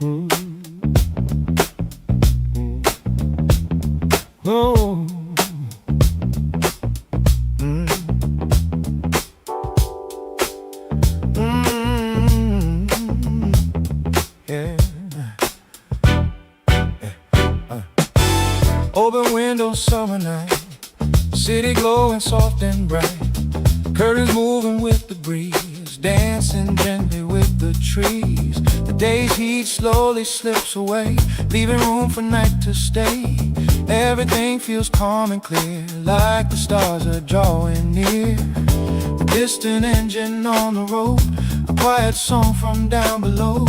Oh. Yeah. Open window, summer night, city glowing soft and bright, curtains moving with the breeze, dancing gently with the trees. The day's heat slowly slips away, leaving room for night to stay. Everything feels calm and clear, like the stars are drawing near. A distant engine on the road, a quiet song from down below,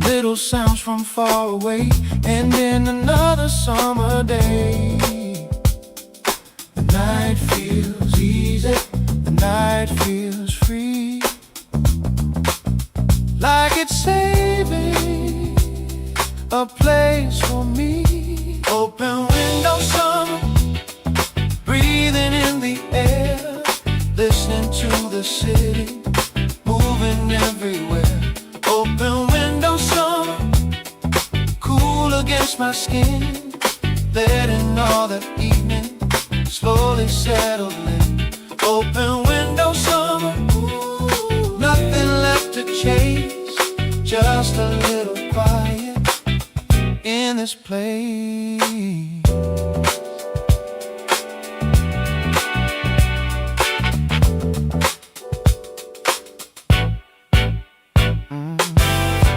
little sounds from far away, and in another summer day. The night feels easy, the night feels free, like it's saving a place for me. Open window, summer, breathing in the air, listening to the city, moving everywhere. Open window, summer, cool against my skin, letting all the evening slowly settle in. Open window, summer, ooh, nothing left to chase, just a little quiet in this place.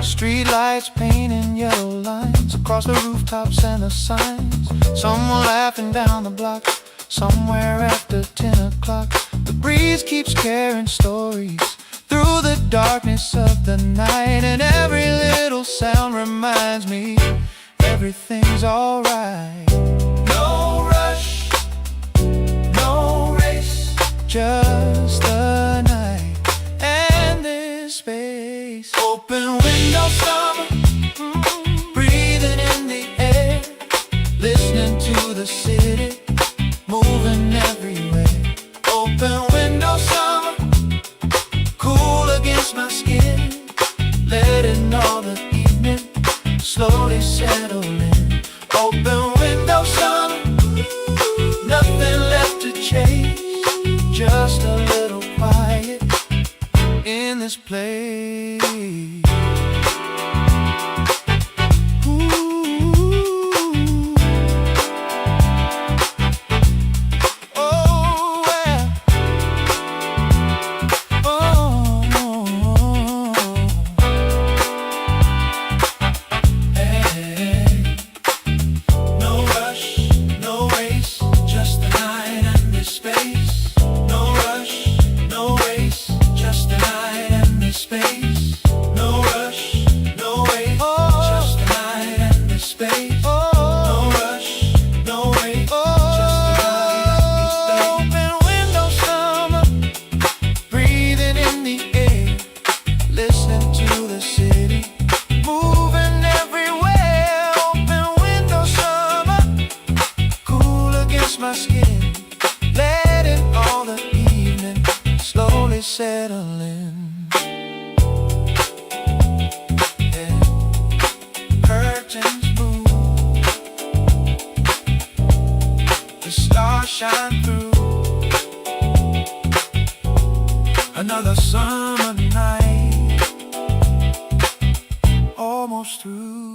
Street lights painting yellow lines across the rooftops and the signs. Someone laughing down the block, somewhere after 10 o'clock. The breeze keeps carrying stories through the darkness of the night, and every little sound reminds me everything's alright. No rush, no race, just the night and this space. Open window, summer, breathing in the air, listening to the city, moving everywhere. Open window, summer, cool against my skin, letting all the evening slowly settle in. Open window, summer, nothing left to chase, just a little quiet in this place. My skin, letting all the evening slowly settle in. Yeah. Curtains move, the stars shine through. Another summer night, almost through.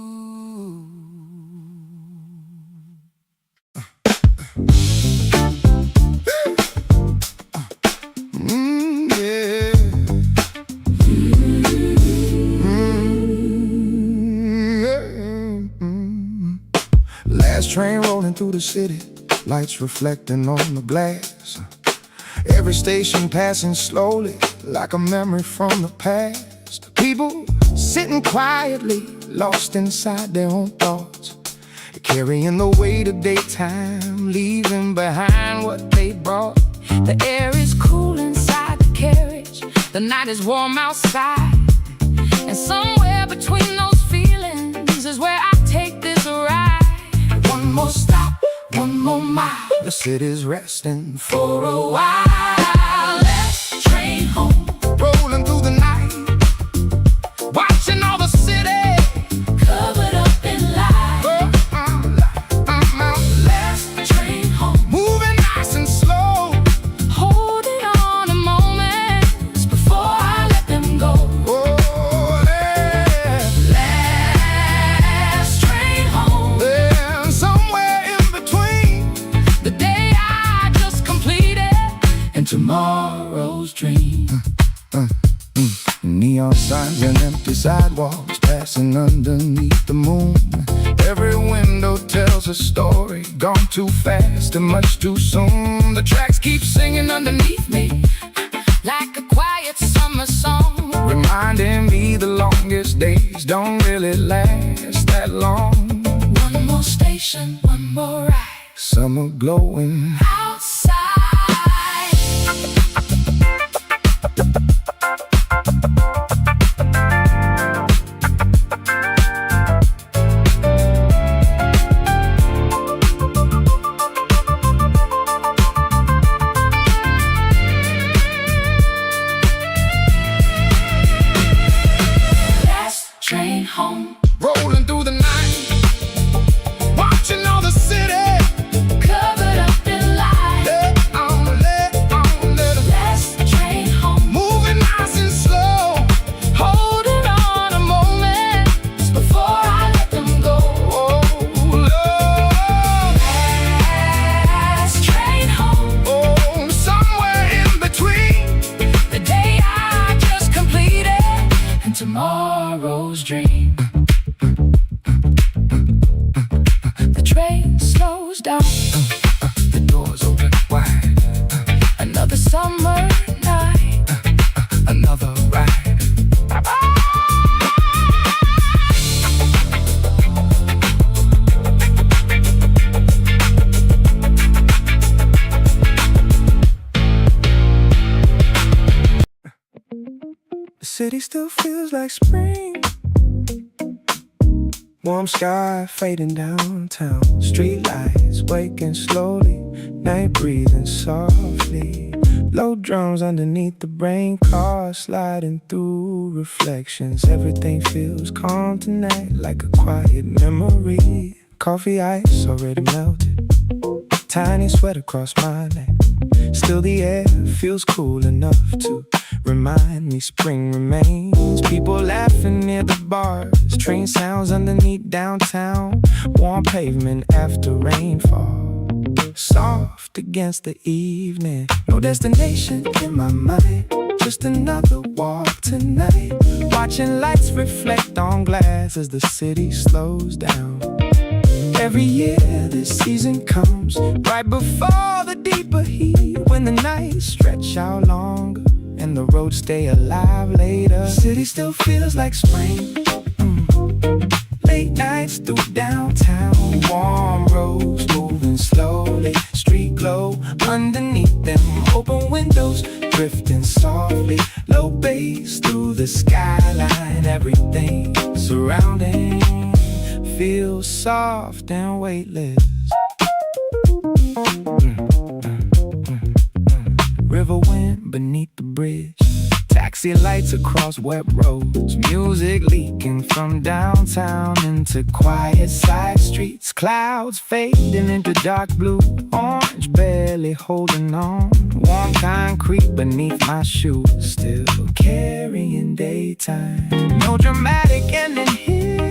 Last train rolling through the city, lights reflecting on the glass. Every station passing slowly, like a memory from the past. People sitting quietly, lost inside their own thoughts, carrying the weight of daytime, leaving behind what they brought. The air is cool inside the carriage, the night is warm outside, and somewhere between those feelings is where I take this ride. One more stop, one more mile, the city's resting for a while. Let's train home, rolling through the night, watching all the city come sidewalks passing underneath the moon. Every window tells a story, gone too fast and much too soon. The tracks keep singing underneath me, like a quiet summer song, reminding me the longest days don't really last that long. One more station, one more ride, Summer glowing outside. Train home, rolling through the night, watching all the city covered up in light. let on, let Last train home, moving nice and slow, holding on a moment before I let them go. oh love, Last train home, oh somewhere in between the day I just completed and tomorrow's dream. The train slows down, the doors open wide, another summer night. another ride. The city still feels like spring. Warm sky fading downtown, streetlights waking slowly, night breathing softly. Low drums underneath the brain cars sliding through reflections. Everything feels calm tonight, like a quiet memory. Coffee ice already melted, tiny sweat across my neck. Still the air feels cool enough to remind me spring remains. People laughing near the bars, train sounds underneath downtown. Warm pavement after rainfall, soft against the evening. No destination in my mind, just another walk tonight. Watching lights reflect on glass as the city slows down. Every year this season comes right before the deeper heat, when the nights stretch out longer and the roads stay alive later. City still feels like spring. Late nights through downtown, warm roads moving slowly, street glow underneath them, open windows drifting softly, low bass through the skyline. Everything surrounding feels soft and weightless. River wind beneath the bridge, taxi lights across wet roads, music leaking from downtown into quiet side streets. Clouds fading into dark blue, orange barely holding on. Warm concrete beneath my shoes, still carrying daytime. No dramatic ending here,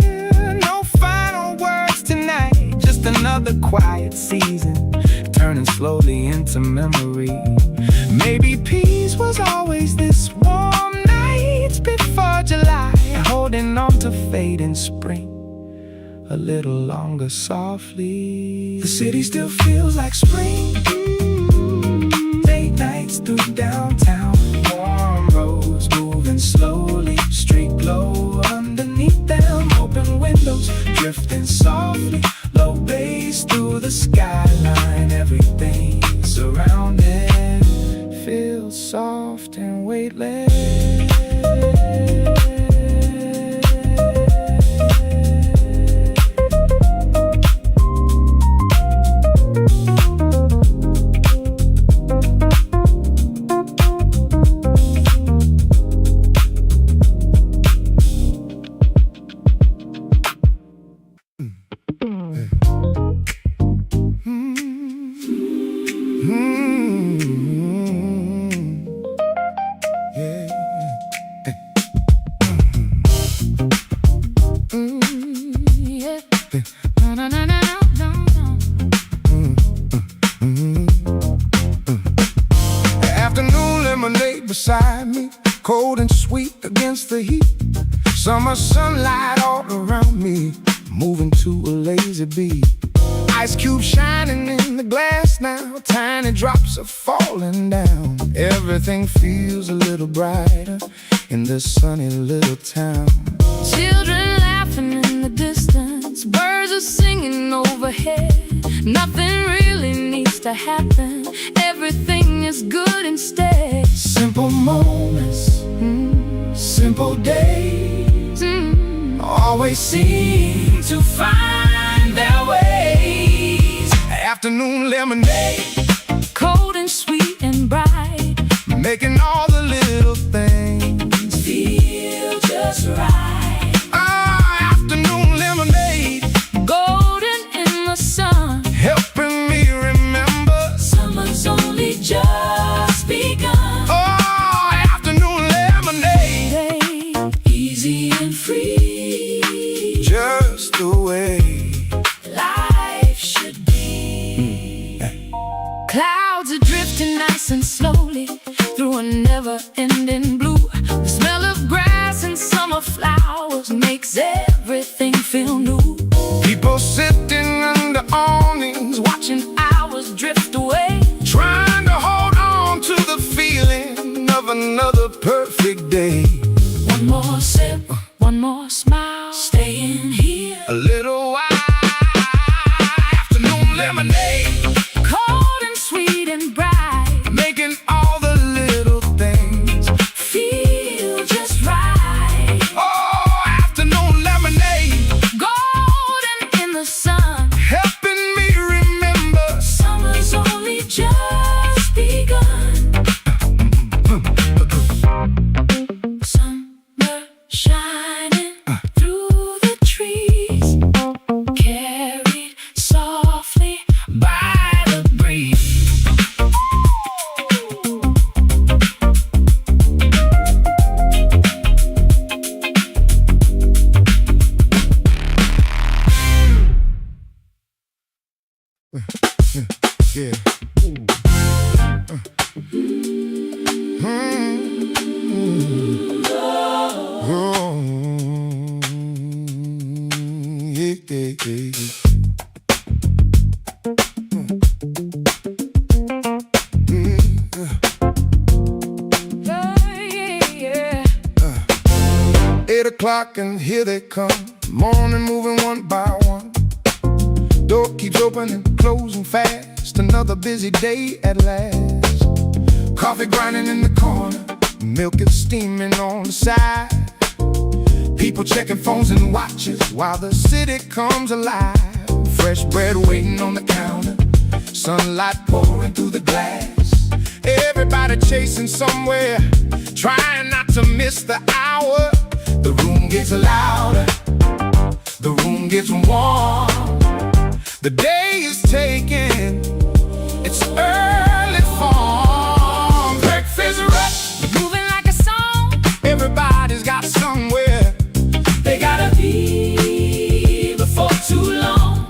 no final words tonight. Just another quiet season, turning slowly into memory. Maybe peace was always this warm nights before July, holding on to fading spring a little longer softly. The city still feels like spring. Late nights through downtown, warm roads moving slowly, street glow underneath them, open windows drifting softly, low bass through the skyline. Everything surrounding feels soft and weightless. Afternoon lemonade beside me, cold and sweet against the heat. Summer sunlight all around me, moving to a lazy beat. Ice cubes shining in the glass now, tiny drops are falling down. Everything feels a little brighter in this sunny little town. Children laughing in the distance, birds are singing overhead. Nothing really needs to happen, everything is good instead. Simple moments, simple days, always seem to find their ways. Afternoon lemonade, Cold and sweet and bright, making all the little things feel just right. Afternoon lemonade, Golden in the sun, helping me remember summer's only just begun. Afternoon lemonade, Easy and free, just the way life should be. Clouds are drifting nice and slowly through a never-ending blue. The smell of grass and summer flowers makes everything feel new. People sitting under awnings, Watching hours drift away, trying to hold on to the feeling of another perfect day. one more sip, one more smile, staying here. A little while, afternoon lemonade, Cold and sweet and bright, making all the little things. feel just right. Afternoon lemonade, Golden in the sun, helping me remember summer's only just begun. Summer shining through the trees, carried softly by the breeze. Yeah. Yeah. 8 o'clock and here they come, morning moving one by one. Door keeps opening, closing fast, another busy day at last. Coffee grinding in the corner, milk is steaming on the side. People checking phones and watches while the city comes alive. Fresh bread waiting on the counter, sunlight pouring through the glass. Everybody chasing somewhere, trying not to miss the hour. The room gets louder, the room gets warm. The day is taking its early form. Breakfast rush, Moving like a song, everybody's got somewhere they gotta be before too long.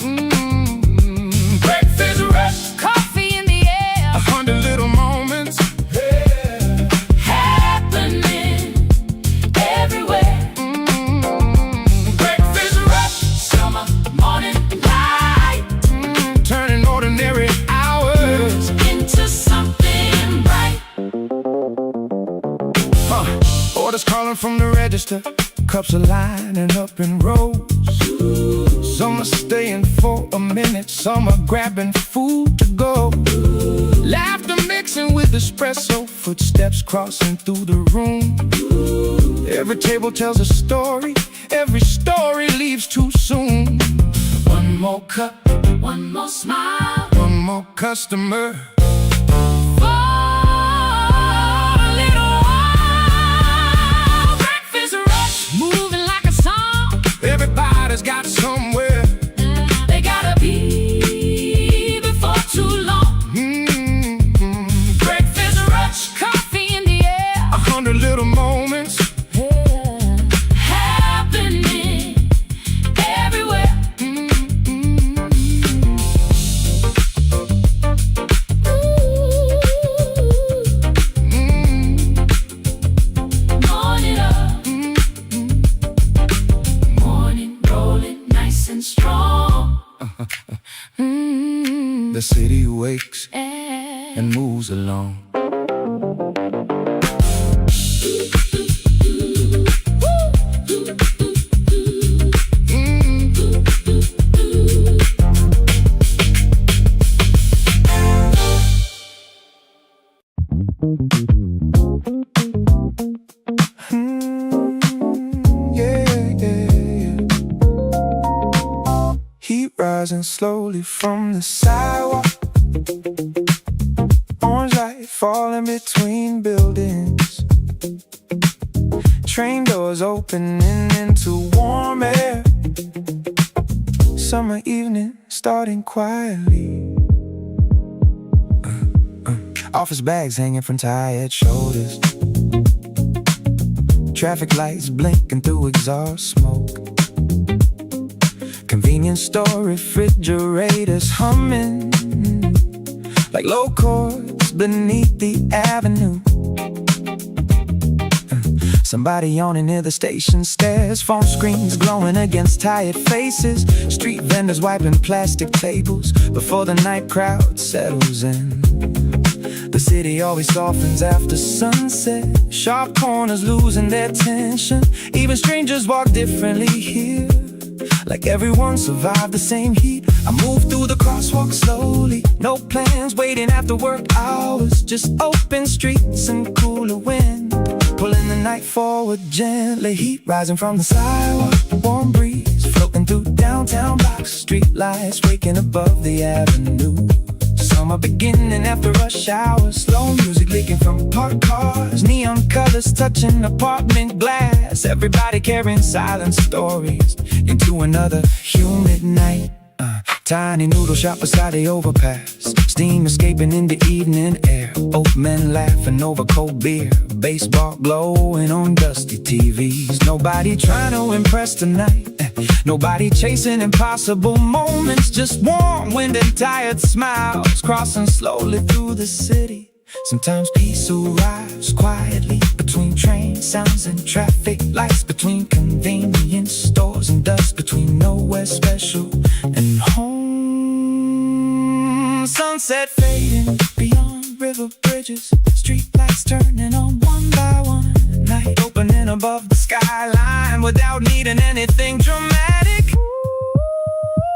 Breakfast rush, Coffee in the air, 100 little moments happening everywhere. Breakfast rush, Summer morning light turning ordinary hours into something bright. Orders calling from the register, cups are lining up in rows. Some are staying for a minute, some are grabbing food to go. Laughter mixing with espresso, footsteps crossing through the room. Every table tells a story, every story leaves too soon. One more cup, one more smile, One more customer, for a little while. Breakfast rush, moving like a song. everybody's got somewhere. They gotta be before too long. Breakfast rush, coffee in the air, 100 little moments happening everywhere. The city wakes and moves along. Heat rising slowly from the sidewalk. Orange light falling between buildings. Train doors opening into warm air. Summer evening starting quietly. Office bags hanging from tired shoulders. Traffic lights blinking through exhaust smoke. Convenience store refrigerators humming like low chords beneath the avenue. Somebody yawning near the station stairs. Phone screens glowing against tired faces. Street vendors wiping plastic tables before the night crowd settles in. The city always softens after sunset. Sharp corners losing their tension. Even strangers walk differently here, like everyone survived the same heat. I move through the crosswalk slowly. No plans waiting after work hours. Just open streets and cooler wind pulling the night forward gently. Heat rising from the sidewalk. Warm breeze floating through downtown blocks. Street lights waking above the avenue. Summer beginning after rush hour. Slow music leaking from parked cars. Neon colors touching apartment glass. Everybody carrying silent stories into another humid night. Tiny noodle shop beside the overpass. Steam escaping in the evening air. Old men laughing over cold beer. Baseball glowing on dusty TVs. Nobody trying to impress tonight. Nobody chasing impossible moments. Just warm wind and tired smiles crossing slowly through the city. Sometimes peace arrives quietly between train sounds and traffic lights. Between convenience stores and dust. Between nowhere special and home. Sunset fading beyond river bridges. Street lights turning on one by one. Night opening above the skyline without needing anything dramatic.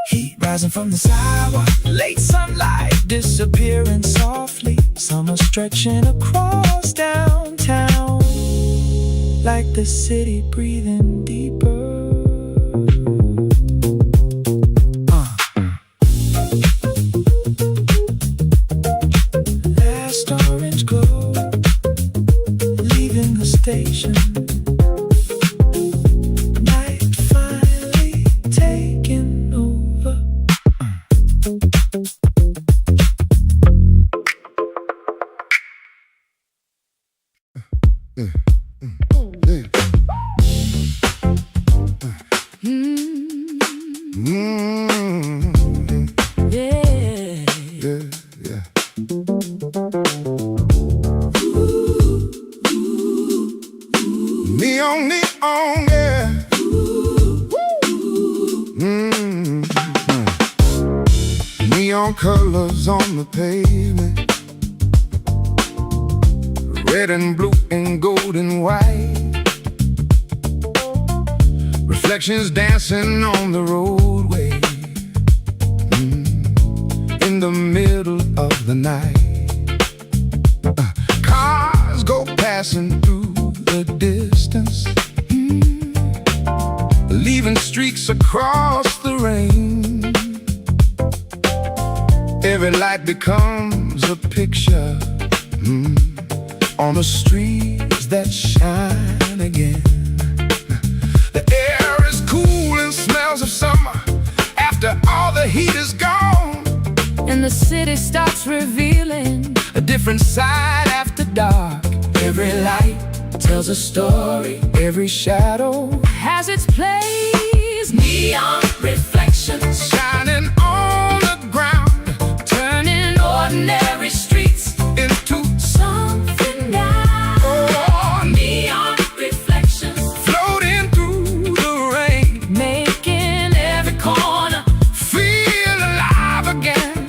Heat rising from the sidewalk. Late sunlight disappearing softly. Summer stretching across downtown, like the city breathing deeper. Last orange glow leaving the station. Night finally taking over. Neon, neon, yeah. Neon colors on the pavement. Red and blue and gold and white. Reflections dancing on the roadway. In the middle of the night. Cars go passing through the distance, leaving streaks across the rain. Every light becomes a picture on the streets that shine again. The air is cool and smells of summer after all the heat is gone. And the city starts revealing a different side after dark. Every light tells a story. Every shadow has its place. Neon reflections shining on the ground, turning ordinary streets into something now. oh, Neon reflections floating through the rain, making every corner feel alive again.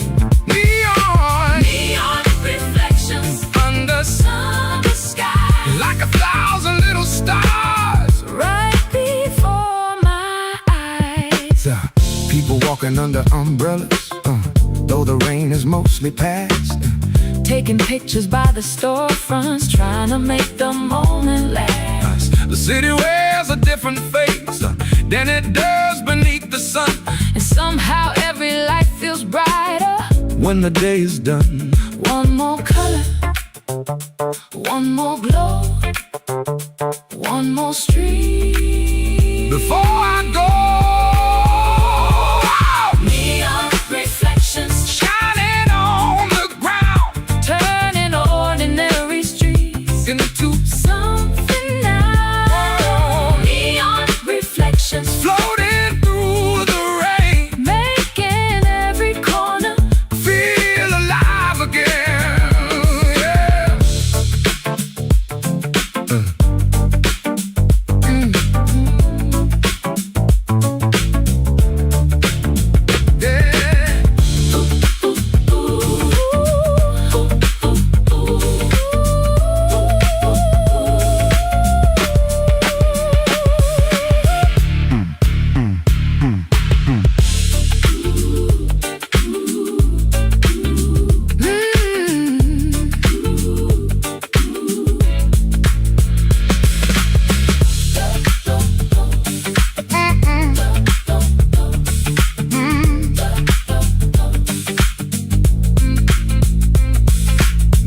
People walking under umbrellas, though the rain is mostly past. Taking pictures by the storefronts, trying to make the moment last. The city wears a different face than it does beneath the sun. And somehow every light feels brighter When the day is done, one more color, one more glow, one more street. before I go, Neon reflections shining on the ground turning ordinary streets into something now. Neon reflections floating through the rain, making every corner feel alive again. Yeah. Yeah.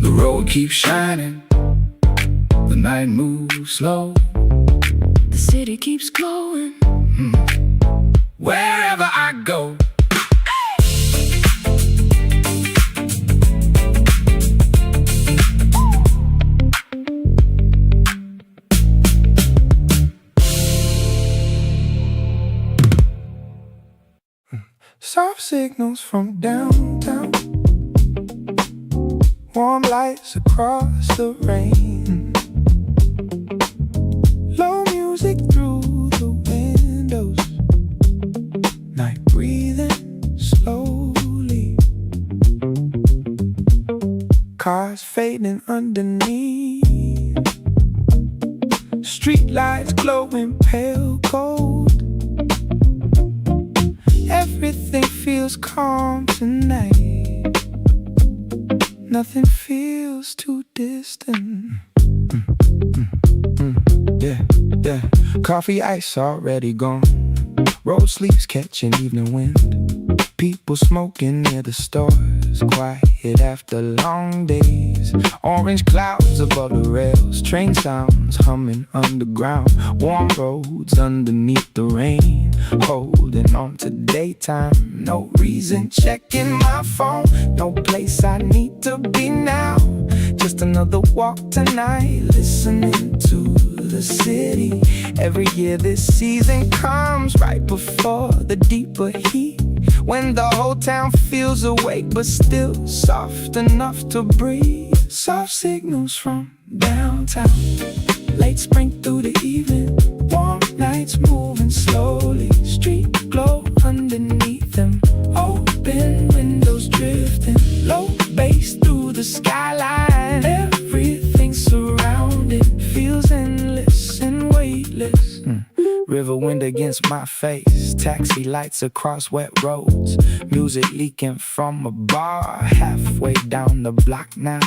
The road keeps shining, the night moves slow. the city keeps glowing. Wherever I go, soft signals from downtown, warm lights across the rain, low music through the windows, night breathing slowly, cars fading underneath, street lights glowing pale gold. Everything feels calm tonight, nothing feels too distant. Yeah. Coffee ice already gone, road sleeps catching evening wind, people smoking near the stores, quiet after long days, orange clouds above the rails, train sounds humming underground, warm roads underneath the rain, holding on to daytime, no reason checking my phone, no place I need to be now, just another walk tonight, listening to the city. Every year this season comes right before the deeper heat, when the whole town feels awake but still soft enough to breathe. Soft signals from downtown, late spring through the evening, warm nights moving slowly, street glow underneath them, open windows drifting, low bass through the skyline, everything surrounding feels endless and weightless. River wind against my face, taxi lights across wet roads, music leaking from a bar halfway down the block now.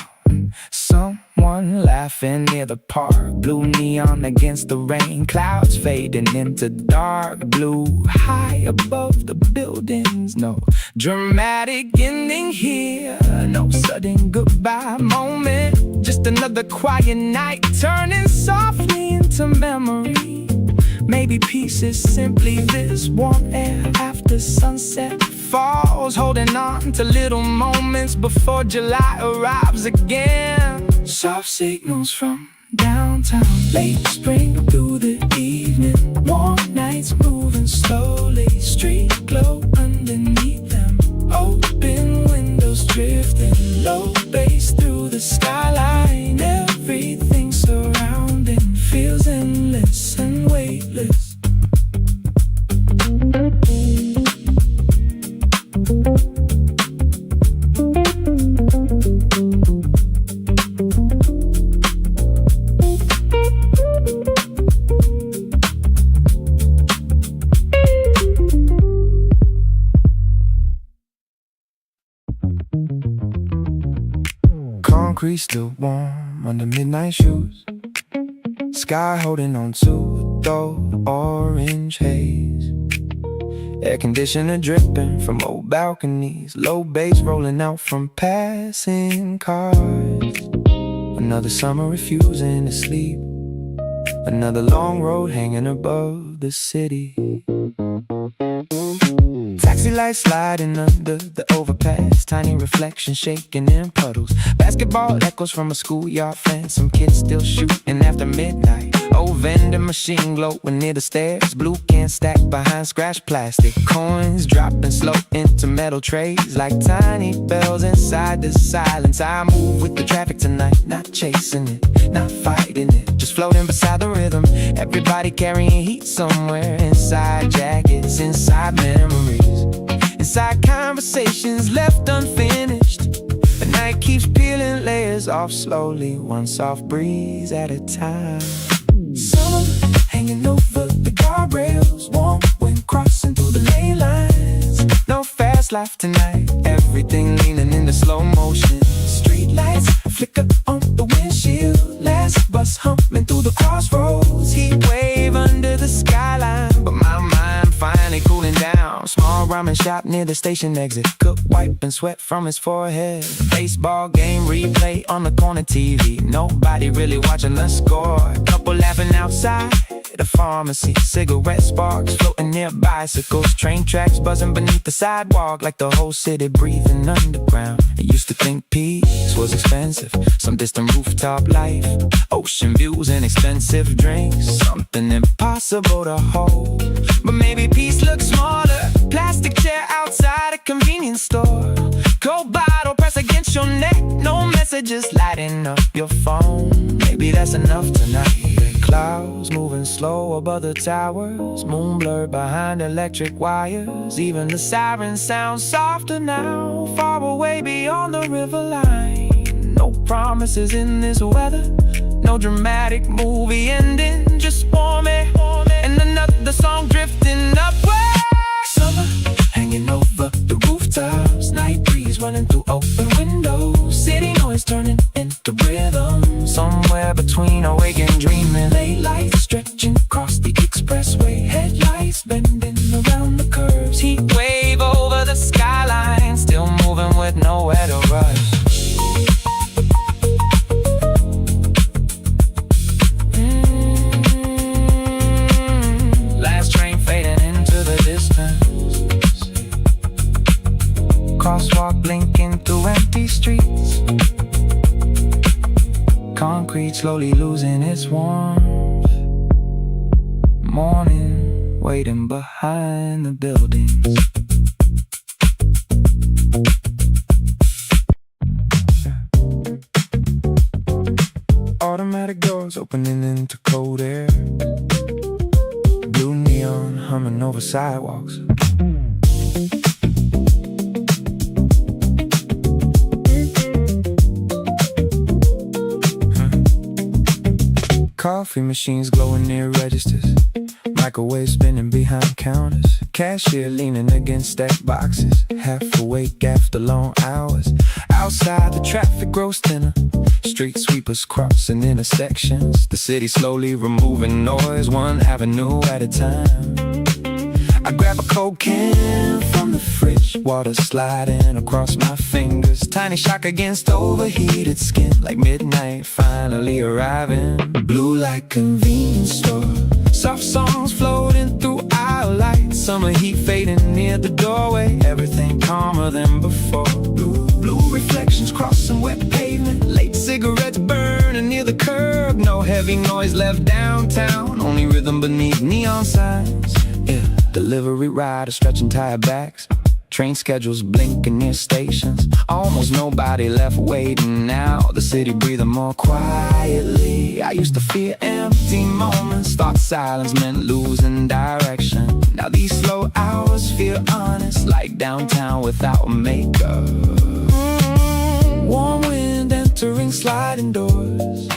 Someone laughing near the park, blue neon against the rain, clouds fading into dark blue, high above the buildings. No dramatic ending here, no sudden goodbye moment, just another quiet night turning softly into memory. Maybe peace is simply this warm air after sunset falls, holding on to little moments before July arrives again. Soft signals from downtown, late spring through the evening, warm nights moving slowly, street glow underneath them, open windows drifting, low bass through the skyline, everything surrounding feels endless and weightless. Concrete still warm under midnight shoes. Sky holding on to the orange haze. Air conditioner dripping from old balconies. Low bass rolling out from passing cars. Another summer refusing to sleep. Another long road hanging above the city. Taxi lights sliding under the overpass. Tiny reflections shaking in puddles. Basketball echoes from a schoolyard fence. Some kids still shooting after midnight. Old vending machine glowing near the stairs. Blue can stack behind scratched plastic. Coins dropping slow into metal trays like tiny bells inside the silence. I move with the traffic tonight, not chasing it, not fighting it, just floating beside the rhythm. Everybody carrying heat somewhere inside jackets, inside memories, inside conversations left unfinished. The night keeps peeling layers off slowly, one soft breeze at a time. Summer hanging over the guardrails, warm wind crossing through the lane lines. No fast life tonight, everything leaning into slow motion. Street lights flicker on the windshield. Last bus humming through the crossroads. Heat wave under the skyline, but my mind finally cooling down. Small ramen shop near the station exit. Cook wiping sweat from his forehead. Baseball game replay on the corner TV. Nobody really watching the score. Couple laughing outside the pharmacy. Cigarette sparks floating near bicycles. Train tracks buzzing beneath the sidewalk like the whole city breathing underground. I used to think peace was expensive. Some distant rooftop life, ocean views and expensive drinks. Something impossible to hold, but maybe peace looks smaller. Plastic chair outside a convenience store. Cold bottle pressed against your neck. No messages lighting up your phone. Maybe that's enough tonight. Clouds moving slow above the towers. Moon blurred behind electric wires. Even the sirens sound softer now, far away beyond the river line. No promises in this weather, no dramatic movie ending, just warm air and another song drifting upward. Summer hanging over the rooftops. Night breeze running through open windows. City noise turning into rhythm. Somewhere between awake and dreaming. Late lights stretching across the expressway. Headlights bending around the curves. Heat wave over the skyline. Still moving with nowhere to rush. Last train fading into the distance. Crosswalk blinking through empty streets. Concrete slowly losing its warmth. Morning waiting behind the buildings. Automatic doors opening into cold air. Blue neon humming over sidewalks. Coffee machines glowing near registers. Microwave spinning behind counters. Cashier leaning against stacked boxes. Half awake after long hours. Outside the traffic grows thinner. Street sweepers crossing intersections. The city slowly removing noise, one avenue at a time. I grab a cold can from the fridge. Water sliding across my fingers. Tiny shock against overheated skin. Like midnight finally arriving. Blue like convenience store. Soft songs floating through aisle lights. Summer heat fading near the doorway. Everything calmer than before. Blue reflections crossing wet pavement. Late cigarettes burning near the curb. No heavy noise left downtown. Only rhythm beneath neon signs. Yeah. Delivery riders stretching tired backs. Train schedules blinking near stations. Almost nobody left waiting now. The city breathing more quietly. I used to fear empty moments. Thought silence meant losing direction. Now these slow hours feel honest, like downtown without makeup. Warm wind entering sliding doors.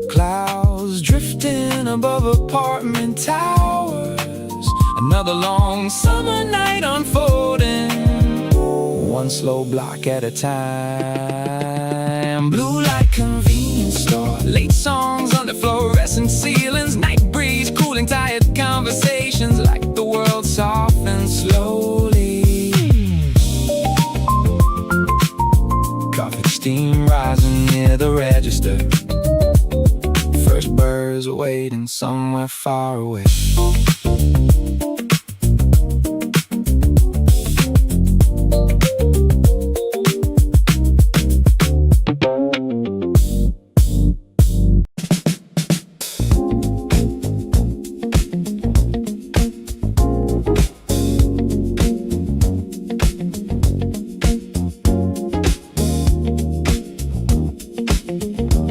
Clouds drifting above apartment towers. Another long summer night unfolding, one slow block at a time. Blue light fluorescent ceilings, night breeze cooling tired conversations, like the world softens slowly. Coffee steam rising near the register. First birds are waiting somewhere far away.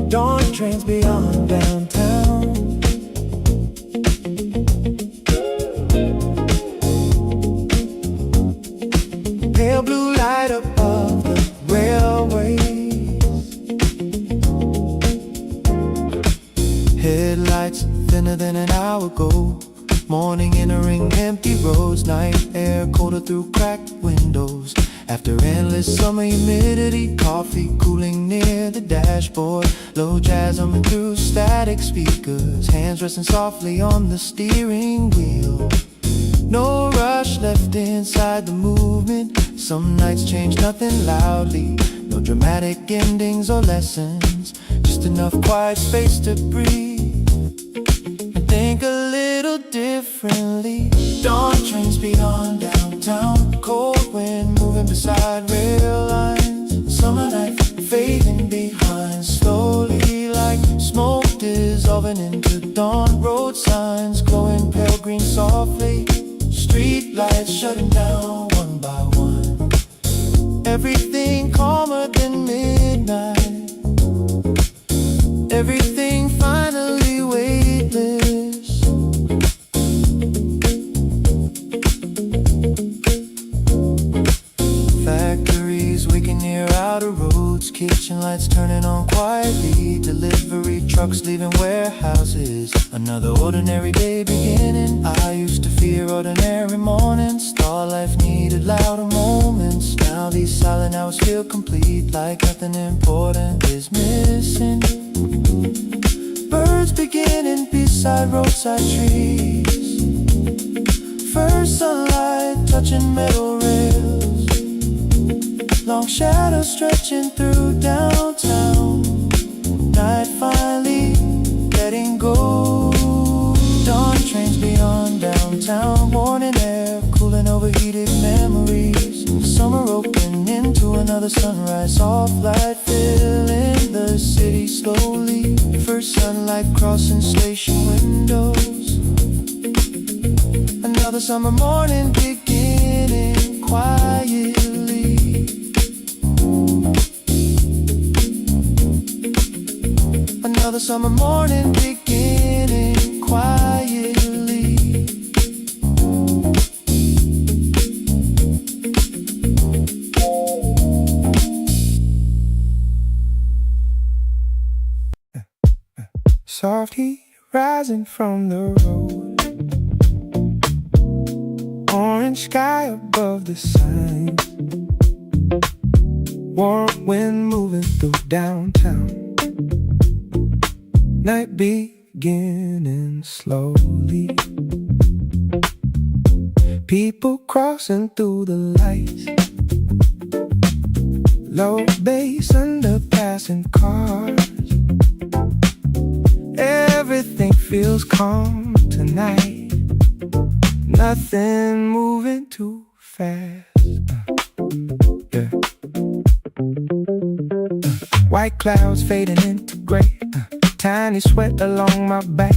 Dawn trains beyond downtown. Pale blue light above the railways. Headlights thinner than an hour ago. Morning entering empty roads. Night air colder through cracked windows. After endless summer humidity, coffee cooling near the dashboard. Low jazz humming through static speakers. Hands resting softly on the steering wheel. No rush left inside the movement. Some nights change nothing loudly. No dramatic endings or lessons. Just enough quiet space to breathe and think a little differently. Dawn trains beyond downtown. Cold wind moving beside rail lines. Summer night fading behind. Slowly like smoke dissolving into dawn. Road signs glowing pale green softly. Street lights shutting down one by one. Everything calmer than midnight. Everything finally weightless. Factories waking near outer roads. Kitchen lights turning on quietly. Delivery trucks leaving warehouses. Another ordinary day beginning. I used to fear ordinary mornings. Thought life needed louder moments. Now these silent hours feel complete. Like nothing important is missing. Birds beginning beside roadside trees. First sunlight touching metal rails. Long shadows stretching through downtown. Night finally letting go. Dawn trains beyond downtown. Morning air cooling overheated memories. Summer open into another sunrise. Soft light filling the city slowly. First sunlight crossing station windows. Another summer morning beginning quietly. Another summer morning beginning quietly. Soft heat rising from the road. Orange sky above the sign. Warm wind moving through downtown. Night beginning slowly. People crossing through the lights. Low bass under passing cars. Everything feels calm tonight. Nothing moving too fast. Yeah. White clouds fading into gray. Tiny sweat along my back.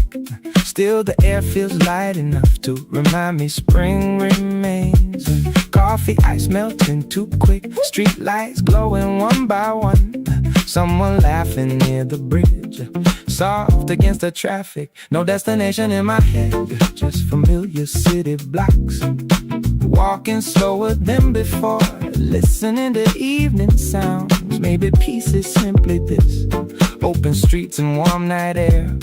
Still the air feels light enough to remind me spring remains. Coffee ice melting too quick. Street lights glowing one by one. Someone laughing near the bridge. Soft against the traffic. No destination in my head. Just familiar city blocks. Walking slower than before. Listening to evening sounds. Maybe peace is simply this. Open streets and warm night air.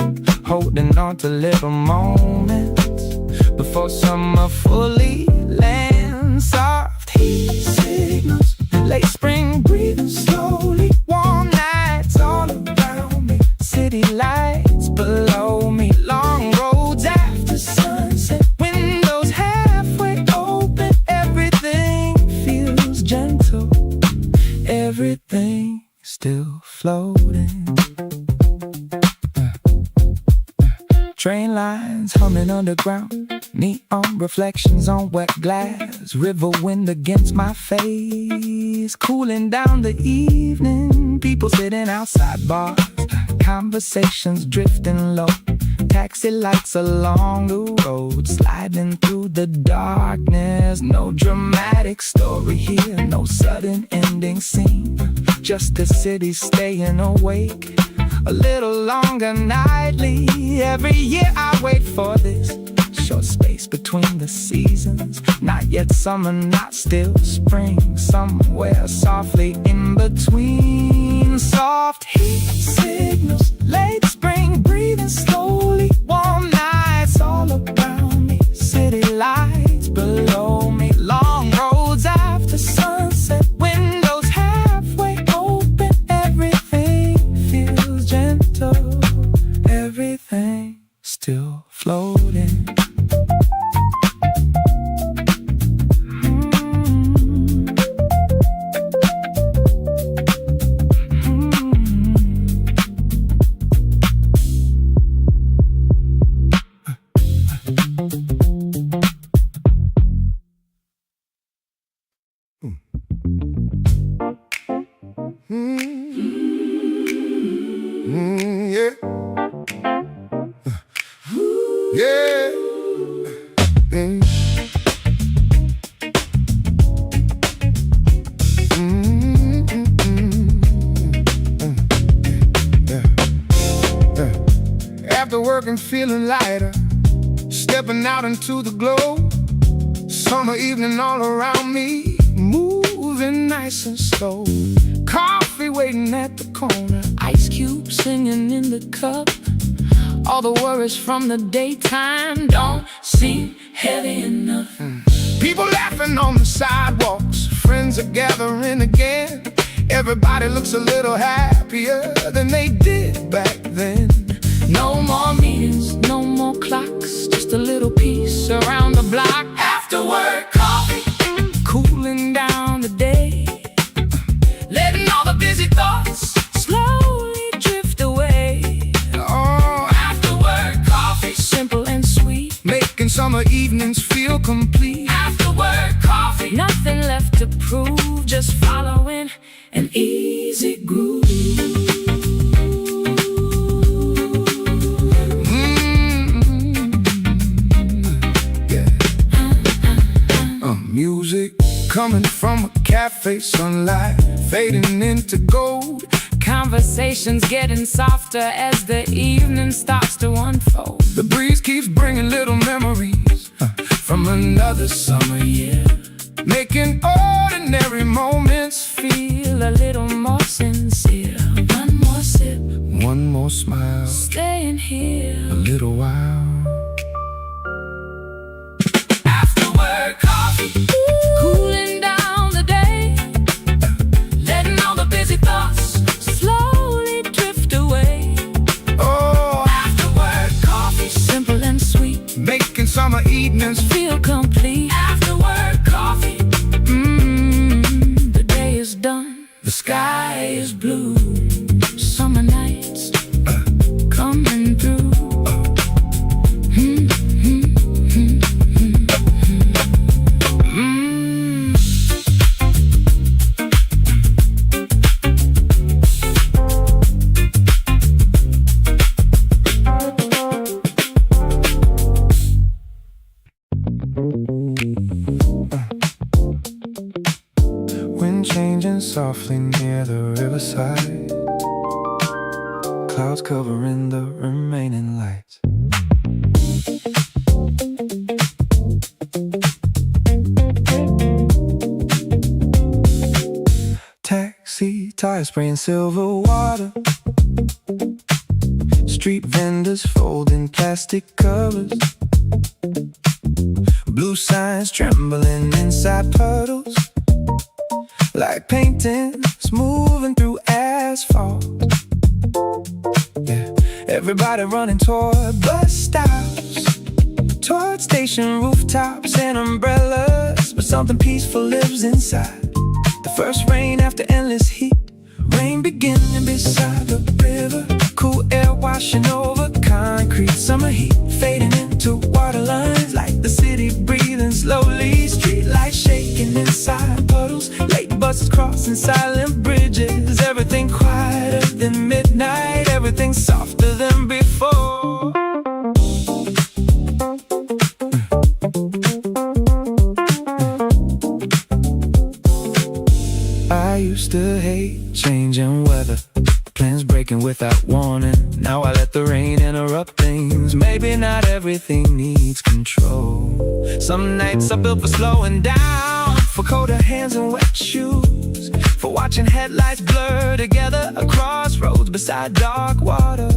Holding on to little moments before summer fully lands. Soft heat signals. Late spring breathing slowly. Warm nights all around me. City lights blur. underground. Neon reflections on wet glass, river wind against my face. Cooling down the evening, people sitting outside bars, conversations drifting low. Taxi lights along the road, sliding through the darkness. No dramatic story here, no sudden ending scene. Just the city staying awake a little longer nightly. Every year I wait for this short space between the seasons. Not yet summer, not still spring. Somewhere softly in between. Soft heat signals, late spring breathing slowly. Warm nights all around me, city lights below me. Long roads after sunset, windows halfway open. Everything feels gentle, everything still floating. Yeah. Yeah. Mm. After work and feeling lighter, stepping out into the glow. Summer evening all around me, moving nice and slow. Coffee waiting at the corner, Ice cubes singing in the cup. All the worries from the daytime don't seem heavy enough. people laughing on the sidewalks, friends are gathering again. Everybody looks a little happier than they did back then. No more meetings, no more clocks, just a little peace around the block. After work coffee, Cooling down the day, letting all the busy thoughts. slowly drift away. Oh, after work coffee, Simple and sweet, making summer evenings feel complete. After work coffee, nothing left to prove, just following an easy groove. music coming from a cafe, sunlight fading into gold. Conversations getting softer as the evening starts to unfold. The breeze keeps bringing little memories from another summer year, making ordinary moments Feel a little more sincere. One more sip, one more smile, staying here. a little while. After work coffee, Cooling down the day, letting all the busy thoughts. slowly drift away. Oh, after work coffee, Simple and sweet, making summer evenings feel complete. after work coffee. The day is done, The sky is blue. Summer nights coming through. Wind changing softly near the riverside, clouds covering the remaining lights. Taxi tires spraying silver water, street vendors folding plastic covers, blue signs trembling inside puddles, like paintings moving through asphalt. Yeah, everybody running toward bus stops, toward station rooftops and umbrellas, but something peaceful lives inside. The first rain after endless heat, rain beginning beside the river, cool air washing over concrete. Summer heat fading into water lines, like the city breathing slowly. Street lights shaking inside puddles, late buses crossing silent bridges. Everything quieter than midnight, everything softer than before. I used to hate changing weather, plans breaking without warning. Now I let the rain interrupt things. Maybe not everything needs control. Some nights are built for slowing down, for colder hands and wet shoes, for watching headlights blur together across roads beside dark water.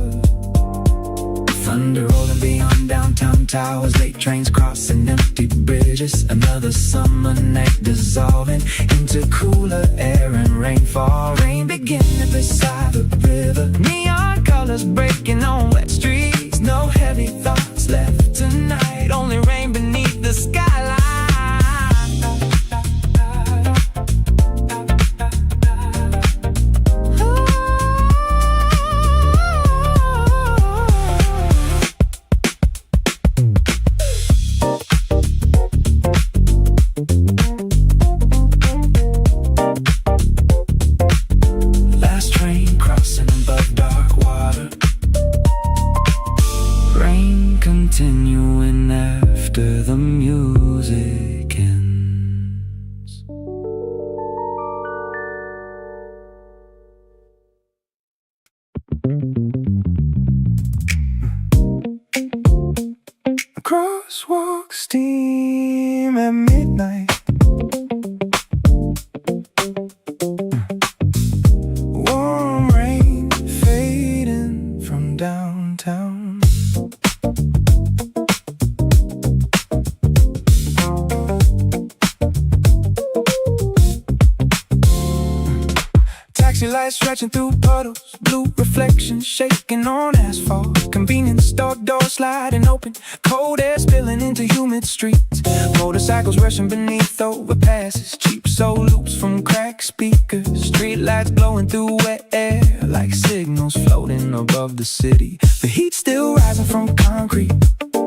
Thunder rolling beyond downtown towers, late trains crossing empty bridges. Another summer night dissolving into cooler air and rainfall. Rain beginning beside the river, neon colors breaking on wet streets. No heavy thoughts left tonight, only rain beneath the skyline. Continuing after the music ends. Crosswalk steam at midnight. Warm rain fading from downtown. Taxi lights stretching through puddles, blue reflections shaking on asphalt. Convenience store doors sliding open, cold air spilling into humid streets. Motorcycles rushing beneath overpasses, cheap soul loops from cracked speakers. Street lights blowing through wet air like signals floating above the city. The heat still rising from concrete,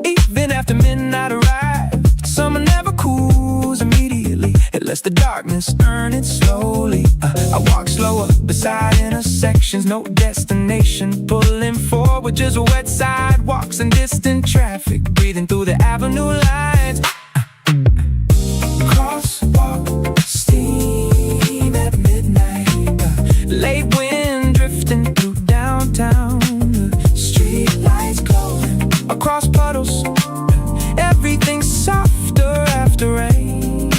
even after midnight arrives. Summer never cools immediately, it lets the darkness earn it slowly. I walk slower beside intersections, no destination, pulling forward, just wet sidewalks and distant traffic, breathing through the avenue lines. Crosswalk steam at midnight, late wind drifting through downtown. Street lights glowing across puddles, everything's softer after rain.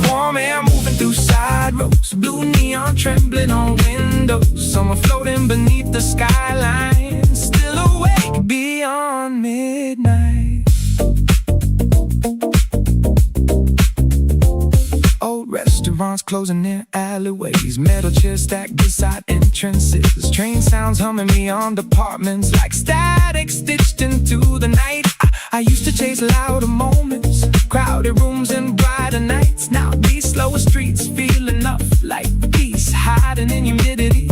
Warm air moving through side roads, blue neon trembling on windows. Someone floating beneath the skyline, still awake beyond midnight. Old restaurants closing their alleyways, metal chairs stacked beside entrances. Train sounds humming beyond apartments like static stitched into the night. I used to chase louder moments, crowded rooms and brighter nights. Now these slower streets feel enough like peace hiding in humidity.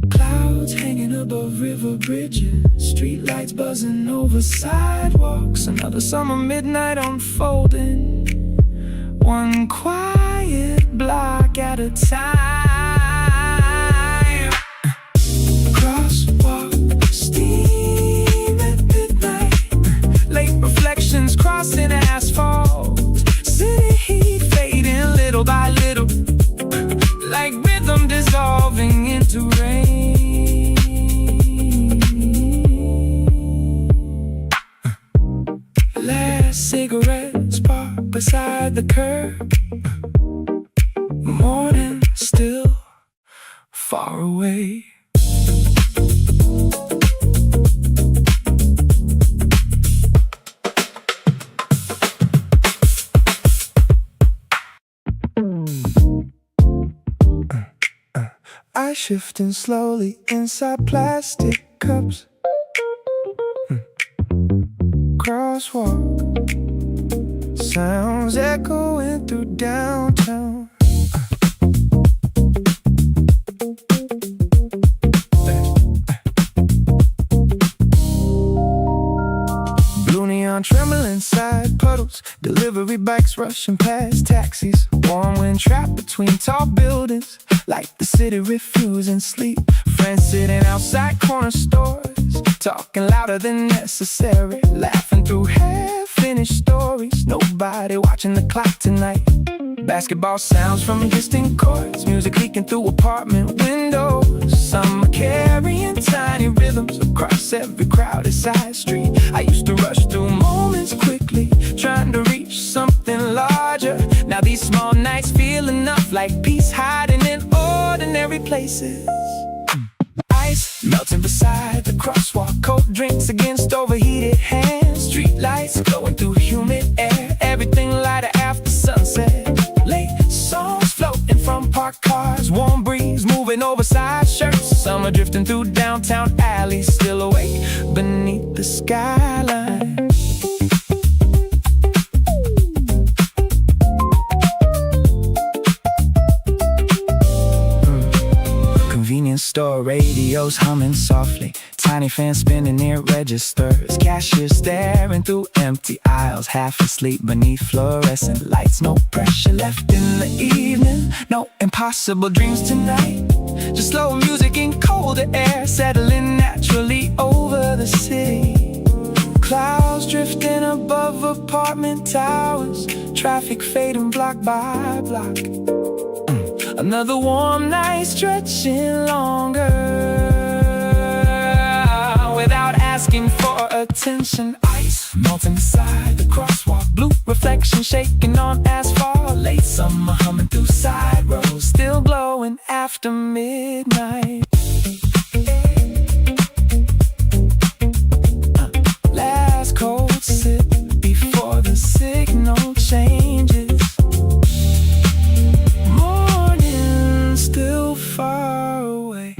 Clouds hanging above river bridges, street lights buzzing over sidewalks. Another summer midnight unfolding, one quiet block at a time. Crosswalk steam at midnight, late reflections crossing asphalt. City heat fading little by little, like rhythm dissolving into rain. Last cigarette spark beside the curb, morning still far away. I shifting slowly inside plastic cups. Crosswalk sounds echoing through downtown. neon trembling inside puddles, delivery bikes rushing past taxis, warm wind trapped between tall buildings, like the city refusing sleep. Friends sitting outside corner stores, talking louder than necessary, laughing through half-finished stories. Nobody watching the clock tonight. Basketball sounds from distant courts, music leaking through apartment windows. Some are carrying tiny rhythms across every crowded side street. I used to rush through moments quickly, trying to reach something larger. Now these small nights feel enough, like peace hiding in ordinary places. Ice melting beside the crosswalk, cold drinks against overheated hands. Street lights glowing through humid air, everything lighter after sunset. Late songs floating from parked cars, warm breeze moving over side shirts. Summer drifting through downtown alleys, still awake beneath the skyline. Convenience store radios humming softly, tiny fans spinning near registers, cashiers staring through empty aisles, half asleep beneath fluorescent lights. No pressure left in the evening, no impossible dreams tonight. Just slow music in colder air, settling naturally over the city. Clouds drifting above apartment towers, traffic fading block by block. Another warm night stretching longer, without asking for attention. Ice melting beside the crosswalk, blue reflection shaking on asphalt. Late summer humming through side roads, still glowing after midnight. Last cold sip before the signal changes. Still far away.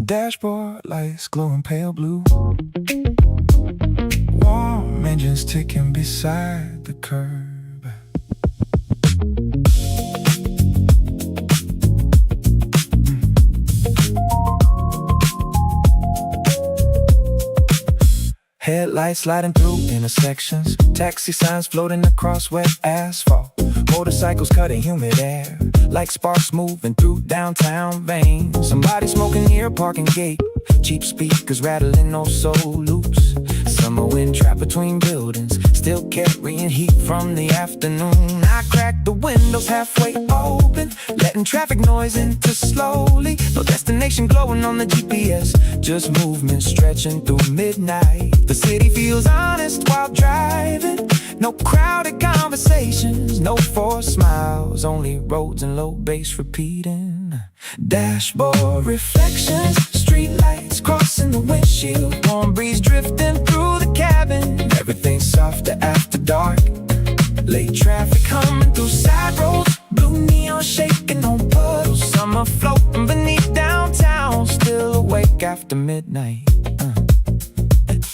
Dashboard lights glowing pale blue, warm engines ticking beside the curb. Headlights sliding through intersections, taxi signs floating across wet asphalt, motorcycles cutting humid air, like sparks moving through downtown veins. Somebody smoking near a parking gate, cheap speakers rattling oh so loose. Summer wind trapped between buildings, still carrying heat from the afternoon. I crack the windows halfway open, letting traffic noise into slowly. No destination glowing on the GPS, just movement stretching through midnight. The city feels honest while driving, no crowded conversations, no forced smiles, only roads and low bass repeating. Dashboard reflections, street lights crossing the windshield, warm breeze drifting through the cabin. Everything's softer after dark, late traffic humming through side roads, blue neon shaking on puddles. Summer floating beneath downtown, still awake after midnight.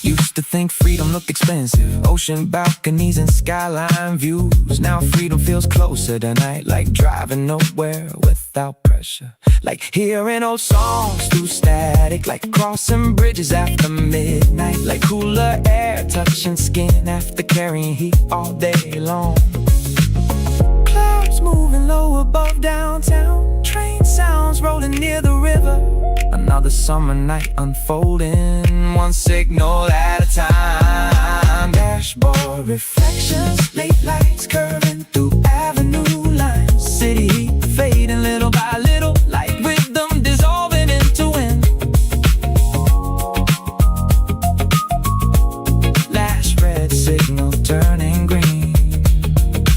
Used to think freedom looked expensive, ocean balconies and skyline views. Now freedom feels closer tonight, like driving nowhere without pressure, like hearing old songs through static, like crossing bridges after midnight, like cooler air touching skin after carrying heat all day long. Clouds moving low above downtown, train sounds rolling near the river. Another summer night unfolding, one signal at a time. Dashboard reflections, late lights curving through avenue lines. City heat fading little by little, like rhythm dissolving into wind. Last red signal turning green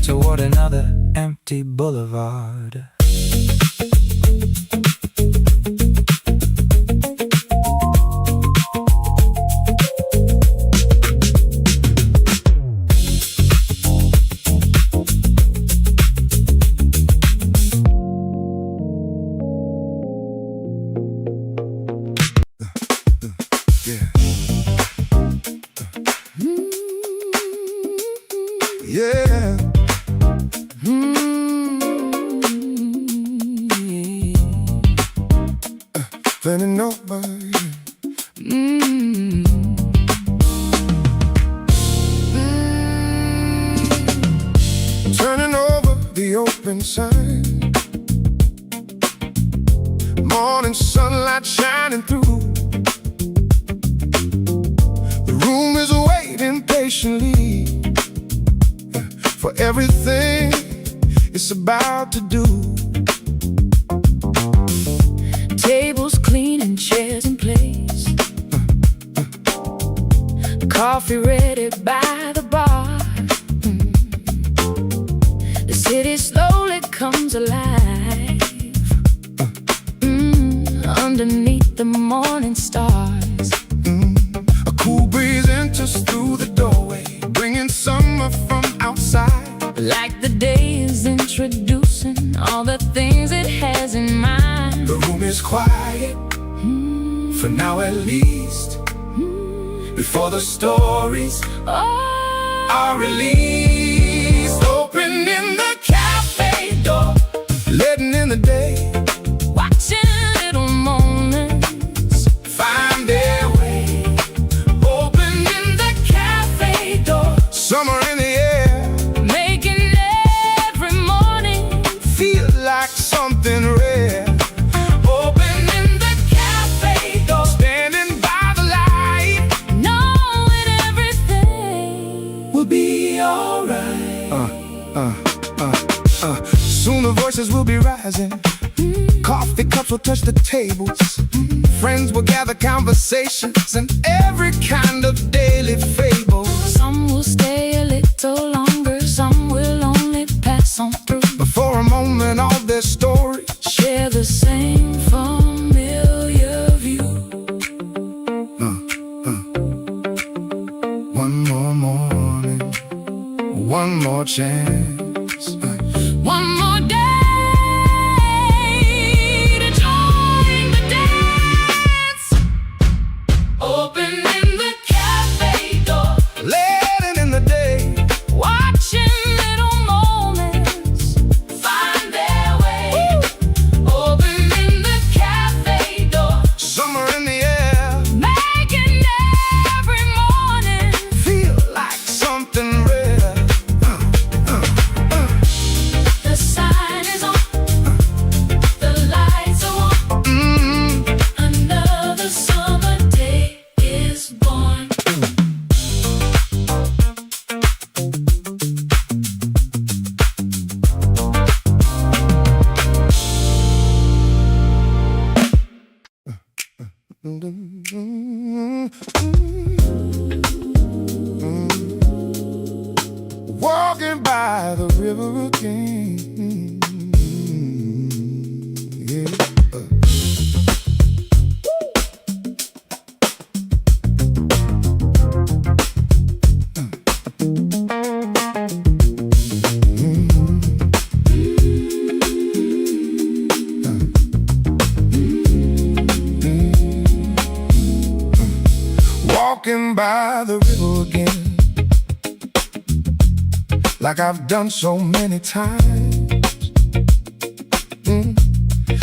toward another empty boulevard. Yeah. Turning over. Turning over the open sign. Morning sunlight shining through. The room is waiting patiently for everything it's about to do. Tables clean and chairs in place. Coffee ready by the bar. The city slowly comes alive. Underneath the morning stars. A cool breeze enters through the doorway, bringing summer from outside. Like the day is introducing all the things it has in mind. The room is quiet, for now at least, before the stories are released. Opening the cafe door, letting in the day, watching little moments find their way. Opening the cafe door, summer in the air, making every morning feel like something rare. Opening the cafe door, standing by the light, knowing everything will be alright. Soon the voices will be rising. Coffee cups will touch the tables. Friends will gather conversations and every kind of daily fable. Some will stay a little longer, some will only pass on through. But for a moment all their stories Share the same familiar view. One more morning, one more chance. One more day to join the dance. Opening the cafe door, Letting in the day, watching little moments find their way. Opening the cafe door, summer in the air, making every morning feel like something rare. the sign is on, the lights are on. Another summer day is born. Walking by the river again. Yeah. Walking by the river again, like I've done so many times.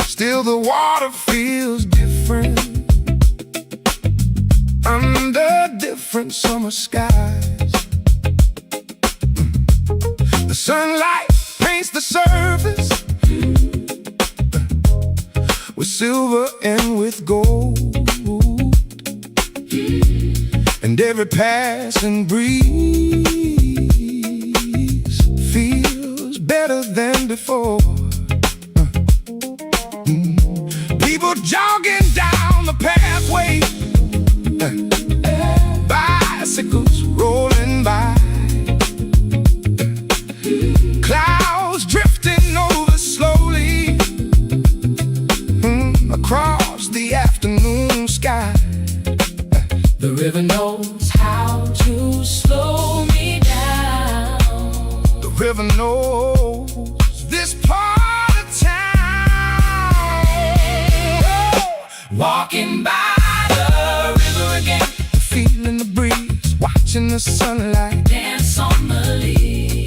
Still the water feels different under different summer skies. The sunlight paints the surface with silver and with gold. And every passing breeze feels better than before. People jogging down the pathway, bicycles rolling by, clouds drifting over slowly across the afternoon sky. The river knows how to slow me down. The river knows this part of town. Walking by the river again, Feeling the breeze, watching the sunlight dance on the leaves.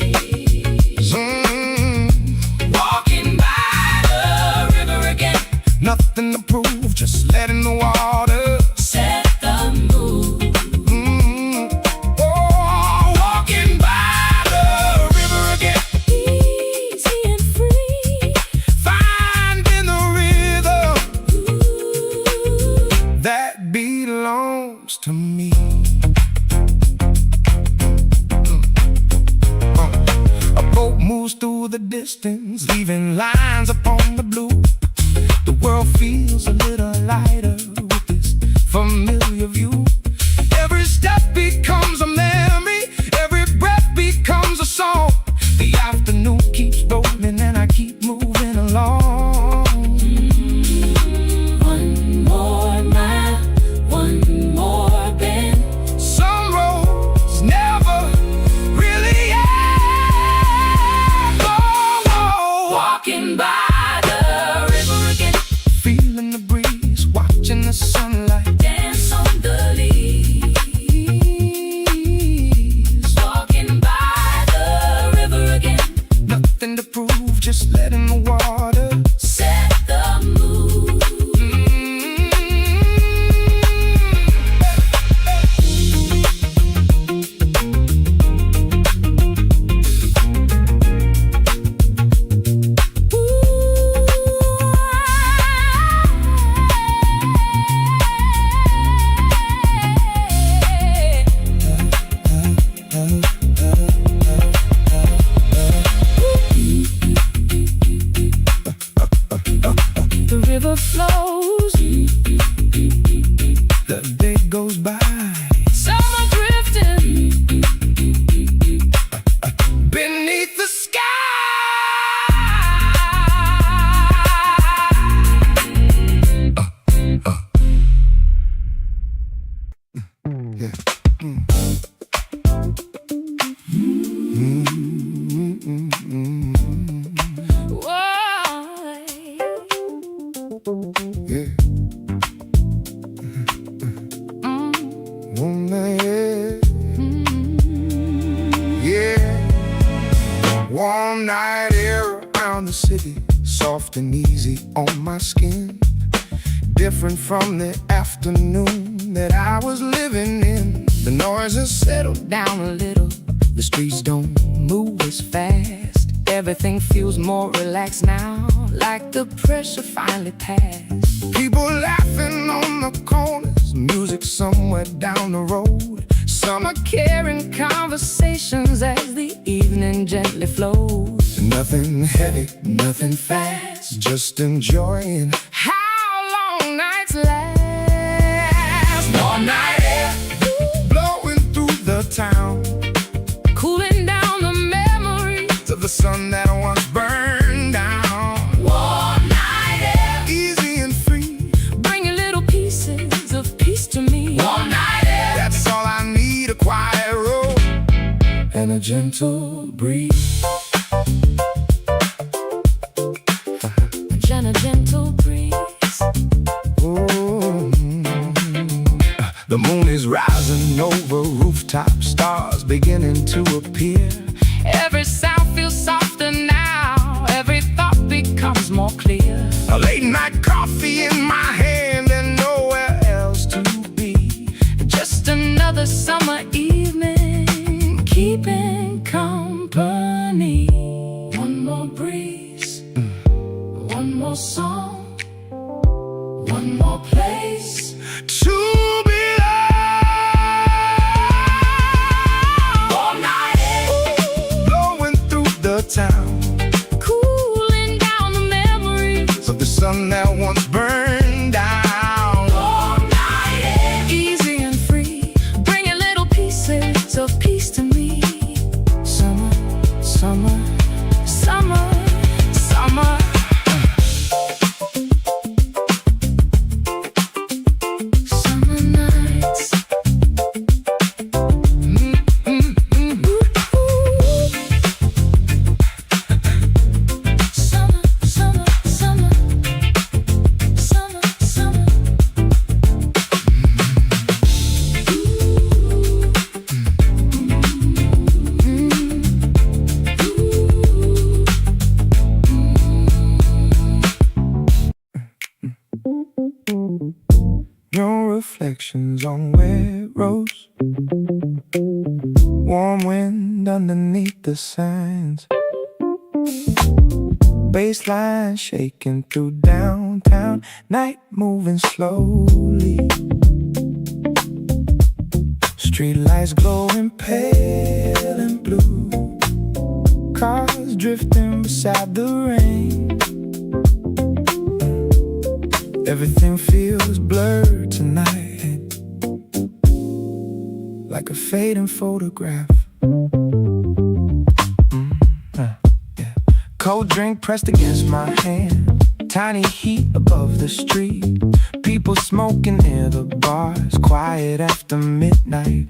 the distance, leaving lines upon the blue. The world feels a little lighter with this familiar view. Every step becomes a memory, every breath becomes a song. The afternoon keeps rolling and I keep moving along. One more mile, one more bend. Some roads never really end. Oh, Walking by the river again, feeling the breeze, watching the sunlight dance on the leaves. Walking by the river again, nothing to prove, just letting the water set the mood. The river flows, the day goes by, Summer drifting beneath the sky. Yeah. Yeah. Yeah. Warm night air around the city, soft and easy on my skin. Different from the afternoon that I was living in. The noise has settled down a little. The streets don't move as fast. Everything feels more relaxed now, like the pressure finally passed. People laughing on the corners, music somewhere down the road. Some are carrying conversations as the evening gently flows. Nothing heavy, nothing fast, just enjoying how long nights last. Warm night air blowing through the town, cooling down the memories of the sun that once burned down. Warm night air, Easy and free, bringing little pieces of peace to me. warm night air, that's all I need, a quiet road and a gentle breeze. And a gentle breeze. Ooh. The moon is rising over rooftops, stars beginning to appear. Every sound feels softer now, every thought becomes more clear. A late night coffee in my hand and nowhere else to be. Just another summer evening, keeping company. One more breeze, one more song, one more place To be loved. Warm night air, Blowing through the town, cooling down the memories of the sun that once burned down. Warm night air, easy and free, bringing little pieces of peace to me. Summer, summer, Summer, summer, summer nights. Summer, summer, summer, summer, summer. your reflections on wet roads, warm wind underneath the signs, baseline shaking through downtown, night moving slowly, streetlights glowing pale and blue, cars drifting beside the rain. Everything feels blurred tonight, like a fading photograph. Cold drink pressed against my hand, tiny heat above the street. People smoking near the bars, quiet after midnight.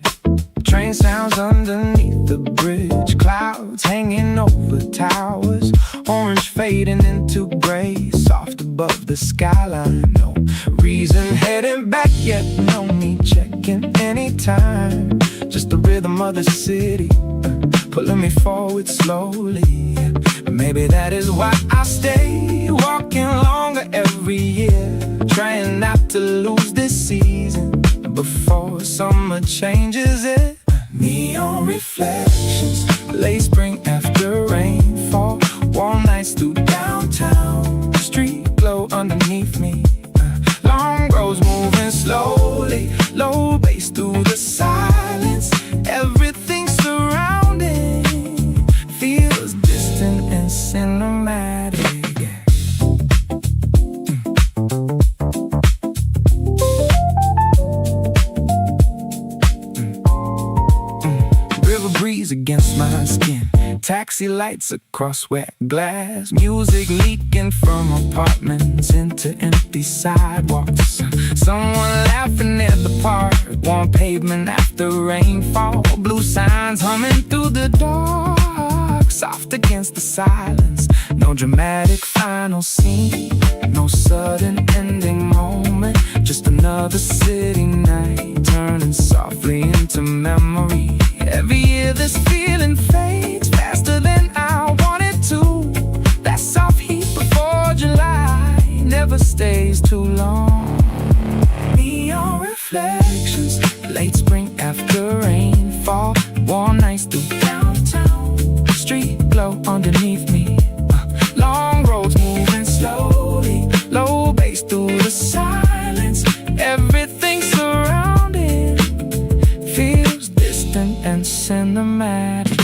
Train sounds underneath the bridge, clouds hanging over towers, orange fading into gray, soft above the skyline. No reason heading back yet, no need checking anytime. Just the rhythm of the city, pulling me forward slowly. Maybe that is why I stay walking longer every year, trying not to lose this season before summer changes it. Neon reflections, late spring after rainfall, warm nights through downtown, street glow underneath me, long roads moving slowly, low bass through the silence. Everything surrounding feels distant and cinematic. Breeze against my skin, taxi lights across wet glass, music leaking from apartments into empty sidewalks. Someone laughing near the park, warm pavement after rainfall, blue signs humming through the dark, soft against the silence. No dramatic final scene, no sudden ending moment, just another city night turning softly into memory. Every year this feeling fades faster than I want it to. That soft heat before July never stays too long. Neon reflections, late spring after rainfall, warm nights through downtown, street glow underneath me, long roads moving slowly, low bass through the silence. Everything surrounding feels distant and cinematic.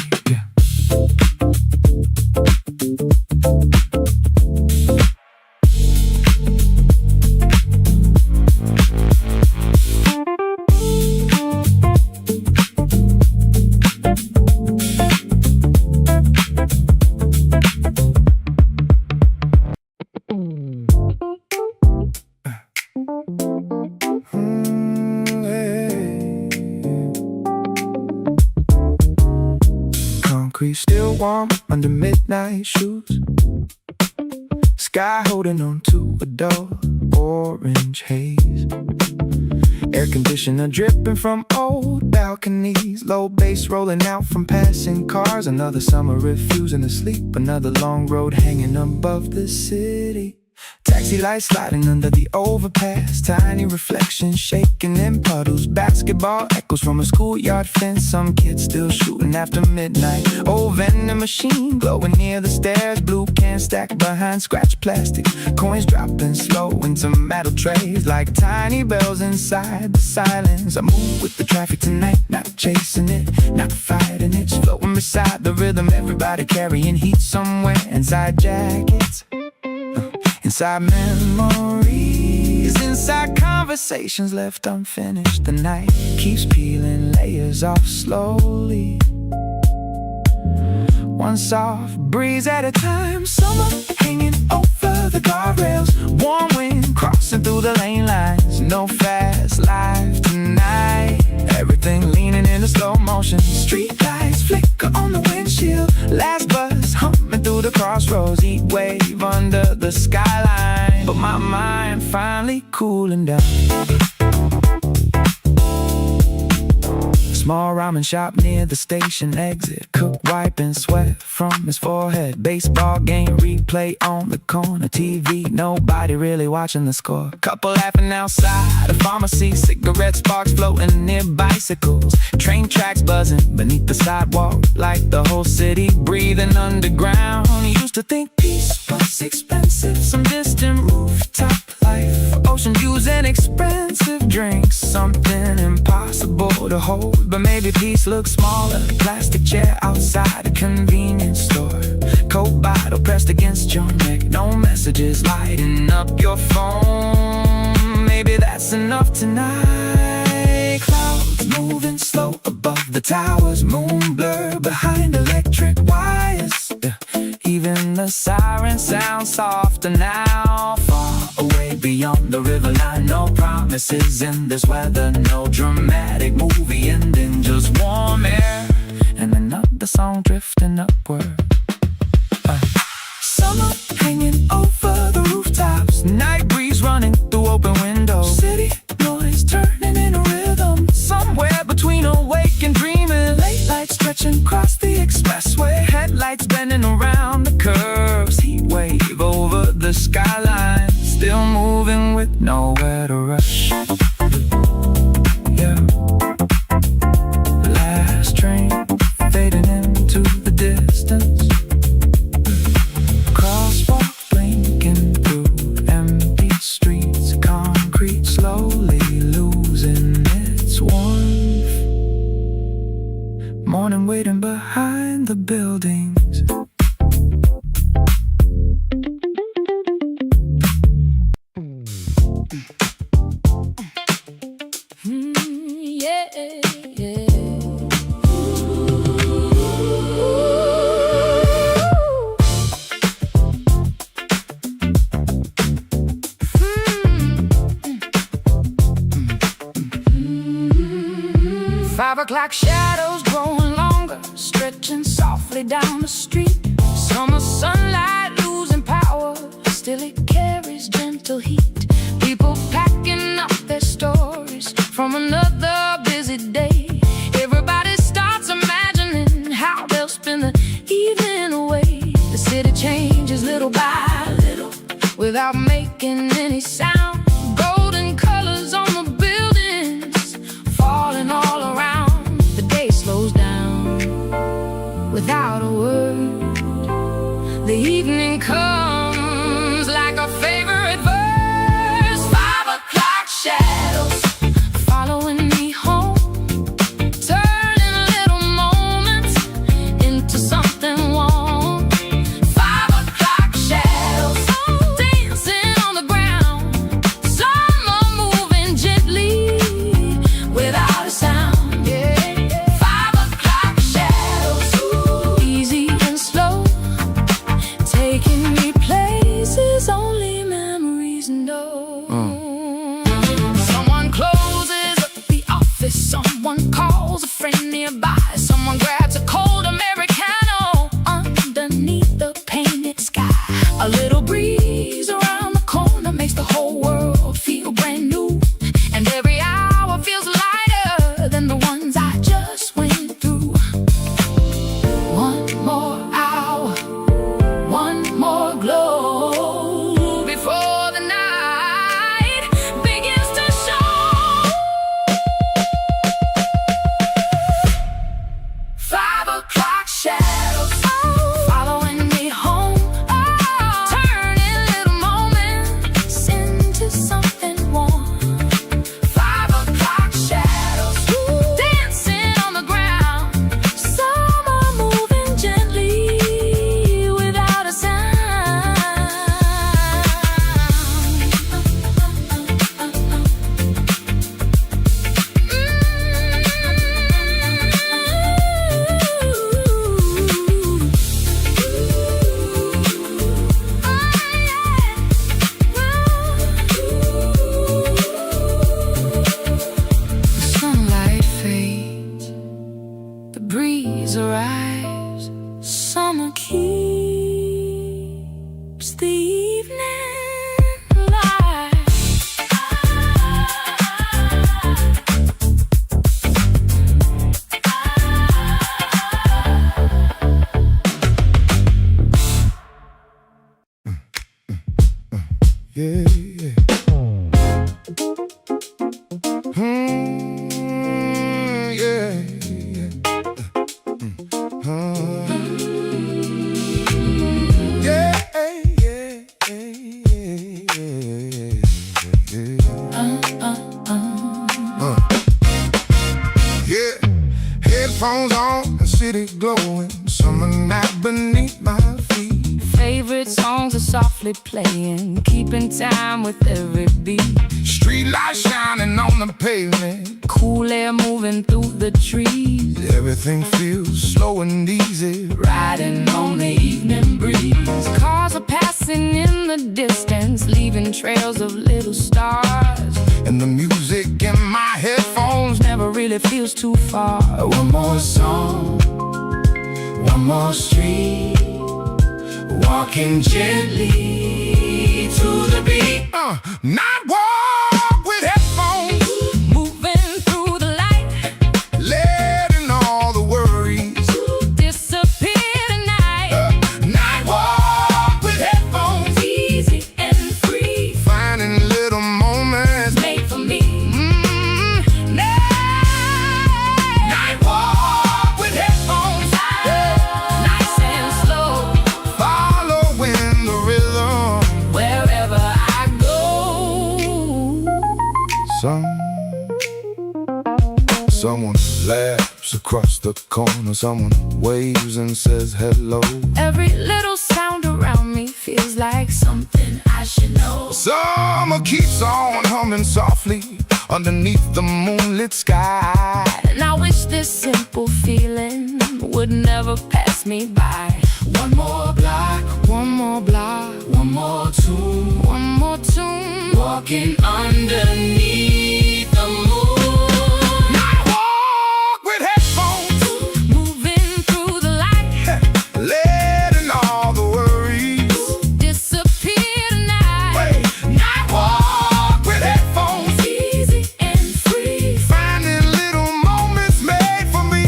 Concrete still warm under midnight shoes, sky holding on to a dull orange haze, air conditioner dripping from old balconies, low bass rolling out from passing cars. Another summer refusing to sleep, another long road hanging above the city. Taxi lights sliding under the overpass, tiny reflections shaking in puddles, basketball echoes from a schoolyard fence, some kids still shooting after midnight. Old vending machine glowing near the stairs, blue can stacked behind scratched plastic, coins dropping slow into metal trays like tiny bells inside the silence. I move with the traffic tonight, not chasing it, not fighting it, just flowing beside the rhythm. Everybody carrying heat somewhere inside jackets, inside memories, inside conversations left unfinished. The night keeps peeling layers off slowly, one soft breeze at a time. Summer hanging over the guardrails, warm wind crossing through the lane lines. No fast life tonight, everything leaning into slow motion. Street lights flicker on the windshield, last bus humming through the crossroads, heat wave under the skyline. But my mind finally cooling down. Small ramen shop near the station exit, cook wiping sweat from his forehead. Baseball game replay on the corner, TV, nobody really watching the score. Couple laughing outside a pharmacy, cigarette sparks floating near bicycles. Train tracks buzzing beneath the sidewalk, like the whole city breathing underground. Used to think peace was expensive, some distant rooftop life, ocean views and expensive drinks, something impossible to hold. But maybe peace looks smaller, plastic chair outside a convenience store, Coke bottle pressed against your neck. No messages lighting up your phone. Maybe that's enough tonight. Clouds moving slow above the towers. Moon blur behind electric wires. Even the siren sounds softer now. Far away beyond the river line. No promises in this weather. No dramatic movie ending. Just warm air and another song drifting upward. Summer hanging over the rooftops. Night breeze running through open windows. City noise turning in a rhythm. Somewhere between awake and dreaming. Late lights stretching across the expressway. Headlights bending around the curves. Heat wave over the skyline. Still moving with nowhere to rush. Yeah. Last train fading into the distance. Crosswalk blinking through empty streets. Concrete slowly losing its warmth. Morning waiting behind the buildings. Yeah, yeah. 5 o'clock shadows growing longer, stretching softly down the street. Summer sunlight losing power, still it carries gentle heat. People packing up their stories from another busy day. Everybody starts imagining how they'll spend the evening away. The city changes little by little without making any sound. Golden colors on the buildings falling all around. The day slows down without a word. The evening comes like a favorite verse. 5 o'clock shadows following me home, turning little moments into something warm. 5 o'clock shadows dancing on the ground. Some are moving gently without a sound. 5 o'clock shadows, easy and slow, taking me places only memories know. Someone closes up the office, someone calls a friend nearby, someone grabs a cold Americano underneath the painted sky. A little breeze around the corner makes the whole world feel brand new, and every hour feels lighter than the ones I just went through. One more hour, one more glow before the night begins to show. 5 o'clock shadows following me home, turning little moments into something warm. 5 o'clock shadows dancing on the ground. Some are moving gently without a sound. The sunlight fades, the breeze arrives. Summer keeps the evening light. Yeah, yeah. Yeah, yeah. Yeah, yeah, yeah. Headphones on and city glowing. Summer night beneath my feet. favorite songs are softly playing, keeping time with every beat. Street lights shining on the pavement, Cool air moving through the trees, everything feels slow and easy. riding on the evening breeze. Cars are passing in the distance, leaving trails of little stars. And the music in my headphones Never really feels too far. One more song, one more street, walking gently to the beat. Night walk with headphones, Moving through the light, letting all the worries disappear tonight. Night walk with headphones, Easy and free, finding little moments. made for me. Night walk with headphones, Nice and slow, following the rhythm. wherever I go. Someone laughs across the corner, someone waves and says hello. Every little sound around me feels like something I should know. Summer keeps on humming softly underneath the moonlit sky. And I wish this simple feeling would never pass me by. One more block, One more block, one more tune, one more tune, walking underneath the moon. Night walk with headphones, moving through the light, letting all the worries. disappear tonight. Night walk with headphones, Easy and free. finding little moments made for me.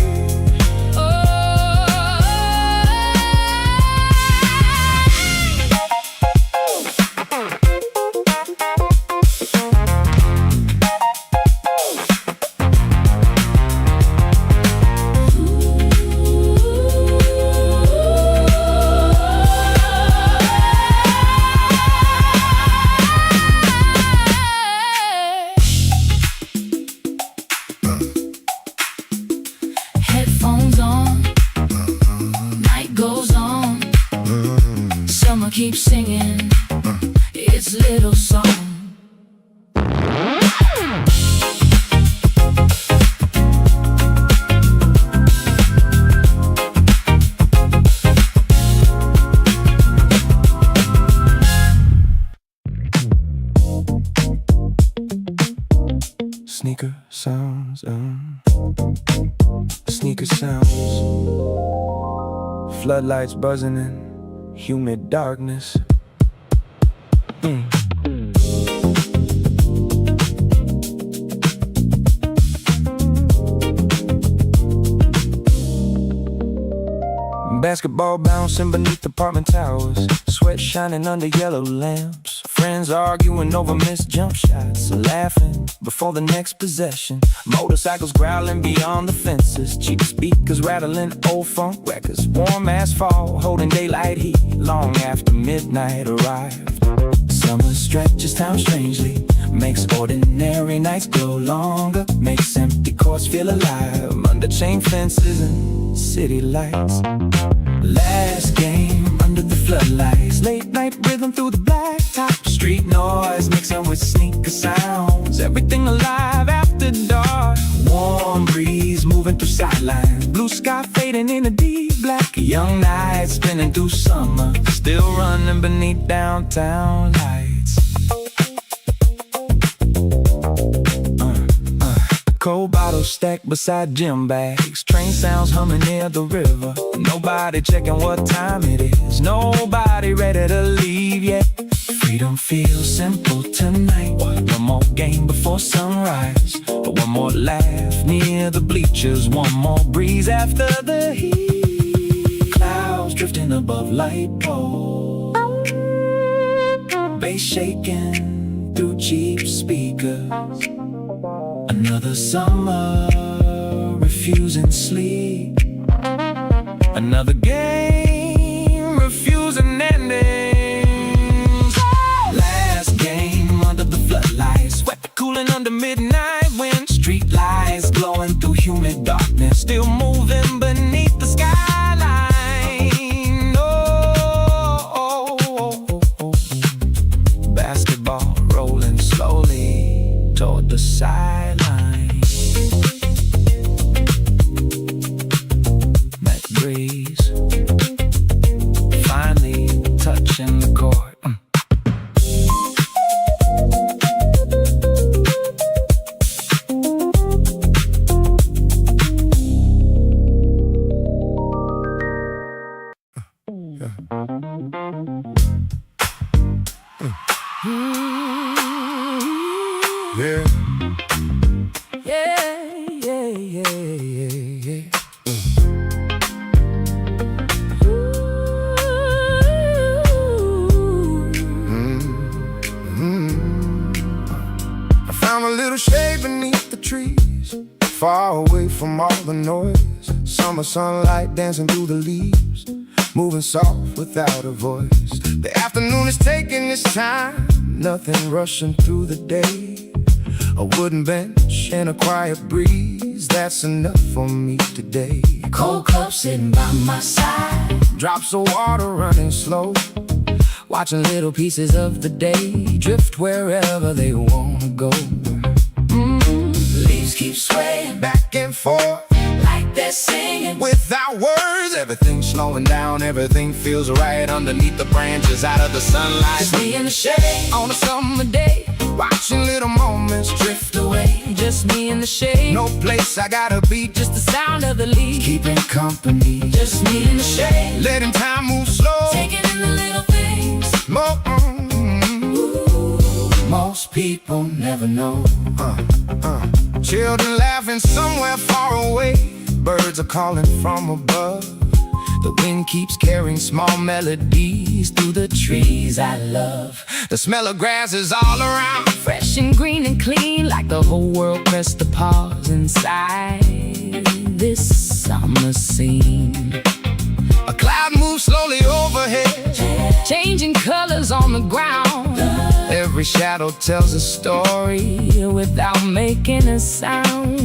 Headphones on, night goes on. Summer keeps singing its little song. Sneaker sounds, sneaker sounds. Floodlights buzzing in humid darkness. Basketball bouncing beneath apartment towers, sweat shining under yellow lamps. Friends arguing over missed jump shots, laughing before the next possession. Motorcycles growling beyond the fences, cheap speakers rattling old funk records. Warm asphalt holding daylight heat long after midnight arrived. Summer stretches time strangely, makes ordinary nights glow longer, makes empty courts feel alive under chain fences and city lights. Last game under the floodlights, late night rhythm through the blacktop. Street noise mixing with sneaker sounds, everything alive after dark. Warm breeze moving through sidelines, blue sky fading in a deep black. Young nights spinning through summer, still running beneath downtown lights. Cold bottles stacked beside gym bags, train sounds humming near the river. Nobody checking what time it is, nobody ready to leave yet. Freedom feels simple tonight. One more game before sunrise, one more laugh near the bleachers, one more breeze after the heat. Clouds drifting above light poles, bass shaking through cheap speakers. Another summer, refusing sleep. Another game, refusing endings. Last game under the floodlights, sweat cooling under midnight wind. Street lights glowing through humid darkness, still moving beneath the skyline. Oh, breeze, finally touching the chord. Yeah. I found a little shade beneath the trees, far away from all the noise. Summer sunlight dancing through the leaves, moving soft without a voice. The afternoon is taking its time, nothing rushing through the day. A wooden bench and a quiet breeze, that's enough for me today. Cold cup sitting by my side, Drops of water running slow, watching little pieces of the day drift wherever they wanna go. leaves keep swaying Back and forth, like they're singing. without words, Everything's slowing down, everything feels right underneath the branches, out of the sunlight. Just me in the shade, On a summer day, watching little moments drift away. just me in the shade. No place I gotta be, just Just the sound of the leaves, keeping company. just me in the shade. letting time move slow. Taking in the little things. Most people never know. Children laughing somewhere far away, birds are calling from above. The wind keeps carrying small melodies through the trees I love. The smell of grass is all around, Fresh and green and clean, Like the whole world pressed the pause inside this summer scene. a cloud moves slowly overhead. changing colors on the ground. Every shadow tells a story without making a sound.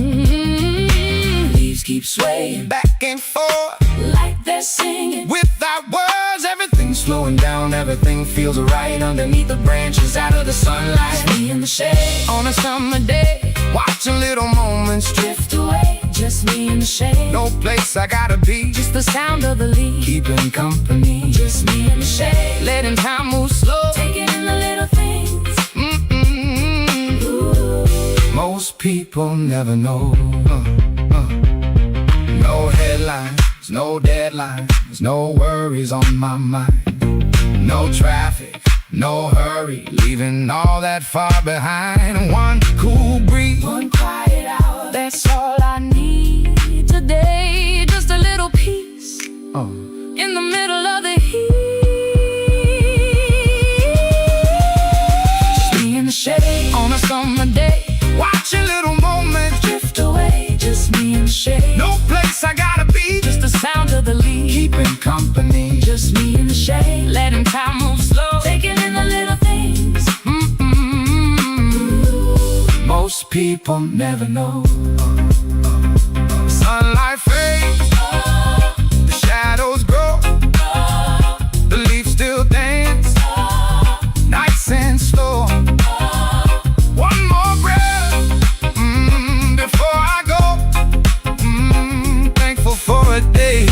Leaves keep swaying Back and forth, Like they're singing. without words, everything's slowing down, everything feels right underneath the branches, out of the sunlight. Me in the shade, On a summer day, watching little moments drift. drift away. Just me in the shade, No place I gotta be, just the sound of the leaves. keeping company. Just me in the shade, Letting time move slow. taking in the little things. Most people never know. No headlines, no deadlines, no worries on my mind. No traffic, no hurry, leaving all that far behind. One cool breeze, One quiet hour, that's all I need today. Just a little peace in the middle of the heat. Just me in the shade, on a summer day, watching little moments drift. drift away. Just me in the shade, No place I gotta be, just the sound of the leaves. keeping company. Just me in the shade, Letting time move slow. taking in the little things. Most people never know. Sunlight fades, the shadows grow, the leaves still dance, nice and slow. One more breath, before I go. Thankful for a day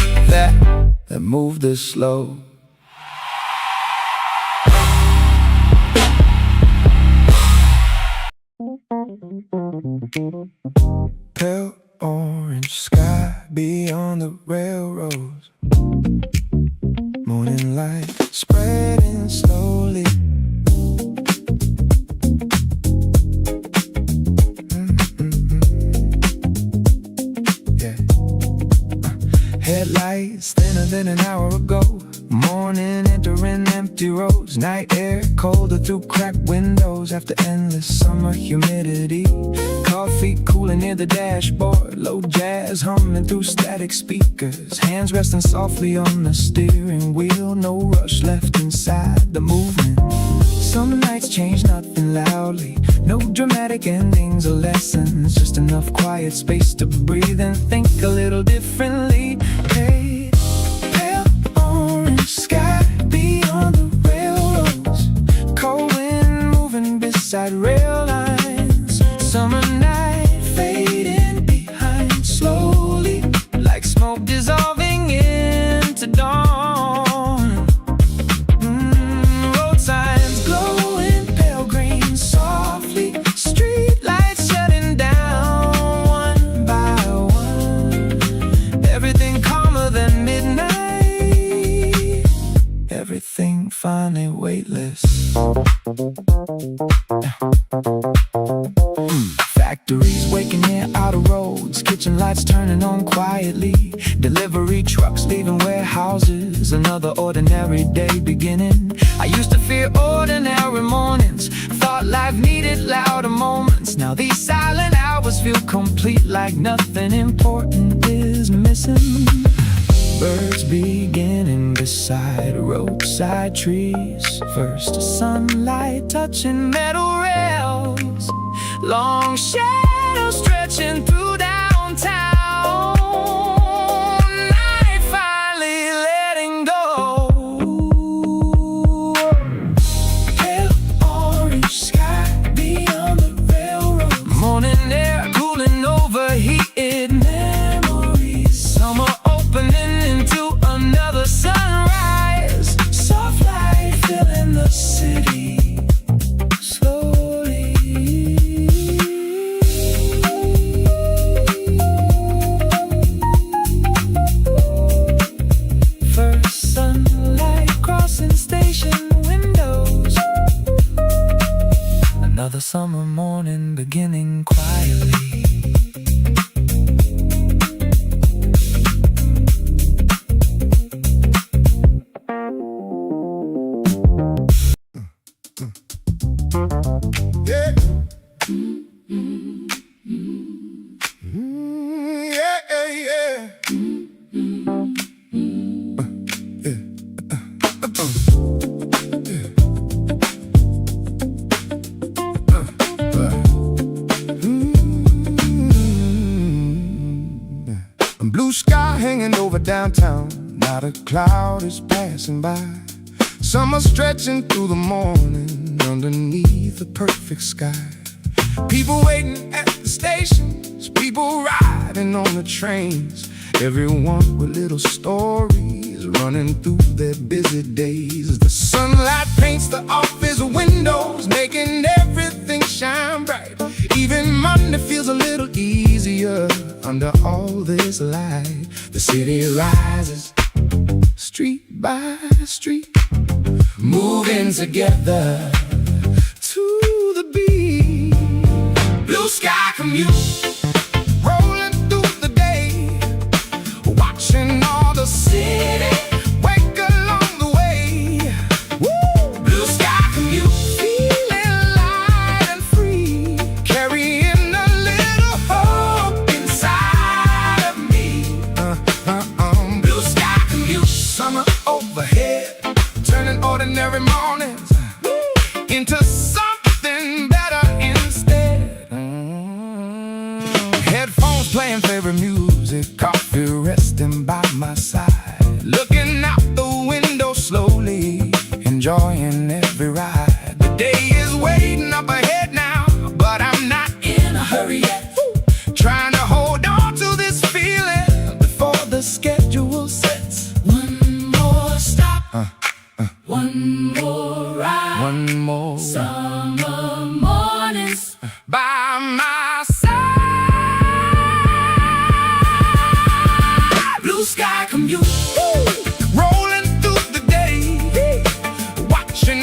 That move this slow. pale orange sky beyond the railroads. Morning light spreading slowly. Yeah. Headlights thinner than an hour ago. Morning entering empty roads. Night air colder through cracked windows after endless summer humidity. Coffee cooling near the dashboard. Low jazz humming through static speakers. Hands resting softly on the steering wheel. No rush left inside the movement. Some nights change nothing loudly. No dramatic endings or lessons. Just enough quiet space to breathe and think a little differently. Hey, pale orange sky beyond the railroads. Cold wind moving beside rail lines. Summer night fading behind slowly, like smoke dissolving in morning, finally weightless. Factories waking here out of roads, kitchen lights turning on quietly, delivery trucks leaving warehouses, another ordinary day beginning. I used to fear ordinary mornings, thought life needed louder moments. Now these silent hours feel complete, like nothing important is missing. Birds beginning beside roadside trees, first sunlight touching metal rails, long shadows stretching through downtown. Night finally letting go. Pale orange sky beyond the railroad, morning air cooling overheated memories. Summer opening into another sunrise, soft light filling the city slowly. First sunlight crossing station windows, another summer morning beginning quietly. Yeah. Yeah, yeah, yeah. Blue sky hanging over downtown, not a cloud is passing by. Summer stretching through the morning underneath a perfect sky. People waiting at the stations, people riding on the trains, everyone with little stories running through their busy days. The sunlight paints the office windows, making everything shine bright. Even Monday feels a little easier under all this light. The city rises, street by street, moving together to the beat. Blue sky commute, rolling through the day, watching all the city wake along the way. Woo! Blue sky commute, feeling light and free, carrying a little hope inside of me. Blue sky commute, summer overhead, turning ordinary mornings into something better instead. Headphones playing favorite music, coffee resting by my side, looking out the window slowly, enjoying every ride. The day is waiting up ahead now, but I'm not in a hurry yet. Trying to hold on to this feeling before the schedule sets. One more stop, one more ride, one more summer mornings by my side. Blue sky commute, rolling through the day, watching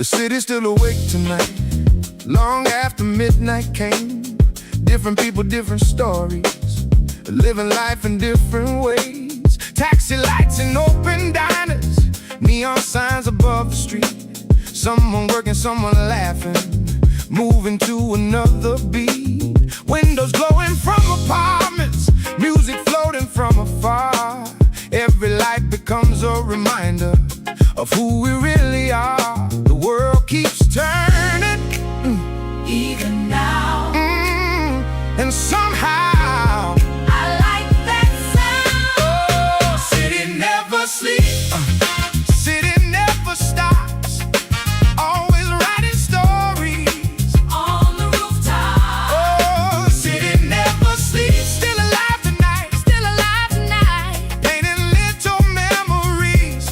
The city's still awake tonight, long after midnight came. Different people, different stories, living life in different ways. Taxi lights and open diners, neon signs above the street. Someone working, someone laughing, moving to another beat. Windows glowing from apartments, music floating from afar. Every life becomes a reminder of who we really are. The world keeps turning, Even now, and somehow I like that sound. oh, city never sleeps, city never stops, always writing stories On the rooftop, oh, city never sleeps, still alive tonight, still alive tonight, painting little memories.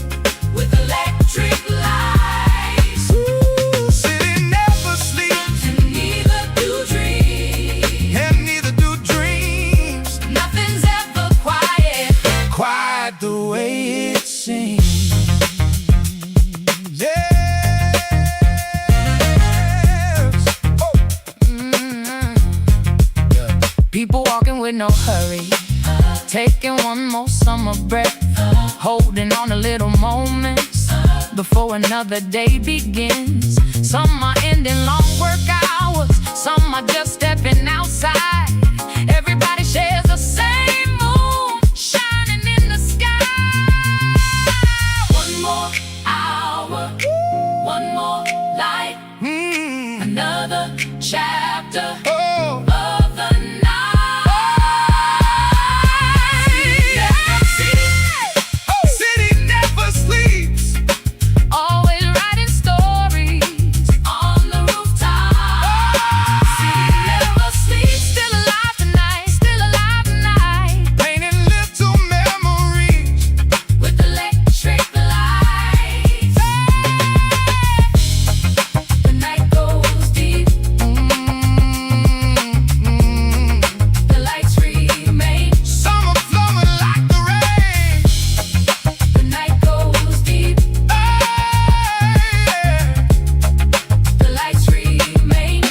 with electric lights. Ooh, city never sleeps, And neither do dreams. and neither do dreams. Nothing's ever quiet. Quiet the way it seems. Yes. Oh. People walking with no hurry, taking one more summer breath, holding on to little moments before another day begins. Some are ending long work hours, some are just stepping outside. Everybody shares the same moon shining in the sky. One more hour, one more light, another chapter Oh. of the night. City never sleeps. Always writing stories on the rooftop. City never sleeps, still alive tonight, still alive tonight, Painting little memories. with electric lights. The night goes deep, the lights remain. Summer flowing like the rain. The night goes deep, Hey. the lights remain.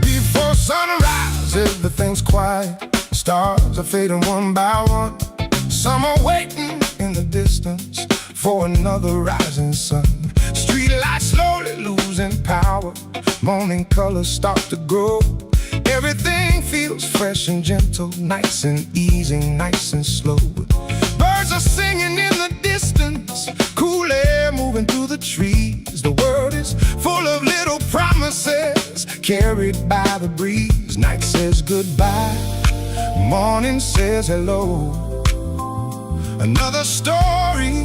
Before sunrise, everything's quiet. Stars are fading one by one. Some are waiting in the distance for another rising sun. Street lights slowly losing power. Morning colors start to grow. Everything feels fresh and gentle, nice and easy, nice and slow. Birds are singing in the distance, cool air moving through the trees. The world is full of little promises, carried by the breeze. Night says goodbye, morning says hello. Another story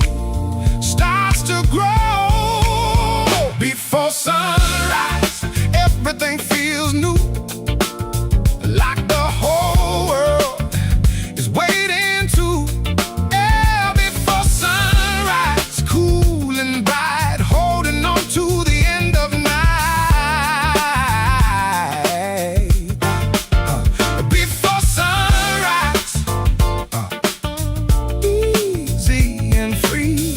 starts to grow. Before sunrise, everything feels new, like the whole world is waiting to. Yeah, before sunrise, cool and bright, holding on to the end of night. Before sunrise, easy and free,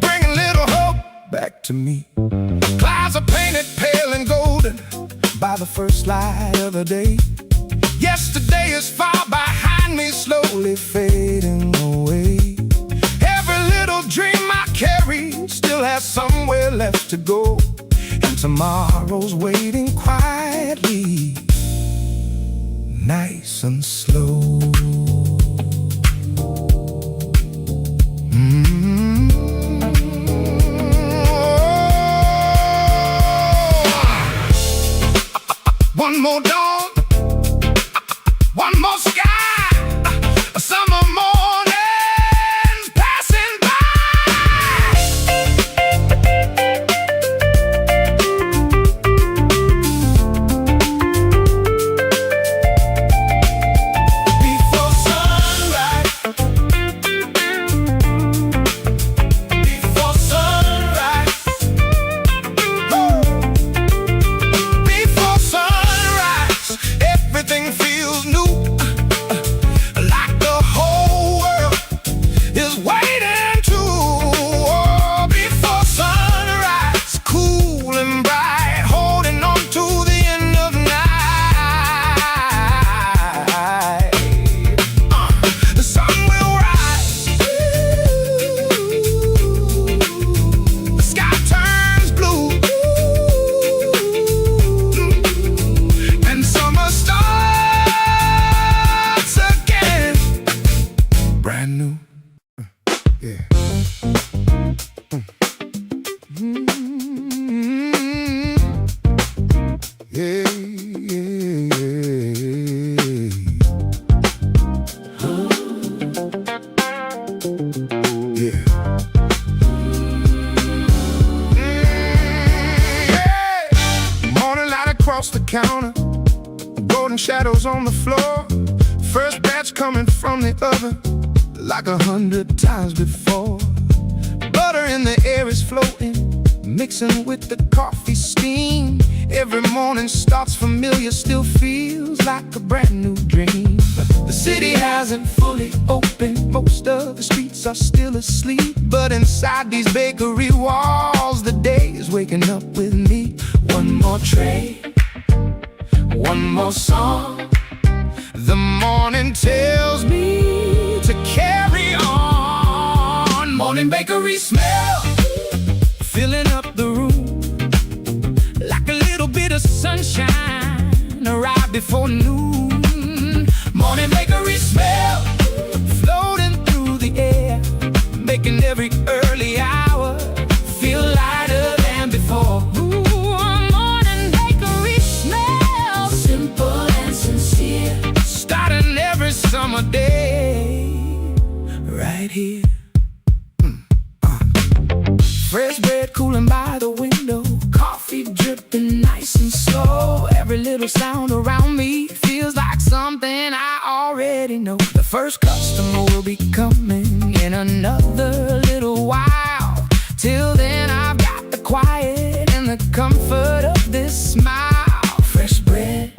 bring a little hope back to me. Clouds are painted pale and golden by the first light of the day. Yesterday is far behind me, slowly fading away. Every little dream I carry still has somewhere left to go, and tomorrow's waiting quietly, nice and slow. One more dawn, one more sky, summer mornings passing by. Yeah. Yeah, yeah, yeah. Morning light across the counter, golden shadows on the floor. First batch coming from the oven, like 100 times before. Butter in the air is floating, mixing with the coffee steam. Every morning starts familiar, still feels like a brand new dream. The city hasn't fully opened, most of the streets are still asleep. But inside these bakery walls, the day is waking up with me. One more tray, one more song. The morning tells me to carry on. Morning bakery smell, filling up the room like a little bit of sunshine, arrive before noon. Morning bakery smell, floating through the air, making every early hour feel lighter than before. Ooh, morning bakery smell, simple and sincere, starting every summer day right here. Fresh bread cooling by the window, coffee dripping nice and slow. Every little sound around me feels like something I already know. The first customer will be coming in another little while. Till then I've got the quiet and the comfort of this smile. Fresh bread,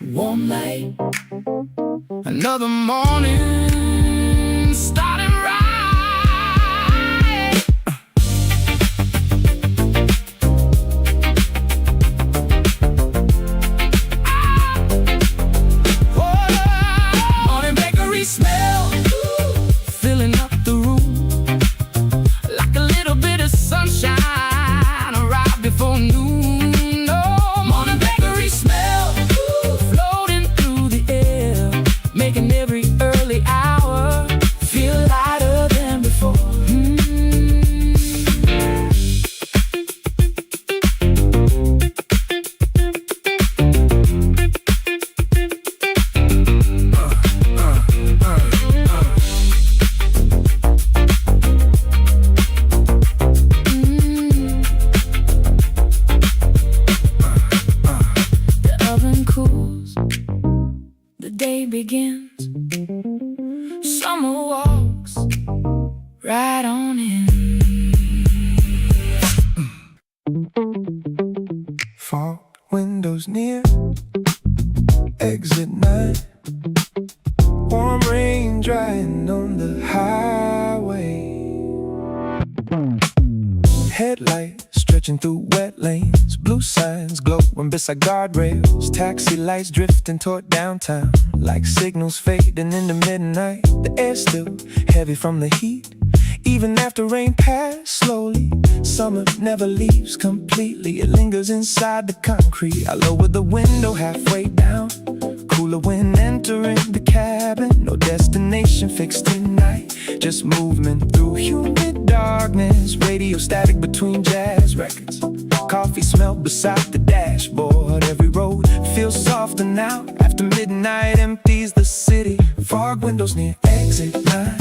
warm light, another morning starting right. Smell, filling up the room like a little bit of sunshine, arrive before noon. Oh, morning bakery smell, floating through the air, making every early hour feel lighter than before. Begins, summer walks right on in. Fog windows near, exit 9. Warm rain drying on the highway. Headlight stretching through wet lanes, blue signs glowing beside guardrails. Taxi lights drifting toward downtown, like signals fading into midnight. The air's still heavy from the heat, even after rain passed slowly. Summer never leaves completely, it lingers inside the concrete. I lower the window halfway down, cooler wind entering the cabin. No destination fixed tonight, just movement through humid darkness. Radio static between jazz records, coffee smell beside the dashboard. Every road feels softer now, after midnight empties the city. Fog windows near exit 9,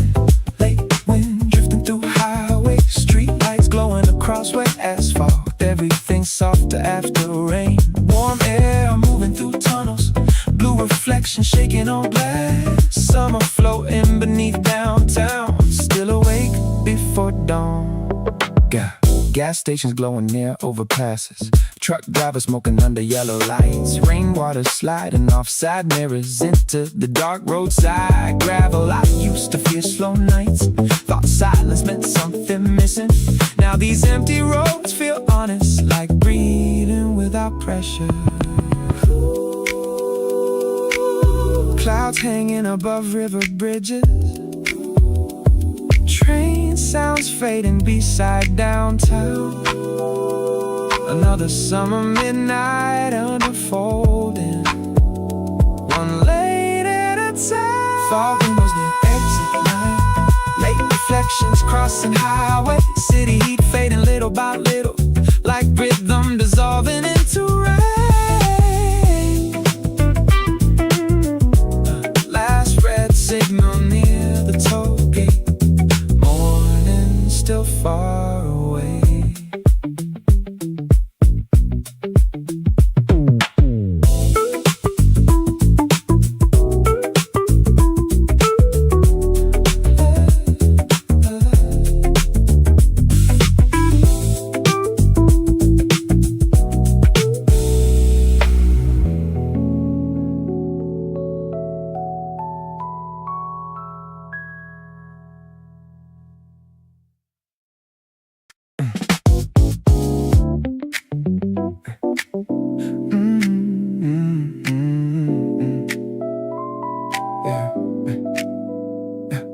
late wind drifting through highway. Street lights glowing across wet asphalt, everything softer after rain. Warm air moving through tunnels, blue reflection shaking on glass. Summer floating beneath downtown, still awake before dawn. Gas stations glowing near overpasses, truck drivers smoking under yellow lights. Rainwater sliding off side mirrors into the dark roadside gravel. I used to fear slow nights, thought silence meant something missing. Now these empty roads feel honest, like breathing without pressure. Clouds hanging above river bridges, train sounds fading beside downtown. Another summer midnight unfolding, one late at a time. Fog windows near exit 9, late intersections crossing highways, city heat fading little by little, like rhythm dissolving into rain. Last red signal near the toll gate, morning still far away.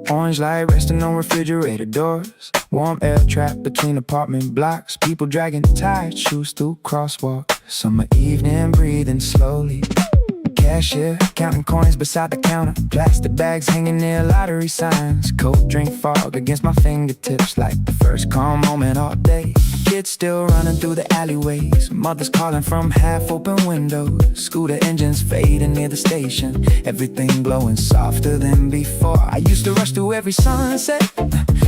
Orange light resting on refrigerator doors, warm air trapped between apartment blocks, people dragging tired shoes through crosswalks. Summer evening breathing slowly, cashier counting coins beside the counter, plastic bags hanging near lottery signs, cold drink fog against my fingertips like the first calm moment all day. Kids still running through the alleyways, mothers calling from half-open windows, scooter engines fading near the station, everything glowing softer than before. I used to rush through every sunset,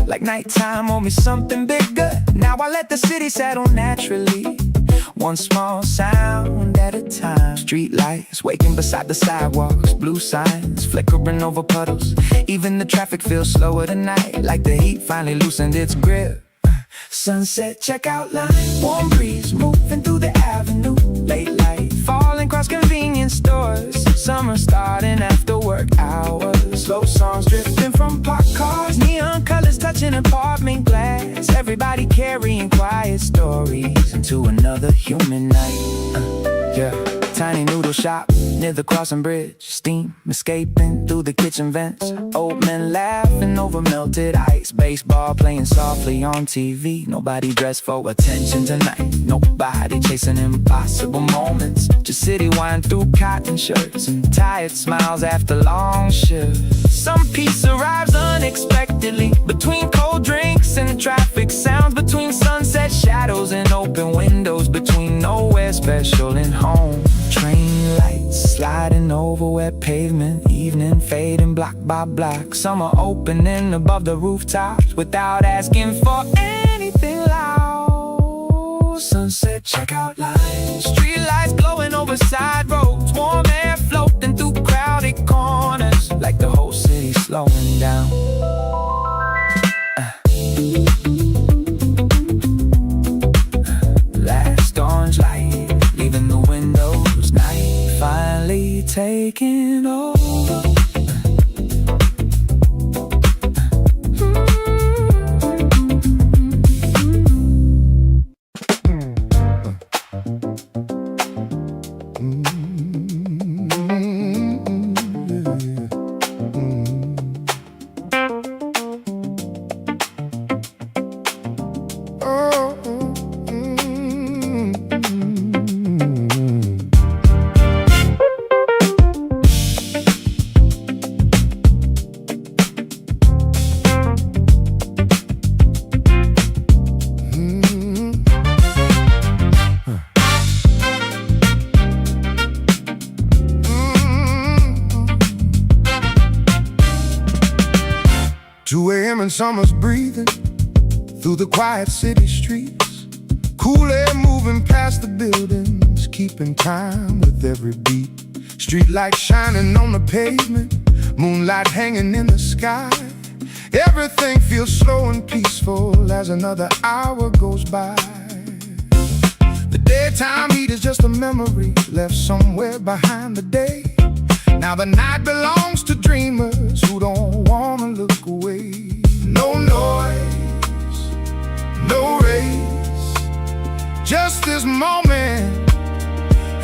like nighttime owed me something bigger. Now I let the city settle naturally, one small sound at a time. Street lights waking beside the sidewalks, blue signs flickering over puddles. Even the traffic feels slower tonight, like the heat finally loosened its grip. Sunset checkout line, warm breeze moving through the avenue, late light falling across convenience stores, summer starting after work hours, slow songs drifting from parked cars, neon colors touching apartment glass, everybody carrying quiet stories into another human night. Yeah, tiny noodle shop near the crossing bridge, steam escaping through the kitchen vents, old men laughing over melted ice, baseball playing softly on TV, nobody dressed for attention tonight, nobody chasing impossible moments, just city wine through cotton shirts and tired smiles after long shifts. Some peace arrives unexpectedly between cold drinks and traffic sounds, between sunset shadows and open windows, between nowhere special and home. Train lights sliding over wet pavement, evening fading block by block, summer opening above the rooftops without asking for anything loud. Sunset checkout lines, street lights glowing over side roads, warm air floating through crowded corners, like the whole city slowing down. Last orange light leaving the windows, night finally taking over. And summer's breathing through the quiet city streets, cool air moving past the buildings, keeping time with every beat. Street lights shining on the pavement, moonlight hanging in the sky. Everything feels slow and peaceful as another hour goes by. The daytime heat is just a memory left somewhere behind the day. Now the night belongs to dreamers who don't wanna look away. No noise, no race, just this moment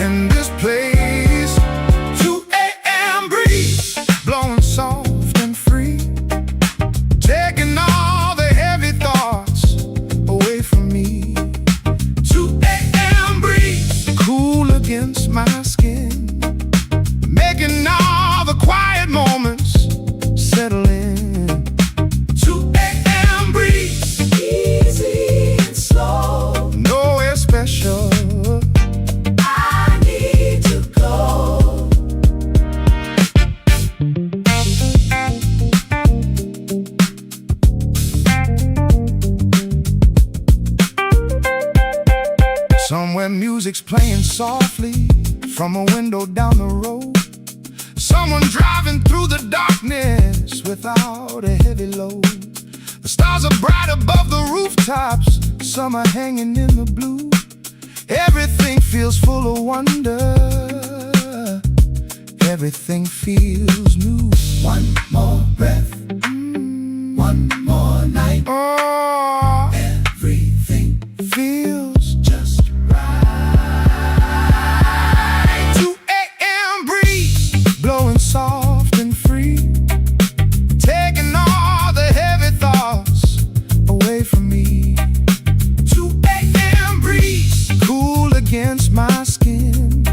and this place. 2 a.m. breeze blowing soft and free, taking all the heavy thoughts away from me. 2 a.m. breeze cool against my skin, making all the quiet moments settle in. when music's playing softly from a window down the road. Someone driving through the darkness without a heavy load. The stars are bright above the rooftops, some are hanging in the blue. Everything feels full of wonder, everything feels new. One more breath, one more night. Oh, everything feels just right. 2 a.m. breeze blowing soft and free, taking all the heavy thoughts away from me. 2 a.m. breeze cool against my skin,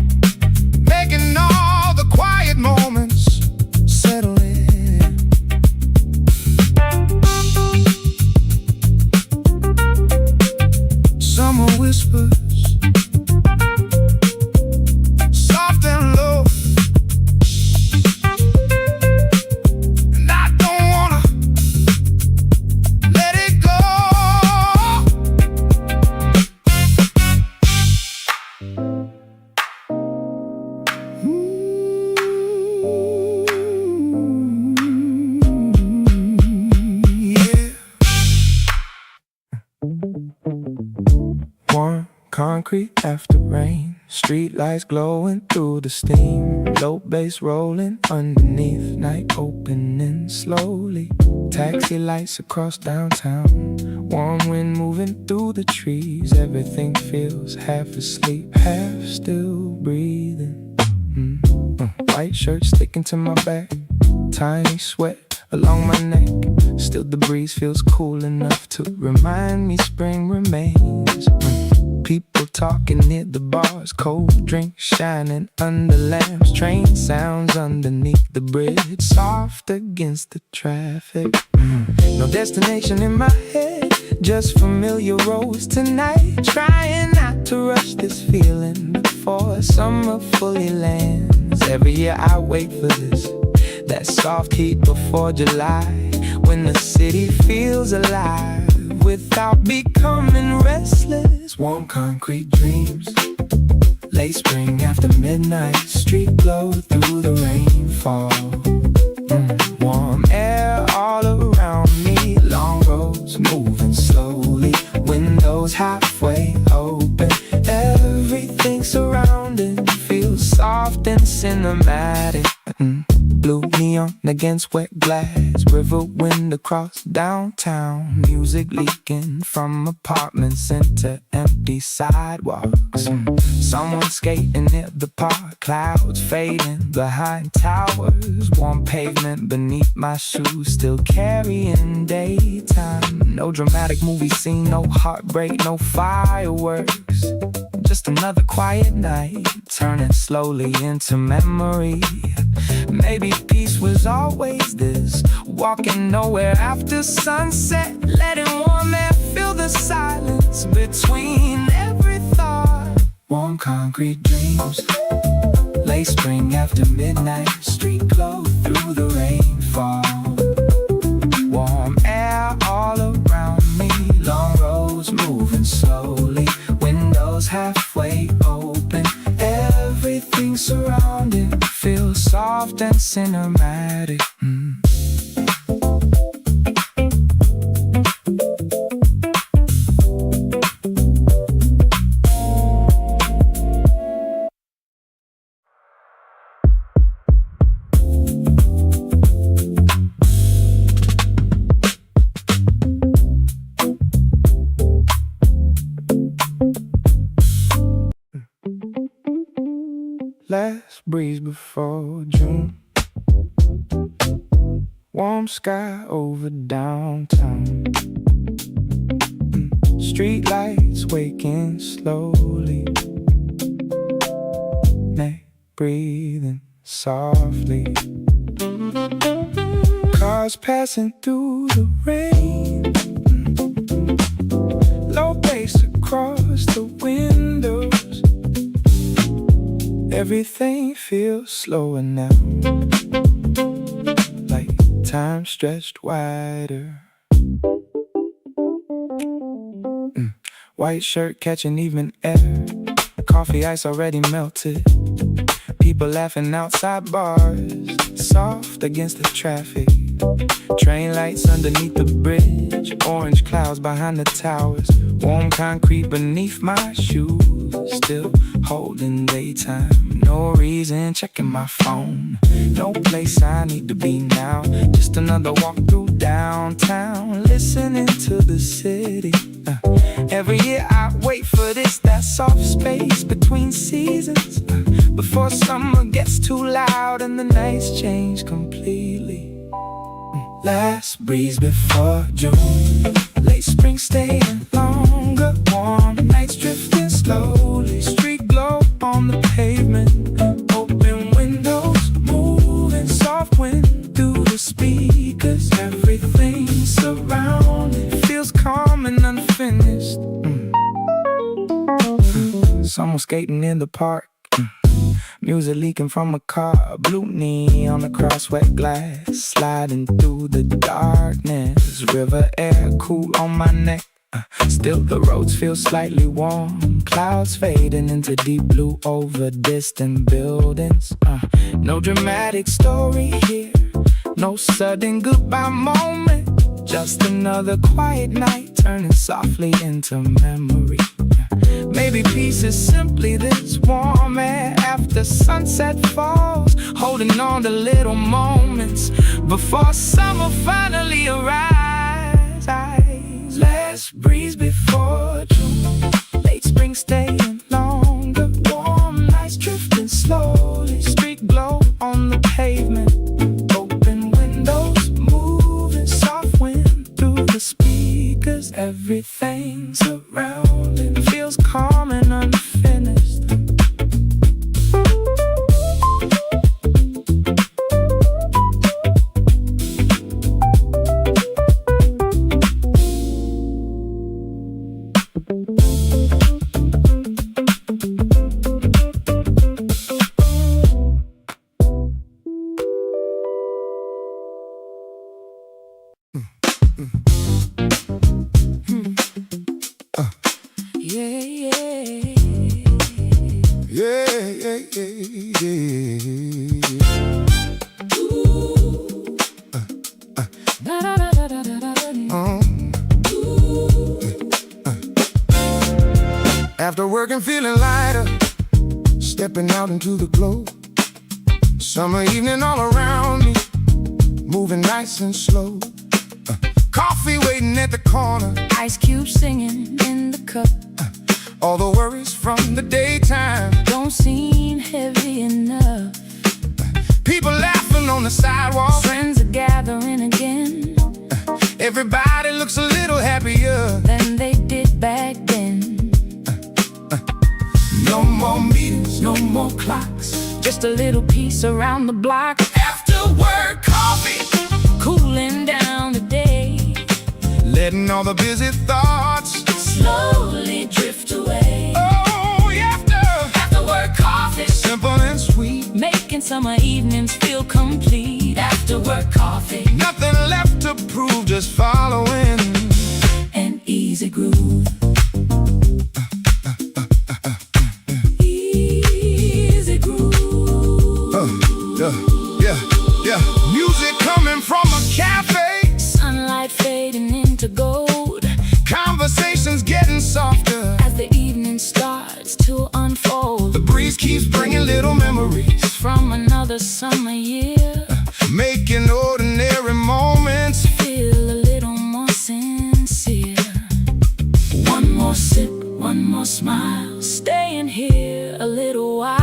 making all the quiet moments settle in. Summer whispers, soft and low, and I don't wanna let it go. Yeah. Warm concrete after rain, street lights glowing through the steam, low bass rolling underneath, night opening slowly. Taxi lights across downtown, warm wind moving through the trees. Everything feels half asleep, half still breathing. White shirt sticking to my back, tiny sweat along my neck. Still the breeze feels cool enough to remind me spring remains. People talking near the bars, cold drinks shining under lamps. Train sounds underneath the bridge, soft against the traffic. No destination in my head, just familiar roads tonight. Trying not to rush this feeling before summer fully lands. Every year I wait for this, that soft heat before July, when the city feels alive without becoming restless. Warm concrete dreams, late spring after midnight, street glow through the rainfall. Warm air all around me, long roads moving slowly, windows halfway open. Everything surrounding feels soft and cinematic. Blue neon against wet glass, river wind across downtown, music leaking from apartments into empty sidewalks. Someone skating near the park, clouds fading behind towers, warm pavement beneath my shoes, still carrying daytime. No dramatic movie scene, no heartbreak, no fireworks, just another quiet night, turning slowly into memory. Maybe peace was always this, walking nowhere after sunset, letting warm air fill the silence between every thought. Warm concrete dreams, late spring after midnight, street glow through the rainfall. Warm air all around me, long roads moving slowly, windows halfway open. Everything surrounding feels soft and cinematic. Last breeze before June, warm sky over downtown, street lights waking slowly, neck breathing softly, cars passing through the rain, low bass across the windows. Everything feels slower now, like time stretched wider. White shirt catching evening air, Coffee ice already melted. People laughing outside bars, soft against the traffic. Train lights underneath the bridge, orange clouds behind the towers. Warm concrete beneath my shoes, still holding daytime. No reason checking my phone, no place I need to be now. Just another walk through downtown, listening to the city. Every year I wait for this, that soft space between seasons, before summer gets too loud and the nights change completely. Last breeze before June, late spring staying longer, warm nights drifting slowly, street glow on the pavement, open windows moving, soft wind through the speakers. Everything surrounding feels calm and unfinished. Someone skating in the park, music leaking from a car, blue neon across wet glass, sliding through the darkness. River air cool on my neck, still the roads feel slightly warm. Clouds fading into deep blue over distant buildings. No dramatic story here, no sudden goodbye moment, just another quiet night turning softly into memory. Maybe peace is simply this warm air after sunset falls, holding on to little moments before summer finally arrives. Last breeze before June, late spring staying longer, warm nights drifting slowly, street glow on the pavement, open windows moving, soft wind through the speakers. Everything surrounding feels calm and unfinished. After work and feeling lighter, stepping out into the glow. Summer evening all around me, moving nice and slow. Coffee waiting at the corner, Ice cubes singing in the cup, all the worries from the daytime don't seem heavy enough. People laughing on the sidewalk, Friends are gathering again, everybody looks a little happier than they did back then. No more meetings, no more clocks, Just a little piece around the block, after work coffee, cooling down the day, letting all the busy thoughts slowly drift away. oh, After work coffee, simple and sweet, making summer evenings feel complete. After work coffee, nothing left to prove, just following an easy groove. Easy groove. yeah. Music coming from a cafe, Sunlight fading into gold conversations getting softer as the evening starts to unfold. The breeze keeps bringing little memories, From another summer year, making ordinary moments feel a little more sincere. One more sip, one more smile, staying here a little while.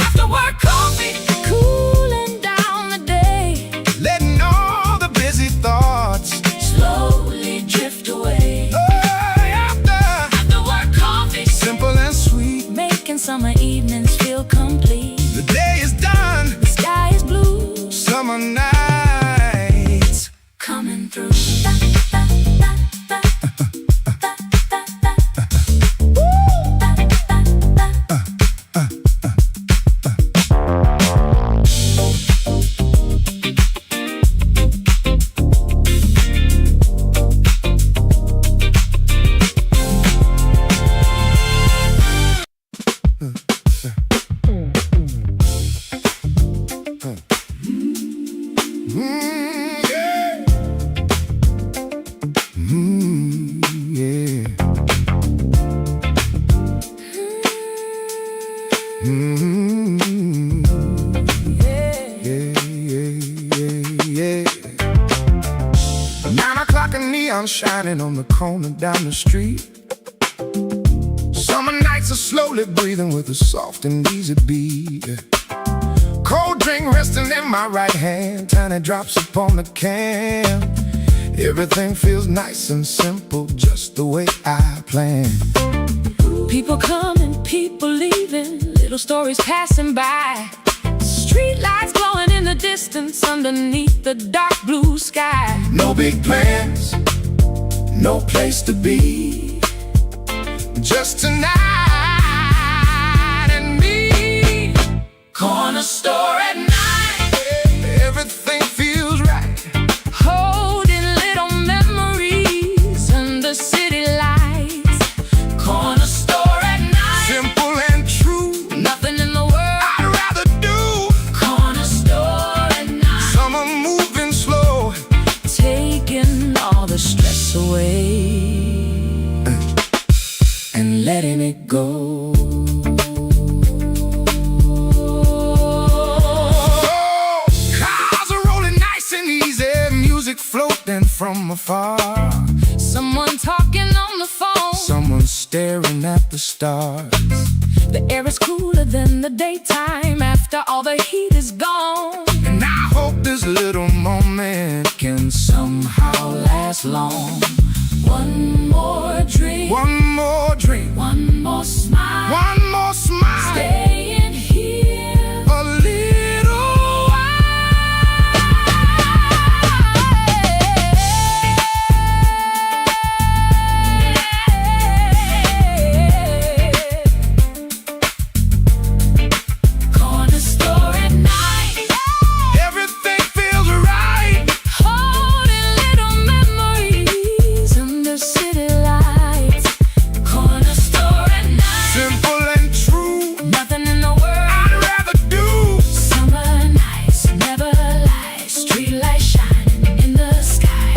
After work coffee, cooling down the day, letting all the busy thoughts slowly drift away. after After work coffee, simple and sweet, making summer evenings feel complete. the day is done, Yeah. Yeah. Yeah. 9 o'clock and neon shining on the corner down the street. Summer nights are slowly breathing with a soft and easy beat. Cold drink resting in my right hand, tiny drops upon the can. Everything feels nice and simple, just the way I planned. People coming, people leaving, little stories passing by. Street lights glowing in the distance underneath the dark blue sky. No big plans, no place to be, just tonight and me. Corner store at night, everything feels right. holding little memories under city lights. Corner store at night, Simple and true, nothing in the world. I'd rather do. Corner store at night, Summer moving slow, taking all the stress away and letting it go. cars are rolling nice and easy, music floating from afar. Someone talking on the phone. Someone staring at the stars. The air is cooler than the daytime after all the heat is gone. And I hope this little moment can somehow last long. One more drink, One more drink, one more smile, one more smile, staying here a little Corner store at night, everything feels right. holding little memories under city lights. Corner store at night, Simple and true, nothing in the world. I'd rather do. Summer nights never lie, street lights shining in the sky.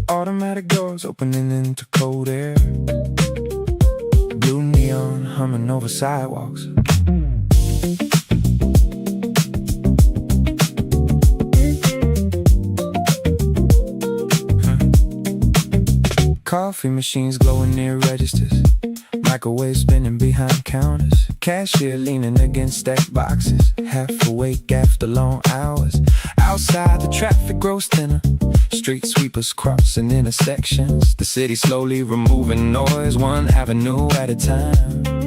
Automatic doors opening into cold air. Blue neon humming over sidewalks. Coffee machines glowing near registers. Microwave spinning behind counters. Cashier leaning against stacked boxes. Half awake after long hours. Outside the traffic grows thinner. Street sweepers crossing intersections. The city slowly removing noise, one avenue at a time.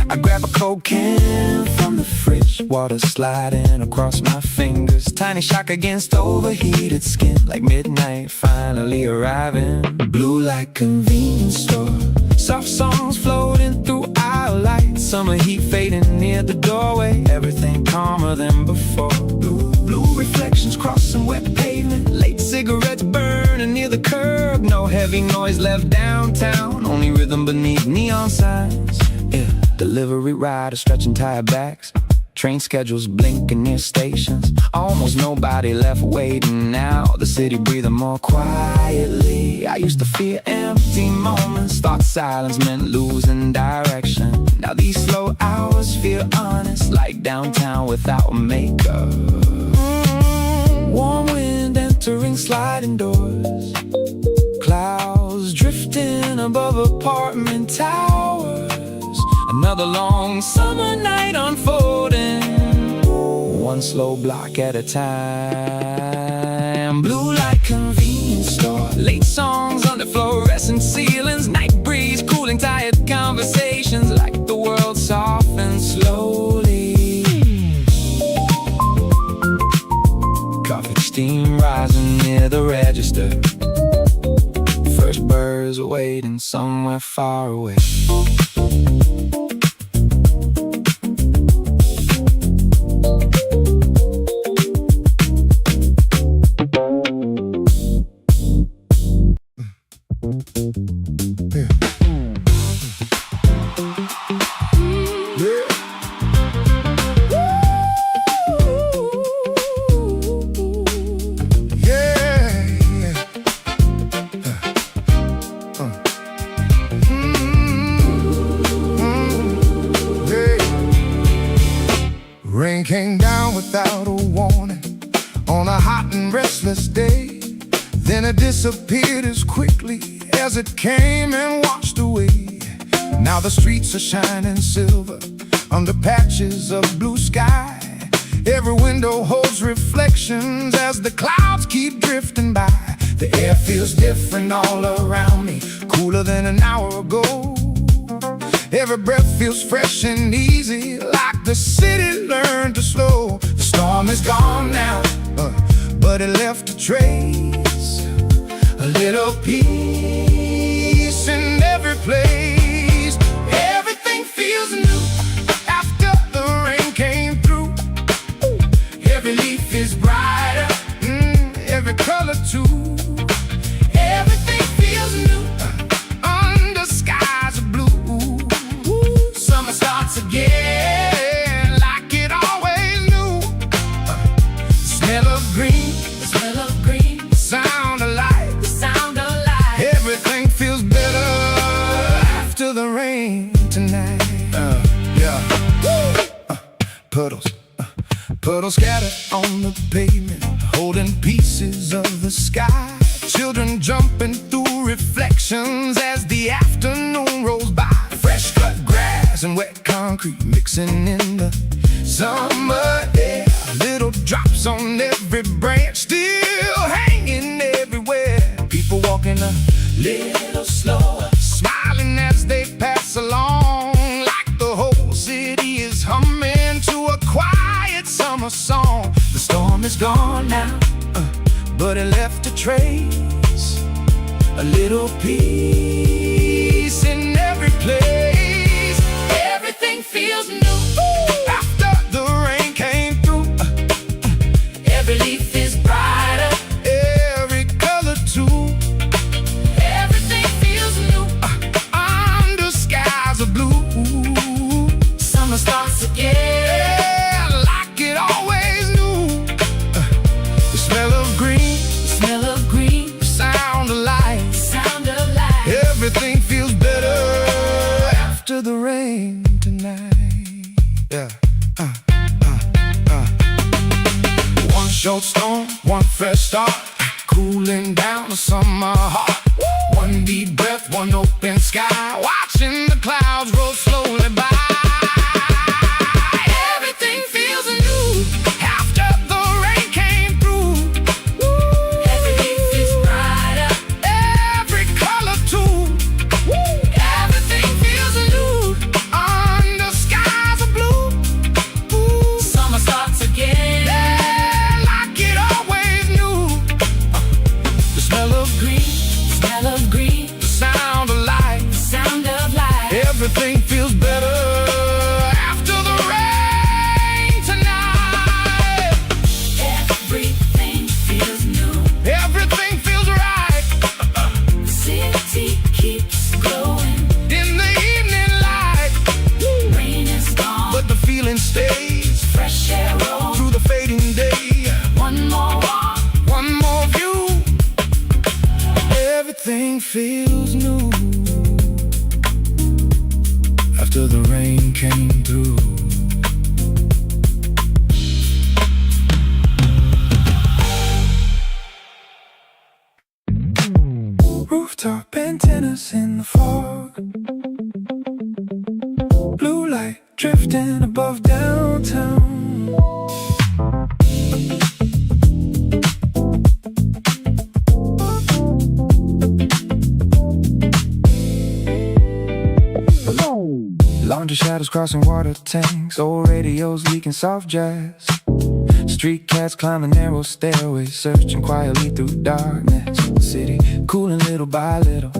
I grab a cold can from the fridge, water sliding across my fingers. Tiny shock against overheated skin, like midnight finally arriving. Blue like convenience store, soft songs floating through our lights. Summer heat fading near the doorway, everything calmer than before. Blue reflections crossing wet pavement, late cigarettes burning near the curb. No heavy noise left downtown, only rhythm beneath neon signs. Yeah. Delivery riders stretching tired backs, train schedules blinking near stations. Almost nobody left waiting now, the city breathing more quietly. I used to fear empty moments, thought silence meant losing direction. Now these slow hours feel honest, like downtown without makeup. Warm wind entering sliding doors, clouds drifting above apartment towers. Another long summer night unfolding, one slow block at a time. Blue like convenience store, late songs under fluorescent ceilings. Night breeze cooling tired conversations, like the world softens slowly. Coffee steam rising near the register. First birds waiting somewhere far away. came down without a warning on a hot and restless day. Then it disappeared as quickly as it came and washed away. Now the streets are shining silver under patches of blue sky. Every window holds reflections as the clouds keep drifting by. The air feels different all around me, cooler than an hour ago. Every breath feels fresh and easy, like the city learned to slow. The storm is gone now, but it left a trace, a little peace in every place. Everything feels new after the rain came through. Every leaf is brighter, every color too. Everything feels new under skies of blue. Summer starts again like it always knew. The smell of green, the smell of green, the sound of life, the sound of life. Everything feels better after the rain tonight. Puddles, puddles scattered on the pavement, holding pieces of the sky. Children jumping through reflections as the afternoon rolls by. Fresh cut grass and wet concrete mixing in the summer air. Little drops on every branch, still hanging everywhere. People walking a little slower, smiling as they pass along, like the whole city is humming to a quiet summer song. The storm is gone now, but it left a trace, a little peace in every place. Everything feels new after the rain came through. Every leaf is brighter, every color too. Everything feels new under skies of blue. Summer starts again like it always knew. The smell of green, the smell of green, the sound of life, the sound of life. Everything feels better after the rain tonight. Yeah. One short storm, one fresh start, cooling down the summer heart. One deep breath, one open sky, watching the clouds roll slowly by. Everything feels new after the rain came through. Every leaf is brighter, every color too. Everything feels new under skies of blue. Summer starts again, like it always knew. The smell of green, the smell of green, the sound of life, the sound of life. Everything feels better after the rain tonight. Everything feels new, everything feels right. The city keeps glowing in the evening light. Rain is gone, but the feeling stays. Fresh air rolls through the fading day. One more walk, one more view. Everything feels new after the rain came through. Rooftop antennas in the fog, blue light drifting above downtown. Laundry shadows crossing water tanks, old radios leaking soft jazz. Street cats climb the narrow stairways, searching quietly through darkness. The city cooling little by little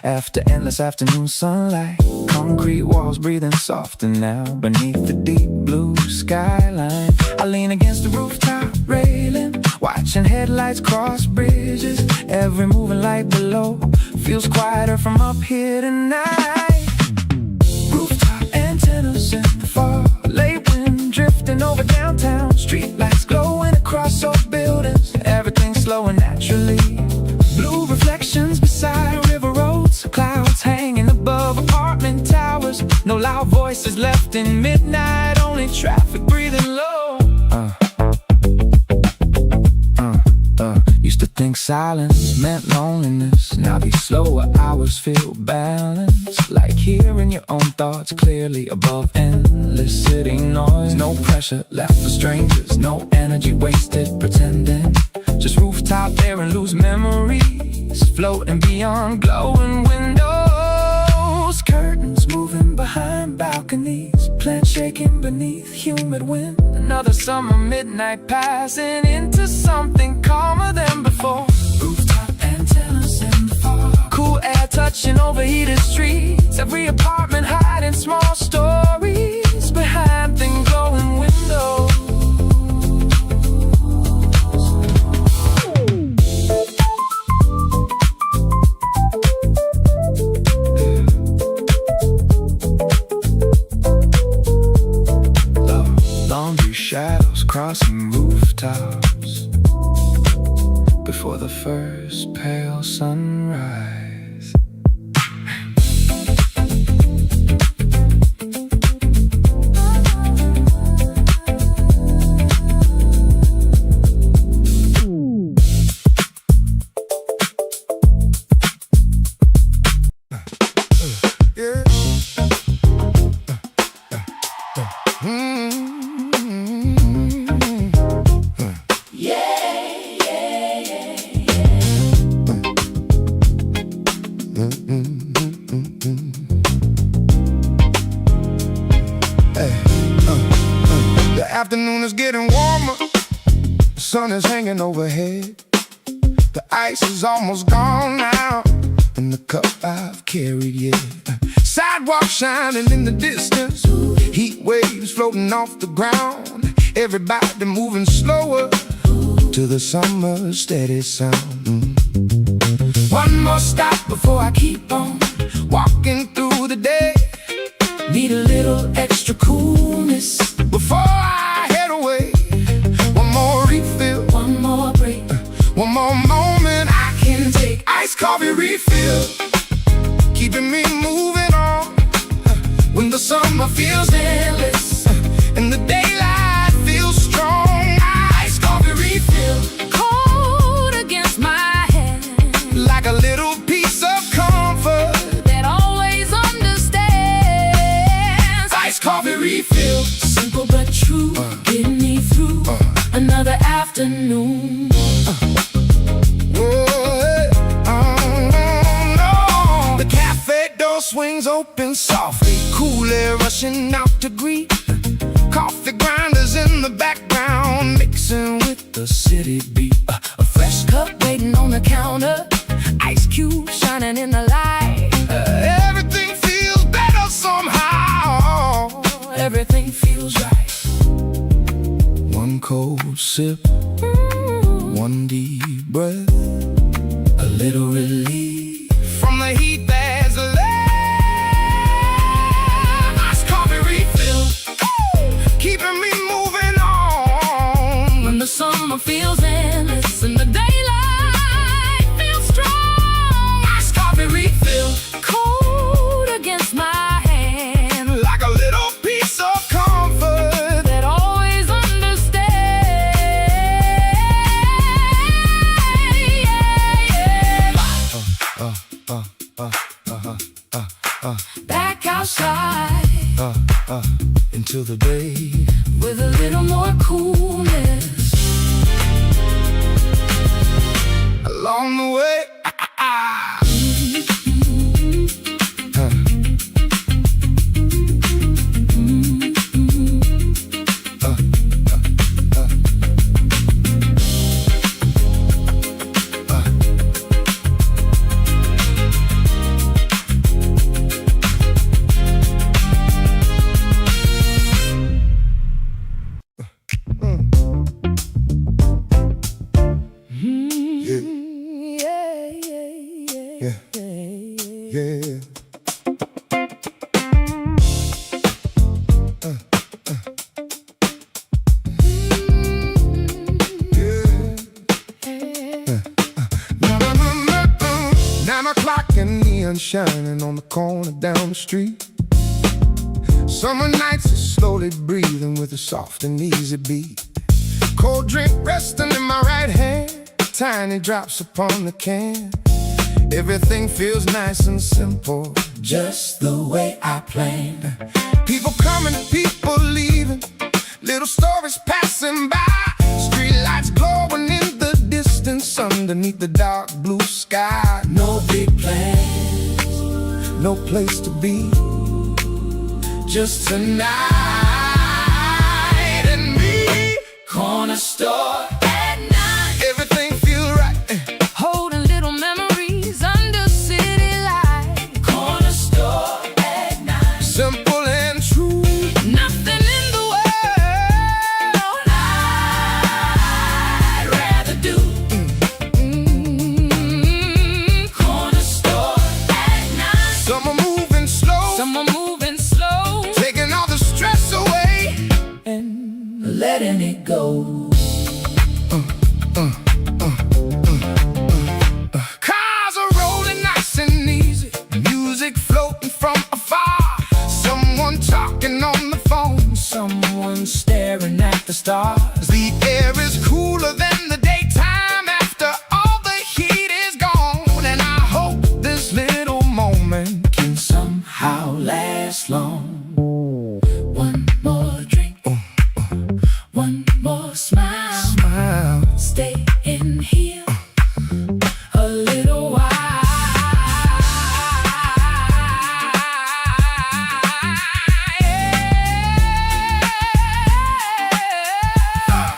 after endless afternoon sunlight. Concrete walls breathing softer now beneath the deep blue skyline. I lean against the rooftop railing, watching headlights cross bridges. Every moving light below feels quieter from up here tonight. Rooftop antennas in the fog, late wind drifting over downtown. Streetlights glowing across old buildings, everything slowing naturally. Blue reflections beside river roads, clouds hanging above apartment towers. No loud voices left in midnight, only traffic breathing low. think silence meant loneliness. Now these slower hours feel balanced, like hearing your own thoughts clearly above endless city noise. No pressure left for strangers, no energy wasted pretending. Just rooftop air and loose memories, floating beyond glowing windows. Curtains moving behind balconies, plants shaking beneath humid wind. Another summer midnight passing into something calmer than before. Rooftop antennas in the fog, cool air touching overheated streets. Every apartment hiding small stories behind thin glowing windows. Laundry shadows crossing rooftops before the first pale sunrise. The afternoon is getting warmer, the sun is hanging overhead. The ice is almost gone now, and the cup I've carried yet. Sidewalk shining in the distance, heat waves floating off the ground. Everybody moving slower to the summer steady sound. One more stop before I keep on walking through the day. Need a little extra coolness before I head away. One more refill, one more break, one more moment I can take. Iced coffee refill, keeping me moving on when the summer feels endless and the daylight feels strong. Iced coffee refill, Cold against my hand, like a little piece of comfort. that always understands. Iced coffee refill, Simple but true, getting me through another afternoon. no. The cafe door swings open softly, cool air rushing out to greet. Coffee grinders in the background, mixing with the city beat. A fresh cup waiting on the counter, ice cube shining in the light. Everything feels better somehow. Everything feels right. One cold sip, one deep breath, a little relief from the heat that's left. Iced coffee refill, keeping me moving on When the summer feels endless and the daylight feels strong. Iced coffee refill, Cold against my hand, like a little piece of comfort. that always understands. Back outside Until the day with a little more coolness. along the way. Yeah. Neon shining on the corner down the street. Summer nights are slowly breathing with a soft and easy beat. Cold drink resting in my right hand, tiny drops upon the can. Everything feels nice and simple, just the way I planned. People coming, people leaving, little stories passing by. Street lights glowing in the distance underneath the dark blue sky. No big plans, no place to be, just tonight and me. Corner store at night, everything feel right. Holding little memories under city light. Corner store at night. Simple and true. Nothing in the world I'd rather do. Corner store at night. Some are moving slow, Some are moving slow, taking all the stress away and letting it go. Cars are rolling nice and easy, music floating from afar. Someone talking on the phone, Someone staring at the stars. the air is cooler than the daytime after all the heat is gone. And I hope this little moment can Somehow last long. One more drink, one more smile. smile. Stay in here a little while.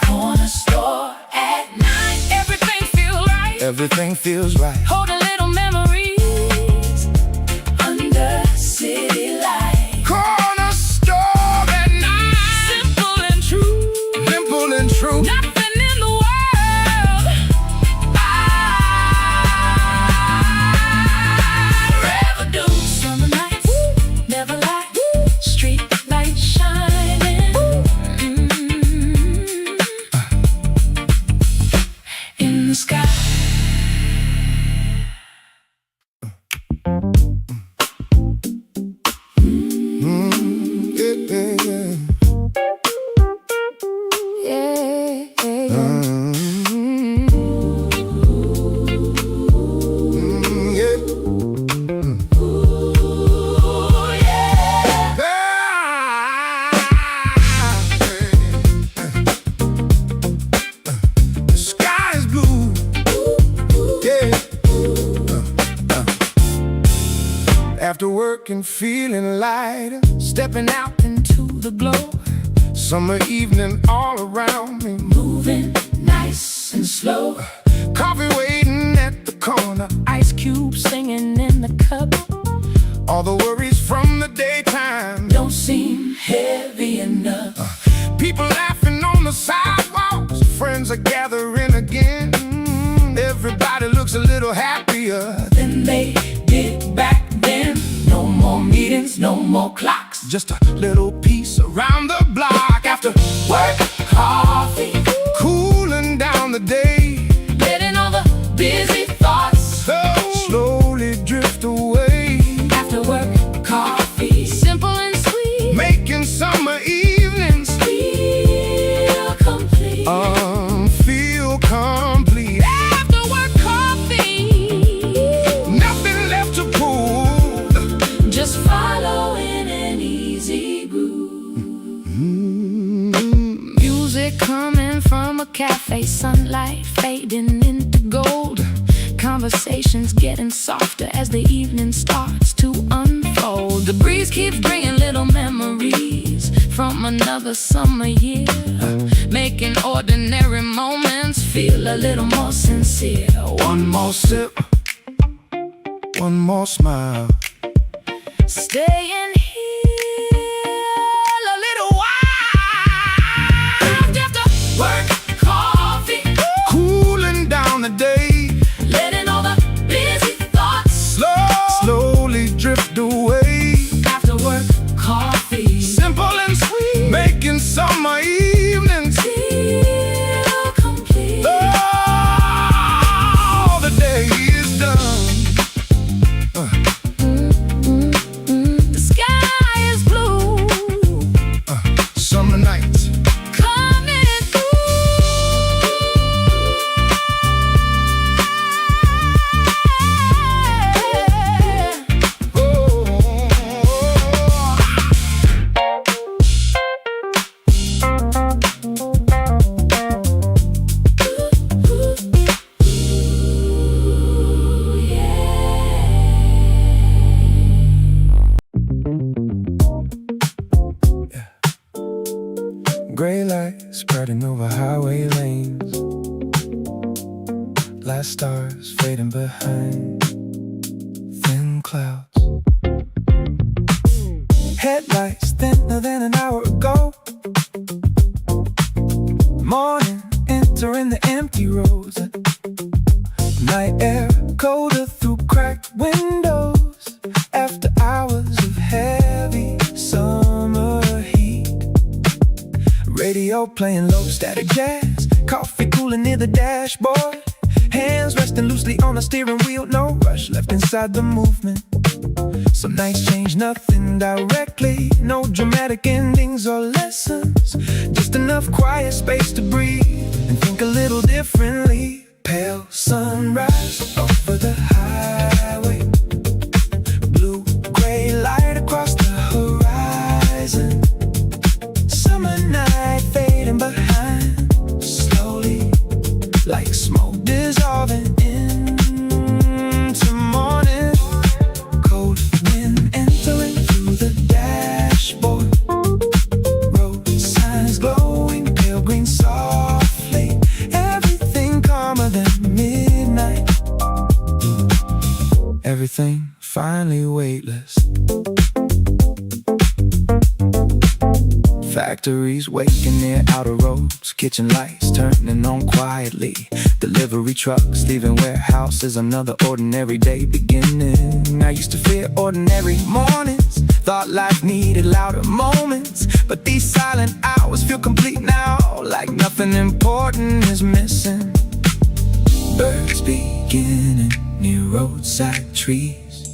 Corner store at night. Everything feels right. Everything feels right. Holding little memories under city light. Corner store at night, Simple and true. simple and true. Nothing in the world I'd rather do. Summer nights never lie. Street lights shining. In the sky. Yeah, yeah, yeah. Yeah. Yeah. Ooh, yeah. The sky is blue. Yeah. After work and feeling lighter, Stepping out into the glow. summer evening all around me. Moving nice and slow. Coffee waiting at the corner. Ice cubes singing in the cup. All the worries from the daytime. Don't seem heavy enough. People laughing on the sidewalks. Friends are gathering again. Everybody looks a little happier. Than they did back then. No more meetings, no more clocks. Just a little piece around the block. After Work, coffee, cooling down the day, letting all the busy thoughts so slowly drift away. after work, coffee. Simple and sweet. Making summer evenings Feel complete. feel complete. After work, coffee. Nothing left to prove. Just following an easy groove. Music coming from a cafe, sunlight fading into gold. Conversations getting softer as the evening starts to unfold. The breeze keeps bringing little memories from another summer year, making ordinary moments feel a little more sincere. One more sip, one more smile. Staying here a little while. After work, coffee, Cooling down the day, letting all the busy thoughts slowly drift away. after work, coffee. Simple and sweet, making summer evenings Feel complete. oh, the day is done. The sky last stars fading behind thin clouds. Headlights thinner than an hour ago. Morning entering the empty roads. Night air colder through cracked windows. After hours of heavy summer heat. Radio playing low static jazz. Coffee cooling near the dashboard. Hands resting loosely on the steering wheel. No rush left inside the movement. Some nights change nothing directly. No dramatic endings or lessons. Just enough quiet space to breathe and think a little differently. Pale sunrise over the highway. Blue-gray light across the horizon. Summer night fading behind slowly, like smoke dissolving into morning. Cold wind entering through the dashboard. Road signs glowing pale green softly. Everything calmer than midnight. Everything finally weightless. Factories waking near outer roads. Kitchen lights turning on quietly. Delivery trucks leaving warehouses. Another ordinary day beginning. I used to fear ordinary mornings. Thought life needed louder moments. But these silent hours feel complete now. Like nothing important is missing. Birds beginning near roadside trees.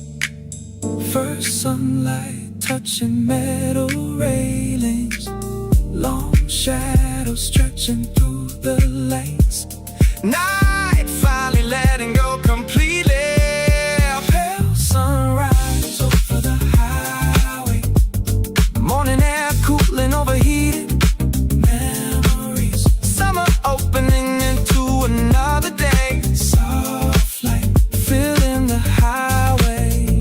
First sunlight touching metal railings. Long shadows stretching through the lanes. Night finally letting go completely. Pale sunrise over the highway. Morning air cooling overheated memories. Summer opening into another day. Soft light filling the highway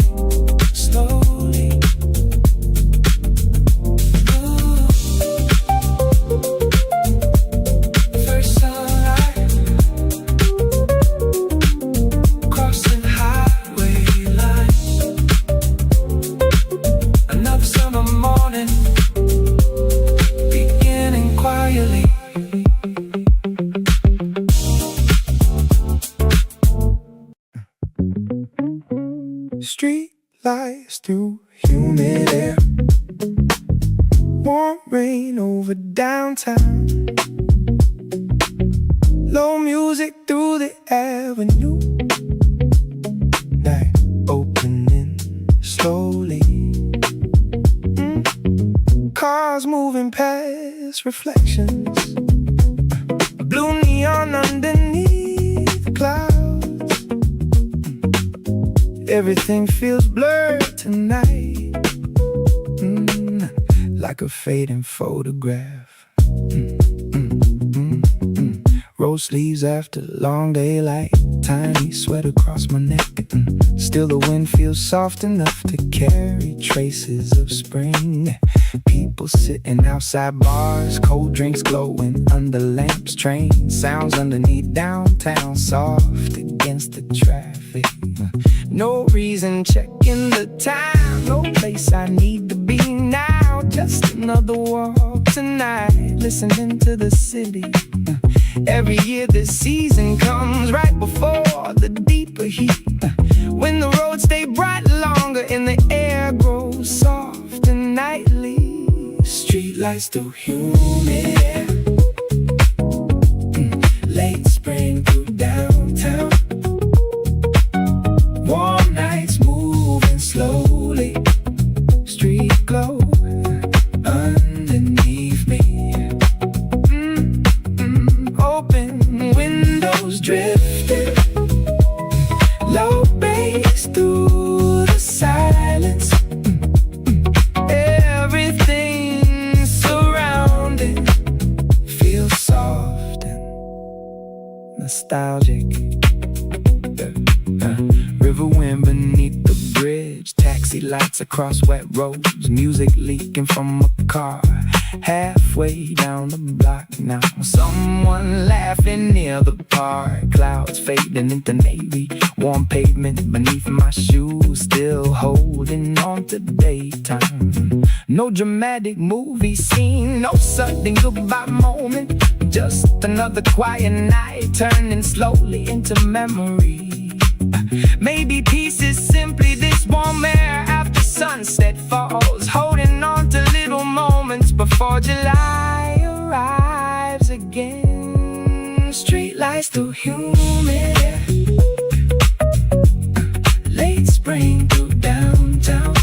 slowly. First sunlight crossing highway lines. Another summer morning beginning quietly. Street lights through humid air. Warm rain over downtown. Low music through the avenue. Night opening slowly. Cars moving past reflections. Blue neon underneath the clouds. Everything feels blurred tonight. Like a fading photograph. Roll sleeves after long daylight. Tiny sweat across my neck. Still the wind feels soft enough to carry traces of spring. People sitting outside bars. Cold drinks glowing under lamps. Train sounds underneath downtown. Soft against the traffic. No reason checking the time. No place I need to be now. Just another walk tonight. Listening to the city. Every year this season comes right before the deeper heat. When the roads stay bright longer and the air grows soft and nightly. Street lights through humid air. Late spring through downtown. Warm nights moving slowly. Street glow underneath me. Open windows drifting. Low bass through the silence. Everything surrounding feels soft and nostalgic. River wind beneath the bridge. Taxi lights across wet roads. Music leaking from a car. halfway down the block now. Someone laughing near the park, clouds fading into navy, warm pavement beneath my shoes, still holding on to daytime. No dramatic movie scene, no sudden goodbye moment, just another quiet night turning slowly into memory. Maybe peace is simply this warm air after sunset falls, holding on to little moments before July arrives again. Streetlights through humid air, late spring through downtown,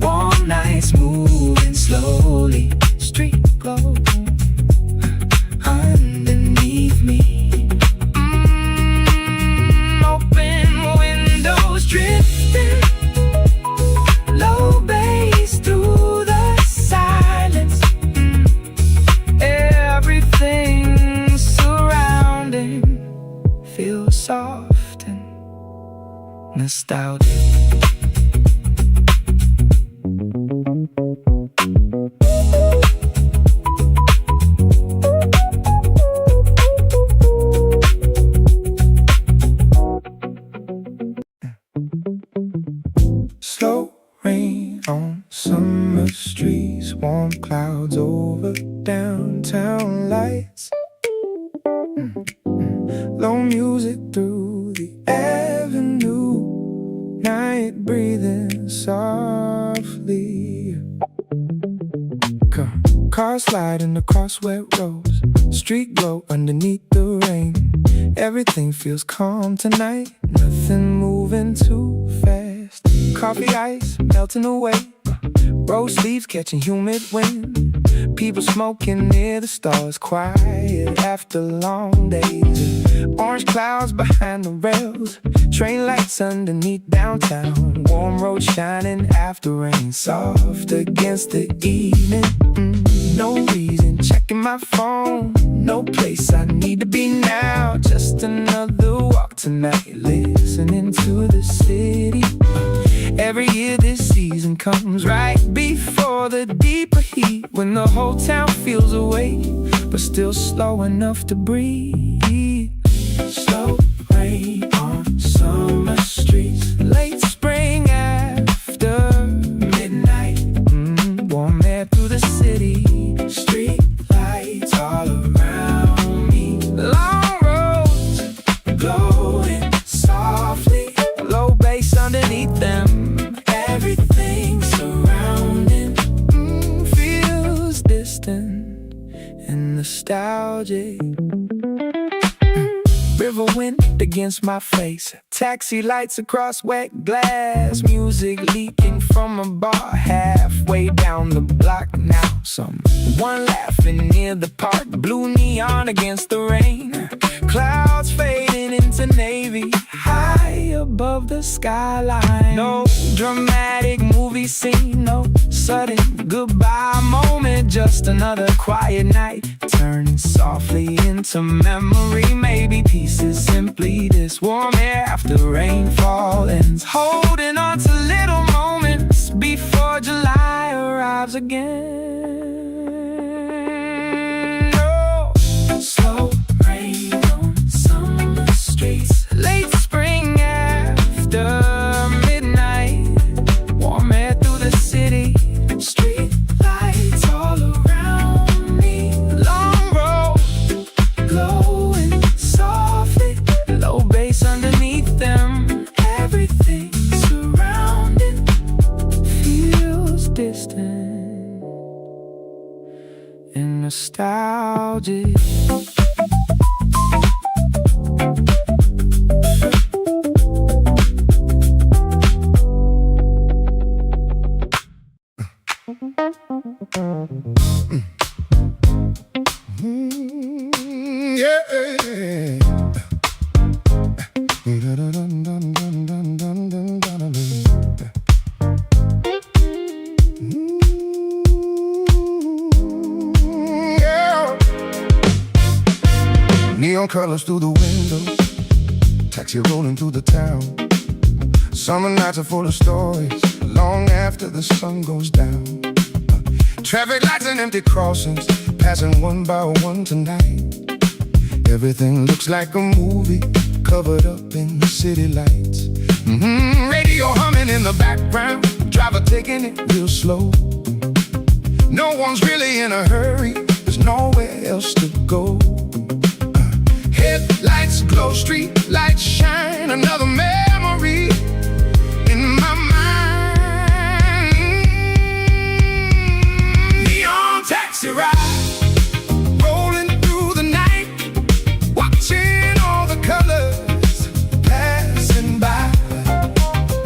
warm nights moving slowly, street glow underneath me. Drifting, low bass through the silence. Everything surrounding feels soft and nostalgic. Slow rain on summer streets, warm clouds over downtown lights. Low music through the avenue, night breathing softly. Cars sliding across wet roads, street glow underneath the rain. Everything feels calm tonight, nothing moving too fast. Coffee ice melting away, rose leaves catching humid wind. People smoking near the stars, quiet after long days. Orange clouds behind the rails, train lights underneath downtown. Warm road shining after rain, soft against the evening. No reason checking my phone, no place I need to be now. Just another walk tonight, listening to the city. Every year this season comes right before the deeper heat, when the whole town feels awake, but still slow enough to breathe. Slow rain on summer streets, late spring after midnight. Warm air through the city, street lights all around me. Long roads glowing softly, low bass underneath them. Everything surrounding feels distant and nostalgic. River wind against my face, taxi lights across wet glass, music leaking from a bar halfway down the block now. Someone laughing near the park, blue neon against the rain, clouds fading into navy, high above the skyline. No dramatic movie scene, no sudden goodbye moment, just another quiet night turning softly into memory. Maybe peace is simply this warm air after rainfall ends, holding on to little moments before July arrives again. No slow rain on summer streets, late spring after midnight, warm air through the city, street lights all around me. Long road glowing softly, low bass underneath them. Everything surrounding feels distant and nostalgic. Neon colors through the window, taxi rolling through the town. Summer nights are full of stories, long after the sun goes down. Traffic lights and empty crossings, passing one by one tonight. Everything looks like a movie, covered up in city lights. Radio humming in the background, driver taking it real slow. No one's really in a hurry, there's nowhere else to go. Headlights glow, street lights shine, another memory in my mind. Neon taxi ride, rolling through the night, watching all the colors passing by.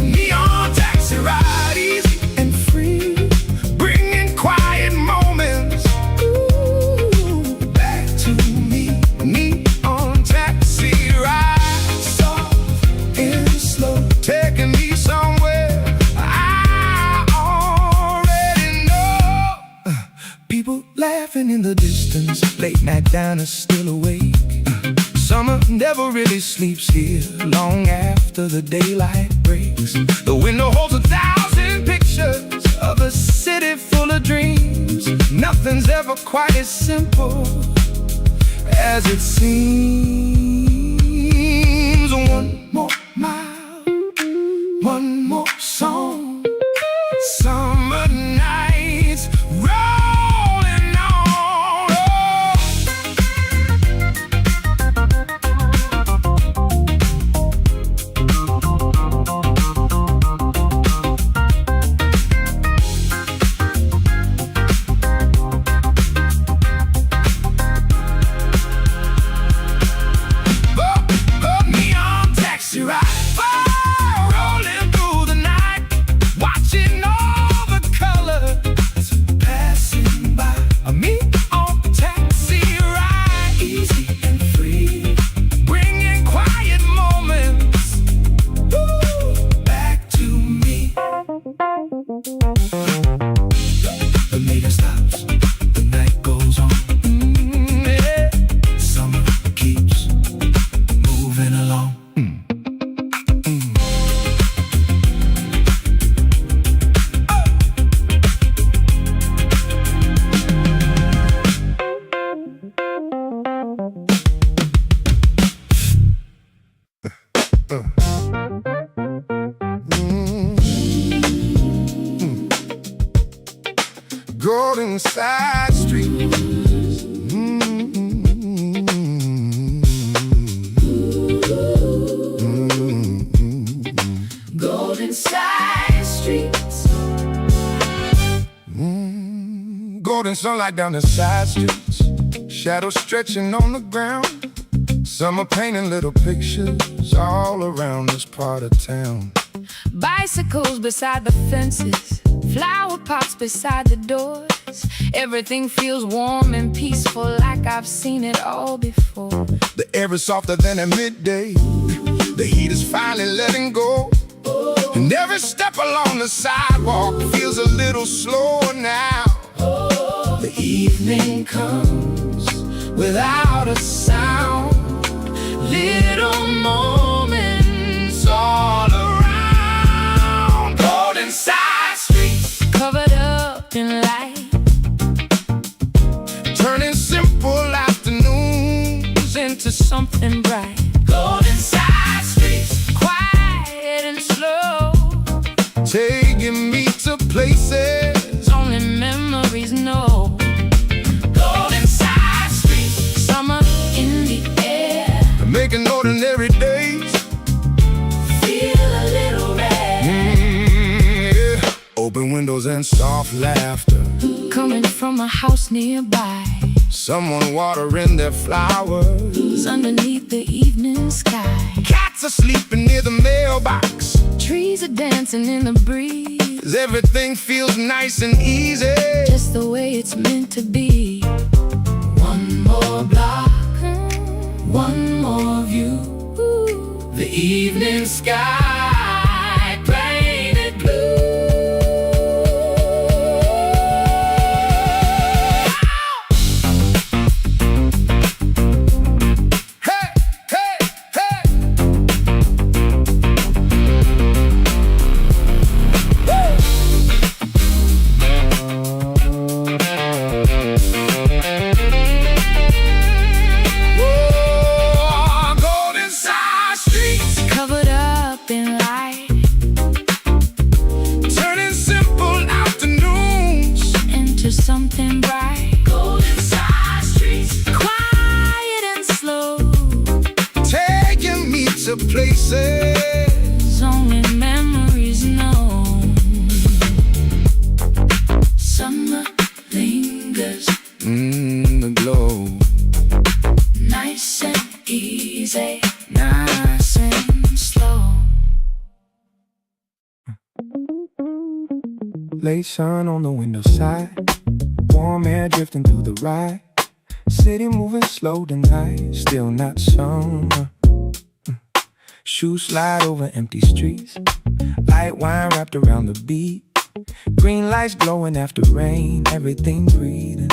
Neon taxi ride, easy and free, bringing quiet moments back to me. Neon taxi ride, soft and slow, taking me somewhere I already know. People laughing in the distance, late night diners still awake. Summer never really sleeps here, long after the daylight breaks. The window holds 1,000 pictures of a city full of dreams. Nothing's ever quite as simple as it seems. One more mile, one more song, summer nights rolling on. Neon taxi ride, rolling through the night, watching all the colors passing by. Me on taxi ride, easy and free, bringing quiet moments back to me. The meter stops, the night goes on. Yeah. Summer keeps moving along. Golden side streets. Golden side streets. Golden sunlight down the side streets, shadows stretching on the ground. Summer painting little pictures all around this part of town. Bicycles beside the fences, flower pots beside the doors. Everything feels warm and peaceful, like I've seen it all before. The air is softer than at midday, the heat is finally letting go. And every step along the sidewalk feels a little slower now. The evening comes without a sound, little moments all around. Golden side streets, Covered up in light, turning simple afternoons into something bright. golden side streets, Quiet and slow, taking me to places only memories know. golden side streets, Summer in the air, making ordinary days feel a little rare. yeah. Open windows and soft laughter, Coming from a house nearby, someone watering their flowers. underneath the evening sky. Cats are sleeping near the mailbox, Trees are dancing in the breeze, 'cause everything feels nice and easy. just the way it's meant to be. One more block, one more view, the evening sky painted blue. Hey, hey, hey. Woo! the places only memories know. Summer lingers, the glow. nice and easy, nice and slow. Late sun on the window side, warm air drifting through the ride. City moving slow tonight, still not summer. Shoes slide over empty streets, light wine wrapped around the beat. Green lights glowing after rain, everything breathing.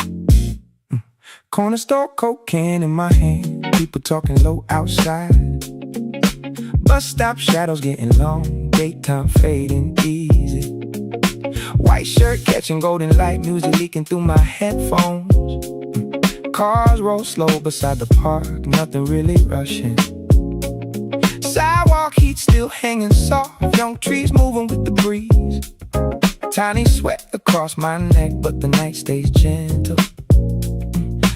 Corner store, coke can in my hand, people talking low outside. Bus stop shadows getting long, daytime fading easy. White shirt catching golden light, music leaking through my headphones. Cars roll slow beside the park, nothing really rushing. Sidewalk heat still hanging soft, young trees moving with the breeze. Tiny sweat across my neck, but the night stays gentle.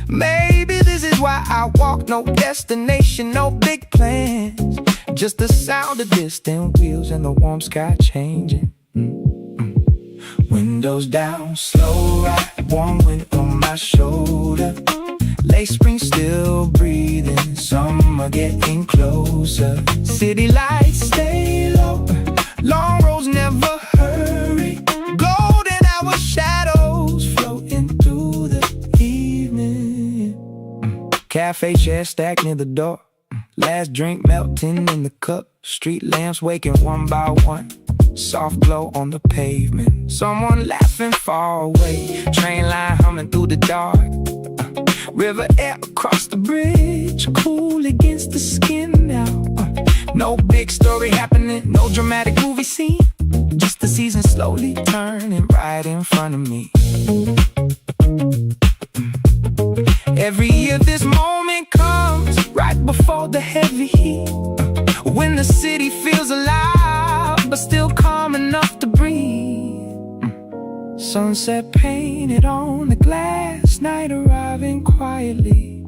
Maybe this is why I walk, no destination, no big plans. Just the sound of distant wheels and the warm sky changing. Windows down, slow ride, warm wind on my shoulder. Late spring still breathing, summer getting closer. City lights stay low, long roads never hurry. Golden hour shadows floating through the evening. Cafe chair stacked near the door, last drink melting in the cup. Street lamps waking one by one, soft glow on the pavement. Someone laughing far away, train line humming through the dark. River air across the bridge, cool against the skin now. No big story happening, no dramatic movie scene, just the season slowly turning right in front of me. Every year this moment comes right before the heavy heat, when the city feels alive but still calm enough to breathe. Sunset painted on the glass, night arriving quietly,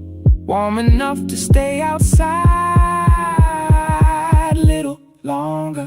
warm enough to stay outside a little longer.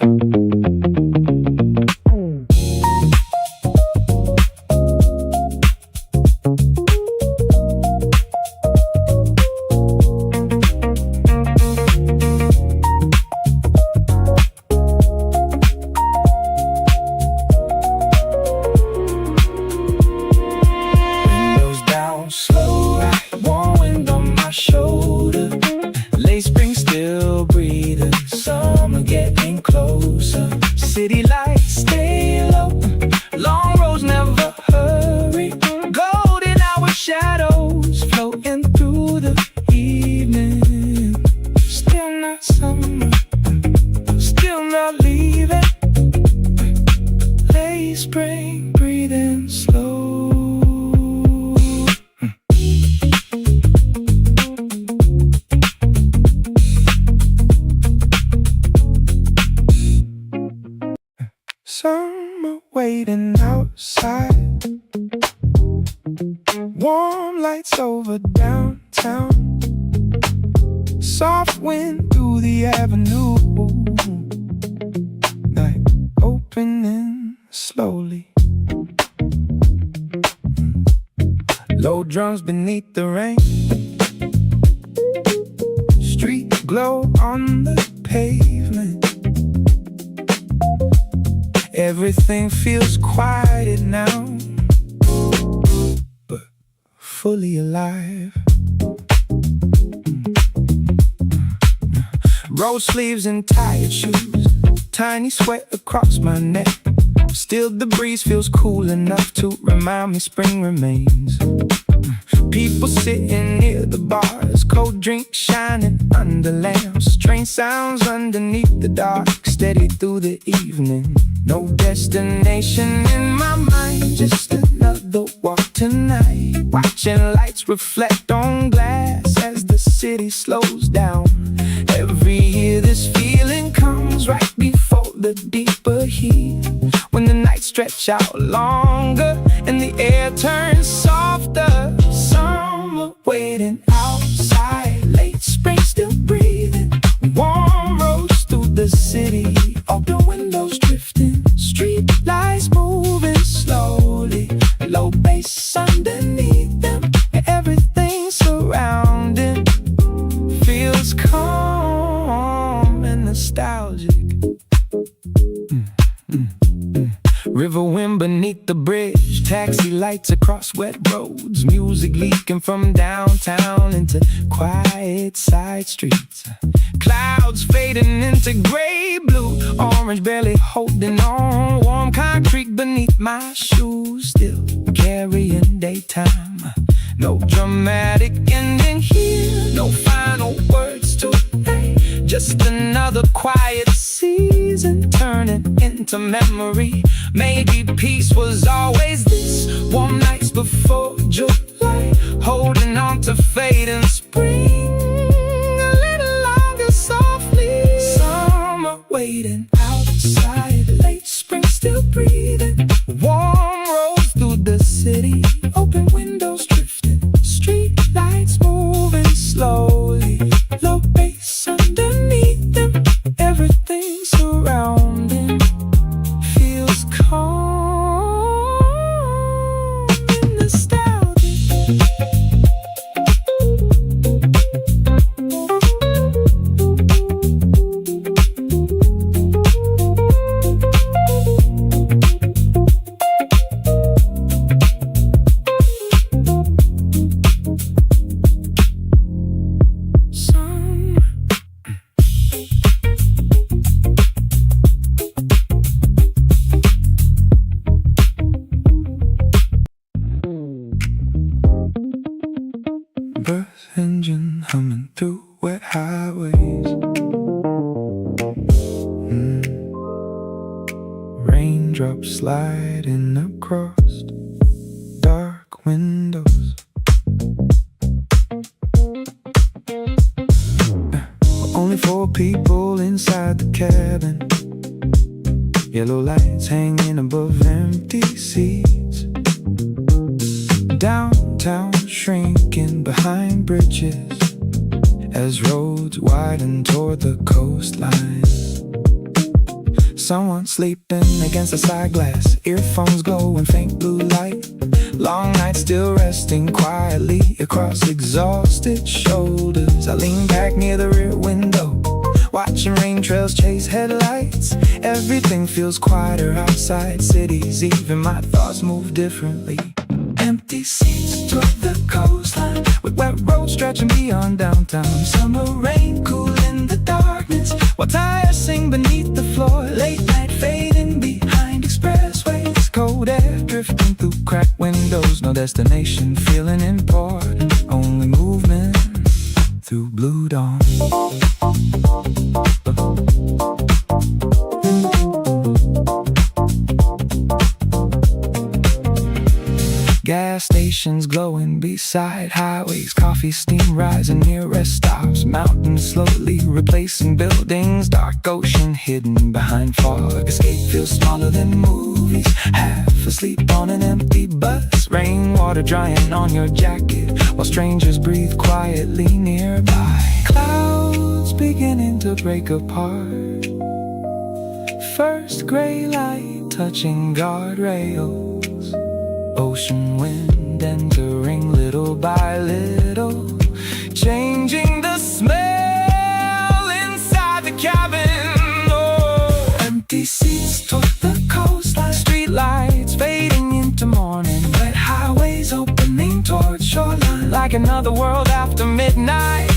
City lights stay low, long roads never hurry. Golden hour shadows floating through the evening. Still not summer, still not leaving. Late spring breathing slow. Summer waiting outside, warm lights over downtown, soft wind through the avenue, night opening slowly. Low drums beneath the rain, street glow on the pavement. Everything feels quiet now, but fully alive. Rolled sleeves and tired shoes, tiny sweat across my neck. Still the breeze feels cool enough to remind me spring remains. People sitting near the bars, cold drinks shining under lamps. Train sounds underneath the dark, steady through the evening. No destination in my mind, just another walk tonight. Watching lights reflect on glass as the city slows down. Every year this feeling comes right before the deeper heat, when the nights stretch out longer and the air turns softer. Summer waiting outside, late spring still breathing, warm road River wind beneath the bridge, taxi lights across wet roads, music leaking from downtown into quiet side streets. Clouds fading into gray, blue, orange, barely holding on. Warm concrete beneath my shoes, still carrying daytime. No dramatic ending here, no final words to say. Just another quiet season turning into memory. Maybe peace was always this. Warm nights before July, holding on to fading spring. A little longer softly. Summer waiting outside, late spring still breathing. Warm roads through the city, open windows drifting. Street lights moving slowly, low bass underneath them. Everything surrounding feels calm and nostalgic. Birth engine humming through wet highways. Raindrops sliding across dark windows. Only 4 people inside the cabin. Yellow lights hanging above empty seats. Downtown shrinking behind bridges as roads widen toward the coastline. Someone sleeping against a side glass, earphones glow in faint blue light. Long night still resting quietly across exhausted shoulders. I lean back near the rear window, watching rain trails chase headlights. Everything feels quieter outside cities, even my thoughts move differently. Empty seats toward the coastline, with wet roads stretching beyond downtown. Summer rain cool in the darkness, while tires sing beneath the floor. Late night fading behind expressways, cold air drifting through cracked windows. No destination feeling important, only movement through blue dawn. Gas stations glowing beside highways, coffee steam rising near rest stops. Mountains slowly replacing buildings, dark ocean hidden behind fog. Escape feels smaller than movies, half asleep on an empty bus. Rainwater drying on your jacket, while strangers breathe quietly nearby. Clouds beginning to break apart, first gray light touching guardrails. Ocean wind entering little by little, changing the smell inside the cabin. Oh, empty seats toward the coastline, street lights fading into morning. Wet highways opening toward shoreline, like another world after midnight.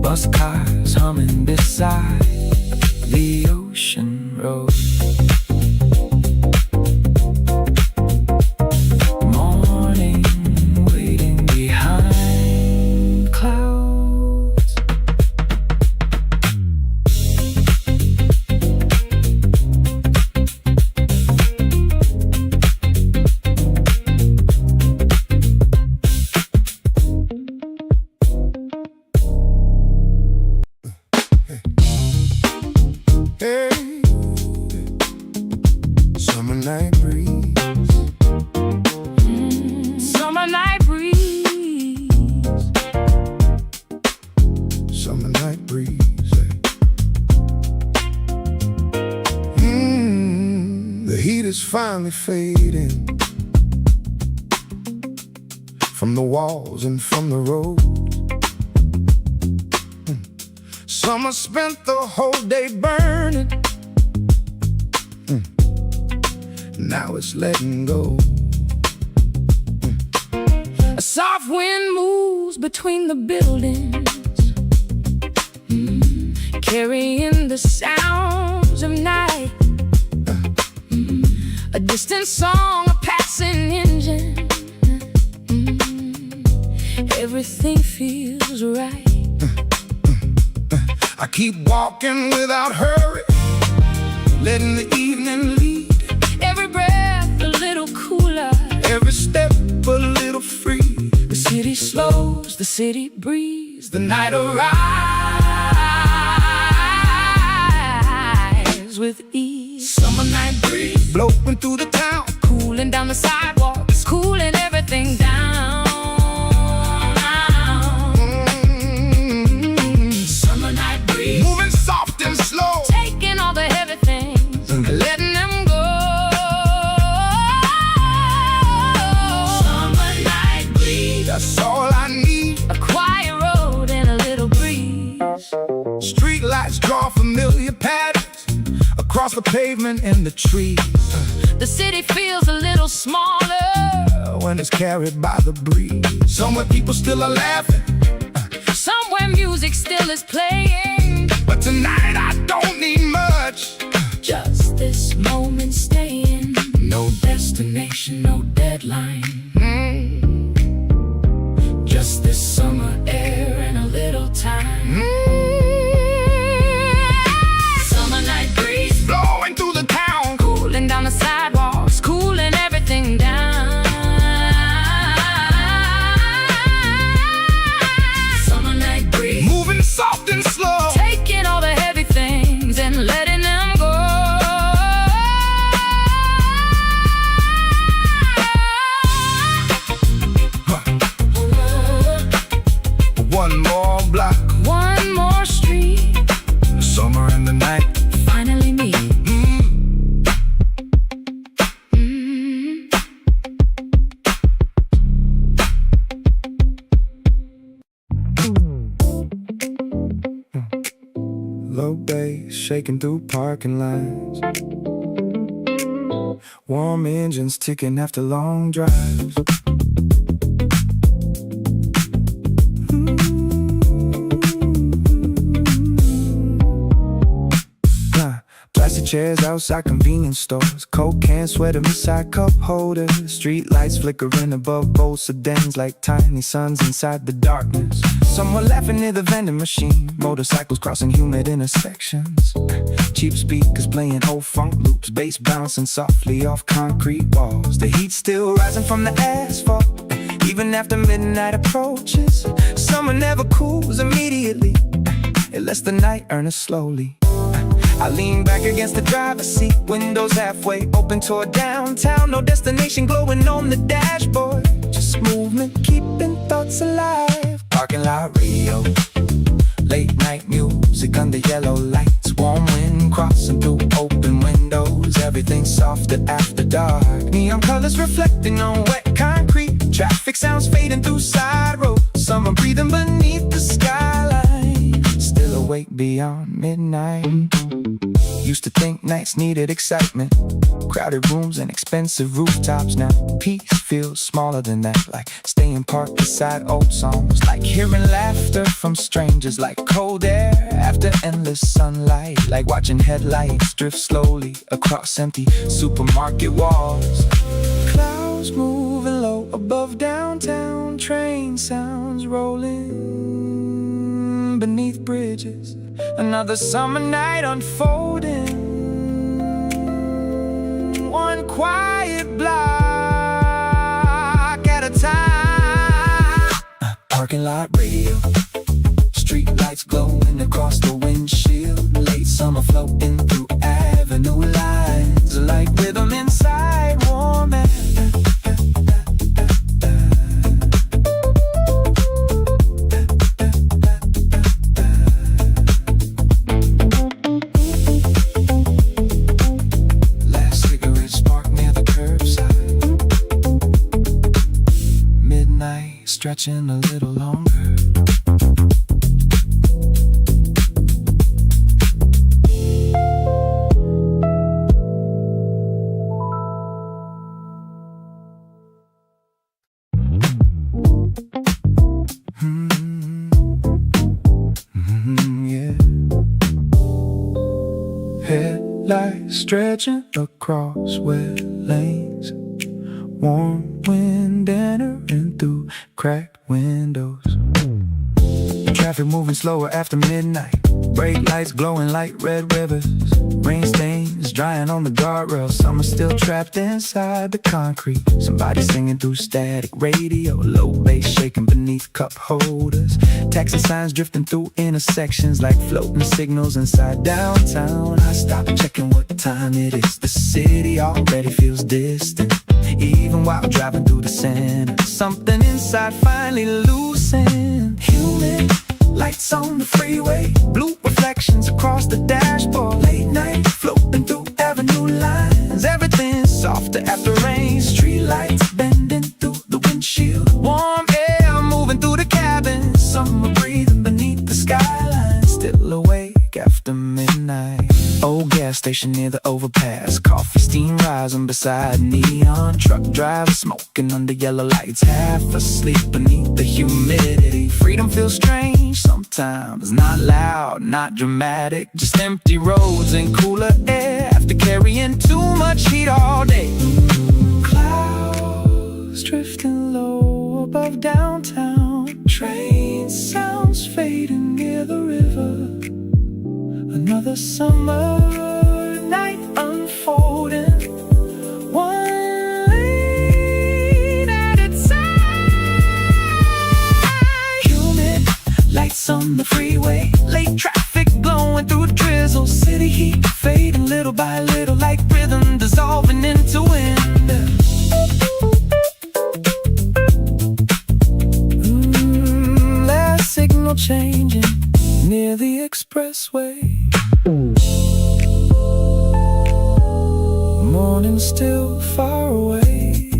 Bus cars humming beside the ocean road. Morning waiting behind clouds. Hey, summer night breeze. Summer night breeze. Summer night breeze. The heat is finally fading from the walls and from the road. Summer spent the whole day burning. Now it's letting go. A soft wind moves between the buildings, carrying the sounds of night. A distant song, a passing engine. Everything feels right. I keep walking without hurry, letting the evening lead. Every breath a little cooler, Every step a little free. the city slows, the city breathes, the night arrives with ease. Summer night breeze blowing through the town, Cooling down the sidewalks, cooling everything down. Summer night breeze, moving soft and slow. taking all the heavy things and letting them go. Summer night breeze, That's all I need. a quiet road and a little breeze. Street lights draw familiar patterns across the pavement and the trees. The city feels a little smaller. When it's carried by the breeze, somewhere people still are laughing, Somewhere music still is playing. but tonight I don't need much. Just this moment staying. No destination, no deadline. Just this summer air and a little time. Summer night breeze Blowing through the town, cooling down the sidewalks, cooling everything down. Summer night breeze moving soft and slow. taking all the heavy things and letting them go. One more block, One more street, the summer and the night. finally meet. Low bass shaking through parking lines, warm engines ticking after long drives. Plastic chairs outside convenience stores, Coke can sweater beside cup holders. Street lights flickering above both sedans like tiny suns inside the darkness. Someone laughing near the vending machine, motorcycles crossing humid intersections. Cheap speakers playing old funk loops, bass bouncing softly off concrete walls. The heat still rising from the asphalt, even after midnight approaches. Summer never cools immediately, it lets the night earn us slowly. I lean back against the driver's seat, windows halfway open toward downtown. No destination glowing on the dashboard, just movement keeping thoughts alive. Parking lot radio, late night music under yellow lights. Warm wind crossing through open windows, everything softer after dark. Neon colors reflecting on wet concrete, traffic sounds fading through side roads. Someone breathing beneath the skyline, still awake beyond midnight. Used to think nights needed excitement, crowded rooms and expensive rooftops. Now peace feels smaller than that, like staying parked beside old songs, like hearing laughter from strangers, like cold air after endless sunlight, like watching headlights drift slowly across empty supermarket walls. Clouds moving low above downtown, train sounds rolling beneath bridges. Another summer night unfolding, one quiet block at a time. Parking lot radio, street lights glowing across the windshield. Late summer floating through avenue lines, like rhythm inside warm air. Stretching a little longer. stretching across wet lanes. Warm wind entering through cracked windows. Traffic moving slower after midnight. Brake lights glowing like red rivers. Rain stains drying on the guardrail. Summer still trapped inside the concrete. Somebody singing through static radio. Low bass shaking beneath cup holders. Taxi signs drifting through intersections like floating signals inside downtown. I stop checking what time it is. The city already feels distant. Even while driving through the center, something inside finally loosened. Humid lights on the freeway, blue reflections across the dashboard. Late night floating through avenue lines. Everything's softer after rain. Street lights bending through the windshield. Warm air moving through the cabin. Summer breathing beneath the skyline. Still awake after midnight. Old gas station near the overpass. Coffee steam rising beside neon. Truck driver smoking under yellow lights. Half asleep beneath the humidity. Freedom feels strange sometimes. Not loud, not dramatic. Just empty roads and cooler air after carrying too much heat all day. Clouds drifting low above downtown. Train sounds fading near the river. Another summer night unfolding, one lane at a time. Humid lights on the freeway, late traffic glowing through drizzle. City heat fading little by little like rhythm dissolving into wind. Last signal changing near the expressway. Morning still far away.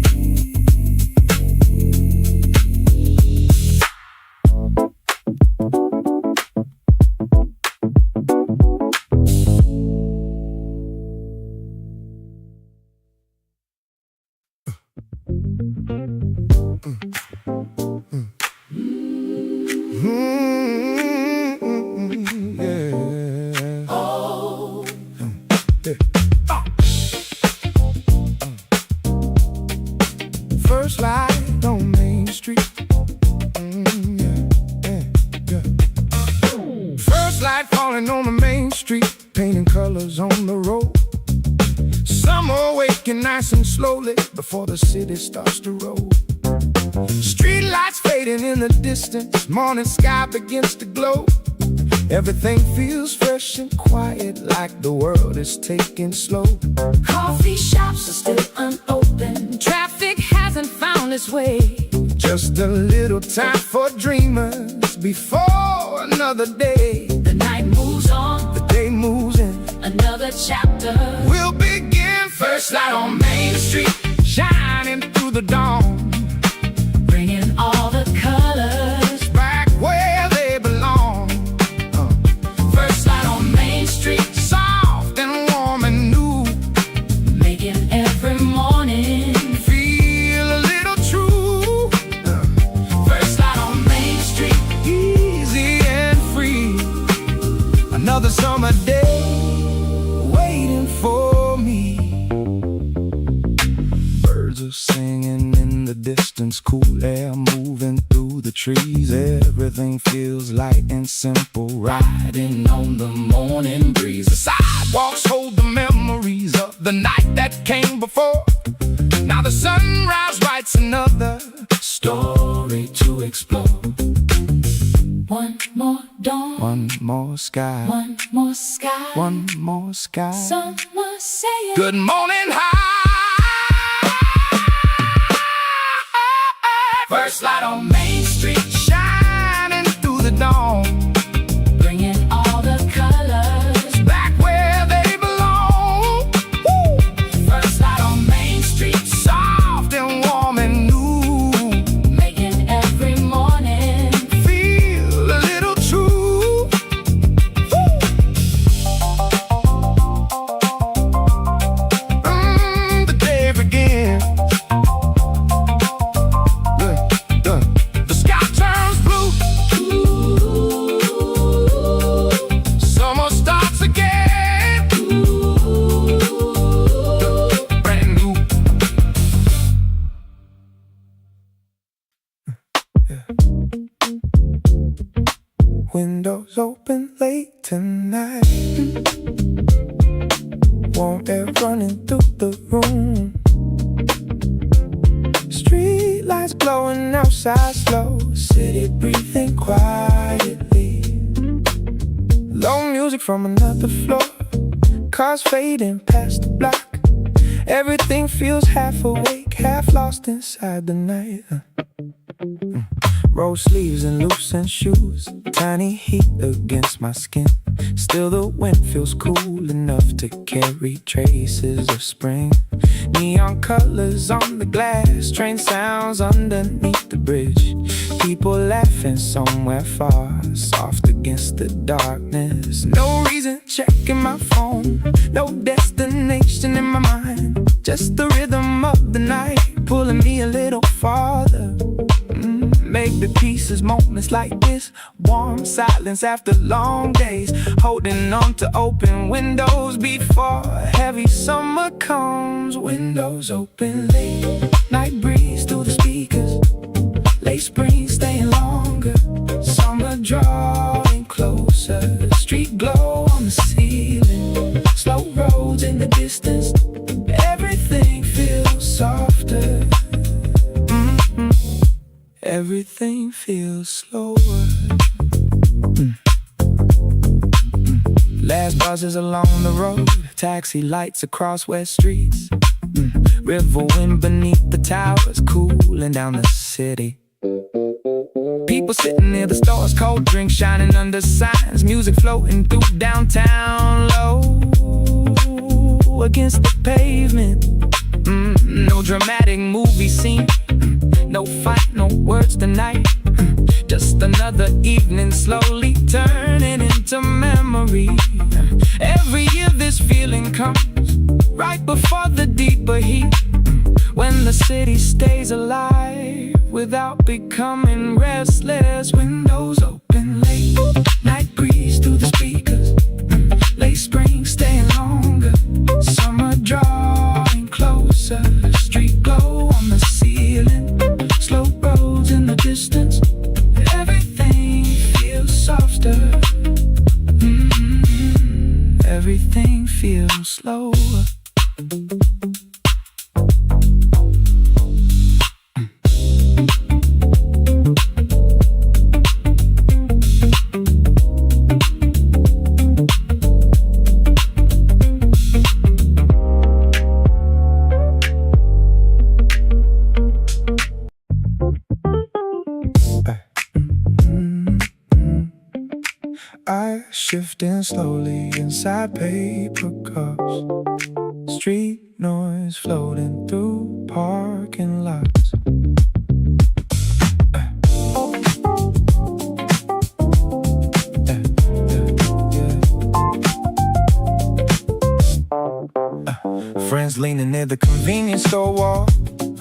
First light on Main Street. First light falling on the main street, painting colors on the road. Summer waking nice and slowly before the city starts to roll. Street lights fading in the distance, morning sky begins to glow. Everything feels fresh and quiet, like the world is taking slow. Coffee shops are still unopened. Traffic hasn't found its way. Just a little time for dreamers before another day. The night moves on, The day moves in, another chapter. we'll begin. First light on Main Street, shining through the dawn. Bringing all the colors Back where they belong. First light on Main Street, Soft and warm and new. making every morning. Feel a little true. First light on Main Street, Easy and free. Another summer day waiting for me. Birds are singing in the distance, cool air moving through the trees. Everything feels light and simple, riding on the morning breeze. The sidewalks hold the memories of the night that came before. Now the sunrise writes another story to explore. one more dawn, One more sky, one more sky. one more sky. Summer saying Good morning, high. first light on Main Street, Shining through the dawn. bringing all the colors. Back where they belong. Woo! First light on Main Street, Soft and warm and new. making every morning. Feel a little true. The day begins. The sky windows open late tonight. Warm air running through the room. Street lights glowing outside slow. City breathing quietly. Low music from another floor. Cars fading past the block. Everything feels half awake, half lost inside the night. Roll sleeves and loosened shoes. Tiny heat against my skin. Still the wind feels cool enough to carry traces of spring. Neon colors on the glass. Train sounds underneath the bridge. People laughing somewhere far, soft against the darkness. No reason checking my phone. No destination in my mind. Just the rhythm of the night pulling me a little farther. Maybe pieces, moments like this. Warm silence after long days. Holding on to open windows before heavy summer comes. Windows open late. Night breeze through the speakers. Late spring staying longer. Summer drawing closer. Street glow on the ceiling. Slow roads in the distance. Everything feels softer. Everything feels slower. Last buses along the road. Taxi lights across west streets. River wind beneath the towers, cooling down the city. People sitting near the stores, cold drinks shining under signs. Music floating through downtown, low against the pavement. No dramatic movie scene. No fight, no words tonight. Just another evening slowly turning into memory. Every year this feeling comes right before the deeper heat. When the city stays alive without becoming restless. Windows open late. Night breeze through the speakers. Late spring staying longer. Summer drawing closer. Street glow on the ceiling. Slow roads in the distance. Everything feels softer. Everything feels slower. Eyes shifting slowly inside paper cups. Street noise floating through parking lots. Friends leaning near the convenience store wall.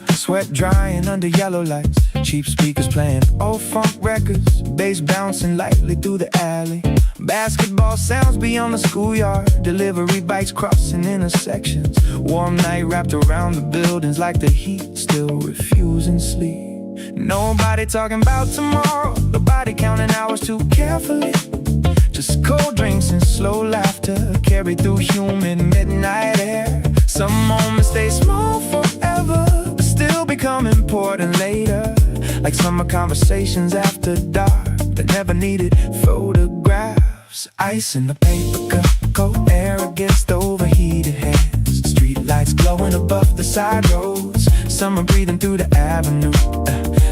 Sweat drying under yellow lights. Cheap speakers playing old funk records. Bass bouncing lightly through the alley. Basketball sounds beyond the schoolyard. Delivery bikes crossing intersections. Warm night wrapped around the buildings like the heat still refusing sleep. Nobody talking about tomorrow. Nobody counting hours too carefully. Just cold drinks and slow laughter carried through humid midnight air. Some moments stay small forever, but still become important later. Like summer conversations after dark that never needed photographs. Ice in the paper cup, cold air against overheated hands. Street lights glowing above the side roads. Summer breathing through the avenue.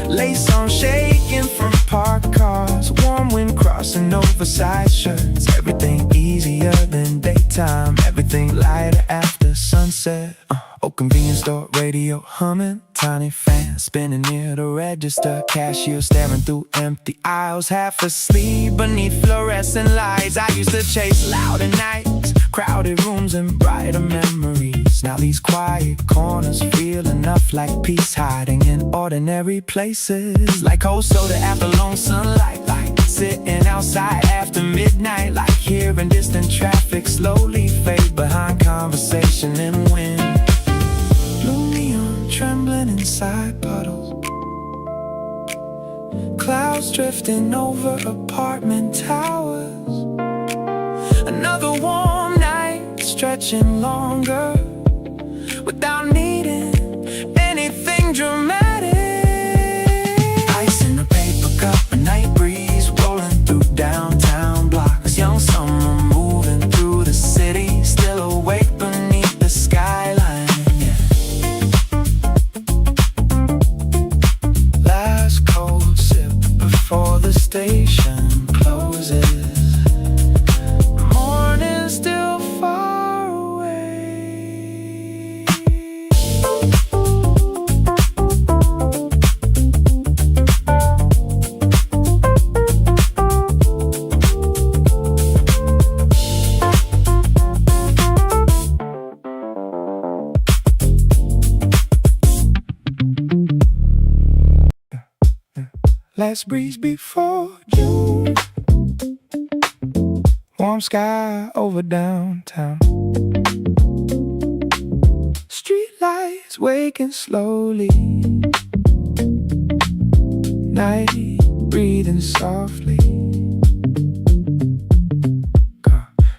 Lace on shaking from parked cars. Warm wind crossing oversized shirts. Everything easier than daytime. Everything lighter after sunset. Old convenience store radio humming. Tiny fan spinning near the register. Cashier staring through empty aisles. Half asleep beneath fluorescent lights. I used to chase louder nights, crowded rooms and brighter memories. Now these quiet corners feel enough like peace, hiding in ordinary places. Like cold soda after long sunlight. Like sitting outside after midnight. Like hearing distant traffic slowly fade behind conversation and wind. Blue neon trembling inside puddles. Clouds clouds drifting over apartment towers. Another warm night stretching longer without needing anything dramatic. Ice in a paper cup, a night breeze rolling through downtown blocks. Young summer moving through the city, still awake beneath the skyline. Yeah. Last cold sip before the station closes. Morning still far away. Last breeze before June. Warm sky over downtown. Street lights waking slowly. Night breathing softly.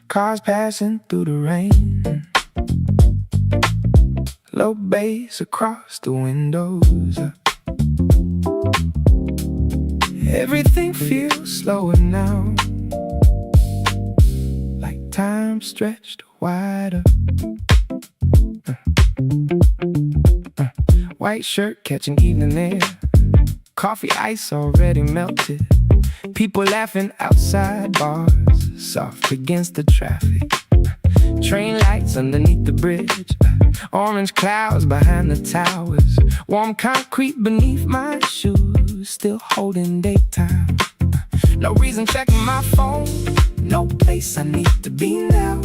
Cars passing through the rain. Low bass across the windows. Everything feels slower now, like time stretched wider. White shirt catching evening air, coffee ice already melted. People laughing outside bars, soft against the traffic. Train lights underneath the bridge, orange clouds behind the towers. Warm concrete beneath my shoes, still holding daytime. No reason checking my phone, no place I need to be now.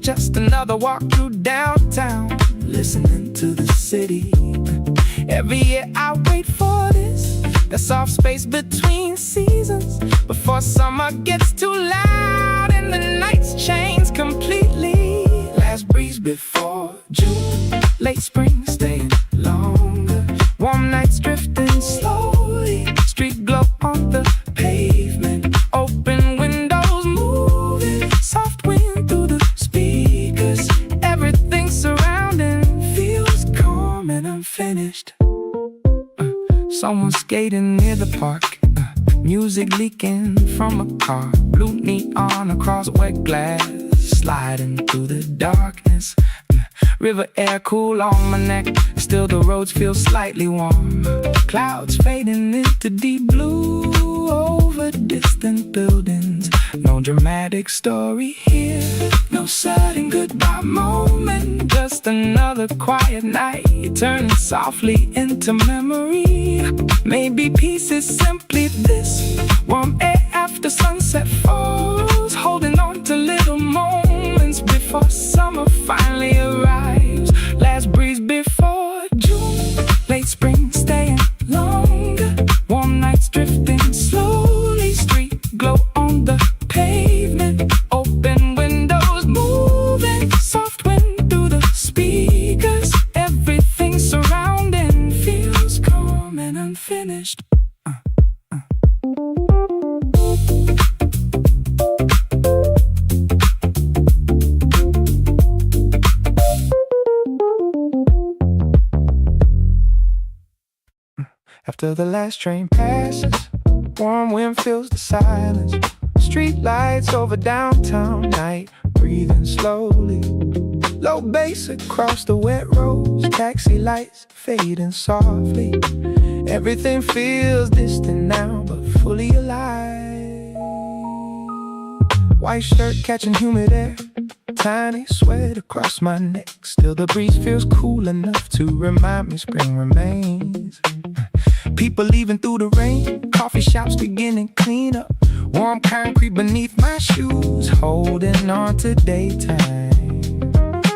Just another walk through downtown, listening to the city. Every year I wait for this, that soft space between seasons, before summer gets too loud and the nights change completely. Last breeze before June, late spring staying longer. Warm nights drifting slowly, street glow on the pavement. Open windows moving, soft wind through the speakers. Everything surrounding feels calm and unfinished. Someone skating near the park, music leaking from a car. Blue neon across wet glass, sliding through the darkness. River air cool on my neck, still the roads feel slightly warm. Clouds fading into deep blue over distant buildings. No dramatic story here, no sudden goodbye moment. Just another quiet night, turning softly into memory. Maybe peace is simply this, warm air after sunset falls, holding on to little moments before summer finally arrives. Last breeze before June, late spring staying longer. Warm nights drifting slowly, street glow on the pavement. Open windows moving, soft wind through the speakers. Everything surrounding feels calm and unfinished. After the last train passes, warm wind fills the silence. Street lights over downtown, night breathing slowly. Low bass across the wet roads, taxi lights fading softly. Everything feels distant now, but fully alive. White shirt catching humid air, tiny sweat across my neck. Still the breeze feels cool enough to remind me spring remains. People leaving through the rain, coffee shops beginning clean up. Warm concrete beneath my shoes, holding on to daytime.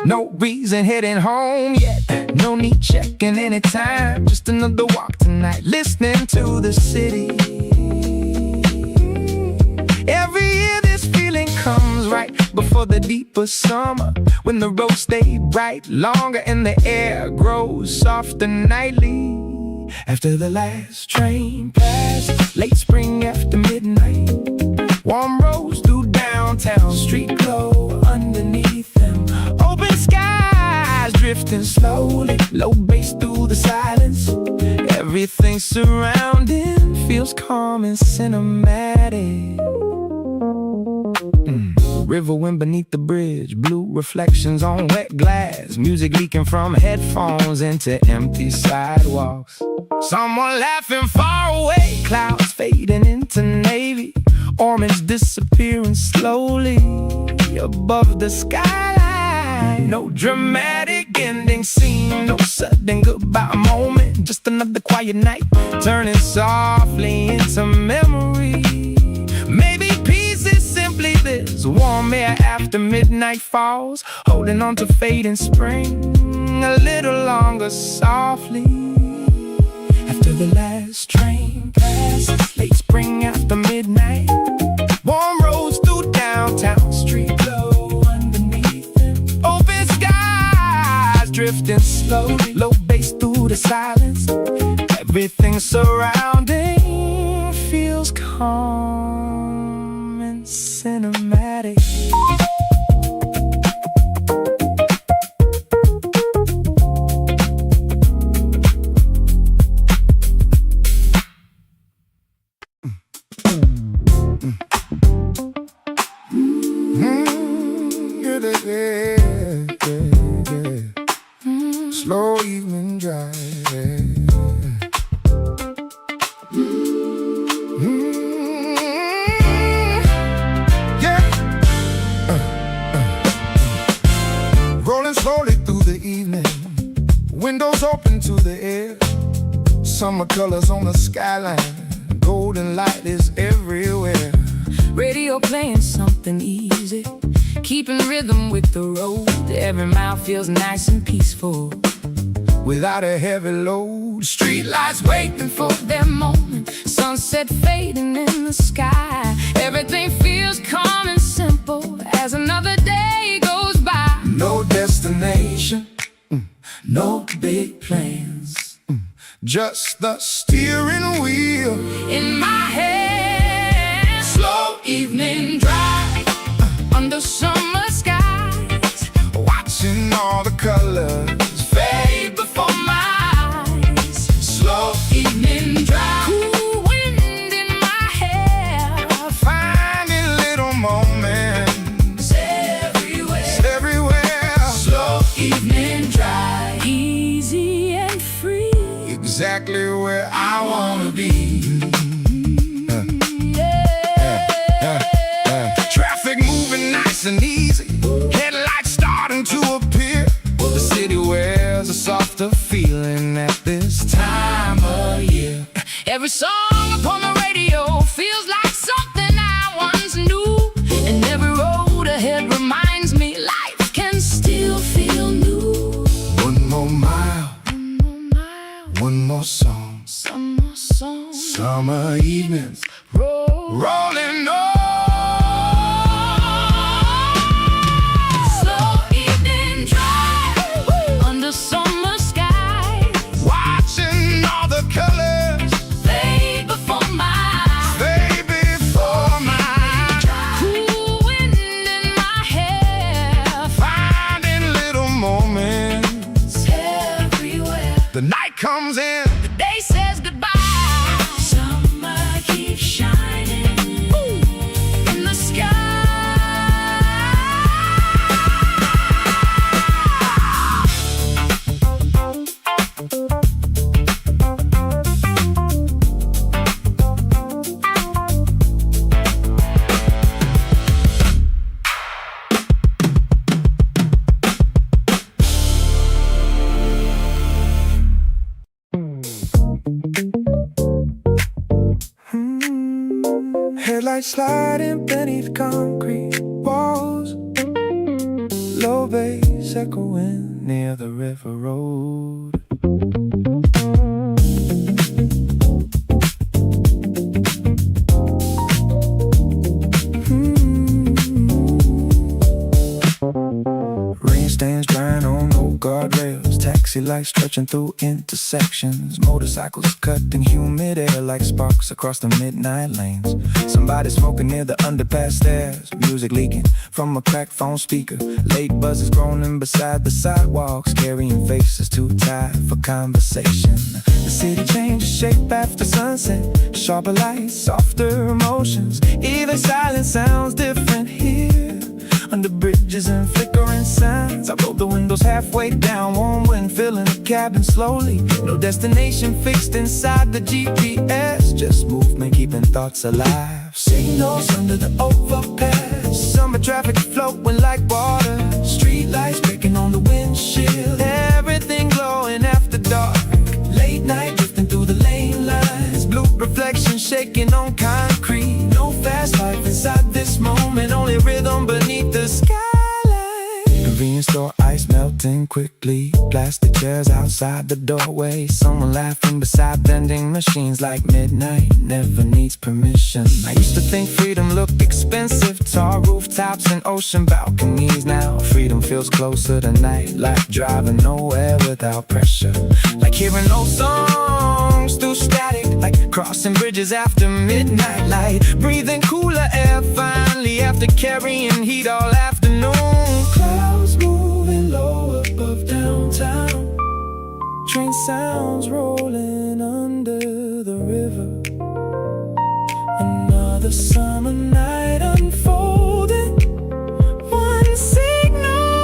No reason heading home yet, no need checking anytime. Just another walk tonight, listening to the city. Every year this feeling comes right before the deeper summer, when the roads stay bright longer and the air grows softer nightly. After the last train passed, late spring after midnight, warm roads through downtown, street glow underneath them, open skies drifting slowly, low bass through the silence. Everything surrounding feels calm and cinematic. River wind beneath the bridge, blue reflections on wet glass, music leaking from headphones into empty sidewalks. Someone laughing far away, clouds fading into navy, orange disappearing slowly above the skyline. No dramatic ending scene, no sudden goodbye moment, just another quiet night turning softly into memory. Maybe peace is simply this warm air after midnight falls, holding on to fading spring a little longer softly. After the last train passed, late spring after midnight, warm roads through downtown, street glow underneath them, open skies drifting slowly, low bass through the silence. Everything surrounding feels calm and cinematic. Slow evening drive. Rolling slowly through the evening, windows open to the air, summer colors on the skyline, golden light is everywhere. Radio playing something easy, keeping rhythm with the road. Every mile feels nice and peaceful, without a heavy load. Streetlights waiting for their moment, sunset fading in the sky. Everything feels calm and simple as another day goes by. No destination, no big plans, just the steering wheel in my head. Slow evening drive under summer skies, watching all the colors fade before my eyes. Slow evening drive, cool wind in my hair, finding little moments everywhere. Slow evening drive, easy and free, exactly where I wanna be. Traffic moving nice and easy, headlights starting to appear. The city wears a softer feeling at this time of year. Every song upon the radio feels like something I once knew, and every road ahead reminds me life can still feel new. One more mile, one more song, summer evenings rolling on. Slow evening drive under summer skies, Watching all the colors fade before my eyes. Cool wind in my hair, Finding little moments everywhere. The night comes in, The day says goodbye. Summer keeps shining in the sky. headlights sliding beneath concrete walls, low bass echoing near the river road. Rain stands drying on old guardrails, taxi taxi lights stretching through intersections. Motorcycles cutting humid air like sparks across the midnight lanes. Somebody smoking near the underpass stairs. Music leaking from a cracked phone speaker. Late buzzes groaning beside the sidewalks, carrying faces too tired for conversation. The city changes shape after sunset. Sharper lights, softer emotions. Even silence sounds different here. Under bridges and flickering signs, I rolled the windows halfway down, warm wind filling the cabin slowly. No destination fixed inside the GPS, just movement keeping thoughts alive. Signals under the overpass, summer traffic flowing like water. Street lights breaking on the windshield, everything glowing after dark. Late night drifting through the lane lines, blue reflections shaking on concrete. No fast life inside this moment, only rhythm beneath the skyline. Convenience store ice melting quickly, plastic chairs outside the doorway. Someone laughing beside vending machines like midnight never needs permission. I used to think freedom looked expensive, tall rooftops and ocean balconies. Now freedom feels closer to night, like driving nowhere without pressure. Like hearing old songs through static, like crossing bridges after midnight light. Breathing cooler air finally after carrying heat all afternoon. Clouds moving low above downtown, train sounds rolling under the river. Another summer night unfolding, one signal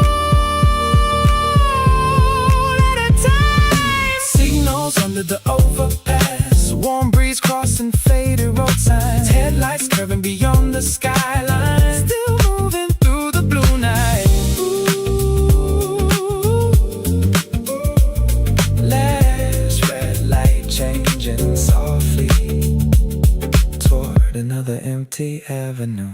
at a time. Signals under the overpass, warm breeze crossing faded road signs. Headlights curving beyond the skyline, still moving through the blue night. Last red light changing softly toward another empty avenue.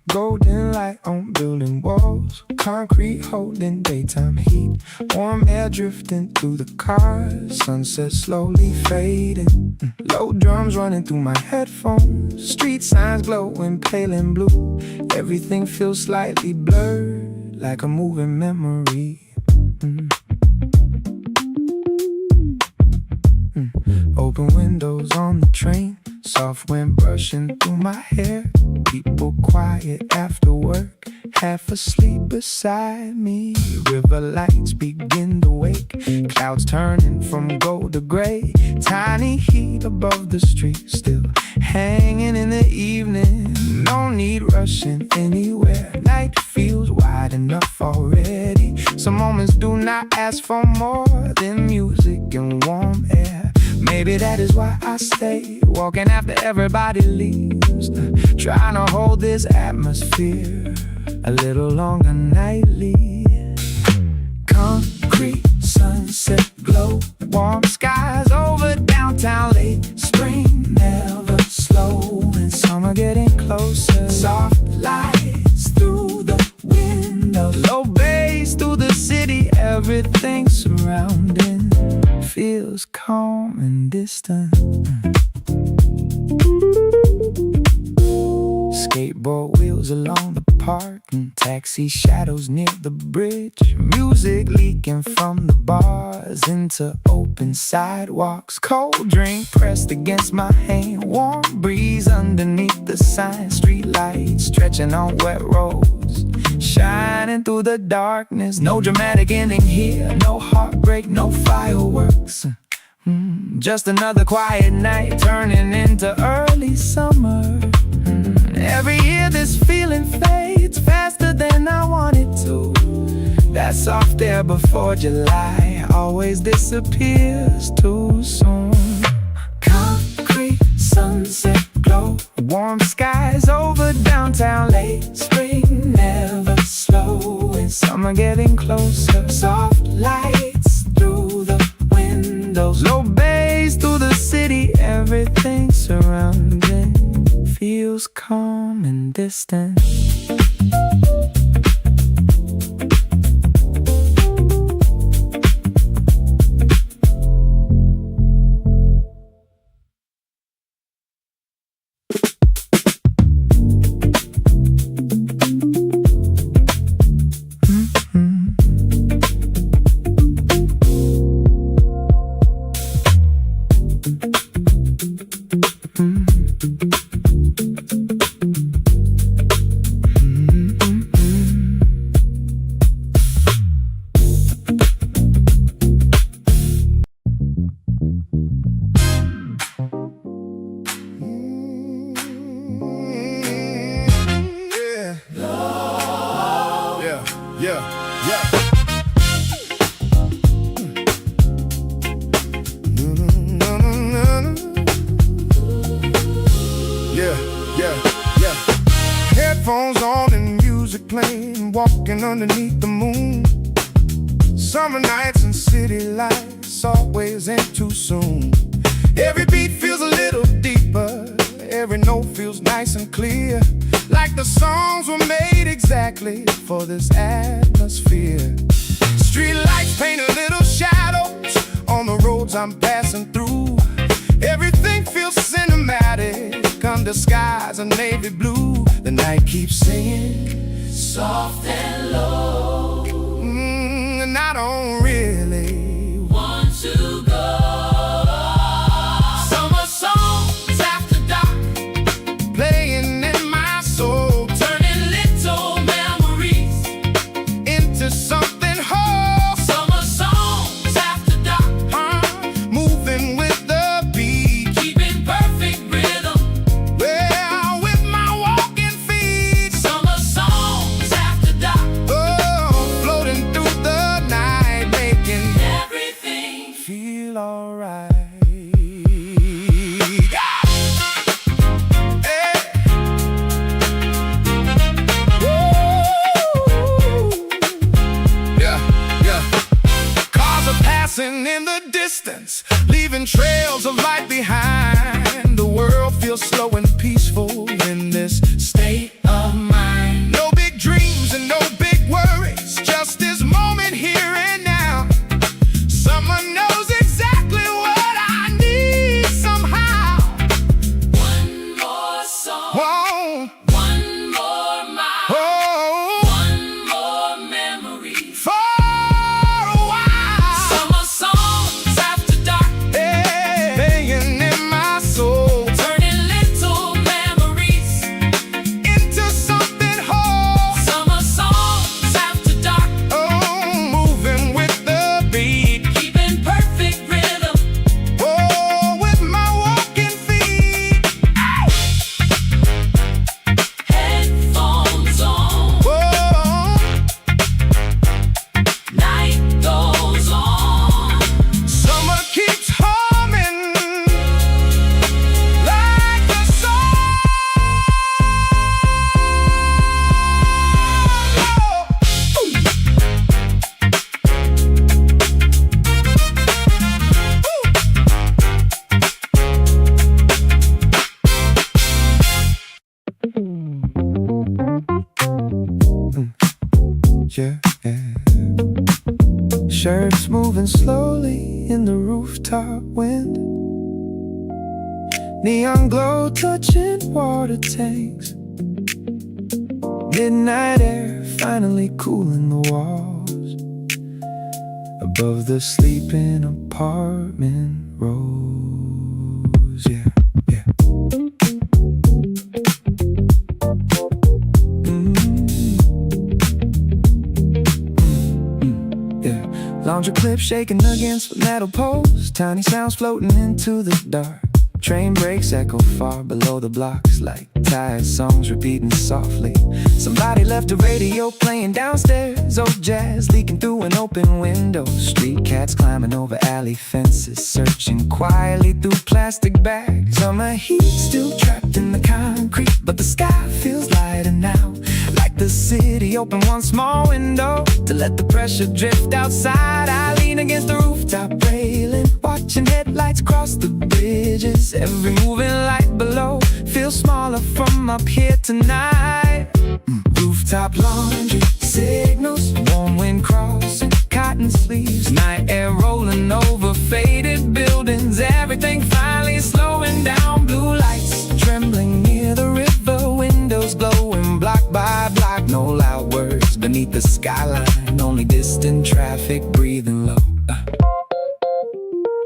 Golden light on building walls, concrete holding daytime heat. Warm air drifting through the cars, sunset slowly fading. Low drums running through my headphones, street signs glowing pale and blue. Everything feels slightly blurred, like a moving memory. Open windows on the train, soft wind brushing through my hair. People quiet after work, half asleep beside me. River lights begin to wake, clouds turning from gold to gray. Tiny heat above the street, still hanging in the evening. No need rushing anywhere, night feels wide enough already. Some moments do not ask for more than music and warm air. Maybe that is why I stay, walking after everybody leaves, trying to hold this atmosphere a little longer nightly. Concrete sunset glow, warm skies over downtown late. Spring never slow, and summer getting closer. Soft lights through the windows, low bass through the city. Everything surrounding feels calm and distant. Skateboard wheels along the park, and taxi shadows near the bridge. Music leaking from the bars into open sidewalks. Cold drink pressed against my hand, warm breeze underneath the sign. Street lights stretching on wet roads, shining through the darkness. No dramatic ending here, no heartbreak, no fireworks. Just another quiet night turning into early summer. Every year this feeling fades faster than I want it to. That soft air before July always disappears too soon. Concrete sunset glow, warm skies over downtown late. Spring never slow, and summer getting closer. Soft lights through the windows, low bass through the city. Everything surrounding feels calm and distant. and walking underneath the moon. Summer nights and city lights always end too soon. Every beat feels a little deeper, every note feels nice and clear, like the songs were made exactly for this atmosphere. Street lights paint a little shadows on the roads I'm passing through. Everything feels cinematic under skies of navy blue. The night keeps singing soft and low, and I don't really want to go. Summer songs after dark, playing in my soul, turning little memories into something whole. Summer songs after dark, moving with the beat, keeping perfect rhythm, well, with my walking feet. Summer songs after dark, oh, floating through the night, making everything feel alright. In the distance, leaving trails of light behind. The world feels slow and peaceful in this state of mind. No big dreams and no big worries, just this moment here and now. Someone knows exactly what I need somehow. One more song, whoa. One more mile, oh. One more memory for a while. Summer songs after dark, hey, playing in my soul, turning little memories into something whole. Summer songs after dark, oh, moving with the beat, keeping perfect rhythm, oh, with my walking feet. Headphones on, whoa. Night goes on, summer keeps humming like a song. Yeah. Shirts moving slowly in the rooftop wind, neon glow touching water tanks, midnight air finally cooling the walls above the sleeping apartment rows. Yeah. Laundry clip shaking against metal posts, tiny sounds floating into the dark. Train brakes echo far below the blocks like tired songs repeating softly. Somebody left the radio playing downstairs, old jazz leaking through an open window. Street cats climbing over alley fences, searching quietly through plastic bags. Summer heat still trapped in the concrete, but the sky feels lighter now, like the city opened one small window to let the pressure drift outside. I lean against the rooftop railing, watching headlights cross the bridges. Every moving light below feels smaller from up here tonight. Rooftop laundry signals, warm wind crossing cotton sleeves, night air rolling over faded buildings. Everything finally slowing down, blue lights trembling near the river, windows glowing block by block. No loud words beneath the skyline, only distant traffic breathing low.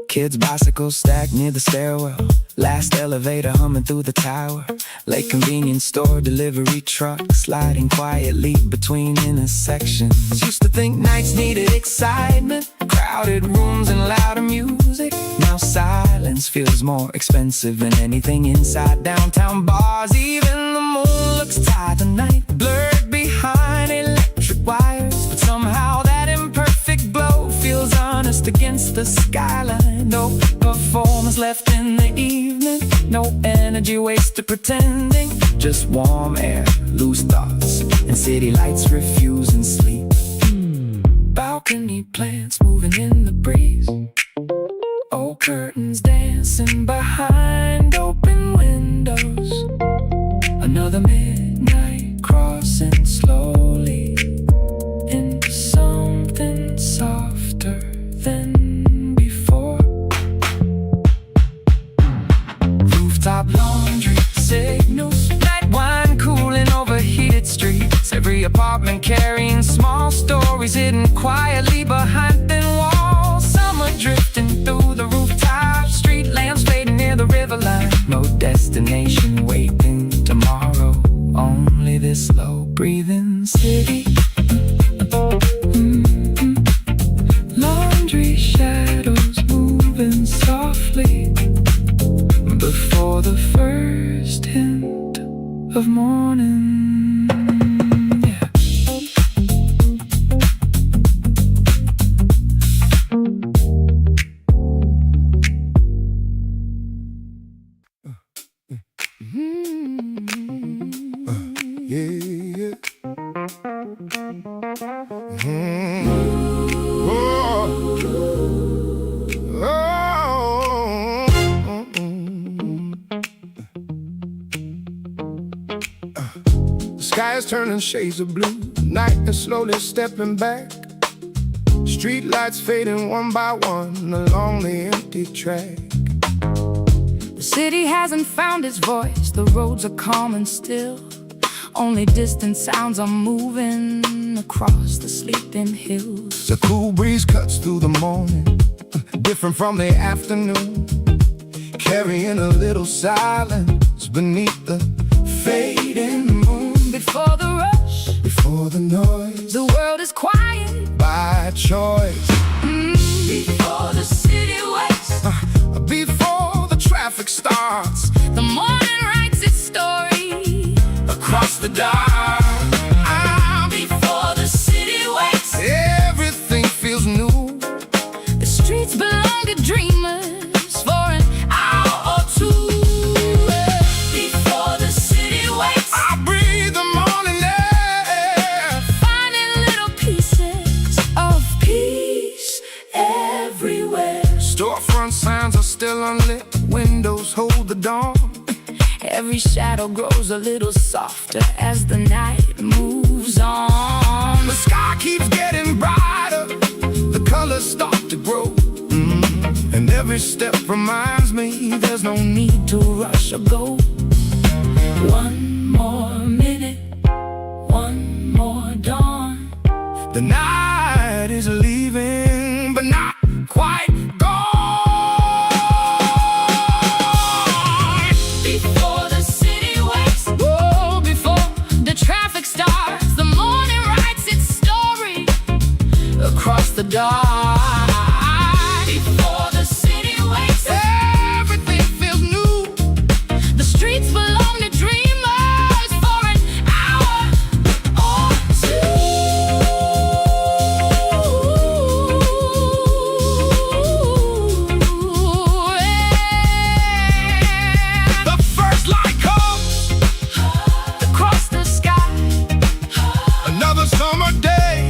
Kids' bicycles stacked near the stairwell, last elevator humming through the tower. Late convenience store delivery truck sliding quietly between intersections. Used to think nights needed excitement, crowded rooms and louder music. Now silence feels more expensive than anything inside downtown bars. Even the moon looks tired tonight, blurred behind electric wires, but somehow that imperfect glow feels honest against the skyline. No performance left in the evening, No energy wasted pretending. Just warm air, loose thoughts, and city lights refusing sleep. Balcony plants moving in the breeze. Old curtains dancing behind open windows. Another midnight crossing slowly into something softer than before. Rooftop laundry signals, night wine cooling overheated streets. Every apartment carrying small stories hidden quietly behind thin walls. Summer drifting through the rooftop, street lamps fading near the river line. No destination waiting tomorrow, only this slow breathing city. Laundry shadows moving softly before the first hint of morning. Sky is turning shades of blue. Night is slowly stepping back. Street lights fading one by one along the empty track. The city hasn't found its voice. The roads are calm and still. Only distant sounds are moving across the sleeping hills. The cool breeze cuts through the morning, different from the afternoon, carrying a little silence beneath the fading moon. Before the rush, before the noise, the world is quiet by choice. Before the city wakes, before the traffic starts, the morning writes its story across the dark. Before the city wakes, everything feels new. the streets belong to dreamers for an hour or two. Before the city wakes, I breathe the morning air, finding little pieces of peace everywhere. storefront signs are still unlit, windows hold the dawn. Every shadow grows a little softer as the night moves on. The sky keeps getting brighter, the colors start to grow, and every step reminds me there's no need To rush or go. One more minute, one more dawn. The night is leaving, but not quite gone. Before the city wakes, whoa, before the traffic starts, the morning writes its story across the dark. Before the city wakes, Everything feels new. the streets belong to dreamers for an hour or two. The first light comes, Across the sky, another summer day,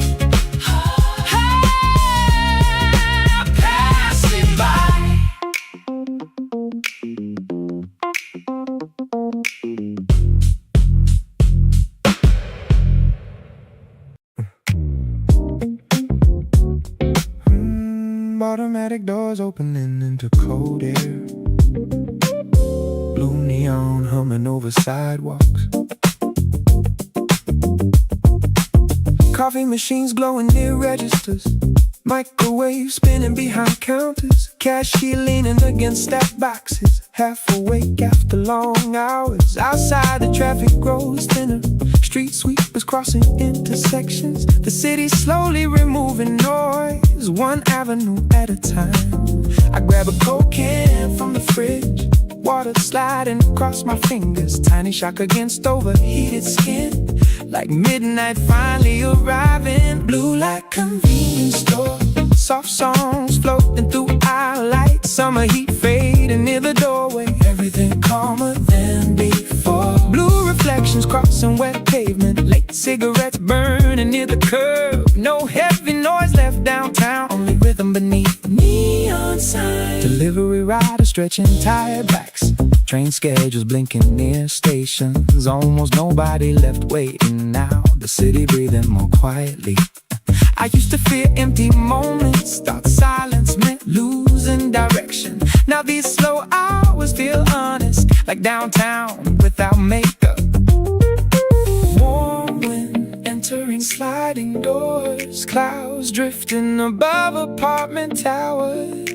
passing by. automatic doors opening into cold air, blue neon humming over sidewalks, coffee machines glowing near registers, microwave spinning behind counters, cashier leaning against stacked boxes, half awake after long hours. Outside the traffic grows thinner, street sweepers crossing intersections, the city slowly removing noise, one avenue at a time. I grab a Coke can from the fridge, water sliding across my fingers, tiny shock against overheated skin, like midnight finally arriving. Blue light convenience store, soft songs floating through our lights, summer heat fading near the doorway, everything calm. and wet pavement, late cigarettes burning near the curb. No heavy noise left downtown, only rhythm beneath the neon sign. Delivery riders stretching tired backs, train schedules blinking near stations. Almost nobody left waiting now, the city breathing more quietly. I used to fear empty moments, thought silence meant losing direction. Now these slow hours feel honest, like downtown without makeup. Warm wind entering sliding doors, clouds drifting above apartment towers.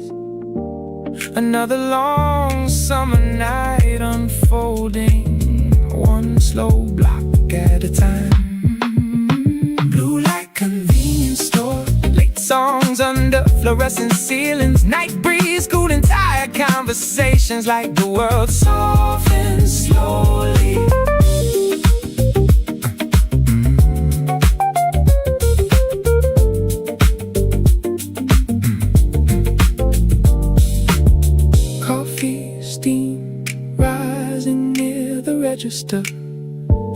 Another long summer night unfolding, one slow block at a time. Blue like convenience store, late songs under fluorescent ceilings, night breeze cooling tired conversations, like the world softens slowly. Coffee steam rising near the register,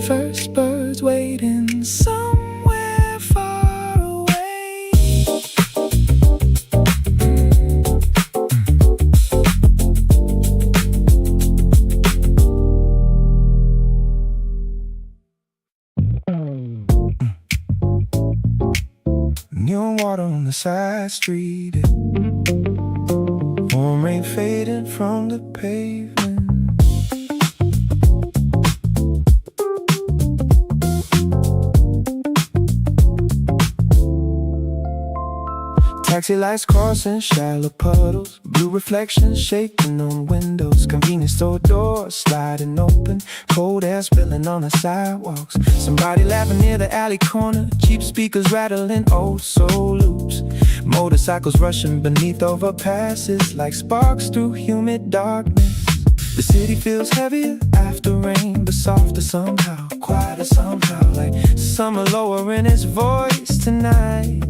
first birds waiting somewhere far away. Neon water on the side street, warm rain fading from the pavement. Taxi lights crossing shallow puddles, blue reflections shaking on windows. Convenience store doors sliding open, cold air spilling on the sidewalks. Somebody laughing near the alley corner, cheap speakers rattling old soul loops. Motorcycles rushing beneath overpasses like sparks through humid darkness. The city feels heavier after rain, but softer somehow, quieter somehow, like summer lowering its voice tonight.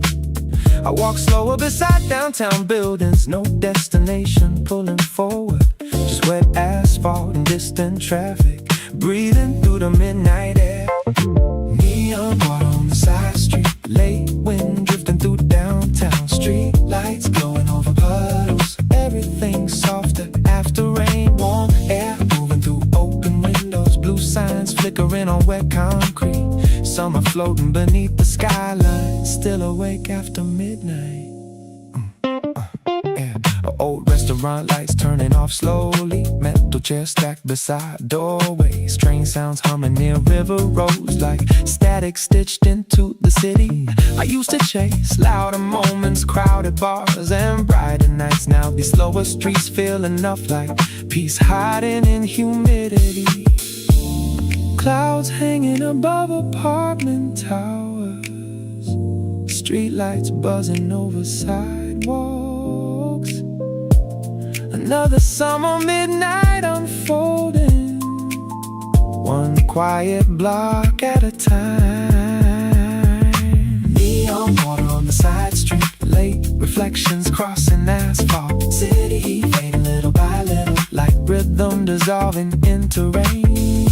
I walk slower beside downtown buildings, no destination pulling forward, just wet asphalt and distant traffic, breathing through the midnight air. Neon water on the side street, late wind drifting through downtown, street lights glowing over puddles. Everything softer after rain, warm air moving through open windows, blue signs flickering on wet concrete. Summer floating beneath the skyline, still awake after midnight. Yeah. Old restaurant lights turning off slowly, metal chairs stacked beside doorways. Train sounds humming near river roads like static stitched into the city. I used to chase louder moments, crowded bars and brighter nights. Now these slower streets feel enough like peace hiding in humidity. Clouds hanging above apartment towers, streetlights buzzing over sidewalks. Another summer midnight unfolding, one quiet block at a time. Neon water on the side street, late reflections crossing asphalt. City heat fading little by little, like rhythm dissolving into rain.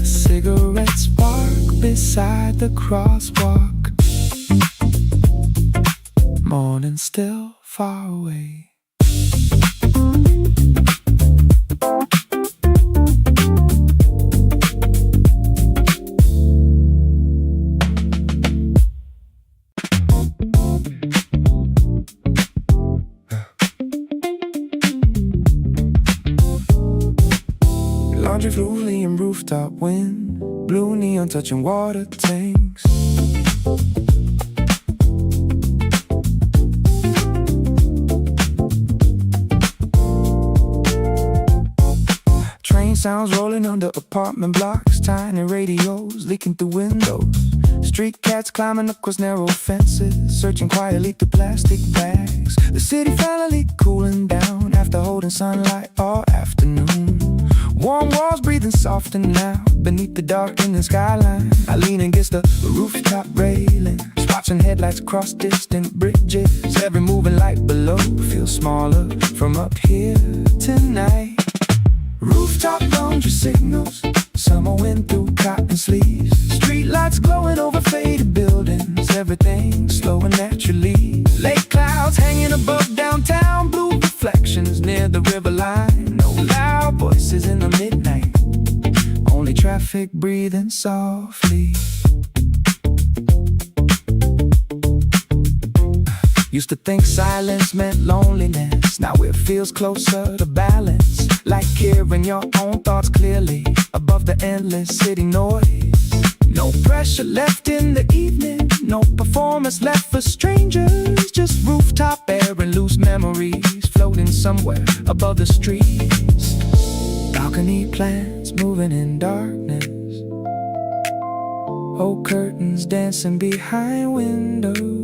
Cigarette spark beside the crosswalk, morning still far away. Laundry fluently in rooftop wind, blue neon touching water tanks. Train sounds rolling under apartment blocks, tiny radios leaking through windows. Street cats climbing across narrow fences, searching quietly through plastic bags. The city finally cooling down after holding sunlight all afternoon. Warm walls breathing softer now beneath the darkening skyline. I lean against the rooftop railing, spot Watching headlights cross distant bridges. Every moving light below feels smaller from up here tonight. Rooftop laundry signals, summer wind through cotton sleeves. Streetlights glowing over faded buildings, everything slow and naturally. Lake clouds hanging above downtown, blue reflections near the river line. No loud voices in the midnight, only traffic breathing softly. Used to think silence meant loneliness, now it feels closer to balance. Like hearing your own thoughts clearly above the endless city noise. No pressure left in the evening, no performance left for strangers. Just rooftop air and loose memories floating somewhere above the streets. Balcony plants moving in darkness, old curtains dancing behind windows.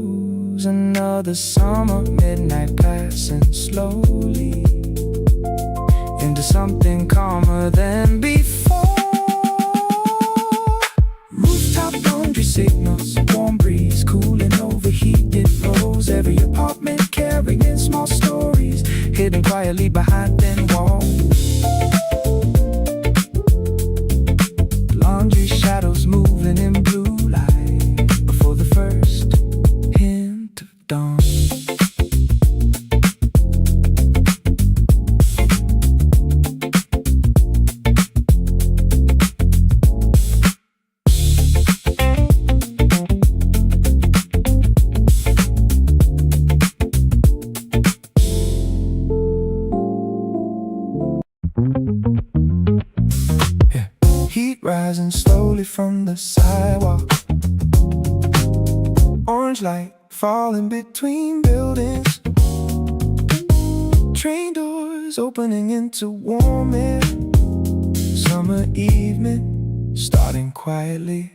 Another summer midnight passing slowly into something calmer than before. Rooftop laundry signals, warm breeze cooling overheated floors. Every apartment carrying small stories hidden quietly behind thin walls. Laundry shadows moving in blue light before the first hint of dawn. Heat rising slowly from the sidewalk, orange light falling between buildings, train doors opening into warm air. Summer evening starting quietly.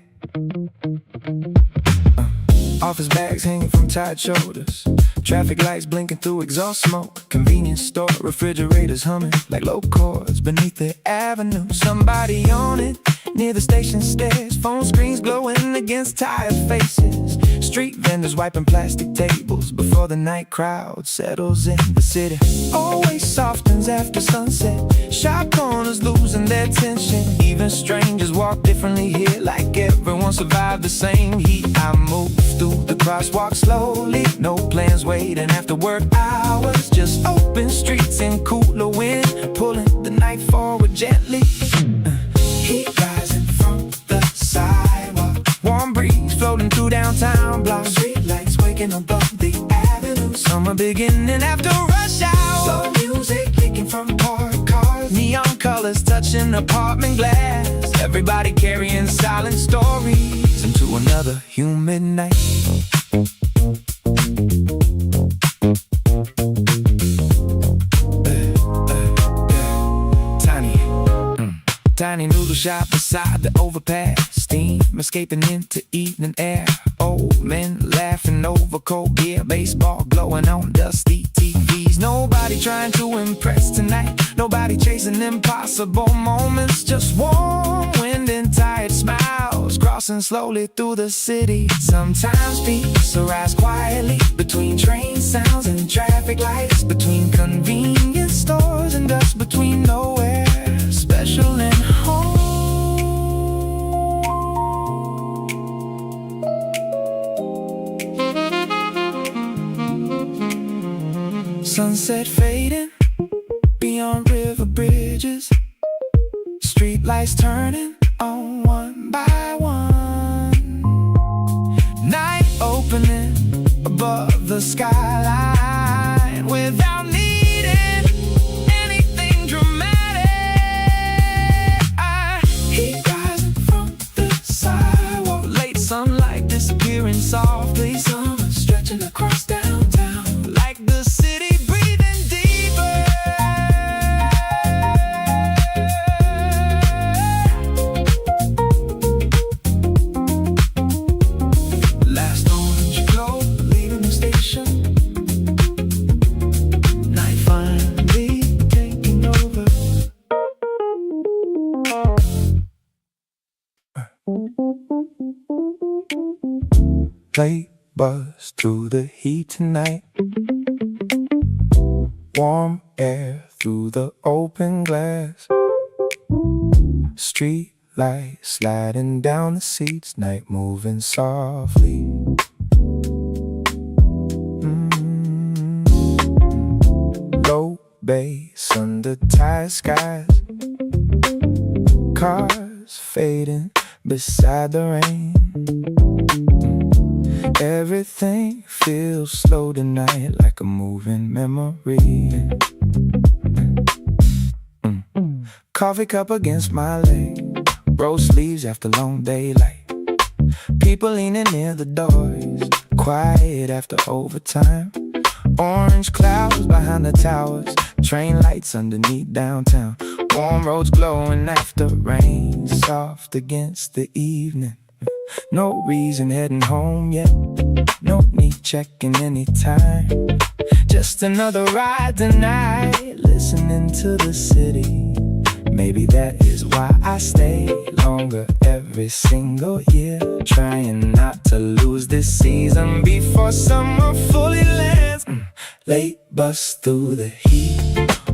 Office bags hanging from tired shoulders, traffic lights blinking through exhaust smoke. Convenience store refrigerators humming like low chords beneath the avenue. Somebody on it near the station stairs, phone screens glowing against tired faces. Street vendors wiping plastic tables before the night crowd settles in. The city always softens after sunset, sharp corners losing their tension. Even strangers walk differently here, like everyone survived the same heat. I move through the crosswalk slowly, no plans waiting after work hours. Just open streets and cooler wind pulling the night forward gently. Heat rising from the sidewalk, warm breeze floating through downtown blocks. Streetlights waking above the avenue. Summer beginning after rush hour. Slow music leaking from parked cars, neon colors touching apartment glass. Everybody carrying silent stories into another humid night. Tiny noodle shop beside the overpass, steam escaping into evening air. Old men laughing over cold beer, baseball glowing on dusty TVs. Nobody trying to impress tonight, nobody chasing impossible moments. Just warm wind and tired smiles crossing slowly through the city. Sometimes peace arrives quietly between train sounds and traffic lights, between convenience stores and dust, between nowhere special and home. Sunset fading beyond river bridges, street lights turning on one by one. Night opening above the skyline without needing anything dramatic. Heat rising from the sidewalk, late sunlight disappearing softly. Summer stretching across downtown like the city breathing deeper. Last orange glow leaving the station, night finally taking over. Late buzz through the heat tonight. Warm air through the open glass. Street lights sliding down the seats, night moving softly. Low bass under tired skies. Cars fading beside the rain. Everything feels slow tonight, like a moving memory. Coffee cup against my leg. Rose leaves after long daylight. People leaning near the doors. Quiet after overtime. Orange clouds behind the towers. Train lights underneath downtown. Warm roads glowing after rain. Soft against the evening. No reason heading home yet. No need checking any time. Just another ride tonight. Listening to the city. Maybe that is why I stay longer every single year. Trying not to lose this season before summer fully lands. Late bus through the heat.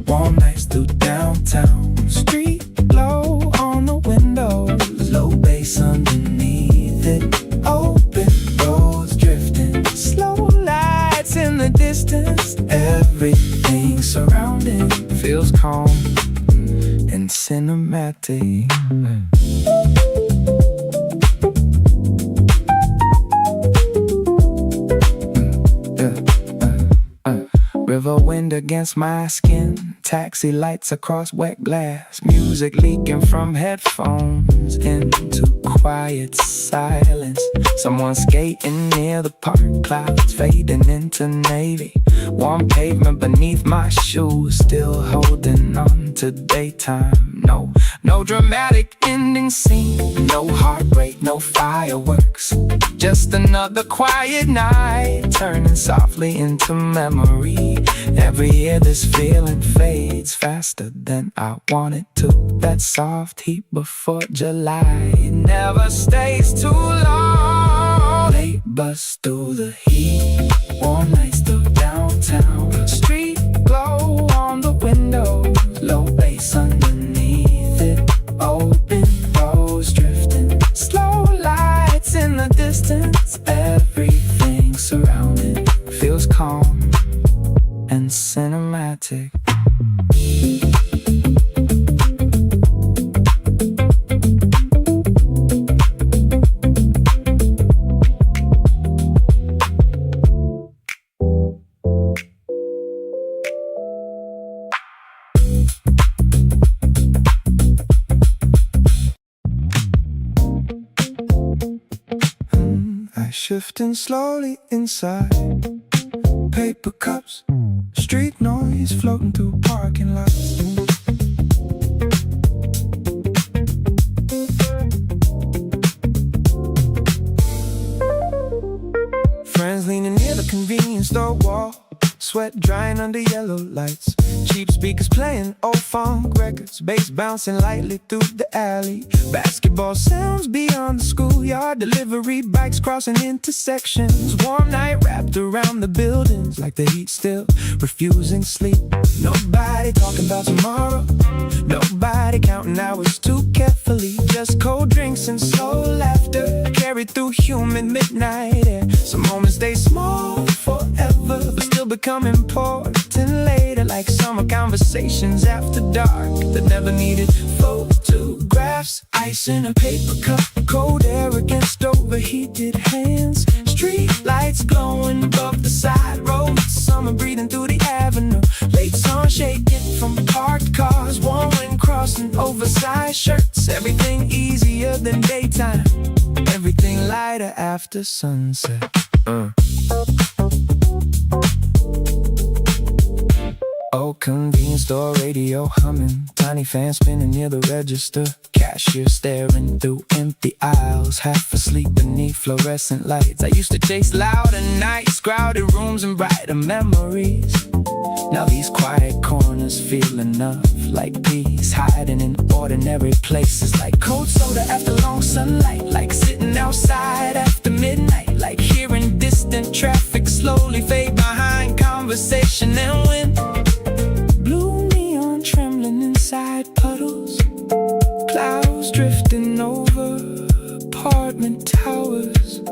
Warm nights through downtown. Street glow on the windows. Low bass underneath it. Open roads drifting. Slow lights in the distance. Everything surrounding feels calm and cinematic. River wind against my skin. Taxi lights across wet glass. Music leaking from headphones into quiet silence. Someone skating near the park. Clouds fading into navy. Warm pavement beneath my shoes. Still holding on to daytime. No dramatic ending scene. No heartbreak, no fireworks. Just another quiet night. Turning softly into memory. Every year this feeling fades faster than I want it to. That soft heat before July, it never stays too long. Late bus through the heat. Warm nights through downtown. Street glow on the windows. Low bass underneath it. Open roads drifting. Slow lights in the distance. Everything surrounding feels calm and cinematic. Shifting slowly inside. Paper cups, street noise floating through parking lots. Friends leaning near the convenience store wall. Sweat drying under yellow lights. Cheap speakers playing old funk records. Bass bouncing lightly through the alley. Basketball sounds beyond the schoolyard. Delivery bikes crossing intersections. Warm night wrapped around the buildings. Like the heat still refusing sleep. Nobody talking about tomorrow. Nobody counting hours too carefully. Just cold drinks and slow laughter. Carried through humid midnight air. Some moments stay small forever, but still become important later. Like summer conversations after dark that never needed photographs. Ice in a paper cup, cold air against overheated hands. Street lights glowing above the side roads. Summer breathing through the avenue. Late sun shaking from parked cars. Warm wind crossing oversized shirts. Everything easier than daytime. Everything lighter after sunset. Oh, convenience store radio humming. Tiny fan spinning near the register. Cashier staring through empty aisles. Half asleep beneath fluorescent lights. I used to chase louder nights, crowded rooms and brighter memories. Now these quiet corners feel enough. Like peace hiding in ordinary places. Like cold soda after long sunlight. Like sitting outside after midnight. Like hearing distant slowly fade behind conversation and wind. Blue neon trembling inside puddles, clouds drifting over apartment towers.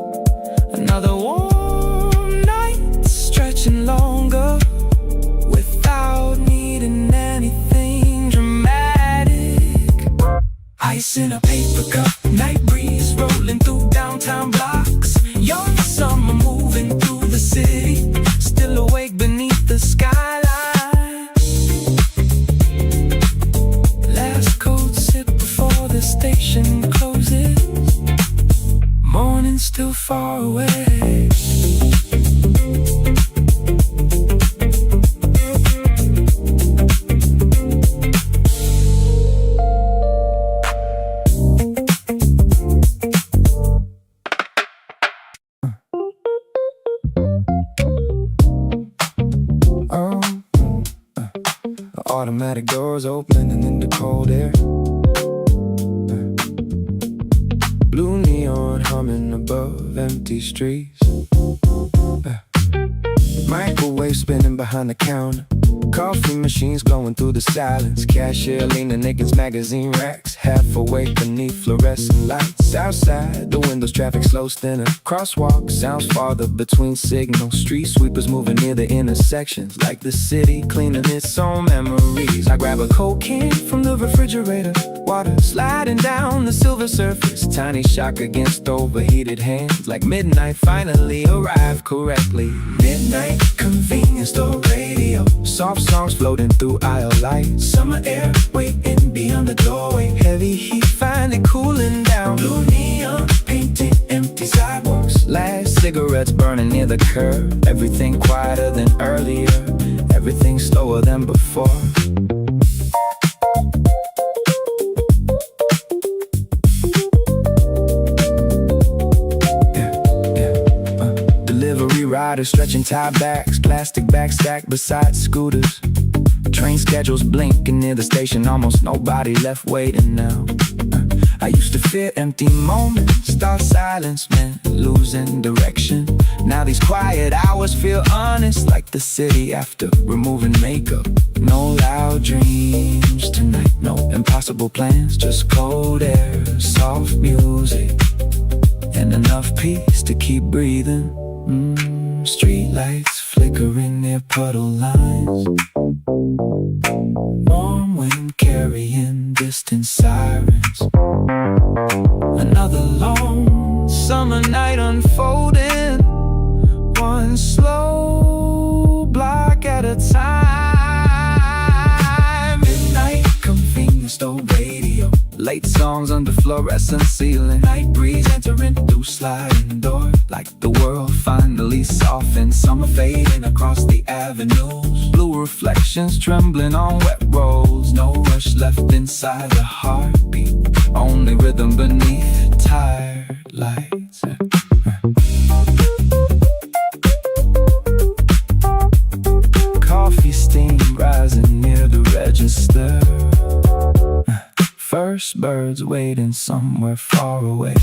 Another warm night stretching longer without needing anything dramatic. Ice in a paper cup, night breeze rolling through downtown blocks. Young summer moving through the city, still awake beneath the skyline. Last cold sip before the station closes. Morning still far away. Automatic doors opening in the cold air. Blue neon humming above empty streets. Microwave spinning behind the counter. Coffee machines glowing through the silence. Cashier leaning against magazine racks, half awake beneath fluorescent lights. Outside the windows, traffic slows thinner. Crosswalk sounds farther between signals. Street sweepers moving near the intersections, like the city cleaning its own memories. I grab a Coke can from the refrigerator, water sliding down the silver surface. Tiny shock against overheated hands, like midnight finally arrived correctly. Midnight convenience store radio, soft songs floating through aisle lights. Summer air waiting beyond the doorway. Heavy heat finally cooling down. Blue neon painting empty sidewalks. Last cigarettes burning near the curb. Everything quieter than earlier, everything slower than before. Delivery riders stretching tie backs, plastic bags stacked beside scooters. Train schedules blinking near the station, almost nobody left waiting now. I used to fear empty moments, thought silence meant losing direction. Now these quiet hours feel honest, like the city after removing makeup. No loud dreams tonight, no impossible plans, just cold air, soft music, and enough peace to keep breathing. Street lights flickering near puddle lines. Warm wind carrying distant sirens. Another long summer night unfolding, one slow block at a time. Midnight convenience store radio, late songs under fluorescent ceiling. Night breeze entering through sliding door, like the world finally softened. Summer fading across the avenues, blue reflections trembling on wet roads. No rush left inside the heartbeat, only rhythm beneath tired lights. Coffee steam rising near the register. First birds waiting somewhere far away.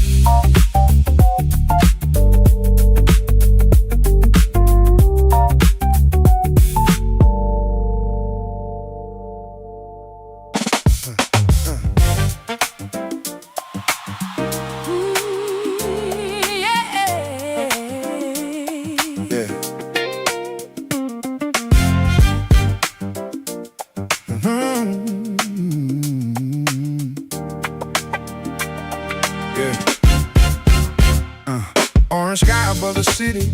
Orange sky above the city,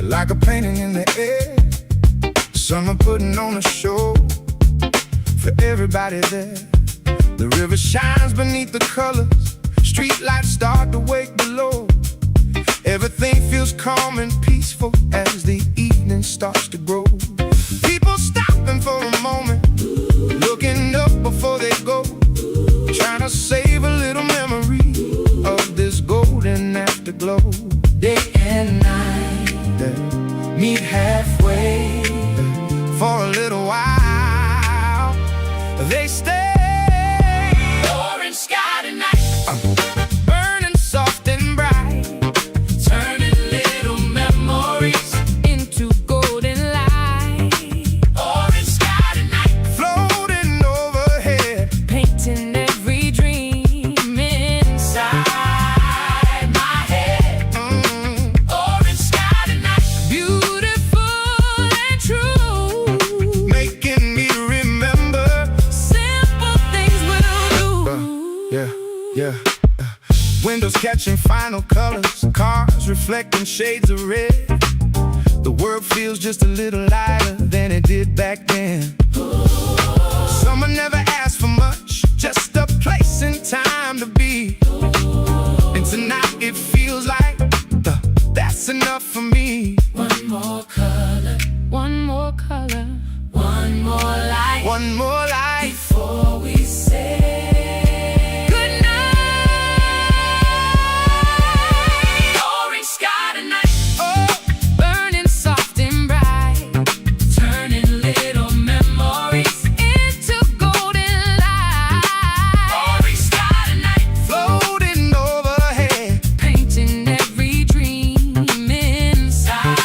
like a painting in the air. Summer putting on a show for everybody there. The river shines beneath the colors, street lights start to wake below. Everything feels calm and peaceful as the evening starts to grow. People stopping for a moment, looking up before they go, trying to save a little memory of this golden afterglow. Day and night, meet halfway for a little while. They stay. Orange sky tonight, burning soft and bright, turning little memories Yeah, yeah. Windows catching final colors, cars reflecting shades of red. The world feels just a little lighter than it did back then. Summer never asked for much, just a place and time to be. And tonight it feels like that's enough for me. One more color, one more color, one more light, one more light before we say good night. Orange sky tonight, oh, burning soft and bright, turning little memories into golden light. Orange sky tonight, floating overhead, painting every dream inside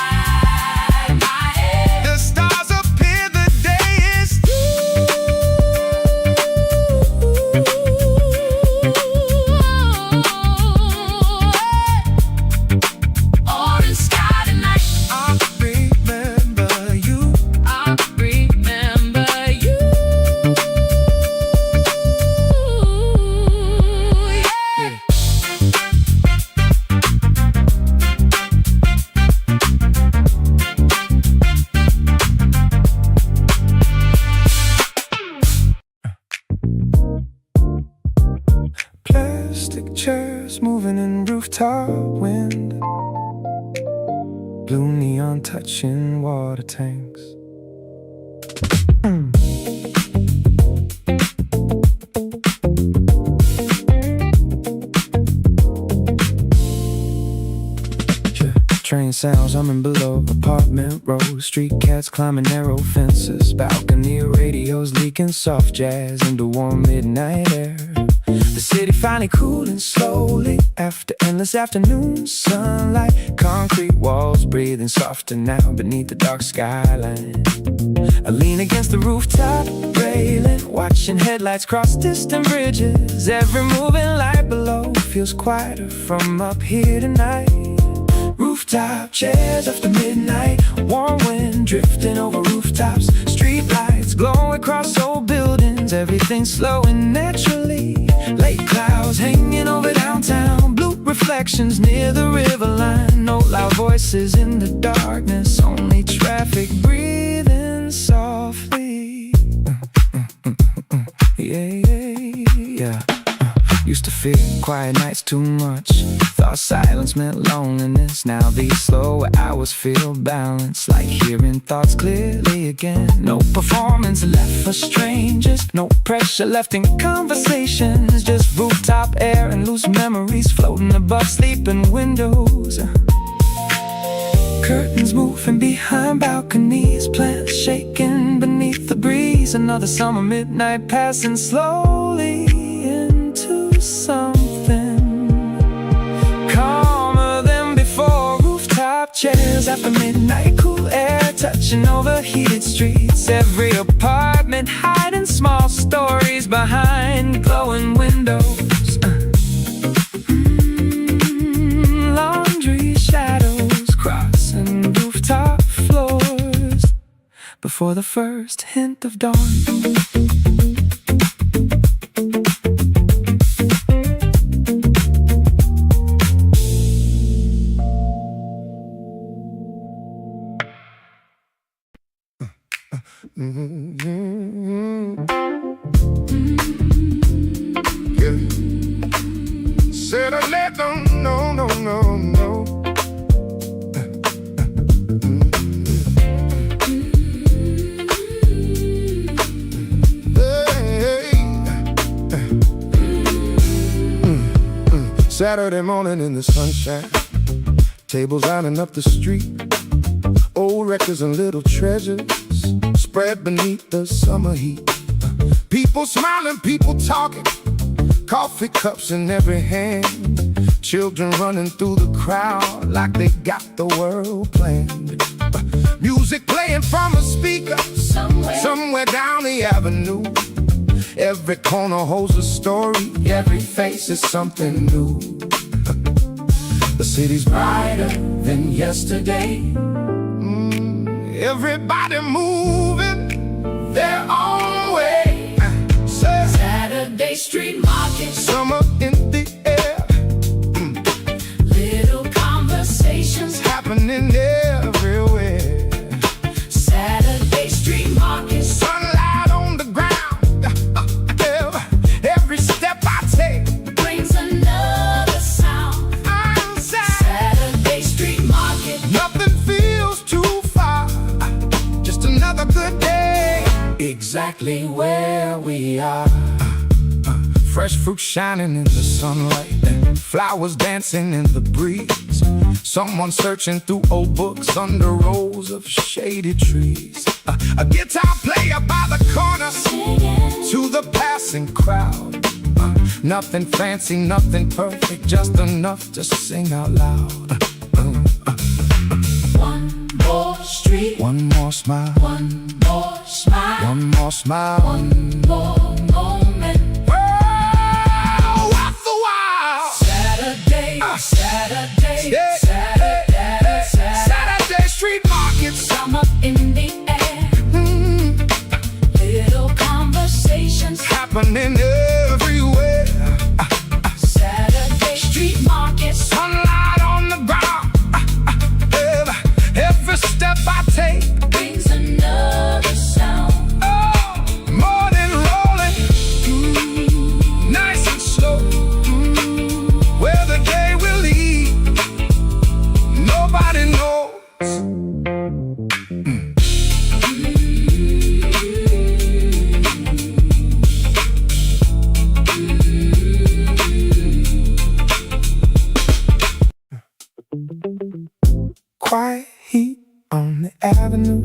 my head. the stars appear, the day is Orange sky tonight, I remember you. I remember you. Yeah. Plastic chairs moving in rooftop wind. Blue neon touching water tanks. Train sounds humming below apartment rows. Street cats climbing narrow fences. Balcony radios leaking soft jazz into warm midnight air. The city finally cooling slowly after endless afternoon sunlight. Concrete walls breathing softer now beneath the dark skyline. I lean against the rooftop railing, watching headlights cross distant bridges. Every moving light below feels quieter from up here tonight. Rooftop chairs after midnight, warm wind drifting over rooftops. Street lights glowing across old buildings, everything slowing naturally. Late clouds hanging over downtown, blue reflections near the river line. No loud voices in the darkness, only traffic breathing softly. Yeah, yeah, yeah. Used to fear quiet nights too much. Thought silence meant loneliness. Now these slow hours feel balanced, like hearing thoughts clearly again. No performance left for strangers, no pressure left in conversations. Just rooftop air and loose memories floating above sleeping windows. Curtains moving behind balconies, plants shaking beneath the breeze. Another summer midnight passing slowly into something calmer than before. Rooftop chairs after midnight, cool air touching overheated streets. Every apartment hiding small stories behind glowing windows. Laundry shadows crossing rooftop floors before the first hint of dawn. Yeah. Said I let them, no, no, no, no. Saturday morning in the sunshine, tables lining up the street. Old records and little treasures spread beneath the summer heat. People smiling, people talking, coffee cups in every hand. Children running through the crowd like they got the world planned. Music playing from a speaker somewhere down the avenue. Every corner holds a story, every face is something new. The city's brighter than yesterday. Everybody moving their own way. Saturday street market, So exactly where we are. Fresh fruit shining in the sunlight, flowers dancing in the breeze. Someone searching through old books under rows of shady trees. A guitar player by the corner Singing to the passing crowd. Nothing fancy, nothing perfect, just enough to sing out loud. one more street, One more smile, one more smile, one more smile, one more moment. Whoa, what's the wild? Saturday, Saturday, Yeah. Saturday, Saturday street markets. summer in the air. Little conversations Happening everywhere. Saturday street markets. Sunlight on the ground. Every step I take, Brings another sound. morning rolling, nice and slow. Where the day will lead, nobody knows. Quiet heat on the avenue,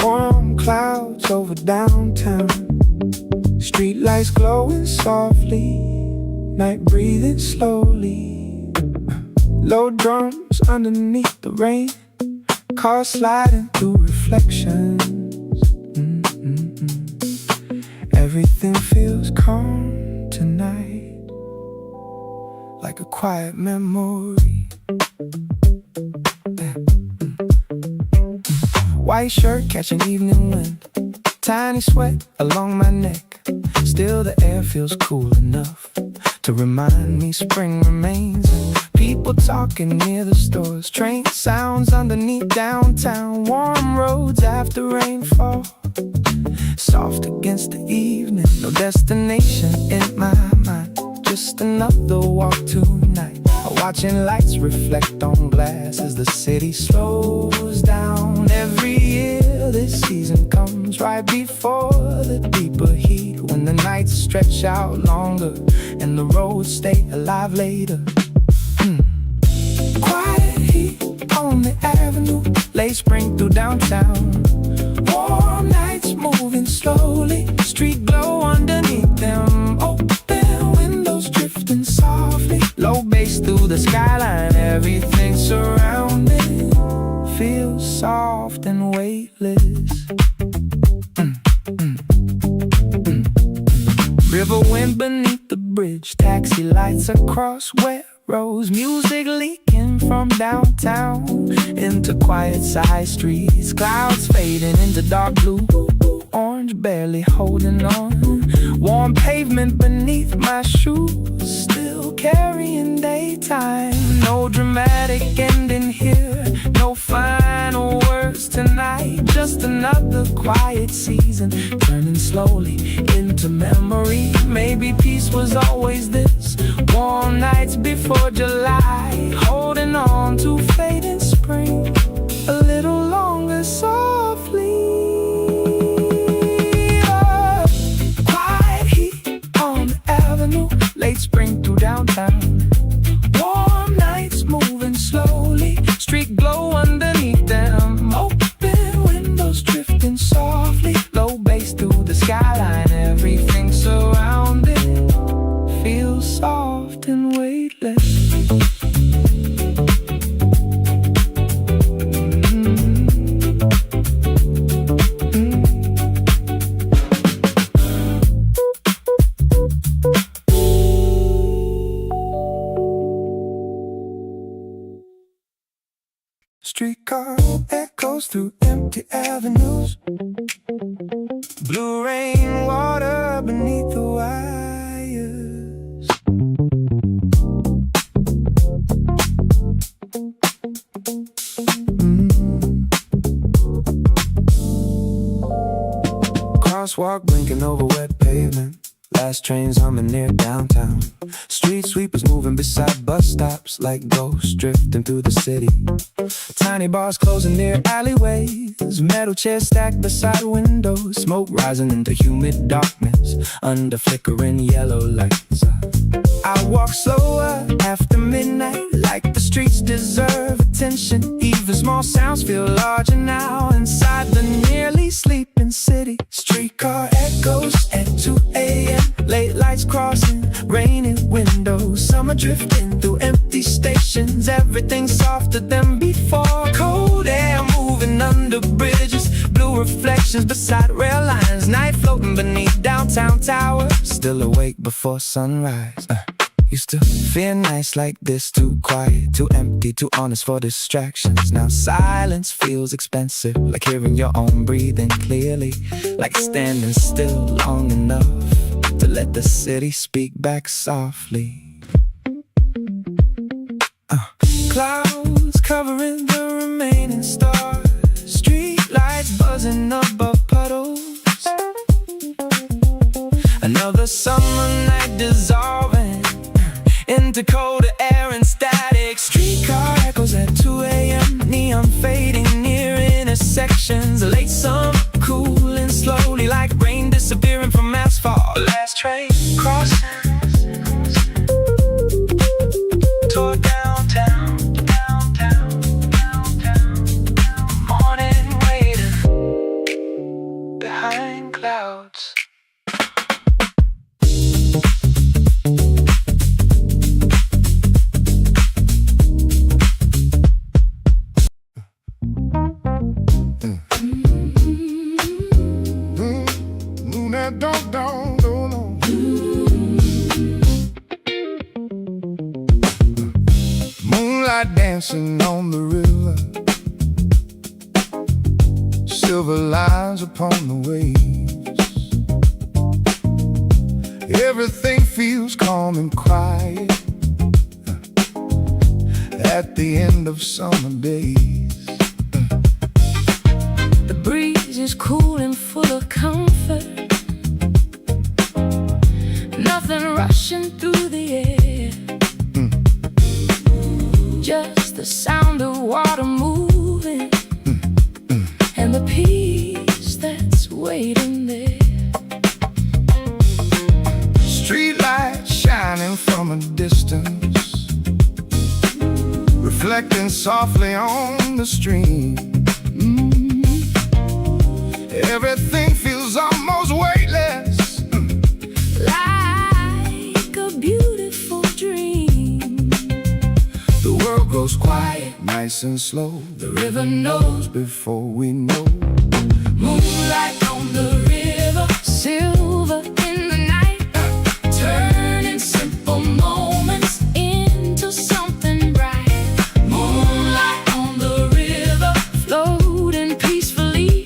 warm clouds over downtown, street lights glowing softly, night breathing slowly, low drums underneath the rain, cars sliding through reflections. Everything feels calm tonight, like a quiet memory. White shirt catching evening wind, tiny sweat along my neck. Still the air feels cool enough to remind me spring remains. People talking near the stores, train sounds underneath downtown. Warm roads after rainfall, soft against the evening. No destination in my mind, just another walk tonight. Watching lights reflect on glass as the city slows down. Every year this season comes right before the deeper heat, when the nights stretch out longer and the roads stay alive later. Quiet heat on the avenue, late spring through downtown. Warm nights moving slowly, street glow underneath them. Open windows drifting softly, low bass through the skyline. Everything surrounding feels soft and weightless. River wind beneath the bridge, taxi lights across wet roads, music leaking from downtown into quiet side streets. Clouds fading into dark blue, orange barely holding on. Warm pavement beneath my shoes, still carrying daytime. No dramatic ending here, no final words tonight. Just another quiet season, turning slowly into memory. Maybe peace was always this, warm nights before July, holding on to fading spring a little longer softly. Quiet heat on the avenue, late spring through downtown. Warm nights moving slowly, street glow underneath them. Open windows drifting softly, low bass through the skyline. Everything surrounding feels soft and weightless. Streetcar echoes through empty avenues, blue rain water beneath the wires. Crosswalk blinking over wet pavement, Fast trains humming near downtown. Street sweepers moving beside bus stops like ghosts drifting through the city. Tiny bars closing near alleyways. Metal chairs stacked beside windows. Smoke rising into humid darkness under flickering yellow lights. I walk slower after midnight, like the streets deserve attention. Even small sounds feel larger now inside the nearly sleeping city. Streetcar echoes at 2 a.m. Late lights crossing raining windows. Summer drifting through empty stations. Everything softer than before. Cold air moving under bridges. Blue reflections beside rail lines. Night floating beneath downtown towers. Still awake before sunrise. Used to feel nice like this, too quiet, too empty, too honest for distractions. Now silence feels expensive, like hearing your own breathing clearly, like standing still long enough to let the city speak back softly. Clouds covering the remaining stars. Street lights buzzing above puddles. Another summer night dissolving into colder air and static. Streetcar echoes at 2 a.m. Neon fading near intersections. Late summer cooling slowly like rain disappearing from asphalt. Last train crossing toward downtown. Morning waiting behind clouds. Moonlight dancing on the river. Silver lines upon the waves. Everything feels calm and quiet at the end of summer days. The breeze is cool and full of comfort. Nothing rushing through the air. Just the sound of water moving and the peace that's waiting there. Street lights shining from a distance, reflecting softly on the stream. Everything feels almost weightless, like a beautiful dream. the world goes quiet, nice and slow. The river knows Before we know, moonlight on the river, silver in the night, turning simple moments into something bright. Moonlight on the river, floating peacefully,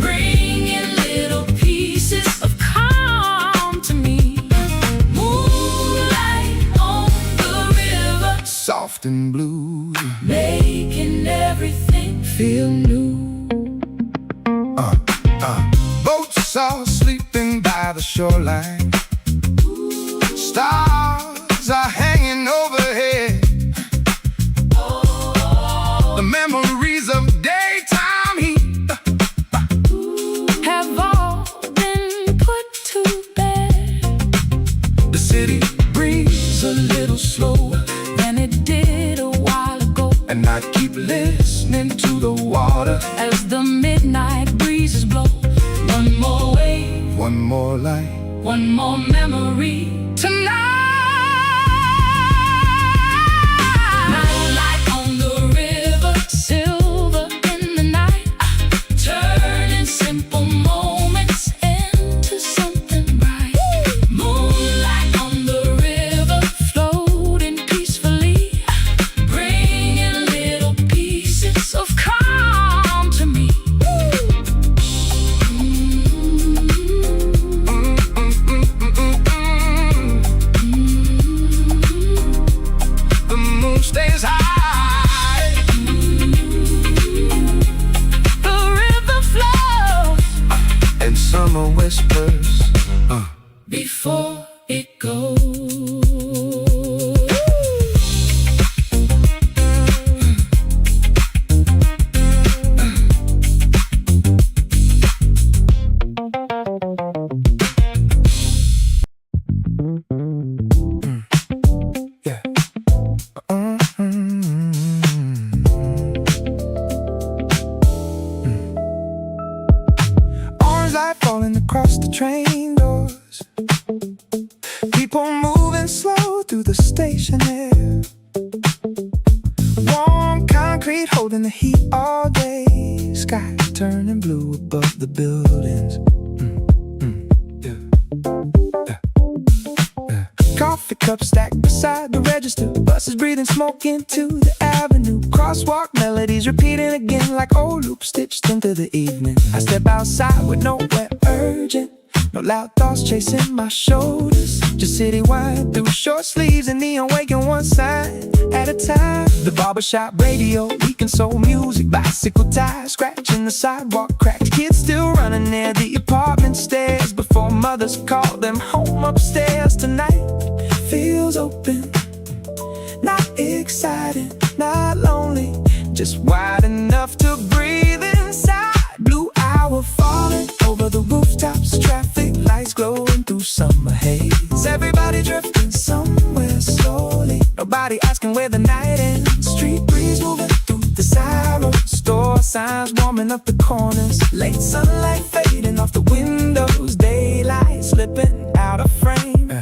bringing little pieces of calm to me. Moonlight on the river, soft and blue. making everything feel new. Boats are sleeping by the shoreline. Stars are hanging overhead. The memories of daytime heat Have all been put to bed. the city breathes a little slower, Than it did a while ago. and I keep listening to the water. As the midnight breezes blow, one more wave, One more light, one more memory tonight. Moonlight on the river, silver in the night, turning simple moments into something bright. Moonlight on the river, floating peacefully, bringing little pieces of calm to me. Yeah. Orange light falling across the train doors. People moving slow through the station there. Warm concrete holding the heat all day. Sky turning blue above the buildings. Coffee cups stacked beside the register. Buses breathing smoke into the avenue. Crosswalk melodies repeating again like old loops stitched into the evening. I step outside with nowhere urgent. No loud thoughts chasing my shoulders. Just citywide through short sleeves and neon waking one side at a time. The barbershop radio leaking soul music. Bicycle tires scratching the sidewalk cracks. Kids still running near the apartment stairs before mothers call them home upstairs. Tonight feels open, not exciting, not lonely, just wide enough to breathe inside. Blue hour falling over the rooftops. Traffic lights glowing through summer haze. Everybody drifting somewhere slowly. Nobody asking where the night ends. Street breeze moving through the side road. Store signs warming up the corners. Late sunlight fading off the windows. Daylight slipping out of frame.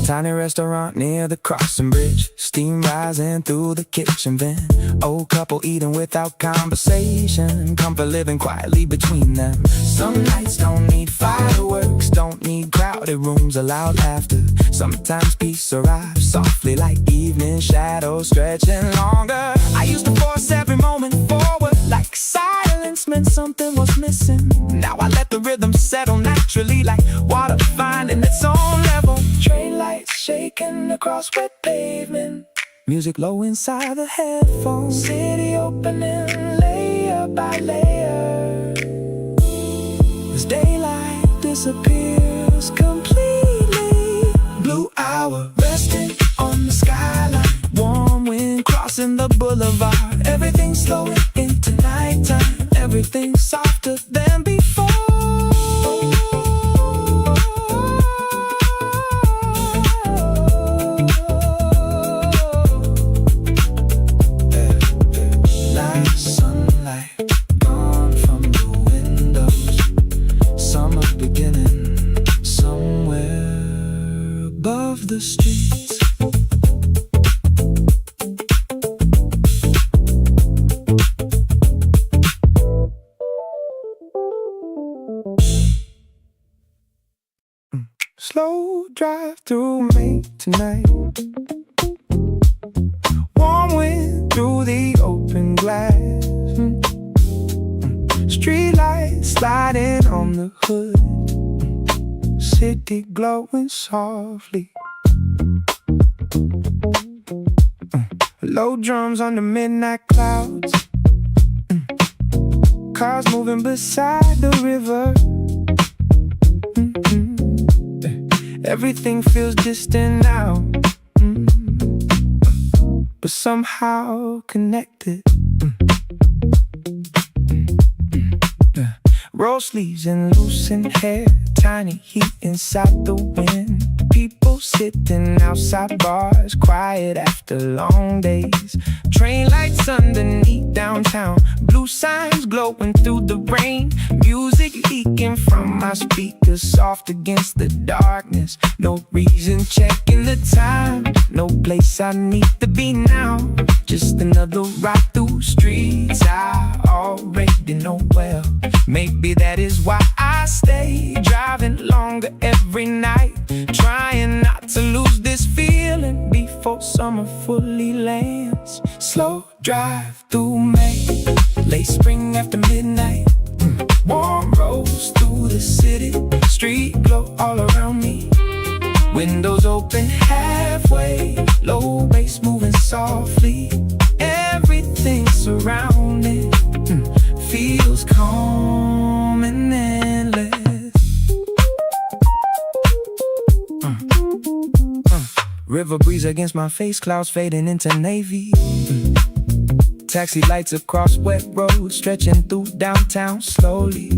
Tiny restaurant near the crossing bridge. Steam rising through the kitchen vent. Old couple eating without conversation. Comfort living quietly between them. Some nights don't need fireworks, don't need crowded rooms or loud laughter. Sometimes peace arrives softly like evening shadows stretching longer. I used to force every moment forward like silence meant something was missing. Now I let the rhythm settle naturally like water finding its own level. Train lights shaking across wet pavement. Music low inside the headphones. City opening layer by layer. As daylight disappears completely. Blue hour resting on the skyline. Warm wind crossing the boulevard. Everything slowing into nighttime. Everything softer than before. The streets. Slow drive through May tonight. Warm wind through the open glass. Street lights sliding on the hood. City glowing softly. Low drums on the midnight clouds. Cars moving beside the river. Everything feels distant now, but somehow connected. Roll sleeves and loosened hair. Tiny heat inside the wind. People sitting outside bars, quiet after long days. Train lights underneath downtown. Blue signs glowing through the rain. Music leaking from my speakers, soft against the darkness. No reason checking the time. No place I need to be now. Just another ride through streets I already know well. Maybe that is why I stay driving longer every night, trying not to lose this feeling before summer fully lands. Slow drive through May, late spring after midnight. Warm roads through the city, street glow all around me. Windows open halfway, low bass moving softly. Everything surrounding feels calm and endless. River breeze against my face, clouds fading into navy. Taxi lights across wet roads, stretching through downtown slowly.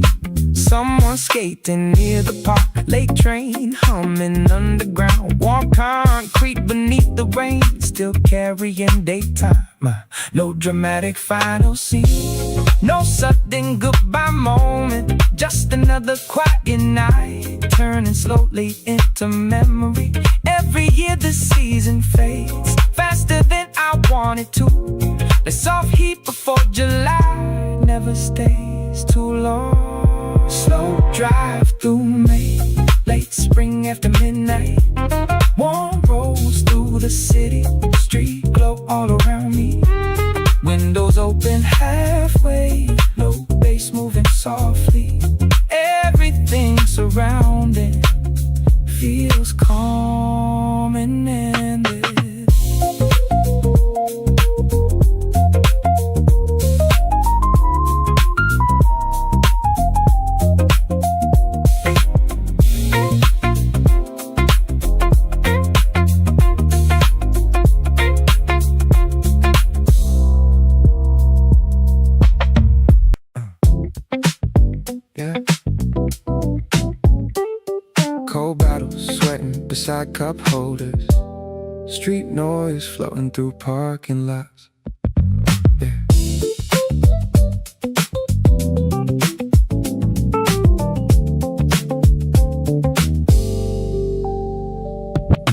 Someone skating near the park, late train humming underground, warm concrete beneath the rain, still carrying daytime. No dramatic final scene, no sudden goodbye moment, just another quiet night, turning slowly into memory. Every year the season fades faster than I want it to. The soft heat before July never stays too long. Slow drive through May, late spring after midnight, warm rolls through the city, street glow all around me. Windows open halfway, low bass moving softly. Everything surrounding feels calm and ended. Cold bottles sweating beside cup holders, street noise floating through parking lots. Yeah.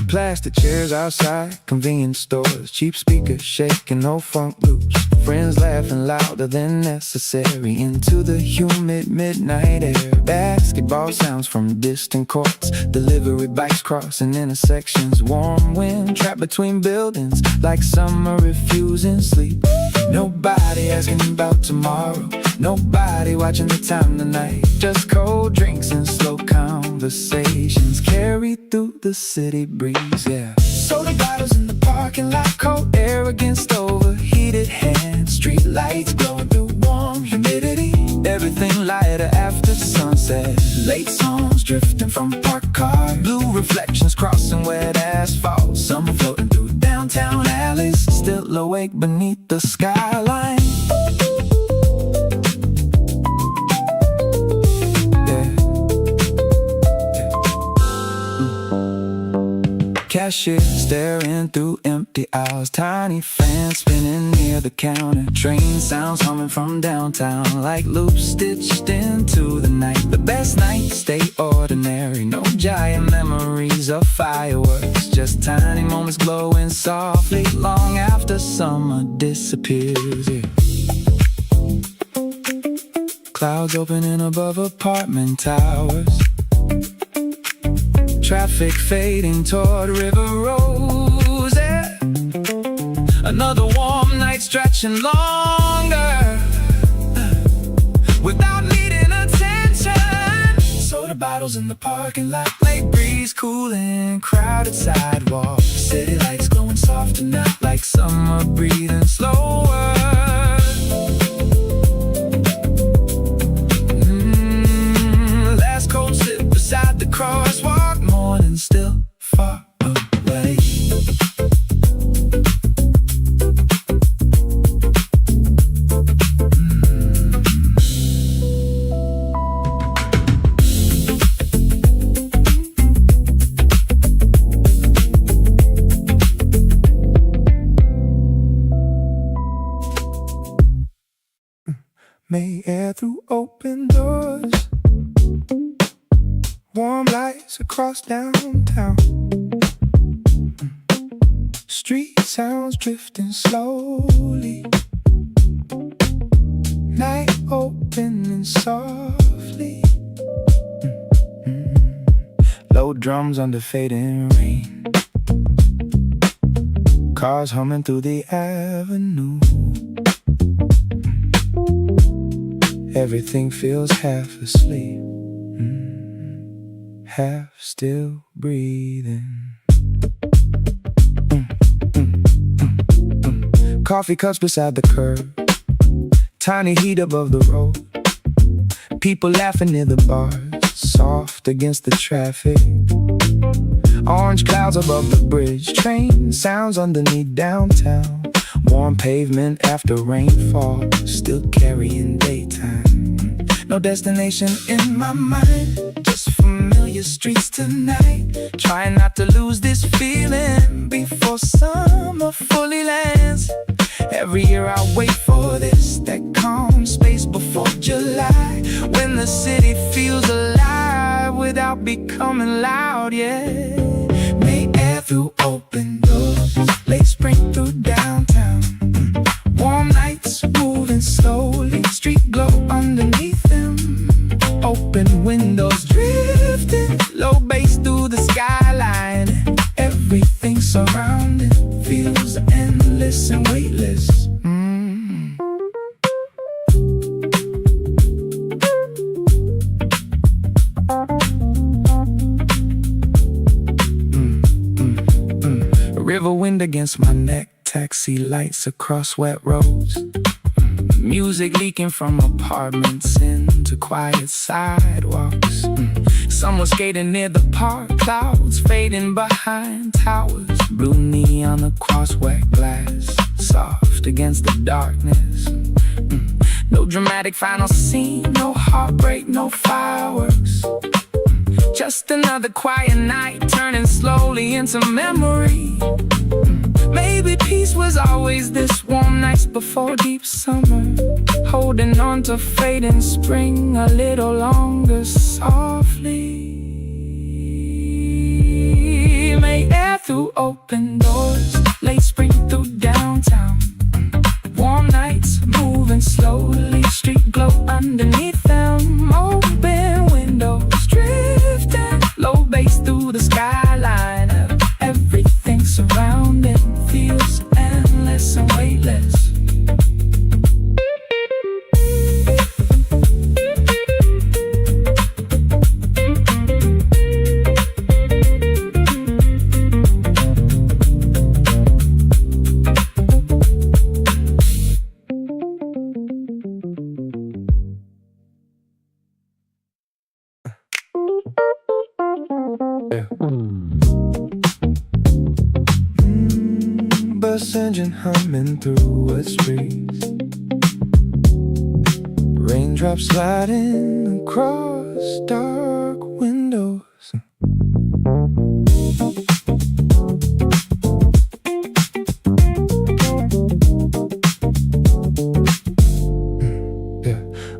Plastic chairs outside convenience stores, cheap speakers shaking, no funk loops. Friends laughing louder than necessary into the humid midnight air. Basketball sounds from distant courts, delivery bikes crossing intersections. Warm wind trapped between buildings like summer refusing sleep. Nobody asking about tomorrow, nobody watching the time tonight. Just cold drinks and slow conversations carried through the city breeze, yeah. Soda bottles in the parking lot, cold air against overheated hands. Street lights glowing through warm humidity, everything lighter after sunset. Late songs drifting from parked cars, blue reflections crossing wet asphalt. Summer floating through downtown alleys, still awake beneath the skyline. Cashier staring through empty aisles, tiny fans spinning near the counter. Train sounds humming from downtown like loops stitched into the night. The best nights stay ordinary, no giant memories of fireworks, just tiny moments glowing softly long after summer disappears, yeah. Clouds opening above apartment towers, traffic fading toward River Rose, yeah. Another warm night stretching longer without needing attention. Soda bottles in the parking lot, late breeze cooling crowded sidewalks. City lights glowing soft enough like summer breathing slower. Last cold sip beside the crosswalk, morning still far away. May air through open doors, warm lights across downtown. Street sounds drifting slowly, night opening softly. Low drums under fading rain, cars humming through the avenue. Everything feels half asleep, half still breathing. Coffee cups beside the curb, tiny heat above the road. People laughing near the bars, soft against the traffic. Orange clouds above the bridge, train sounds underneath downtown. Warm pavement after rainfall, still carrying daytime. no destination in my mind, just familiar streets tonight. Trying not to lose this feeling before summer fully lands. Every year I wait for this, that calm space before July, when the city feels alive without becoming loud, yeah. May air through open doors, late spring through downtown. Warm nights moving slowly, street glow underneath them. Open windows drifting, low bass through the skyline. Everything surrounding feels endless and weightless. River wind against my neck, taxi lights across wet roads. Music leaking from apartments into quiet sidewalks. Someone skating near the park, clouds fading behind towers. Blue neon across wet glass, soft against the darkness. No dramatic final scene, no heartbreak, no fireworks. Just another quiet night, turning slowly into memory. Maybe peace was always this, warm nights before deep summer. Holding on to fading spring a little longer softly. May air through open doors, late spring through downtown. Warm nights moving slowly, street glow underneath them. Open windows drifting, low bass through the skyline. Everything surrounding feels endless and weightless. Bus engine humming through a street, raindrops sliding across dark windows.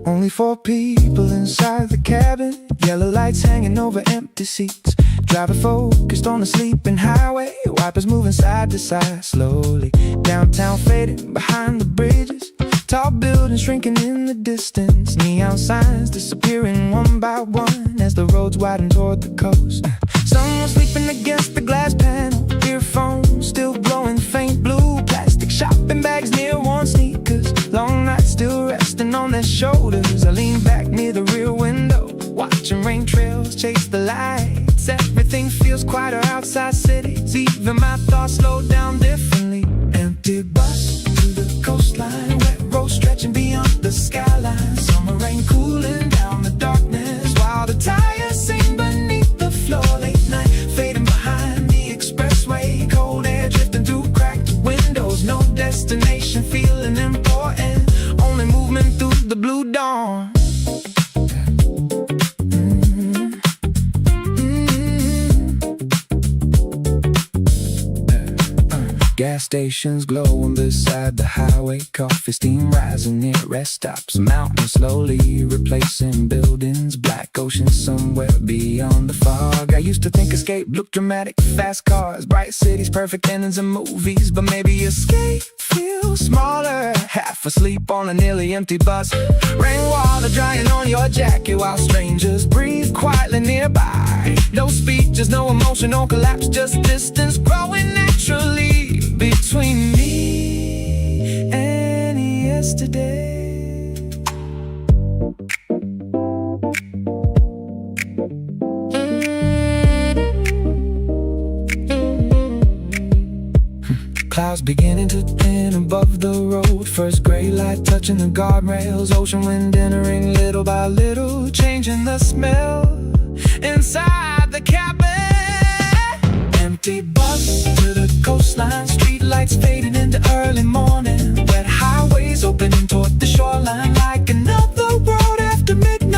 Only 4 people inside the cabin, yellow lights hanging over empty seats. Driver focused on the sleeping highway, wipers moving side to side slowly. Downtown fading behind the bridges, tall buildings shrinking in the distance. Neon signs disappearing one by one as the roads widen toward the coast. Someone sleeping against the glass panel, earphones still blowing faint blue. Plastic shopping bags near worn sneakers, long nights still resting on their shoulders. I lean back near the rear window, watching rain trails chase the lights. Everything feels quieter outside cities, even my thoughts slow down differently. Empty bus to the coastline, wet road stretching beyond the skyline. Summer rain cooling down the darkness, while the tires sing beneath the floor. Late night fading behind the expressway, cold air drifting through cracked windows. No destination feeling important, only movement through the blue dawn. Gas stations glowing beside the highway, coffee steam rising near rest stops. Mountains slowly replacing buildings, black ocean somewhere beyond the fog. I used to think escape looked dramatic, fast cars, bright cities, perfect endings in movies. But maybe escape feels smaller, half asleep on a nearly empty bus. Rainwater drying on your jacket while strangers breathe quietly nearby. No speeches, no emotional collapse, just distance growing naturally between me and yesterday. Clouds beginning to thin above the road, first gray light touching the guardrails. Ocean wind entering little by little, changing the smell inside the cabin. Empty bus to the coastline, street lights fading into early morning. Wet highways opening toward the shoreline, like another world after midnight.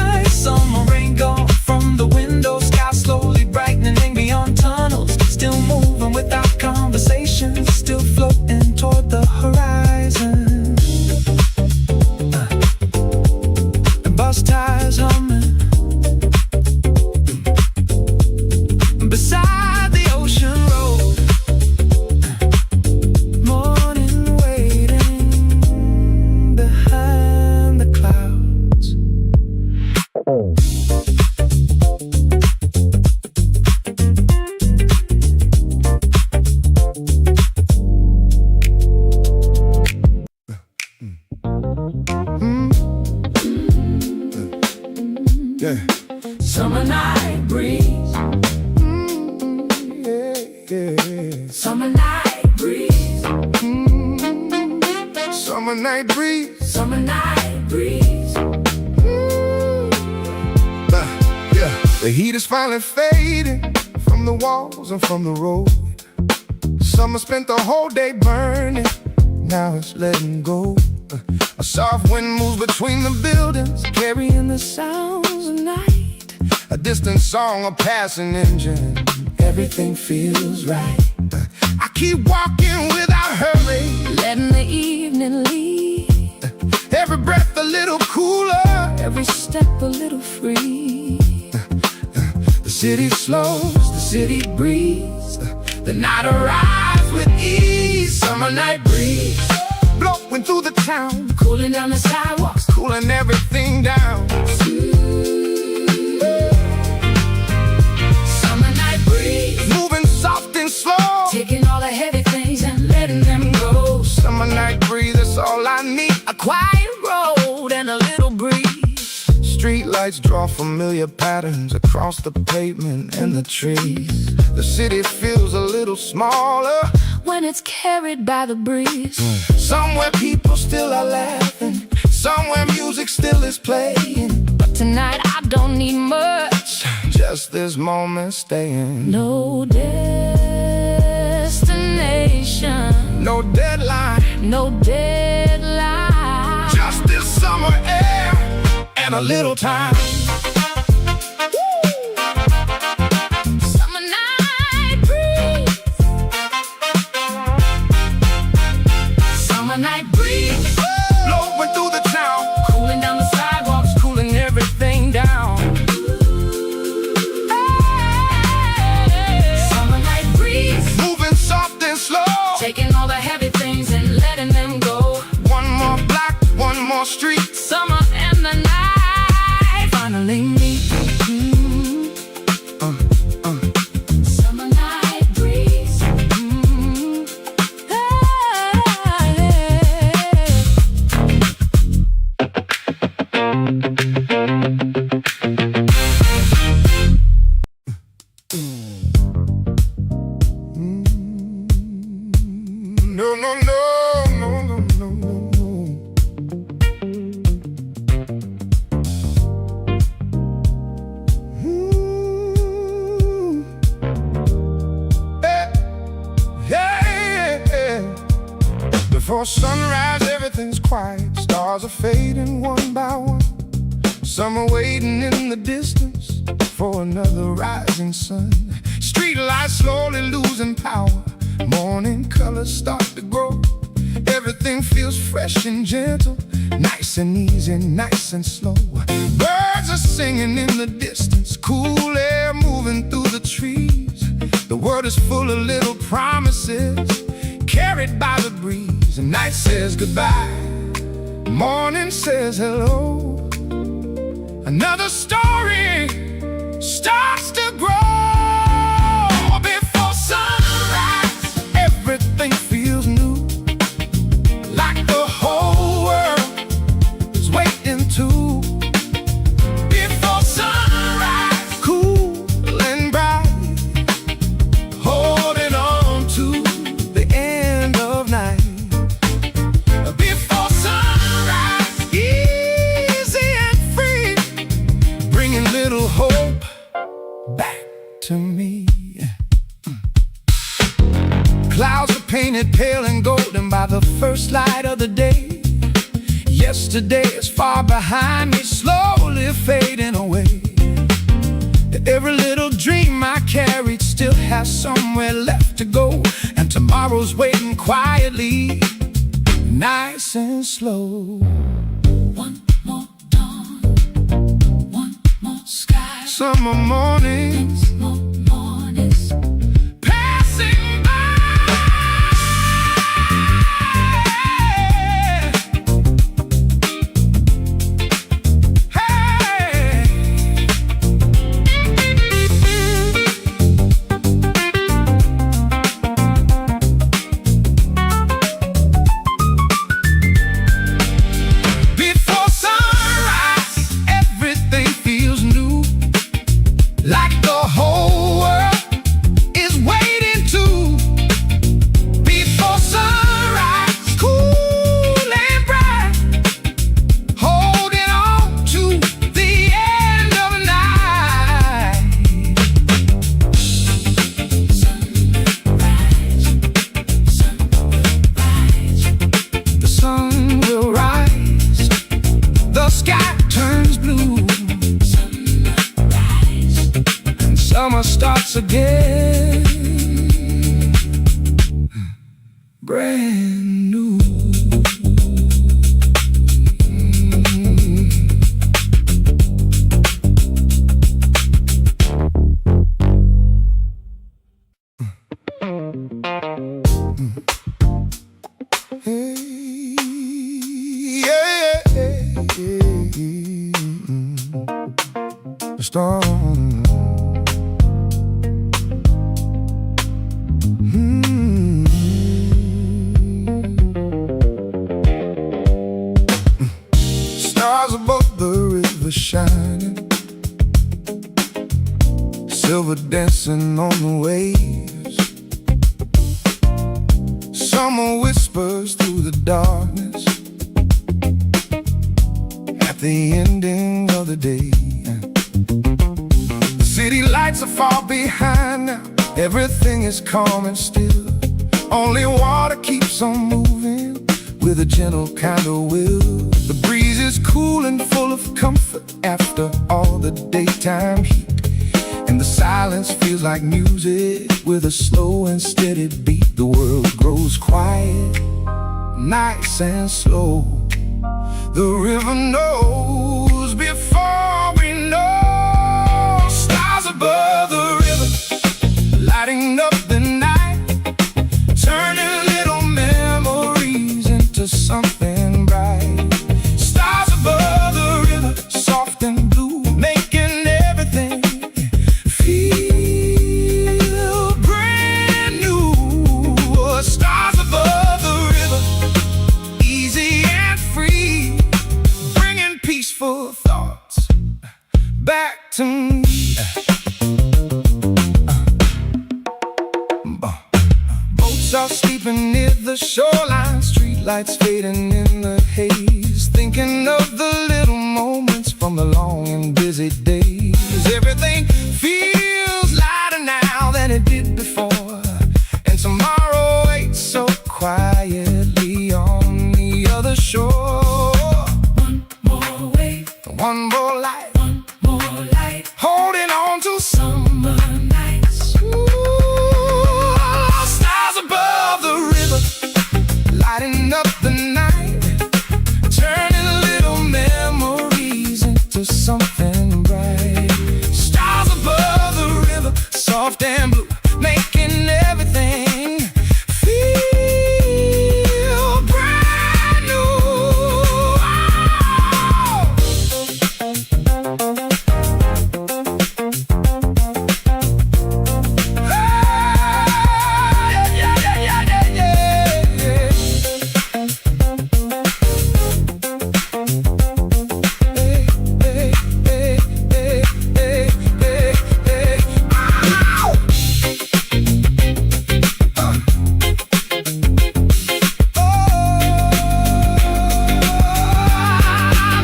Summer night breeze. Summer night breeze. Summer night breeze. Yeah, the heat is finally fading from the walls and from the road. Summer spent the whole day burning, now it's letting go. A soft wind moves between the buildings, Carrying the sounds of night. a distant song, a passing engine. Everything feels right. I keep walking without hurry, Letting the evening lead. every breath a little cooler. Every step a little free. The city slows, The city breathes. the night arrives with ease. Summer night breeze. Blowing through the town, Cooling down the sidewalks. cooling everything down. Summer night breeze. Moving soft and slow, Taking all the heavy things and letting them go. summer night breeze, that's all I need. A quiet road and a little breeze. Street lights draw familiar patterns across the pavement and the trees. The city feels a little smaller, When it's carried by the breeze. somewhere people still are laughing, somewhere music still is playing. But tonight I don't need much. Just this moment staying. No destination. No deadline, No deadline. just this summer air and a little time. Summer night breeze. Summer night breeze. Blowing through the town, Cooling down the sidewalks. cooling everything down. Summer night breeze. Moving soft and slow, Taking all the heavy things and letting them go. one more block, one more street. Summer and the night finally meet. Summer night breeze. No, no, no, no, no, no, no, no. Yeah. Before sunrise, everything's quiet. Stars are fading one by one. Some are waiting in the distance for another rising sun. Street lights slowly losing power. Morning colors start to grow. Everything feels fresh and gentle, nice and easy, nice and slow. Birds are singing in the distance, cool air moving through the trees. The world is full of little promises, carried by the breeze. And night says goodbye, morning says hello. Another story starts to grow. Before sunrise, everything feels new, like the whole world is waiting to. Before sunrise, cool and bright, holding on to the end of night. Before sunrise, easy and free, bringing little hope back to me. Clouds are painted pale and golden by the first light of the day. Yesterday is far behind me, slowly fading away. Every little dream I carried still has somewhere left to go, and tomorrow's waiting quietly, nice and slow. One more dawn. One more sky. Summer mornings More mornings. passing by. Hey. Before sunrise, everything feels new, like the once again, brand new. Stars above the river shining, silver dancing on the waves. Summer whispers through the darkness at the ending of the day. The city lights are far behind now, everything is calm and still. Only water keeps on moving with a gentle kind of will. The breeze is cool and full of comfort after all the daytime heat, and the silence feels like music with a slow and steady beat. The world grows quiet, nice and slow. The river knows before we know. Stars above the river, lighting up the night, turning little memories into something bright. Stars above the river, soft and blue, making everything feel brand new. Stars above the river, easy and free, bringing peaceful thoughts back to me. Boats are sleeping near the shoreline, streetlights fading in the haze, thinking of the little moments from the long and busy days. Everything feels lighter now than it did before, and tomorrow waits so quietly on the other shore. One more wave, one more light, one more light, holding on to summer nights. Ooh, stars above the river, lighting up the night, turning little memories into something bright. Stars above the river, soft and blue, making everything feel brand new.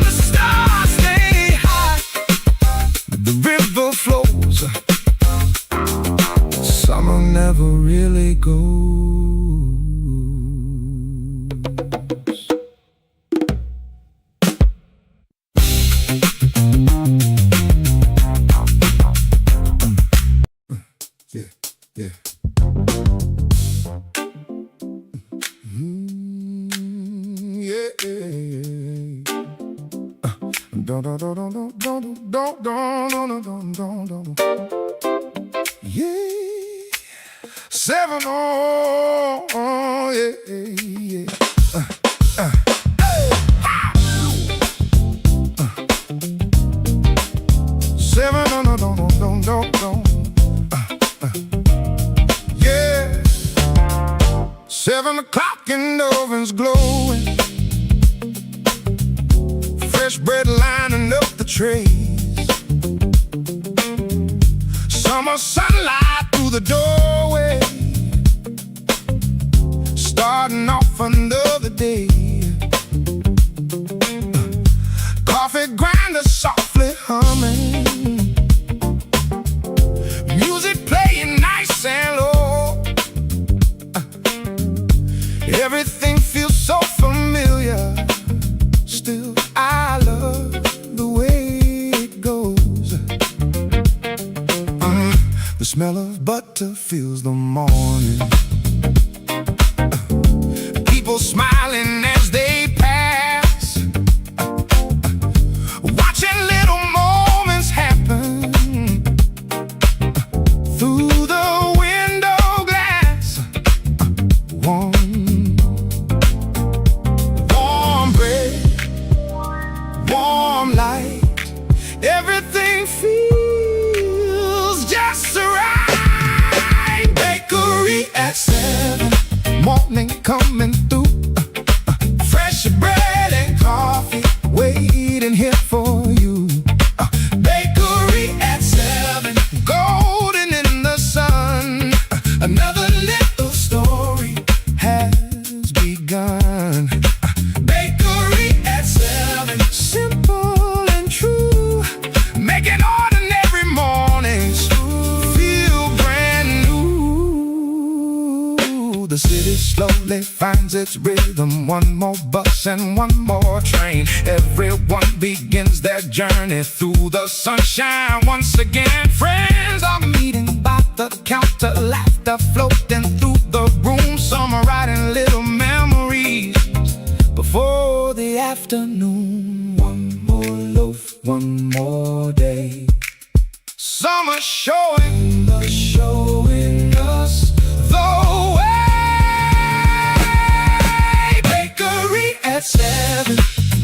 The stars stay high, the river flows, summer never really goes. Yeah, yeah. Yeah, don't, don't, don't, don't, don't, don't, don't, don't, don't, don't. Yeah, 7 oh, yeah, yeah. 7 no, no, no, no, no, no, no. Yeah, 7 o'clock and the oven's glowing, fresh bread lining up the trays, summer sunlight through the doorway, starting off another day. Coffee grinder softly humming, music playing nice and low. Everything feels so familiar, still I love the way it goes. The smell of butter fills the morning. People smiling as they pass, watching little moments happen through the window glass. Warm bread, warm light, everything feels just right. Bakery at 7, morning coming through. Fresh bread and coffee waiting here for you. Bakery at 7, golden in the sun. Another little story has begun. Bakery at 7, simple and true, making ordinary mornings feel brand new. The city slowly finds its rhythm. One more bus and one more train. Everyone begins their journey through the sunshine once again. Friends are meeting by the counter, laughter floating through the room. Some are writing little memories before the afternoon. One more loaf, one more day. Some are showing us the way. Bakery at 7,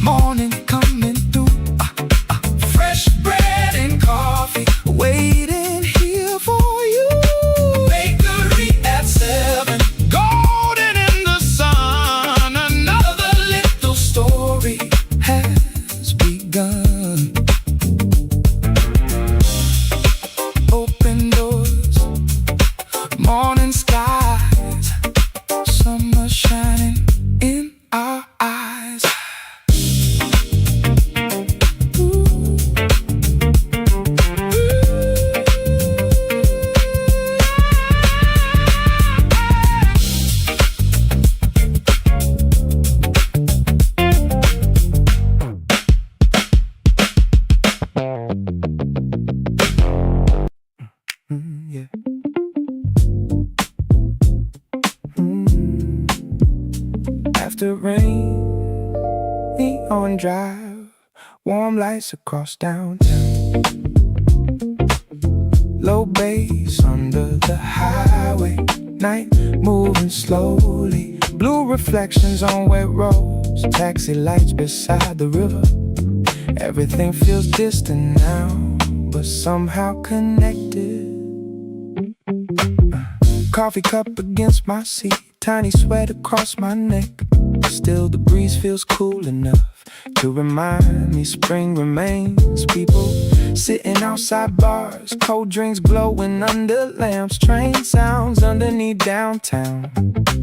morning coming through. Fresh bread and coffee waiting here for you. Bakery at 7, golden in the sun. Another little story has begun. Open doors, morning skies, summer shining in our eyes. Yeah. After rain, neon drive, warm lights across downtown. Low bass under the highway, night moving slowly. Blue reflections on wet roads, taxi lights beside the river. Everything feels distant now, but somehow connected. Coffee cup against my seat, tiny sweat across my neck. Still the breeze feels cool enough to remind me spring remains. People sitting outside bars, cold drinks glowing under lamps. Train sounds underneath downtown,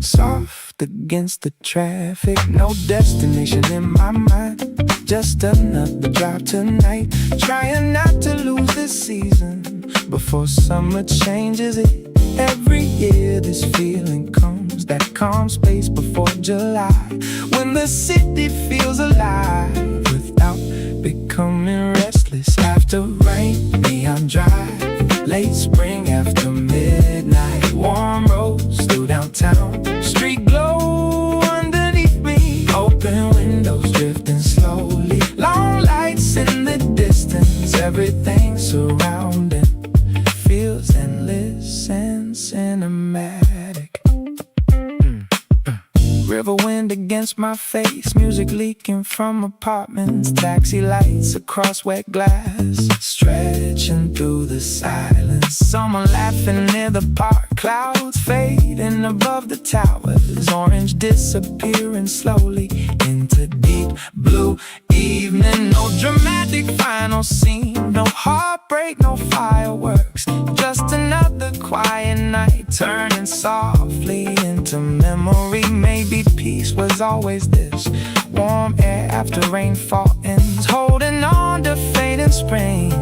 soft against the traffic. No destination in my mind, just another drive tonight. Trying not to lose this season before summer changes it. Every year this feeling comes, that calm space before July, when the city feels alive without becoming restless. After rain, neon drive, late spring after midnight. Warm roads through downtown, street glow underneath me. Open windows drifting slowly, long lights in the distance. Everything surrounding feels endless and cinematic. River wind against my face, music leaking from apartments. Taxi lights across wet glass, stretching through the silence. Someone laughing near the park, clouds fading above the towers. Orange disappearing slowly into deep blue evening. No dramatic final scene, no heartbreak, no fireworks. Just another quiet night, turning softly into memory. Maybe peace was always this, warm air after rainfall ends. Holding on to fading spring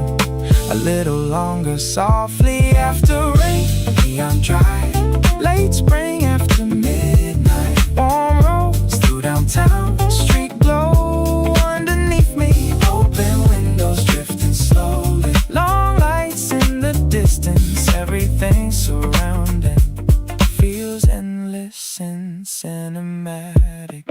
a little longer, softly after rain. Neon drive, late spring after midnight. Warm roads through downtown, street glow underneath me. Open windows drifting slowly, long lights in the distance. Everything surrounding nice and cinematic.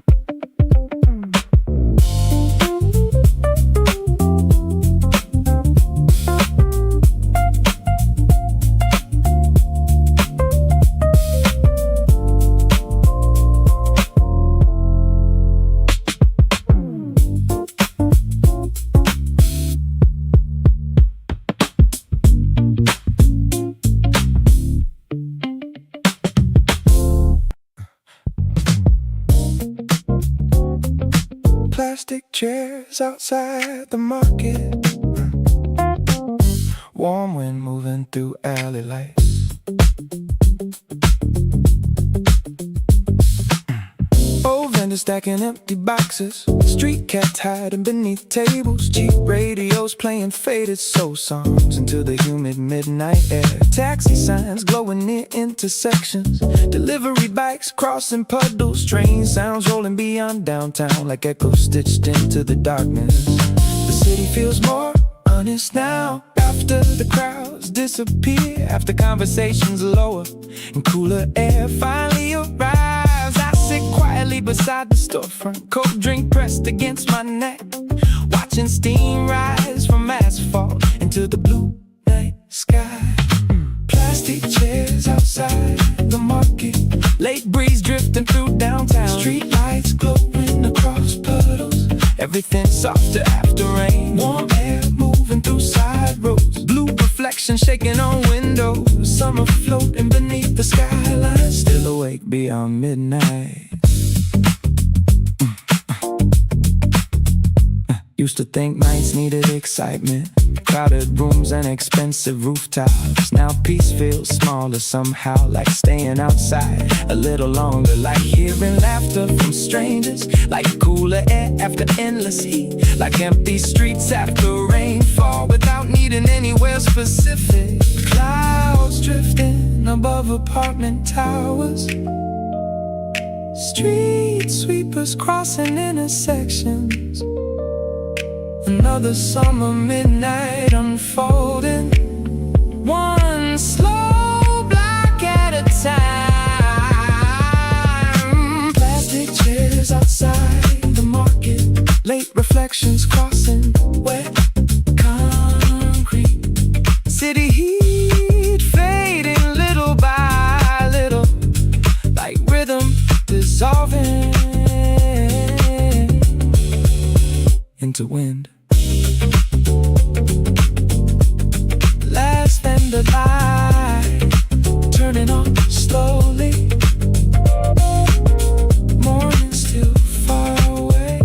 Plastic chairs outside the market. Warm wind moving through alley lights. Old vendors stacking empty boxes. Street cats hiding beneath tables. Cheap radios playing faded soul songs into the humid midnight air. Taxi signs glowing near intersections. Delivery bikes crossing puddles. Train sounds rolling beyond downtown like echoes stitched into the darkness. The city feels more honest now. After the crowds disappear, after conversations lower and cooler air finally arrives, I sit quietly beside the storefront, cold drink pressed against my neck, watching steam rise from asphalt into the blue night sky. Plastic chairs outside the market, late breeze drifting through downtown. Street lights glowing across puddles, everything softer after rain. Warm air moving through side roads, blue reflection shaking on windows. Summer floating beneath the skyline, still awake beyond midnight. Used to think nights needed excitement, crowded rooms and expensive rooftops. Now peace feels smaller somehow, like staying outside a little longer, like hearing laughter from strangers, like cooler air after endless heat, like empty streets after rainfall without needing anywhere specific. Clouds drifting above apartment towers, street sweepers crossing intersections. Another summer midnight unfolding, one slow block at a time. Plastic chairs outside the market, late reflections crossing wet concrete. City heat fading little by little, like rhythm dissolving into wind. Last vendor light turning on slowly, morning still far away.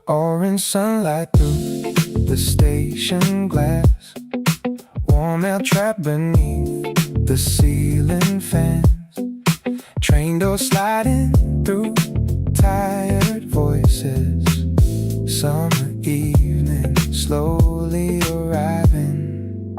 Orange sunlight through the station glass, warm air trapped beneath the ceiling fans. Train doors sliding through tired voices. Summer evening slowly arriving.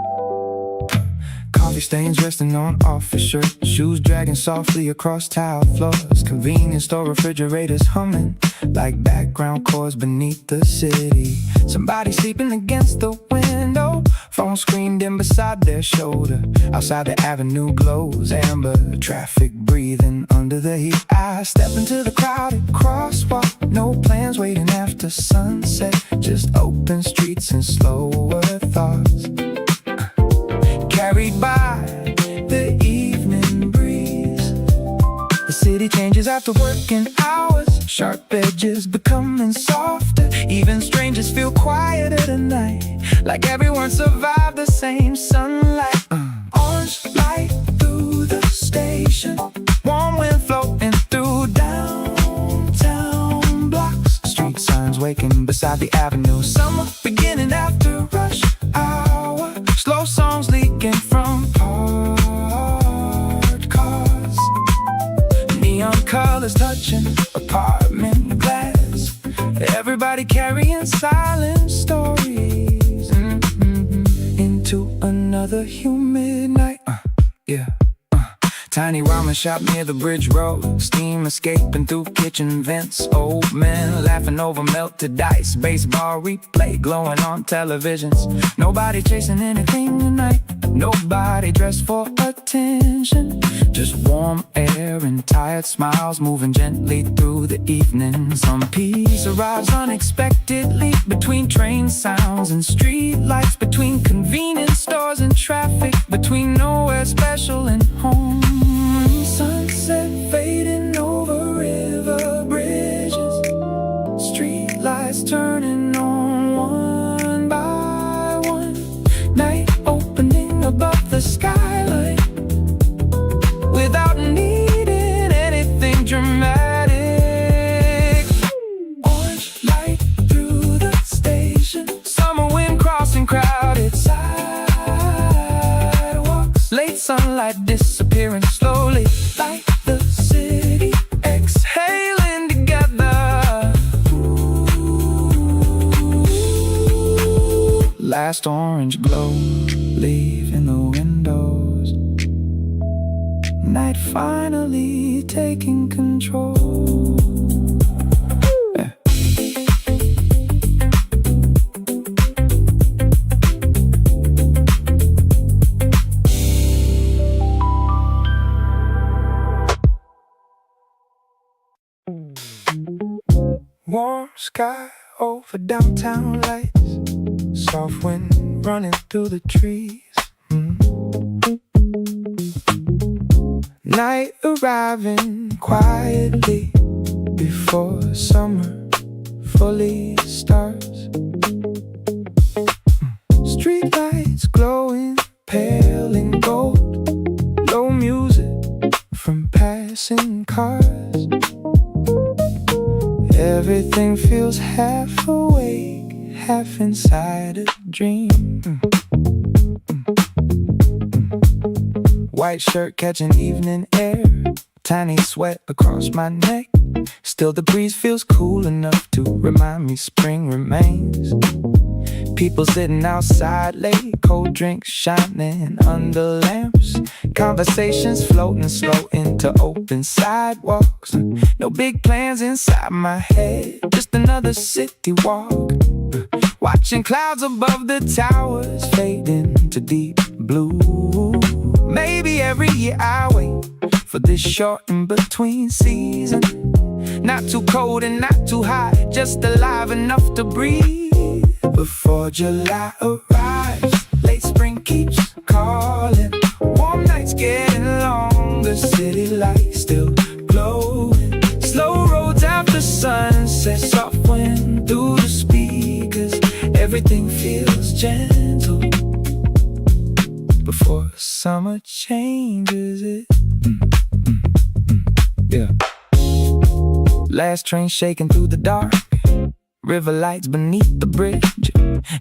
Coffee stains resting on office shirts, shoes dragging softly across tile floors. Convenience store refrigerators humming like background chords beneath the city. Somebody sleeping against the window, phone screened in beside their shoulder. Outside the avenue glows amber, traffic breathing under the heat. I step into the crowded crosswalk, no plans waiting after sunset, just open streets and slower thoughts, carried by the evening breeze. The city changes after working hours, sharp edges becoming softer. Even strangers feel quieter tonight, like everyone survived the same sunlight. Orange light through the station, warm wind flowing through downtown blocks. Street signs waking beside the avenue. Summer beginning after rush hour, slow songs leaking from parked cars. Neon colors touching apartment glass, everybody carrying silent stories into another humid night. Tiny ramen shop near the bridge road. Steam escaping through kitchen vents. Old men laughing over melted ice. Baseball replay glowing on televisions. Nobody chasing anything tonight. Nobody dressed for attention. Just warm air and tired smiles moving gently through the evening. Some peace arrives unexpectedly between train sounds and street lights, between convenience stores and traffic, between nowhere special and home. Sunset fading over river bridges, street lights turning on one by one. Night opening above the skyline without needing anything dramatic. Orange light through the station, summer wind crossing crowded sidewalks. Late sunlight disappearing slowly, like the city exhaling together. Ooh. Last orange glow leaving the windows. Night finally taking control. Yeah. Warm sky over downtown lights, soft wind running through the trees. Night arriving quietly before summer fully starts. Street lights glowing pale in gold, low music from passing cars. Everything feels half awake, half inside a dream. White shirt catching evening air, tiny sweat across my neck. Still the breeze feels cool enough to remind me spring remains. People sitting outside late, cold drinks shining under lamps. Conversations floating slow into open sidewalks. No big plans inside my head, just another city walk. Watching clouds above the towers fade into deep blue. Maybe every year I wait for this short in-between season. Not too cold and not too hot, just alive enough to breathe. Before July arrives, late spring keeps calling. Warm nights getting longer, city lights still glowing. Slow roads after sunset, soft wind through the speakers. Everything feels gentle before summer changes it. Yeah. Last train shaking through the dark, river lights beneath the bridge,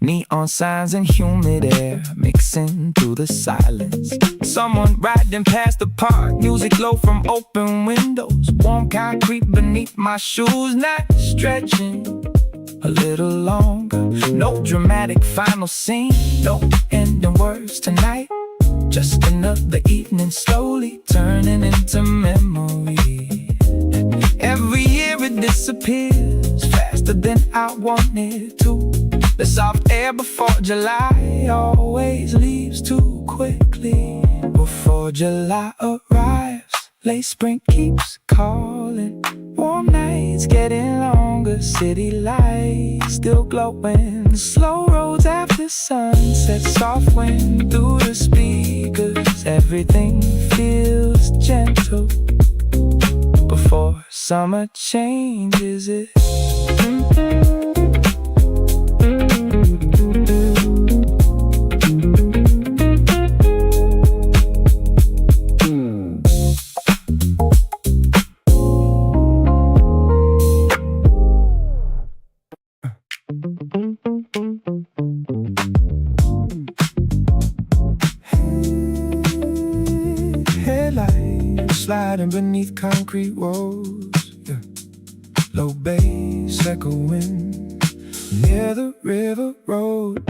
neon signs and humid air mixing through the silence. Someone riding past the park, music low from open windows. Warm concrete beneath my shoes, not stretching a little longer. No dramatic final scene, no ending words tonight. Just another evening slowly turning into memory. Every year it disappears faster than I want it to. The soft air before July always leaves too quickly. Before July arrives, late spring keeps calling. Warm nights getting longer, city lights still glowing. Slow roads after sunset, soft wind through the speakers. Everything feels gentle before summer changes it. Headlights sliding beneath concrete walls, yeah. Low bass echoing near the river road.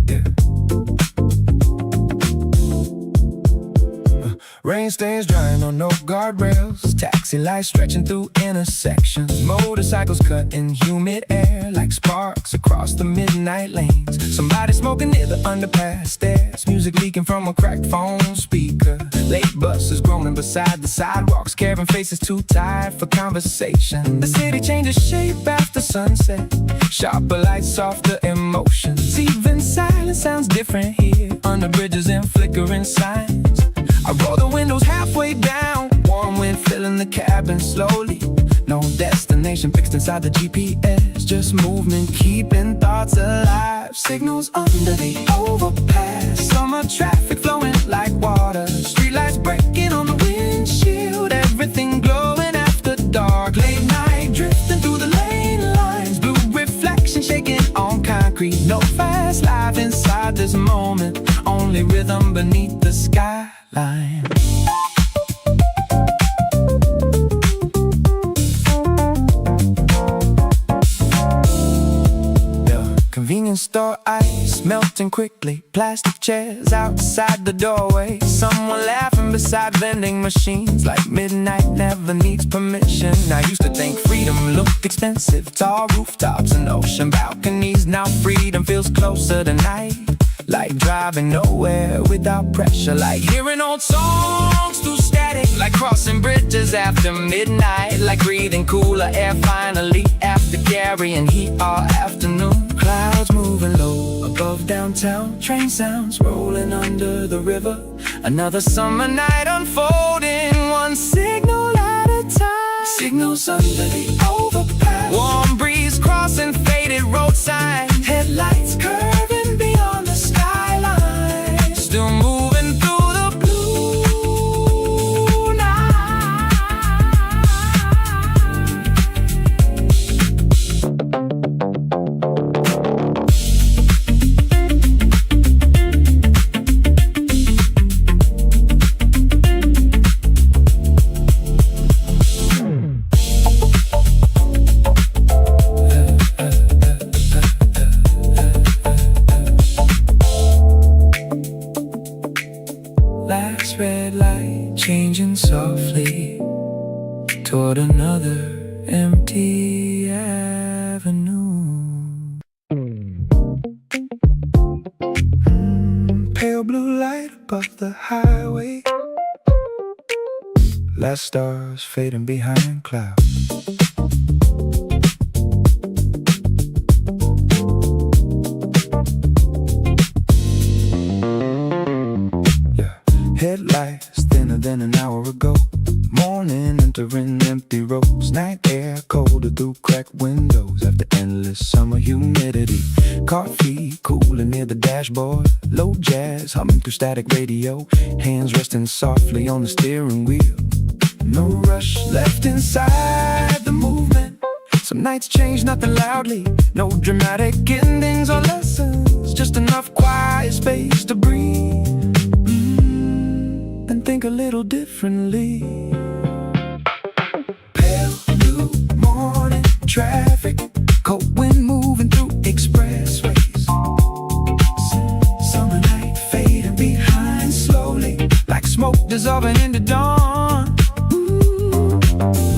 Yeah. Rain stains drying on no guardrails. Taxi lights stretching through intersections. Motorcycles cut in humid air like sparks across the midnight lanes. Somebody smoking near the underpass stairs. Music leaking from a cracked phone speaker. Late buses groaning beside the sidewalks. Carrying faces too tired for conversation. The city changes shape after sunset. Sharper lights, softer emotions. Even silence sounds different here. Under bridges and flickering signs. I roll the windows halfway down. Warm wind filling the cabin slowly. No destination fixed inside the GPS. Just movement keeping thoughts alive. Signals under the overpass. Summer traffic flowing like water. Streetlights breaking on the windshield. Everything glowing after dark. Late night drifting through the lane lines. Blue reflection shaking on concrete. No fast life inside this moment. Only rhythm beneath the skyline. The convenience store ice melting quickly. Plastic chairs outside the doorway. Someone laughing beside vending machines. Like midnight never needs permission. I used to think freedom looked expensive. Tall rooftops and ocean balconies. Now freedom feels closer tonight. Like driving nowhere without pressure. Like hearing old songs through static. Like crossing bridges after midnight. Like breathing cooler air finally. After carrying heat all afternoon. Clouds moving low above downtown. Train sounds rolling under the river. Another summer night unfolding. One signal at a time. Signals under the overpass. Warm breeze crossing faded road signs. Headlights curving beyond the skyline. Still moving through the blue night. Last red light changing softly toward another empty avenue. Pale blue light above the highway. Last stars fading behind clouds. Headlights thinner than an hour ago. Morning entering empty roads. Night air colder through cracked windows. After endless summer humidity. Coffee cooling near the dashboard. Low jazz humming through static radio. Hands resting softly on the steering wheel. No rush left inside the movement. Some nights change nothing loudly. No dramatic endings or lessons. Just enough quiet space to breathe and think a little differently. Pale blue morning traffic. Cold wind moving through expressways. Summer night fading behind slowly. Like smoke dissolving into dawn.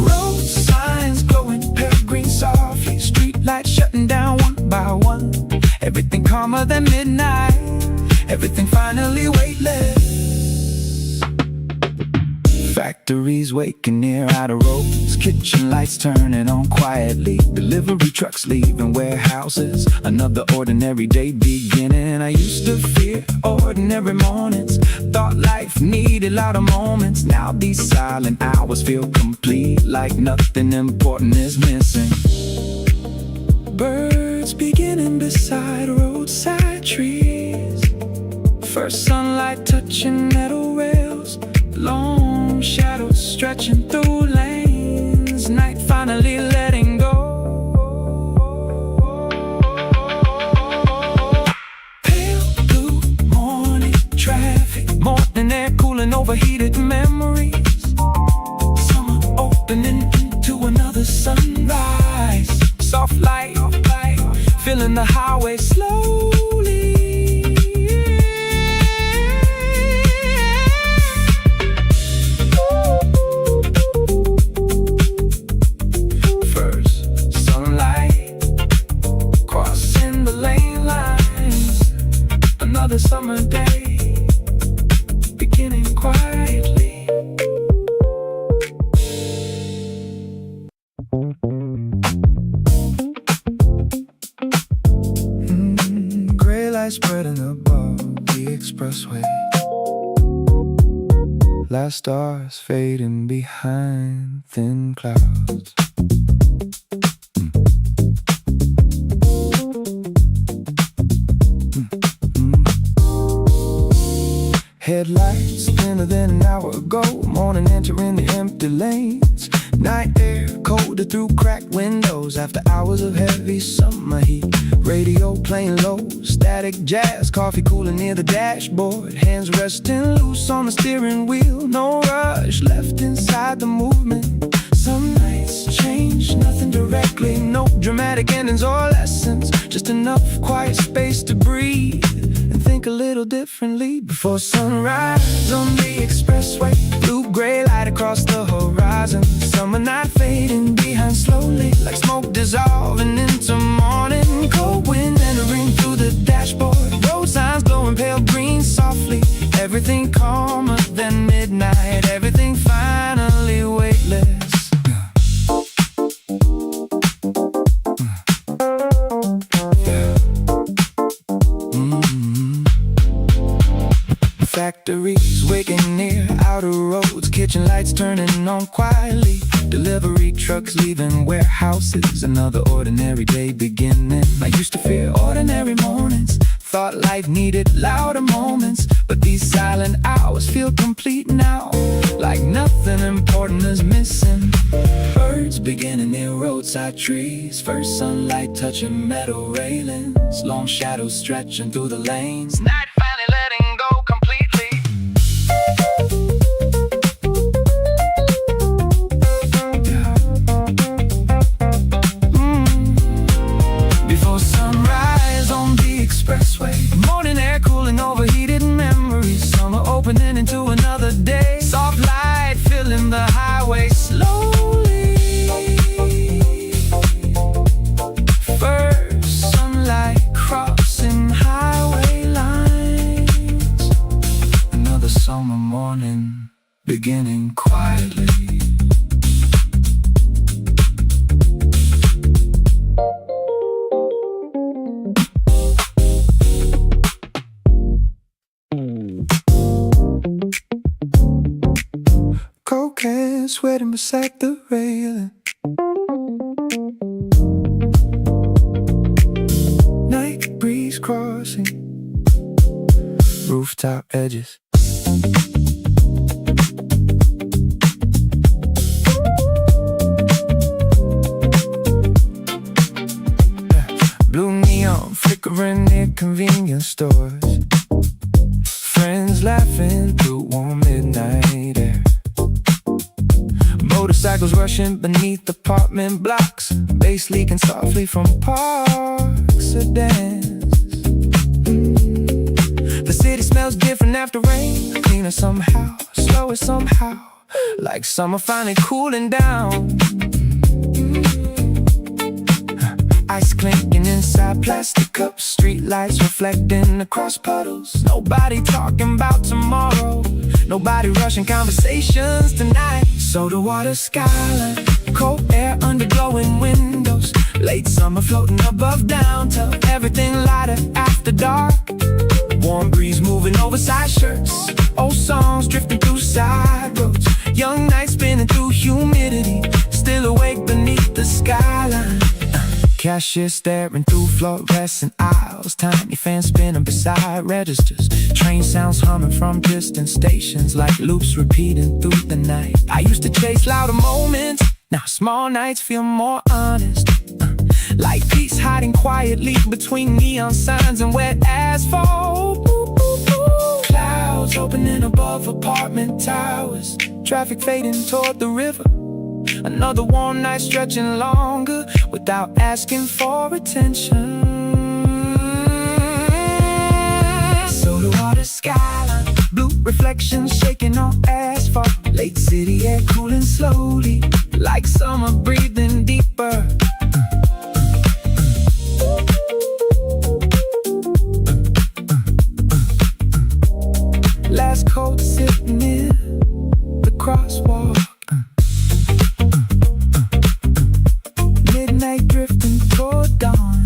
Road signs glowing pale green softly. Street lights shutting down one by one. Everything calmer than midnight. Everything finally weightless. Factories waking near outer roads. Kitchen lights turning on quietly. Delivery trucks leaving warehouses. Another ordinary day beginning. I used to fear ordinary mornings. Thought life needed louder moments. Now these silent hours feel complete. Like nothing important is missing. Birds beginning beside roadside trees. First sunlight touching metal rails. Long shadows stretching through lanes. Night finally letting go. Pale blue morning traffic. Morning air cooling overheated memories. Summer opening into another sunrise. Soft light filling the highway slowly. last stars fading behind thin clouds. Headlights thinner than an hour ago. Morning entering the empty lanes. Night air colder through cracked windows after hours of heavy summer heat. Radio playing low, static jazz. Coffee cooling near the dashboard. Hands resting loose on the steering wheel. No rush left inside the movement. Some nights change, nothing directly. No dramatic endings or lessons. Just enough quiet space to breathe and think a little differently. Before sunrise on the expressway, blue-gray light across the horizon. Summer night fading behind slowly, like smoke dissolving into morning. Cold wind entering through the dashboard. Road signs glowing pale green softly. Everything calmer than midnight. Everything finally weightless. Factories waking near outer roads. Kitchen lights turning on quietly. Delivery trucks leaving warehouses. Another ordinary day beginning. I used to fear ordinary mornings. Thought life needed louder moments. But these silent hours feel complete now. Like nothing important is missing. Birds beginning near roadside trees. First sunlight touching metal railings. Long shadows stretching through the lanes. Night finally letting go completely. Before sunrise on the expressway. Morning air cooling overheated memories. Summer opening into another day. Soft light filling the highway slowly. First sunlight crossing highway lines. Another summer morning beginning quietly. Cold hands sweating beside the railing. Night breeze crossing rooftop edges. Blue neon flickering near convenience stores. Friends laughing through warm midnight air. Motorcycles rushing beneath apartment blocks. Bass leaking softly from park sedans. The city smells different after rain. Cleaner somehow, slower somehow. Like summer finally cooling down. Ice clinking inside plastic cups. Street lights reflecting across puddles. Nobody talking about tomorrow. Nobody rushing conversations tonight. Soda water skyline, cold air under glowing windows. Late summer floating above downtown. Everything lighter after dark. Warm breeze moving oversized shirts. Old songs drifting through side roads. Young nights spinning through humidity. Still awake beneath the skyline. Cashier staring through fluorescent aisles. Tiny fans spinning beside registers. Train sounds humming from distant stations. Like loops repeating through the night. I used to chase louder moments. Now small nights feel more honest. Like peace hiding quietly between neon signs and wet asphalt. Clouds opening above apartment towers. Traffic fading toward the river. Another warm night stretching longer without asking for attention. Soda water skyline, blue reflections shaking on asphalt. Late city air cooling slowly, like summer breathing deeper. Last coat sitting in the crosswalk. Midnight drifting toward dawn.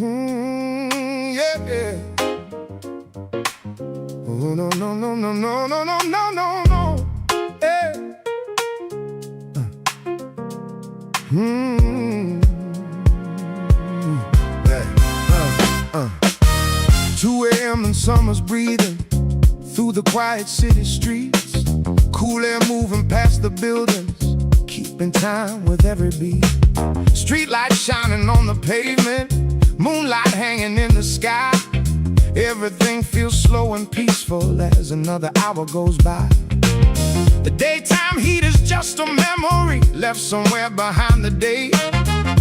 Yeah, yeah. Oh, no, no, no, no, no, no, no, no, no, no. Yeah. 2 a.m. and summer's breathing through the quiet city streets. Cool air moving past the buildings, keeping time with every beat. Street lights shining on the pavement, moonlight hanging in the sky. Everything feels slow and peaceful as another hour goes by. The daytime heat is just a memory left somewhere behind the day.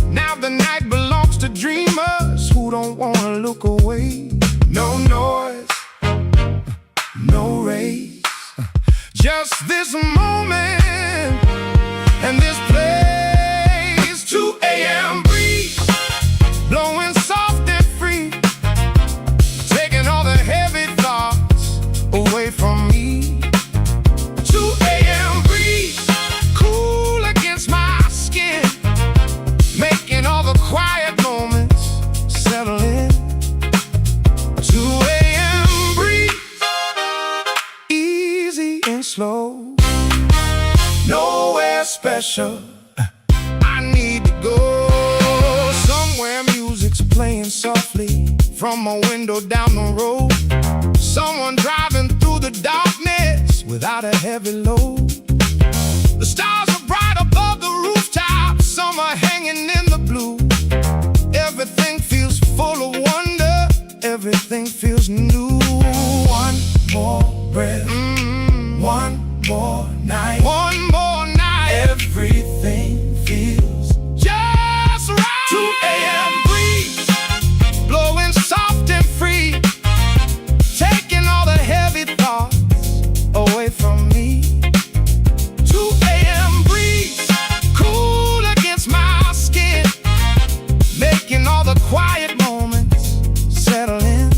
Now the night belongs to dreamers who don't wanna look away. No noise, no race, just this moment and this place. 2 a.m. breeze blowing soft and free, taking all the heavy thoughts away from me. 2 a.m. breeze cool against my skin, making all the quiet moments settle in. 2 a.m. breeze, easy and slow, nowhere special. I need to go somewhere music's playing softly from my window down the road. Someone driving through the darkness without a heavy load. The stars are bright above the rooftop, some are hanging in the blue. Everything feels full of wonder, everything feels new. One more breath, one more night, one more night. Everything feels just right. 2 a.m. breeze blowing soft and free, taking all the heavy thoughts away from me. 2 a.m. breeze cool against my skin, making all the quiet moments settle in.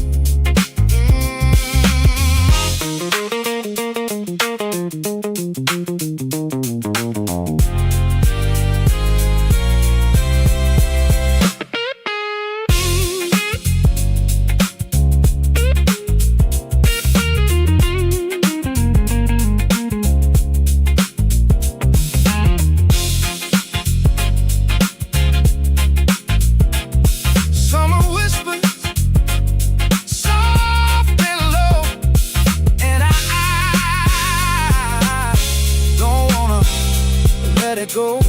Summer whispers soft and low, and I don't wanna let it go.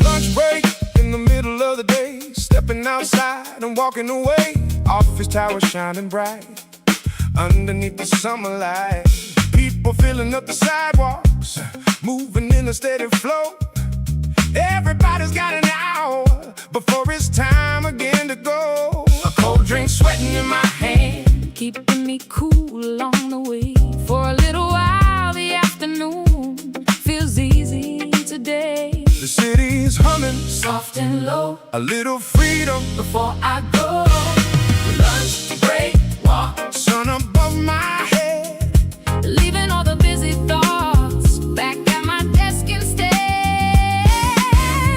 Lunch break in the middle of the day, stepping outside and walking away. Office towers shining bright underneath the summer light. People filling up the sidewalks, moving in a steady flow. Everybody's got an hour before it's time again to go. A cold drink sweating in my hand, keeping me cool along the way. For a little while the afternoon feels easy today. The city's humming Soft and low a little freedom. before I go. Lunch break walk, Sun above my head, leaving all the busy thoughts back at my desk instead.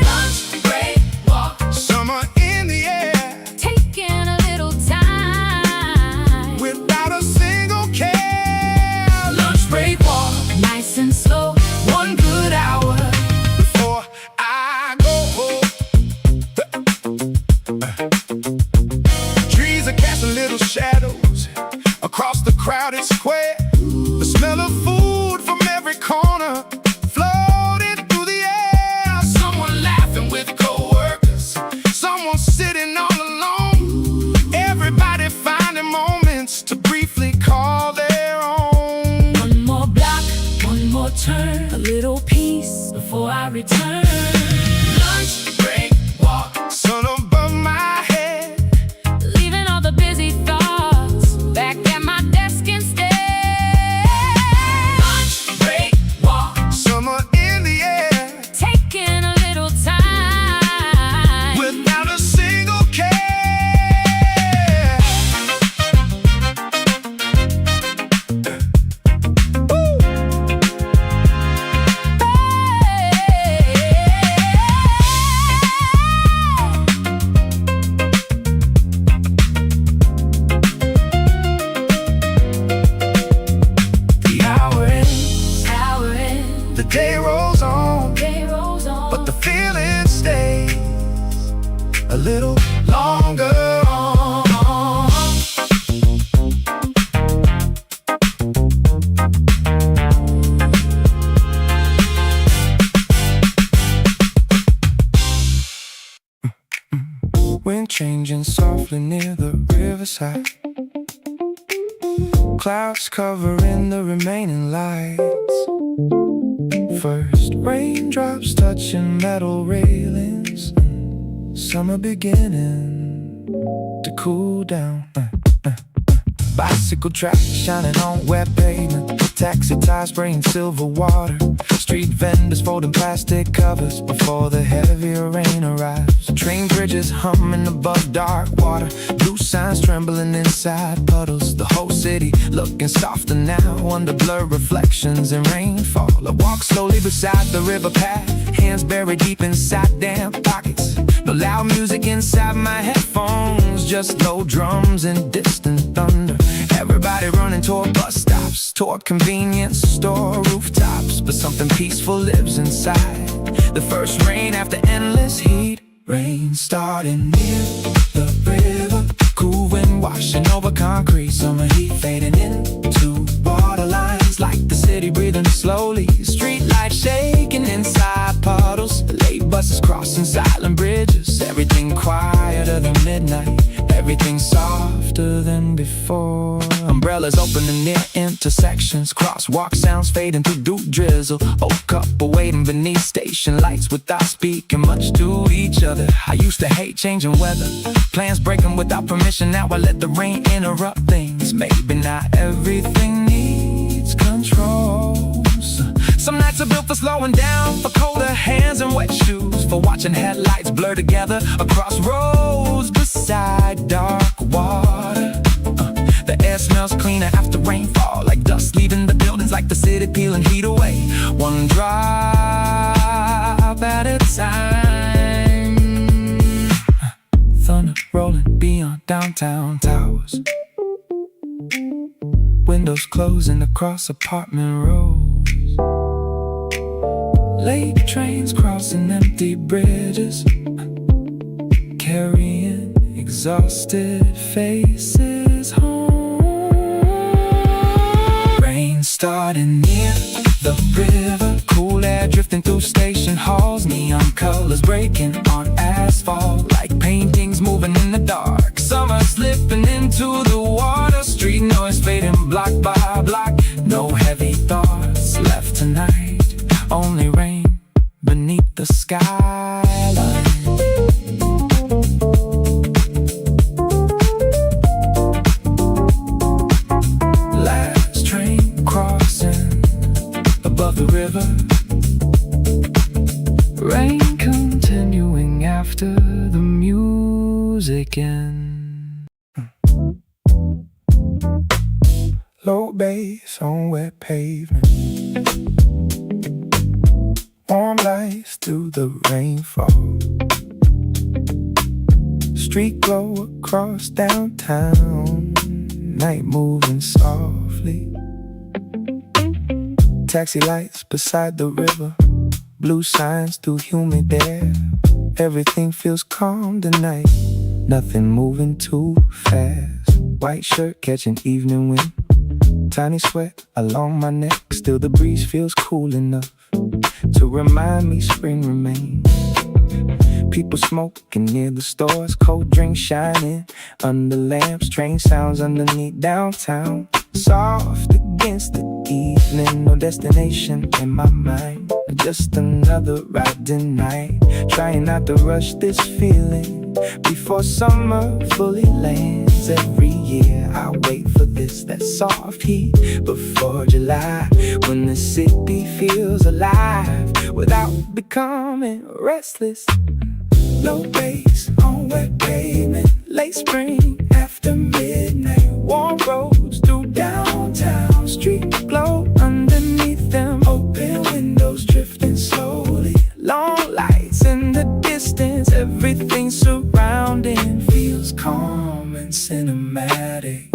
Lunch break walk, summer in the air, taking a little time without a single care. Lunch break walk, nice and slow, 1 good hour before I go home. Trees are casting little shadows across the crowded square. The smell of food from every corner floating through the air. Someone laughing with coworkers, Someone sitting all alone. Everybody finding moments to briefly call their own. one more block, little peace before I return. Lunch break walk, Sun above my head, leaving all the busy thoughts back at my desk instead. Lunch break walk, summer in the air, taking a little time without a single care. The day rolls on, but the feeling stays a little longer on. Wind changing softly near the riverside, clouds covering the remaining lights. First raindrops touching metal railings, summer beginning to cool down. Bicycle tracks shining on wet pavement, taxi tires spraying silver water, street vendors folding plastic covers before the heavier rain arrives. Train bridges humming above dark water, blue signs trembling inside puddles. The whole city looking softer now under blurred reflections and rainfall. I walk slowly beside the river path, hands buried deep inside damp pockets. No loud music inside my headphones, just low drums and distant thunder. Everybody running toward bus stops, toward convenience store rooftops, but something peaceful lives inside. The first rain after endless heat, rain starting near the river, cool wind washing over concrete, summer heat fading into borderlines, like the city breathing slowly, street lights shaking inside puddles, late buses crossing silent bridges, everything quieter than midnight, everything softer than before. Umbrellas opening near intersections, crosswalk sounds fading through dew drizzle, old couple waiting beneath station lights without speaking much to each other. I used to hate changing weather, plans breaking without permission, now I let the rain interrupt things. Maybe not everything needs controls. Some nights are built for slowing down, for colder hands and wet shoes, for watching headlights blur together across roads beside dark water. The air smells cleaner after rainfall, like dust leaving the buildings, like the city peeling heat away, one drop at a time. Thunder rolling beyond downtown towers, windows closing across apartment rows, late trains crossing empty bridges, carrying exhausted faces home. Rain starting near the river, cool air drifting through station halls, neon colors breaking on asphalt, like paintings moving in the dark. Summer slipping into the water, street noise fading block by block. No heavy thoughts left tonight, only rain beneath the skyline. Last train crossing above the river, rain continuing after the music ends. Low bass on wet pavement, warm lights through the rainfall, street glow across downtown, night moving softly, taxi lights beside the river, blue signs through humid air, everything feels calm tonight, nothing moving too fast, white shirt catching evening wind, tiny sweat along my neck, still the breeze feels cool enough to remind me spring remains. People smoking near the stores, cold drinks shining under lamps, train sounds underneath downtown, soft against the evening. No destination in my mind, just another riding night. Trying not to rush this feeling before summer fully lands. Every year I wait for that soft heat before July, when the city feels alive without becoming restless. Low bass on wet pavement, late spring after midnight. Warm roads through downtown, street glow underneath them. Open windows drifting slowly, long lights in the distance. Everything surrounding feels calm and cinematic.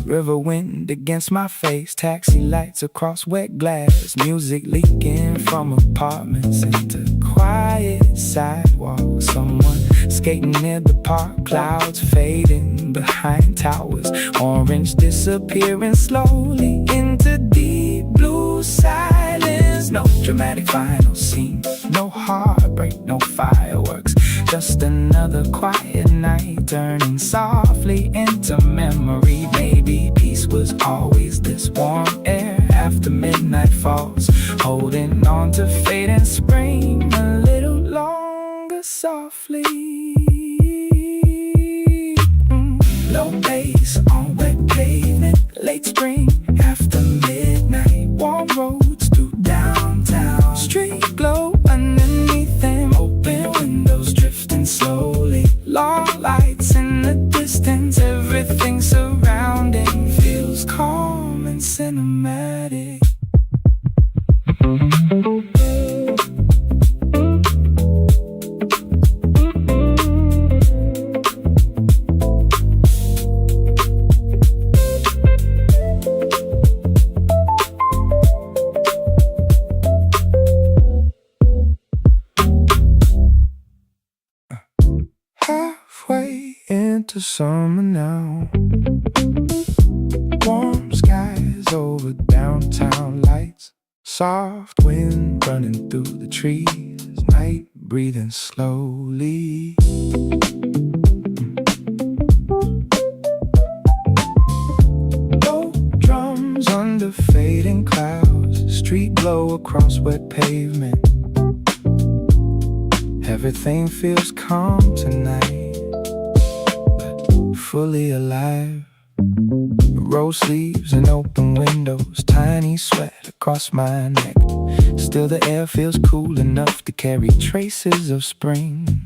River wind against my face, taxi lights across wet glass. Music leaking from apartments into quiet sidewalks. Someone skating near the park, clouds fading behind towers. Orange disappearing slowly into deep blue silence. No dramatic final scene, no heartbreak, no fireworks. Just another quiet night turning softly into memory. Maybe peace was always this warm air after midnight falls, holding on to fate and spring a little longer softly. Low bass on wet pavement, late spring after midnight. Warm roads through downtown, street glow underneath them. Open windows drifting slowly, long lights in the distance. Everything surrounding feels calm and cinematic. Halfway into summer now, warm skies over downtown lights, soft wind running through the trees, night breathing slowly. Low drums under fading clouds, street glow across wet pavement. Everything feels calm tonight, but fully alive. Rose sleeves and open windows, tiny sweat across my neck. Still the air feels cool enough to carry traces of spring.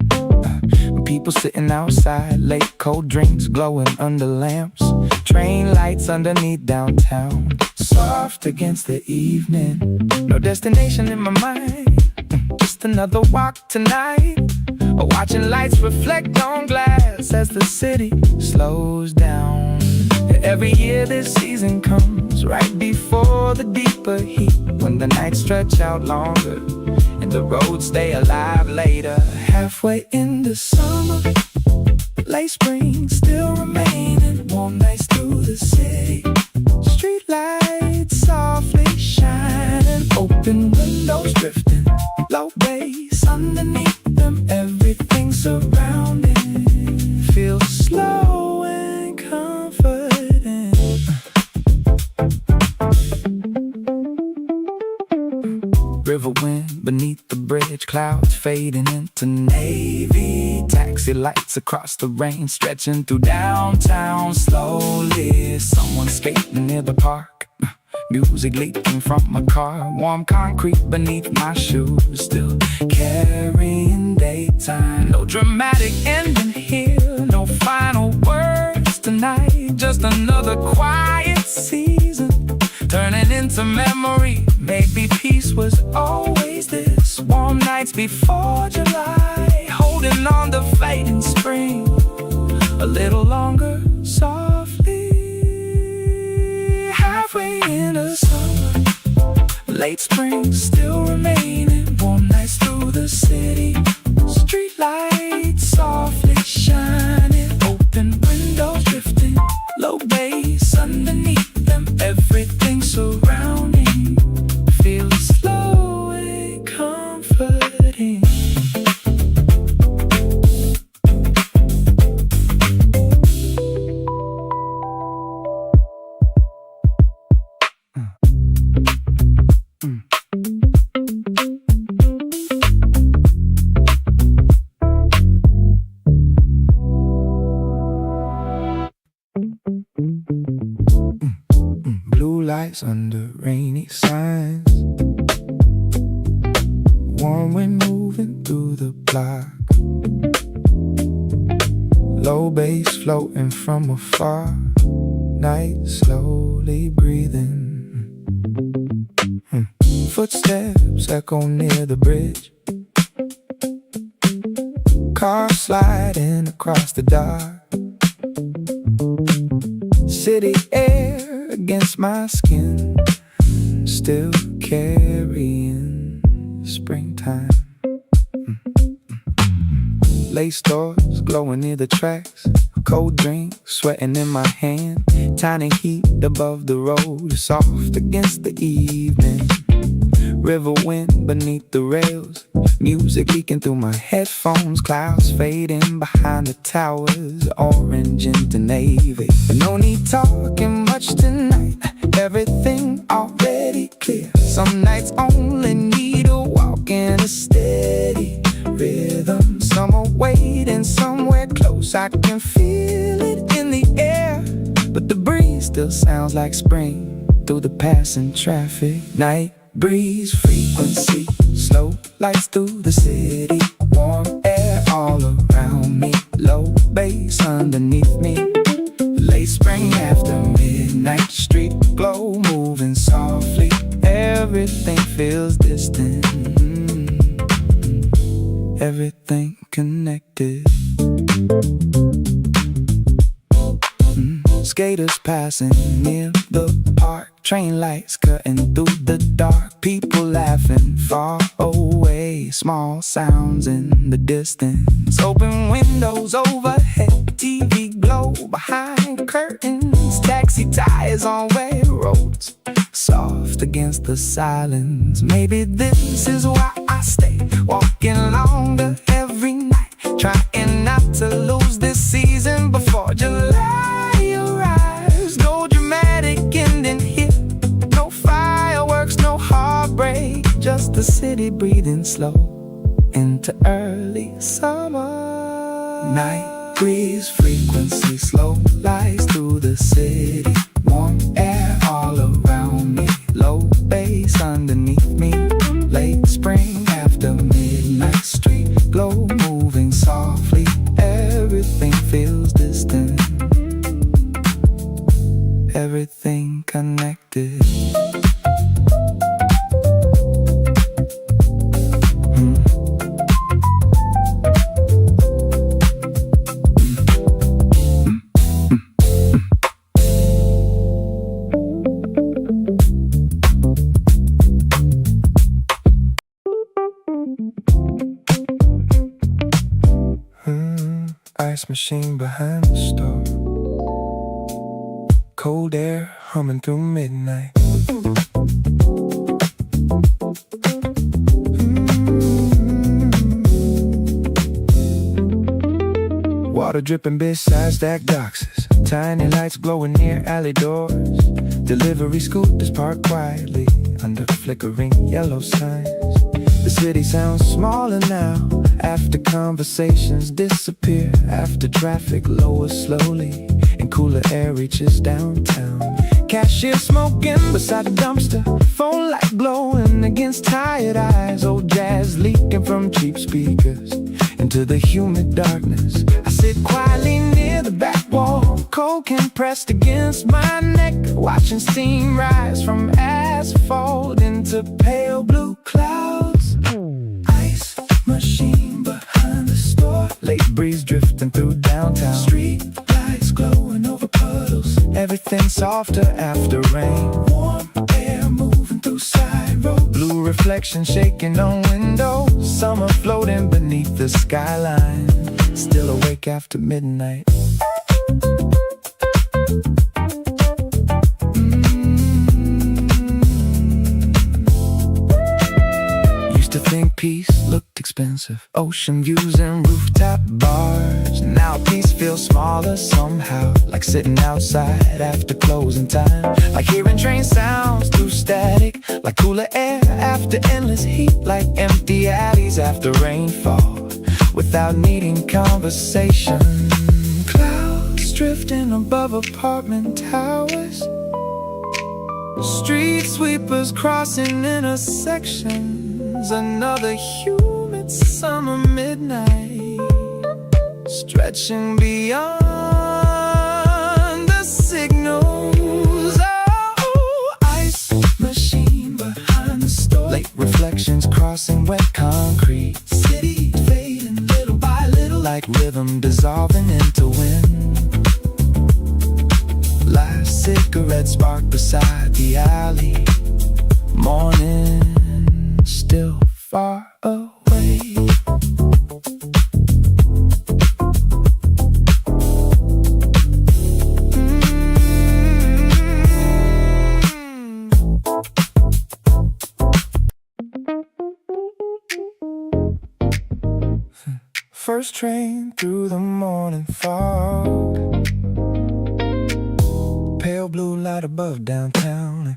People sitting outside, late cold drinks glowing under lamps. Train lights underneath downtown, soft against the evening. No destination in my mind, just another walk tonight. Watching lights reflect on glass as the city slows down. Every year this season comes right before the deeper heat, when the nights stretch out longer and the roads stay alive later. Halfway into summer, late spring still remaining. Warm nights through the city, street lights softly shining. Open windows drifting, low bass underneath them. Everything surrounding feels slow and comforting. River wind beneath the bridge, clouds fading into navy. Taxi lights across the rain, stretching through downtown slowly. Someone skating near the park, music leaking from my car. Warm concrete beneath my shoes, still carrying daytime. No dramatic ending here, no final words tonight. Just another quiet season turning into memory. Maybe peace was always this. Warm nights before July, holding on to fading spring a little longer softly. Halfway into summer, late spring still remaining. Warm nights through the city, street lights softly shining. Open windows drifting, low bass underneath them. Everything surrounding feels slow and comforting. lights under rainy signs. Warm wind moving through the block. Low bass floating from afar. Night slowly breathing. Footsteps echo near the bridge. Car sliding across the dark. City air against my skin, still carrying springtime. Lace doors glowing near the tracks. Cold drink sweating in my hand. Tiny heat above the road, soft against the evening. River wind beneath the rails. Music leaking through my headphones. Clouds fading behind the towers. Orange into navy. But no need talking much tonight. Everything already clear. Some nights only need a walk in a steady rhythm. Some are waiting somewhere close. I can feel it in the air. But the breeze still sounds like spring through the passing traffic. Night breeze frequency, slow lights through the city. Warm air all around me, low bass underneath me. Late spring after midnight, street glow moving softly. Everything feels distant, everything connected. Skaters passing near the park. Train lights cutting through the dark. People laughing far away. Small sounds in the distance. Open windows overhead. TV glow behind curtains. Taxi tires on wet roads, soft against the silence. Maybe this is why I stay walking longer every night. Trying not to lose this season before July arrives. No dramatic ending here. No fireworks, no heartbreak. Just the city breathing slow into early summer. Night breeze frequency, slow lights through the city. Warm air all around me, low bass underneath me. Late spring after midnight, street glow moving softly. Everything feels distant, everything connected. Ice machine behind the store. Cold air humming through midnight. Water dripping beside stacked boxes. Tiny lights glowing near alley doors. Delivery scooters parked quietly under flickering yellow signs. The city sounds smaller now, after conversations disappear, after traffic lowers slowly and cooler air reaches downtown. Cashier smoking beside the dumpster, phone light glowing against tired eyes. Old jazz leaking from cheap speakers into the humid darkness. I sit quietly near the back wall, cold compressed against my neck, watching steam rise from asphalt into pale blue clouds. Ice machine behind the store. Late breeze drifting through downtown. Street lights glowing over puddles. Everything softer after rain. Warm air moving through side roads. Blue reflection shaking on windows. Summer floating beneath the skyline. Still awake after midnight. Used to think peace looked expensive. Ocean views and rooftop bars. Now peace feels smaller somehow. Like sitting outside after closing time. Like hearing train sounds through static. Like cooler air after endless heat. Like empty alleys after rainfall, without needing conversation. Clouds drifting above apartment towers. Street sweepers crossing intersections. Another humid summer midnight, stretching beyond the signals. Oh, ice machine behind the store. Late reflections crossing wet concrete. City fading little by little, like rhythm dissolving into wind. Last cigarette spark beside the alley. Morning still far away. First train through the morning fog. Pale blue light above downtown.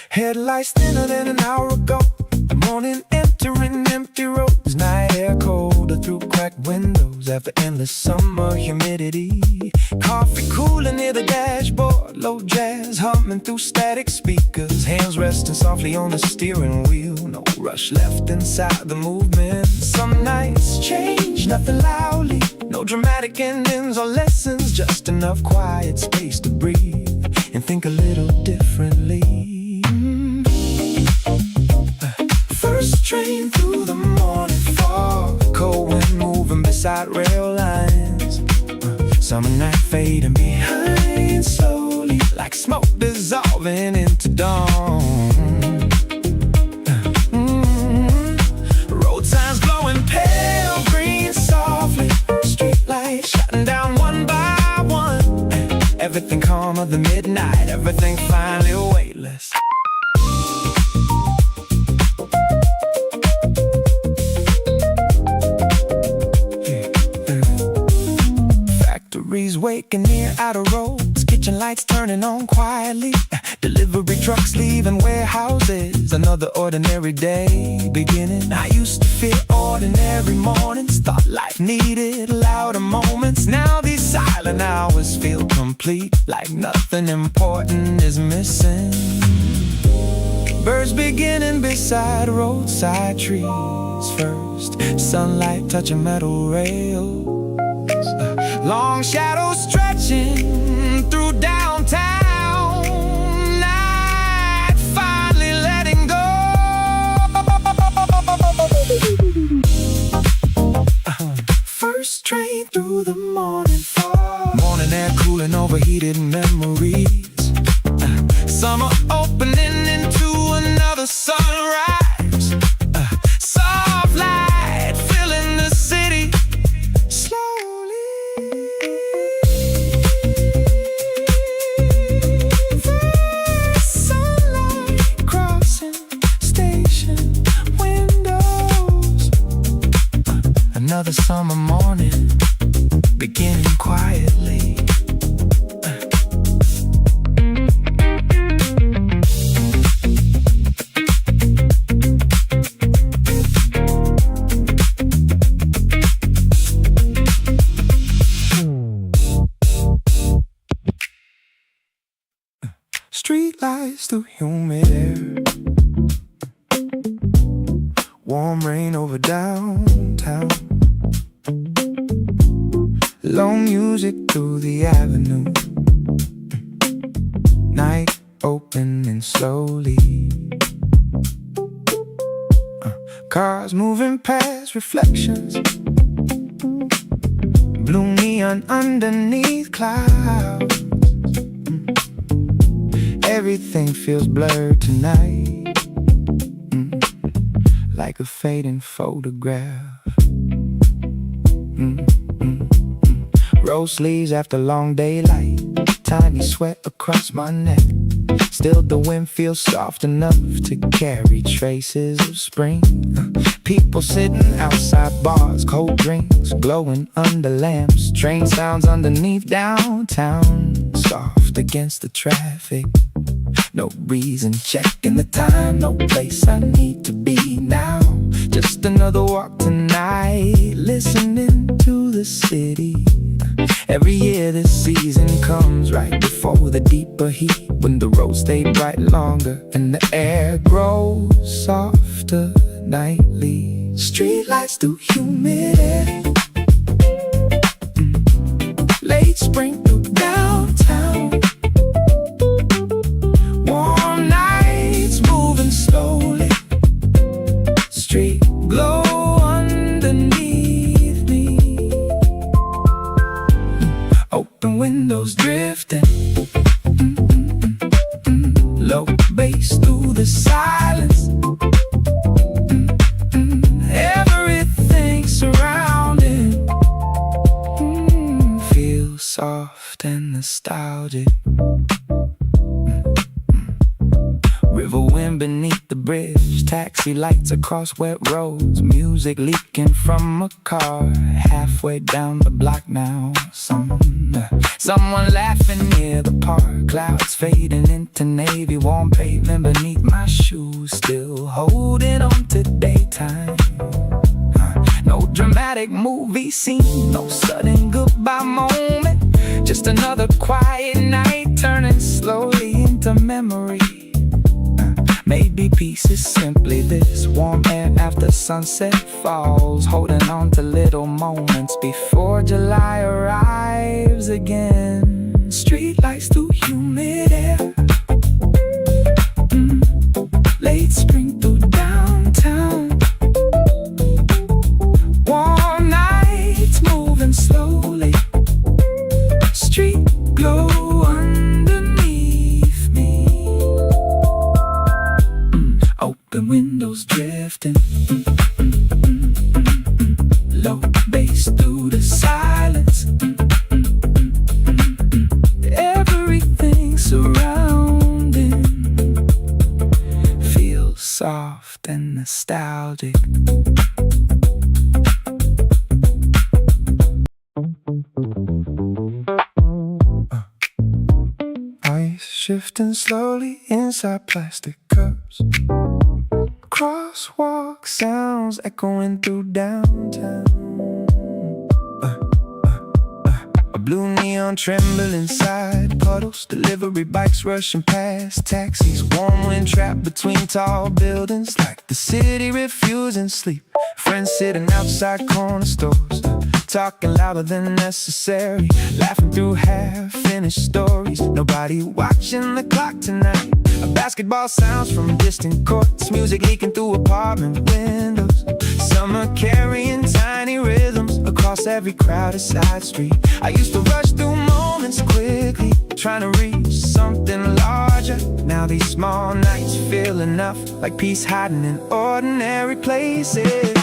Headlights thinner than an hour ago. The morning entering empty roads. Night air colder through cracked windows after endless summer humidity. Coffee cooling near the dashboard. Low jazz humming through static speakers. Hands resting softly on the steering wheel. No rush left inside the movement. Some nights change, nothing loudly. No dramatic endings or lessons. Just enough quiet space to breathe and think a little differently. First train through the morning fog. Cold wind moving beside rail lines. Summer night fading behind slowly, like smoke dissolving into dawn. Road signs glowing pale green softly. Street lights shutting down one by one. Everything calm of the midnight. Everything finally weightless. Factories waking near outer roads. Kitchen lights turning on quietly. Delivery trucks leaving warehouses. Another ordinary day beginning. I used to fear ordinary mornings. Thought life needed louder moments. Now these silent hours feel complete, like nothing important is missing. Birds beginning beside roadside trees. First sunlight touching metal rails. Long shadows stretching through downtown. Night finally letting go. First train through the morning fog. Morning air cooling overheated memories. Summer opening into another sunrise. Soft light filling the city slowly. Sunlight crossing station windows. Another summer morning beginning quietly. Street lights through humid air. Warm rain over downtown. Low music through the avenue. Night opening slowly. Cars moving past reflections. Blue neon underneath clouds. Everything feels blurred tonight, like a fading photograph. Rose sleeves after long daylight. Tiny sweat across my neck. Still the wind feels soft enough to carry traces of spring. People sitting outside bars, cold drinks glowing under lamps. Train sounds underneath downtown, soft against the traffic. No reason checking the time, no place I need to be now. Just another walk tonight, listening to the city. Every year this season comes right before the deeper heat, when the roads stay bright longer and the air grows softer nightly. Streetlights through humid air, late spring through downtown. Warm nights moving slowly, street glow underneath me. Open windows drifting, low bass through the silence. Everything surrounding feels soft and nostalgic. River wind beneath the bridge, taxi lights across wet roads, music leaking from a car halfway down the block now. Someone laughing near the park, clouds fading into navy, warm pavement beneath my shoes, still holding on to daytime. No dramatic movie scene, no sudden goodbye moment, just another quiet night turning slowly into memory. Maybe peace is simply this, warm air after sunset falls, holding on to little moments before July arrives again. Streetlights through humid air, late spring through downtown. Warm nights moving slowly, street glow underneath me. Open windows drifting, low bass through the silence. Everything surrounding feels soft and nostalgic. Ice shifting slowly inside plastic cups, crosswalk sounds echoing through downtown. A blue neon tremble inside puddles, delivery bikes rushing past, taxis, warm wind trapped between tall buildings, like the city refusing sleep. Friends sitting outside corner stores, talking louder than necessary, laughing through half-finished stories. Nobody watching the clock tonight. A basketball sounds from distant courts, music leaking through apartment windows. Summer carrying tiny rhythms across every crowded side street. I used to rush through moments quickly, trying to reach something larger. Now these small nights feel enough, like peace hiding in ordinary places.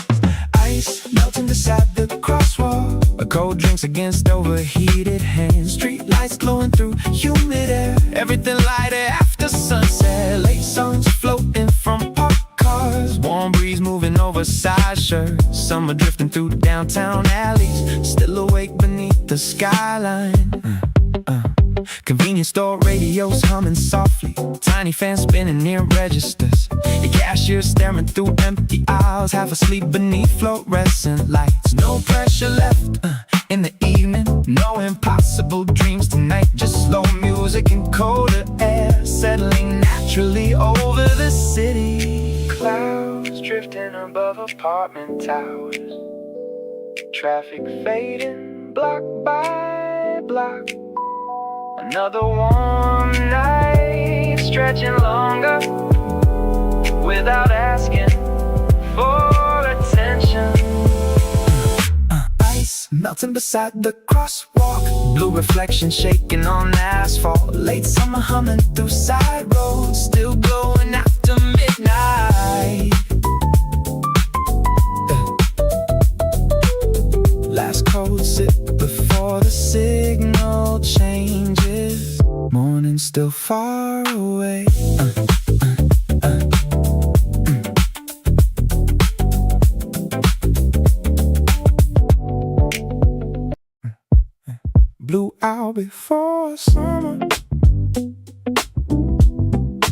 Ice melting beside the crosswalk, a cold drinks against overheated hands. Street lights glowing through humid air, everything lighter after sunset. Late songs floating from parked cars, warm breeze moving over side shirts. Summer drifting through downtown alleys, still awake beneath the skyline. Convenience store radios humming softly, tiny fans spinning near registers. The cashier staring through empty aisles, half asleep beneath fluorescent lights. No pressure left in the evening, no impossible dreams tonight. Just slow music and colder air, settling naturally over the city. Clouds drifting above apartment towers, traffic fading block by block. Another warm night, stretching longer, without asking for attention. Ice melting beside the crosswalk, blue reflection shaking on asphalt. Late summer humming through side roads, still glowing after midnight. Last cold sip before the signal changes, morning still far away. Blew out before summer,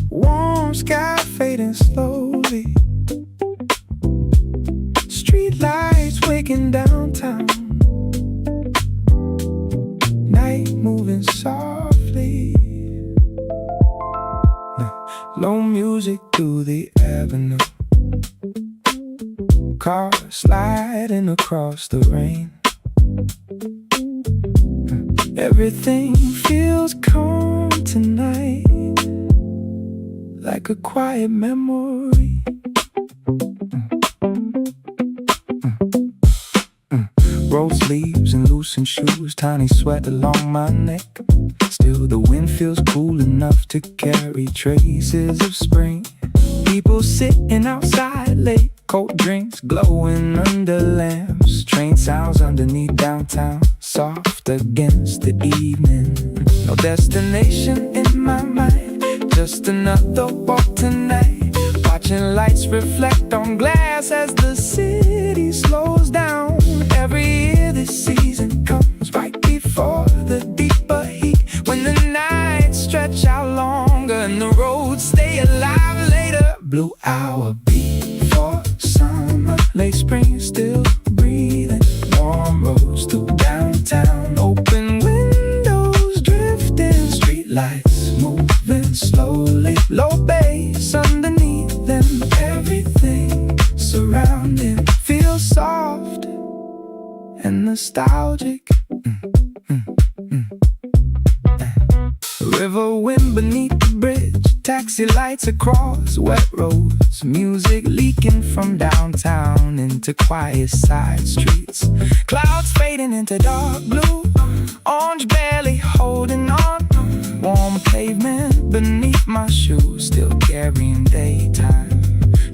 warm sky fading slowly. slowly through the avenue. Cars sliding across the rain. Everything feels calm tonight, like a quiet memory. Rose leaves and loosened shoes, tiny sweat along my neck. Still the wind feels cool enough to carry traces of spring. People sitting outside late, cold drinks glowing under lamps. Train sounds underneath downtown, soft against the evening. No destination in my mind, just another walk tonight. Watching lights reflect on glass as the city slows down. Every year this season comes right before the deeper heat, when the nights stretch out longer and the roads stay alive later. Blue hour before summer, late spring still breathing. Warm roads through downtown, open windows drifting. Street lights moving slowly, low bass underneath them. Everything surrounding feels soft and nostalgic. River wind beneath the bridge, taxi lights across wet roads. Music leaking from downtown into quiet side streets. Clouds fading into dark blue, orange barely holding on. Warm pavement beneath my shoes, still carrying daytime.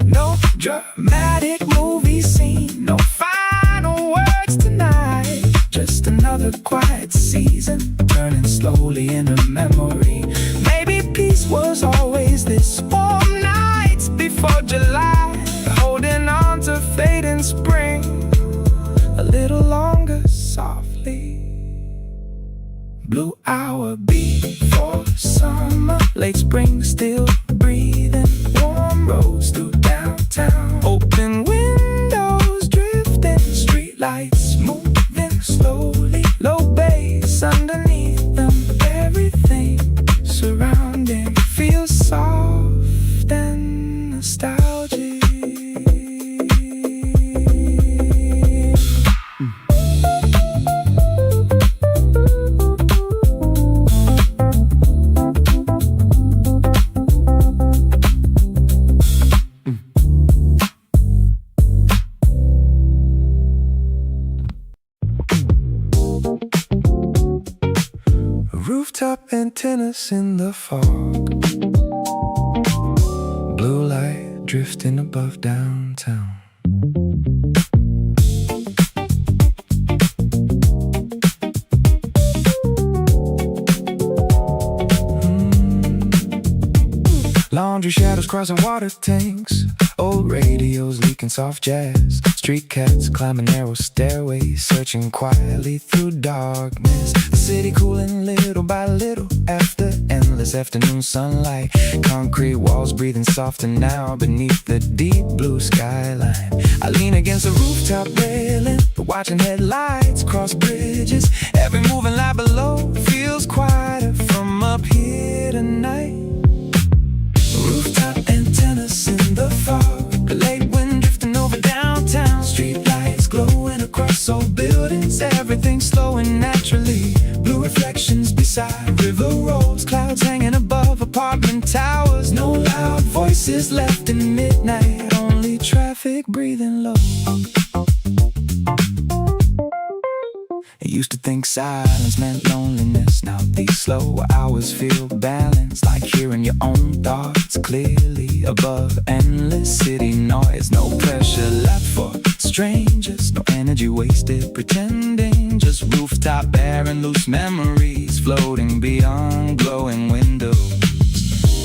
No dramatic movie scene, no final words tonight. Just another quiet season, turning slowly into memory. Maybe peace was always this. Warm nights before July, holding on to fading spring a little longer softly. Blue hour before summer, late spring still breathing. Warm roads through downtown, open windows drifting. Street lights moving slowly, low bass underneath them. Everything surrounding feels soft and nostalgic. Rooftop antennas in the fog, blue light drifting above downtown. Laundry shadows crossing water tanks, old radios leaking soft jazz. Street cats climbing narrow stairways, searching quietly through darkness. The city cooling little by little after endless afternoon sunlight. Concrete walls breathing softer now beneath the deep blue skyline. I lean against the rooftop railing, watching headlights cross bridges. Every moving light below feels quieter from up here tonight. Rooftop antennas in the fog, the late wind drifting over downtown. Street lights glowing across old buildings, everything slowing naturally. Blue reflections beside river roads, clouds hanging above apartment towers. No loud voices left in midnight, only traffic breathing low. I used to think silence meant loneliness. Now these slow hours feel balanced, like hearing your own thoughts clearly above endless city noise. No pressure left for strangers, no energy wasted pretending. Just rooftop air and loose memories floating beyond glowing windows.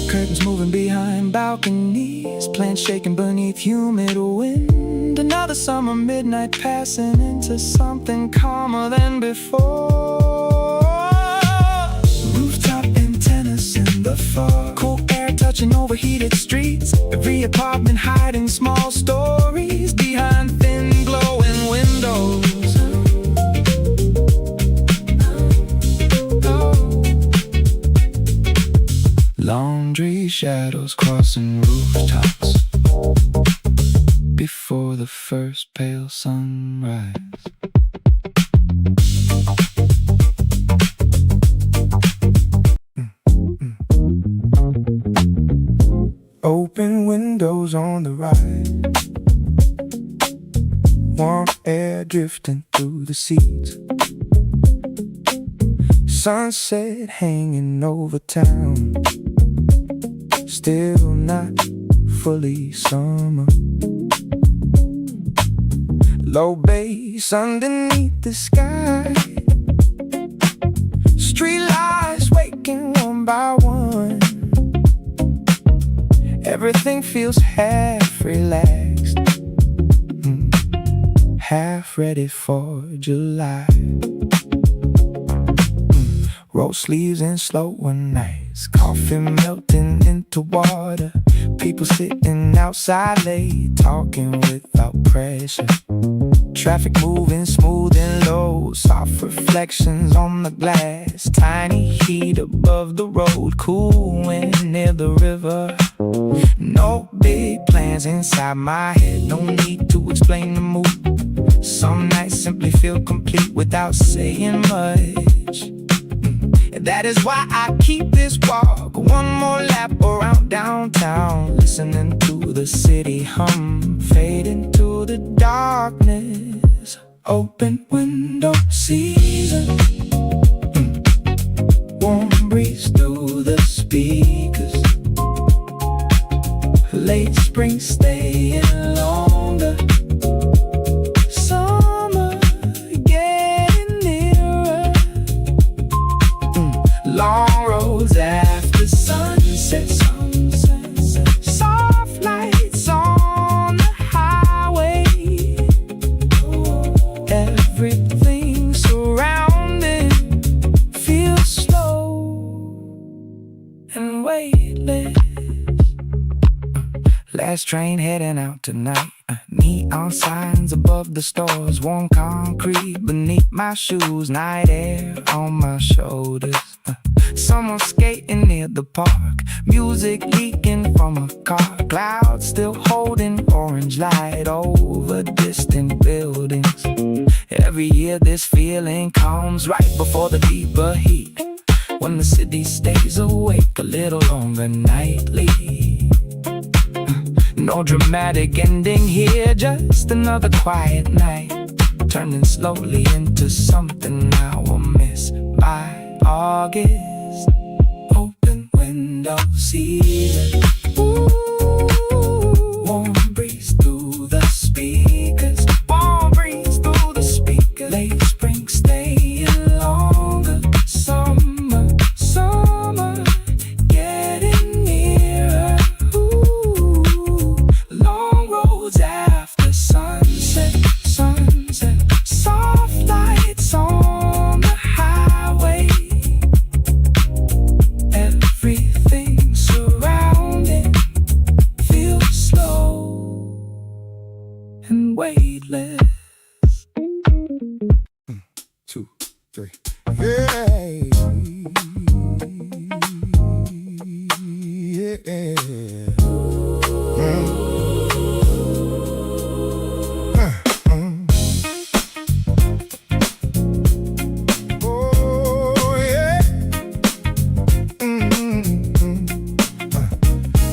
Curtains moving behind balconies, plants shaking beneath humid wind. Another summer midnight passing into something calmer than before. Rooftop antennas in the fog, cool air touching overheated streets. Every apartment hiding small stories behind thin glowing windows. Laundry shadows crossing rooftops before the first pale sunrise. Open windows on the right, warm air drifting through the seats, sunset hanging over town, still not fully summer. Low bass underneath the sky, street lights waking one by one. Everything feels half relaxed, half ready for July. Roll sleeves and slower nights, coffee melting into water, people sitting outside late, talking without pressure. Traffic moving smooth and low, soft reflections on the glass, tiny heat above the road, cool wind near the river. No big plans inside my head, no need to explain the mood. Some nights simply feel complete without saying much. That is why I keep this walk, one more lap around downtown, listening to the city hum, fade into the darkness. Open window season, warm breeze through the speakers, late spring staying longer, summer getting nearer, long roads after sunset, soft lights on the highway, everything surrounding feels slow and weightless. Last train heading out tonight, neon signs above the stores, warm concrete beneath my shoes, night air on my shoulders. Someone skating near the park, music leaking from a car, clouds still holding orange light over distant buildings. Every year this feeling comes right before the deeper heat, when the city stays awake a little longer nightly. No dramatic ending here, just another quiet night, turning slowly into something I will miss by August. Open window season, warm breeze through the speakers, warm breeze through the speakers, late spring staying longer, summer getting nearer, long roads after sunset, soft lights on the highway, everything surrounding feels slow and weightless. 2, 3. Yeah.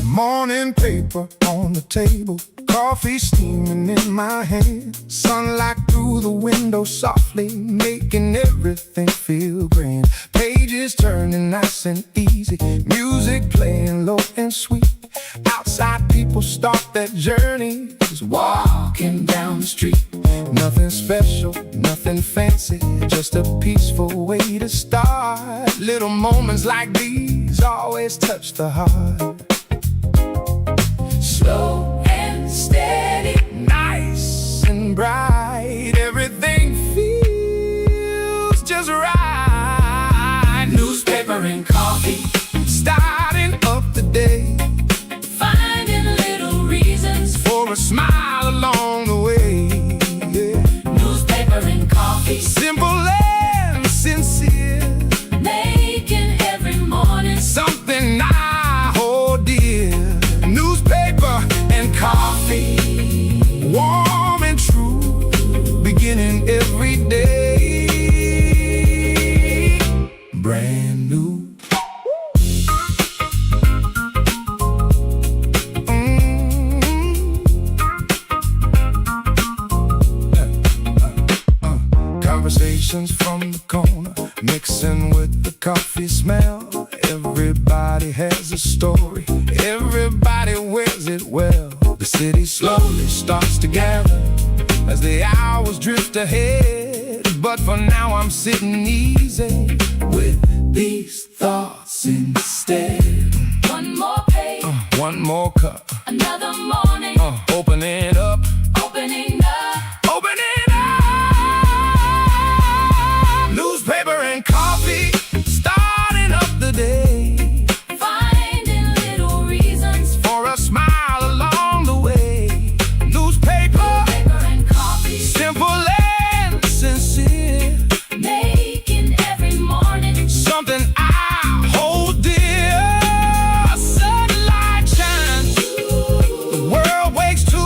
Morning paper on the table, coffee steaming in my hand, sunlight through the window softly, making everything feel grand. Pages turning nice and easy, music playing low and sweet. Outside people start their journey, just walking down the street. Nothing special, nothing fancy, just a peaceful way to start. Little moments like these always touch the heart. Slow and steady, nice and bright, everything feels just right. Newspaper and coffee, starting up the day, Finding little reasons for a smile along the way. Yeah. Newspaper and coffee, Simple and sincere, making every morning something I hold conversations from the corner, mixing with the coffee smell. Everybody has a story, everybody wears it well. The city slowly starts to gather as the hours drift ahead. But for now I'm sitting easy with these thoughts instead. One more page, One more cup, another morning, open it up, opening up. open it up. Newspaper and coffee, starting up the day. Finding little reasons For a smile along the way. Newspaper, paper and coffee, simple and sincere. making every morning Something I hold dear. Sunlight shines, the world wakes to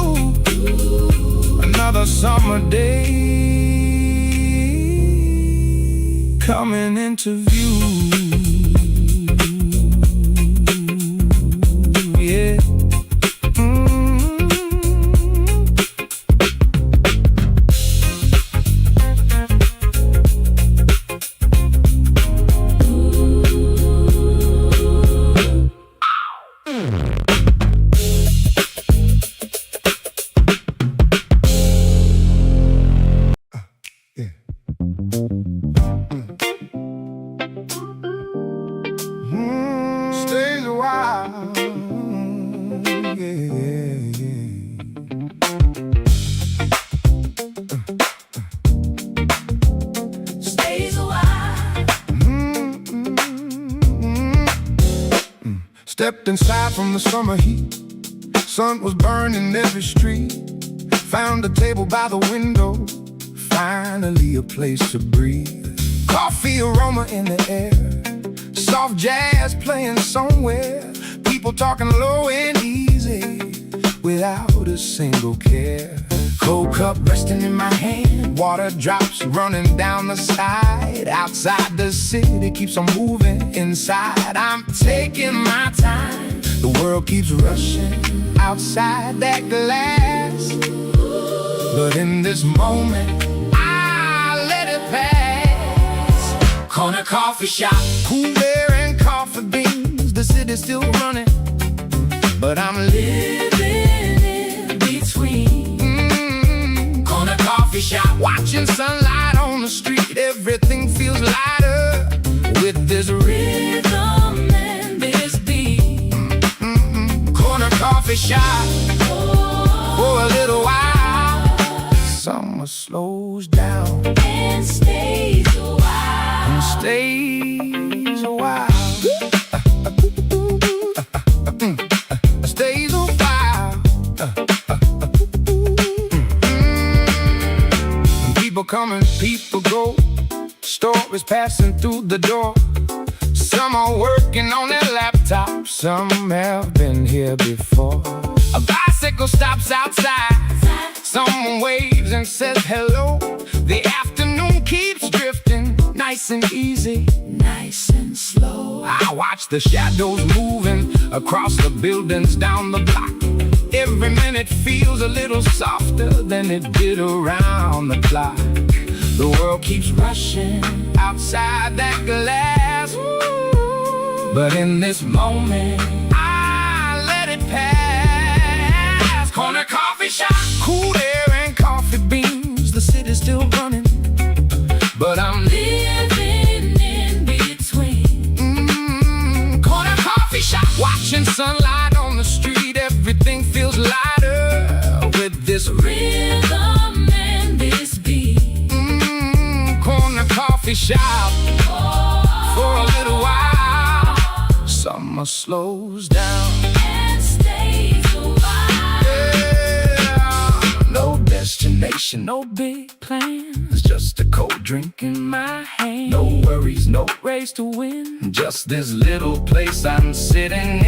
another summer day coming into view. Yeah. Stays a while. Yeah. stays a while. Stepped inside from the summer heat. Sun was burning every street. Found a table by the window. Finally a place to breathe. Coffee aroma in the air. Soft jazz playing somewhere. People talking low and easy without a single care. Cold cup resting in my hand. Water drops running down the side. Outside the city keeps on moving. Inside I'm taking my time. The world keeps rushing outside that glass. But in this moment I let it pass. Corner coffee shop, cool air and coffee beans. The city's still running, but I'm living in between. Corner coffee shop, watching sunlight on the street. Everything feels lighter with this rhythm and this beat. Corner coffee shop, for a little while. Summer slows down And stays a while. and stays a while. Stays a while. People coming, people go. Stories passing through the door. Some are working on their laptops. Some have been here before. A bicycle stops outside. Someone waves and says hello. The afternoon keeps drifting, nice and easy, Nice and slow. I watch the shadows moving across the buildings down the block. Every minute feels a little softer than it did around the clock. The world keeps rushing outside that glass. But in this moment I let it pass. Corner coffee shop, cool air and coffee beans. The city's still running, but I'm Living in between. corner coffee shop, watching sunlight on the street. Everything feels lighter with this Rhythm and this beat. corner coffee shop. For a little while, summer slows down. And stays a while. Yeah. No destination, no big plans, just a cold drink in my hand. No worries, no race to win, just this little place I'm sitting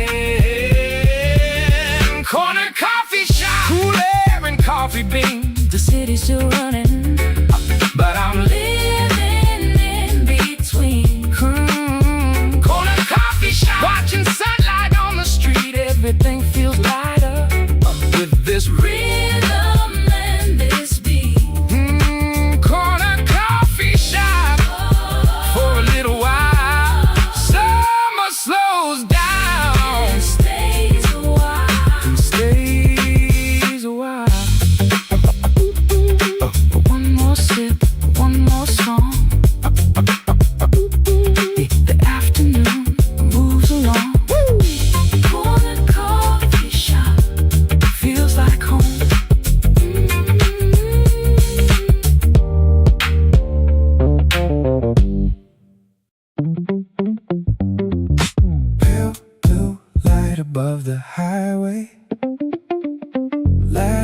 in. Corner coffee shop, cool air and coffee beans. The city's still running, But I'm living in between. corner coffee shop, watching sunlight on the street. Everything feels lighter with this Rhythm and this beat. corner coffee shop.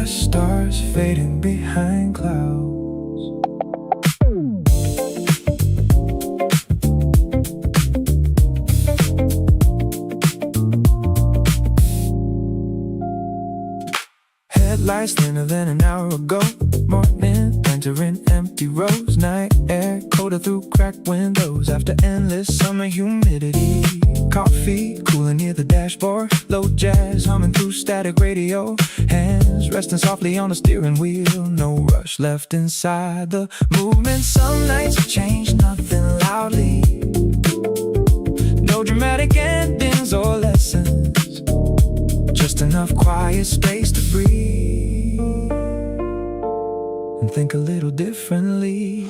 watch stars fading behind clouds. Headlights thinner than an hour ago. Morning, entering empty rows. Night air colder through cracked windows. After endless summer humidity. Coffee cooling near the dashboard. Low jazz humming through static radio. Hands resting softly on the steering wheel. No rush left inside the movement. Some nights change, nothing loudly. No dramatic endings or lessons. Just enough quiet space to breathe and think a little differently.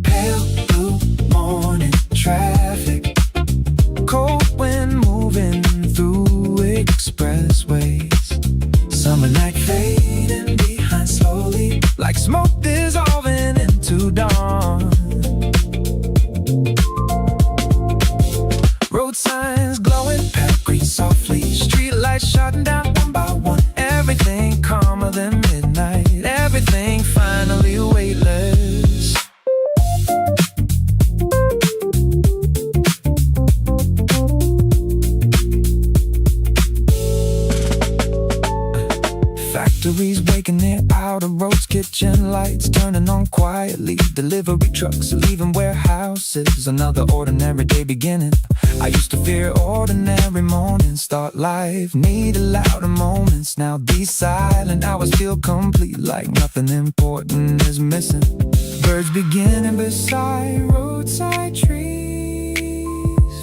Pale blue morning traffic, cold wind moving through expressways. Summer night fading behind slowly, like smoke dissolving into dawn. Road signs glowing, green softly. Street lights shutting down one by one. Everything calmer than midnight. Everything finally weightless. Factories waking their outer roads, kitchen lights turning on quietly. Delivery trucks leaving warehouses. Another ordinary day beginning. I used to fear ordinary mornings. Thought life needed louder moments. Now these silent hours feel complete, like nothing important is missing. Birds beginning beside roadside trees.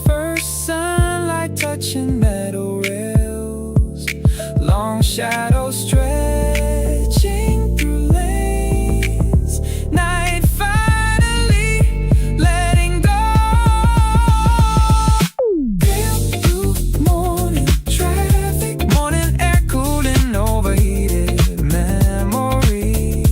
First sunlight touching metal rails. Long shadows stretching through lanes. Night finally letting go. Pale blue morning traffic. Morning air cooling overheated memories.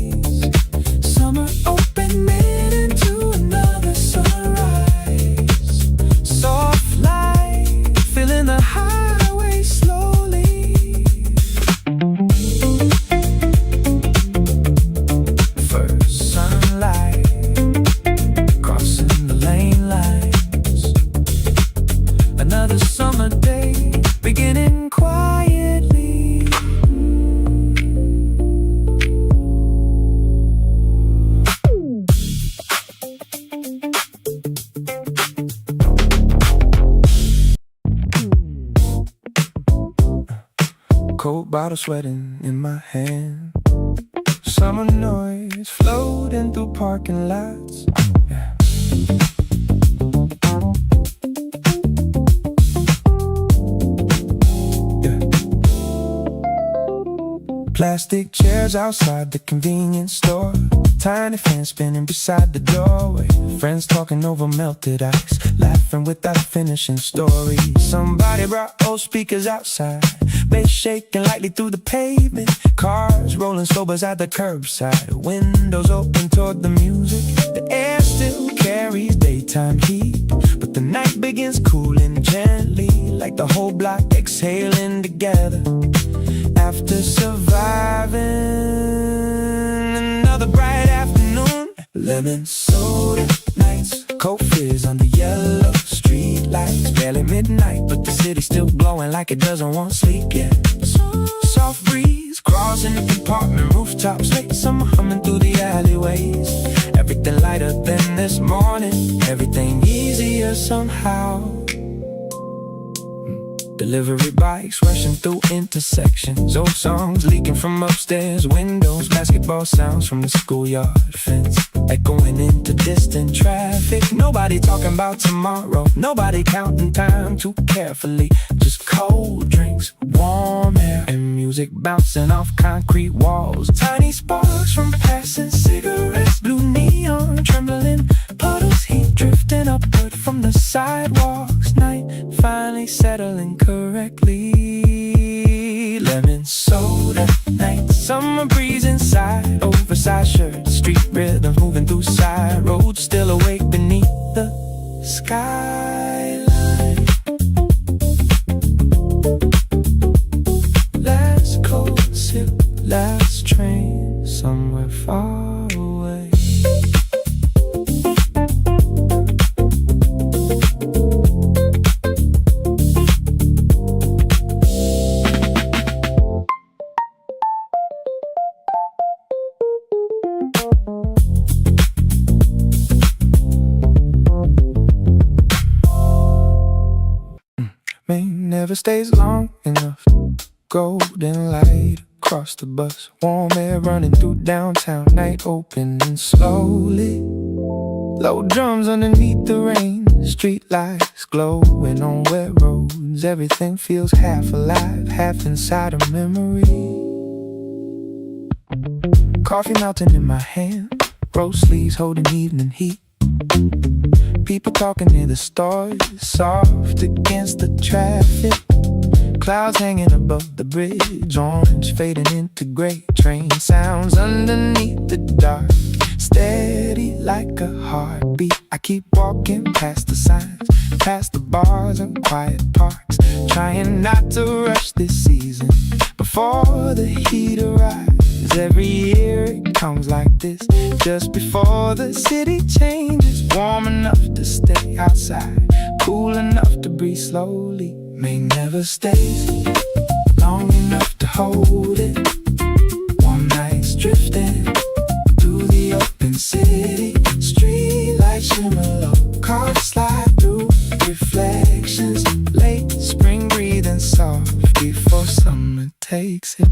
Summer open made into another sunrise. Soft light filling the highway slowly. First sunlight crossing the lane lines. Another summer day beginning quietly. Cold bottle sweating in my hand. Summer noise floating through parking lots. Yeah. Yeah. Plastic chairs outside the convenience store. Tiny fan spinning beside the doorway. Friends talking over melted ice, laughing without finishing stories. Somebody brought old speakers outside, bass shaking lightly through the pavement. Cars rolling slow beside the curbside. Windows open toward the music. The air still carries daytime heat, but the night begins cooling gently, like the whole block exhaling together. After surviving another bright afternoon. Lemon soda nights, cold fizz under yellow street lights. Barely midnight, but the city's still glowing like it doesn't want sleep yet. Soft breeze crossing the apartment rooftops. Late summer humming through the alleyways. Everything lighter than this morning. Everything easier somehow. Delivery bikes rushing through intersections. Old songs leaking from upstairs windows. Basketball sounds from the schoolyard fence, echoing into distant traffic. Nobody talking about tomorrow. Nobody counting time too carefully. Just cold drinks, warm air, and music bouncing off concrete walls. Tiny sparks from passing cigarettes. Blue neon trembling puddles. Heat drifting upward from the sidewalks. Night finally settling correctly. Lemon soda night, summer breeze inside. Oversized shirts, street rhythms moving through side roads. Still awake beneath the skyline. Last stays long enough. Golden light across the bus, warm air running through downtown, night opening slowly. Low drums underneath the rain, street lights glowing on wet roads. Everything feels half alive, half inside a memory. Coffee melting in my hand, roll sleeves holding evening heat. People talking near the stars, soft against the traffic. Clouds hanging above the bridge, orange fading into gray. Train sounds underneath the dark, steady like a heartbeat. I keep walking past the signs, past the bars and quiet parks, trying not to rush this season before the heat arrives. Every year it comes like this, just before the city changes. Warm enough to stay outside, cool enough to breathe slowly. May never stay long enough to hold it. Warm nights drifting through the open city. Street lights shimmer low, cars slide through reflections. Late spring breathing soft before summer takes it.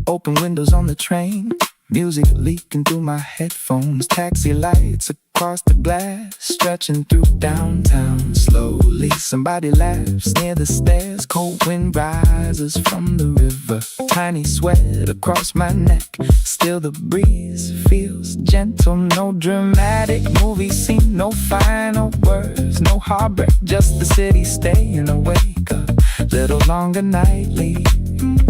Open windows on the train, music leaking through my headphones. Taxi lights across the glass, stretching through downtown slowly. Somebody laughs near the stairs, cold wind rises from the river. Tiny sweat across my neck, still the breeze feels gentle. No dramatic movie scene, no final words, no heartbreak, just the city staying awake a little longer nightly.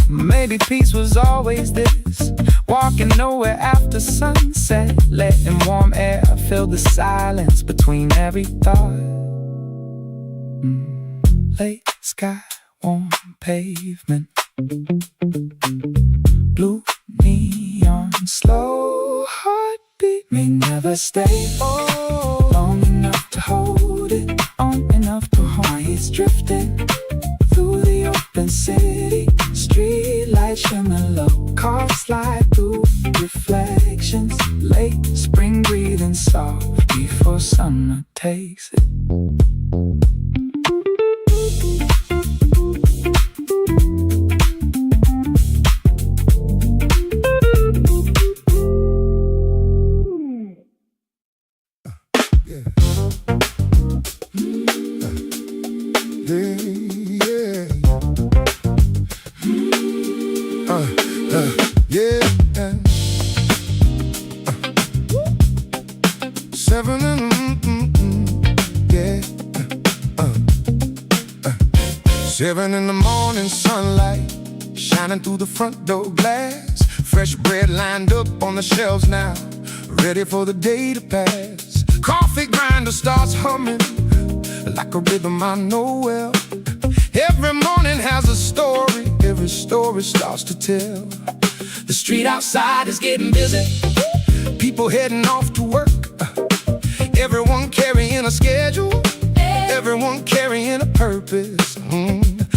Maybe peace was always this, walking nowhere after sunset, letting warm air fill the silence between every thought. Late sky, warm pavement, blue neon, slow heartbeat. May never stay long enough to hold it, on enough to hold. It's drifting through the open city. Street lights shimmer low, cars slide through reflections. Late spring breathing soft before summer takes it. Seven in the morning, sunlight shining through the front door glass. Fresh bread lined up on the shelves now, ready for the day to pass. Coffee grinder starts humming like a rhythm I know well. Every morning has a story, every story starts to tell. The street outside is getting busy, people heading off to work. Everyone carrying a schedule, everyone carrying a purpose.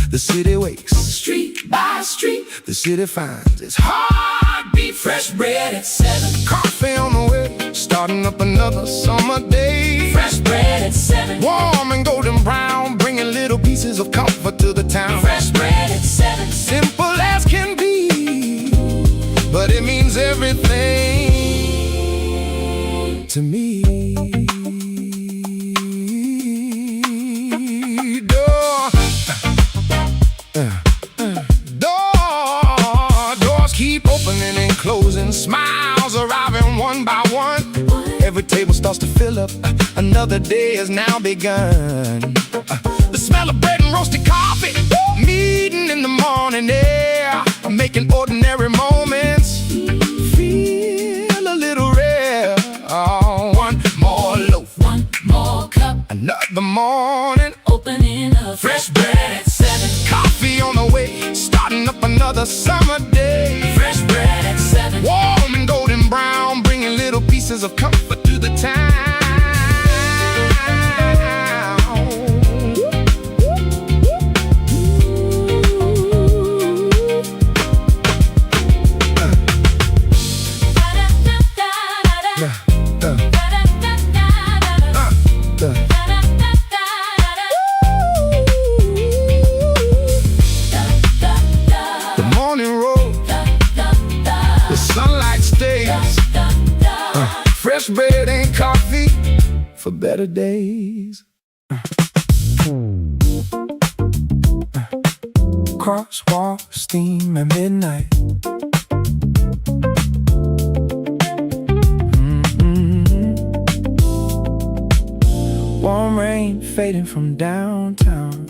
The city wakes, street by street. The city finds its heartbeat. Fresh bread at 7, coffee on the way, starting up another summer day. Fresh bread at 7, warm and golden brown, bringing little pieces of comfort to the town. Fresh bread at 7, simple as can be, but it means everything to me. Doors keep opening and closing, smiles arriving one by one. Every table starts to fill up, another day has now begun. The smell of bread and roasted coffee, meeting in the morning air, making ordinary moments feel a little rare. Oh, one more loaf, one more cup, another morning opening up. Fresh bread at 7, coffee on the way, starting up another summer day. Fresh bread at 7, warm and golden brown, bringing little pieces of comfort to the town. fresh bread and coffee for better days. Crosswalk steam at midnight. Warm rain fading from downtown.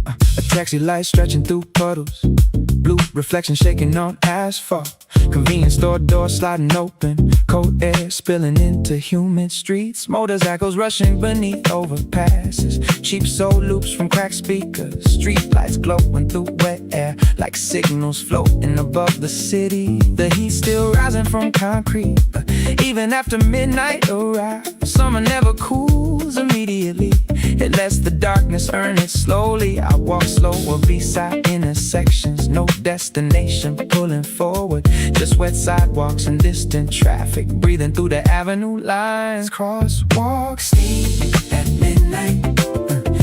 A taxi light stretching through puddles. Blue reflection shaking on asphalt. Convenience store door sliding open. Cold air spilling into humid streets. Motorcycles rushing beneath overpasses. Cheap soul loops from cracked speakers. Street lights glowing through wet air like signals floating above the city. The heat still rising from concrete. But even after midnight arrives, summer never cools immediately. It lets the darkness earn it slowly. I walk slower beside intersections. No destination pulling forward. Just wet sidewalks and distant traffic breathing through the avenue lines. Crosswalk steam at midnight.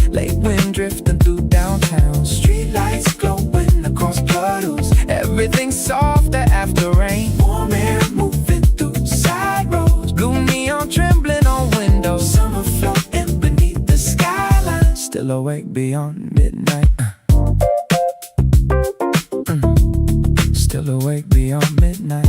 Late wind drifting through downtown. Street lights glowing across puddles. Everything softer after rain. Warm air moving through side roads. Blue neon trembling on windows. Summer floating beneath the skyline. Still awake beyond midnight. Still awake beyond midnight.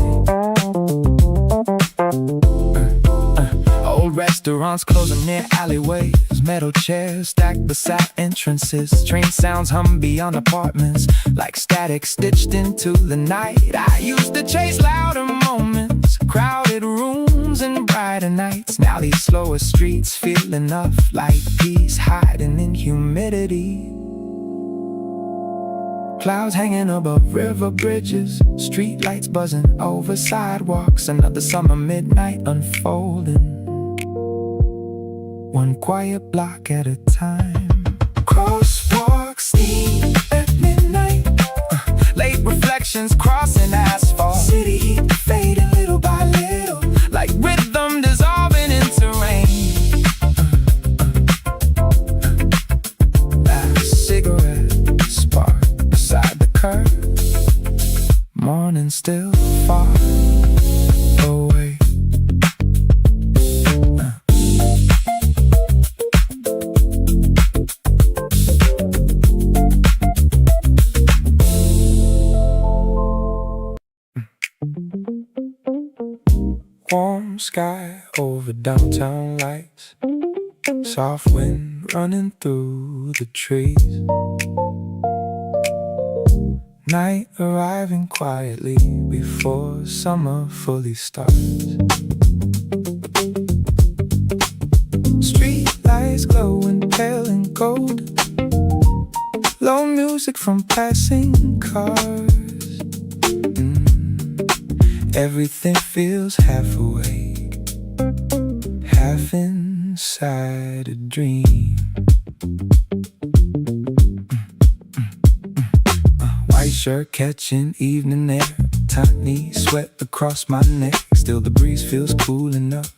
Old restaurants closing near alleyways. Metal chairs stacked beside entrances. Train sounds hum beyond apartments like static stitched into the night. I used to chase louder moments, crowded rooms and brighter nights. Now these slower streets feel enough like peace hiding in humidity. Clouds hanging above river bridges. Street lights buzzing over sidewalks. Another summer midnight unfolding. One quiet block at a time. Crosswalk steam at midnight. Late reflections crossing asphalt. City heat fading little by little, like rhythm dissolving into rain. Last cigarette spark beside the curb. Morning still far away. Warm sky over downtown lights. Soft wind running through the trees. Night arriving quietly before summer fully starts. Street lights glowing pale and gold. Low music from passing cars. Everything feels half awake, half inside a dream. White shirt catching evening air, tiny sweat across my neck. Still the breeze feels cool enough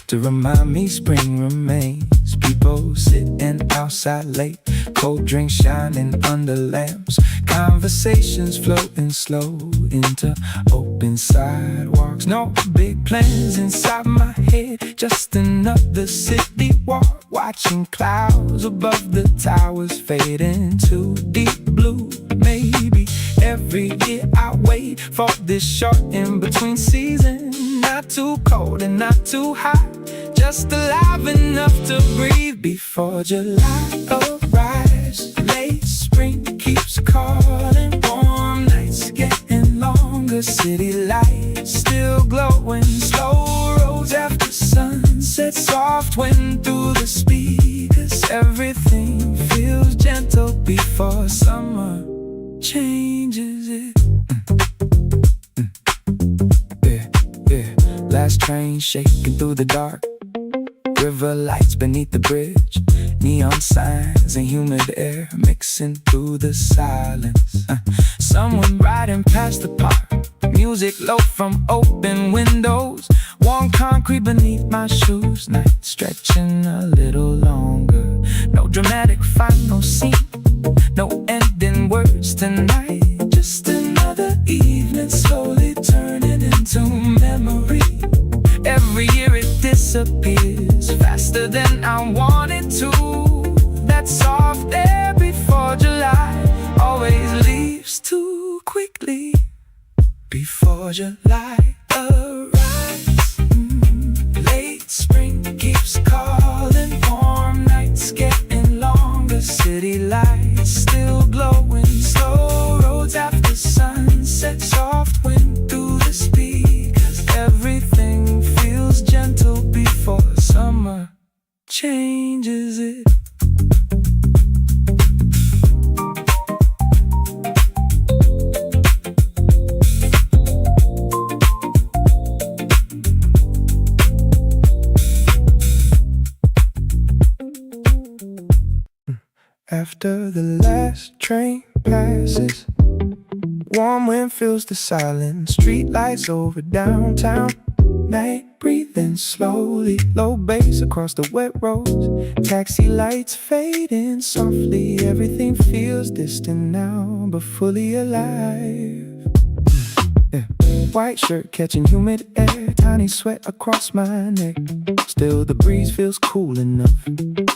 to remind me spring remains. People sitting outside late, cold drinks shining under lamps. Conversations floating slow into open sidewalks. No big plans inside my head, just another city walk. Watching clouds above the towers fade into deep blue. Maybe every year I wait for this short in-between season. Not too cold and not too hot, just alive enough to breathe before July arrives. Late spring keeps calling, warm nights getting longer. City lights still glowing, slow roads after sunset. Soft wind through the speakers, everything feels gentle before summer changes it. Last train shaking through the dark. River lights beneath the bridge. Neon signs and humid air mixing through the silence. Someone riding past the park. Music low from open windows. Warm concrete beneath my shoes. Night stretching a little longer. No dramatic final scene, no ending words tonight. Just another evening slowly turning into disappears faster than I want it to. That soft air before July always leaves too quickly before July arrives. Late spring keeps calling, warm nights getting longer, city lights still glowing, slow roads after sunset, soft wind through the speakers. Everything feels gentle before summer changes it. After the last train passes, warm wind fills the silence, street lights over downtown, night breathing slowly, low bass across the wet roads, taxi lights fading softly. Everything feels distant now, but fully alive. White shirt catching humid air, tiny sweat across my neck. Still the breeze feels cool enough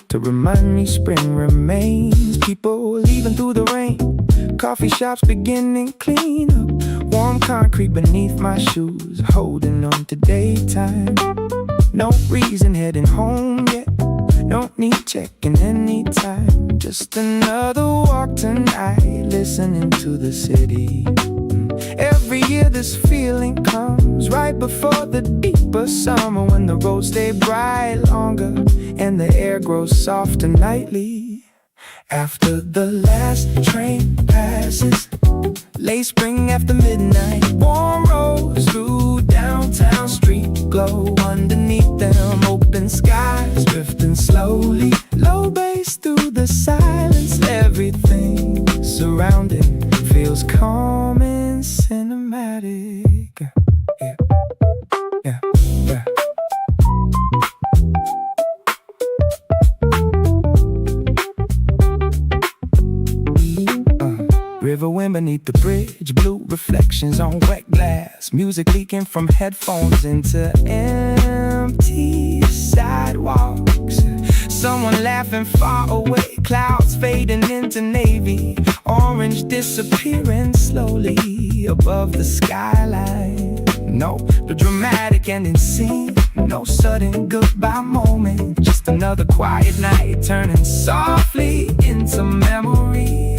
to remind me spring remains. People leaving through the rain, coffee shops beginning clean up, warm concrete beneath my shoes, holding on to daytime. No reason heading home yet, don't need checking anytime. Just another walk tonight, listening to the city. Every year this feeling comes right before the deeper summer, when the roads stay bright longer and the air grows softer nightly. After the last train passes, late spring after midnight, warm roads through downtown, street glow underneath them, open skies drifting slowly, low bass through the silence. Everything surrounding feels calm and cinematic. Yeah, yeah, yeah. River wind beneath the bridge, blue reflections on wet glass, music leaking from headphones into empty sidewalks. Someone laughing far away, clouds fading into navy, orange disappearing slowly above the skyline. No, the dramatic ending scene, no sudden goodbye moment, just another quiet night turning softly into memory.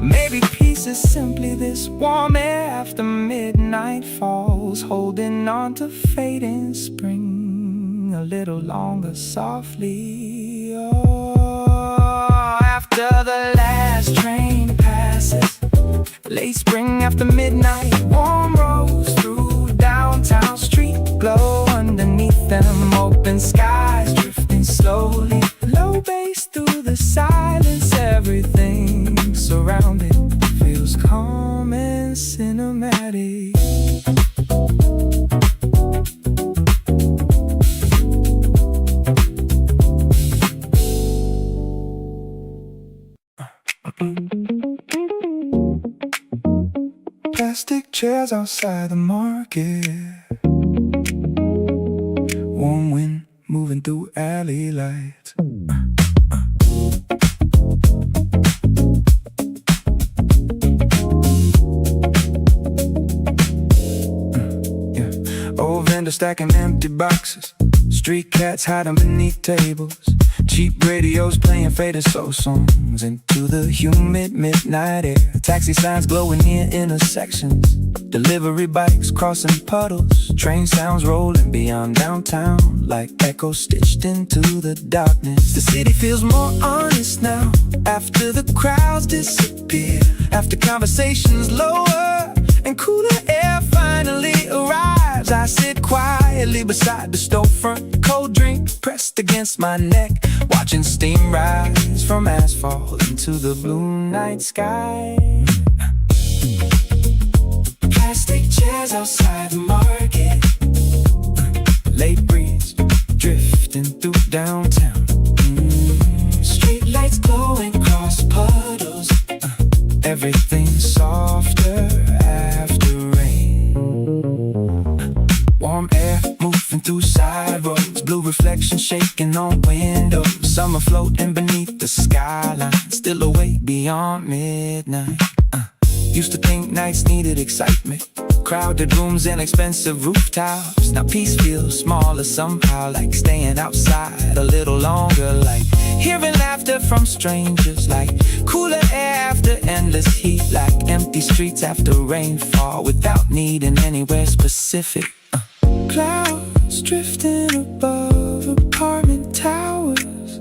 Maybe peace is simply this warm air after midnight falls, holding on to fading spring a little longer softly. Oh, after the last train passes, late spring after midnight, warm roads through downtown, street glow underneath them, open skies drifting slowly, low bass through the silence. Everything surrounded feels calm and cinematic. Plastic chairs outside the market, warm wind moving through alley lights. Old vendors stacking empty boxes, street cats hiding beneath tables, cheap radios playing faded soul songs into the humid midnight air. Taxi signs glowing near intersections, delivery bikes crossing puddles, train sounds rolling beyond downtown like echoes stitched into the darkness. The city feels more honest now after the crowds disappear, after conversations lower and cooler air finally arrives. I sit quietly beside the storefront, cold drink pressed against my neck, watching steam rise from asphalt into the blue night sky. Plastic chairs outside the market, late breeze drifting through downtown, street lights glowing across puddles, everything's softer after rain. Warm air moving through side roads, knocking on windows. Summer floating beneath the skyline, still awake beyond midnight. Used to think nights needed excitement, crowded rooms and expensive rooftops. Now peace feels smaller somehow, like staying outside a little longer, like hearing laughter from strangers, like cooler air after endless heat, like empty streets after rainfall without needing anywhere specific. Clouds drifting above apartment towers,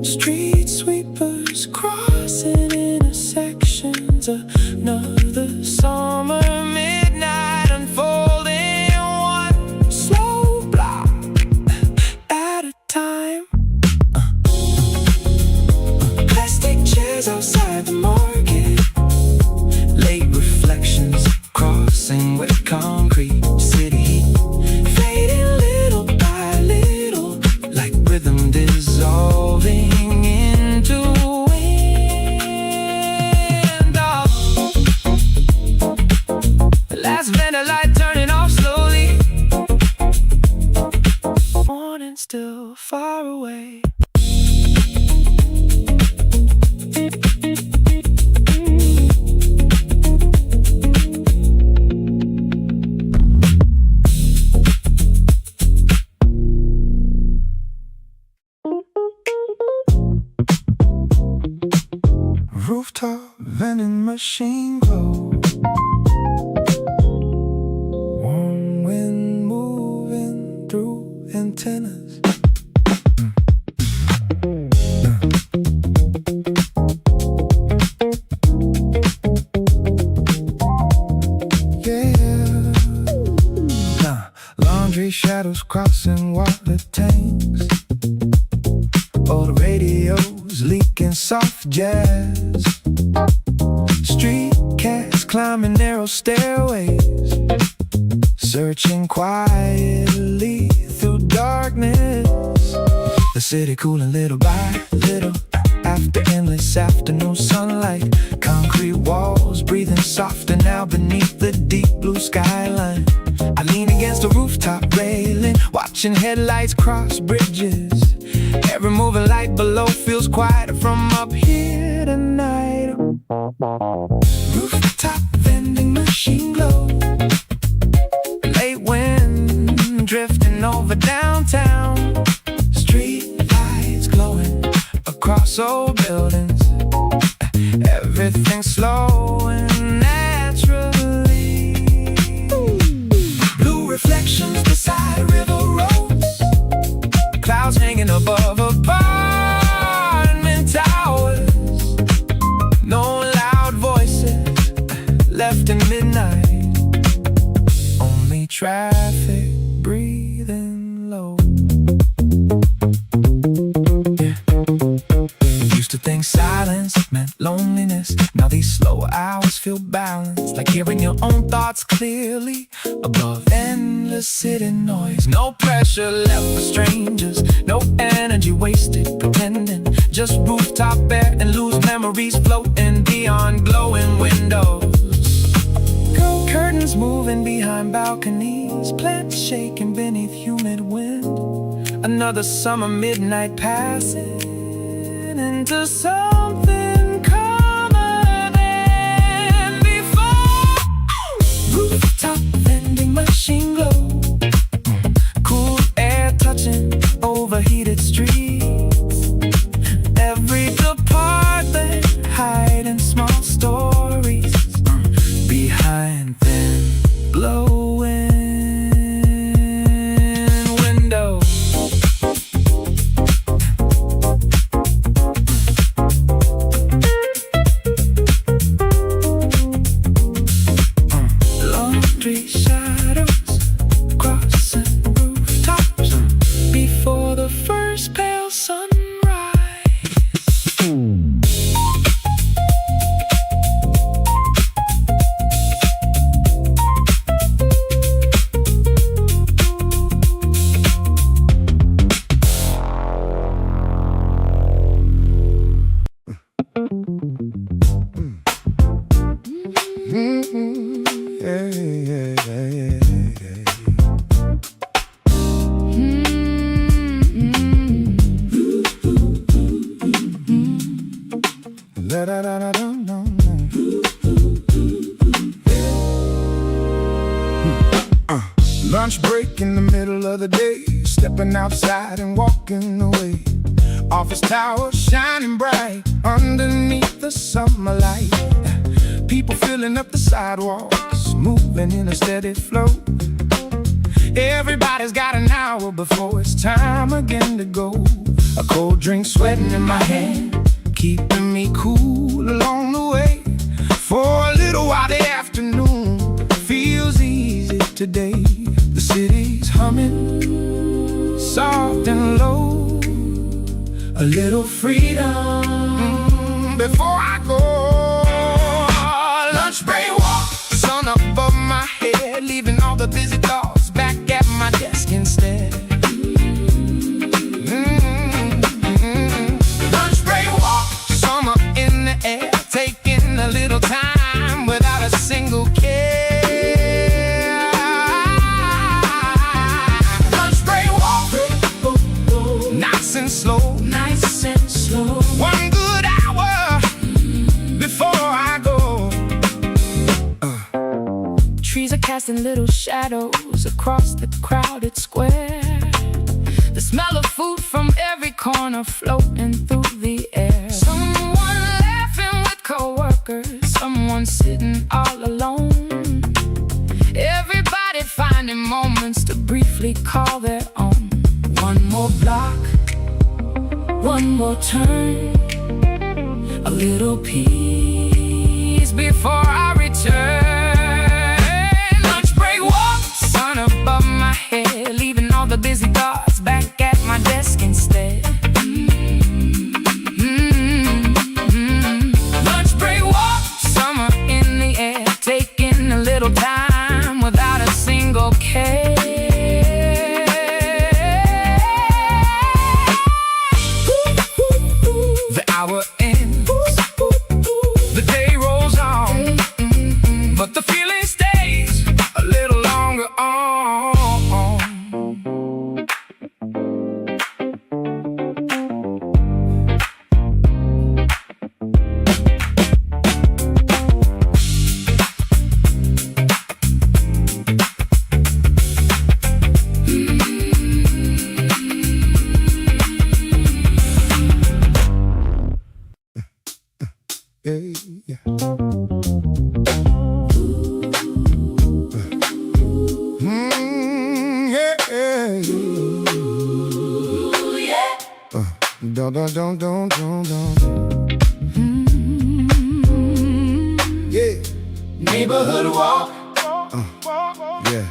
street sweepers crossing intersections. Another summer midnight unfolding, one slow block at a time. Plastic chairs outside the market, late reflections crossing with concrete. City heat fading little by little, like rhythm dissolving into wind. Last vendor light turning off slowly, morning still far away. Rooftop vending machine glow, warm wind moving through antennas. Laundry shadows crossing water tanks. Oh, the radio's leaking soft jazz. Street cats climbing narrow stairways, searching quietly through darkness. The city cooling little by little after endless afternoon sunlight. Concrete walls breathing softer now beneath the deep blue skyline. I lean against the rooftop railing, watching headlights cross bridges. Every moving light below feels quieter from up here tonight. Rooftop vending machine glow, late wind drifting over downtown. Street lights glowing across old buildings. Everything slow and naturally. Blue reflections beside river roads, clouds hanging above apartment towers. No loud voices left in midnight, only traffic breathing low. Used to think silence meant loneliness, now these slow hours feel balanced, like hearing your own thoughts clearly above endless city noise. No pressure left for strangers, no energy wasted pretending, just rooftop air and loose memories floating beyond glowing windows. Curtains moving behind balconies, plants shaking beneath humid wind. Another summer midnight passing into something calmer than before. Rooftop vending machine glow, cool air touching overheated streets. Every department hiding small stories behind thin glowing windows. Laundry shadows La da da da dum dum. Lunch break in the middle of the day, stepping outside and walking away. Office tower shining bright underneath the summer light. People filling up the sidewalks, moving in a steady flow. Everybody's got an hour before it's time again to go. A cold drink sweating in my hand, keeping me cool along the way. For a little while the afternoon feels easy today. The city's humming, soft and low. A little freedom before I go. Lunch break walk, sun above my head, leaving all the busy thoughts back at my desk instead. Lunch break walk, summer in the air, taking a little time without a single care. Nice and slow. One good hour before I go. Trees are casting little shadows across the crowded square. The smell of food from every corner floating through the air. Someone laughing with coworkers, someone sitting all alone. Everybody finding moments to briefly call their own. One more block, one more turn, a little peace before I return. Lunch break walk, sun above my head, leaving all the busy thoughts back at my desk instead. Lunch break walk, summer in the air, taking a little time without a single care. Hour ends, the day rolls on, but the feeling stays a little longer on. Yeah. Don't. Yeah. Neighborhood walk. Yeah.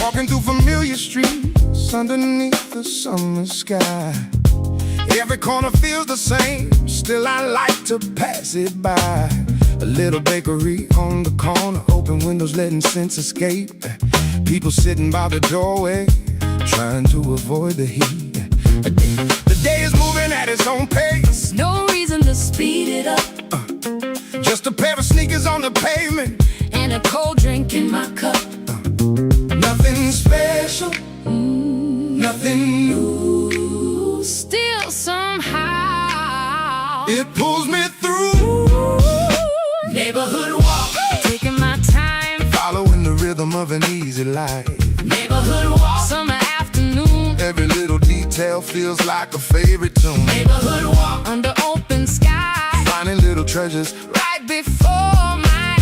Walking through familiar streets underneath the summer sky. Every corner feels the same, still I like to pass it by. A little bakery on the corner, open windows letting scents escape. People sitting by the doorway, trying to avoid the heat. The day is moving at its own pace, No reason to speed it up, just a pair of sneakers on the pavement, and a cold drink in my cup. nothing special, nothing new. Still somehow It pulls me through. Neighborhood walk, taking my time, Following the rhythm of an easy life. neighborhood walk, summer afternoon, Every little detail feels like a favorite tune. neighborhood walk, under open sky, Finding little treasures. right before my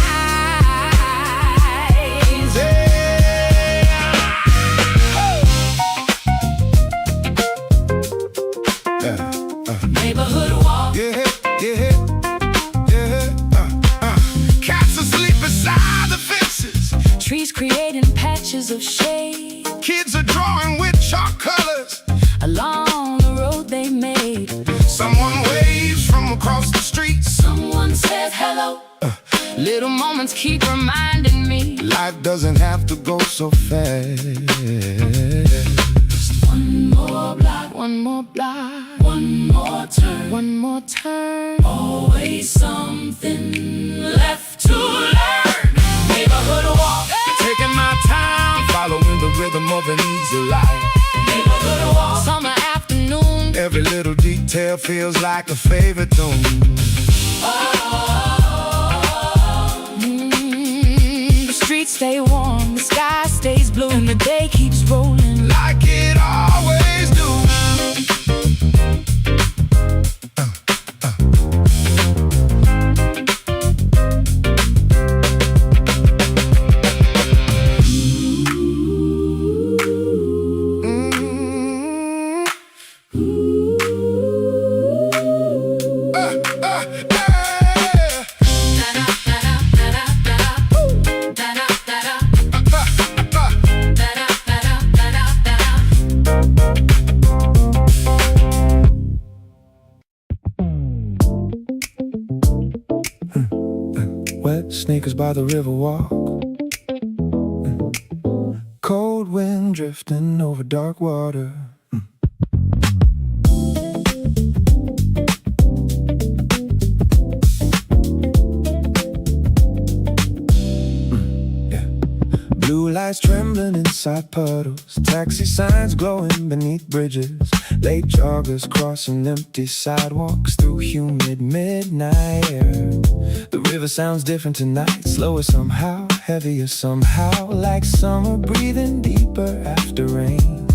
eyes. Neighborhood walk, Yeah. Cats asleep beside the fences. trees creating patches of shade Kids are drawing with chalk colors. along the road they made. Someone waves from across the street. Someone says hello. Little moments keep reminding me Life doesn't have to go so fast. one more block, one more block, one more turn, one more turn. Always something left to learn. Neighborhood walk, Taking my time, following the rhythm of an easy life. neighborhood walk, summer afternoon, Every little detail tale feels like a favorite tune. The streets stay warm, the sky stays blue, and the day keeps rolling like it always do. Wet sneakers by the river walk. Cold wind drifting over dark water. Blue lights trembling inside puddles, taxi signs glowing beneath bridges, late joggers crossing empty sidewalks through humid midnight air. The river sounds different tonight, slower somehow, heavier somehow, like summer breathing deeper after rain.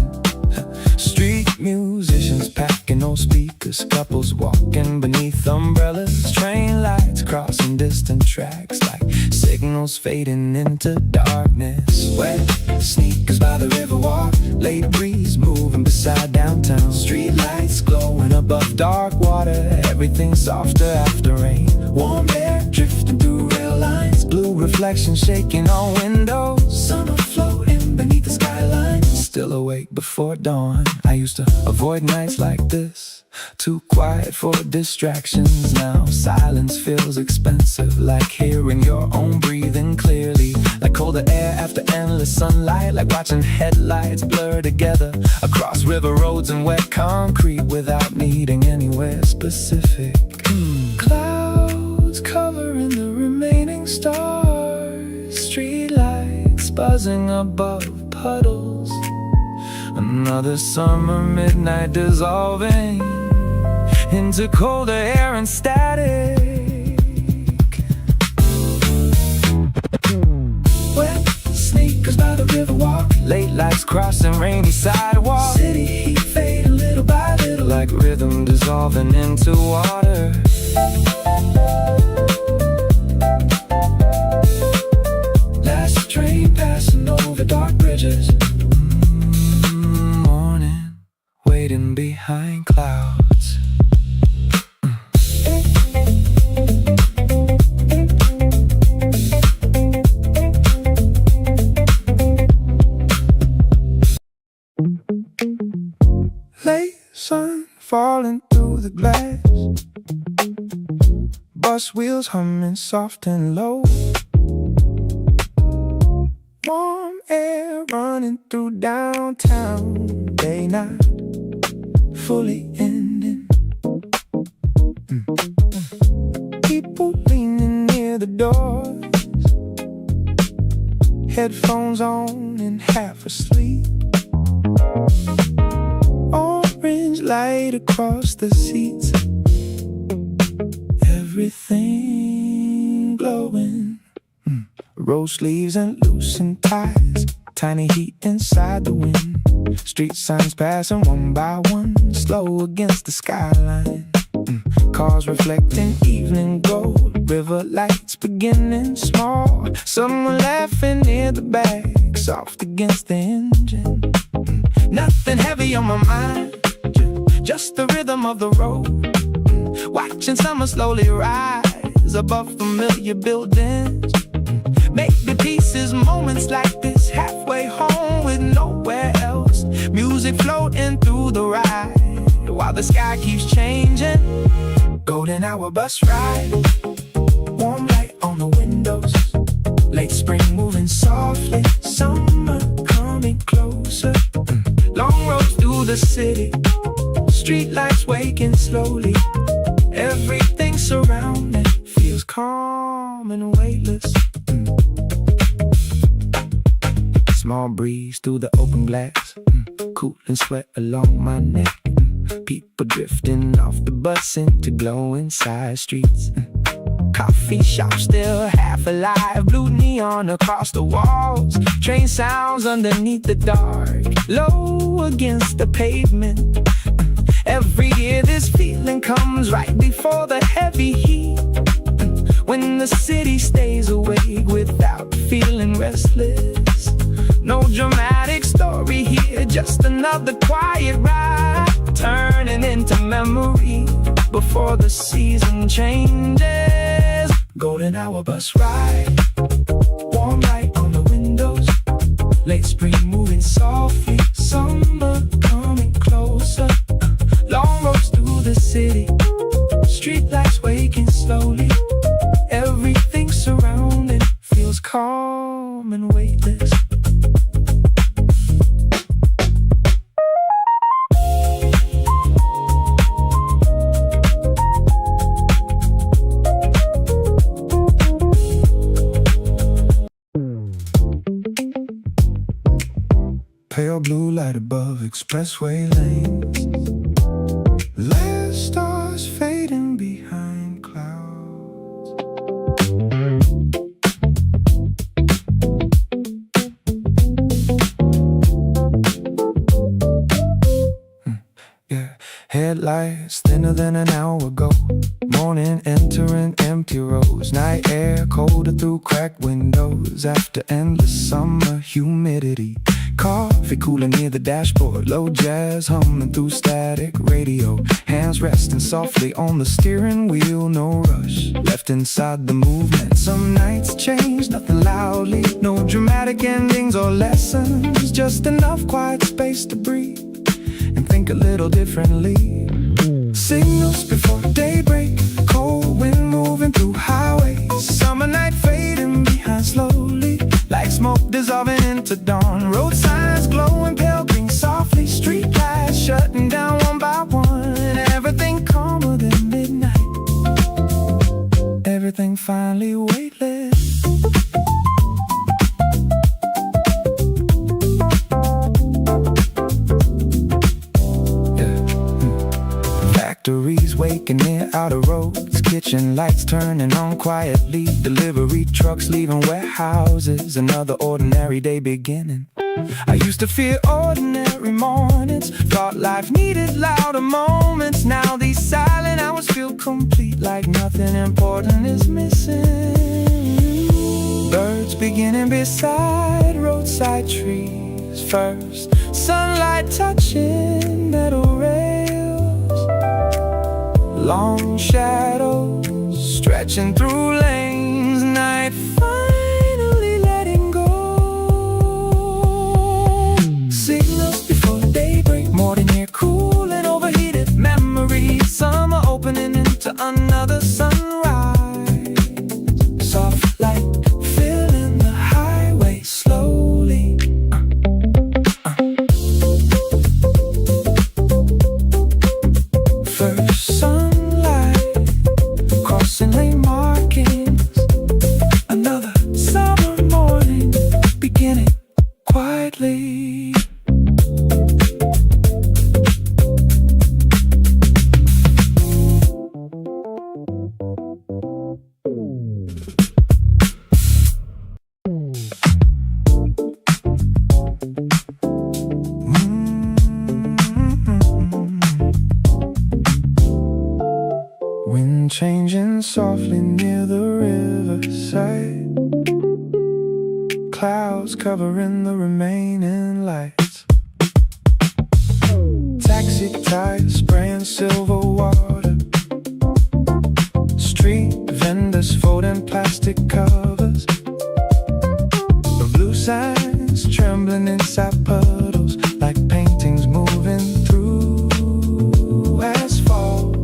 Street musicians packing old speakers, couples walking beneath umbrellas, train lights crossing distant tracks like signals fading into darkness. Wet sneakers by the river walk, late breeze moving beside downtown, street lights glowing above dark water, everything softer after rain. Warm air drifting through rail lines, blue reflections shaking on windows, summer floating beneath the skyline. Still awake before dawn. I used to avoid nights like this, too quiet for distractions. Now silence feels expensive, like hearing your own breathing clearly, like colder air after endless sunlight, like watching headlights blur together across river roads and wet concrete without needing anywhere specific. Clouds covering the remaining stars, street lights buzzing above puddles. Another summer midnight dissolving into colder air and static. Wet sneakers by the river walk, late lights crossing rainy sidewalks, city heat fading little by little, like rhythm dissolving into water. Last train passing over dark bridges, waiting behind clouds. Late sun falling through the glass, bus wheels humming soft and low, warm air running through downtown, day night fully ending. People leaning near the doors, headphones on and half asleep. Orange light across the seats, everything glowing. Rose sleeves and loosened ties, tiny heat inside the wind. Street signs passing one by one, slow against the skyline. Cars reflecting evening gold, river lights beginning small. Someone laughing near the back, soft against the engine. Nothing heavy on my mind, just the rhythm of the road. Watching summer slowly rise above familiar buildings. Maybe pieces, moments like this, halfway home with nowhere else. Music floating through the ride, while the sky keeps changing. Golden hour bus ride, warm light on the windows. Late spring moving softly, summer coming closer. Long roads through the city, street lights waking slowly. Everything surrounding feels calm and weightless. Small breeze through the open glass, cooling sweat along my neck. People drifting off the bus into glowing side streets. Coffee shop still half alive, blue neon across the walls. Train sounds underneath the dark, low against the pavement. Every year this feeling comes right before the heavy heat, when the city stays awake without feeling restless. No dramatic story here, just another quiet ride, turning into memory before the season changes. Golden hour bus ride, warm light on the windows. Late spring moving softly, summer coming closer. Long roads through the city, street lights waking slowly. Everything surrounding feels calm and weightless. Pale blue light above expressway lanes. Last stars fading behind clouds. Yeah, headlights thinner than an hour ago. Morning entering empty roads. Night air colder through cracked windows. After endless summer humidity. Coffee cooler near the dashboard. Low jazz humming through static radio. Hands resting softly on the steering wheel. No rush left inside the movement. Some nights change, nothing loudly. No dramatic endings or lessons. Just enough quiet space to breathe and think a little differently. Signals before daybreak. Cold wind moving through highways. Summer night fading behind slowly, like smoke dissolving into dawn. Road signs glowing pale green softly. Street lights shutting down one by one. Everything calmer than midnight. Everything finally weightless. Factories waking near outer roads. Kitchen lights turning on quietly. Delivery trucks leaving warehouses. Another ordinary day beginning. I used to fear ordinary mornings. Thought life needed louder moments. Now these silent hours feel complete, like nothing important is missing. Birds beginning beside roadside trees. First sunlight touching metal rails. Long shadows stretching through lanes. Night finally letting go. Signals before daybreak. Morning air cool and overheated memories. Summer opening into another sunrise. Soft light filling the highway slowly. First sunlight crossing lane markings. Another summer morning beginning quietly. Wind changing softly near the riverside. Clouds covering the remaining lights. Taxi tires spraying silver water. Street vendors folding plastic covers. The blue signs trembling inside puddles, like paintings moving through asphalt.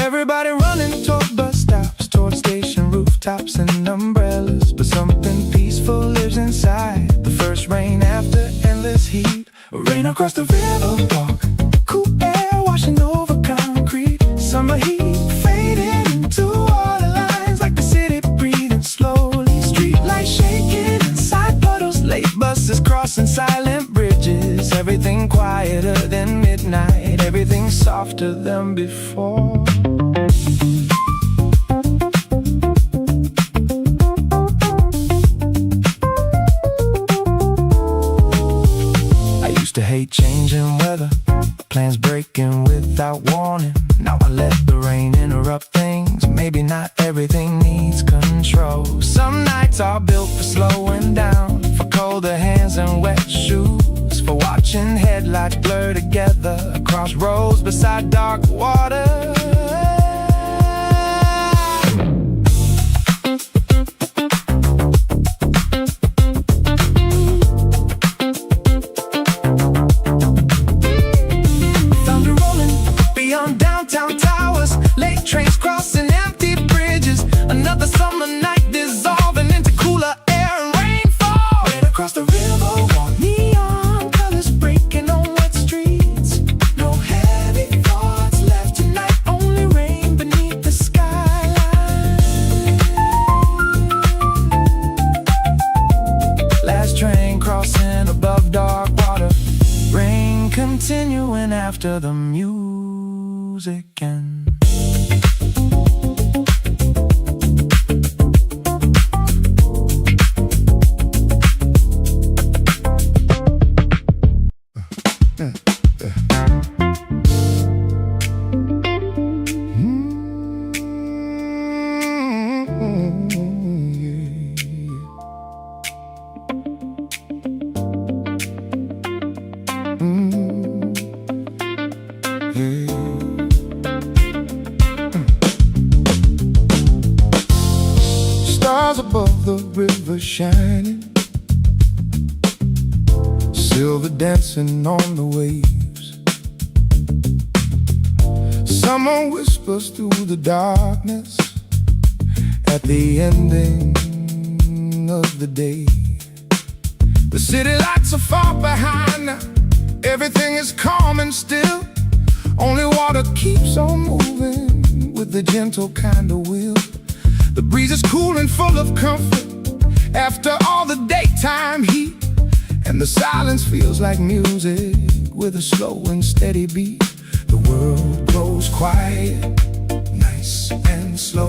Everybody running toward bus stops, toward station rooftops and umbrellas. But something peaceful lives inside. The first rain after endless heat. Rain across the river walk. Cool air washing over concrete. Summer heat fading into water lines, like the city breathing slowly. Street lights shaking inside puddles. Late buses crossing silent bridges. Everything quieter than midnight. everything softer than before. I used to hate changing weather, plans breaking without warning. Now I let the rain interrupt things. Maybe not everything needs control. Some nights are built for slowing down, for colder hands and wet shoes, for watching headlights blur together across roads beside dark water. Thunder rolling beyond downtown towers, late trains crossing empty bridges. Another summer night dissolving into cooler air and rainfall. Right across the river, walk neon colors breaking on wet streets. No heavy thoughts left tonight, only rain beneath the skyline. Last train crossing above dark water, rain continuing after the music ends. Stars above the river shining, silver dancing on the waves. Summer whispers through the darkness at the ending of the day. The city lights are far behind now, everything is calm and still. Only water keeps on moving with the gentle kind of will. The breeze is cool and full of comfort after all the daytime heat, and the silence feels like music with a slow and steady beat. The world grows quiet, nice and slow.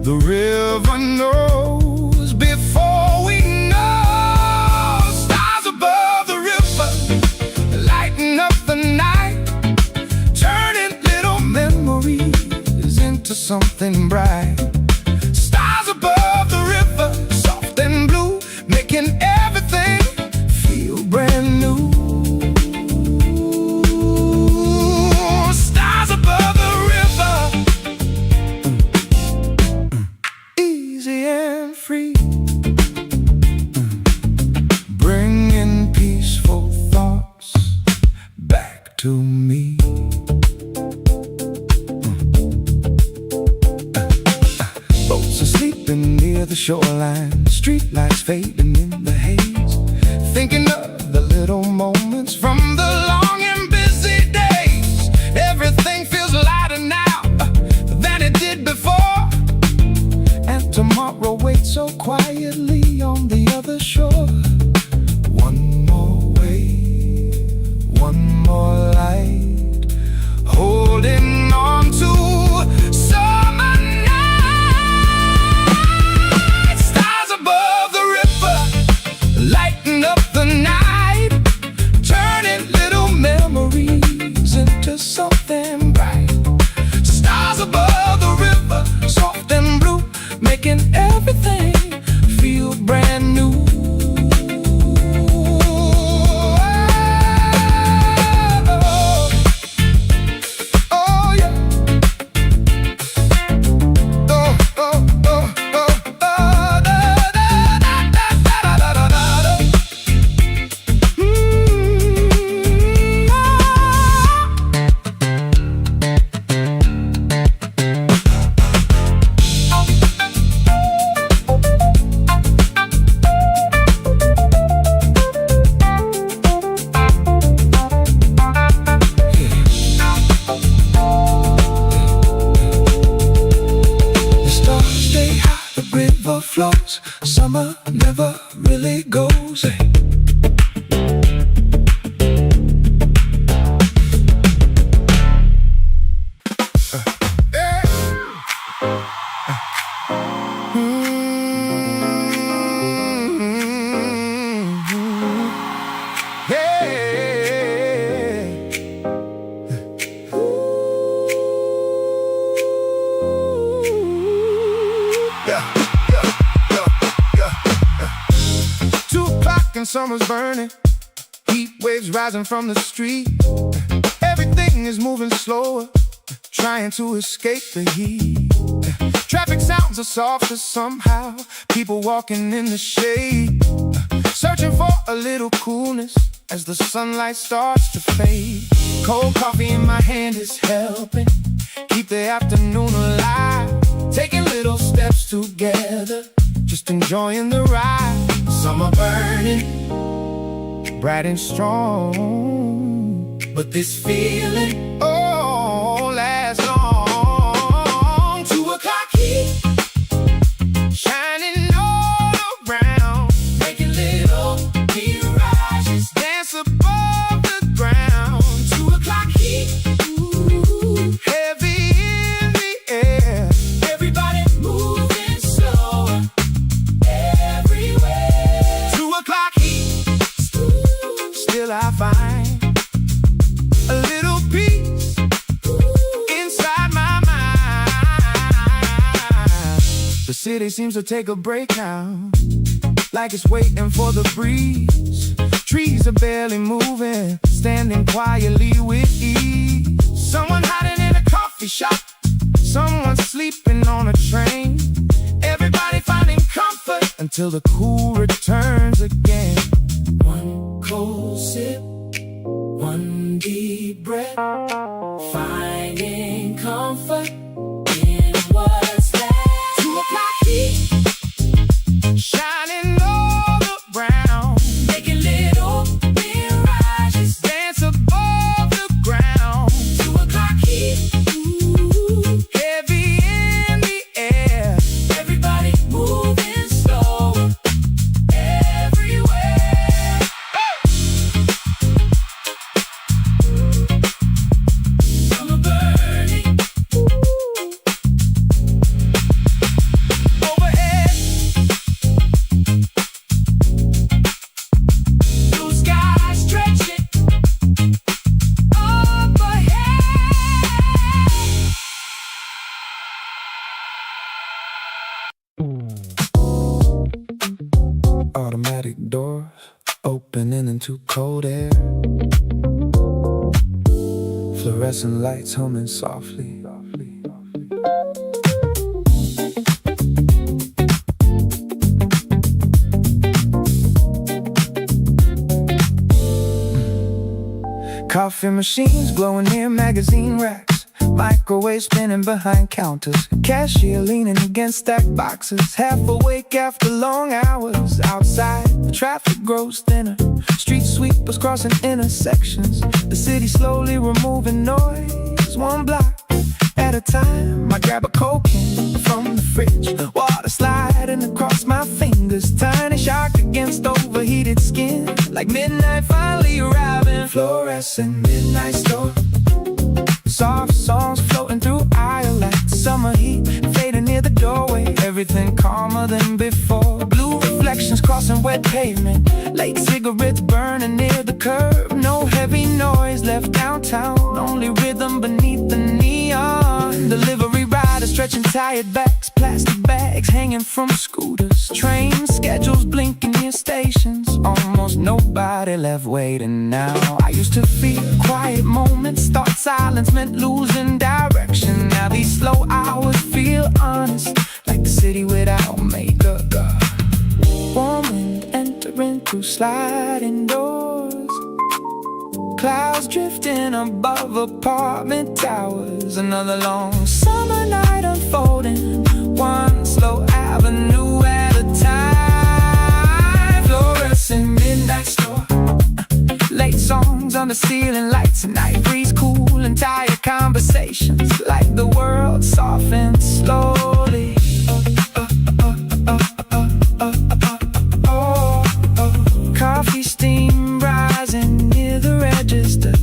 The river knows before we know. Stars above the river lighten up the night, turning little memories into something bright. Stars above the river, soft and blue, making everything feel brand new. Stars above the river, easy and free, bringing peaceful thoughts back to me. Boats are sleeping near the shoreline, streetlights fading in the haze, thinking of the little moments from the long and busy days. Everything feels lighter now than it did before, and tomorrow waits so quietly on the other shore. One more wave, one more light, holding on to summer night. Stars above the river lighten up the night, turning little memories into something bright. Stars above the river, soft and blue, making everything feel brand new. Oh yeah. Oh, oh, oh, oh, oh, da, da, da, da, da, da, da, da. The stars stay high, the river flows, summer never really goes. summer's burning, heat waves rising from the street. Everything is moving slower, trying to escape the heat. Traffic sounds are softer somehow, people walking in the shade, searching for a little coolness as the sunlight starts to fade. Cold coffee in my hand is helping keep the afternoon alive. Taking little steps together, just enjoying the ride. Summer burning, bright and strong, but this feeling, oh, lasts long. 2 o'clock heat, shining all around, making little mirages dance above the ground. 2 o'clock heat, ooh, heavy in the air. Everybody moving slower everywhere. 2 o'clock heat, still I find a little peace inside my mind. The city seems to take a break now, like it's waiting for the breeze. Trees are barely moving, standing quietly with ease. Someone hiding in a coffee shop, someone sleeping on a train. Everybody finding comfort until the cool returns again. One cold sip, one deep breath, finding comfort in what's left. 2 o'clock heat, shining all around, making little mirages dance above the ground. 2 o'clock heat, ooh, heavy in the air. Everybody moving slower everywhere. Summer burning overhead, blue sky stretching up ahead. Automatic doors opening into cold air, fluorescent lights humming softly. Coffee machines glowing near magazine racks, microwave spinning behind counters, cashier leaning against stacked boxes, half awake after long hours. Outside, the traffic grows thinner, street sweepers crossing intersections, the city slowly removing noise, one block at a time. I grab a Coke can from the fridge, water sliding across my fingers, tiny shock against overheated skin, like midnight finally arriving. Fluorescent midnight store, soft songs floating through aisle lights, summer heat fading near the doorway, everything calmer than before. Blue reflections crossing wet pavement, late cigarettes burning near the curb. No heavy noise left downtown, only rhythm beneath the neon. Delivery riders stretching tired backs, plastic bags hanging from scooters, train schedules blinking near stations, almost nobody left waiting now. I used to feel quiet moments, thought silence meant losing direction. Now these slow hours feel honest, like the city without makeup. Warm wind entering through sliding doors, clouds drifting above apartment towers. Another long summer night unfolding, one slow avenue at a time. Fluorescent midnight store, late songs under ceiling lights, night breeze cool, entire conversations, like the world softens slowly. Coffee steam rising near the register,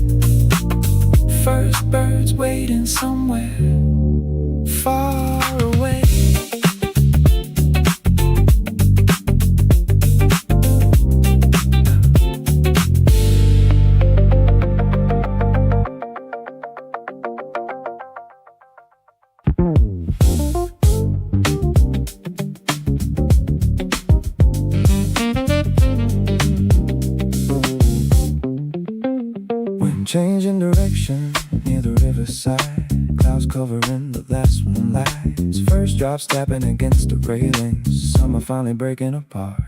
first birds waiting somewhere far away. station near the riverside. Clouds covering the last one lights. First drops tapping against the railings. Summer finally breaking apart.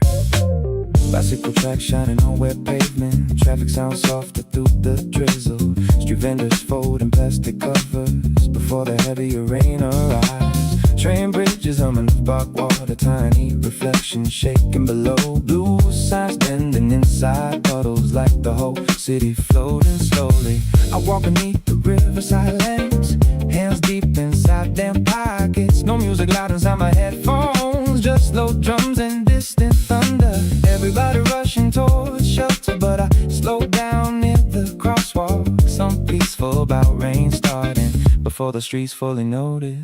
Bicycle tracks shining on wet pavement. Traffic sounds softer through the drizzle. Street vendors folding plastic covers before the heavier rain arrives. Train bridges humming of bark water. Tiny reflections shaking below. Blue signs bending inside puddles like the whole city floating slowly. I walk beneath the riverside lamps, hands deep inside damn pockets. No music loud inside my headphones, just low drums and distant thunder. Everybody rushing towards shelter, but I slow down near the crosswalk. Something peaceful about rain starting before the streets fully notice.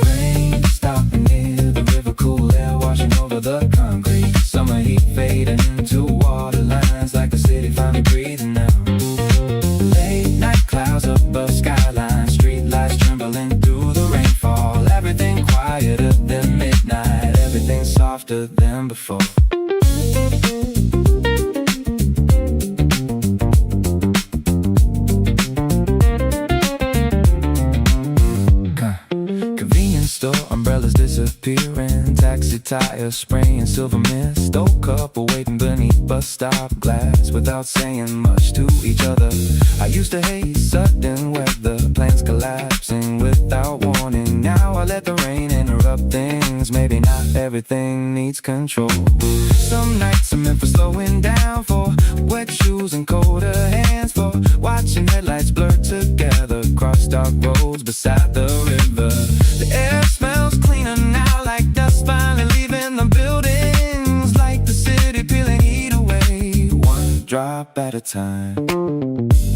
Rain stopping near the river, cool air washing over the concrete. Summer heat fading into water lines like the city finally breathing now. Late night clouds above skyline, street lights trembling through the rainfall. Everything quieter than midnight, everything softer than before. Convenience store umbrellas disappearing, taxi tires spraying silver mist. Old couple waiting beneath bus stop glass without saying much to each other. I used to hate sudden weather, plans collapsing without warning. Now I let the rain interrupt things. Maybe not everything needs control. Some nights are meant for slowing down, for wet shoes and colder hands, for watching headlights blur together across dark roads beside the river. The air smells cleaner now, like dust finally leaving the buildings, like the city peeling heat away, one drop at a time.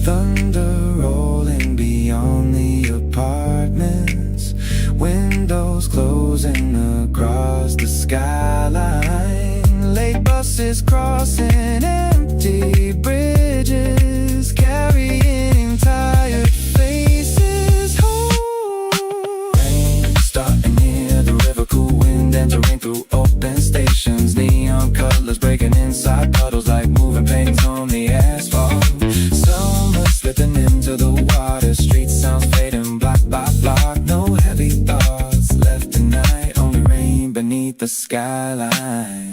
Thunder rolling beyond the apartments, windows closing across the skyline. Late buses crossing empty bridges, carrying tired faces home. Rain starting near the river, cool wind entering through open stations. Neon colors breaking inside puddles like moving paintings on the asphalt. Summer slipping into the water, street sounds fading block by block. No heavy thoughts left tonight, only rain beneath the skyline.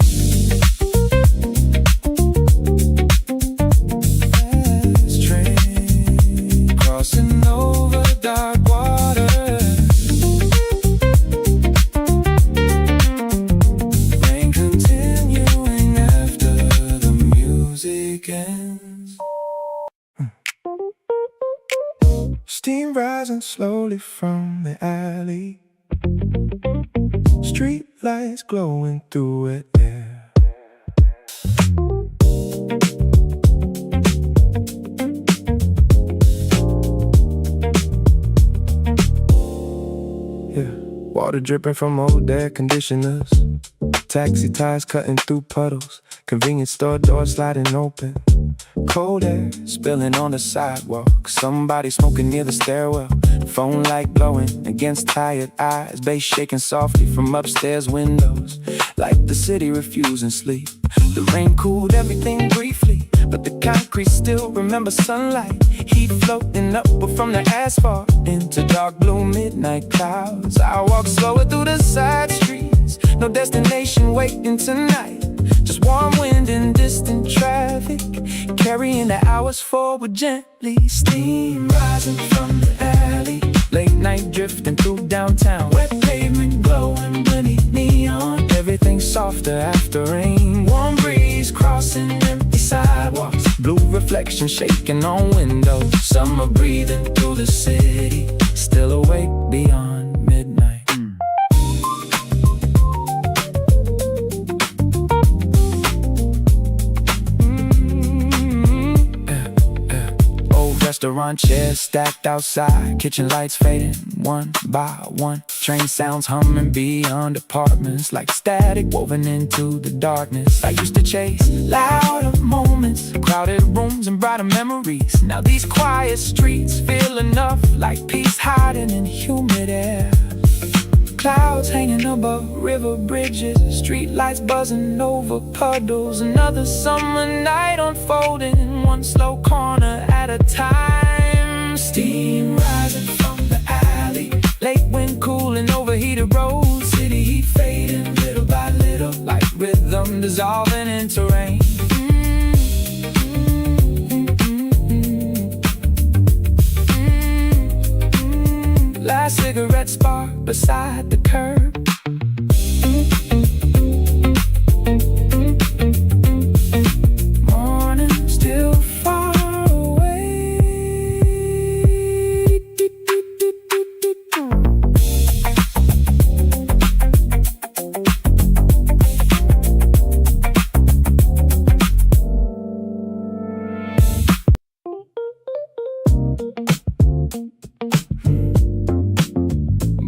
Fast train crossing over dark water. Rain continuing after the music ends. Steam rising slowly from the alley, street lights glowing through it there. Yeah, water dripping from old air conditioners, taxi tires cutting through puddles, convenience store doors sliding open. Cold air spilling on the sidewalk, somebody smoking near the stairwell. Phone light blowing against tired eyes, bass shaking softly from upstairs windows, like the city refusing sleep. The rain cooled everything briefly, but the concrete still remembers sunlight. Heat floating up from the asphalt into dark blue midnight clouds. I walk slower through the side streets, no destination waiting tonight. Just warm wind and distant traffic, carrying the hours forward gently. Steam rising from the alley, late night drifting through downtown. Wet pavement glowing beneath neon, everything softer after rain. Warm breeze crossing empty sidewalks, blue reflection shaking on windows. Summer breathing through the city, still awake beyond midnight. Restaurant chairs stacked outside, kitchen lights fading one by one. Train sounds humming beyond apartments, like static woven into the darkness. I used to chase louder moments, crowded rooms and brighter memories. Now these quiet streets feel enough, like peace hiding in humid air. Clouds hanging above river bridges, street lights buzzing over puddles. Another summer night unfolding, one slow corner at a time. Steam rising from the alley, late wind cooling overheated roads, city heat fading little by little, like rhythm dissolving into rain. Last cigarette spark beside the curb. Morning still far away.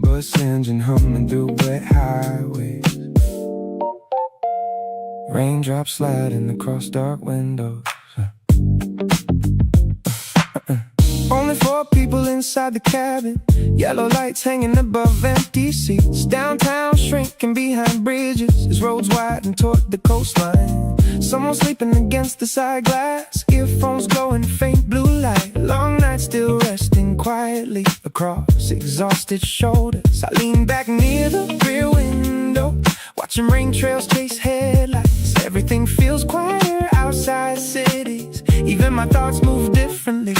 Bus engine humming through wet highways, raindrops sliding across dark windows. Only 4 people inside the cabin, yellow lights hanging above empty seats. Downtown shrinking behind bridges as roads widen toward the coastline. Someone sleeping against the side glass, earphones glowing faint blue light. Long night still resting quietly across exhausted shoulders. I lean back near the rear window, watching rain trails chase headlights. Everything feels quieter outside cities, even my thoughts move differently.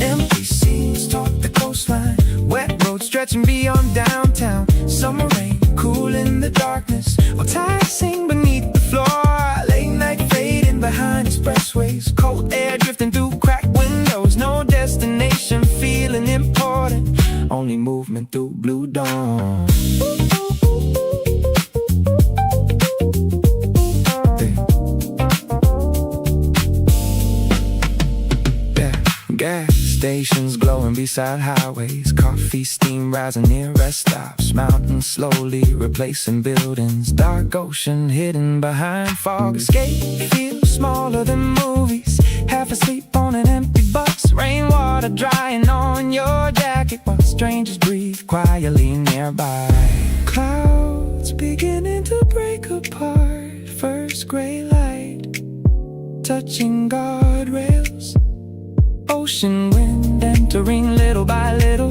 Empty seas toward the coastline, wet roads stretching beyond downtown. Summer rain cool in the darkness, while tides sing beneath the floor. Late night fading behind expressways, cold air drifting through cracked windows. No destination feeling important, only movement through blue dawn. Gas stations glowing beside highways, coffee steam rising near rest stops. Mountains slowly replacing buildings, dark ocean hidden behind fog. Escape feels smaller than movies, half asleep on an empty bus. Rainwater drying on your jacket while strangers breathe quietly nearby. Clouds beginning to break apart, first gray light touching guardrails. Ocean wind entering little by little,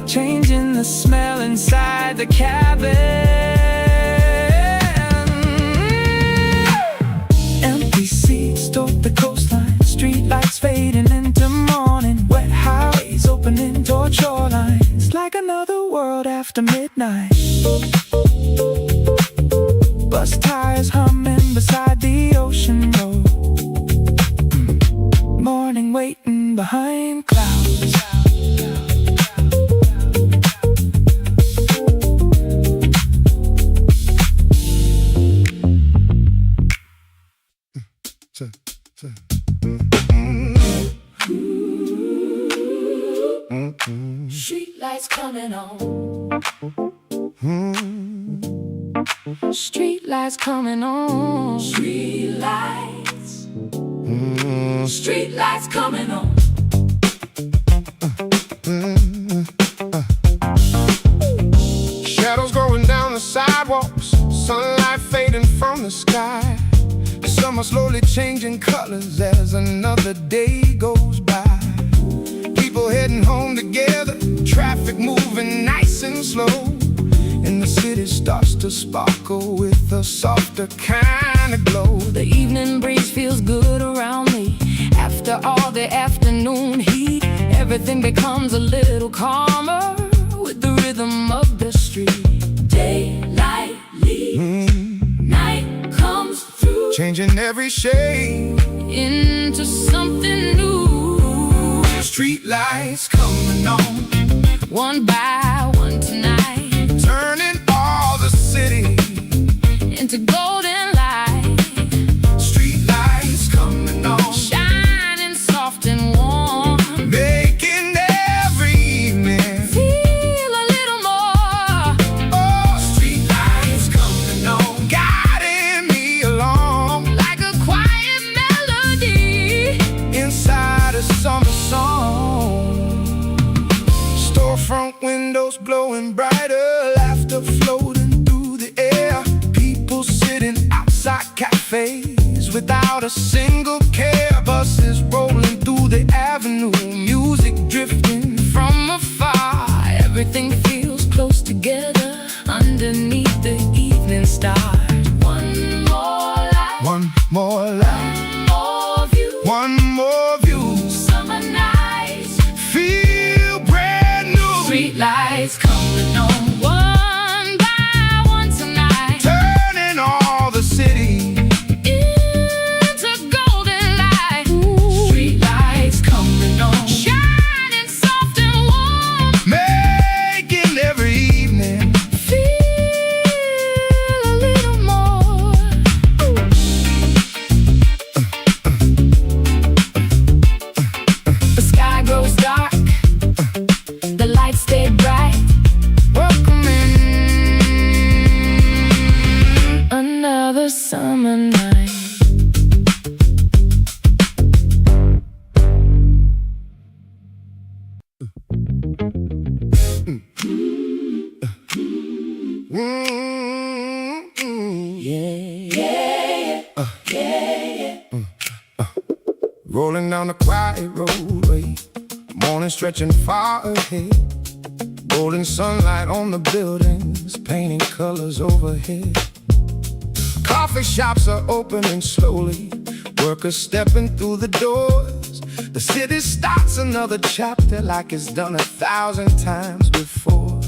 changing the smell inside the cabin. Empty seats toward the coastline, street lights fading into morning. Wet highways opening toward shorelines, like another world after midnight. Bus tires humming beside the ocean road, morning waiting behind clouds. Street lights coming on. Street lights coming on. Street lights. Street lights coming on. Shadows going down the sidewalks, sunlight fading from the sky. The summer slowly changing colors as another day goes by. People heading home together, traffic moving nice and slow, and the city starts to sparkle with a softer kind of glow. The evening breeze feels good around me. After all the afternoon heat, everything becomes a little calmer with the rhythm of the street. Daylight leaves, night comes through, Changing every shade, into something new. street lights coming on, One by one tonight, turning all the city into golden light, street lights coming on, shining soft and warm. making every evening Feel a little more. oh, street lights coming on, guiding me along Like a quiet melody inside a summer song. Storefront windows glowing brighter, laughter floating through the air, people sitting outside cafes without a single care. Buses rolling through the avenue, music drifting Streetlights coming on one by one tonight, turning all the city into golden light. Streetlights coming on, shining soft and warm, making every evening feel a little more. The sky grows dark, the lights stay bright, welcoming another summer night. rolling down the quiet roadway, morning stretching far ahead, golden sunlight on the buildings, painting colors overhead. Coffee shops are opening slowly, workers stepping through the doors. The city starts another chapter like it's done 1,000 times before.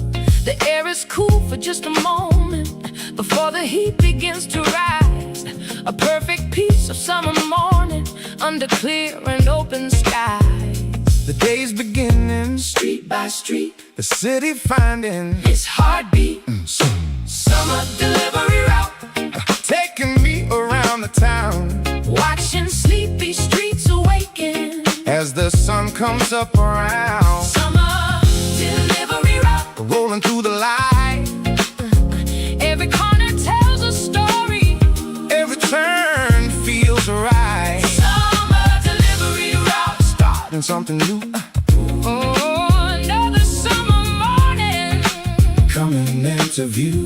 The air is cool for just a moment before the heat begins to rise. A perfect piece of summer morning under clear and open skies. The day's beginning, Street by street, the city finding its heartbeat. Summer delivery route, taking me around the town watching sleepy streets awaken. as the sun comes up around, Summer delivery route, rolling through the light. every corner tells a story. Every turn feels right, Summer delivery route, starting something new, oh, another summer morning. coming into view.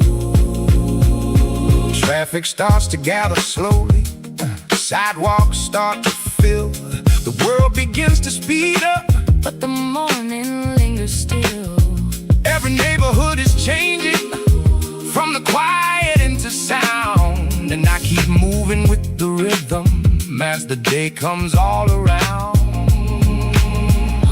Traffic starts to gather slowly, sidewalks start to fill. The world begins to speed up, But the morning lingers still. every neighborhood is changing from the quiet into sound, and I keep moving with the rhythm as the day comes all around.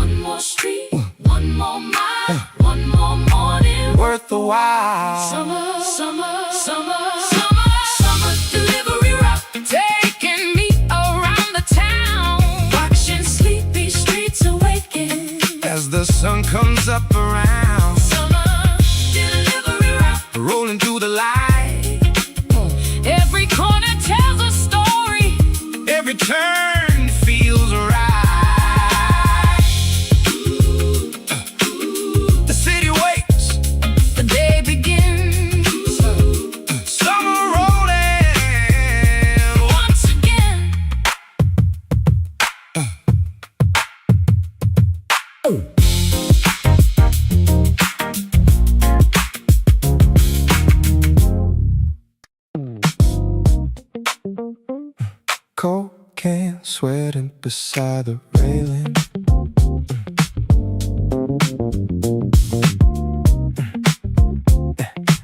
One more street, one more mile, one more morning. Worth a while. Summer, summer, summer, summer, summer delivery route, taking me around the town, watching sleepy streets awaken. As the sun comes up around, Summer delivery route, rolling through the light. every corner tells a story. Every turn feels right. The city wakes, The day begins summer rolling. once again. Cold can sweating beside the railing.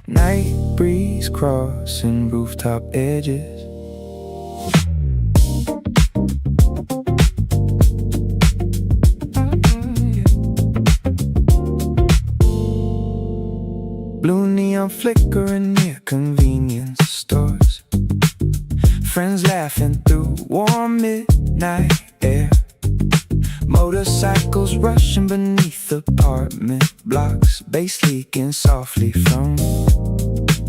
Night breeze crossing rooftop edges. Blue neon flickering near convenience stores. Friends laughing through warm midnight air. Motorcycles rushing beneath apartment blocks. Bass leaking softly from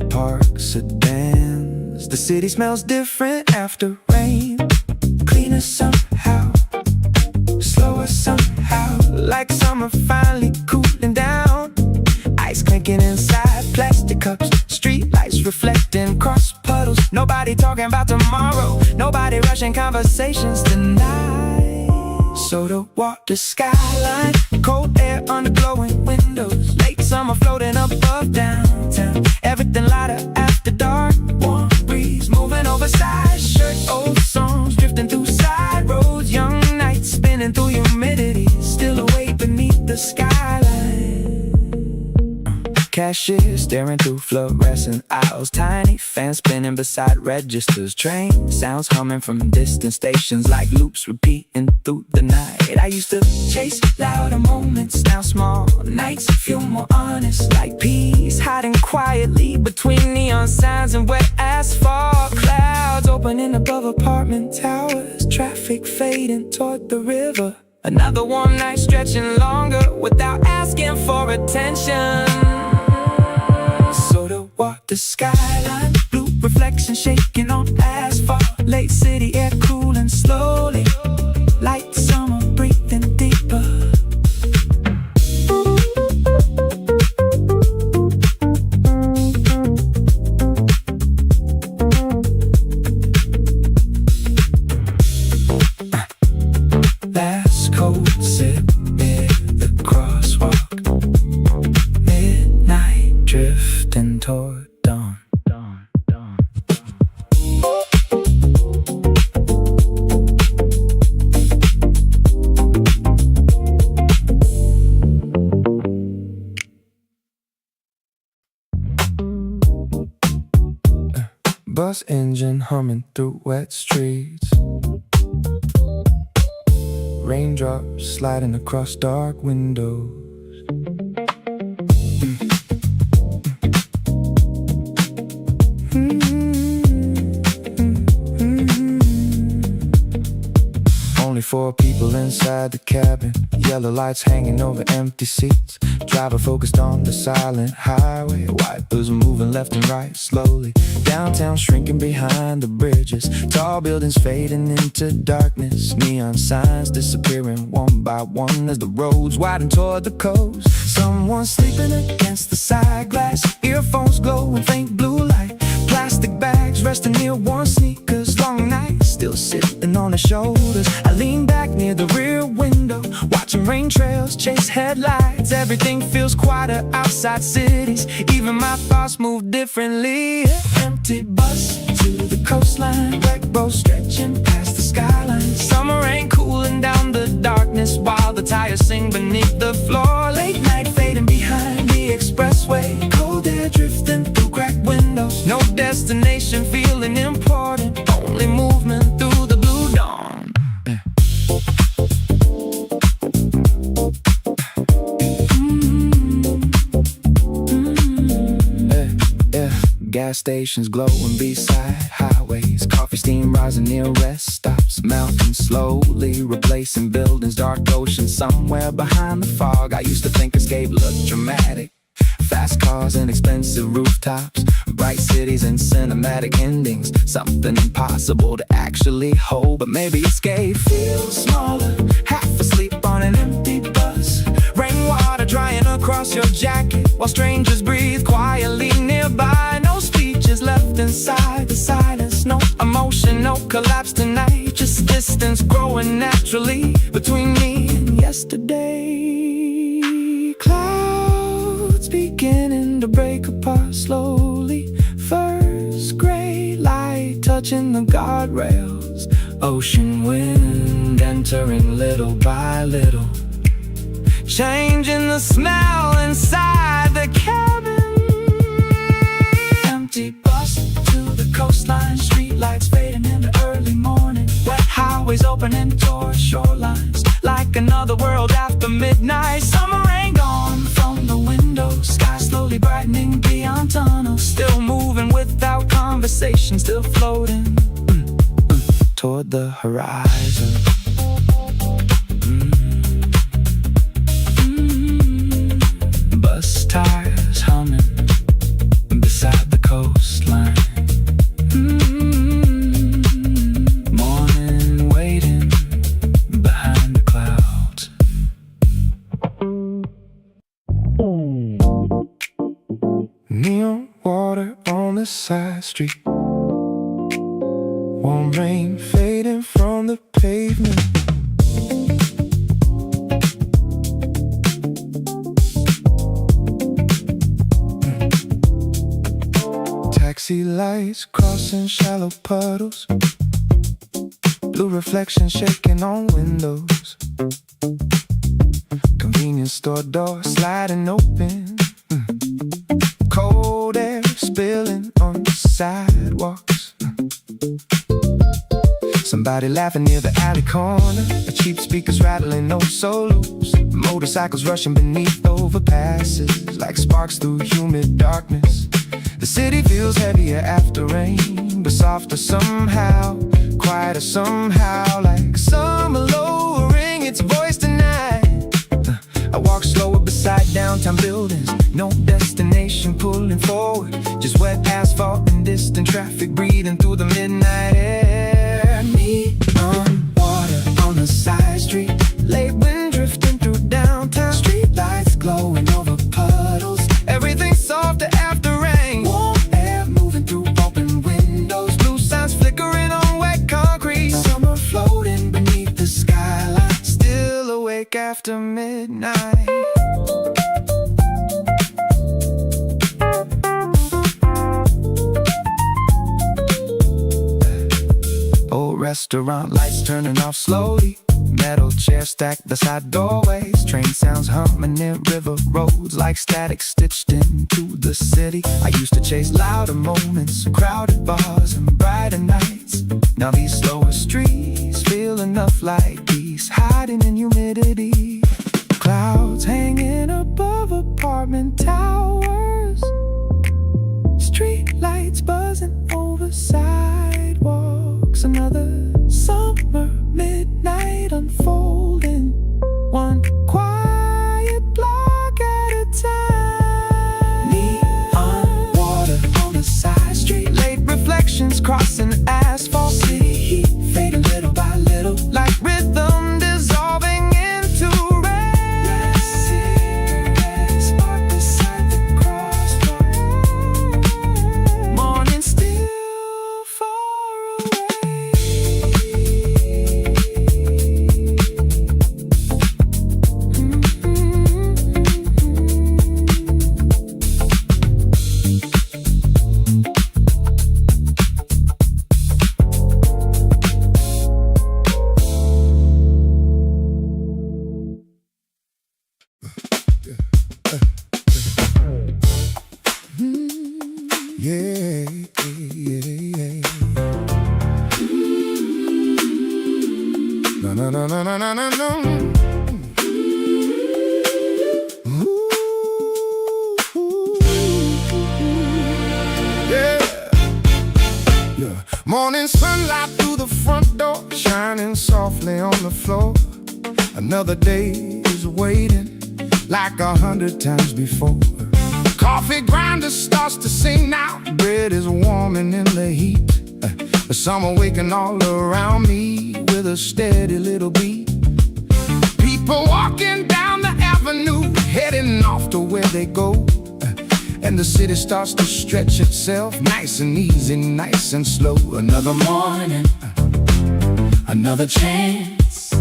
parked sedans. The city smells different after rain. Cleaner somehow, slower somehow, like summer finally cooling down. Ice clinking inside plastic cups, street lights reflecting cross puddles. Nobody talking about tomorrow, nobody rushing conversations tonight. So to walk the skyline, cold air under glowing windows, late summer floating above downtown. Everything lighter after dark, warm breeze moving oversized shirt, old songs drifting through side roads, young nights spinning through humidity, still awake beneath the skyline. Cashiers staring through fluorescent aisles, tiny fans spinning beside registers, train sounds humming from distant stations like loops repeating through the night. I used to chase louder moments, now small nights feel more honest, like peace hiding quietly between neon signs and wet asphalt. Clouds opening above apartment towers, traffic fading toward the river. Another warm night stretching longer without asking for attention. So to walk the skyline, blue reflection shaking on asphalt, late city air cooling slowly, light summer breathing deeper. Last cold sip near the crosswalk, midnight drifting toward dawn. Bus engine humming through wet streets, raindrops sliding across dark windows. Only 4 people inside the cabin, yellow lights hanging over empty seats. Driver focused on the silent highway, wipers moving left and right slowly. Downtown shrinking behind the bridges, tall buildings fading into darkness, neon signs disappearing one by one as the roads widen toward the coast. Someone sleeping against the side glass, earphones glow in faint blue light, plastic bags resting near worn sneakers, long nights still sitting on their shoulders. I lean back near the rear window, watching rain trails chase headlights. Everything feels quieter outside cities, even my thoughts move differently. Empty bus to the coastline, black boat stretching past the skyline. Summer rain cooling down the darkness while the tires sing beneath the floor. Late night fading behind the expressway, cold air drifting through cracked windows. No destination feeling important, only movement through the blue dawn. Gas stations glowing beside highways, coffee steam rising near rest stops, mountains slowly replacing buildings, dark ocean somewhere behind the fog. I used to think escape looked dramatic, fast cars and expensive rooftops, bright cities and cinematic endings, something impossible to actually hold. But maybe escape feels smaller, half asleep on an empty bus, rainwater drying across your jacket while strangers breathe quietly nearby. No speeches left inside the silence, no emotion, no collapse tonight, just distance growing naturally between me and yesterday. Clouds beginning to break apart slowly, first gray light touching the guardrails, ocean wind entering little by little, changing the smell inside the cabin. Empty bus to the coastline, streetlights fading in the early morning, wet highways opening toward shorelines, like another world after midnight. Summer rain gone from the windows, sky slowly brightening beyond tunnels, still moving without conversation, still floating toward the horizon. Bus tires humming beside the coastline, morning waiting behind the clouds. Neon water on the side street, warm rain fading from the pavement. Taxi lights crossing shallow puddles, blue reflections shaking on windows, convenience store door sliding open, sidewalks. Somebody laughing near the alley corner, a cheap speakers rattling no solos, motorcycles rushing beneath overpasses like sparks through humid darkness. The city feels heavier after rain, but softer somehow, quieter somehow, like summer lowering its voice tonight. I walk slower beside downtown buildings, no destination pulling forward, just wet asphalt and distant traffic breathing through the midnight air. Neon water on the side street, late wind drifting through downtown, street lights glowing over puddles, everything softer after rain. Warm air moving through open windows, blue signs flickering on wet concrete, summer floating beneath the skyline, still awake after midnight. Old restaurant lights turning off slowly, metal chairs stacked beside doorways, train sounds humming near river roads like static stitched into the city. I used to chase louder moments, crowded bars and brighter nights. Now these slower streets feel enough like peace, hiding in humidity. Clouds hanging above apartment towers, street lights buzzing over sidewalks. Another summer midnight unfolding, one quiet block at a time. Neon water on the side street, late reflections crossing asphalt, city heat fading little by little, like rhythm dissolving into rain. Cigarettes spark beside the crosswalk, morning still far away. Yeah, yeah, yeah. No, no, no, no, no, no, no, no. Yeah, yeah. Morning sunlight through the front door, shining softly on the floor. Another day is waiting like 100 times before. Coffee grinder starts to sing now, bread is warming in the heat. The summer waking all around me with a steady little beat. People walking down the avenue, heading off to where they go. And the city starts to stretch itself, nice and easy, nice and slow. Another morning, another chance,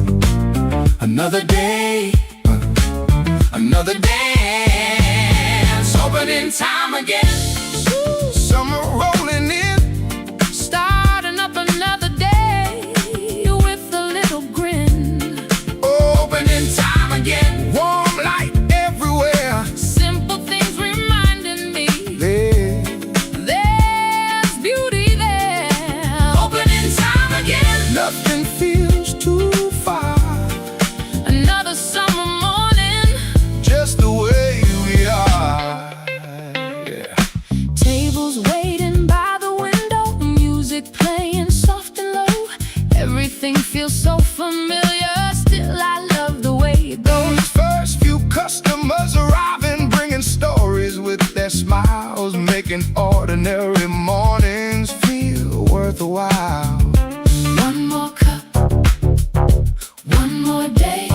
another day, another dance, opening time again. Summer rolling in, Starting up another day with a little grin. opening time again. Warm light everywhere. Simple things reminding me There, there's beauty there. Opening time again. nothing feels too far, Another summer morning. just the way we are. Yeah. Tables waiting by the window, music playing soft and low. Everything feels so familiar, still I love the way it goes. Those first few customers arriving, bringing stories with their smiles, making ordinary mornings feel worthwhile. One more cup, one more day.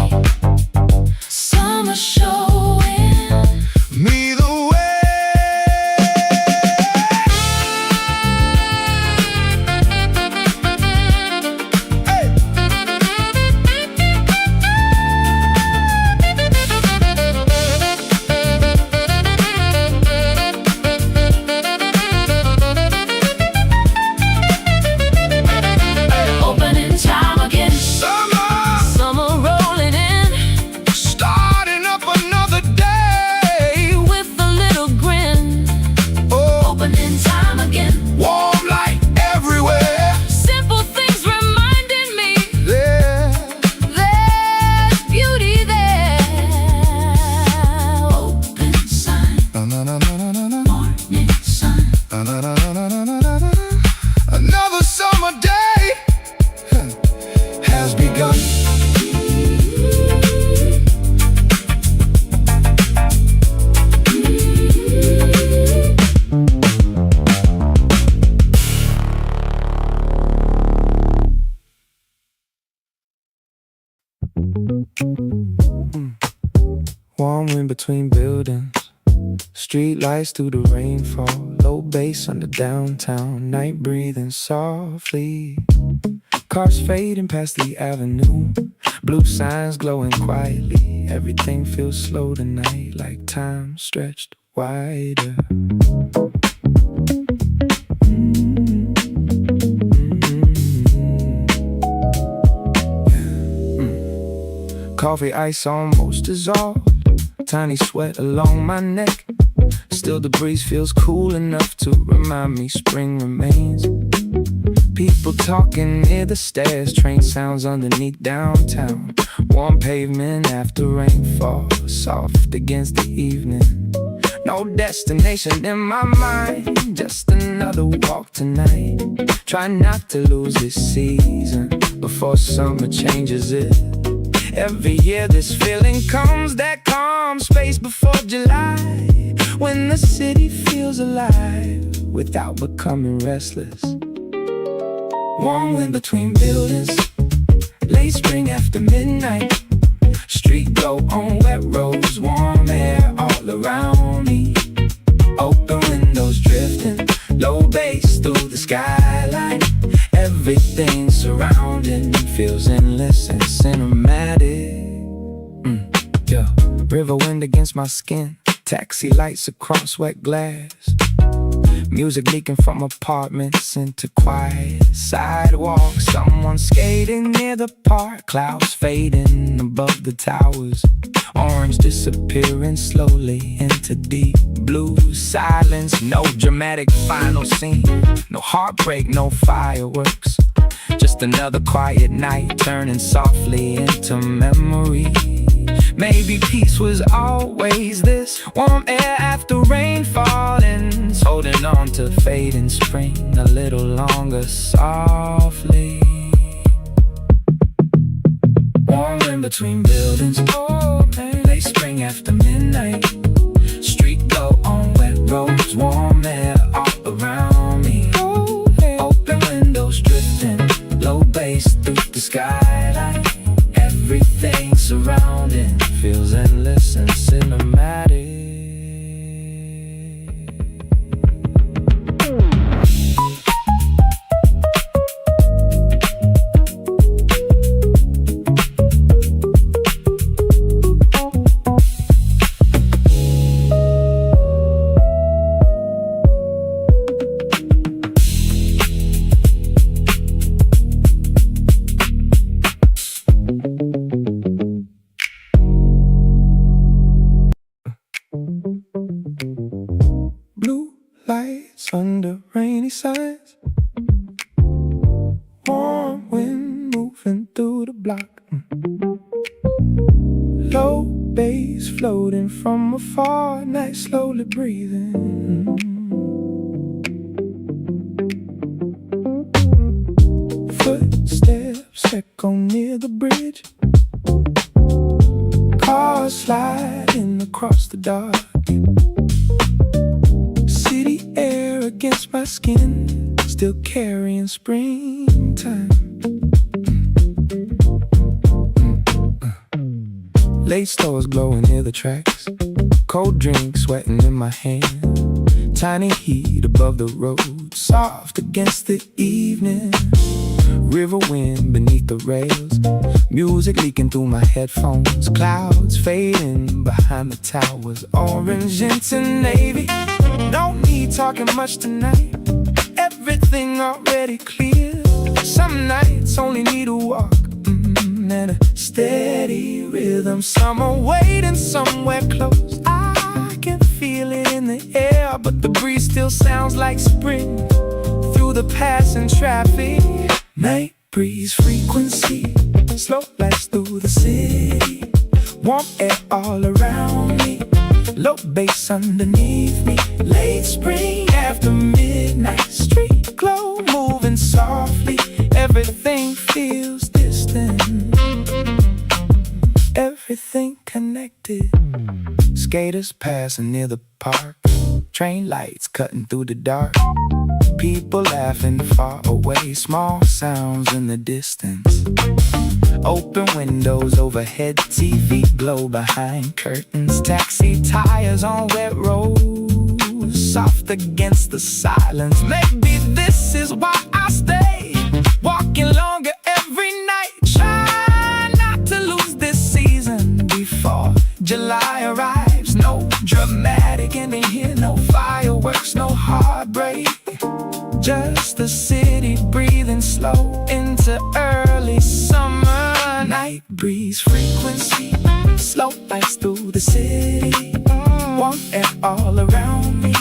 Summer showing Me the way. Hey. wind between buildings, street lights through the rainfall, low bass under downtown, night breathing softly. Cars fading past the avenue, blue signs glowing quietly. Everything feels slow tonight, like time stretched wider. Coffee ice almost dissolved, tiny sweat along my neck. Still the breeze feels cool enough to remind me spring remains. People talking near the stairs, train sounds underneath downtown. Warm pavement after rainfall, soft against the evening. No destination in my mind, just another walk tonight. Try not to lose this season before summer changes it. Every year this feeling comes, that calm space before July, when the city feels alive without becoming restless. Warm wind between buildings, late spring after midnight. Street glow on wet roads, warm air all around me. Open windows drifting, low bass through the skyline. Everything surrounding feels endless and cinematic. Yeah. River wind against my skin, taxi lights across wet glass. Music leaking from apartments into quiet sidewalks. Someone skating near the park, clouds fading above the towers. Orange disappearing slowly into deep blue silence. No dramatic final scene, no heartbreak, no fireworks. Just another quiet night turning softly into memory. Maybe peace was always this, warm air after rain falling, holding on to fading spring a little longer softly. Warm wind between buildings, oh man. Late spring after midnight, street glow on wet roads, warm air all around me. Open windows drifting, low bass through the skyline. Everything surrounding feels endless and cinematic. Under rainy skies, warm wind moving through the block. Low bass floating from afar, night slowly breathing. Footsteps echo near the bridge, cars sliding across the dark. City air against my skin, still carrying springtime. Late stores glowing near the tracks, cold drinks sweating in my hand. Tiny heat above the road, soft against the evening. River wind beneath the rails, music leaking through my headphones. Clouds fading behind the towers, orange into navy. No need talking much tonight, everything already clear. Some nights only need a walk and a steady rhythm. Summer waiting somewhere close, I can feel it in the air, but the breeze still sounds like spring through the passing traffic. Night breeze frequency, slow lights through the city. Warm air all around me, low bass underneath me. Late spring after midnight, street glow moving softly. Everything feels distant, everything connected. Skaters passing near the park, train lights cutting through the dark. people laughing far away, small sounds in the distance. Open windows overhead, TV glow behind curtains. Taxi tires on wet roads, soft against the silence. Maybe this is why I stay, walking longer every night. Try not to lose this season before July arrives. No dramatic ending here, no fireworks, no heartbreak. Just the city breathing slow into early summer. Night breeze frequency, slow lights through the city. Warm air all around me,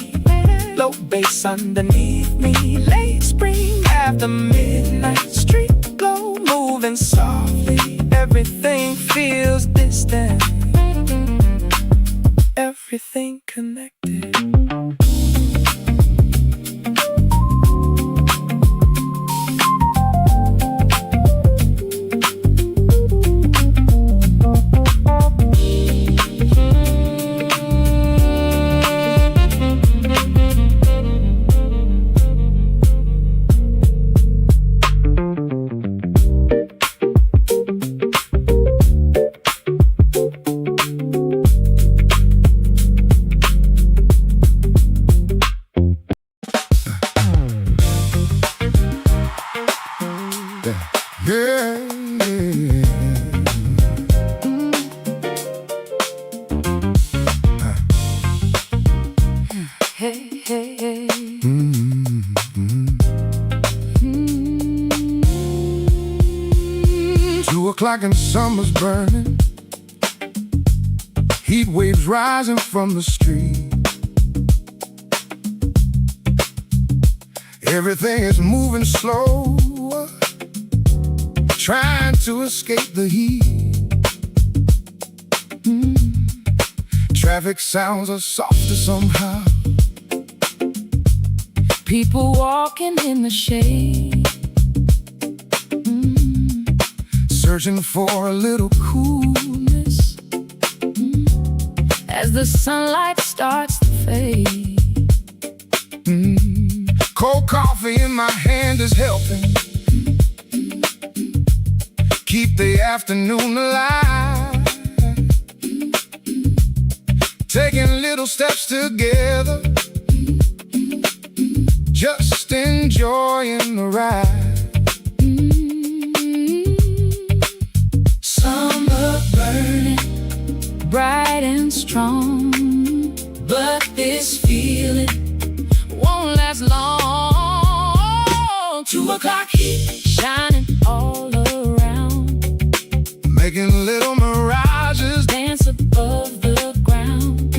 low bass underneath me. Late spring after midnight, street glow moving softly. Everything feels distant, everything connected. Hey, hey, hey. 2 o'clock and summer's burning, heat waves rising from the street. Everything is moving slow, trying to escape the heat. Traffic sounds are softer somehow. People walking in the shade, Searching for a little coolness as the sunlight starts to fade. Cold coffee in my hand is helping keep the afternoon alive. Taking little steps together, just enjoying the ride. Summer burning bright and strong, but this feeling won't last long. 2 o'clock heat shining all around, Making little mirages, dance above the ground.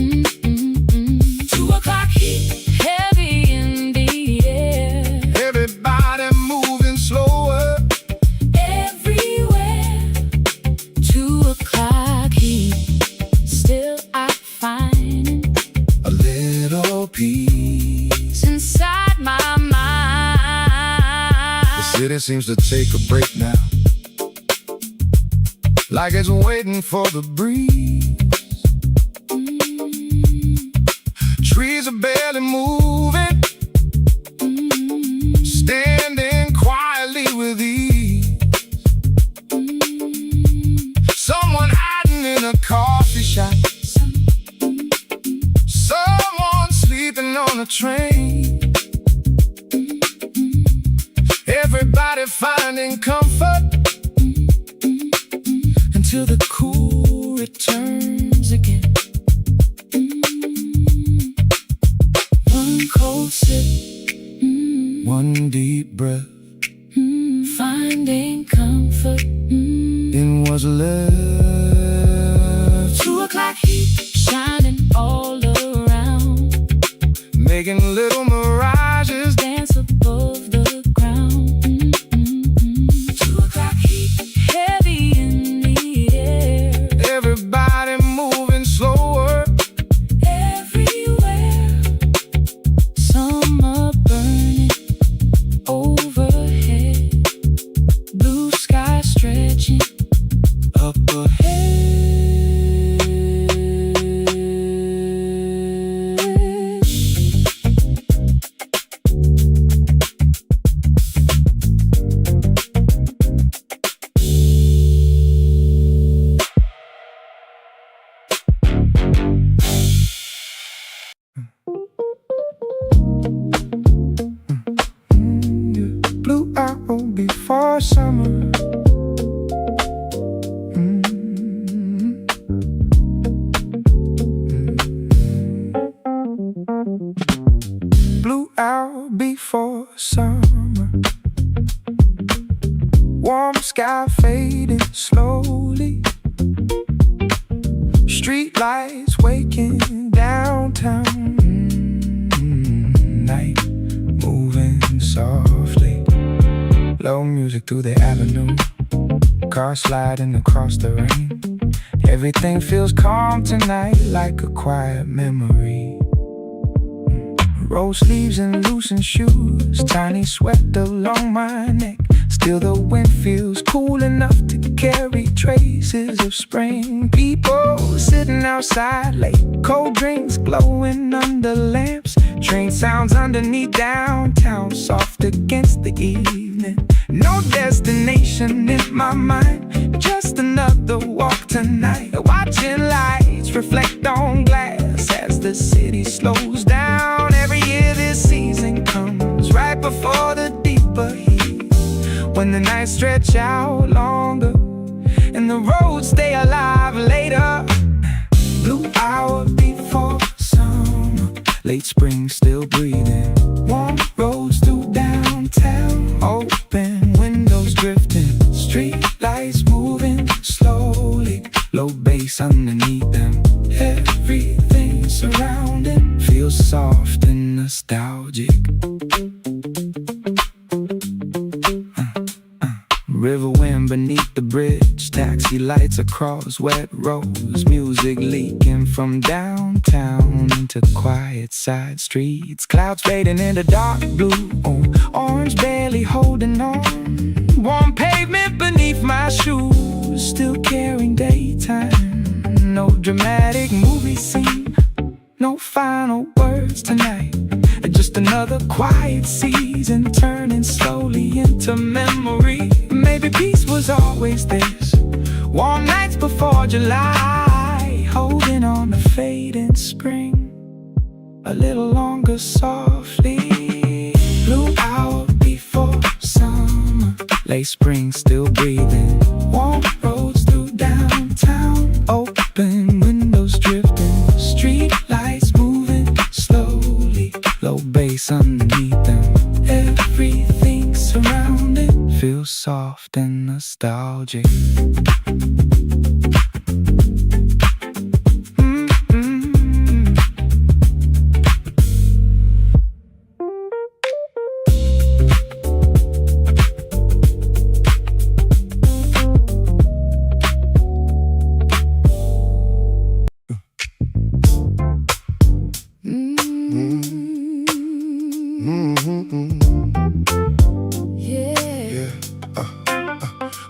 2 o'clock heat heavy in the air, everybody moving slower. everywhere. 2 o'clock heat, still I find A little peace. inside my mind. The city seems to take a break now, like it's waiting for the breeze. Trees are barely moving, standing quietly with ease. Someone hiding in a coffee shop, someone sleeping on a train. Everybody finding comfort until the cool returns again. One cold sip, one deep breath, Finding comfort. then what's left. 2 o'clock heat shining all around, Making little mirages, dance above the ground. 2 o'clock heat heavy in the air, everybody moving slower. everywhere. Summer burning overhead, blue sky stretching Up ahead, before summer. Blew out before summer. Warm sky fading slowly. Street lights waking downtown. Night moving softly. Low music through the avenue. Car sliding across the rain. Everything feels calm tonight, like a quiet memory. Rose leaves and loosened shoes, tiny sweat along my neck. Still the wind feels cool enough to carry traces of spring. People sitting outside late, cold drinks glowing under lamps. Train sounds underneath downtown, soft against the evening. No destination in my mind, just another walk tonight. Watching lights reflect on glass as the city slows down. Every year this season comes right before the deeper heat, when the nights stretch out longer and the roads stay alive later. Blue hour before summer, late spring still breathing. Warm roads through downtown, open windows drifting. Street lights moving slowly, low bass underneath them. Everything surrounding feels soft and nostalgic. River wind beneath the bridge, taxi lights across wet roads. Music leaking from downtown into quiet side streets. Clouds fading into dark blue, orange barely holding on. Warm pavement beneath my shoes, still carrying daytime. No dramatic movie scene, no final words tonight. Just another quiet season turning slowly into memory. Maybe peace was always this. Warm nights before July, holding on to fading spring a little longer softly. Blue hour before summer, late spring still breathing. Warm roads through downtown, open windows drifting. Street lights moving slowly, low bass underneath them. Everything surrounding feels soft and nostalgic.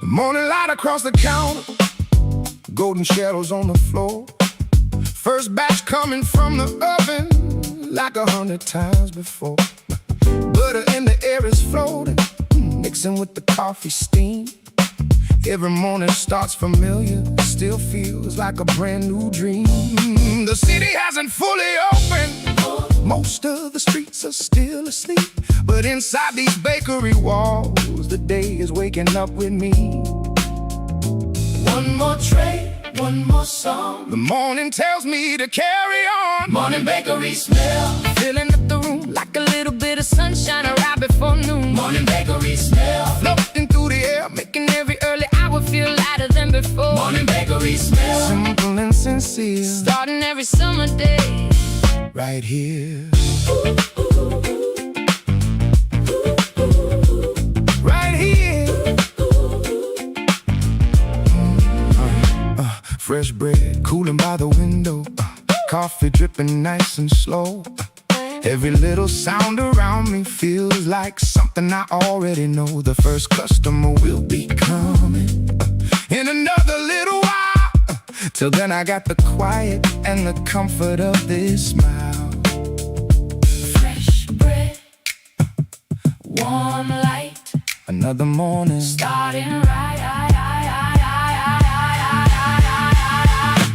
Morning light across the counter, golden shadows on the floor. First batch coming from the oven, like 100 times before. Butter in the air is floating, mixing with the coffee steam. Every morning starts familiar, still feels like a brand new dream. The city hasn't fully opened, most of the streets are still asleep. But inside these bakery walls, the day is waking up with me. One more tray, one more song. The morning tells me to carry on. Morning bakery smell, Filling up the room like a little bit of sunshine right before noon. Morning bakery smell, floating through the air, making every early hour feel lighter than before. Morning bakery smell, Simple and sincere, starting every summer day. right here. Right here. Fresh bread cooling by the window, coffee dripping nice and slow. Every little sound around me feels like something I already know. The first customer will be coming in another little while. Till then I got the quiet and the comfort of this smile. Fresh bread, warm light, Another morning, starting right.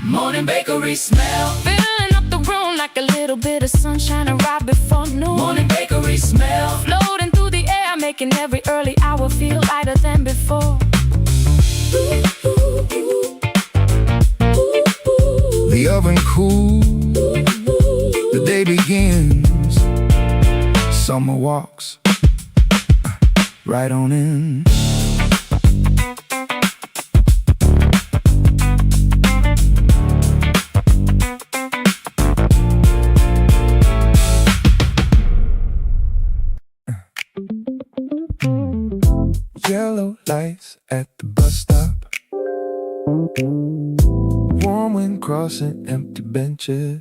Morning bakery smell, filling up the room like a little bit of sunshine right before noon. Morning bakery smell, floating through the air, making every early hour feel lighter than before. before. The oven cools, the day begins. Summer walks right on in. Yellow lights at the bus stop, warm wind crossing empty benches.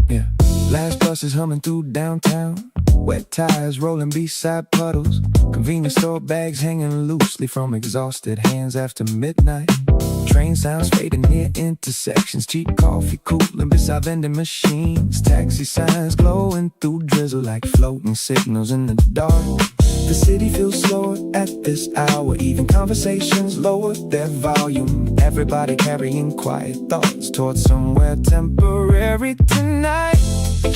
Yeah, last bus is humming through downtown, wet tires rolling beside puddles, convenience store bags hanging loosely from exhausted hands after midnight. Train sounds fading near intersections, cheap coffee cooling beside vending machines, taxi signs glowing through drizzle like floating signals in the dark. The city feels slower at this hour, even conversations lower their volume. Everybody carrying quiet thoughts towards somewhere temporary tonight.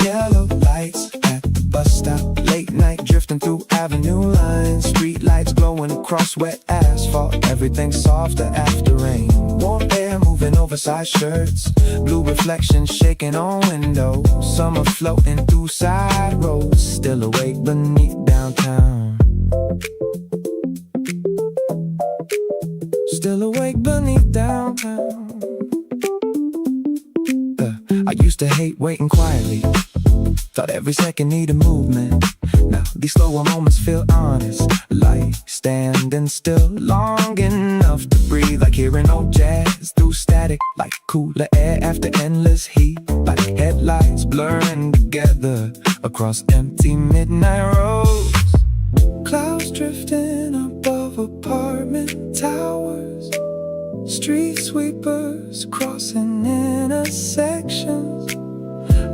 Yellow lights at the bus stop, late night drifting through avenue lines, street lights glowing across wet asphalt, everything softer after rain. Warm air moving oversized shirts, blue reflections shaking on windows, summer floating through side roads, still awake beneath downtown. Still awake beneath downtown. I used to hate waiting quietly, thought every second needed movement. Now these slower moments feel honest, like standing still long enough to breathe, like hearing old jazz through static, like cooler air after endless heat, like headlights blurring together across empty midnight roads. Clouds drifting above apartment towers, street sweepers crossing intersections.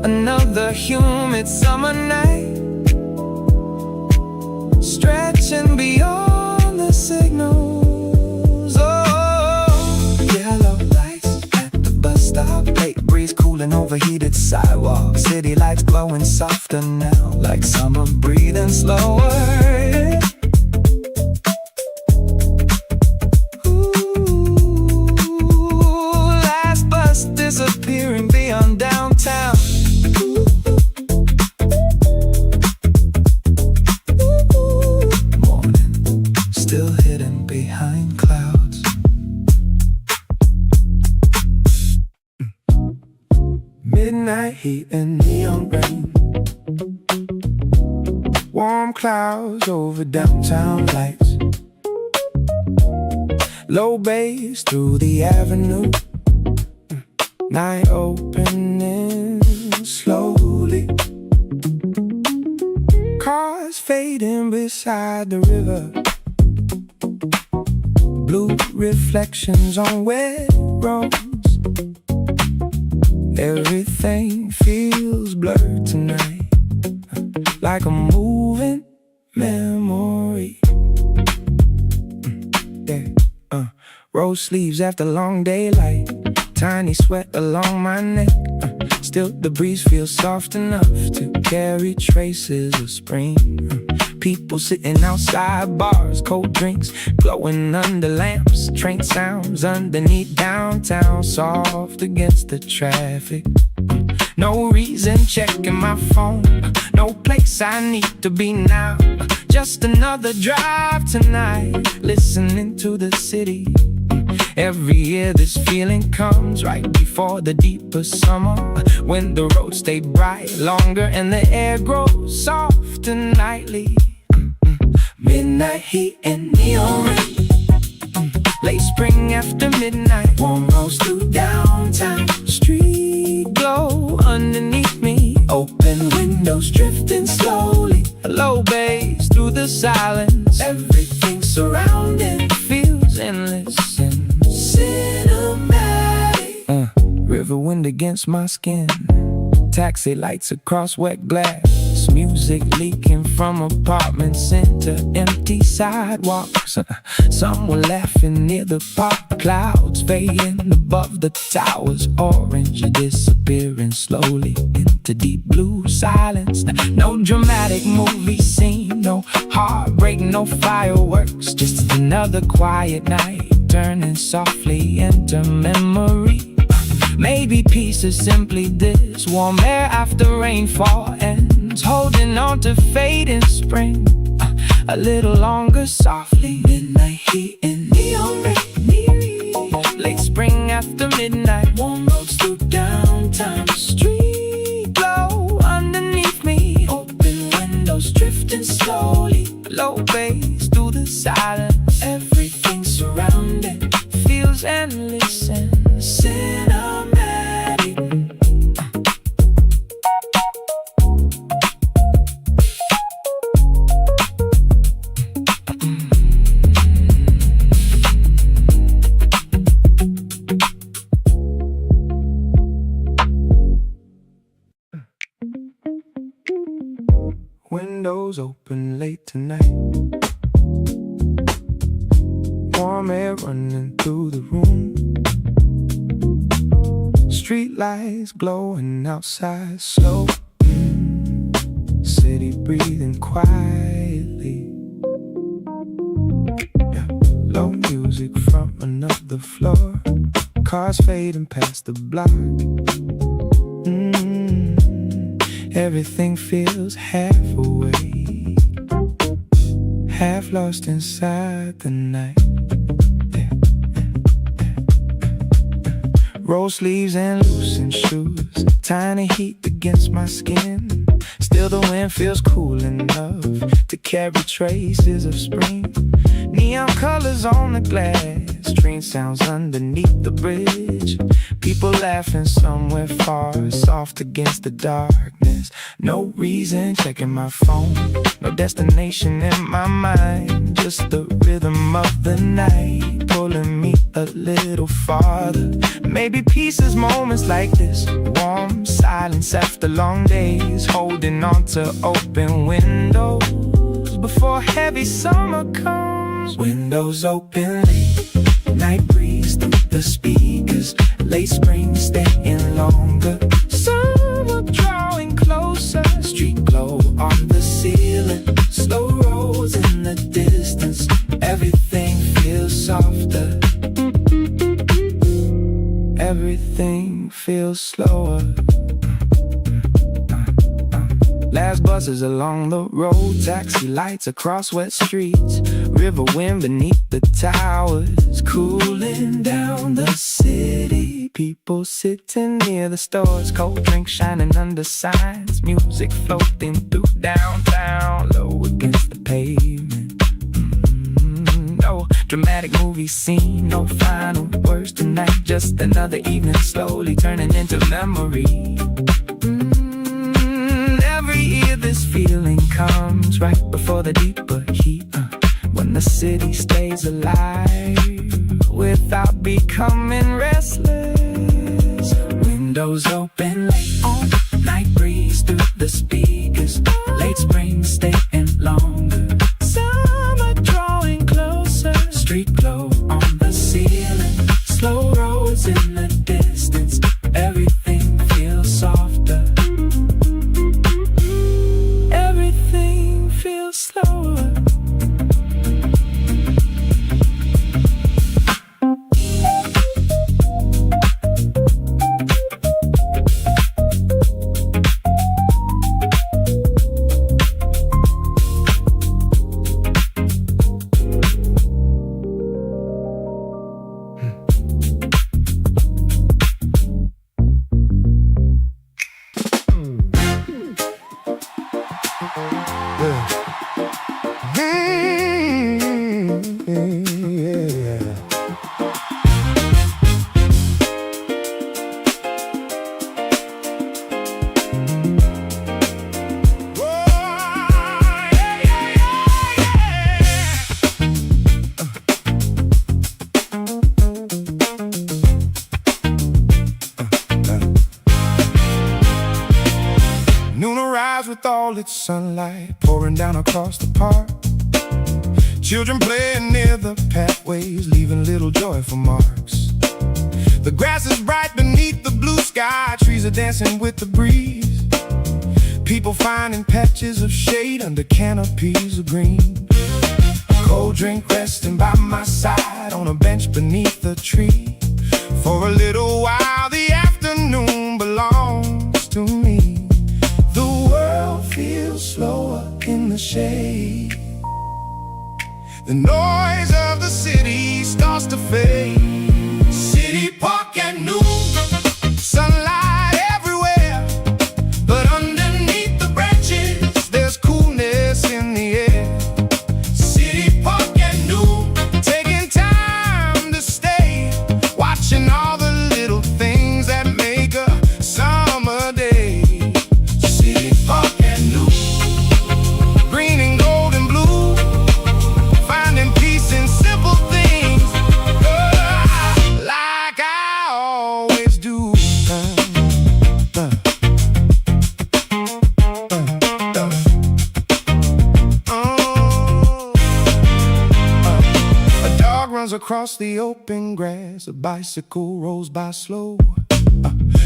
Another humid summer night, stretching beyond the signals. Oh, yellow lights at the bus stop, late breeze cooling overheated sidewalks, city lights glowing softer now, like summer breathing slower. Disappearing beyond downtown. Morning, still hidden behind clouds. Midnight heat and neon rain, warm clouds over downtown lights, low bass through the avenue, night opening slowly, cars fading beside the river, blue reflections on wet roads. Everything feels blurred tonight, like a moving memory. Yeah, rose sleeves after long daylight, tiny sweat along my neck. Still the breeze feels soft enough to carry traces of spring. People sitting outside bars, cold drinks glowing under lamps, train sounds underneath downtown, soft against the traffic. No reason checking my phone, no place I need to be now. Just another drive tonight, listening to the city. Every year this feeling comes right before the deeper summer, when the roads stay bright longer and the air grows soft and nightly. Midnight heat and neon rain, late spring after midnight, warm roads through downtown, street glow underneath me, open windows drifting slowly, a low bass through the silence, everything surrounding feels endless and cinematic. River wind against my skin, taxi lights across wet glass, There's music leaking from apartments into empty sidewalks. Some were laughing near the park, clouds fading above the towers. Orange disappearing slowly into deep blue silence. No dramatic movie scene, no heartbreak, no fireworks. Just another quiet night turning softly into memory. Maybe peace is simply this: warm air after rainfall ends, holding on to fading spring a little longer softly. Midnight heat in neon red, late spring after midnight, warm roads through downtown. Street glow underneath me, open windows drifting slowly, low bass through the silence. Everything surrounding feels endless and cinematic. Windows open late tonight, warm air running through the room, street lights glowing outside slow, city breathing quietly, yeah. Low music from another floor, cars fading past the block. Everything feels half awake, half lost inside the night. Roll sleeves and loosened shoes, tiny heat against my skin. Still the wind feels cool enough to carry traces of spring. Neon colors on the glass, train sounds underneath the bridge. People laughing somewhere far, soft against the darkness. No reason checking my phone, no destination in my mind. Just the rhythm of the night pulling me a little farther. Maybe peace is moments like this, warm silence after long days, holding on to open windows before heavy summer comes. Windows open late, night breeze through the speakers, late spring staying longer, summer drawing closer. Street glow on the ceiling, slow rolls in the distance. Everything feels softer, everything feels slower. Last buses along the road, taxi lights across wet streets, river wind beneath the towers, cooling down the city. People sitting near the stores, cold drinks shining under signs, music floating through downtown, low against the pavement. No dramatic movie scene, no final words tonight, just another evening slowly turning into memory. Every year this feeling comes right before the deeper heat, when the city stays alive without becoming restless. Windows open late on, night breeze through the speakers, late spring staying longer, summer drawing closer. Street glow on the ceiling, slow roads in the distance. Everything feels softer, everything feels slower. skies with all its sunlight pouring down across the park. Children playing near the pathways, leaving little joyful marks. The grass is bright beneath the blue sky, trees are dancing with the breeze. People finding patches of shade under canopies of green. Cold drink resting by my side on a bench beneath the tree. For a little while the afternoon belongs to me. The world feels slower in the shade. The noise of the city starts to fade. City Park at noon, sunlight everywhere, but underneath the branches there's coolness in the air. City Park at noon, taking time to stay, watching all the little things that make a summer day. City Park at noon, green and gold and blue, finding peace in simple things, like I always do. A dog runs across the open grass, a bicycle rolls by slow.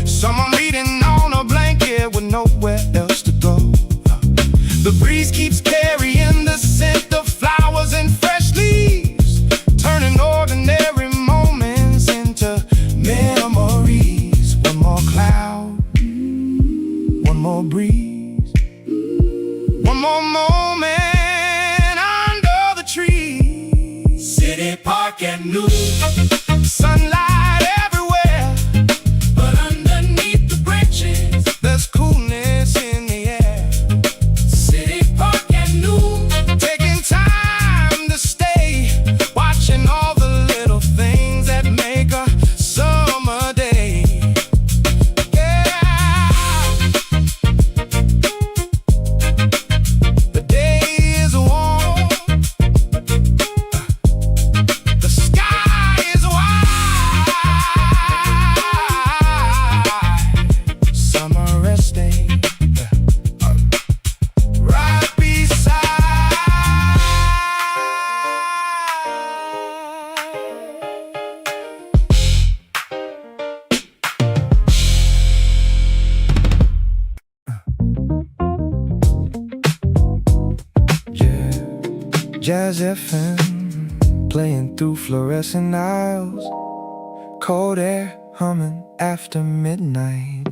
Someone reading on a blanket with nowhere else to go. The breeze keeps carrying the scent of flowers and fresh leaves, turning ordinary moments into memories. One more cloud, one more breeze, one more moment under the trees. City Park at noon, sunlight everywhere, but underneath the branches there's coolness in the air. City Park at noon, taking time to stay, watching all the little things that make a summer day. Yeah. The day is warm, the sky is wide, summer resting right beside. Yeah, Jazz FM, playing through fluorescent aisles, cold air humming after midnight.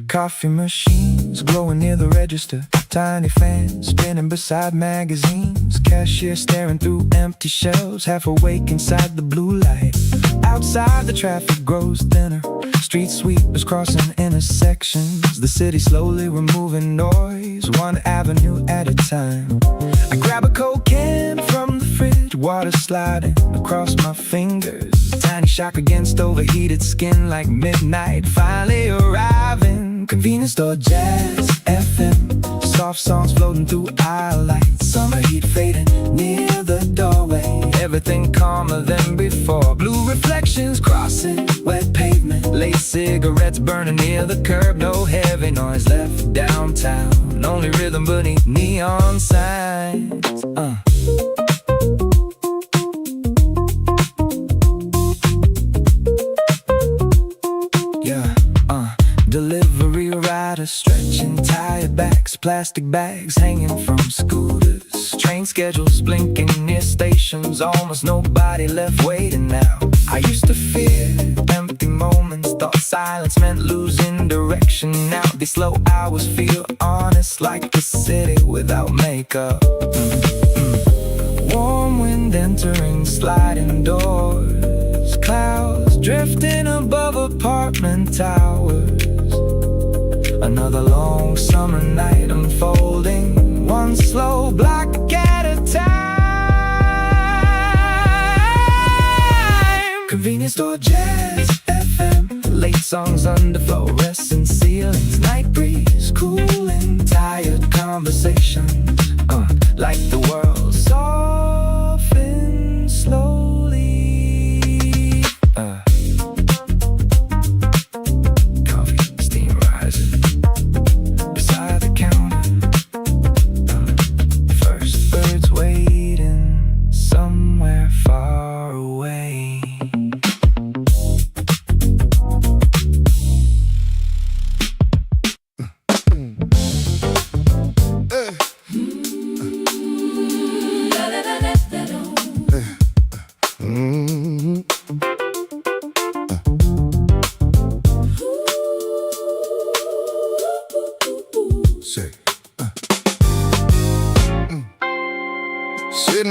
Coffee machines glowing near the register, tiny fans spinning beside magazines, cashier staring through empty shelves, half awake inside the blue light. Outside the traffic grows thinner, street sweepers crossing intersections, the city slowly removing noise, one avenue at a time. I grab a Coke can from the fridge, water sliding across my fingers, tiny shock against overheated skin like midnight finally arriving. Convenience store, Jazz FM, soft songs floating through aisle lights, summer heat fading near the doorway, everything calmer than before. Blue reflections crossing wet pavement, late cigarettes burning near the curb, no heavy noise left downtown, only rhythm beneath neon signs. Delivery riders stretching tired backs, plastic bags hanging from scooters, train schedules blinking near stations, almost nobody left waiting now. I used to fear empty moments, thought silence meant losing direction. Now these slow hours feel honest, like the city without makeup. Warm wind entering sliding doors, clouds drifting above apartment towers. Another long summer night unfolding, one slow block at a time. Convenience store, Jazz FM, late songs under fluorescent ceilings, night breeze cooling tired conversations, like the world softens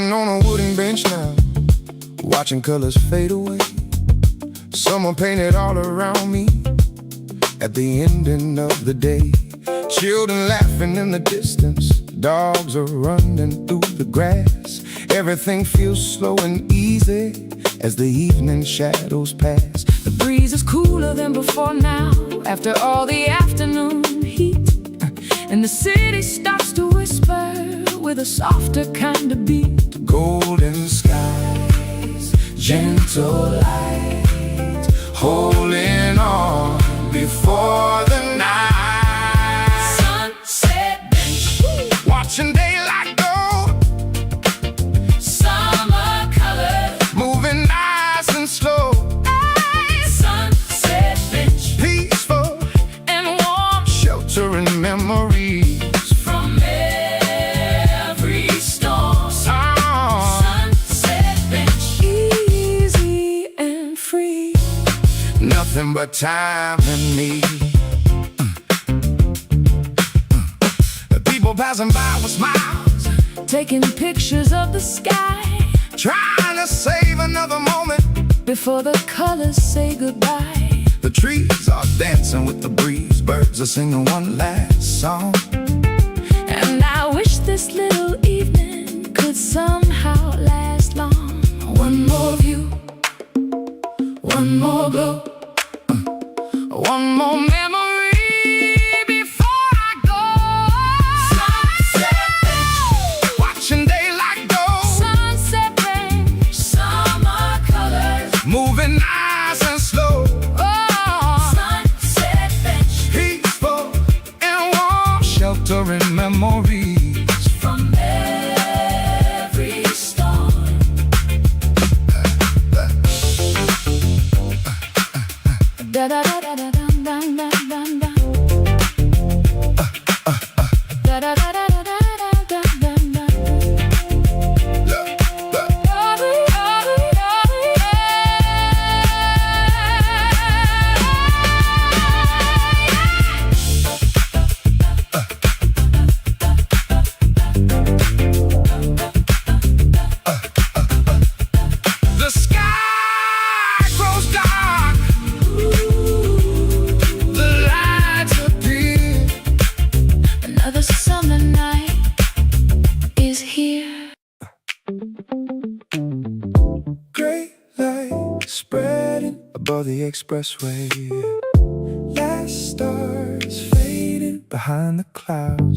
Sitting on a wooden bench now, watching colors fade away. Someone painted all around me at the ending of the day. Children laughing in the distance, dogs are running through the grass. Everything feels slow and easy as the evening shadows pass. The breeze is cooler than before now, after all the afternoon heat. And the city starts to whisper with a softer kind of beat. Golden skies, gentle light, holding on before the night. Sunset bench, Watching daylight go, summer colors. moving nice and slow. Sunset bench, Peaceful, and warm sheltering memories. from every storm. Sunset bench, easy and free. Nothing but time and me. People passing by with smiles, Taking pictures of the sky trying to save another moment. before the colors say goodbye. The trees are dancing with the breeze, birds are singing one last song. And I wish this little evening could somehow last long. One more view, one more glow, one more memory before I go. Sunset bench, Watching daylight go, sunset bench, summer colors. moving nice and slow. Oh, sunset bench, Peaceful and warm, sheltering memories. from every storm. Da da da da da dum dum dum dum dum. Da da da da da da da dum dum dum. The sky grows dark, the lights appear. Another summer night is here. Gray light spreading above the expressway. Last stars fading behind the clouds.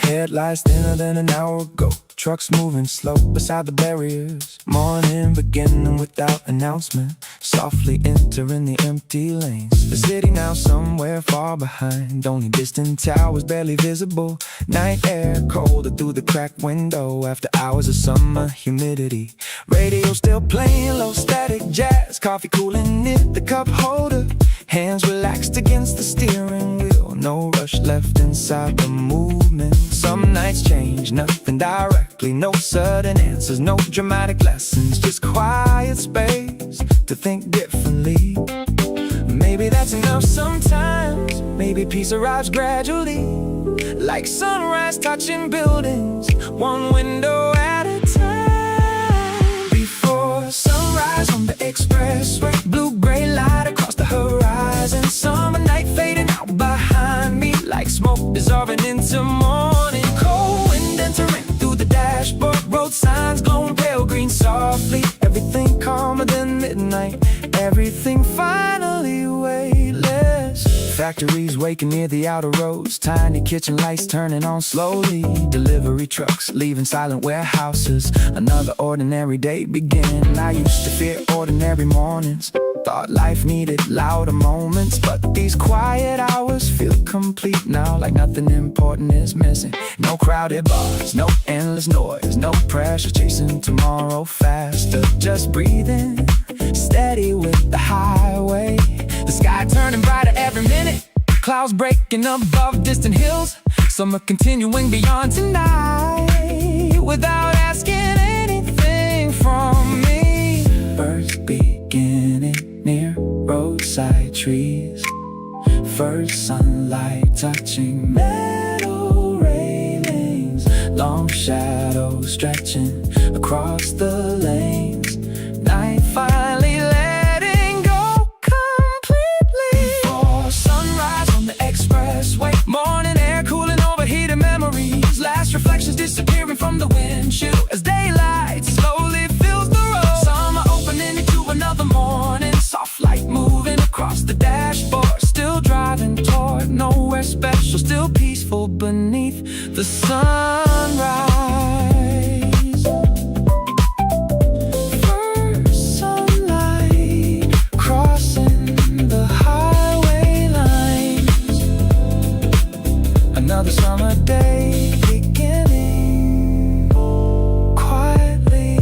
Headlights thinner than an hour ago. Trucks moving slow beside the barriers. Morning beginning without announcement. Softly entering the empty lanes. The city now somewhere far behind. Only distant towers barely visible. Night air colder through the cracked window. After hours of summer humidity. Radio still playing low static jazz. Coffee cooling near the cup holder. Hands relaxed against the steering wheel. No rush left inside the movement. Some nights change, nothing directly. No sudden answers, no dramatic lessons. Just quiet space to think differently. Maybe that's enough sometimes. Maybe peace arrives gradually. Like sunrise touching buildings, one window at a time. Before sunrise on the expressway, blue-gray light across the horizon. Summer night fading out behind me, like smoke dissolving into morning. Cold wind entering through the dashboard, road signs glowing pale green softly. Everything calmer than midnight, everything finally weightless. Factories waking near the outer roads, tiny kitchen lights turning on slowly. Delivery trucks leaving silent warehouses. Another ordinary day beginning. I used to fear ordinary mornings. Thought life needed louder moments, but these quiet hours feel complete now, like nothing important is missing. No crowded bars, no endless noise, no pressure chasing tomorrow faster. Just breathing, steady with the highway. The sky turning brighter every minute, clouds breaking above distant hills. Summer continuing beyond tonight, without asking anything from me. Birds beginning near roads beside trees. First sunlight touching metal railings, long shadows stretching across the lanes. Night finally letting go completely. Before sunrise on the expressway, morning air cooling overheated memories. Last reflections disappearing from the windshield as daylight slowly fills the road. Summer opening into another morning, soft light moving across the dashboard. Still driving toward nowhere special, still peaceful beneath the sunrise. First sunlight crossing the highway lines. Another summer day beginning quietly.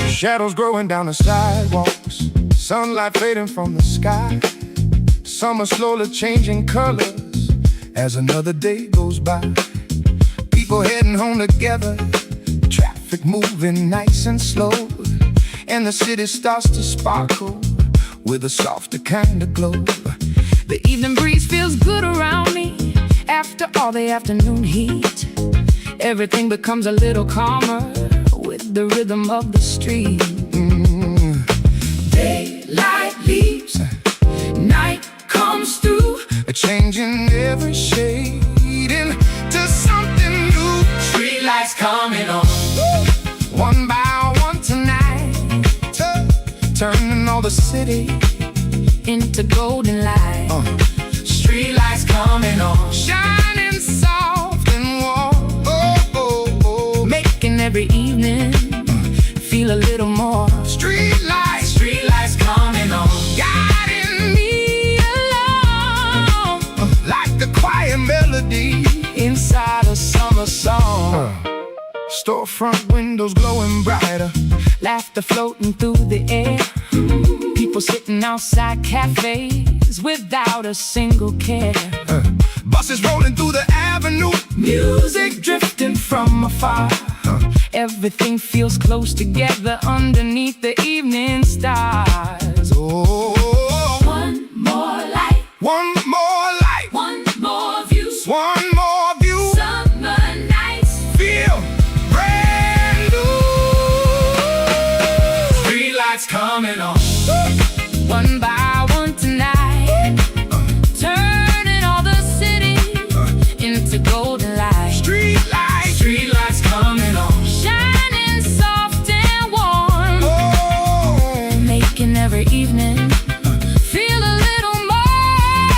Shadows growing down the sidewalks, sunlight fading from the sky. Summer slowly changing colors as another day goes by. People heading home together, traffic moving nice and slow, and the city starts to sparkle with a softer kind of glow. The evening breeze feels good around me after all the afternoon heat. Everything becomes a little calmer with the rhythm of the street. Daylight leaves, night comes through, Changing every shade into something new. street lights coming on. One by one tonight, turning all the city Into golden light, street lights coming on, shining soft and warm. making every evening feel a little more. Street lights coming on, guiding me along like the quiet melody Inside a summer song, Storefront windows glowing brighter, laughter floating through the air. People sitting outside cafes without a single care. buses rolling through the avenue, Music drifting from afar. Everything feels close together underneath the evening stars. oh, One more light, one more light, one more view. one more view, Summer nights, feel brand new. street lights coming on. One by one tonight, turning all the city into golden light. Street lights Coming on, shining soft and warm, oh, making every evening feel a little more.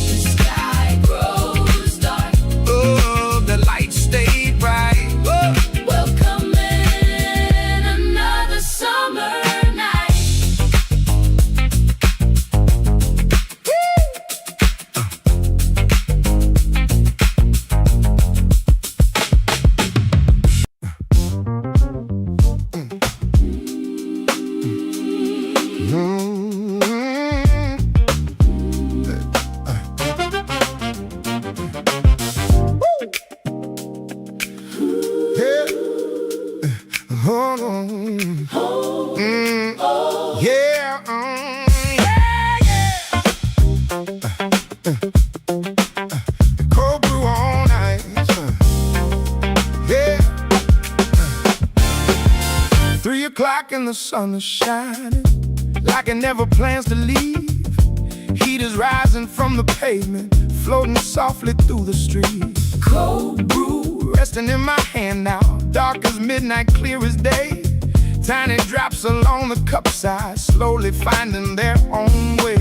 The sky grows dark, oh, the lights stay bright. welcoming another summer night. Yeah. Yeah. Cold brew all night. Yeah. 3 o'clock and the sun is shining like it never plans to leave. Heat is rising from the pavement, floating softly through the street. Cold brew, Resting in my hand now, dark as midnight, clear as day. Tiny drops along the cup side, slowly finding their own way.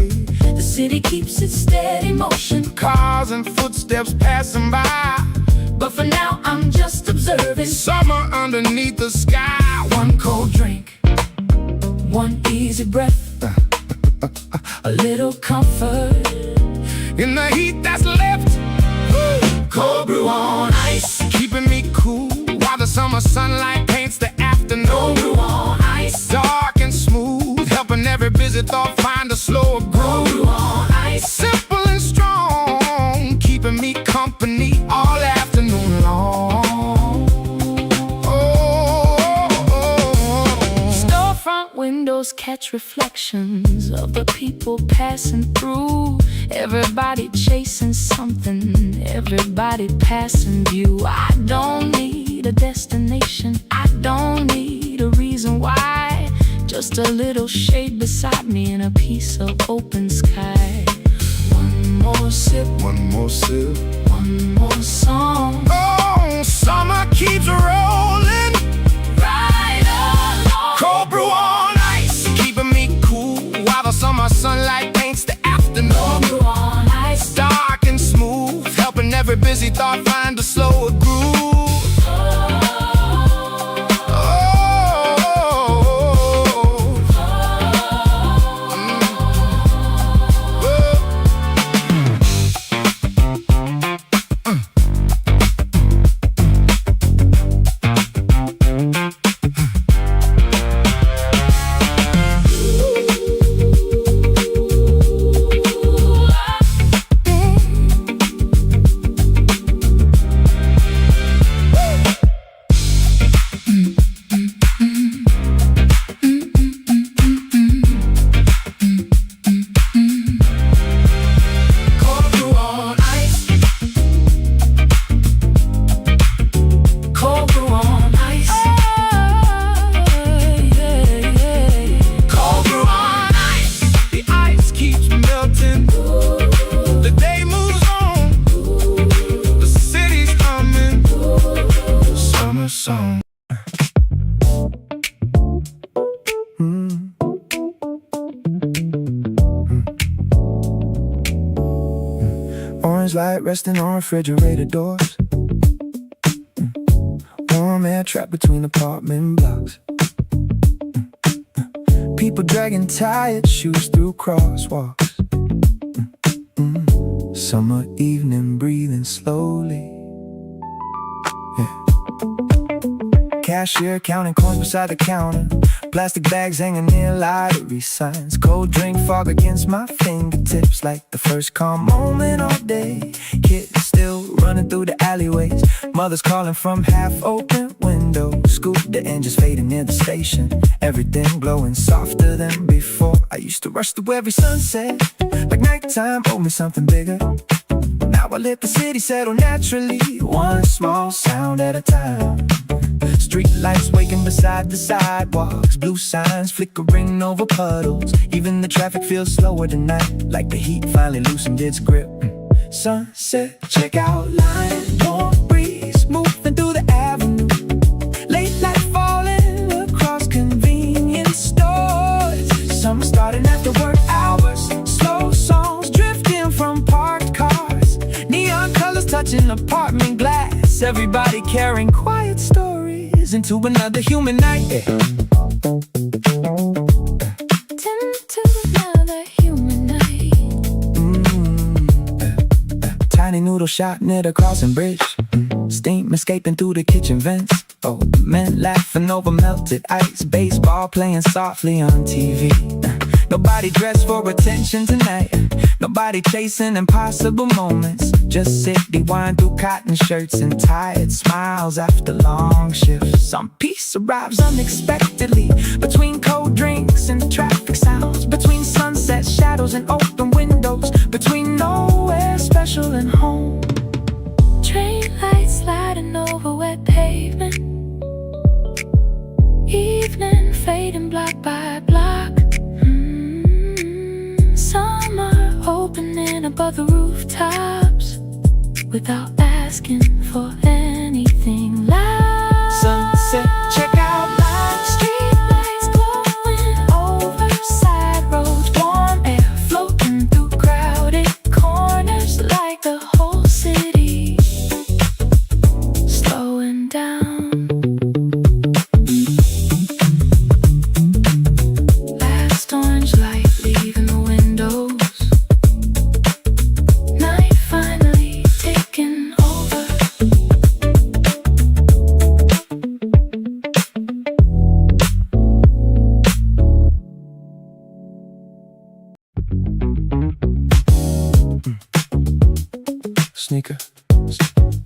the city keeps its steady motion. Cars and footsteps passing by, But for now I'm just observing. summer underneath the sky. One cold drink, one easy breath, a little comfort. In the heat that's left, Cold brew on ice, keeping me cool while the summer sunlight paints the afternoon. cold brew on ice, Dark and smooth, helping every busy thought find a slower cold groove. brew on ice. Simple and strong, keeping me company all afternoon long. Storefront windows catch reflections of the people passing through. Everybody chasing something, everybody passing view. I don't need a destination, I don't need a reason why. Just a little shade beside me and a piece of open sky. One more sip, One more sip. one more song. Oh, summer keeps rolling. Right along. Cold brew on ice, keeping me cool while the summer sunlight paints the afternoon. Cold brew on ice. Dark and smooth, helping every busy thought find a slower groove. Cold brew on ice. Cold brew on ice. Cold brew on ice. The ice keeps melting, the day moves on, the city's humming, summer song. Orange light resting on refrigerator doors, warm air trapped between apartment blocks, people dragging tired shoes through crosswalks. Summer evening breathing slowly. Cashier counting coins beside the counter, plastic bags hanging near lottery signs. Cold drink fog against my fingertips, like the first calm moment all day. Kids still running through the alleyways, mothers calling from half-open windows. Scooter engines fading near the station, everything glowing softer than before. I used to rush through every sunset, like nighttime owed me something bigger. Now I let the city settle naturally, one small sound at a time. Street lights waking beside the sidewalks, blue signs flickering over puddles. Even the traffic feels slower tonight, like the heat finally loosened its grip. Sunset checkout line, warm breeze moving through the avenue. Late night falling across convenience stores. Summer starting after work hours, slow songs drifting from parked cars. Neon colors touching apartment glass, everybody carrying quiet stories into another human night. Into another human night. Tiny noodle shop near the crossing bridge, steam escaping through the kitchen vents. Oh, men laughing over melted ice, baseball playing softly on TV. Nobody dressed for attention tonight, nobody chasing impossible moments. Just city wine through cotton shirts and tired smiles after long shifts. Some peace arrives unexpectedly, between cold drinks and traffic sounds, between sunset shadows and open windows, between nowhere special and home. Train lights sliding over wet pavement, evening fading block by block. Summer opening above the rooftops, without asking for anything loud. Sunset checkout line, Street lights glowing over side roads, warm air floating through cracks.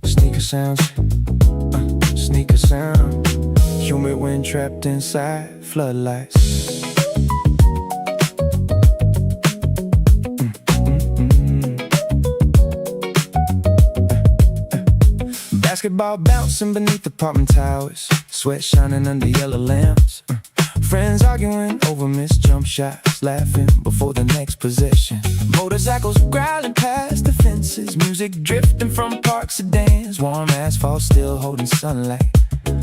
Sneaker sounds, sneaker sound. Humid wind trapped inside floodlights. Basketball bouncing beneath apartment towers, sweat shining under yellow lamps. Friends arguing over missed jump shots, laughing before the next possession. Motorcycles growling past the fences, music drifting from park sedans. Warm asphalt still holding sunlight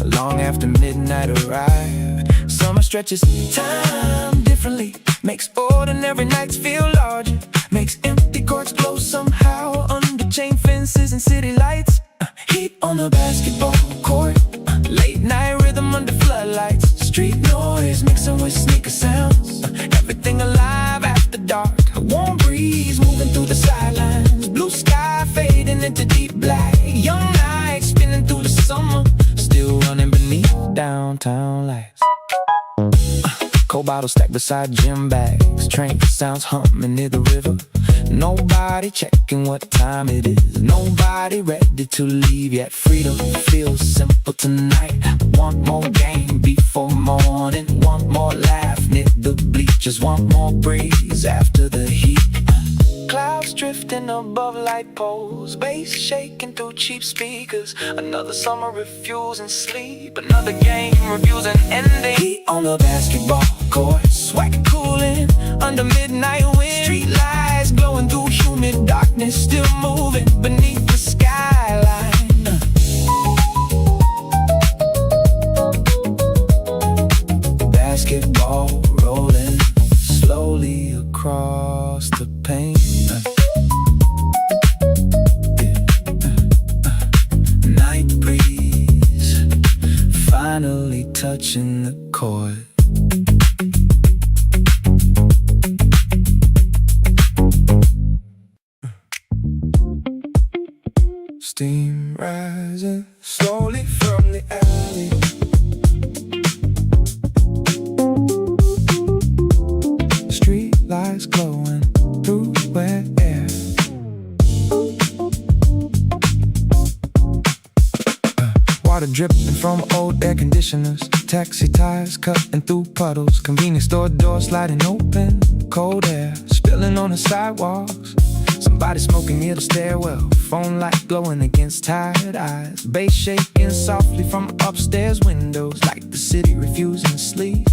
long after midnight arrived. Summer stretches time differently, makes ordinary nights feel larger, makes empty courts glow somehow under chain fences and city lights. Heat on the basketball court, late night rhythm under floodlights. Street noise mixing with sneaker sounds, everything alive after dark. A warm breeze moving through the sidelines, blue sky fading into deep black. Young nights spinning through the summer, still running beneath downtown lights. Cold bottles stacked beside gym bags, train sounds humming near the river. Nobody checking what time it is, nobody ready to leave yet. Freedom feels simple tonight. Want more game before morning, want more laugh near the bleachers, want more breeze after the heat. Clouds drifting above light poles, bass shaking through cheap speakers. Another summer refusing sleep, another game refusing ending. Heat on the basketball court, sweat cooling under midnight wind. Street lights glowing through humid darkness, still moving beneath the skyline. Basketball rolling slowly across the paint. Night breeze finally touching the court. Steam rising slowly from the alley. Street lights glowing through wet air. Water dripping from old air conditioners, taxi tires cutting through puddles, convenience store doors sliding open, cold air spilling on the sidewalks. Somebody smoking near the stairwell, phone light glowing against tired eyes. Bass shaking softly from upstairs windows, like the city refusing to sleep.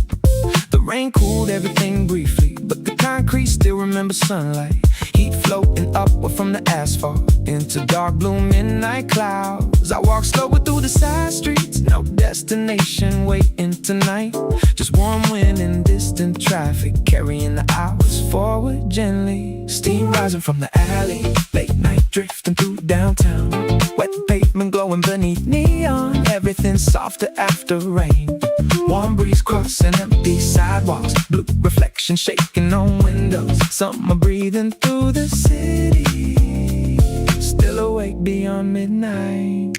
The rain cooled everything briefly, but the concrete still remembers sunlight. Heat floating upward from the asphalt into dark blue midnight clouds. I walk slower through the side streets, no destination waiting tonight. Just warm wind and distant traffic, carrying the hours forward gently. Steam rising from the alley, late night drifting through downtown. Wet pavement glowing beneath neon, everything softer after rain. Warm breeze crossing empty sidewalks, blue reflection shaking on windows. Summer breathing through the city, still awake beyond midnight.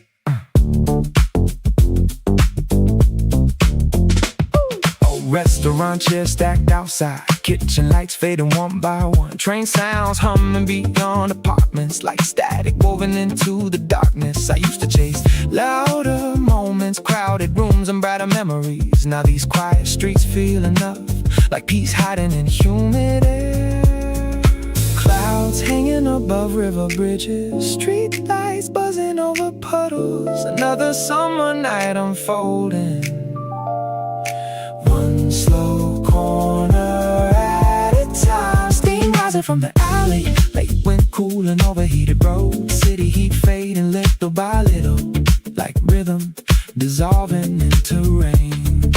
Restaurant chairs stacked outside, kitchen lights fading one by one. Train sounds humming beyond apartments, like static woven into the darkness. I used to chase louder moments, crowded rooms and brighter memories. Now these quiet streets feel enough, like peace hiding in humid air. Clouds hanging above river bridges, street lights buzzing over puddles. Another summer night unfolding, one slow corner at a time. Steam rising from the alley, late wind cooling overheated roads. City heat fading little by little, like rhythm dissolving into rain.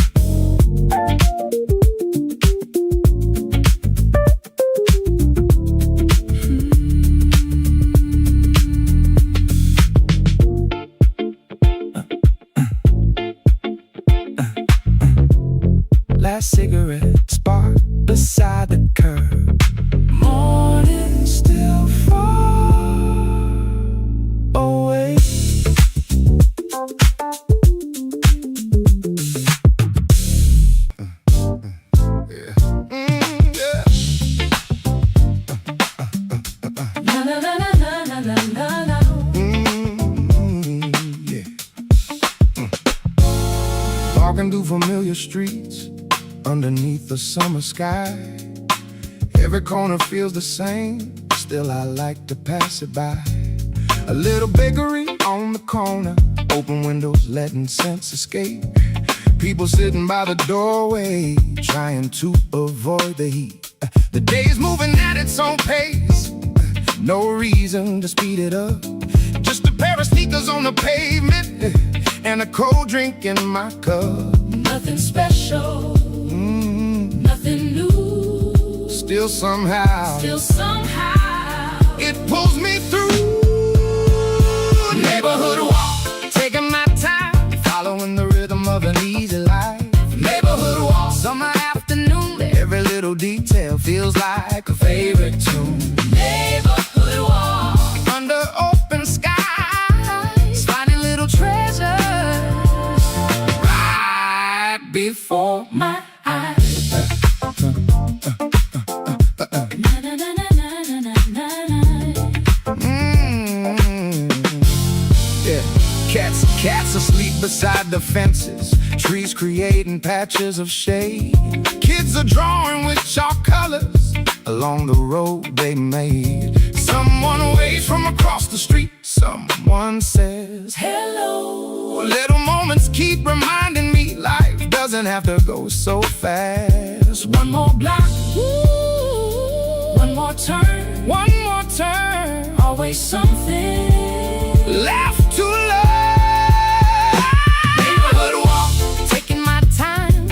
Last cigarette spark beside the curb. Morning still far away. Na na na na na na na na. familiar streets underneath the summer sky. Every corner feels the same, still I like to pass it by. A little bakery on the corner, open windows letting scents escape. People sitting by the doorway, trying to avoid the heat. The day's moving at its own pace, no reason to speed it up. Just a pair of sneakers on the pavement, and a cold drink in my cup. Nothing special, nothing new. Still somehow, it pulls me through. Neighborhood walk, taking my time, following the rhythm of an easy life. Neighborhood walk, summer afternoon, every little detail feels like a favorite tune. Neighborhood walk, under open skies, finding little treasures right before my eyes. Cats asleep beside the fences, trees creating patches of shade. Kids are drawing with chalk colors along the road they made. Someone waves from across the street, someone says hello. Little moments keep reminding me life doesn't have to go so fast. One more block, one more turn, always something left to learn.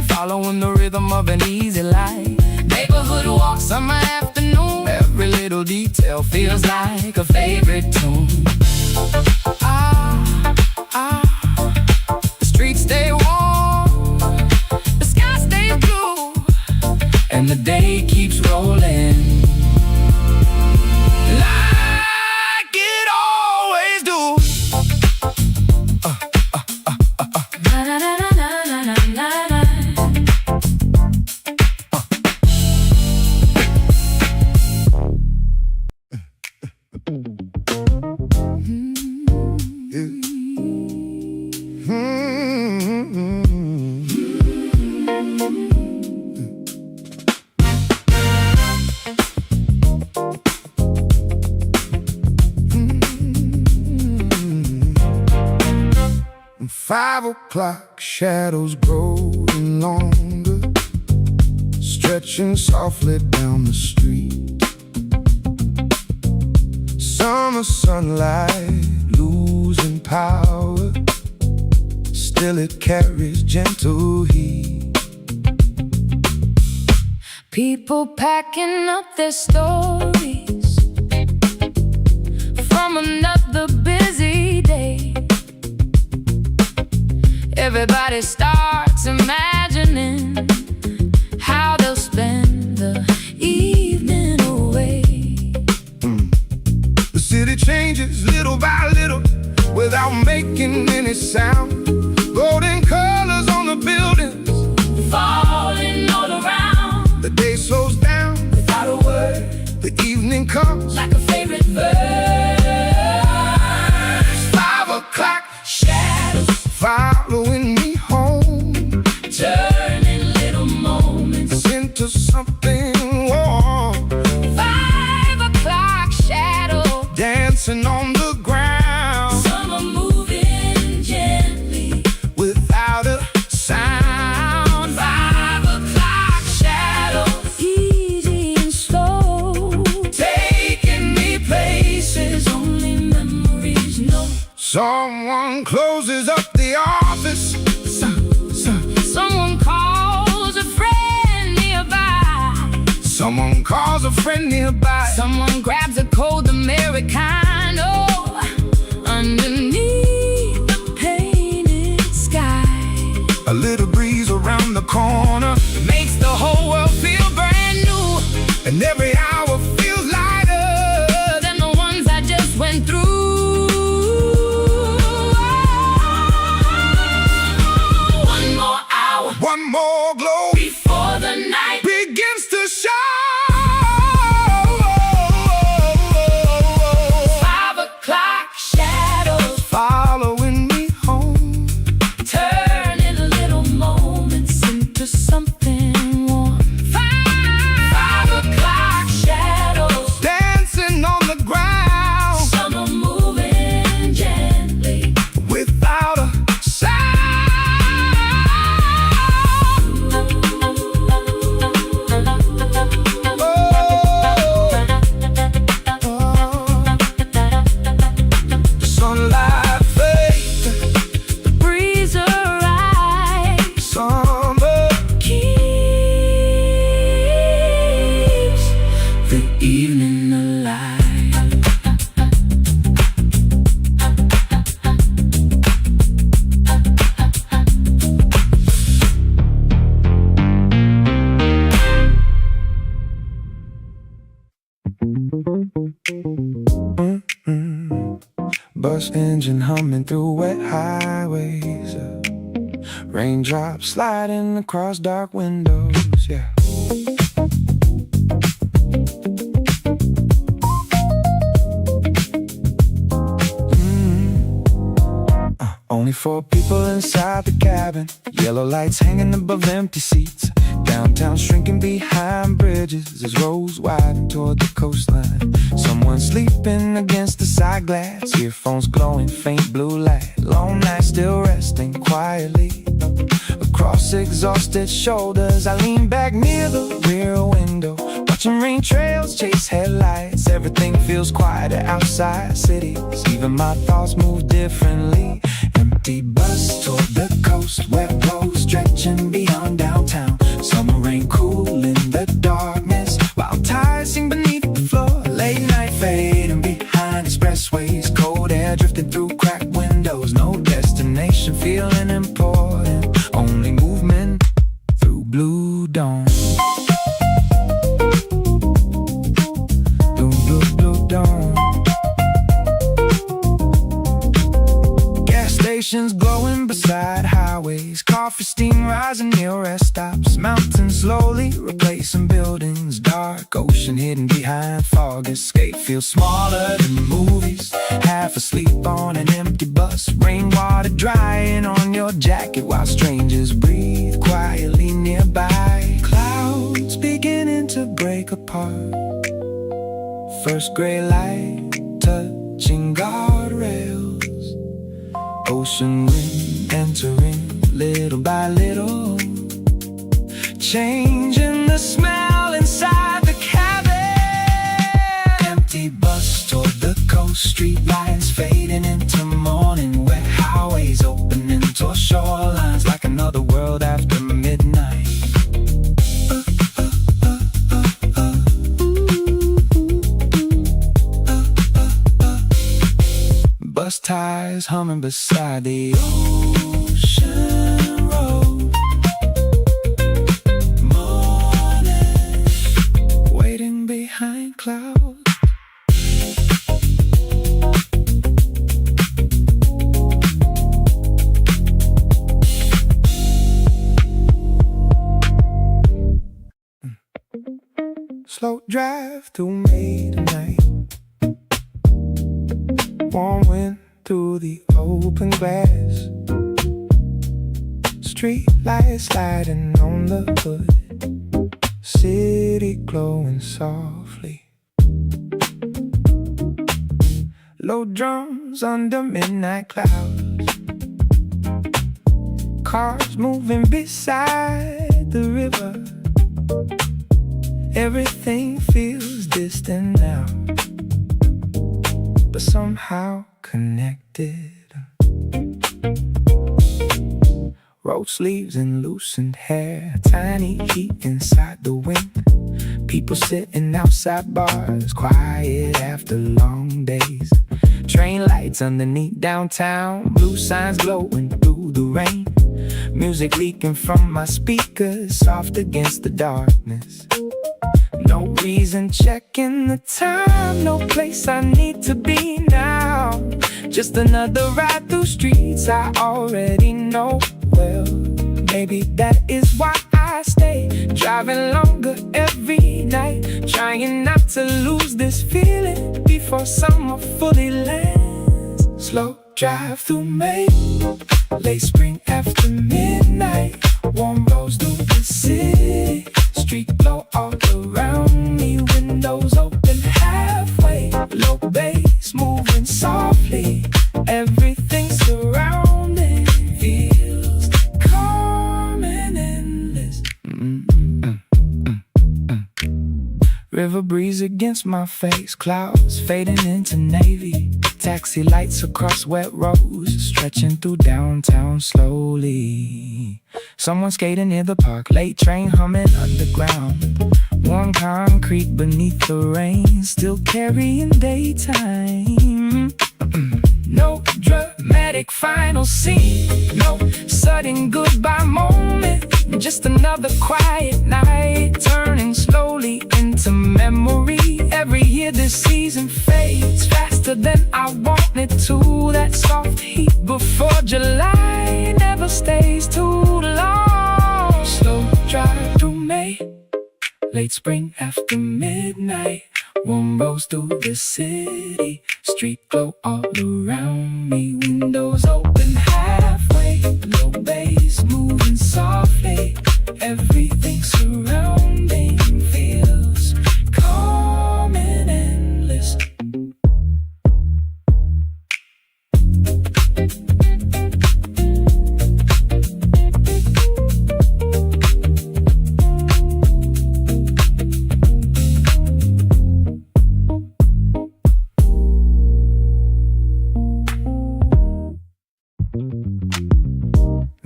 Following the rhythm of an easy life. Neighborhood walk, summer afternoon, every little detail feels like a favorite tune. The streets stay warm, the sky stays blue, and the day keeps rolling like it always do. And 5 o'clock, shadows growing longer, stretching softly down the street. Summer sunlight losing power, still it carries gentle heat. People packing up their stories from another busy day. Everybody starts imagining how they'll spend the evening away. The city changes little by little without making any sound. Golden colors on the buildings falling all around. The day slows down without a word. The evening comes like a favorite verse. 5 o'clock, shadows following me home, turning little moments into something warm. 5 o'clock, shadow dancing on the ground. Summer moving gently without a sound. 5 o'clock, shadow easy and slow, taking me places only memories know. Someone closes up the office. Someone calls a friend nearby. Someone calls a friend nearby. Someone grabs a cold Americano underneath the painted sky. A little breeze around the corner makes the whole world feel brand new. And every hour feels lighter than the ones I just went through. One more glow before the night begins to shine. on live faith. The breeze arrives. Summer Keeps the evening alive. bus engine humming through wet highways. Raindrops sliding across dark windows. Yeah. Only 4 people inside the cabin. Yellow lights hanging above empty seats. Downtown shrinking behind bridges as roads widen toward the coastline. Someone sleeping against the side glass. Earphones glowing faint blue light. Long night still resting quietly. Across exhausted shoulders I lean back near the rear window, watching rain trails chase headlights. Everything feels quieter outside cities. Even my thoughts move differently. Empty bus toward the coast, wet roads stretching beyond downtown. Summer rain cool in the darkness, while tides sing beneath the floor. Late night fading behind expressways, cold air drifting through cracked windows. No destination feeling important, only movement through blue dawn. Blue dawn. Gas stations glowing beside highways, coffee steam rising near rest stops. Mountains slowly replacing buildings, dark ocean hidden behind fog. Escape feels smaller than movies, half asleep on an empty bus. Rainwater drying on your jacket while strangers breathe quietly nearby. Clouds beginning to break apart, first gray light touching guardrails. Ocean wind entering little by little, changing the smell inside the cabin. Empty bus toward the coast, street lights fading into morning. Wet highways opening toward shorelines, like another world after midnight. Bus tires humming beside the ocean road. Morning waiting behind clouds. Slow drive through midnight, warm wind through the open glass. Street lights sliding on the hood, city glowing softly. Low drums under midnight clouds, cars moving beside the river. Everything feels distant now, but somehow connected. Rolled sleeves and loosened hair, tiny heat inside the wind. People sitting outside bars, quiet after long days. Train lights underneath downtown, blue signs glowing through the rain. Music leaking from my speakers, soft against the darkness. No reason checking the time, no place I need to be now. Just another ride through streets I already know well. Maybe that is why I stay, driving longer every night, trying not to lose this feeling before summer fully lands. Slow drive through May, late spring after midnight. Warm roads through the city, street glow all around me. Windows open halfway, low bass moving softly. Everything surrounding feels calm and endless. River breeze against my face, clouds fading into navy. Taxi lights across wet roads, stretching through downtown slowly. Someone skating near the park, late train humming underground. Warm concrete beneath the rain, still carrying daytime. No dramatic final scene, no sudden goodbye moment. Just another quiet night, turning slowly into memory. Every year this season fades faster than I want it to. That soft heat before July never stays too long. Slow drive through May, late spring after midnight. Warm rose through the city, street glow all around me. Windows open halfway, low bass moving softly. Everything surrounding feels calm and endless.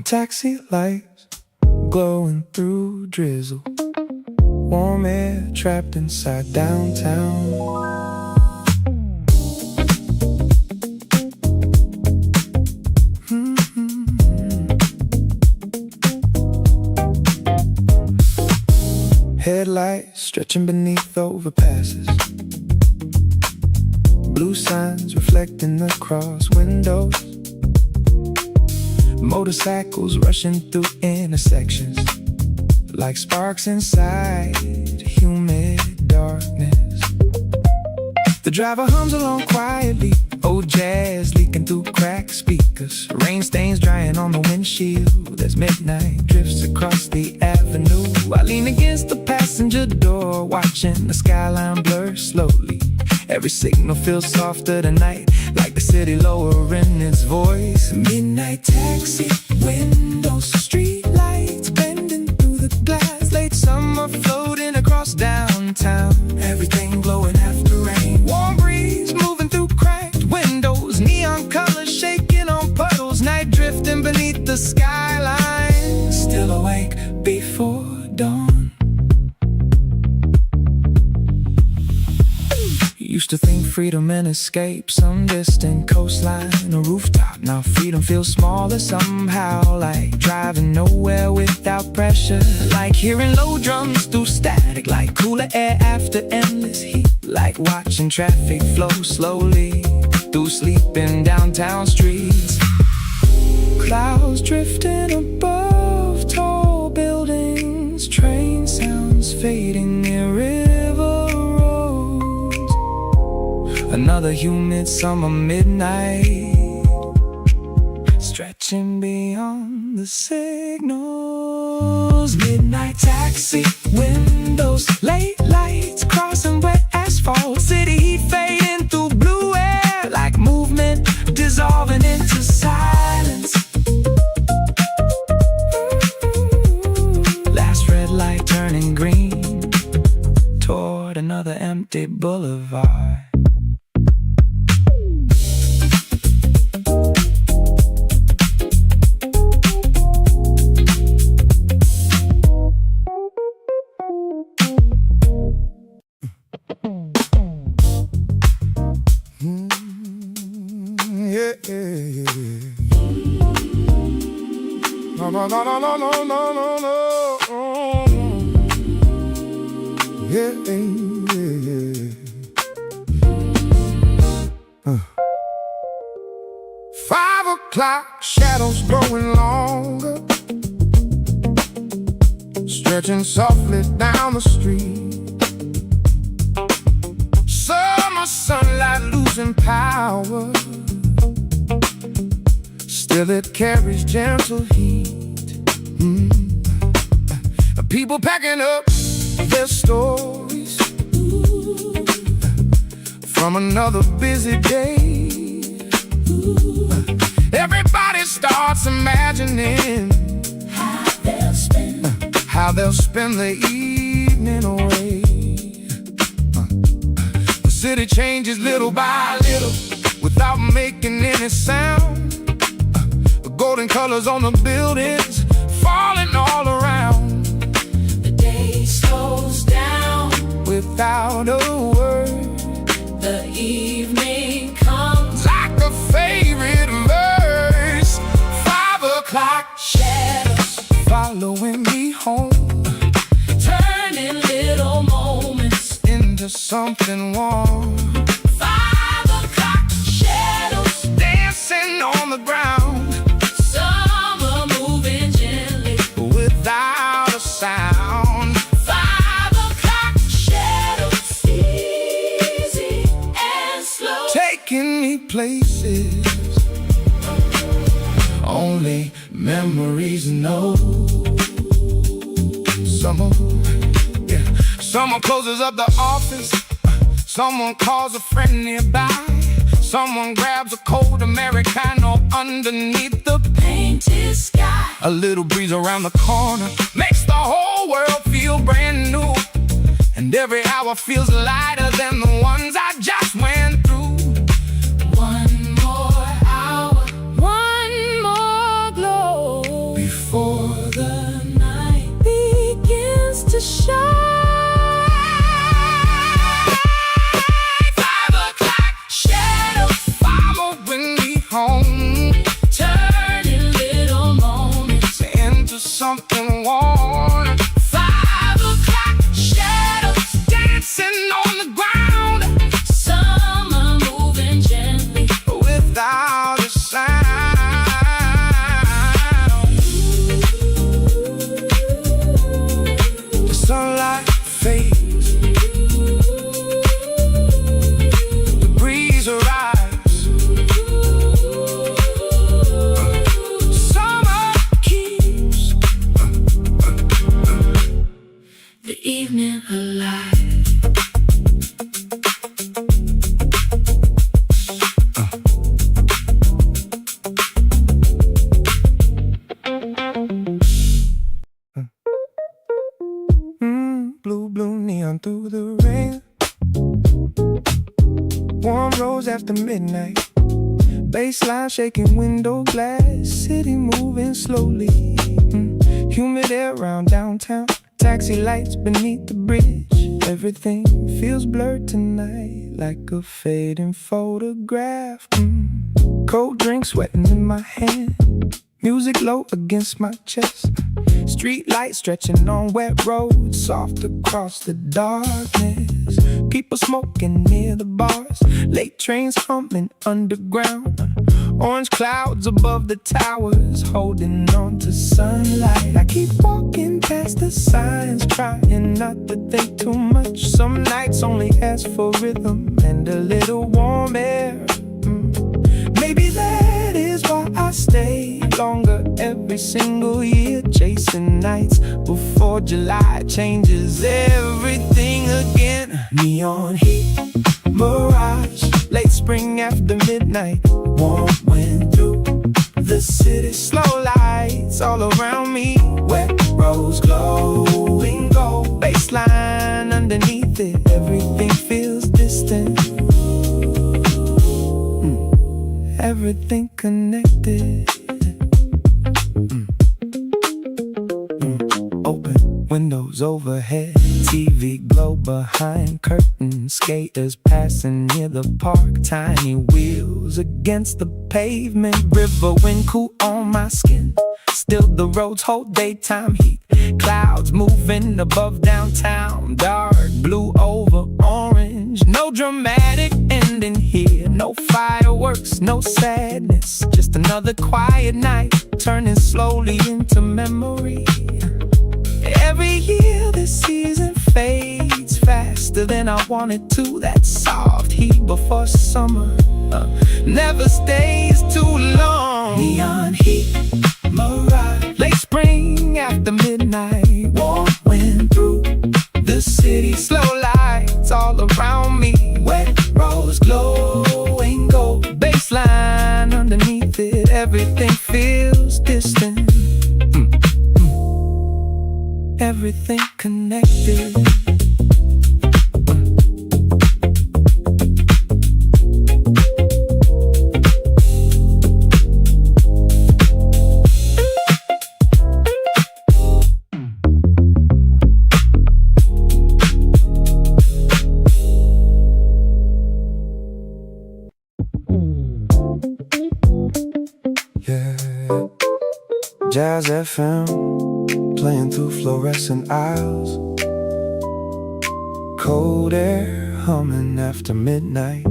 Taxi lights glowing through drizzle, warm air trapped inside downtown. Headlights stretching beneath overpasses, blue signs reflecting across windows. Motorcycles rushing through intersections like sparks inside humid darkness. The driver hums along quietly, old jazz leaking through cracked speakers. Rain stains drying on the windshield as midnight drifts across the avenue. I lean against the passenger door, watching the skyline blur slowly. Every signal feels softer tonight, like the city lowering its voice. Midnight taxi windows, street lights bending through the glass. Late summer floating across downtown, everything glowing after rain. Warm breeze moving through cracked windows, neon colors shaking on puddles. Night drifting beneath the skyline, still awake before dawn. Used to think freedom and escape, some distant coastline or rooftop. Now freedom feels smaller somehow, like driving nowhere without pressure. Like hearing low drums through static, like cooler air after endless heat. Like watching traffic flow slowly through sleeping downtown streets. Clouds drifting above tall buildings, train sounds fading near river roads. Another humid summer midnight, stretching beyond the signals. Midnight taxi windows, late lights crossing wet asphalt. City heat fading through blue air, like movement dissolving into silence. Last red light turning green toward another empty boulevard. No, no, no, no, no, no, no, no, no. Yeah, yeah, yeah. 5 o'clock, shadows growing longer, stretching softly down the street. Summer sunlight losing power, still it carries gentle heat. People packing up their stories from another busy day. Everybody starts imagining how they'll spend the evening away. city changes little by little without making any sound. The golden colors on the buildings falling all around. The day slows down Without a word, the evening comes like a favorite verse. 5 o'clock shadows following me home turning little moments into something warm. 5 o'clock shadows Dancing on the ground summer moving gently without a sound. 5 o'clock shadows easy and slow Taking me places only memories know. Someone closes up the office, someone calls a friend nearby, someone grabs a cold Americano underneath the painted sky. A little breeze around the corner makes the whole world feel brand new, and every hour feels lighter than the ones I just went through. One more hour, one more glow Before the night begins to shine. 5 o'clock shadows following me home turning little moments into something warm. 5 o'clock shadows Dancing on the ground summer moving gently without a sound. The sunlight fades, the breeze arrives. Summer keeps the evening alive. Blue, blue neon through the rain. Warm rose after midnight. Baseline shaking window glass. City moving slowly. Humid air around downtown. Taxi lights beneath the bridge. Everything feels blurred tonight, like a fading photograph. Cold drink sweating in my hand. Music low against my chest. Street lights stretching on wet roads, soft across the darkness. People smoking near the bars, late trains humming underground. Orange clouds above the towers, holding on to sunlight. I keep walking past the signs, trying not to think too much. Some nights only ask for rhythm and a little warm air. Maybe that is why I stay longer every single year, chasing nights before July changes everything again. Neon heat, mirage, late spring after midnight. Warm wind through the city, slow lights all around me. Wet rose glowing gold, baseline underneath it. Everything feels distant, everything connected. Open windows overhead, TV glow behind curtains. Skaters passing near the park, tiny wheels against the pavement. River wind cool on my skin, still the roads hold daytime heat. Clouds moving above downtown, dark blue over orange. No dramatic ending here, no fireworks, no sadness. Just another quiet night, turning slowly into memory. Every year this season fades faster than I wanted to. That soft heat before summer never stays too long. Neon heat, mirage, late spring after midnight. Warm wind through the city, slow lights all around me. Wet rose glowing gold, baseline underneath it. Everything feels distant, everything connected. Jazz FM, playing through fluorescent aisles. Cold air humming after midnight.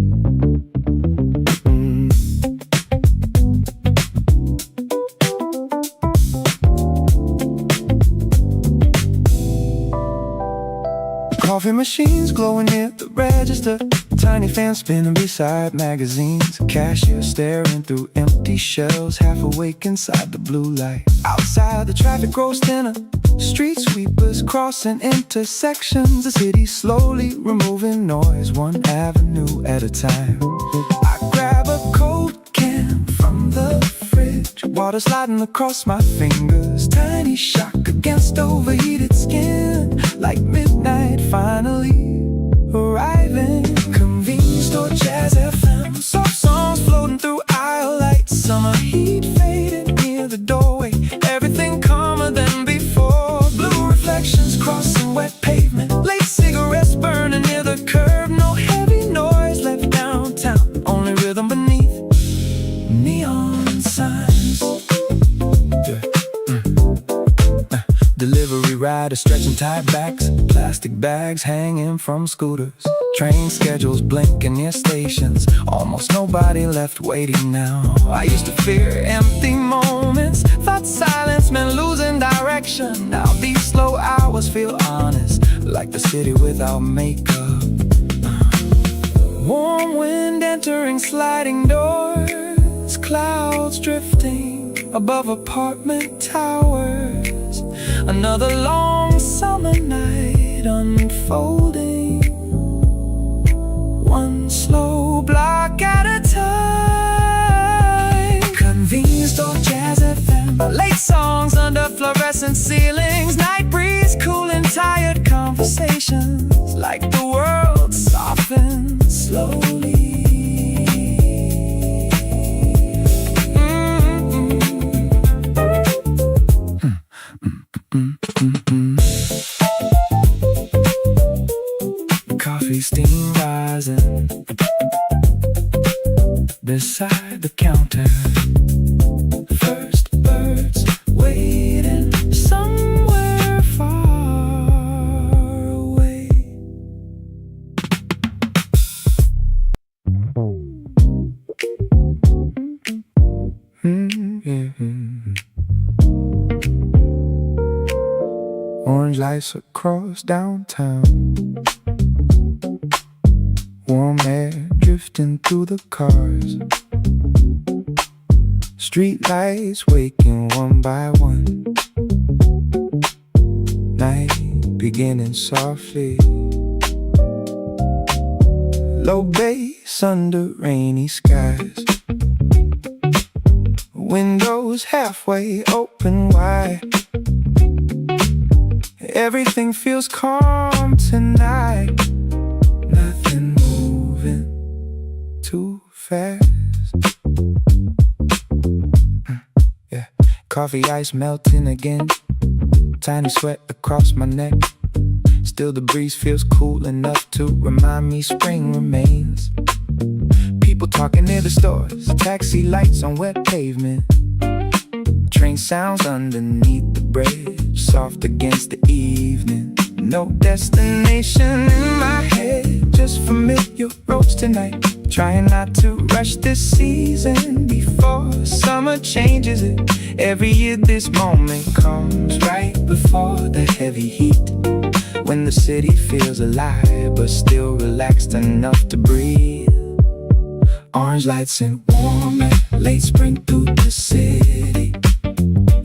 Coffee machines glowing near the register. Tiny fan spinning beside magazines. Cashier staring through empty shelves, half awake inside the blue light. Outside the traffic grows thinner. Street sweepers crossing intersections. The city slowly removing noise, one avenue at a time. I grab a cold can from the fridge, water sliding across my fingers. Tiny shock against overheated skin, like midnight finally arriving. Convenience store, Jazz FM, soft songs floating through aisle lights. Summer heat faded near the doorway, everything calmer than before. Blue reflections crossing wet pavement, late cigarettes burning near the curb. No heavy noise left downtown, only rhythm beneath neon signs. Delivery riders stretching tight backs, plastic bags hanging from scooters. Train schedules blinking near stations, almost nobody left waiting now. I used to fear empty moments, thought silence meant losing direction. Now these slow hours feel honest, like the city without makeup. Warm wind entering sliding doors, clouds drifting above apartment towers. Another long summer night unfolding, one slow block at a time. Convenience store, Jazz FM, late songs under fluorescent ceilings. Night breeze cooling tired conversations, like the world softens slowly. Coffee steam rising beside the counter. First birds waiting somewhere far away. Orange lights across downtown, warm air drifting through the cars. Street lights waking one by one, night beginning softly. Low bass under rainy skies, windows halfway open wide. Everything feels calm tonight, nothing moving too fast. Yeah, coffee ice melting again, tiny sweat across my neck. Still the breeze feels cool enough to remind me spring remains. People talking near the stores, taxi lights on wet pavement. Train sounds underneath the bridge, soft against the evening. No destination in my head, just familiar roads tonight. Trying not to rush this season before summer changes it. Every year this moment comes right before the heavy heat, when the city feels alive but still relaxed enough to breathe. Orange lights and warm air, late spring through the city.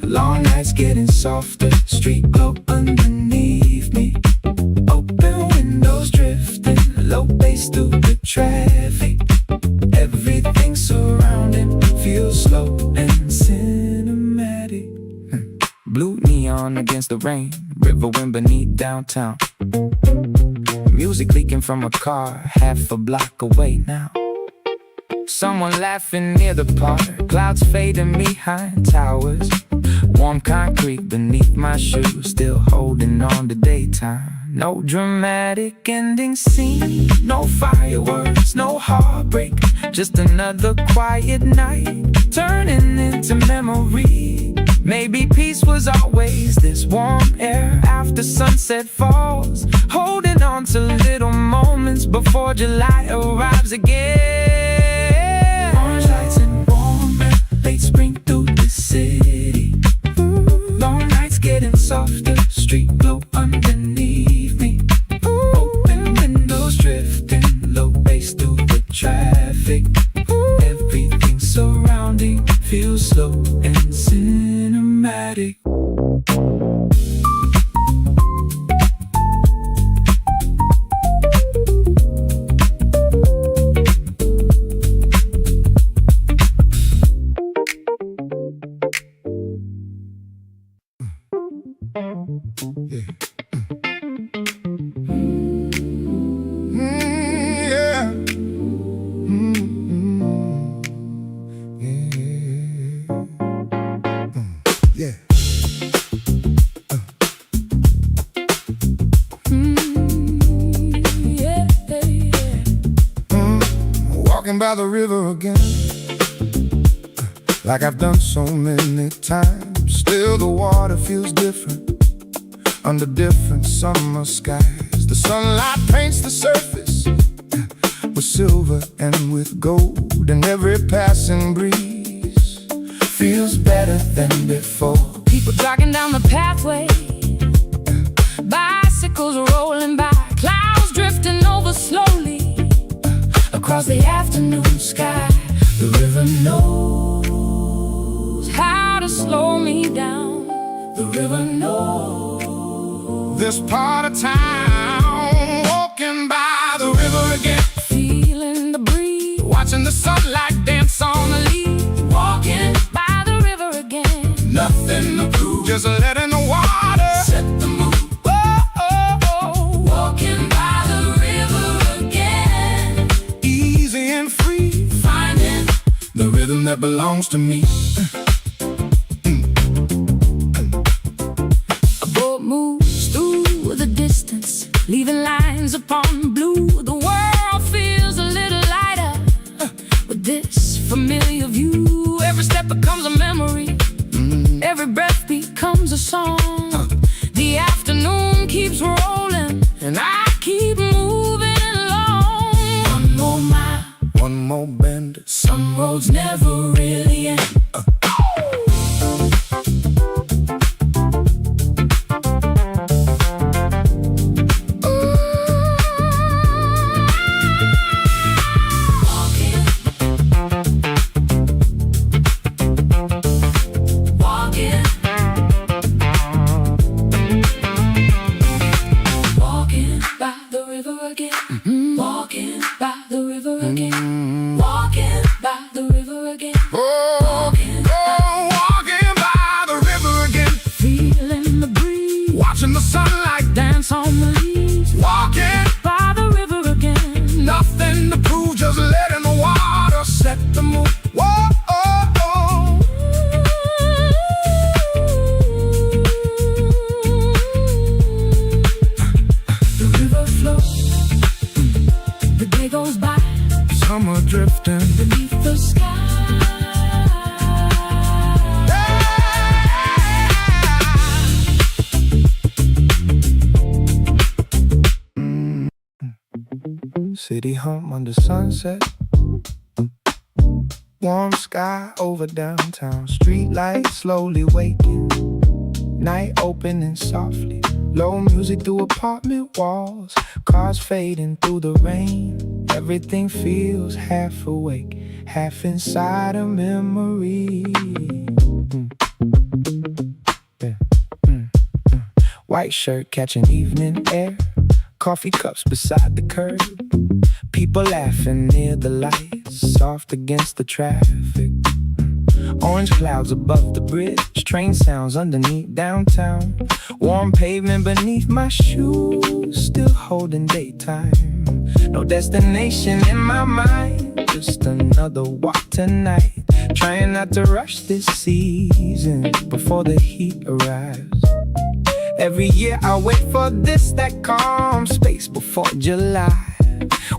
Long nights getting softer, street glow underneath me. Open windows drifting, low bass through the traffic. Everything surrounding feels slow and cinematic. Blue neon against the rain, river wind beneath downtown. Music leaking from a car half a block away now. Someone laughing near the park, clouds fading behind towers. Warm concrete beneath my shoes, still holding on to daytime. No dramatic ending scene, no fireworks, no heartbreak. Just another quiet night, turning into memory. Maybe peace was always this warm air after sunset falls, holding on to little moments before July arrives again. Orange lights and warm air, late spring through the city. Long nights getting softer, street glow underneath me. Open windows drifting, low bass through the traffic. Everything surrounding feels slow and cinematic. Walking by the river again, like I've done so many times. Still the water feels different under different summer skies. The sunlight paints the surface with silver and with gold, and every passing breeze feels better than before. People jogging down the pathway, bicycles rolling by, clouds drifting over slowly across the afternoon sky. The river knows how to slow me down. The river knows. This part of town, walking by the river again, Feeling the breeze, watching the sunlight dance on the leaves. walking by the river again. Nothing to prove, just letting the water Set the mood, walking by the river again. easy and free, Finding the rhythm that belongs to me. a boat moves through the distance, leaving lines upon blue. The world feels a little lighter with this familiar view. Every step becomes a memory, every breath becomes a song. The afternoon keeps rolling, and I keep moving along. One more mile, One more bend, some roads never really end. Walking, walking, walking by the river again. Walking by the river again. Walking by the river again. Walking, walking by the river again, feeling the breeze, watching the sunlight dance on the leaves. walking. By the river again. Nothing to prove, just letting the water set the mood. Whoa, oh, oh. The river flows, the day goes by Summer drifting, beneath the sky. city hum under sunset, warm sky over downtown, street lights slowly waking, night opening softly, low music through apartment walls, cars fading through the rain. Everything feels half awake, half inside a memory. White shirt catching evening air, coffee cups beside the curb, people laughing near the lights, soft against the traffic. Orange clouds above the bridge, train sounds underneath downtown, warm pavement beneath my shoes, still holding daytime. No destination in my mind, just another walk tonight, trying not to rush this season before the heat arrives. Every year I wait for this, that calm space before July,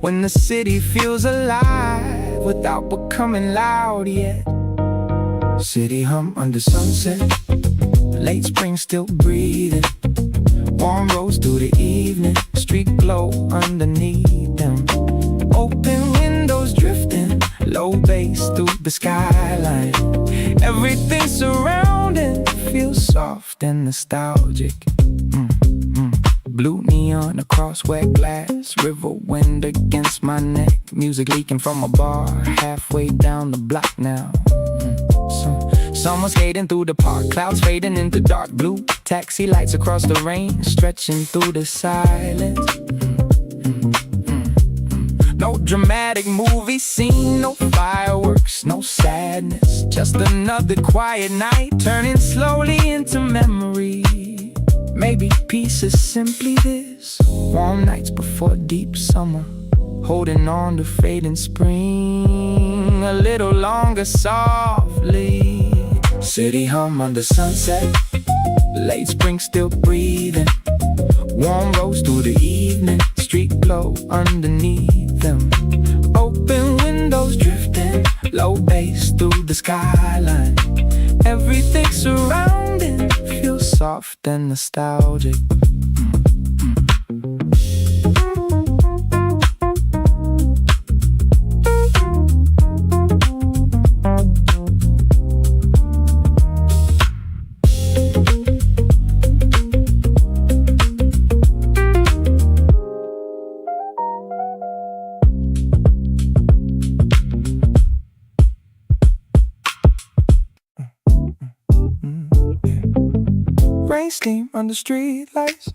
when the city feels alive without becoming loud yet. City hum under sunset, late spring still breathing. Warm roads through the evening, street glow underneath them. Open windows drifting, low bass through the skyline. Everything surrounding feels soft and nostalgic. Blue neon across wet glass, river wind against my neck. Music leaking from a bar halfway down the block now. Someone skating through the park, clouds fading into dark blue. Taxi lights across the rain, stretching through the silence. No dramatic movie scene, no fireworks, no sadness. Just another quiet night, turning slowly into memory. Maybe peace is simply this: warm nights before deep summer, holding on to fading spring a little longer softly. City hum under sunset, late spring still breathing. Warm roads through the evening, street glow underneath them. Open windows drifting, low bass through the skyline. Everything surrounding feels soft and nostalgic. Rain steam under street lights,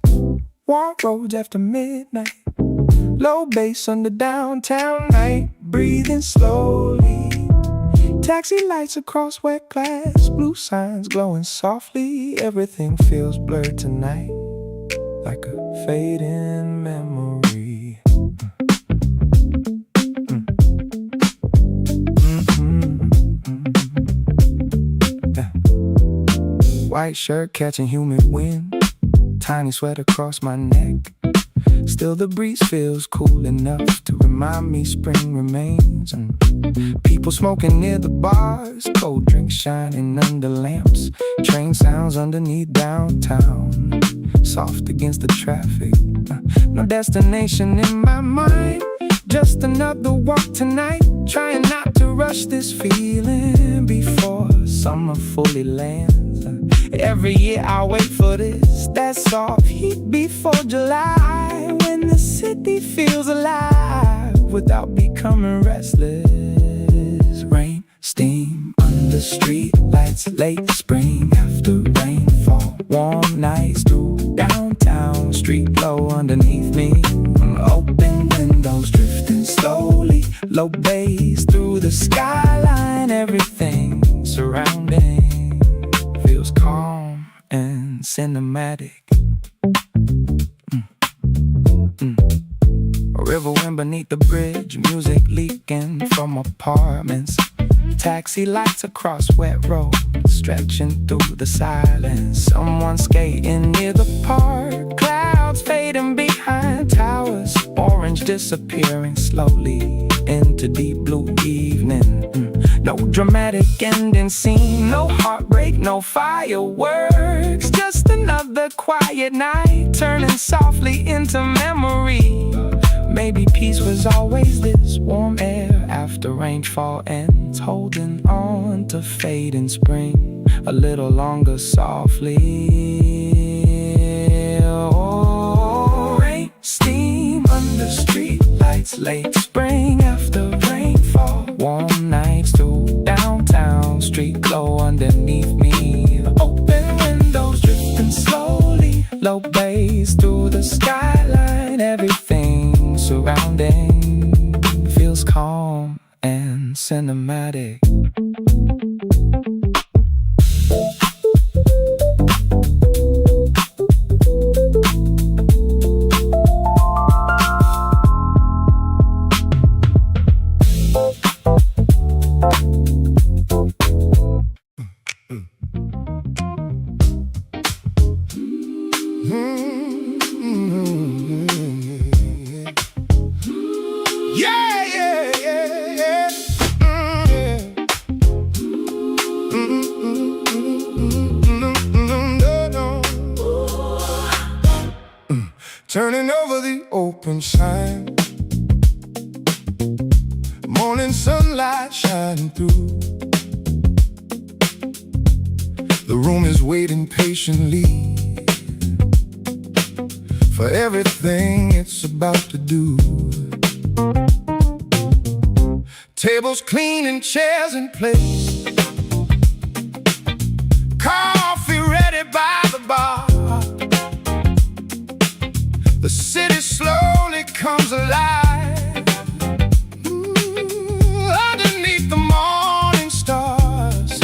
warm roads after midnight. Low bass under downtown night, breathing slowly. Taxi lights across wet glass, blue signs glowing softly. Everything feels blurred tonight, like a fading memory. White shirt catching humid wind, tiny sweat across my neck. Still the breeze feels cool enough to remind me spring remains. And people smoking near the bars, cold drinks shining under lamps. Train sounds underneath downtown, soft against the traffic. No destination in my mind, just another walk tonight. Trying not to rush this feeling before summer fully lands. Every year I wait for this, that soft heat before July, when the city feels alive without becoming restless. Rain, steam under street lights, late spring after rainfall. Warm nights through downtown, street glow underneath me. Open windows drifting slowly, low bass through the skyline. Everything surrounding feels calm and cinematic. A river wind beneath the bridge, music leaking from apartments. Taxi lights across wet roads, stretching through the silence. Someone skating near the park, clouds fading behind towers. Orange disappearing slowly into deep blue evening. No dramatic ending scene, no heartbreak, no fireworks. Just another quiet night, turning softly into memory. Maybe peace was always this: warm air after rainfall ends, holding on to fading spring a little longer softly. Oh, rain, steam under street lights, late spring after rainfall. Warm nights through downtown, street glow underneath me. Open windows drifting slowly, low bass through the skyline. Everything surrounding feels calm and cinematic. Turning over the open sign, morning sunlight shining through. The room is waiting patiently for everything it's about to do. Tables clean and chairs in place, coffee ready by the bar. The city slowly comes alive, underneath the morning stars.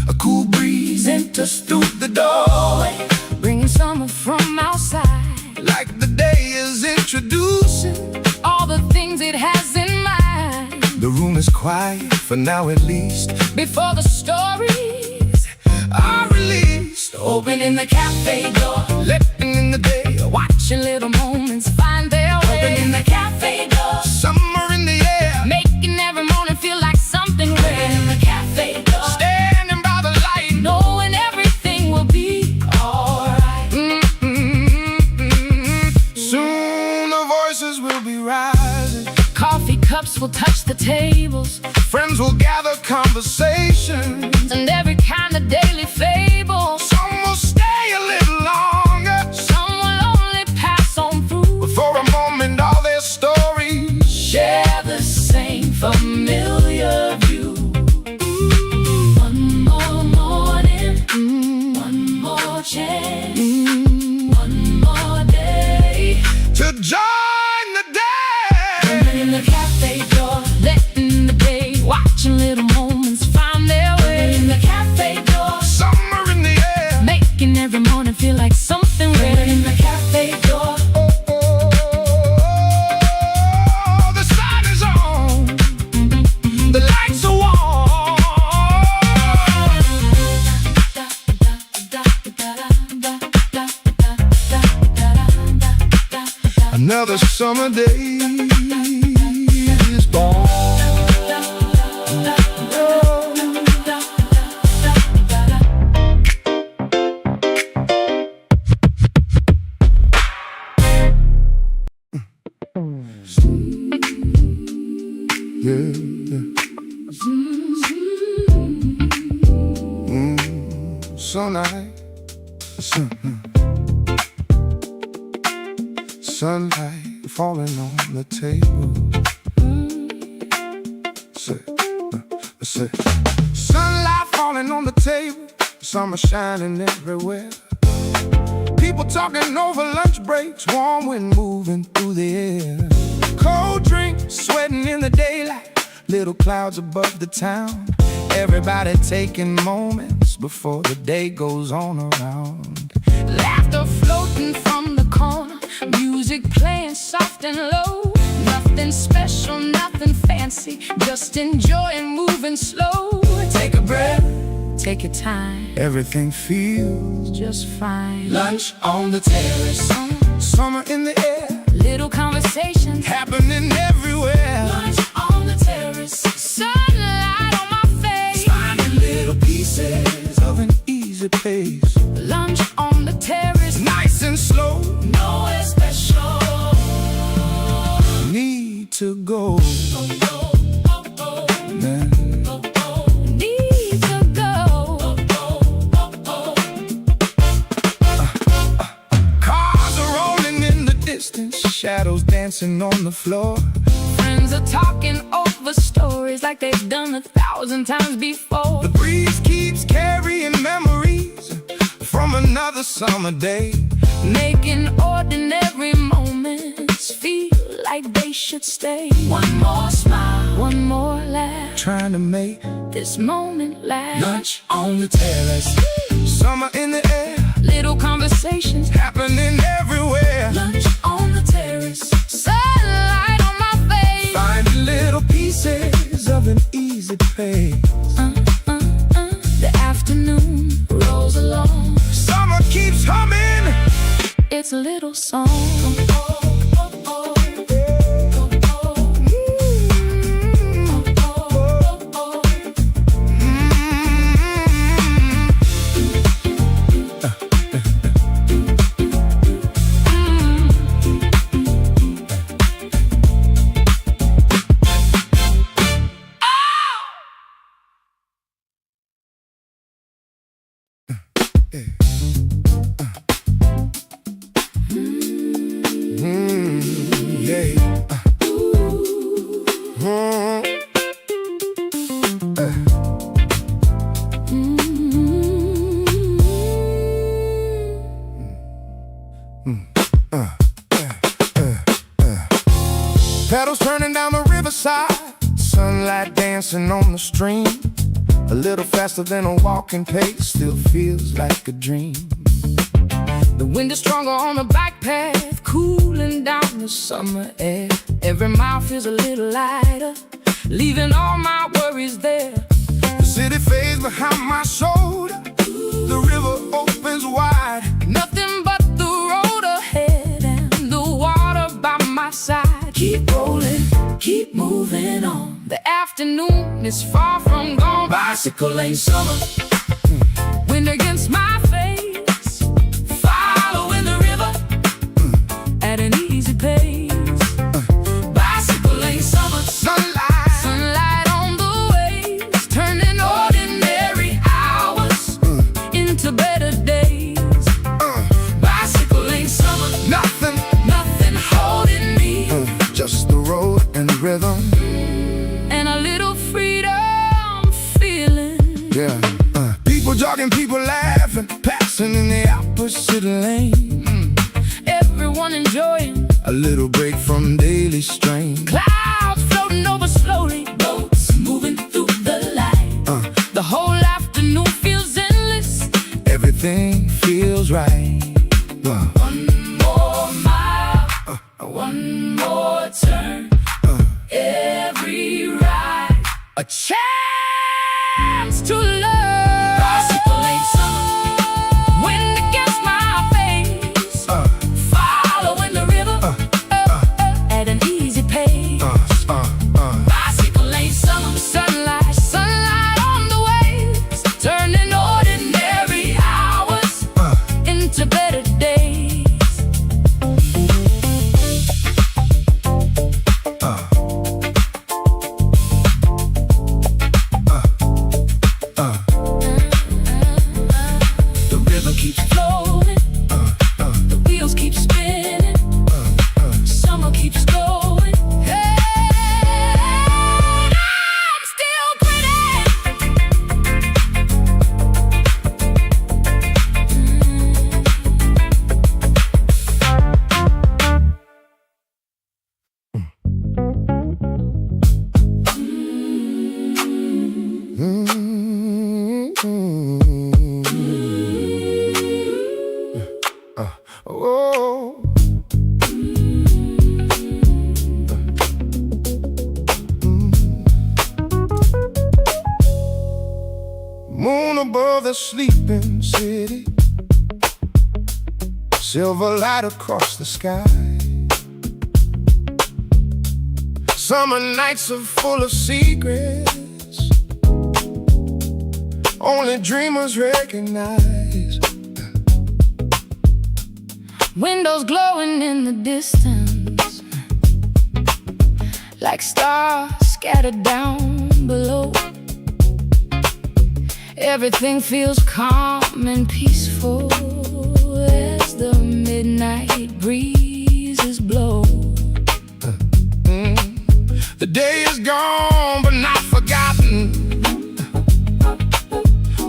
A cool breeze enters through the doorway, Bringing summer from outside, like the day is introducing. all the things it has in mind. The room is quiet, for now at least, Before the stories are released. opening the cafe door, Letting in the day, watching little moments find their way. Opening the cafe door, summer in the air, making every morning feel like something rare. Opening the cafe door, standing by the light, knowing everything will be alright. Soon the voices will be rising, Coffee cups will touch the tables, friends will gather conversations. and every kind of daily fable. Some will stay a little longer, Some will only pass on through, but for a moment all their stories share the same familiar view. One more morning, one more chance, one more day. to join the day. In the cafe door, letting the day, watching little moments find their way. In the cafe door, Summer in the air, making every morning feel like something rare. In the cafe door, the sun is on, the lights are warm. Another summer day is born. Yeah, yeah. So nice. Sunlight falling on the table. Sunlight falling on the table. Summer shining everywhere. People talking over lunch breaks. Warm wind moving through the air. Cold drinks, sweating in the daylight. Little clouds above the town. Everybody taking moments before the day goes on around. laughter floating from the corner, music playing soft and low. Nothing special, nothing fancy, just enjoying moving slow. Take a breath, Take your time, everything feels just fine. lunch on the terrace. Summer in the air, Little conversations, happening everywhere. lunch on the terrace, sunlight on my face. Finding little pieces of an easy pace. Lunch on the terrace, Nice and slow, nowhere special. need to go. Man. Need to go. Cars are rolling in the distance, shadows dancing on the floor. Friends are talking over stories like they've done 1,000 times before. The breeze keeps carrying memories from another summer day. Making ordinary moments feel like they should stay. One more smile, one more laugh, Trying to make this moment last. lunch on the terrace. Summer in the air, Little conversations, happening everywhere. lunch on the terrace, sunlight on my face. Finding little pieces of an easy pace. The afternoon rolls along, Summer keeps humming. it's a little song. Pedals turning down the riverside, sunlight dancing on the stream. A little faster than a walking pace, still feels like a dream. The wind is stronger on the bike path, cooling down the summer air. Every mile feels a little lighter, leaving all my worries there. The city fades behind my shoulder, the river opens wide. Nothing but the road ahead and the water by my side. Keep rolling, keep moving on. The afternoon is far from gone. Bicycle lane summer, wind against my face, following the river at an easy pace. Bicycle lane summer, sunlight on the waves, turning ordinary hours into better days. Bicycle lane summer, Nothing, nothing holding me, just the road and rhythm. and a little freedom feeling. Yeah, people jogging, people laughing, passing in the opposite lane. Everyone enjoying, A little break from daily strain. clouds floating over slowly, boats moving through the light. The whole afternoon feels endless. Everything feels right. One more mile, one more turn. Every ride, a chance to learn. Bicycle lane summer, wind against my face, following the river at an easy pace. Bicycle lane summer, sunlight on the waves, turning ordinary hours into better days. The river keeps Flowing, the wheels keep spinning, summer keeps going. Hey, I'm still grinning. Oh. Moon above the sleeping city, silver light across the sky. Summer nights are full of secrets only dreamers recognize. Windows glowing in the distance, like stars scattered down below. Everything feels calm and peaceful as the midnight breezes blow. The day is gone but not forgotten.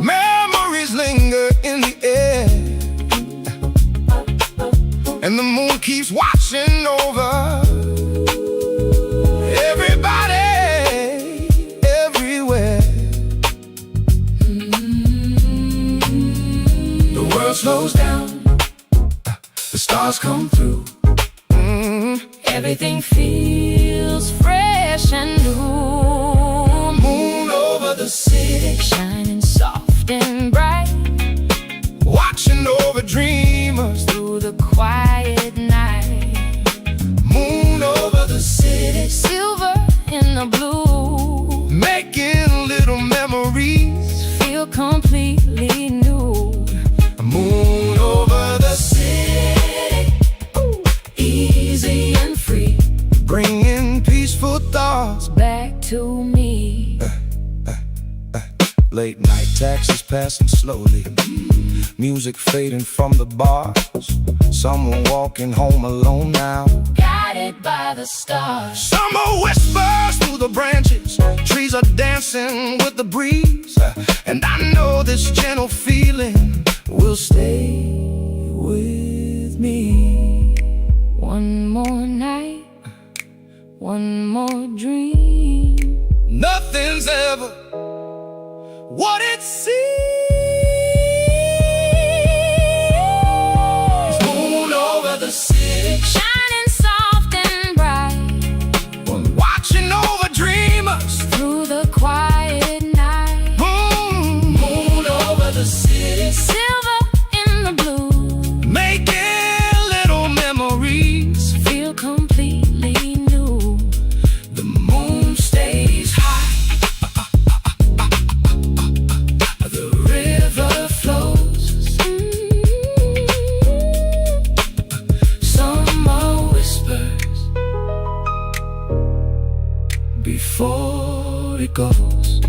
Memories linger in the air, and the moon keeps watching over everybody, everywhere. The world slows down, The stars come through. everything feels fresh and new. Moon over the city, shining soft and bright, Watching over dreamers. through the quiet night. Moon over the city, Silver in the blue, making little memories. feel completely new. Moon over the city, Easy and free, bringing peaceful thoughts. back to me. Late night taxis passing slowly, Music fading from the bars. Someone walking home alone now, guided by the stars. summer whispers through the branches. Trees are dancing with the breeze. And I know this gentle feeling will stay with me. One more night, one more dream. Nothing's ever what it seems. Moon over the city, Shining soft and bright watching over dreamers. through the quiet night. Moon over the city, Silver in the blue, making little memories. feel completely new. The moon stays high, the river flows. Summer whispers before it goes.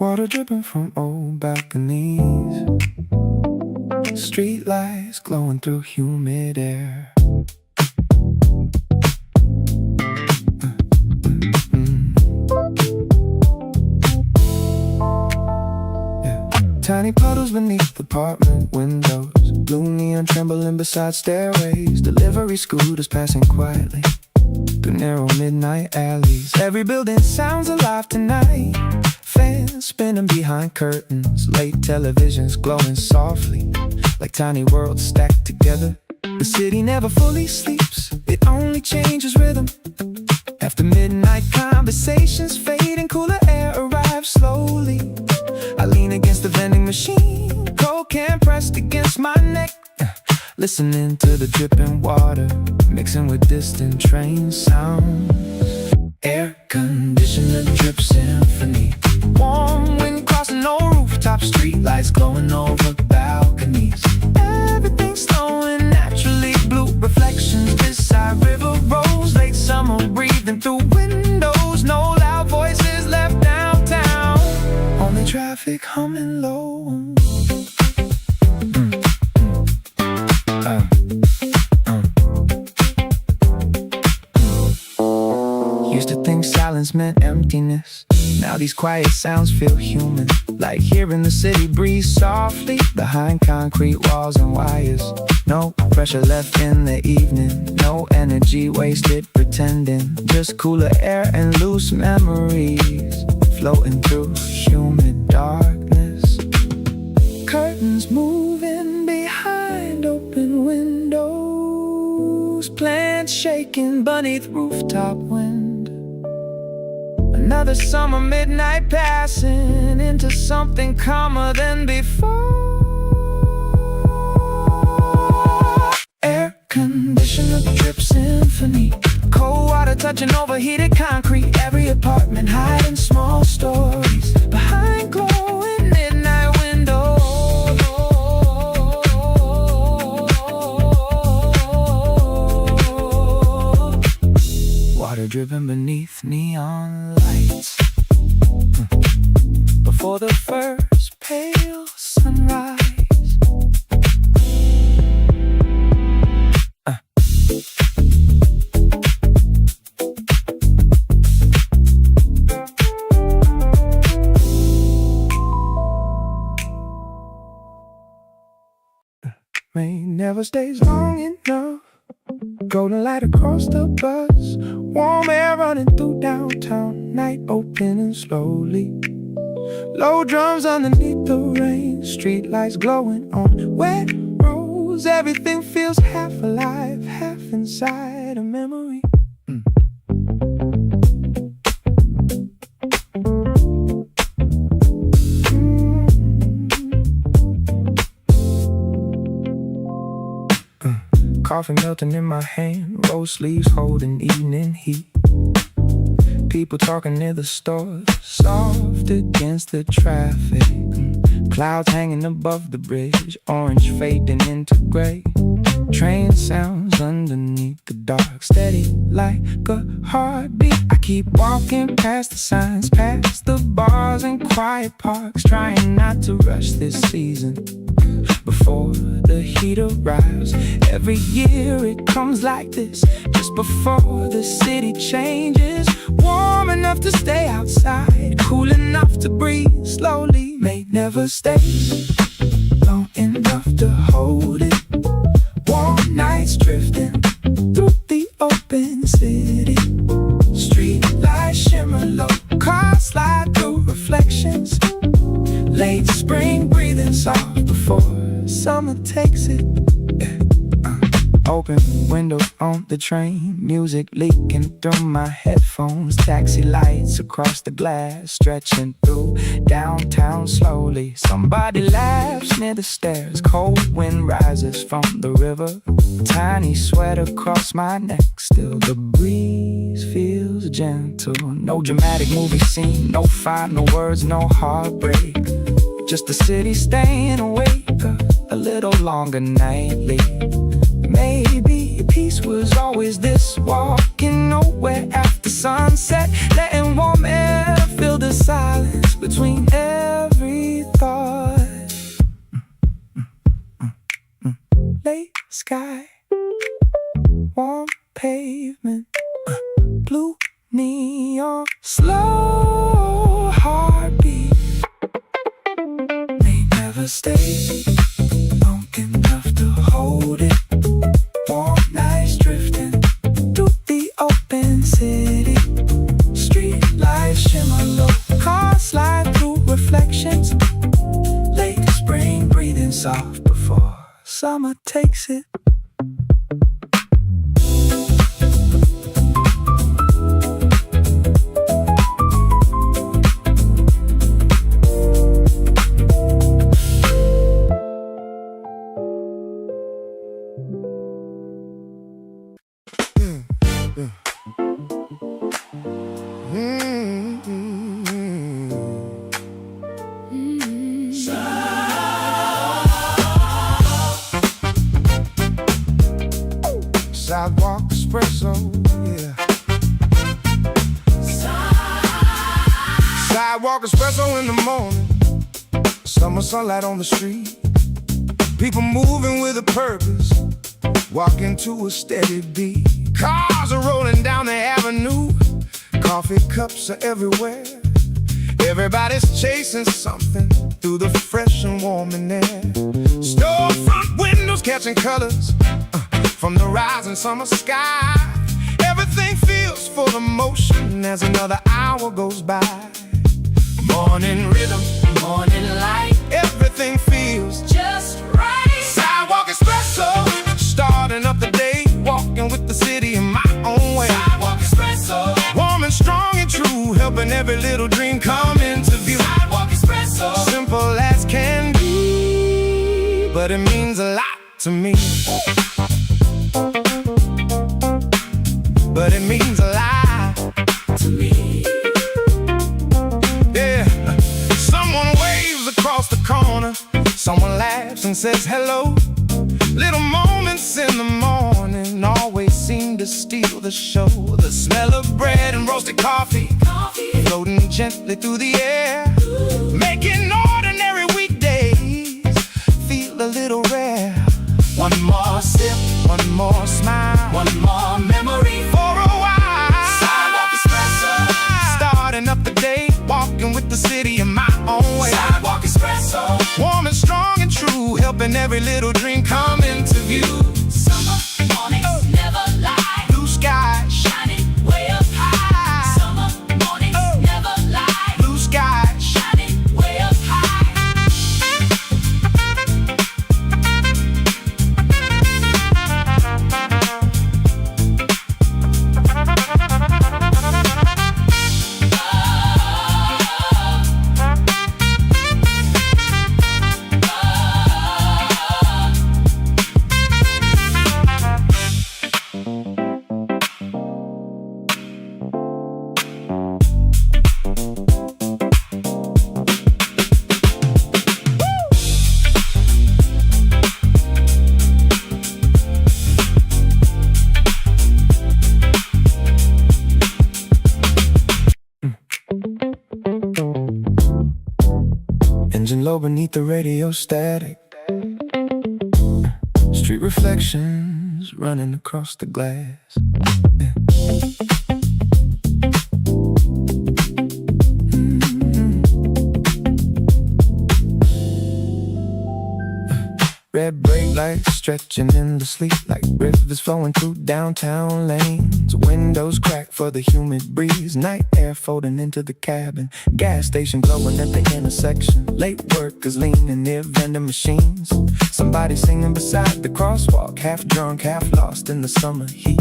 Water dripping from old balconies, street lights glowing through humid air. Yeah. Tiny puddles beneath apartment windows, blue neon trembling beside stairways. Delivery scooters passing quietly through narrow midnight alleys. Every building sounds alive tonight. Fans spinning behind curtains, late televisions glowing softly like tiny worlds stacked together. The city never fully sleeps, it only changes rhythm. After midnight conversations fade and cooler air arrives slowly. I lean against the vending machine, cold can pressed against my neck, listening to the dripping water mixing with distant train sounds. Air conditioner drip symphony, warm wind crossing old rooftop, street lights glowing over balconies. Everything's slowing naturally, blue reflections beside river roads. Late summer breathing through windows, no loud voices left downtown, only traffic humming low. Used to think silence meant emptiness. Now these quiet sounds feel human, like hearing the city breathe softly behind concrete walls and wires. No pressure left in the evening, no energy wasted pretending. Just cooler air and loose memories floating through humid darkness. Curtains moving behind open windows, plants shaking beneath rooftop wind. Another summer midnight passing into something calmer than before. Air conditioner drip symphony, cold water touching overheated concrete. Every apartment hiding small stories behind glowing midnight windows. Water dripping beneath neon lights, before the first pale sunrise. Rain never stays long enough. Golden light across the bus, warm air running through downtown, night opening slowly. Low drums underneath the rain, street lights glowing on wet roads. Everything feels half alive, half inside a memory. Coffee melting in my hand, rose sleeves holding evening heat. People talking near the stores, soft against the traffic. Clouds hanging above the bridge, orange fading into gray. Train sounds underneath the dark, steady like a heartbeat. I keep walking past the signs, past the bars and quiet parks, trying not to rush this season before the heat arrives. Every year it comes like this, just before the city changes. Warm enough to stay outside, cool enough to breathe slowly. May never stay long enough to hold it. Warm nights drifting through the open city. Street lights shimmer low, cars slide through reflections. Late spring breathing soft before summer takes it. Open windows on the train, music leaking through my headphones. Taxi lights across the glass, stretching through downtown slowly. Somebody laughs near the stairs, cold wind rises from the river. Tiny sweat across my neck, still the breeze feels gentle. No dramatic movie scene, no fight, no words, no heartbreak. Just the city staying awake a little longer nightly. Maybe peace was always this, walking nowhere after sunset, letting warm air fill the silence between every thought. Late sky, warm pavement, blue neon, slow heartbeat. They never stay long enough to hold it. Warm nights drifting through the open city. Street lights shimmer low, cars slide through reflections. Late spring breathing soft before summer takes it. Sidewalk espresso, yeah. Sidewalk espresso in the morning. Summer sunlight on the street. People moving with a purpose, walking to a steady beat. Cars are rolling down the avenue. Coffee cups are everywhere. Everybody's chasing something through the fresh and warming air. Storefront windows catching colors from the rising summer sky. Everything feels full of motion as another hour goes by. Morning rhythm, morning light, everything feels Just right. sidewalk espresso, starting up the day, walking with the city in my own way. Sidewalk espresso. Warm and strong and true, helping every little dream come into view. Sidewalk espresso. Simple as can be, but it means a lot to me. But it means a lot To me. yeah. Someone waves across the corner, someone laughs and says hello. Little moments in the morning always seem to steal the show. The smell of bread and roasted coffee floating gently through the air, making ordinary weekdays feel a little rare. One more sip, One more smile, one more memory. for a while. Sidewalk espresso. Starting up the day, walking with the city in my own way. Sidewalk espresso. Warm and strong and true, helping every little dream come into view. Summer mornings never lie. Blue skies, Shining way up high. Summer mornings never lie. blue skies. Shining way up high. Engine low beneath the radio static. Street reflections running across the glass. Red brake lights stretching endlessly like rivers flowing through downtown lanes. Windows cracked for the humid breeze. Night air folding into the cabin. Gas station glowing at the intersection. Late workers leaning near vending machines. Somebody singing beside the crosswalk. Half drunk, half lost in the summer heat.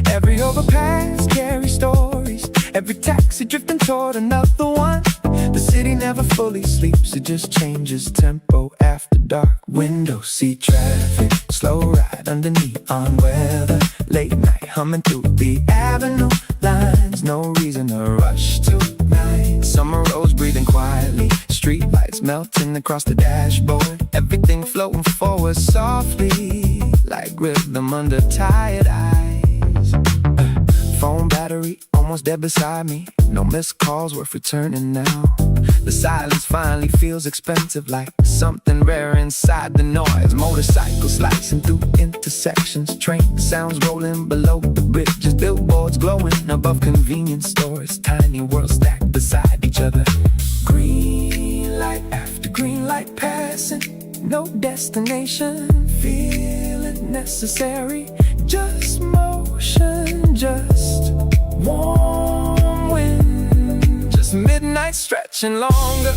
Every overpass carries stories. Every taxi drifting toward another one. The city never fully sleeps, it just changes tempo after dark. Window seat traffic, slow ride under neon weather. Late night humming through the avenue lines. No reason to rush tonight. Summer roads breathing quietly. Street lights melting across the dashboard. Everything floating forward softly like rhythm under tired eyes. Phone battery almost dead beside me. No missed calls worth returning now. The silence finally feels expensive, like something rare inside the noise. Motorcycles slicing through intersections. Train sounds rolling below the bridges. Billboards glowing above convenience stores. Tiny worlds stacked beside each other. Green light after green light passing. No destination, feeling necessary. Just motion, just warm wind. Just midnight stretching longer.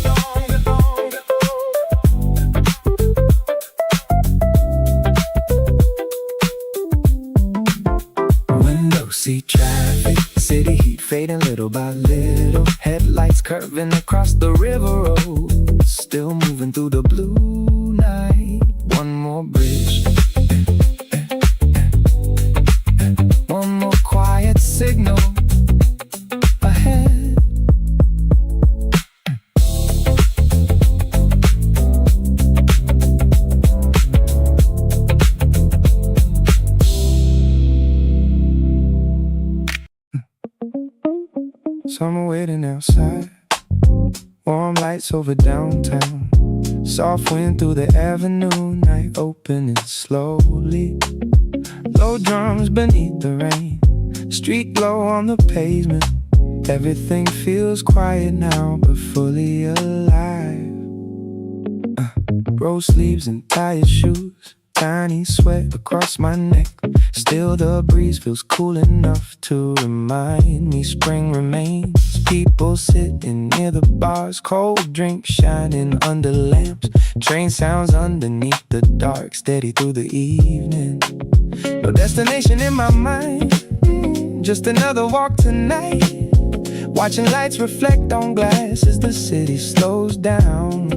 Window seat traffic, city heat fading little by little. Headlights curving across the river road. Still moving through the blue night. One more bridge, one more quiet signal ahead. Summer waiting outside. Warm lights over downtown. Soft wind through the avenue. Night opening slowly. Low drums beneath the rain. Street glow on the pavement. Everything feels quiet now, but fully alive. Rose sleeves and tired shoes. Tiny sweat across my neck. Still the breeze feels cool enough to remind me spring remains. People sitting near the bars. Cold drinks shining under lamps. Train sounds underneath the dark. Steady through the evening. No destination in my mind. Just another walk tonight. Watching lights reflect on glass as the city slows down.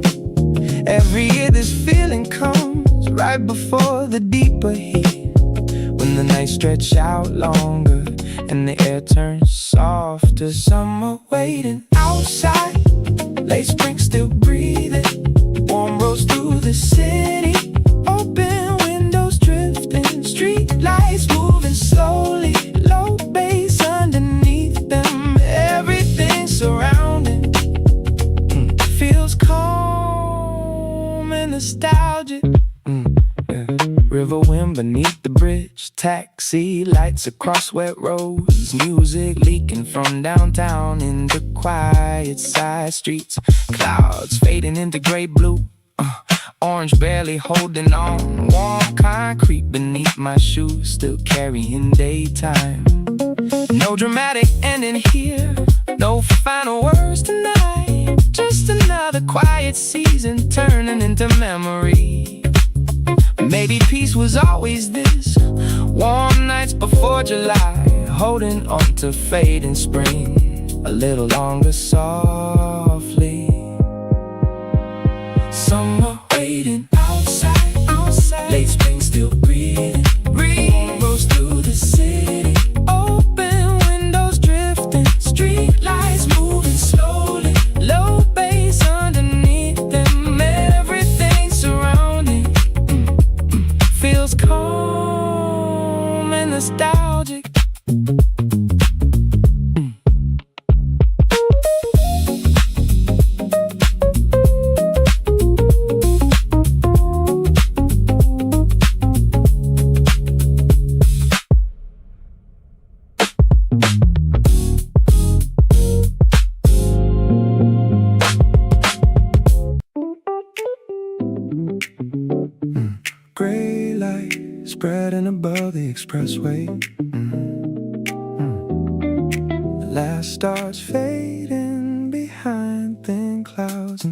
Every year this feeling comes right before the deeper heat. When the nights stretch out longer and the air turns softer. Summer waiting outside. Late spring still breathing. Warm roads through the city. Open windows drifting. Street lights moving slowly. Low bass underneath them. Everything surrounding feels calm and nostalgic. River wind beneath the bridge. Taxi lights across wet roads. Music leaking from downtown into quiet side streets. Clouds fading into gray blue. Orange barely holding on. Warm concrete beneath my shoes. Still carrying daytime. No dramatic ending here. No final words tonight. Just another quiet season turning into memory. Maybe peace was always this. Warm nights before July. Holding on to fading spring. A little longer softly. Summer waiting outside. Late spring still breathing. Breeze rose through the city. Open windows drifting. Street lights moving slowly. Low bass underneath them. Everything surrounding feels calm and nostalgic. spreading above the expressway. The last stars fading behind thin clouds.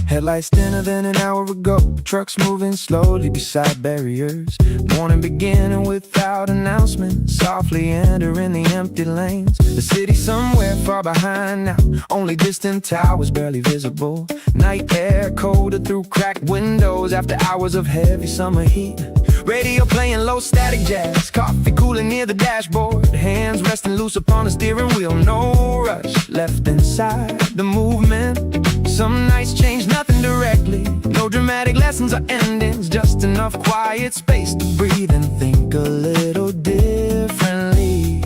Headlights thinner than an hour ago. Trucks moving slowly beside barriers. Morning beginning without announcement. Softly entering the empty lanes. The city somewhere far behind now. Only distant towers barely visible. Night air colder through cracked windows after hours of heavy summer heat. Radio playing low static jazz. Coffee cooling near the dashboard. Hands resting loose upon the steering wheel. No rush left inside the movement. Some nights change nothing directly. No dramatic lessons or endings. Just enough quiet space to breathe and think a little differently.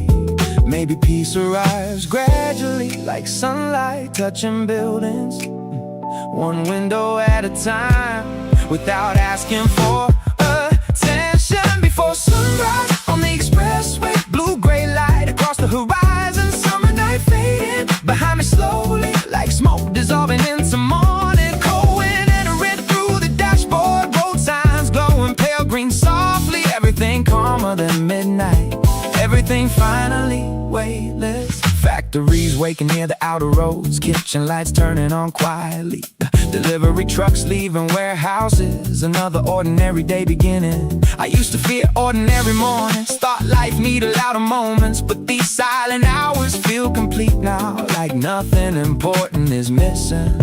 Maybe peace arrives gradually, like sunlight touching buildings, one window at a time, without asking for attention. Before sunrise on the expressway, blue-gray light across the horizon. Summer night fading behind me slowly, like smoke dissolving into morning. Cold wind entering through the dashboard. Road signs glowing pale green softly. Everything calmer than midnight. Everything finally weightless. Factories waking near the outer roads. Kitchen lights turning on quietly. Delivery trucks leaving warehouses. Another ordinary day beginning. I used to fear ordinary mornings. Thought life needed louder moments. But these silent hours feel complete now. Like nothing important is missing.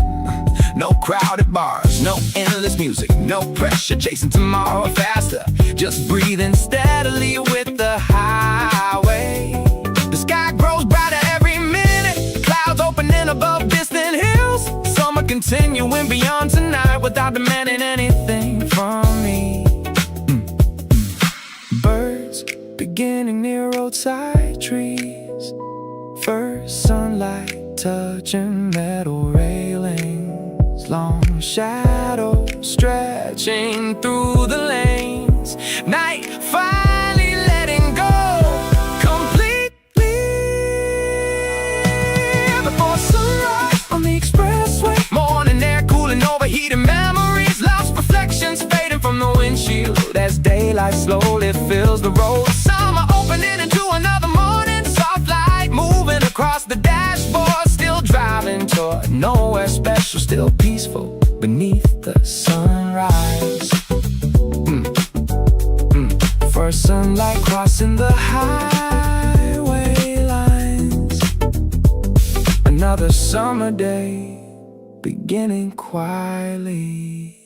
No crowded bars, no endless music. No pressure chasing tomorrow faster. Just breathing steadily with the highway. The sky grows brighter every minute. Clouds opening above distant hills. Summer continuing beyond tonight without demanding anything from me. Birds beginning near roadside trees. First sunlight touching metal railings. Long shadows stretching through the lanes. Night finally letting go completely. Before sunrise on the expressway. Morning air cooling overheating memories. Lost reflections fading from the windshield as daylight slowly fills the road. Summer opening into another morning. Soft light moving across the dashboard. Still driving toward nowhere special. Still peaceful beneath the sunrise. First sunlight crossing the highway lines. Another summer day beginning quietly.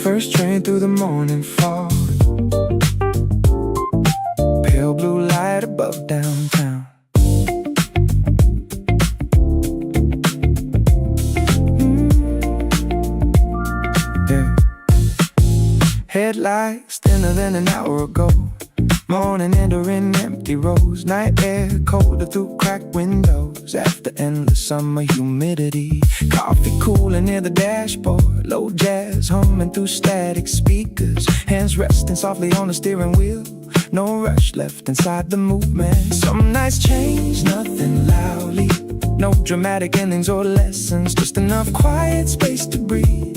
First train through the morning fog. Pale blue light above downtown. Yeah. Headlights thinner than an hour ago. Morning entering empty rows. Night air colder through cracked windows. After endless summer humidity. Coffee cooling near the dashboard. Low jazz humming through static speakers. Hands resting softly on the steering wheel. No rush left inside the movement. Some nights change, nothing loudly. No dramatic endings or lessons. Just enough quiet space to breathe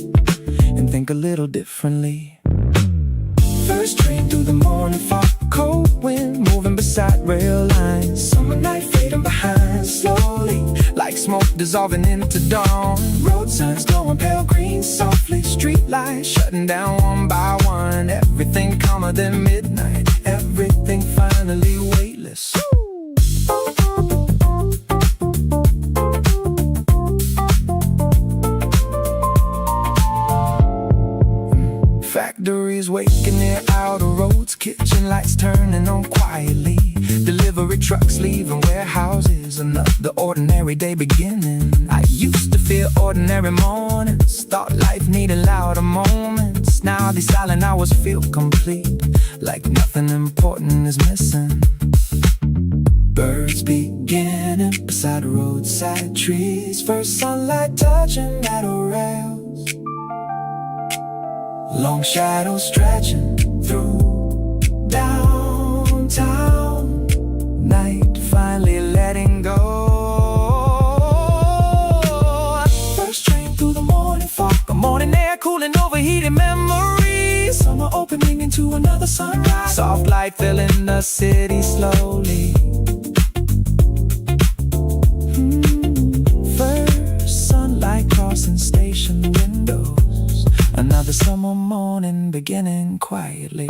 and think a little differently. First train through the morning fog. Cold wind moving beside rail lines. Summer night fading behind slowly, like smoke dissolving into dawn. Road signs glowing pale green softly. Street lights shutting down one by one. Everything calmer than midnight. Everything finally weightless. Factories waking near outer roads. Kitchen lights turning on quietly. Delivery trucks leaving warehouses. Another ordinary day beginning. I used to fear ordinary mornings. Thought life needed louder moments. Now these silent hours feel complete, like nothing important is missing. Birds beginning beside roadside trees. First sunlight touching metal rails. Long shadows stretching through downtown. Night finally letting go. First train through the morning fog. A morning air cooling overheated memories. Summer opening into another sunrise. Soft light filling the city slowly. First sunlight crossing station windows. Another summer morning beginning quietly.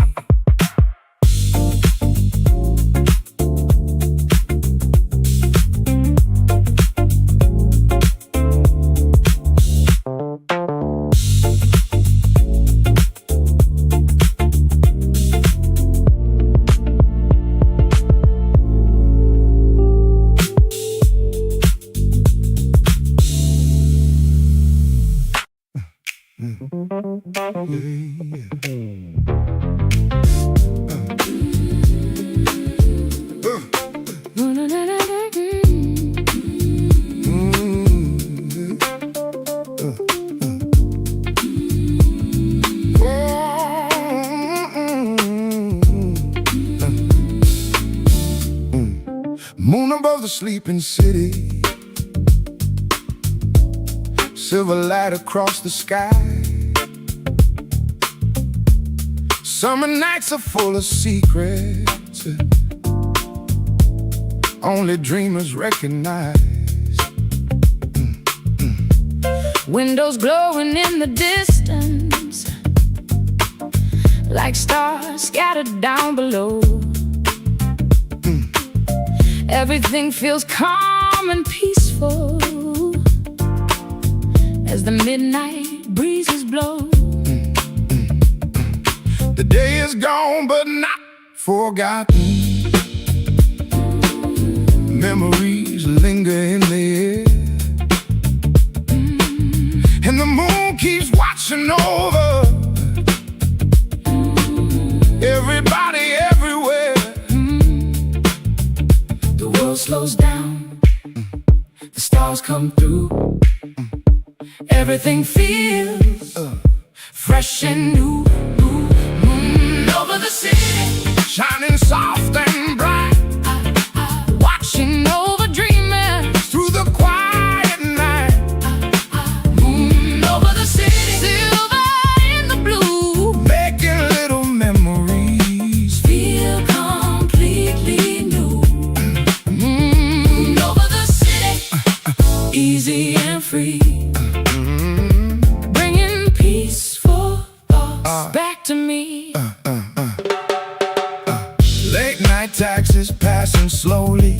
Moon above the sleeping city, silver light across the sky. Summer nights are full of secrets only dreamers recognize. Windows glowing in the distance, like stars scattered down below. Everything feels calm and peaceful as the midnight breezes blow. The day is gone but not forgotten. Memories linger in the air, and the moon keeps watching over everybody everywhere. The world slows down, the stars come through. Everything feels fresh and new. Moon over the city, Shining soft and bright, Watching over dreamers through the quiet night. moon over the city, silver in the blue. Making little memories. feel completely new. Mm, Over the city, easy and free, bringing peaceful thoughts. back to me. Late night taxis passing slowly,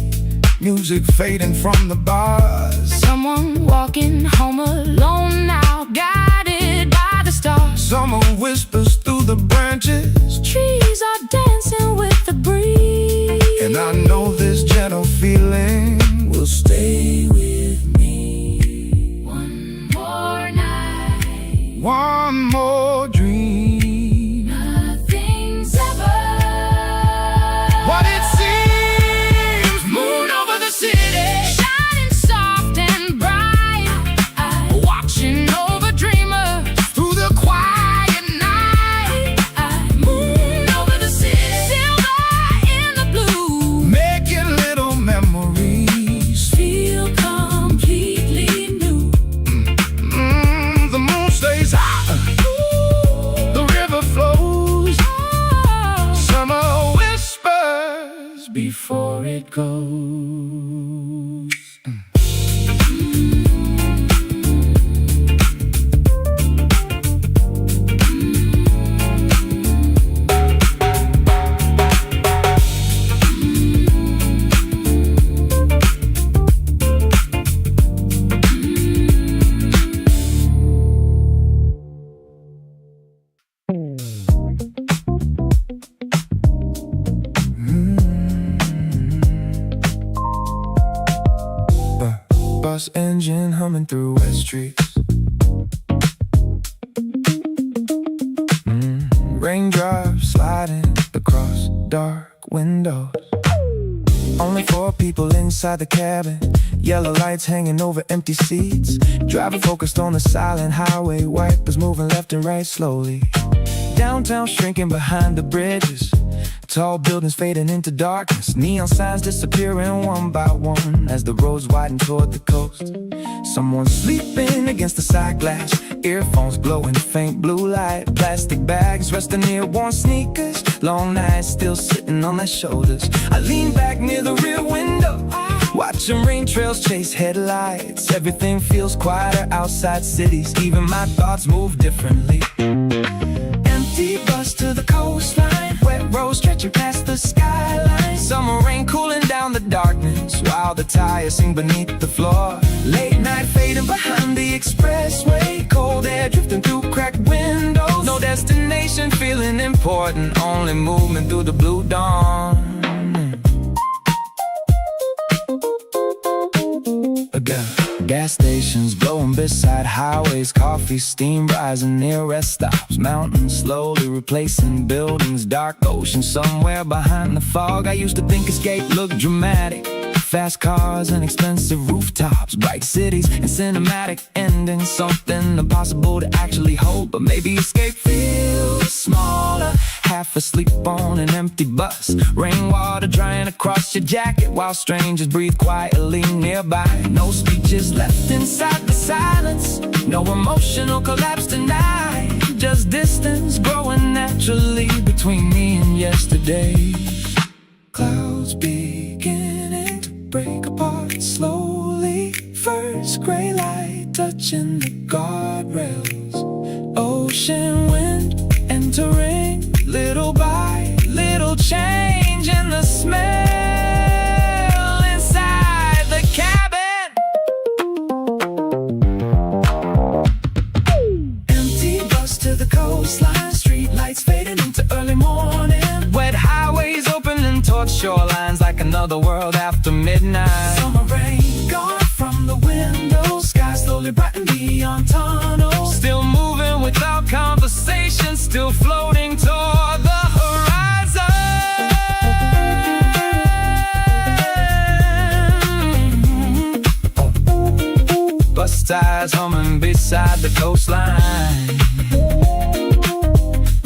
music fading from the bars. Someone walking home alone now, guided by the stars. Summer whispers through the branches, Trees are dancing with the breeze. and I know this gentle feeling will stay with me. One more night, One more dream, nothing's ever what it seems. moon over the city, shining soft and bright, watching over dreamers Through the quiet night, moon over the city, silver in the blue. making little memories. Feel completely new. The moon stays high, the river flows. Summer whispers Before it goes. Bus engine humming through wet streets. Raindrops sliding across dark windows. Only 4 people inside the cabin. Yellow lights hanging over empty seats. Driver focused on the silent highway. Wipers moving left and right slowly. Downtown shrinking behind the bridges. Tall buildings fading into darkness. Neon signs disappearing one by one as the roads widen toward the coast. Someone sleeping against the side glass. Earphones glowing faint blue light. Plastic bags resting near worn sneakers. Long nights still sitting on their shoulders. I lean back near the rear window, watching rain trails chase headlights. Everything feels quieter outside cities. Even my thoughts move differently. Empty bus to the coastline. Wet roads stretching past the skyline. Summer rain cooling down the darkness while the tires sing beneath the floor. Late night fading behind the expressway. Cold air drifting through cracked windows. No destination feeling important. Only movement through the blue dawn. Gas stations glowing beside highways. Coffee steam rising near rest stops. Mountains slowly replacing buildings. Dark ocean somewhere behind the fog. I used to think escape looked dramatic. Fast cars and expensive rooftops. Bright cities and cinematic endings. Something impossible to actually hold. But maybe escape feels smaller. Half asleep on an empty bus. Rainwater drying across your jacket while strangers breathe quietly nearby. No speeches left inside the silence. No emotional collapse tonight. Just distance growing naturally between me and yesterday. Clouds beginning to break apart slowly. First gray light touching the guardrails. Ocean wind entering. Little by little change in the smell inside the cabin. Empty bus to the coastline. Street lights fading into early morning. Wet highways opening towards shorelines like another world after midnight. Summer rain gone from the windows. Sky slowly brightened beyond tunnels. Still moving without conversation. Still floating toward the horizon. Bus tires humming beside the coastline.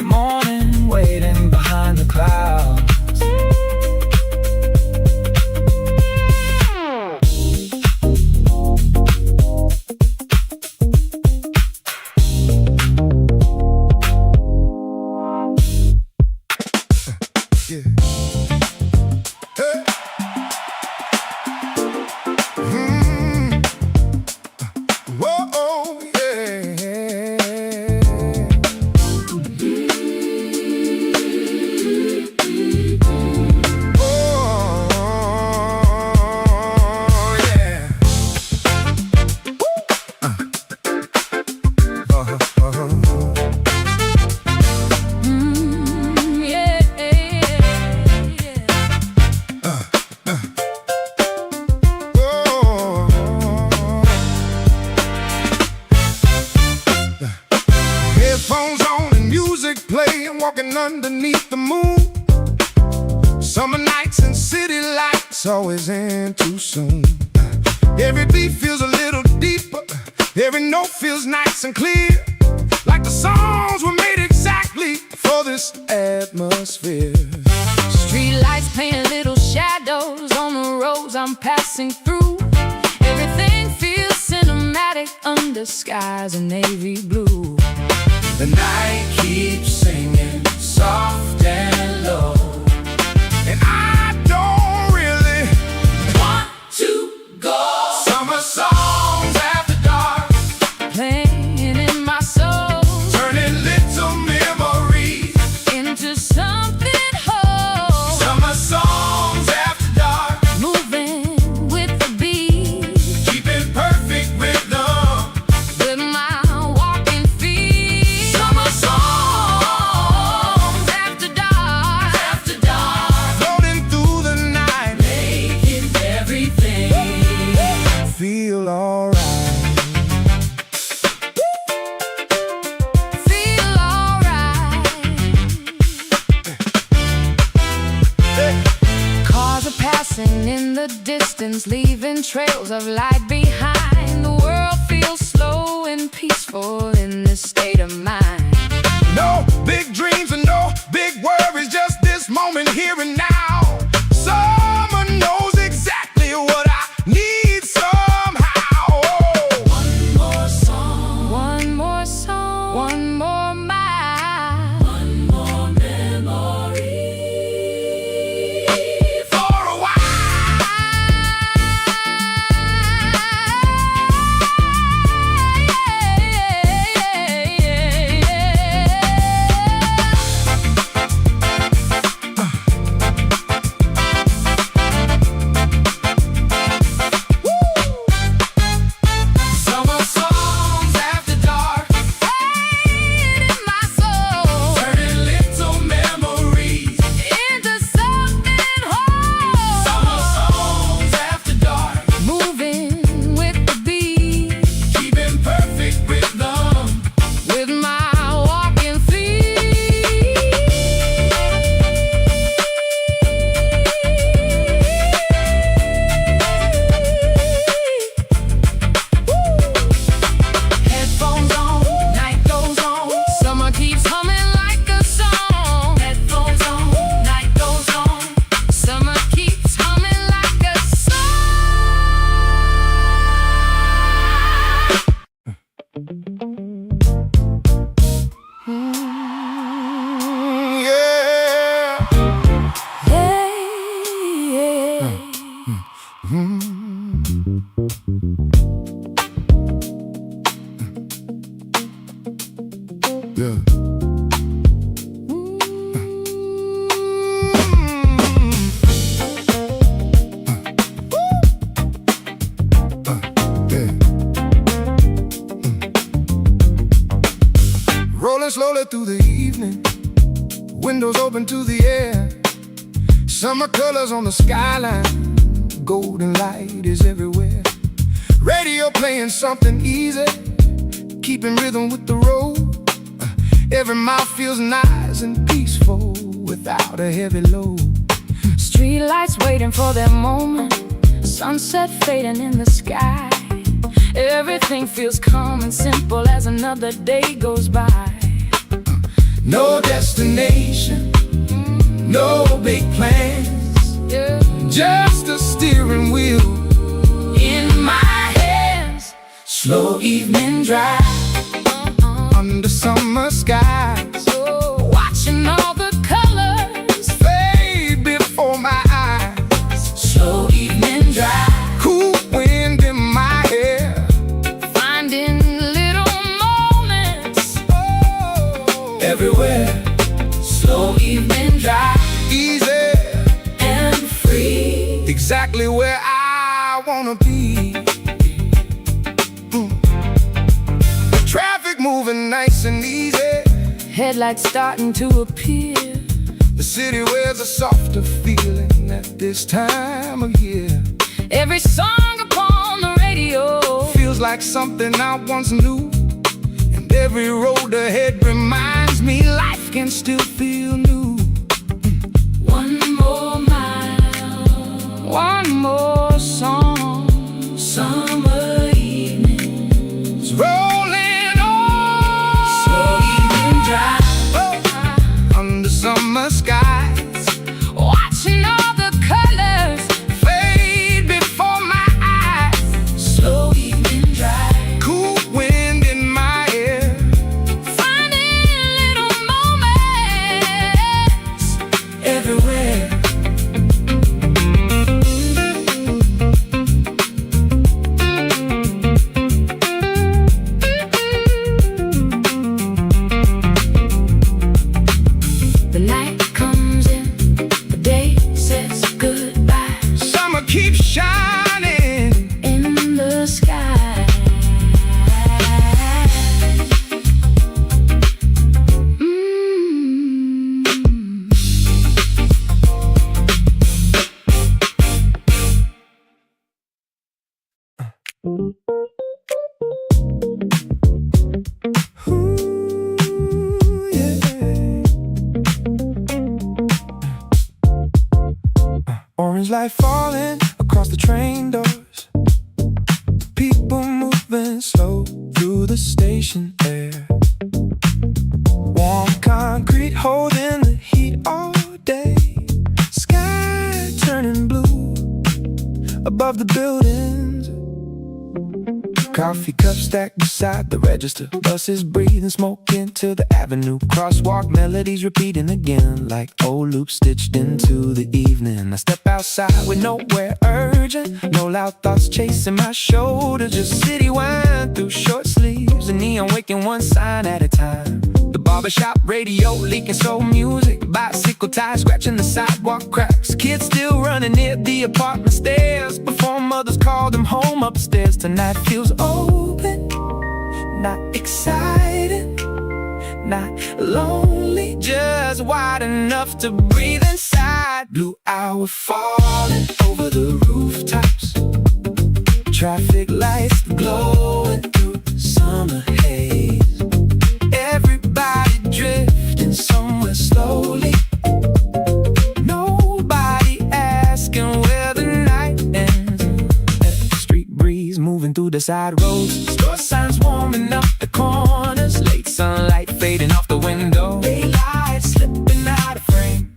Morning waiting behind the clouds. Underneath the moon, summer nights and city lights always end too soon. Every beat feels a little deeper. Every note feels nice and clear, like the songs were made exactly for this atmosphere. Street lights paint little shadows on the roads I'm passing through. Everything feels cinematic under skies of navy blue. The night keeps singing soft and low, and I don't really want to go. Summer songs after dark, playing in my soul, turning little memories into something whole. Summer songs after dark, moving with the beat, keeping perfect rhythm with my walking feet. Summer songs after dark. seasons, leaving trails of light behind. The world feels slow and peaceful in this state of mind. No big dreams and no big worries, just this moment here and now. Summer knows exactly what I need somehow. One more song, one more song, one more mile, one more memory. For a while. Summer songs after dark, fade in my soul, Turning little memories. into something whole. Summer songs after dark. Moving with the beat, Keeping perfect rhythm. with my walking feet. Headphones on, night goes on. Summer keeps humming like a song. Headphones on, night goes on. Summer keeps humming like a Yeah. song. Yeah. Rolling slowly through the evening, windows open to the air. Summer colors on the skyline, golden light is everywhere. Radio playing something easy, keeping rhythm with the road. Every mile feels nice and peaceful without a heavy load. Streetlights waiting for their moment, sunset fading in the sky. Everything feels calm and simple as another day goes by. No destination, no big plans, Yeah. just a steering wheel In my hands, slow evening drive under summer skies. watching all the colors, Fade before my eyes. slow evening drive, Cool wind in my hair. finding little moments Everywhere, slow evening drive, easy, and free. exactly where I wanna be. Traffic moving nice and easy. Headlights starting to appear. The city wears a softer feeling at this time of year. Every song upon the radio Feels like something I once knew. And every road ahead reminds me life can still feel new. one more mile, one more song, summer evenings, Rolling on, slow evening drive, under summer skies. watching all the colors, Fade before my eyes. slow evening drive, Cool wind in my hair. finding little moments Everywhere, the night comes in, the day says goodbye. summer keeps shining. In the sky, Ooh, yeah. Orange light falling across the train doors. People moving slow through the station air. Warm concrete holding the heat all day. Sky turning blue above the buildings. Coffee cups stacked beside the register. Buses breathing smoke into the avenue. Crosswalk melodies repeating again, like old loops stitched into the evening. I step outside with nowhere urgent, no loud thoughts chasing my shoulders. Just city wine through short sleeves, and neon waking one sign at a time. The barbershop radio leaking soul music. Bicycle tires scratching the sidewalk cracks. Kids still running near the apartment stairs before mothers call them home upstairs. Tonight feels open, not exciting, not lonely, just wide enough to breathe inside. Blue hour falling over the rooftops. Traffic lights glowing through summer haze. Everybody drifting somewhere slowly. Nobody asking where the night ends. Street breeze moving through the side roads. Store signs warming up the corners. Late sunlight fading off the window. Daylight slipping out of frame.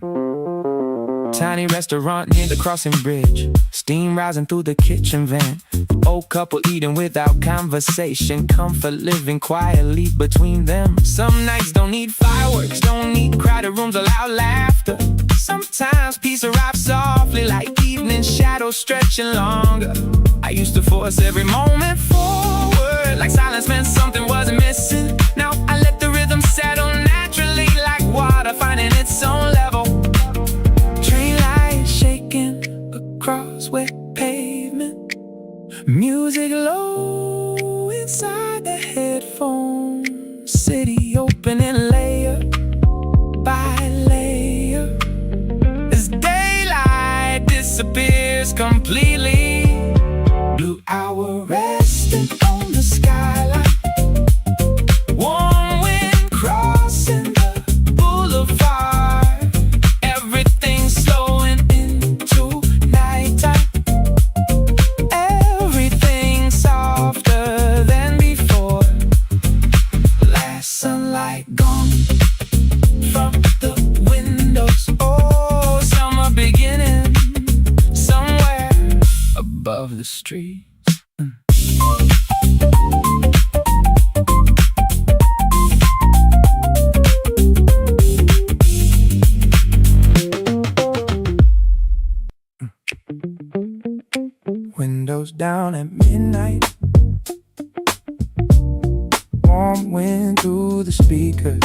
Tiny restaurant near the crossing bridge. Steam rising through the kitchen vent. Old couple eating without conversation. Comfort living quietly between them. Some nights don't need fireworks, don't need crowded rooms or loud laughter. Sometimes peace arrives softly, like evening shadows stretching longer. I used to force every moment forward, like silence meant something wasn't missing. Now I let the rhythm settle naturally, like water finding its own level. Train lights shaking across wet pavement. Music low inside the headphones. City opening layer by layer. As daylight disappears completely. Blue hour resting on the skyline. Warm wind crossing the boulevard. Everything's slowing into nighttime. Everything's softer than before. Last sunlight gone from the windows. Oh, summer beginning somewhere above the streets. Windows down at midnight. Warm wind through the speakers.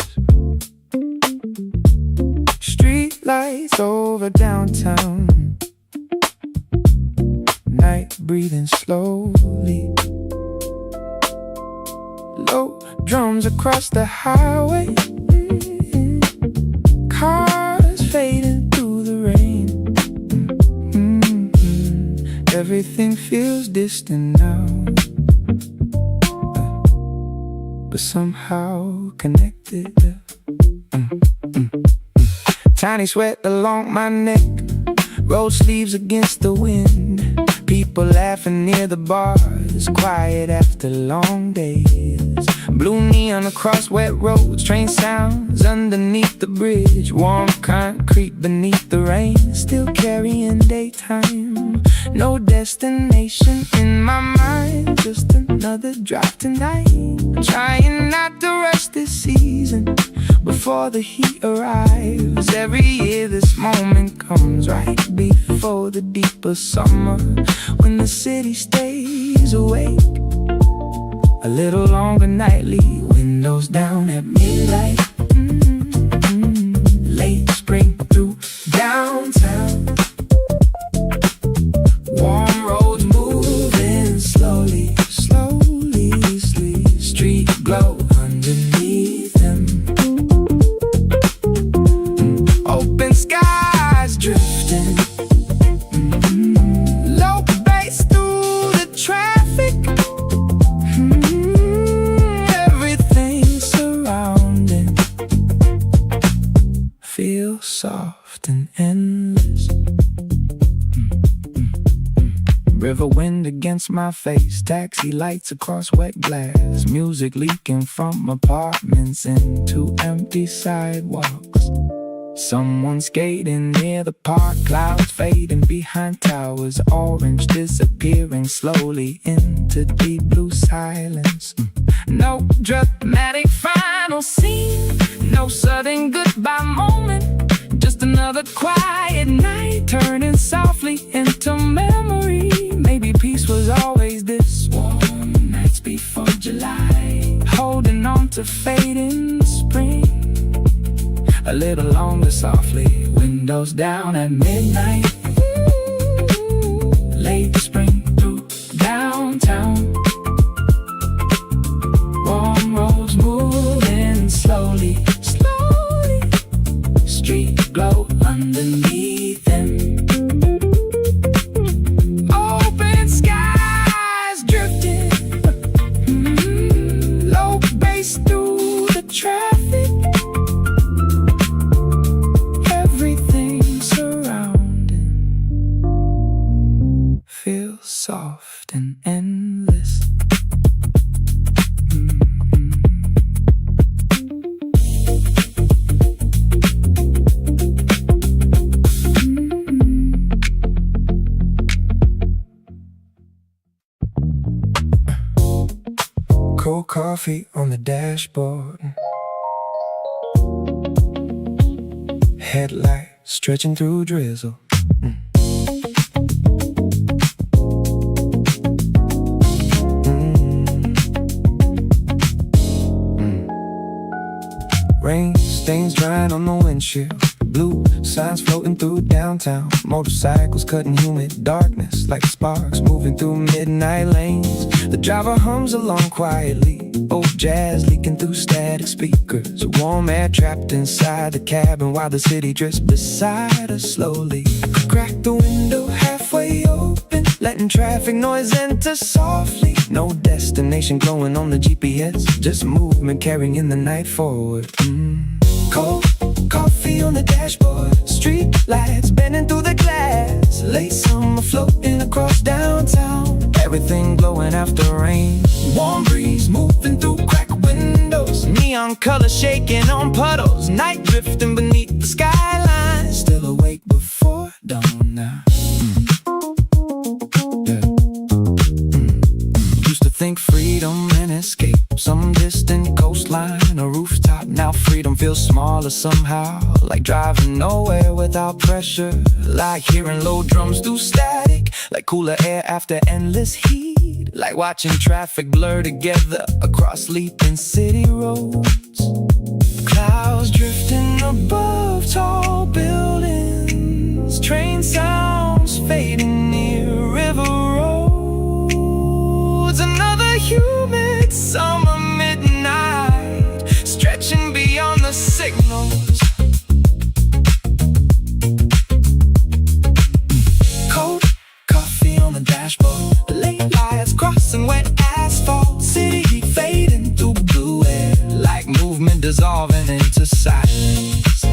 Street lights over downtown. Night breathing slowly. Low drums across the highway. Cars fading through the rain. Everything feels distant now, but somehow connected. Tiny sweat along my neck. Roll sleeves against the wind. People laughing near the bars. Quiet after long days. Blue neon across wet roads. Train sounds underneath the bridge. Warm concrete beneath the rain. Still carrying daytime. No destination in my mind. Just another drive tonight. Trying not to rush this season before the heat arrives. Every year this moment comes right before the deeper summer, when the city stays awake a little longer nightly. Windows down at midnight. Late spring through downtown. Warm roads moving slowly, slowly, street glow underneath them. Open skies drifting. Low bass through the traffic. Everything surrounding feels soft and endless. River wind against my face, taxi lights across wet glass, music leaking from apartments into empty sidewalks. Someone skating near the park, clouds fading behind towers, orange disappearing slowly into deep blue silence. No dramatic final scene, no sudden goodbye moment, just another quiet night turning softly into memory. Maybe peace was always this, warm nights before July, holding on to fading spring. A little longer softly, windows down at midnight. Late spring through downtown, warm roads moving slowly, slowly. Street glow underneath them. Open skies drifting, low bass through the traffic. Soft and endless. Cold coffee on the dashboard, headlight stretching through drizzle. Rain stains drying on the windshield, blue signs floating through downtown, motorcycles cutting humid darkness like sparks moving through midnight lanes. The driver hums along quietly, old jazz leaking through static speakers, warm air trapped inside the cabin while the city drifts beside us slowly. Crack the window halfway open, letting traffic noise enter softly. No destination glowing on the GPS, just movement carrying the night forward. Cold coffee on the dashboard, street lights bending through the glass, late summer floating across downtown, everything glowing after rain. Warm breeze moving through cracked windows, neon colors shaking on puddles, night drifting beneath the skyline. Still awake before dawn now. Think freedom and escape, some distant coastline, a rooftop. Now freedom feels smaller somehow, like driving nowhere without pressure, like hearing low drums through static, like cooler air after endless heat, like watching traffic blur together across sleeping city roads. Clouds drifting above tall buildings, train sounds fading near river roads. Another humid summer midnight, stretching beyond the signals. Cold coffee on the dashboard, late lights crossing wet asphalt, city fading through blue air, like movement dissolving into silence.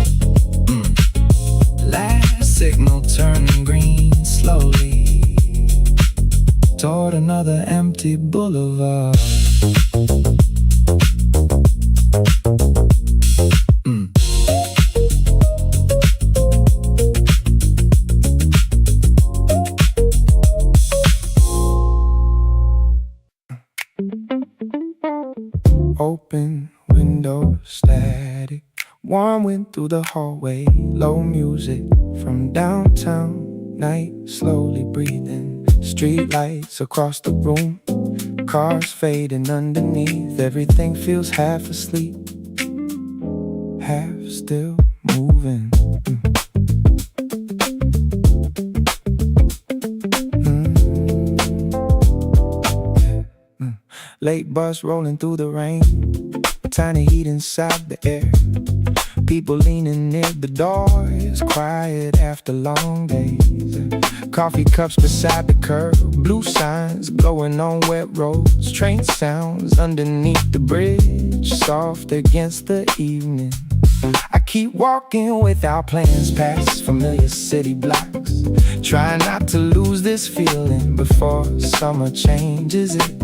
Last signal turning green slowly toward another empty boulevard. Open window static, warm wind through the hallway, low music from downtown, night slowly breathing. Street lights across the room, cars fading underneath, everything feels half asleep, half still moving. Late bus rolling through the rain, tiny heat inside the air, people leaning near the doors, quiet after long days. Coffee cups beside the curb, blue signs glowing on wet roads, train sounds underneath the bridge, soft against the evening. I keep walking without plans past familiar city blocks, trying not to lose this feeling before summer changes it.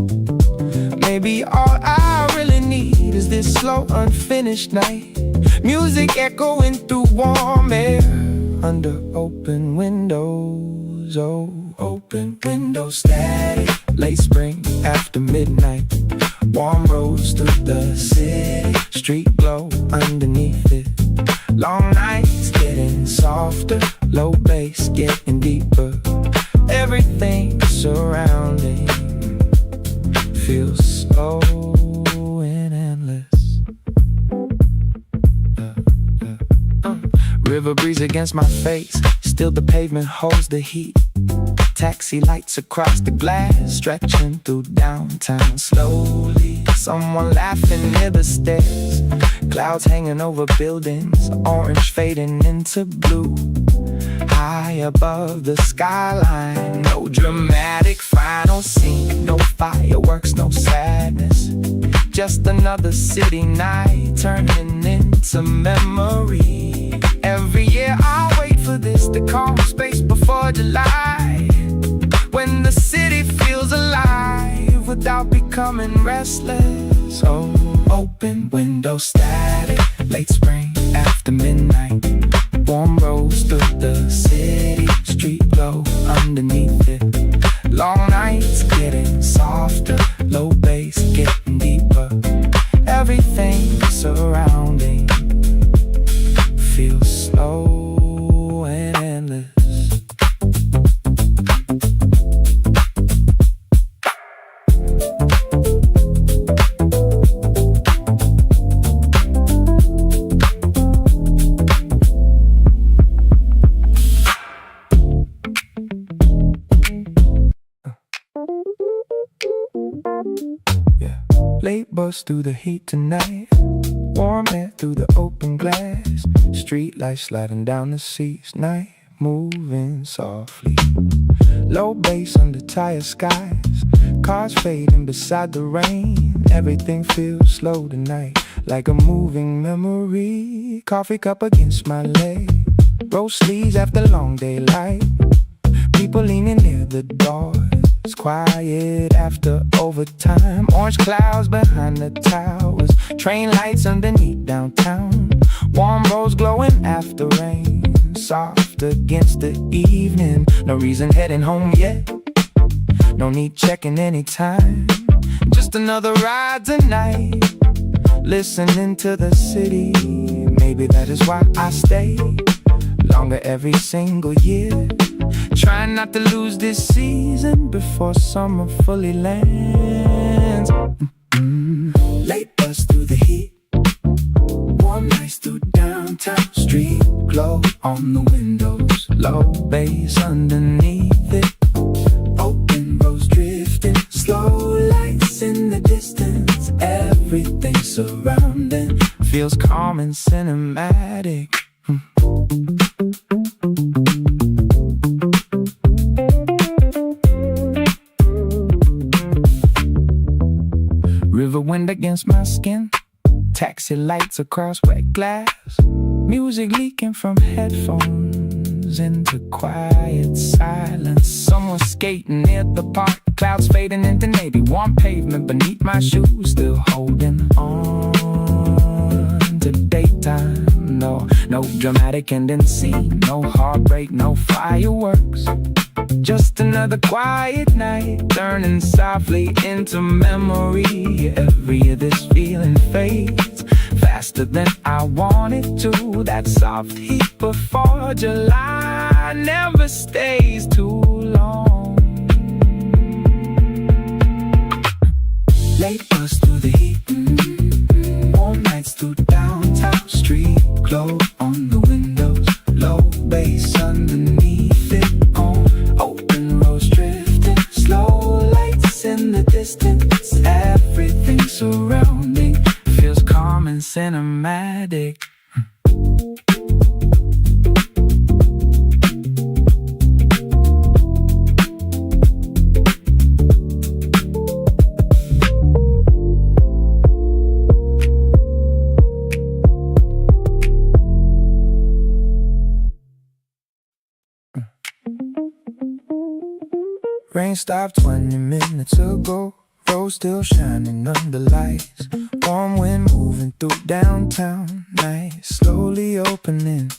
Maybe all I really need is this slow unfinished night, music echoing through warm air under open windows. Oh, open window static, late spring after midnight, warm roads through the city, street glow underneath it. Long nights getting softer, low bass getting deeper. Everything surrounding feels slow and endless. River breeze against my face, still the pavement holds the heat. Taxi lights across the glass, stretching through downtown slowly. Someone laughing near the stairs, clouds hanging over buildings, orange fading into blue. High above the skyline, no dramatic final scene, no fireworks, no sadness, just another city night turning into memory. Every year I wait for this to calm space before July, when the city feels alive without becoming restless. Oh, open window static, late spring after midnight, warm roads through the city, street glow underneath it. Long nights getting softer, low bass getting deeper. Everything surrounding feels slow and endless. Late bus through the heat tonight, warm air through the open glass, street lights sliding down the seats, night moving softly. Low bass under tired skies, cars fading beside the rain. Everything feels slow tonight, like a moving memory. Coffee cup against my leg, roll sleeves after long daylight. People leaning near the door, it's quiet after overtime. Orange clouds behind the towers, train lights underneath downtown. Warm roads glowing after rain, soft against the evening. No reason heading home yet, no need checking any time. Just another ride tonight, listening to the city. Maybe that is why I stay longer every single year, trying not to lose this season before summer fully lands. Late bus through the heat, warm nights through downtown, street glow on the windows, low bass underneath it. Open roads drifting, slow lights in the distance. Everything surrounding feels calm and cinematic. River wind against my skin, taxi lights across wet glass, music leaking from headphones into quiet silence. Someone skating near the park, clouds fading into navy, warm pavement beneath my shoes, still holding on to daytime. No dramatic ending scene, no heartbreak, no fireworks, just another quiet night turning softly into memory. Every year this feeling fades faster than I want it to. That soft heat before July never stays too long. Late bus through the heat, warm nights through downtown, street glow on the windows, low bass underneath it. Open roads drifting, slow lights in the distance. Everything surrounding feels calm and cinematic. train stopped 20 minutes ago. Road still shining under lights. Warm wind moving through downtown. Night slowly opening.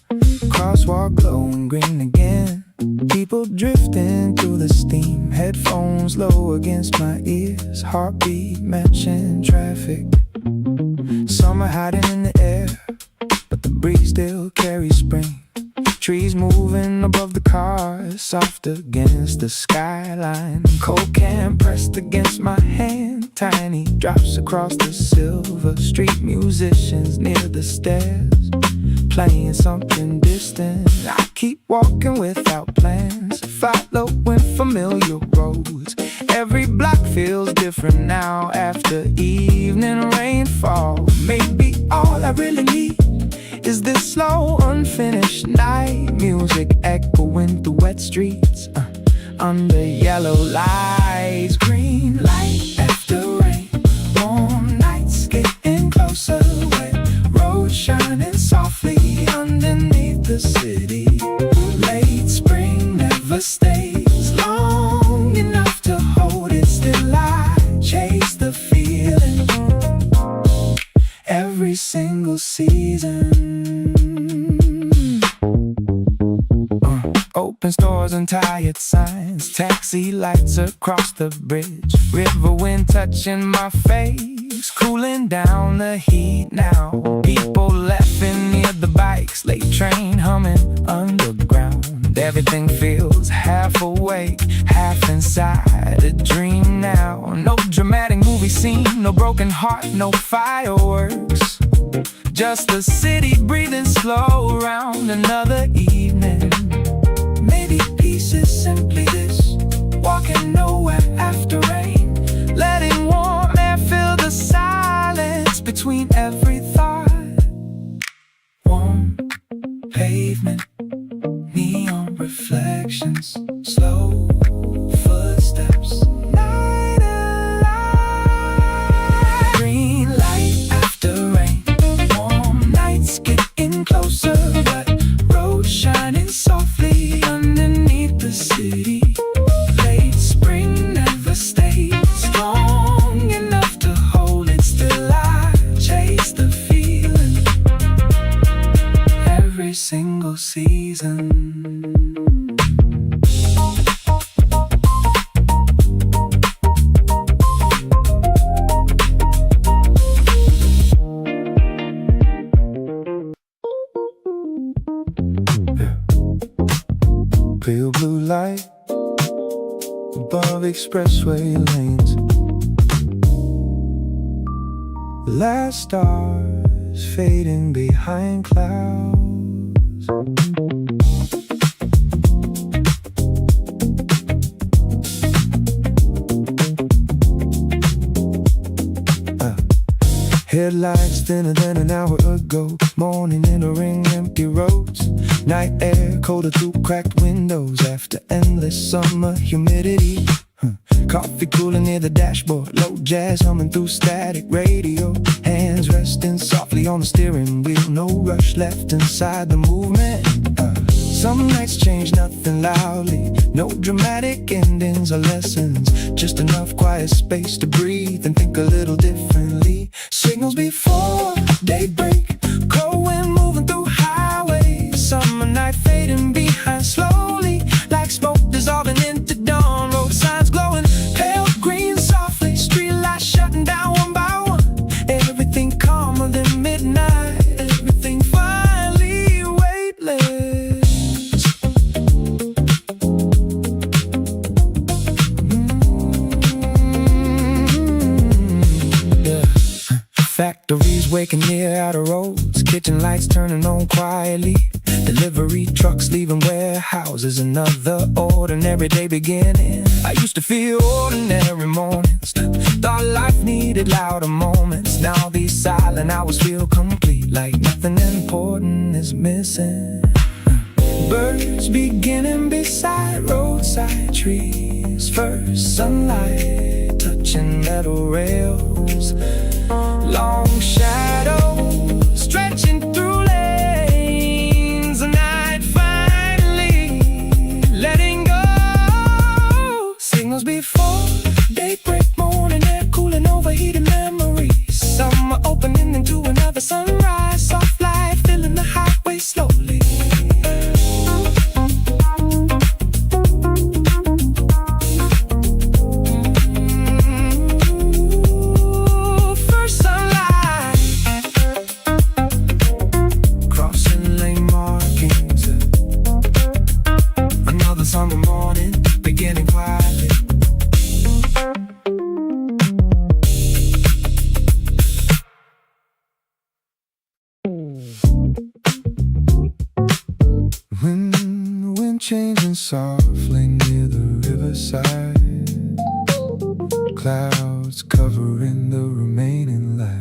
Crosswalk glowing green again. People drifting through the steam. Headphones low against my ears. Heartbeat matching traffic. Summer hiding in the air, but the breeze still carries spring. Trees moving above the cars, soft against the skyline. Cold can pressed against my hand. Tiny drops across the silver street. Musicians near the stairs, playing something distant. I keep walking without plans, following familiar roads. Every block feels different now after evening rainfall. Maybe all I really need is this slow, unfinished night. Music echoing through wet streets, under yellow lights. Green light after rain, warm nights getting closer. Wet road shining softly underneath the city. Late spring never stays long enough to hold it still. I chase the feeling every single season. Open stores and tired signs, taxi lights across the bridge. River wind touching my face, cooling down the heat now. People laughing near the bikes, late train humming underground. Everything feels half awake, half inside a dream now. No dramatic movie scene, no broken heart, no fireworks. Just the city breathing slow around another evening. Maybe peace is simply this, walking nowhere after rain. Letting warm air fill the silence between every thought. Warm pavement, neon reflections, slow footsteps. Night and light. Green light after rain, warm nights getting closer. But road shining softly underneath the city. Late spring never stays long enough to hold it still. I chase the feeling every single season. Pale blue light above expressway lanes. Last stars fading behind clouds. Headlights thinner than an hour ago. Morning entering empty roads. Night air colder through cracked windows after endless summer humidity. Coffee cooling near the dashboard. Low jazz humming through static radio. Hands resting softly on the steering wheel. No rush left inside the movement. Some nights change nothing loudly. No dramatic endings or lessons. Just enough quiet space to breathe and think a little differently. Signals before daybreak. Cold wind moving through highways. Summer night fading behind slowly. Like smoke dissolving into dawn. Road signs glowing pale green softly. Street lights shutting down one by one. Everything calmer than midnight. Everything finally weightless. Factories waking near outer roads. Kitchen lights turning on quietly. Delivery trucks leaving warehouses. Another ordinary day beginning. I used to feel ordinary mornings. Thought life needed louder moments. Now these silent hours feel complete. Like nothing important is missing. Birds beginning beside roadside trees. First sunlight touching metal rails. Long shadows stretching through lanes. The night finally letting go. Signals daybreak morning air cooling overheated memories. Summer opening into another sunrise. Soft light filling the highway slowly. First sunlight, crossing lane markings. Another summer morning, beginning quietly. When the wind changing softly near the riverside, clouds covering the remaining light.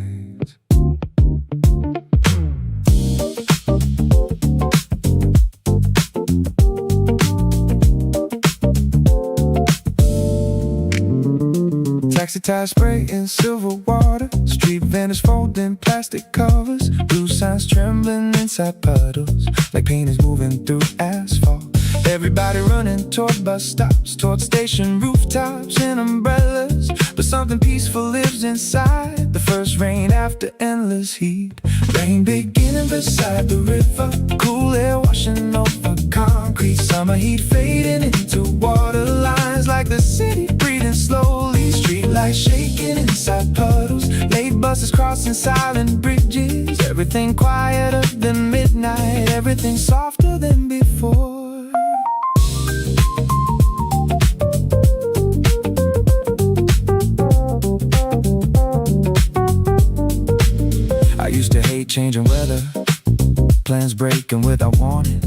Taxi tires spray in silver water. Street vendors folding plastic covers. Blue signs trembling inside puddles, like painters moving through asphalt. Everybody running toward bus stops, toward station rooftops and umbrellas. But something peaceful lives inside. The first rain after endless heat. Rain beginning beside the river. Cool air washing over concrete. Summer heat fading into water lines, like the city breathing slowly. Street lights shaking inside puddles. Late buses crossing silent bridges. Everything quieter than midnight. Everything softer than before. I used to hate changing weather, plans breaking without warning.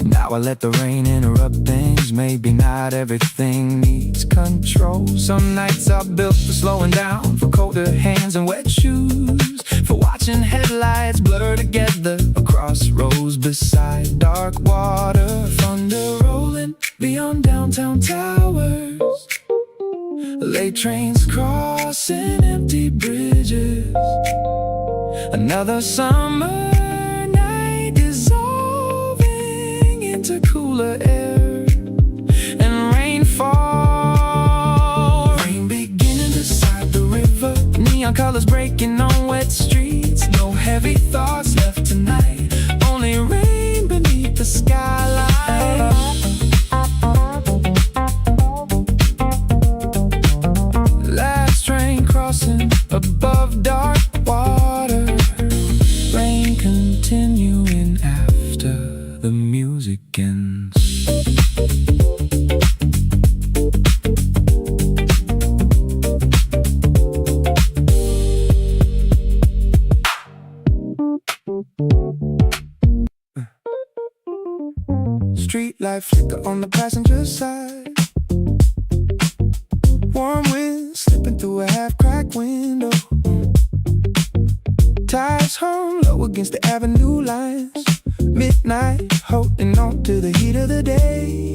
Now I let the rain interrupt things. Maybe not everything needs control. Some nights are built for slowing down, for colder hands and wet shoes, for watching headlights blur together across roads beside dark water. Thunder rolling beyond downtown towers. Late trains crossing empty bridges. Another summer night dissolving into cooler air and rainfall. Rain beginning beside the river. Neon colors breaking on wet streets. No heavy thoughts left tonight. Only rain beneath the skyline. Last train crossing above dark water. Rain continuing after the music ends. Street light flicker on the passenger side. Warm wind slipping through a half-cracked window. Tires hung low against the avenue lines. Midnight, holding on to the heat of the day.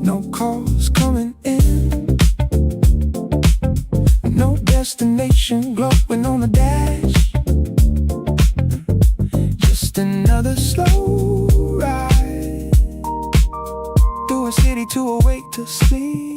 No calls coming in. No destination glowing on the dash. Just another slow ride through a city too awake to sleep.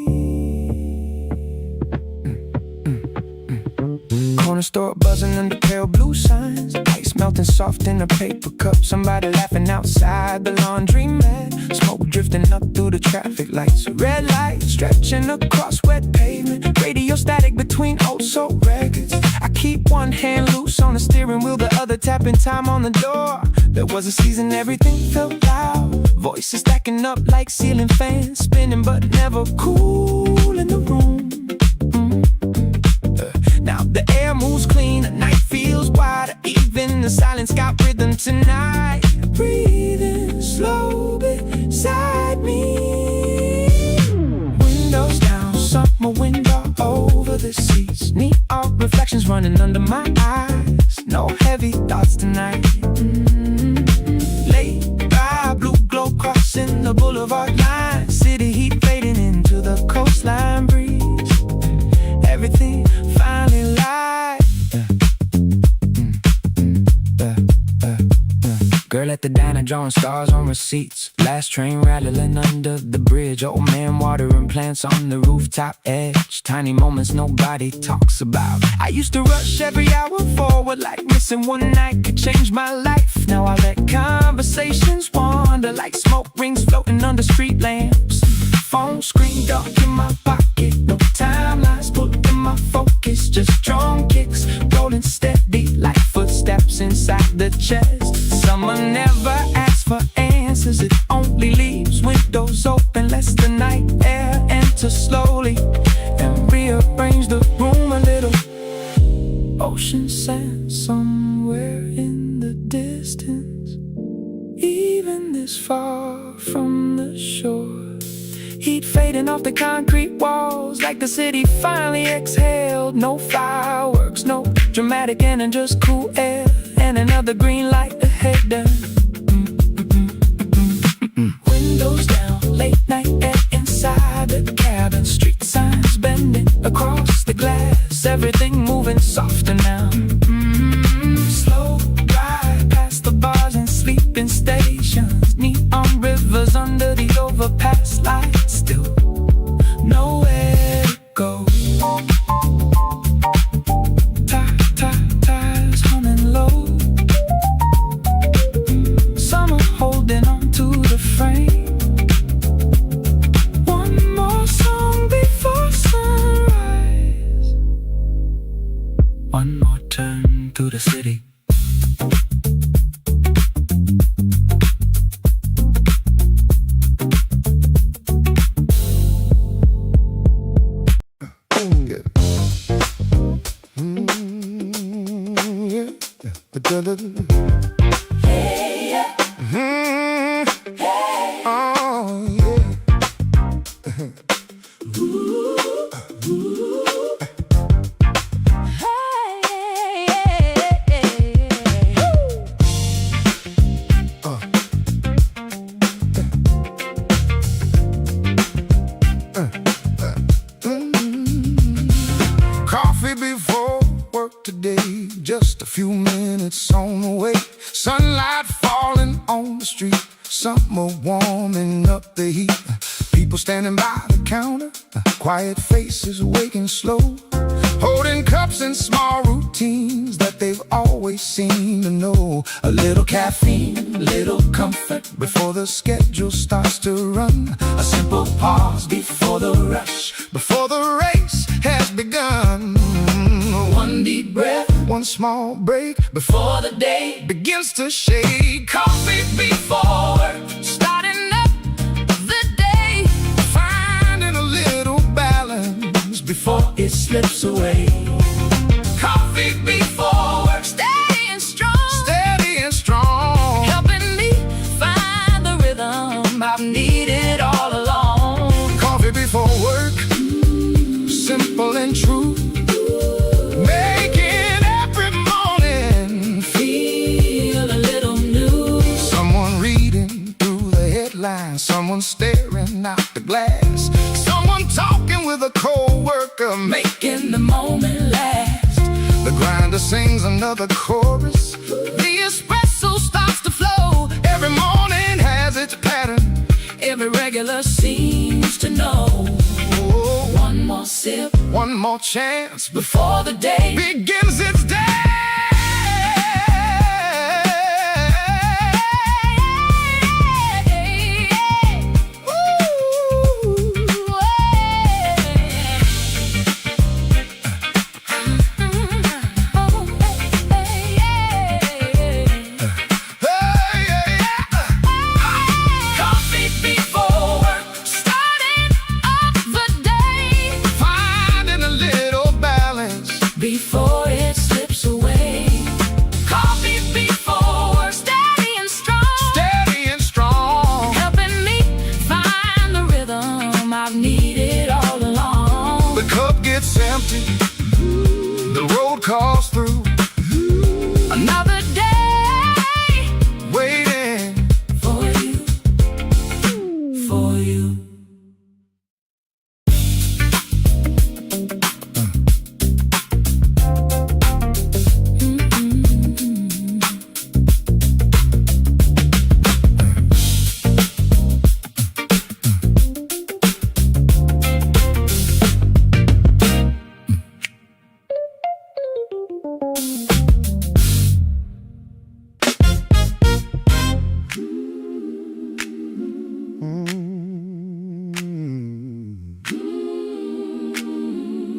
Corner store buzzing under pale blue signs. Ice melting soft in a paper cup. Somebody laughing outside the laundromat. Smoke drifting up through the traffic lights. Red light stretching across wet pavement. Radio static between old soul records. I keep one hand loose on the steering wheel, the other tapping time on the door. There was a season everything felt loud. Voices stacking up like ceiling fans, spinning but never cool in the room. Now the air moves clean, the night feels wider. Even the silence got rhythm tonight. Breathing slow beside me. Windows down, summer window over the seats. Neon reflections running under my eyes. No heavy thoughts tonight. Late by blue glow crossing the boulevard line. City heat fading into the coastline breeze. Everything finally light. Girl at the diner drawing stars on receipts. Last train rattling under the bridge. Old man watering plants on the rooftop edge. Tiny moments nobody talks about. I used to rush every hour forward, like missing one night could change my life. Now I let conversations wander like smoke rings floating under street lamps. Phone screen dark in my pocket, no timelines pulling my focus. Just drum kicks rolling steady like footsteps inside the chest. Summer never asks for answers, it only leaves windows open. Lets the night air enter slowly and rearrange the room a little. Ocean sand somewhere in the distance, even this far from the shore. Heat fading off the concrete walls like the city finally exhaled. No fireworks, no dramatic ending, just cool air and another green light ahead. Windows down, late night air inside the cabin. Street signs bending across the glass, everything moving softer now. Slow ride past the bars and sleeping stations. Neon rivers under the overpass lights. Still nowhere to go. Tires humming low. Summer holding on to the frame. One more song before sunrise. One more turn through the city. Coffee before work today, just a few minutes on the way. Sunlight falling on the street, summer warming up the heat. People standing by the counter, quiet faces waking slow, holding cups and small routines that they've always seemed to know. A little caffeine, little comfort before the schedule starts to run. A simple pause before the rush, before the race has begun. One deep breath, one small break before the day begins to shake. Coffee before work, Starting up the day, finding a little balance before it slips away. Coffee before work, steady and strong, helping me find the rhythm I've needed all along. coffee before work, simple and true, making every morning Feel a little new. someone reading through the headlines, someone staring out the glass, someone talking with a co-worker, Making the moment last. the grinder sings another chorus, The espresso starts to flow. every morning has its pattern. Every regular seems to know. Oh, One more sip one more chance before the day begins its day. Coffee before work, starting up the day, Finding a little balance before it slips away. Coffee before work, steady and strong, helping me find the rhythm I've needed all along. the cup gets empty, the road calls through, Another day waiting. for you, for you.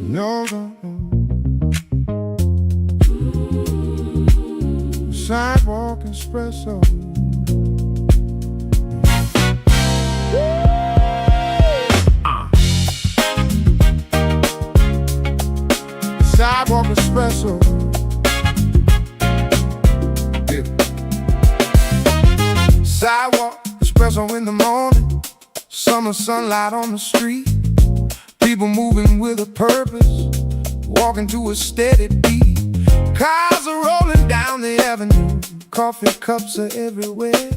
No, no, no. Sidewalk espresso. Sidewalk espresso. Yeah. Sidewalk espresso in the morning. Summer sunlight on the street. People moving with a purpose, walking to a steady beat. Cars are rolling down the avenue. Coffee cups are everywhere.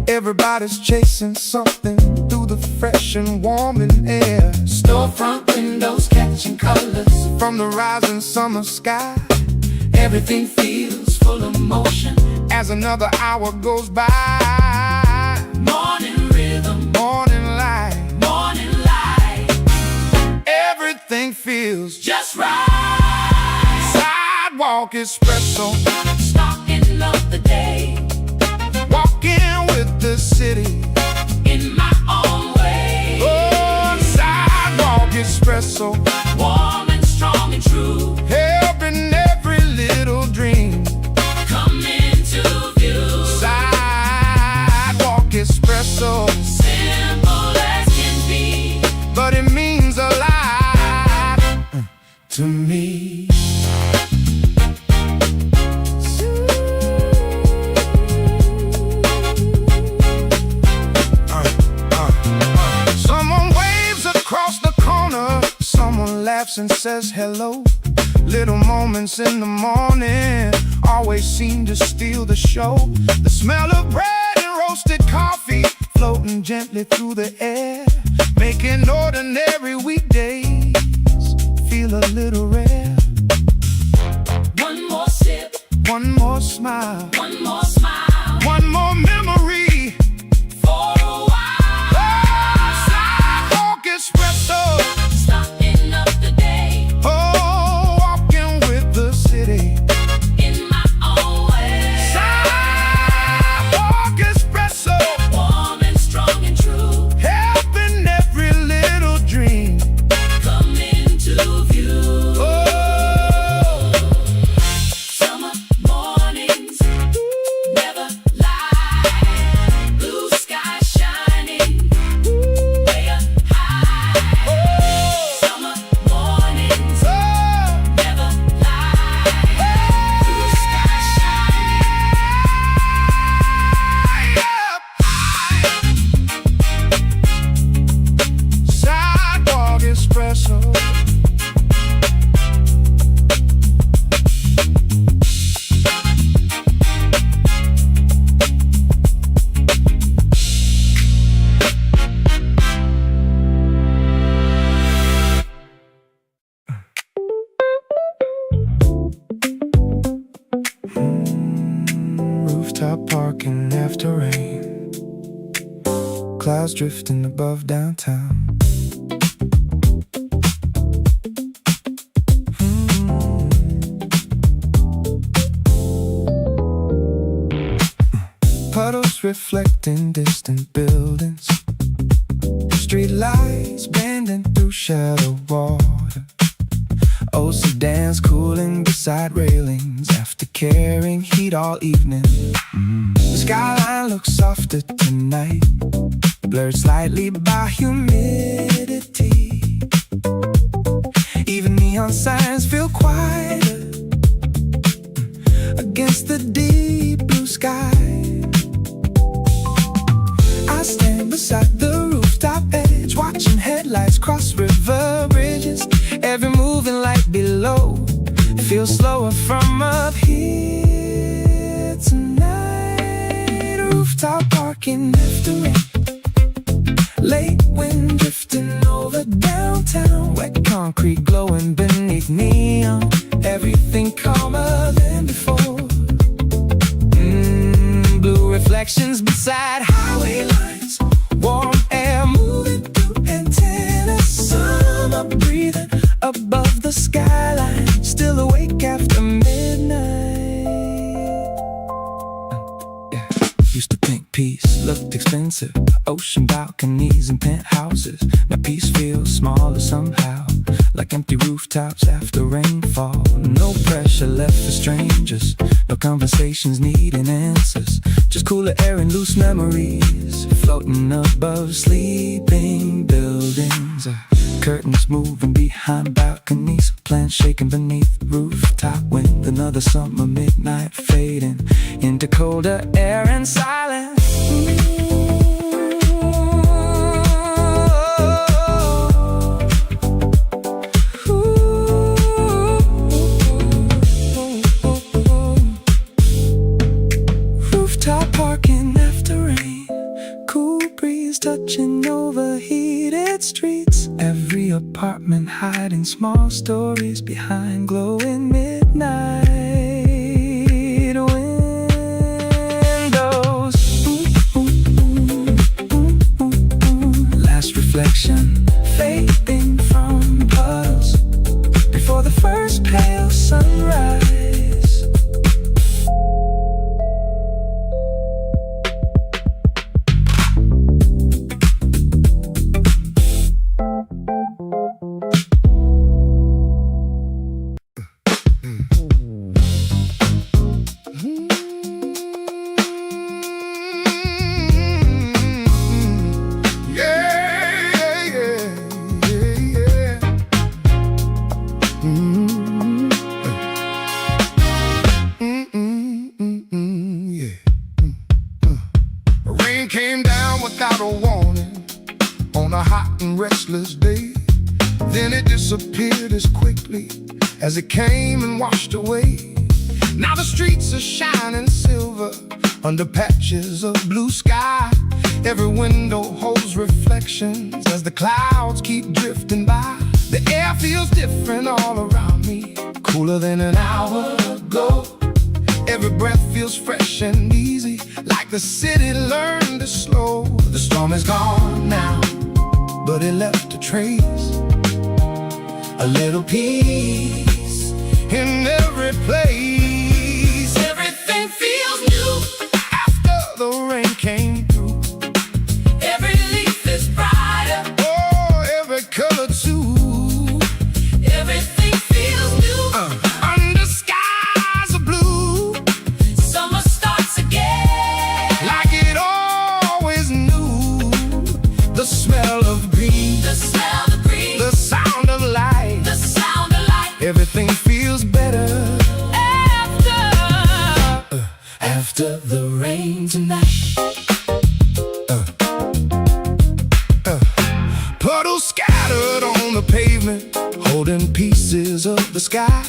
Everybody's chasing something through the fresh and warming air. Storefront windows catching colors From the rising summer sky, Everything feels full of motion as another hour goes by. Morning rhythm, Morning light, morning light everything feels Just right sidewalk espresso. Starting up the day Walking with the city in my own way Oh, sidewalk espresso. Warm and strong and true Helping every little dream Come into view Sidewalk espresso. Simple as can be But it means a lot to me. Someone waves across the corner. Someone laughs and says hello. Little moments in the morning always seem to steal the show. The smell of bread and roasted coffee floating gently through the air, making ordinary weekdays feel a little rare. One more sip, One more smile, one more smile one more memory. For a while Sidewalk espresso. Starting up the day Oh, walking with the city. in my own way Sidewalk espresso. Warm and strong and true Helping every little dream. Come into view Oh, Summer mornings never lie Blue sky shining way up high Summer mornings oh, never lie Blue sky shining sidewalk espresso. Rooftop parking after rain, clouds drifting above downtown. Puddles reflecting distant buildings, street lights bending through shadow water. Old sedans cooling beside railings after carrying heat all evening. The skyline looks softer tonight, blurred slightly by humidity. Even neon signs feel quieter against the deep blue sky. I stand beside the rooftop edge, watching headlights cross river bridges. Every moving light below feels slower from up here tonight. Rooftop parking after rain, late wind drifting over downtown. Wet concrete glowing beneath neon, everything calmer than before. Blue reflections beside highway lines, warm air moving through antennas. Summer breathing above the skyline, still awake after midnight. Yeah. Used to think peace looked expensive, ocean balconies and penthouses. Now peace feels smaller somehow, like empty rooftops after rainfall. No pressure left for strangers, no conversations needing answers. Just cooler air and loose memories floating above sleeping buildings. Curtains moving behind balconies, plants shaking beneath the rooftop wind. Another summer midnight fading into colder air and silence. Rooftop parking after rain, cool breeze touching overheated streets. Every apartment hiding small stories behind glowing midnight windows. Last reflection fading from puddles before the first pale sunrise. Rain came down without a warning on a hot and restless day. Then it disappeared as quickly as it came and washed away. Now the streets are shining silver under patches of blue sky. Every window holds reflections as the clouds keep drifting by. The air feels different all around me, cooler than an hour ago. Every breath feels fresh and easy, like the city learned to slow. The storm is gone now, but it left a trace, a little peace in every place. Everything feels new After the rain came through, every leaf is brighter, oh, every color too. everything feels new. Under skies of blue, Summer starts again. like it always knew. The smell of green, The smell, the breeze, the sound of light, the sound of life. everything feels better After the rain tonight. Puddles scattered on the pavement, holding pieces of the sky.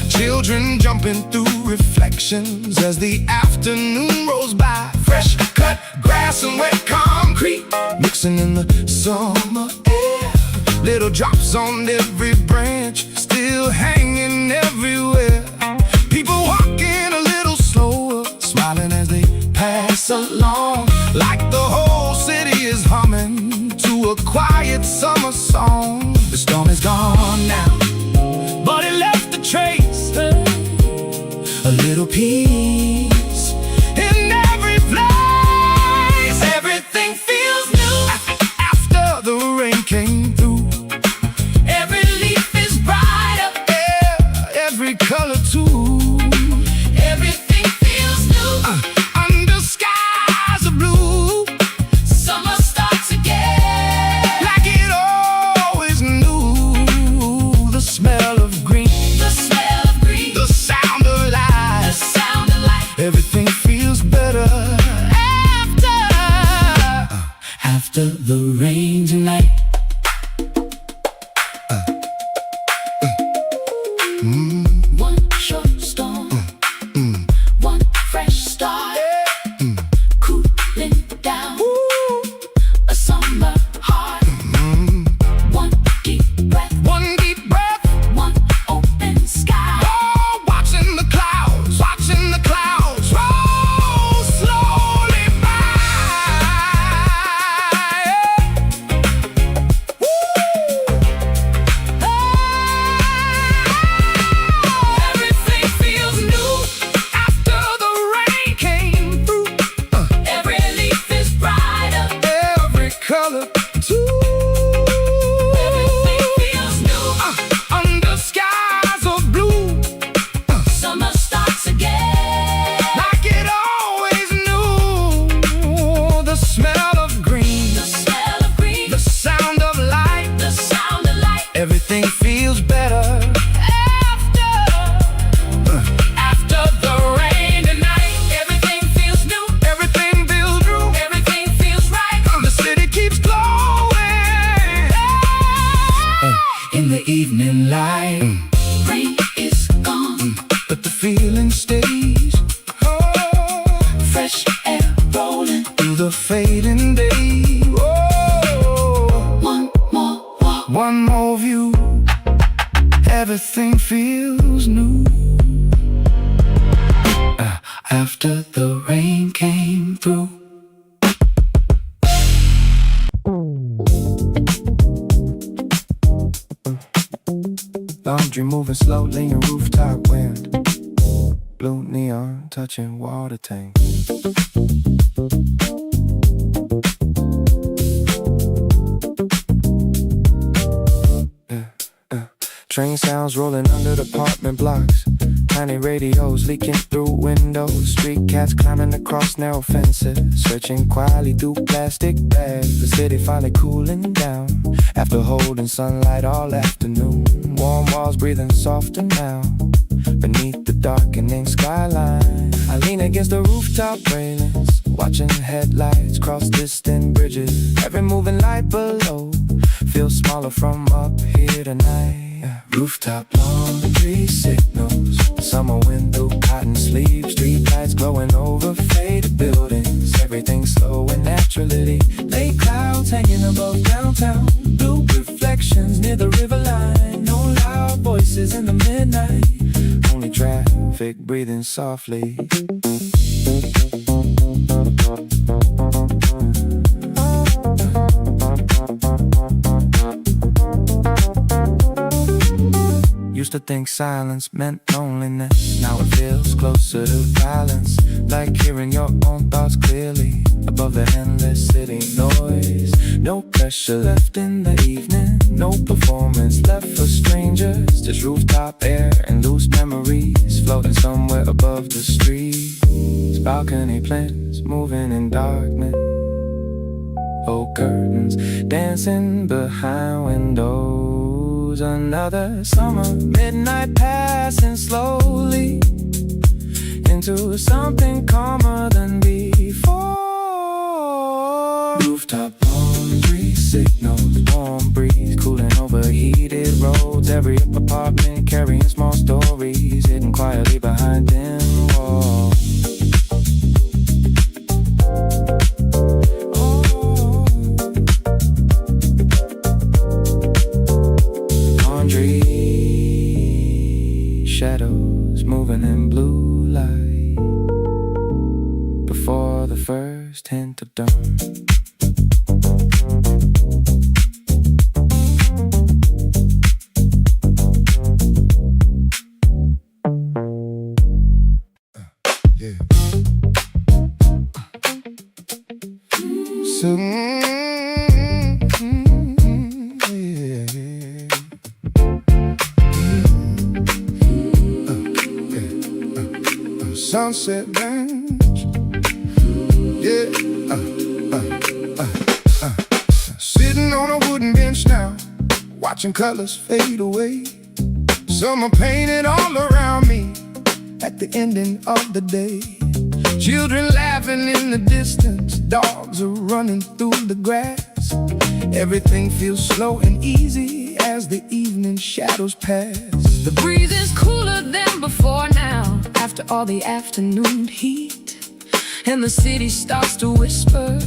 Children jumping through reflections as the afternoon rolls by. Fresh cut grass and wet concrete mixing in the summer air. Little drops on every branch, still hanging everywhere. People walking a little slower, smiling as they pass along, like the whole city is humming to a quiet summer song. The storm is gone now, but it left a trace, a little peace in every place. Everything feels new after the rain came through. Every leaf is brighter, Yeah, every color too. everything feels new. Under skies of blue, Summer starts again. like it always knew. feels better. After the rain tonight, everything feels new. Everything feels true. Everything feels right. The city keeps glowing. In the evening light, rain is gone, But the feeling stays. fresh air rolling. Through the fading day. Oh, One more walk, one more view. Everything feels new. after the rain came through. Laundry moving slowly in rooftop wind. Blue neon touching water tank. Train sounds rolling under the apartment blocks. Tiny radios leaking through windows. Street cats climbing across narrow fences, searching quietly through plastic bags. The city finally cooling down after holding sunlight all afternoon. Warm walls breathing softer now beneath the darkening skyline. I lean against the rooftop railings, watching headlights cross distant bridges. Every moving light below feels smaller from up here tonight. Rooftop laundry signals, summer wind through cotton sleeves. Street lights glowing over faded buildings. Everything slow and naturally. Late clouds hanging above downtown. Blue reflections near the river line. No loud voices in the midnight, only traffic breathing softly. Used to think silence meant loneliness. Now it feels closer to balance, like hearing your own thoughts clearly above the endless city noise. No pressure left in the evening, no performance left for strangers. Just rooftop air and loose memories floating somewhere above the street. Balcony plants moving in darkness. Old curtains dancing behind windows. Another summer midnight passing slowly into something calmer than before. Rooftop laundry signals, warm breeze cooling overheated roads. Every apartment carrying small stories hidden quietly behind dim walls. Shadows moving in blue light before the first hint of dawn. Sunset bench, yeah, sitting on a wooden bench now, watching colors fade away. Summer painted all around me at the ending of the day. Children laughing in the distance, dogs are running through the grass. Everything feels slow and easy as the evening shadows pass. The breeze is cooler than before now, after all the afternoon heat. And the city starts to whisper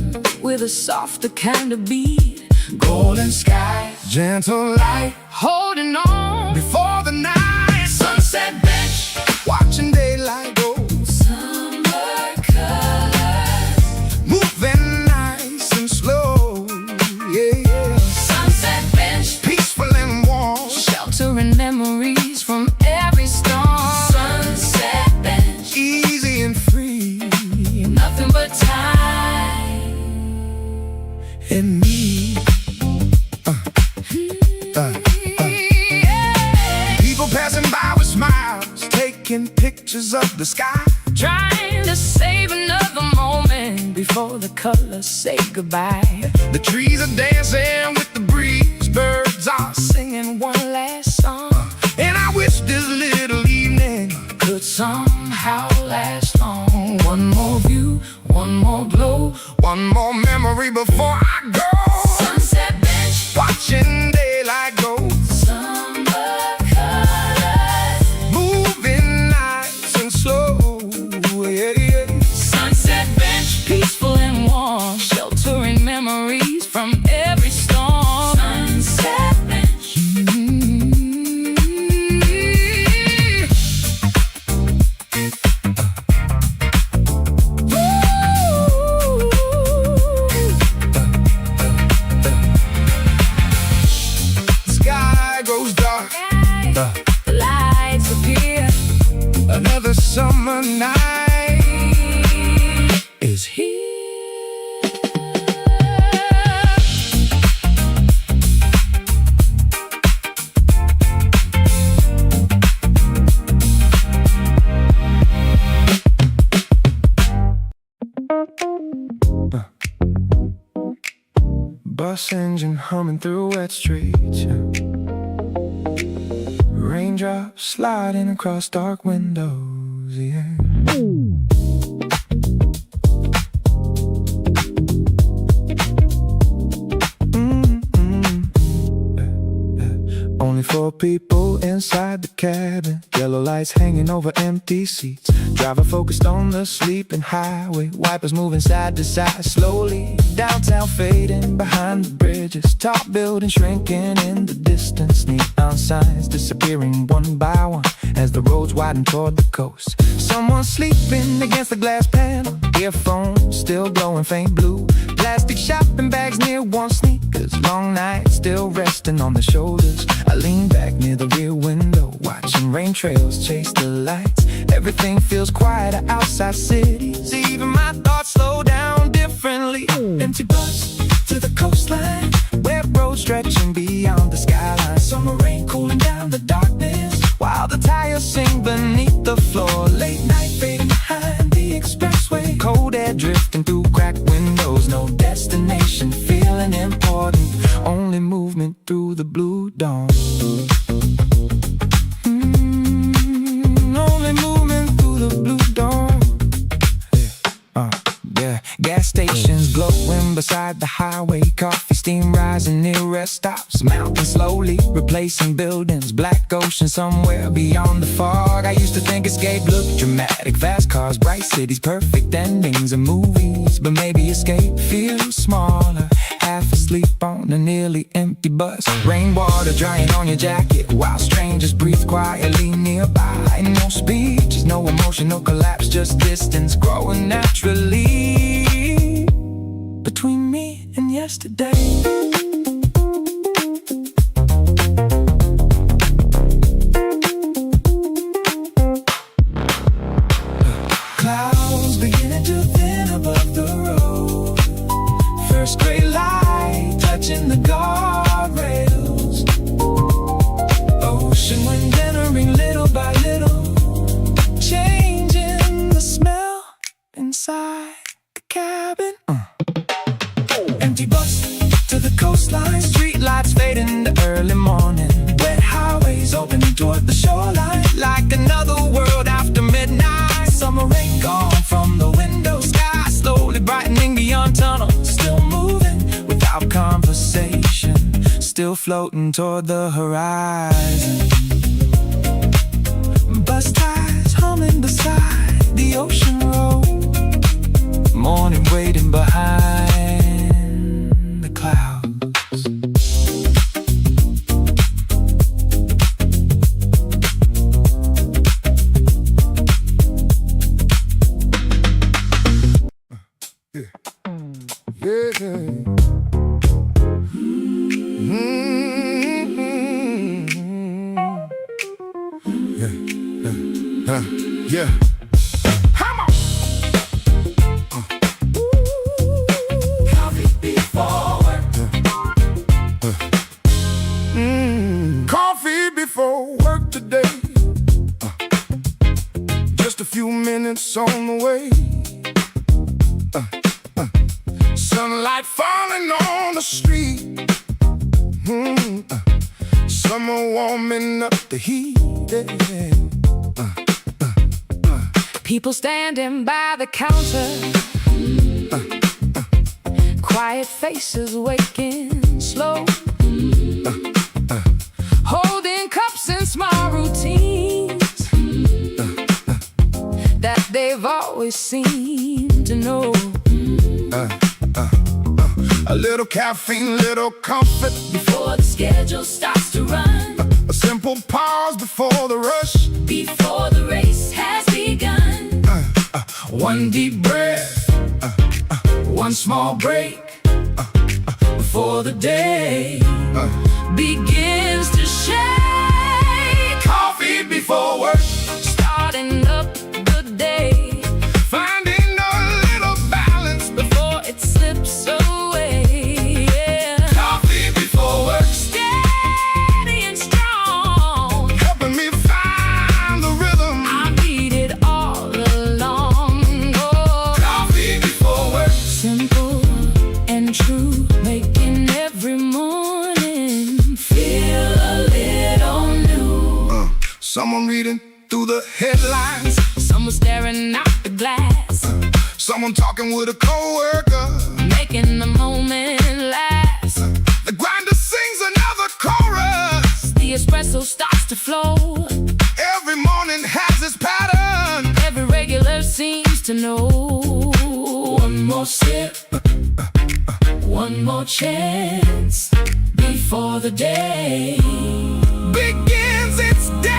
with a softer kind of beat. Golden sky, Gentle light holding on before the night. sunset bench, Watching daylight go, summer colors. moving nice and slow, yeah. Sunset bench, Peaceful and warm, sheltering memories from every storm. Sunset bench, easy and free, nothing but time and me. People passing by with smiles, taking pictures of the sky. Trying to save another moment before the colors say goodbye. The trees are dancing with the breeze, birds are Singing one last song. could somehow last long. One more view, one more glow, One more memory before I go. sunset bench, Watching daylight go. summer colors, Moving nice and slow. Yeah, yeah. sunset bench, peaceful and warm, sheltering memories from every storm. Sunset bench. Sky grows dark. The lights appear. Another summer night is here. Bus engine humming through wet streets, yeah. Raindrops sliding across dark windows, yeah. Only 4 people inside the cabin. Yellow lights hanging over empty seats. Driver focused on the sleeping highway. Wipers moving side to side slowly. Downtown fading behind the bridges. Tall buildings shrinking in the distance. Neon signs disappearing one by one as the roads widen toward the coast. Someone sleeping against the glass panel. Earphones still glowing faint blue. Plastic shopping bags near worn sneakers. Long nights still resting on the shoulders. I lean back near the rear window, watching rain trails chase the lights. Everything feels quieter outside cities. Even my thoughts slow down differently. Empty bus to the coastline, wet road stretching beyond the skyline. Summer rain cooling down the darkness, while the tires sing beneath the floor. Late night fading behind the expressway. Cold air drifting through cracked windows. No destination feeling important. Only movement through the blue dawn. Only movement through the blue dawn. Yeah. Gas stations glowing beside the highway. Coffee steam rising near rest stops. Mountains slowly replacing buildings. Black ocean somewhere beyond the fog. I used to think escape looked dramatic. Fast cars, bright cities, perfect endings of movies. But maybe escape feels smaller. Half asleep on a nearly empty bus. Rainwater drying on your jacket while strangers breathe quietly nearby. No speeches, no emotion, no collapse. Just distance growing naturally between me and yesterday. Clouds beginning to thin above the road. First gray light touching the guardrails. Ocean wind entering little by little, changing the smell inside the cabin. Empty bus to the coastline. Street lights fade in the early morning. Wet highways opening toward the shoreline. Like another world after midnight. Summer rain gone from the window. Sky slowly brightening beyond tunnels. Still moving without conversation. Still floating toward the horizon. Bus tires humming beside the ocean road. Morning waiting behind the clouds. Yeah. Come on. Coffee before work. Coffee before work today. Just a few minutes on the way. Sunlight falling on the street. Summer warming up the heat. People standing by the counter, quiet faces waking slow, holding cups and small routines that they've always seemed to know. A little caffeine, little comfort Before the schedule starts to run, a simple pause before the rush. before the race has begun. One deep breath, One small break before the day begins to shake. coffee before work, Starting up the day finding a little balance. before it slips away. Yeah. Coffee before work, Steady and strong, helping me find the rhythm. I need it all along. Oh. Coffee before work, Simple and true, making every morning feel a little new. someone reading through the headlines, Someone staring out the glass, someone talking with a coworker. making the moment last. The grinder sings another chorus. The espresso starts to flow. Every morning has its pattern. Every regular seems to know. One more sip, one more chance before the day Begins its day.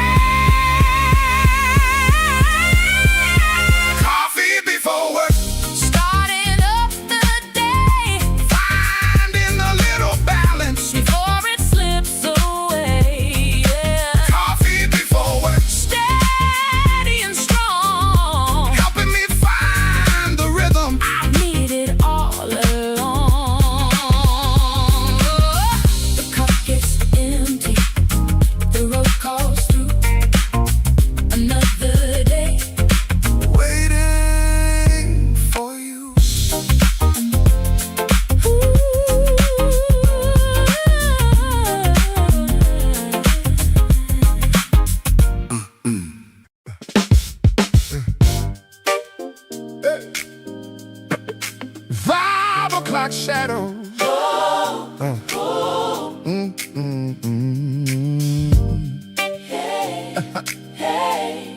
Coffee before work, starting up the day finding a little balance. before it slips away. Yeah. Coffee before work, Steady and strong, helping me find the rhythm. I need it all along. The cup gets empty, the road calls through. Another day, Waiting for you. Ooh. 5 o'clock shadows. Hey.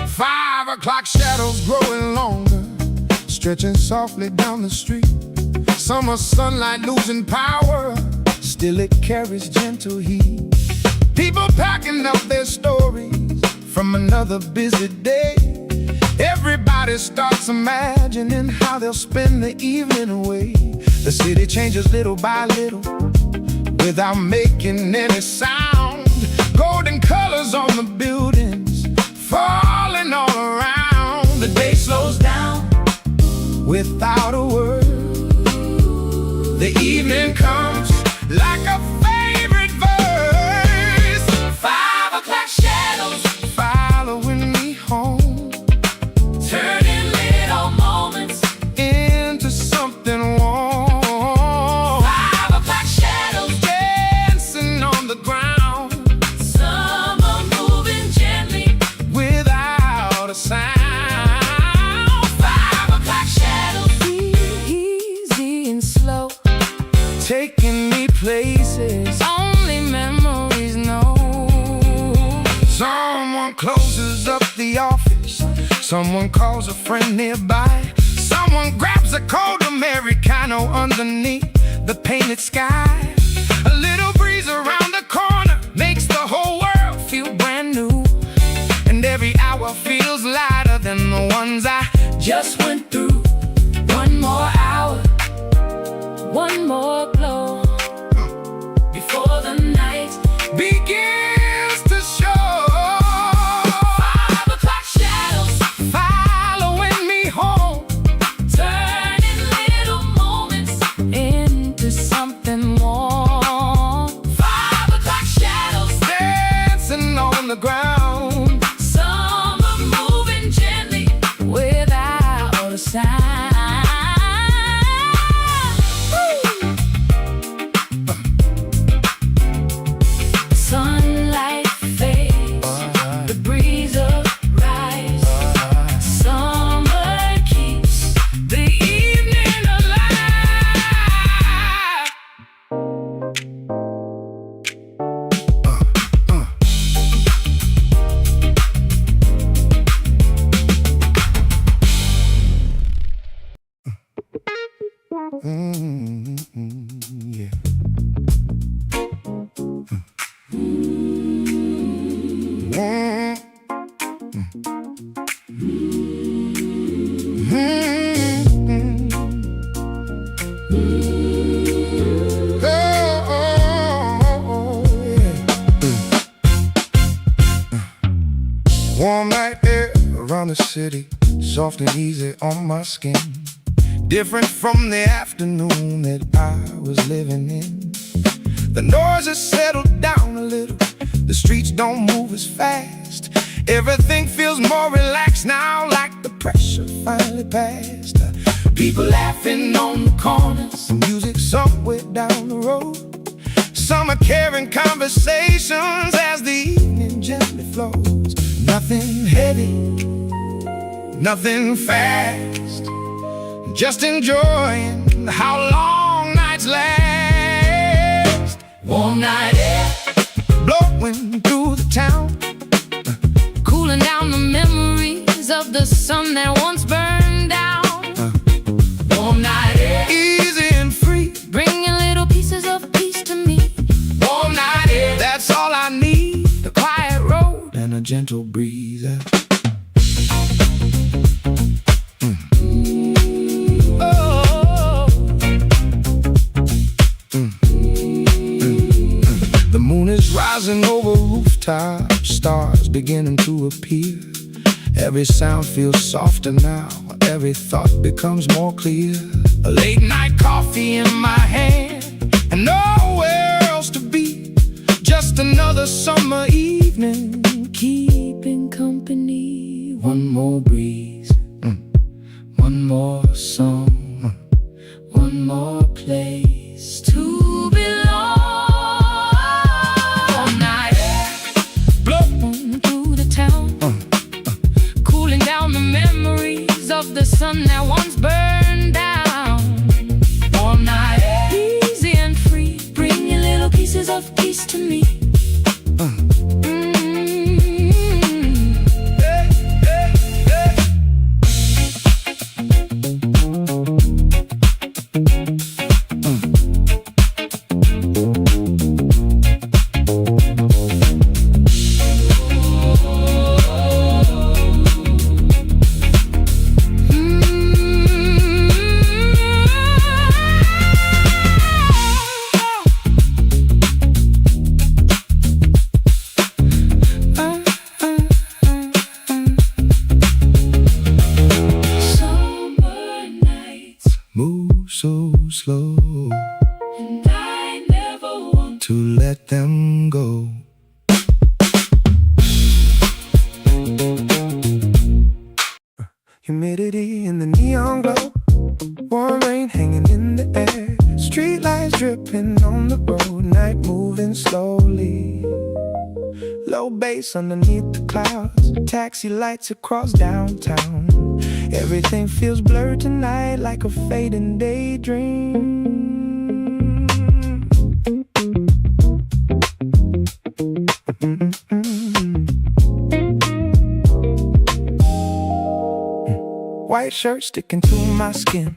5 o'clock shadows growing longer, stretching softly down the street. Summer sunlight losing power, still it carries gentle heat. People packing up their stories from another busy day. Everybody starts imagining how they'll spend the evening away. The city changes little by little without making any sound. Golden colors on the buildings, falling all around. The day slows down without a word. The evening comes like a favorite verse. 5 o'clock shadows, Following me home turning little moments. into something warm. 5 o'clock shadows, Dancing on the ground summer moving gently. without a sound. 5 o'clock shadows, easy and slow, Taking me places only memories know. someone closes up the office, someone calls a friend nearby, someone grabs a cold Americano underneath the painted sky. A little breeze around the corner makes the whole world feel brand new, and every hour feels lighter than the ones I Just went through one more hour, one more glow before the night begins to show. 5 o'clock shadows, Following me home turning little moments into something warm. 5 o'clock shadows, dancing on the ground. summer moving gently without a sound. city, soft and easy on my skin. Different from the afternoon that I was living in. The noise has settled down a little. The streets don't move as fast. Everything feels more relaxed now, like the pressure finally passed. People laughing on the corners, music somewhere down the road. Some are carrying conversations as the evening gently flows. Nothing heavy, nothing fast, just enjoying how long nights last. Warm night air blowing through the town, Cooling down the memories of the sun that once burned down. warm night air, easy and free. Bringing little pieces of peace to me. Warm night air, that's all I need. The quiet road And a gentle breeze. oh. The moon is rising over rooftops, stars beginning to appear. Every sound feels softer now, every thought becomes more clear. A late night coffee in my hand, and nowhere else to be. Just another summer evening, Keeping company. one more breeze, one more song, One more place to belong. All night blowing through the town, cooling down the memories of the sun that once burned down. all night. Easy and free, bringing little pieces of peace to me. Summer nights, Move so slow and I never want to let them go. Humidity in the neon glow, warm rain hanging in the air, street lights dripping on the road, night moving slowly. Low bass underneath the clouds, taxi lights across downtown. Everything feels blurred tonight like a fading daydream. White shirt sticking to my skin,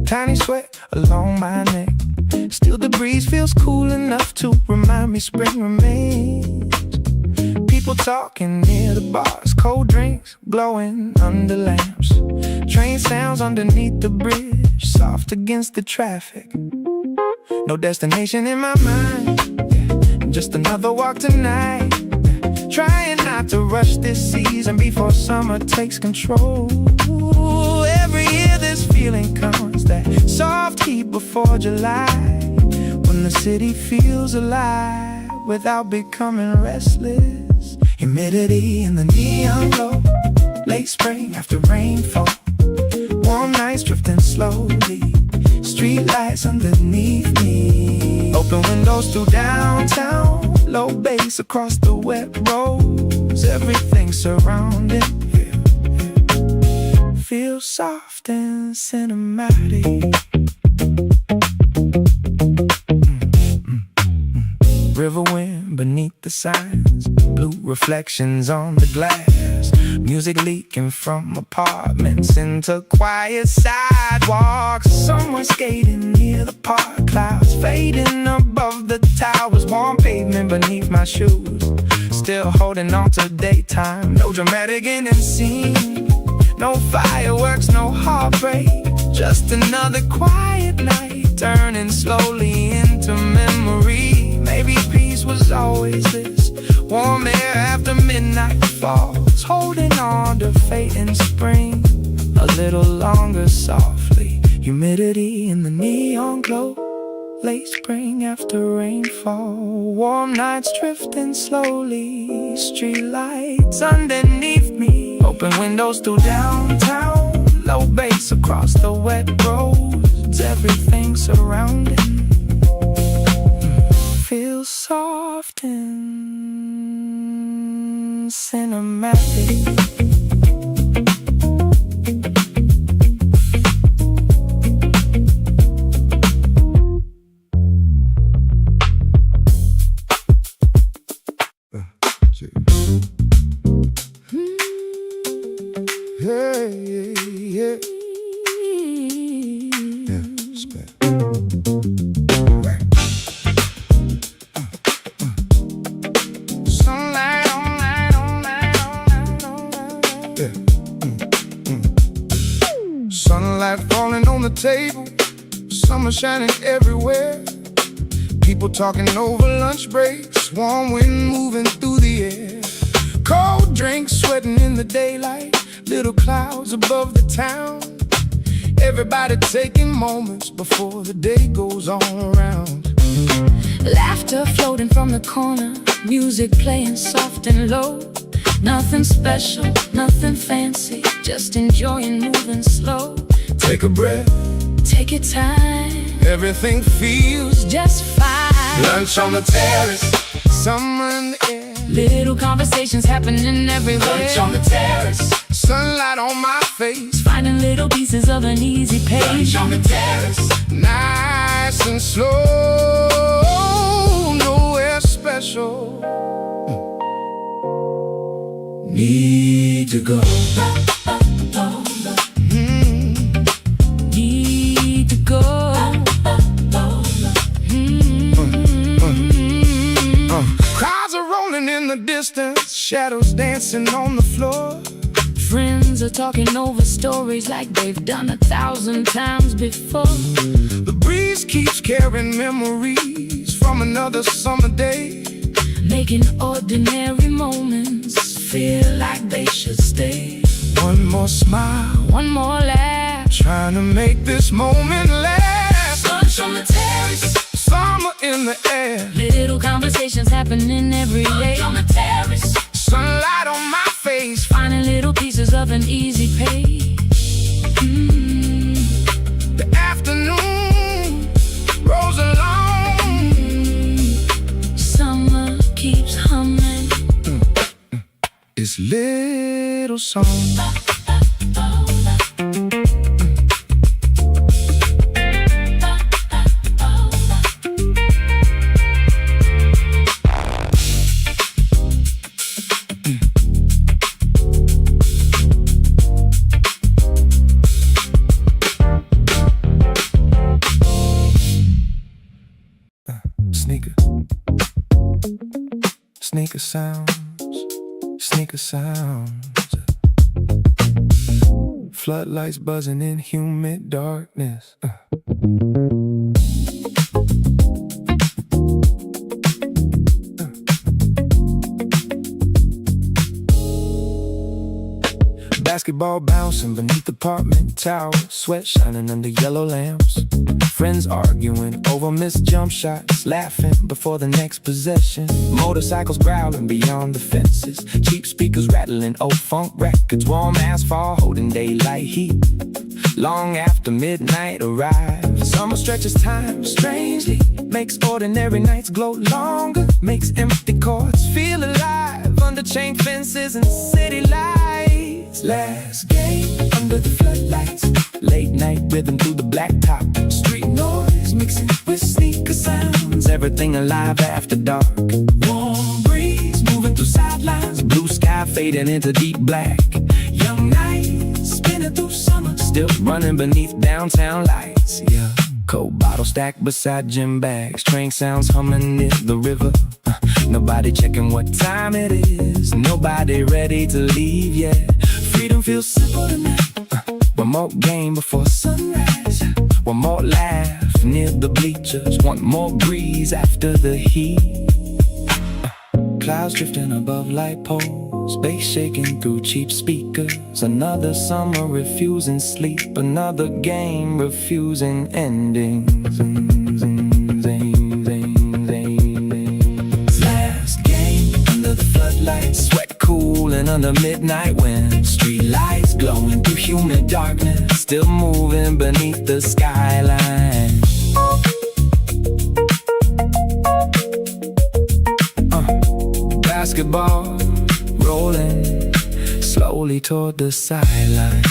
tiny sweat along my neck. Still the breeze feels cool enough to remind me spring remains. People talking near the bars, cold drinks glowing under lamps. Train sounds underneath the bridge, soft against the traffic. No destination in my mind, just another walk tonight. Trying not to rush this season before summer takes control. Every year this feeling comes, that soft heat before July, when the city feels alive without becoming restless. Humidity in the neon glow, late spring after rainfall, warm nights drifting slowly, street lights underneath me. Open windows through downtown, low bass across the wet roads. Everything surrounding feels soft and cinematic. River wind beneath the signs, blue reflections on the glass. Music leaking from apartments into quiet sidewalks. Someone skating near the park, clouds fading above the towers. Warm pavement beneath my shoes, still holding on to daytime. No dramatic ending scene, no fireworks, no heartbreak. Just another quiet night, turning slowly into memory. Maybe peace was always this, Warm air after midnight falls, holding on to fate in spring. A little longer softly, humidity in the neon glow. Late spring after rainfall, warm nights drifting slowly. Street lights underneath me, open windows to downtown. Low bass across the wet roads, everything surrounding feels soft and cinematic. Sunlight falling on the table, summer shining everywhere. People talking over lunch breaks, warm wind moving through the air. Cold drinks sweating in the daylight, little clouds above the town. Everybody taking moments before the day goes on around. Laughter floating from the corner, music playing soft and low. Nothing special, nothing fancy, just enjoying moving slow. Take a breath, take your time, everything feels just fine. Lunch on the terrace, summer in the air. Little conversations happening everywhere. Lunch on the terrace, sunlight on my face. Finding little pieces of an easy pace. Lunch on the terrace, nice and slow, nowhere special. Need to go. Need to go. Clouds are rolling in the distance, shadows dancing on the floor. Friends are talking over stories like they've done 1,000 times before. The breeze keeps carrying memories from another summer day, making ordinary moments feel like they should stay. One more smile, one more laugh, trying to make this moment last. Lunch on the terrace, summer in the air. Little conversations happening every day. Lunch on the terrace, sunlight on my face. Finding little pieces of an easy pace. The afternoon rolls along. Summer keeps humming its little song. Sneaker sounds, sneaker sounds. Floodlights buzzing in humid darkness. Basketball bouncing beneath apartment towers, sweat shining under yellow lamps. Friends arguing over missed jump shots, laughing before the next possession. Motorcycles growling beyond the fences, cheap speakers rattling old funk records. Warm asphalt holding daylight heat, long after midnight arrives. Summer stretches time strangely, makes ordinary nights glow longer, makes empty courts feel alive under chain fences and city lights. Last game under the floodlights, late night rhythm through the blacktop. Street noise mixing with sneaker sounds, everything alive after dark. Warm breeze moving through sidelines, blue sky fading into deep black. Young nights spinning through summer, still running beneath downtown lights. Yeah, cold bottle stacked beside gym bags, train sounds humming near the river. Nobody checking what time it is, nobody ready to leave yet. Freedom feels simple tonight. One more game before sunrise, one more laugh near the bleachers, one more breeze after the heat. clouds drifting above light poles, bass shaking through cheap speakers. Another summer refusing sleep, another game refusing endings. Last game under the floodlights, sweat cooling under midnight wind. Street lights glowing through humid darkness, still moving beneath the skyline. Basketball rolling slowly toward the sideline.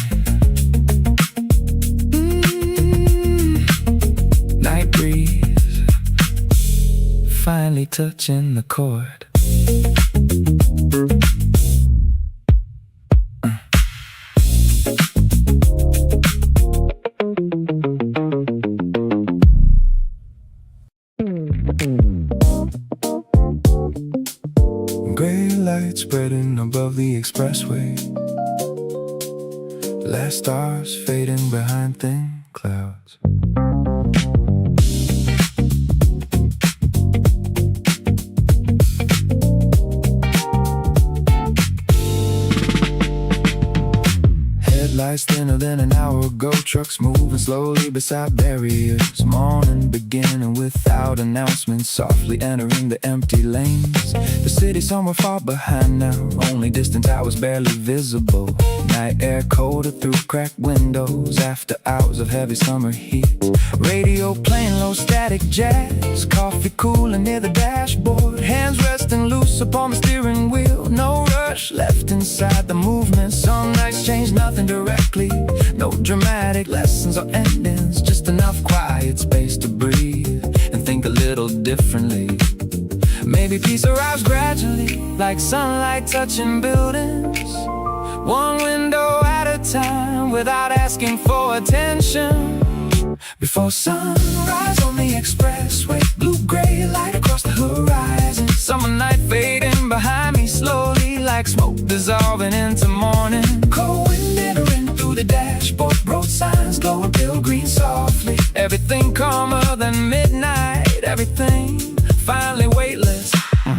Night breeze finally touching the court. Gray lights spreading above the expressway. Last stars fading behind thin clouds. Headlights thinner than an hour ago. Trucks moving slowly beside barriers. Morning beginning without announcement, softly entering the empty lanes. The city somewhere far behind now, only distant towers barely visible. Night air colder through cracked windows after hours of heavy summer heat. Radio playing low static jazz, coffee cooling near the dashboard. Hands resting loose upon the steering wheel. No rush left inside the movement. Some nights change nothing directly, no dramatic lessons or endings, just enough quiet space to breathe and think a little differently. Maybe peace arrives gradually, like sunlight touching buildings, one window at a time, without asking for attention. Before sunrise on the expressway, blue-gray light across the horizon. Summer night fading behind me slowly, like smoke dissolving into morning. Cold wind entering through the dashboard, road signs glowing pale green softly. Everything calmer than midnight, everything finally weightless.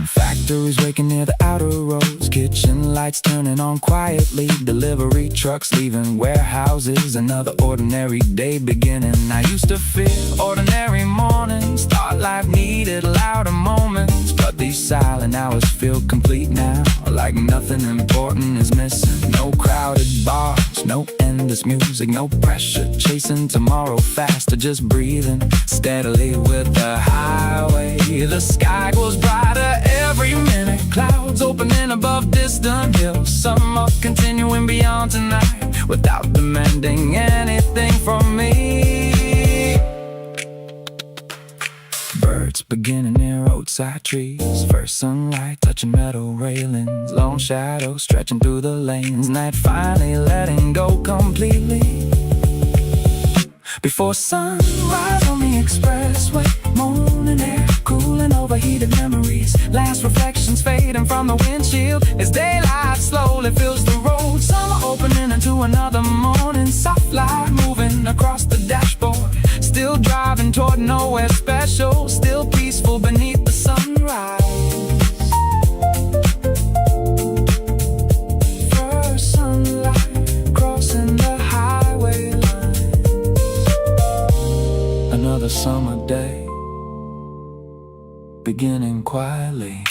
Factories waking near the outer roads, kitchen lights turning on quietly. Delivery trucks leaving warehouses, another ordinary day beginning. I used to fear ordinary mornings, thought life needed louder moments, but these silent hours feel complete now, like nothing important is missing. No crowded bars, no endless music, no pressure chasing tomorrow faster, just breathing steadily with the highway. The sky goes brighter every minute, clouds opening above distant hills. Summer continuing beyond tonight, without demanding anything from me. Birds beginning near roadside trees, first sunlight touching metal railings, lone shadows stretching through the lanes. Night finally letting go completely. Before sunrise on the expressway, morning air cooling overheated memories. Last reflections fading from the windshield as daylight slowly fills the road. Summer opening into another morning, soft light moving across the dashboard. Still driving toward nowhere special, still peaceful beneath the sunrise. First sunlight crossing the highway line. Another summer day beginning quietly.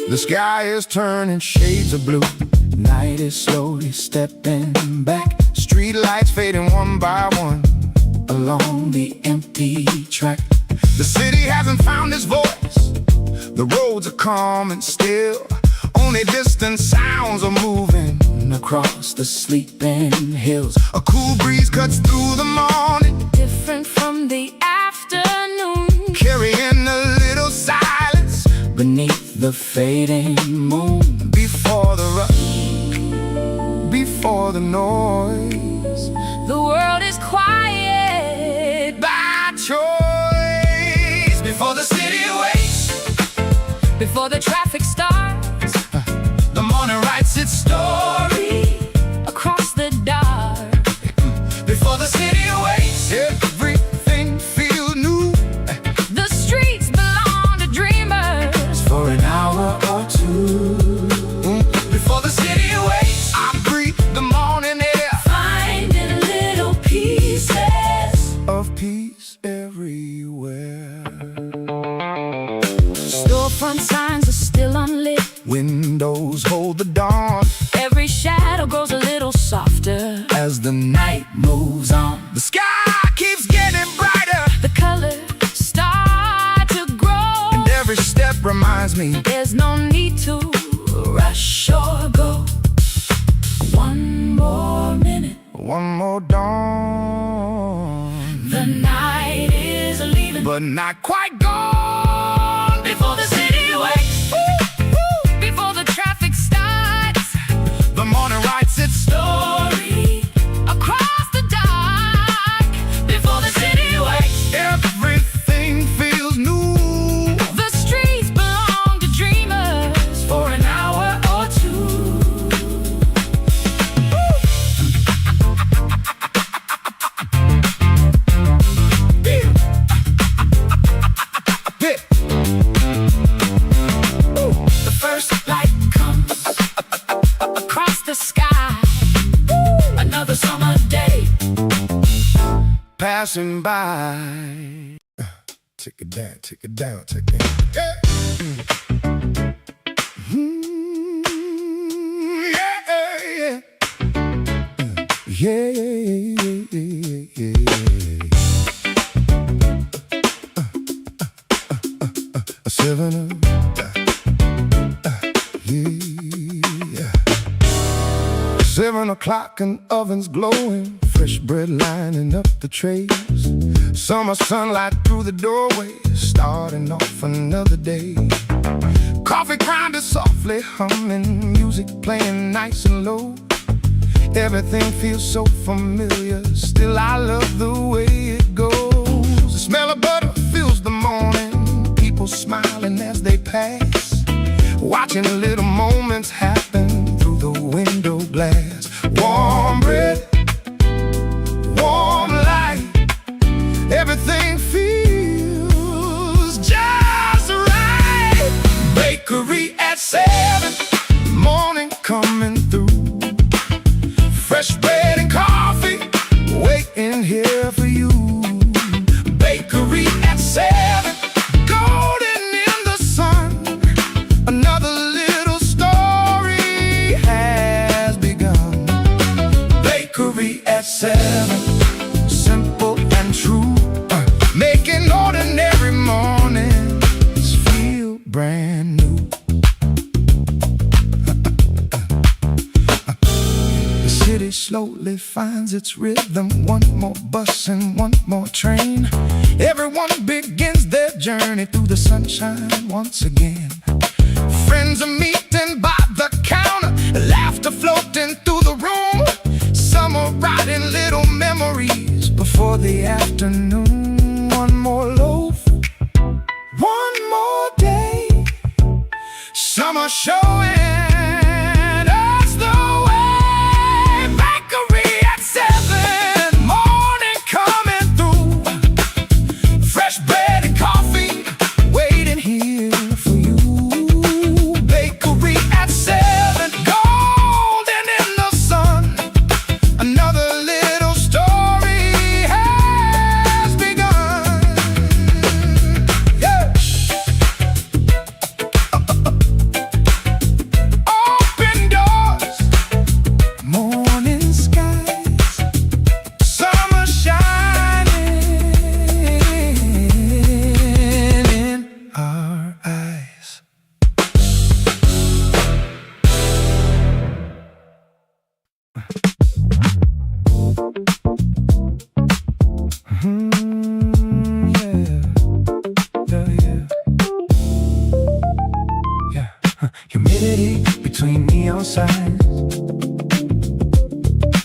The sky is turning shades of blue. Night is slowly stepping back. Street lights fading one by one along the empty track. The city hasn't found its voice. The roads are calm and still. Only distant sounds are moving across the sleeping hills. A cool breeze cuts through the morning, different from the afternoon, carrying a little silence the fading moon. Before the rush, before the noise, The world is quiet by choice. Before the city wakes, before the traffic starts. the morning writes its story. Across the dark, Before the city wakes, everything feels new. the streets belong to dreamers. For an hour or two, Before the city wakes, I breathe the morning air Finding little pieces. of peace everywhere. Storefront signs are still unlit. Windows hold the dawn Every shadow grows a little softer. as the night moves on. The sky keeps getting brighter, The colors start to grow. and every step reminds me There's no need to rush or go. One more minute, one more dawn, the night is leaving. but not quite gone. Before the city wakes, before the traffic starts, The morning writes its story across the dark. Before the city wakes, everything feels new. the streets belong to dreamers. For an hour or two, Hit. the first light comes across the sky. Another summer day, Passing by. Take it down, take it down, take it down. Yeah. Yeah, yeah. Yeah, yeah, yeah. 7 yeah. 7 o'clock and ovens glowing, fresh bread lining up the trays. Summer sunlight through the doorway, starting off another day. Coffee grinder softly humming, music playing nice and low. Everything feels so familiar, still I love the way it goes. The smell of butter fills the morning, people smiling as they pass, watching little moments happen through the window glass. Warm bread, warm light, everything feels just right. Bakery at 7, morning coming through. Fresh bread and coffee waiting here for you. Bakery at 7, golden in the sun. Another little story has begun. Bakery at 7, simple and true, making ordinary mornings feel brand new. The city slowly finds its rhythm. One more bus and one more train. Everyone begins their journey through the sunshine once again. Friends are meeting by the counter, laughter floating through the room. Some are writing little memories before the afternoon. One more loaf, one more day. Some are showing us the way. Bakery at 7, morning coming through. Fresh bread and coffee waiting here for you. Bakery at 7, golden in the sun. Another little story has begun. neon signs.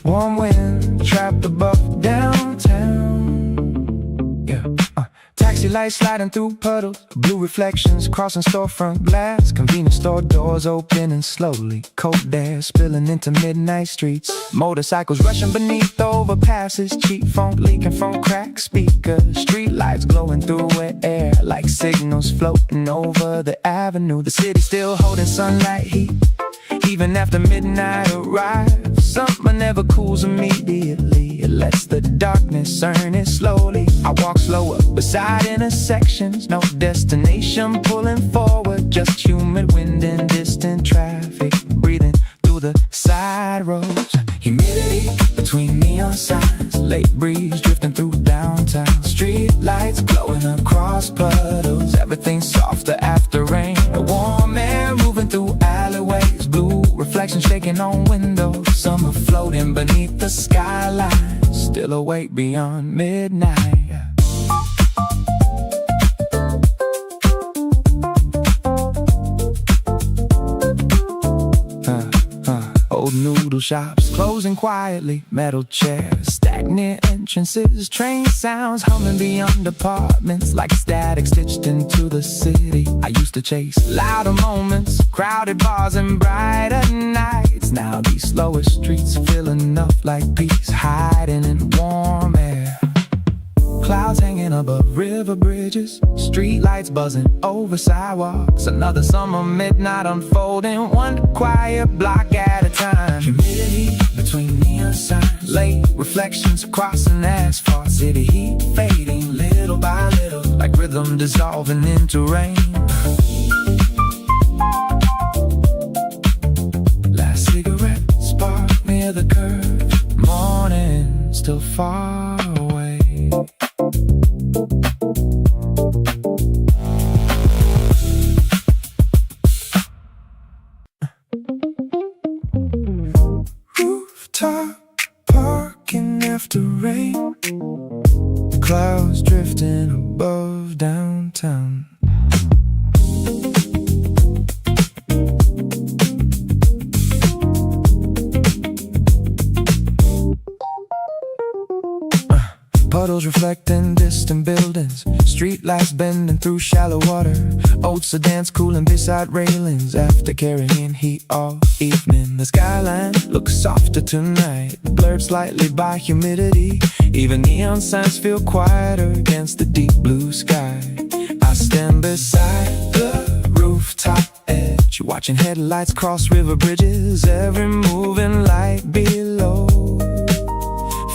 Warm wind trapped above downtown. Yeah. Taxi lights sliding through puddles, blue reflections crossing storefront glass. Convenience store doors opening slowly, cold air spilling into midnight streets. Motorcycles rushing beneath overpasses, cheap funk leaking from cracked speakers. Street lights glowing through air like signals floating over the avenue. The city still holding sunlight heat, even after midnight arrives. Summer never cools immediately, it lets the darkness earn it slowly. I walk slower beside intersections, no destination pulling forward, just humid wind and distant traffic breathing through the side roads. Humidity between neon signs, late breeze drifting through downtown. Street lights glowing across puddles, everything softer after rain. The warm air moving through alleyways, blue reflections shaking on windows. Summer floating beneath the skyline, still awake beyond midnight. Old noodle shops closing quietly, metal chairs, stagnant entrances, train sounds humming beyond apartments like static stitched into the city. I used to chase louder moments, crowded bars and brighter nights. Now these slower streets feel enough like peace, hiding in warm air. Clouds hanging above river bridges, street lights buzzing over sidewalks. Another summer midnight unfolding, one quiet block at a time. Humidity between neon signs, late reflections crossing asphalt. City heat fading little by little, like rhythm dissolving into rain. Last cigarette spark near the curb, morning still far away. Rooftop parking after rain, clouds drifting above downtown. Puddles reflecting distant buildings, street lights bending through shallow water. Old sedans cooling beside railings after carrying heat all evening. The skyline looks softer tonight, blurred slightly by humidity. Even neon signs feel quieter against the deep blue sky. I stand beside the rooftop edge, watching headlights cross river bridges. Every moving light below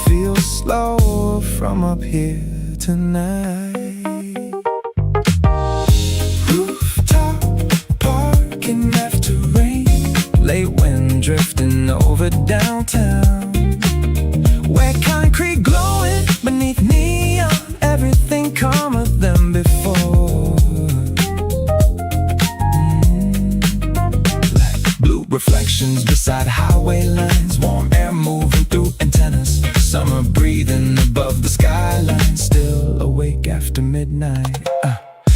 feels slow from up here tonight. Rooftop parking after rain, late wind drifting over downtown, where concrete glowing beneath neon, everything calmer than before. Like blue reflections beside highway lines, warm air moving through antennas. Summer breathing above the skyline, still awake after midnight.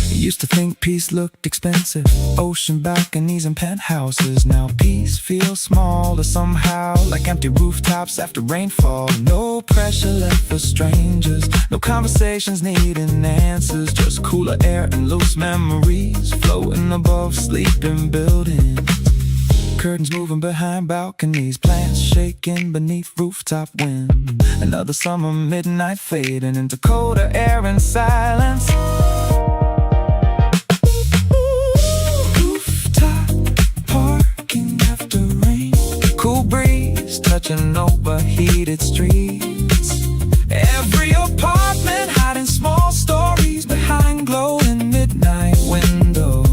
Used to think peace looked expensive, ocean balconies and penthouses. Now peace feels smaller somehow, like empty rooftops after rainfall. No pressure left for strangers, no conversations needing answers, just cooler air and loose memories floating above sleeping buildings. Curtains moving behind balconies, plants shaking beneath rooftop wind. Another summer midnight fading into colder air and silence. Rooftop parking after rain, cool breeze touching overheated streets. Every apartment hiding small stories behind glowing midnight windows.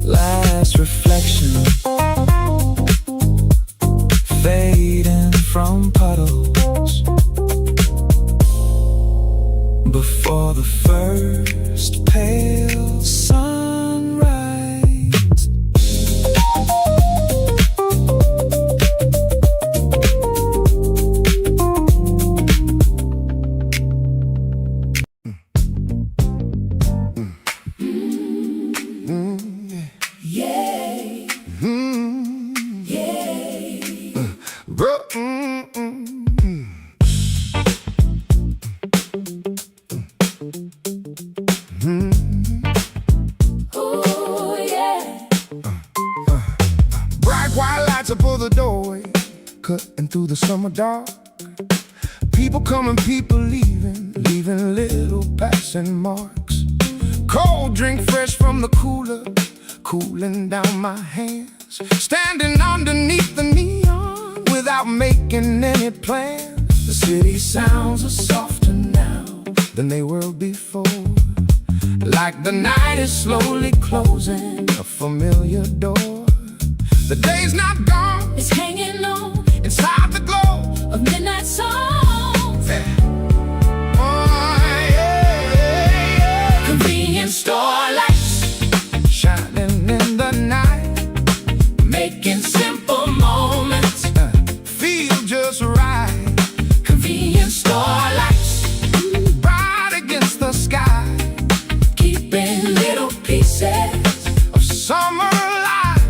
Last reflection fading from puddles before the first pale sunrise. summer dark. People coming, people leaving, leaving little passing marks. Cold drink fresh from the cooler, cooling down my hands. Standing underneath the neon without making any plans. The city sounds are softer now than they were before. Like the night is slowly closing a familiar door. The day's not gone, It's hanging on inside the glow of midnight songs. Convenience store lights shining in the night, making simple moments feel just right. Convenience store lights Bright against the sky, keeping little pieces of summer light,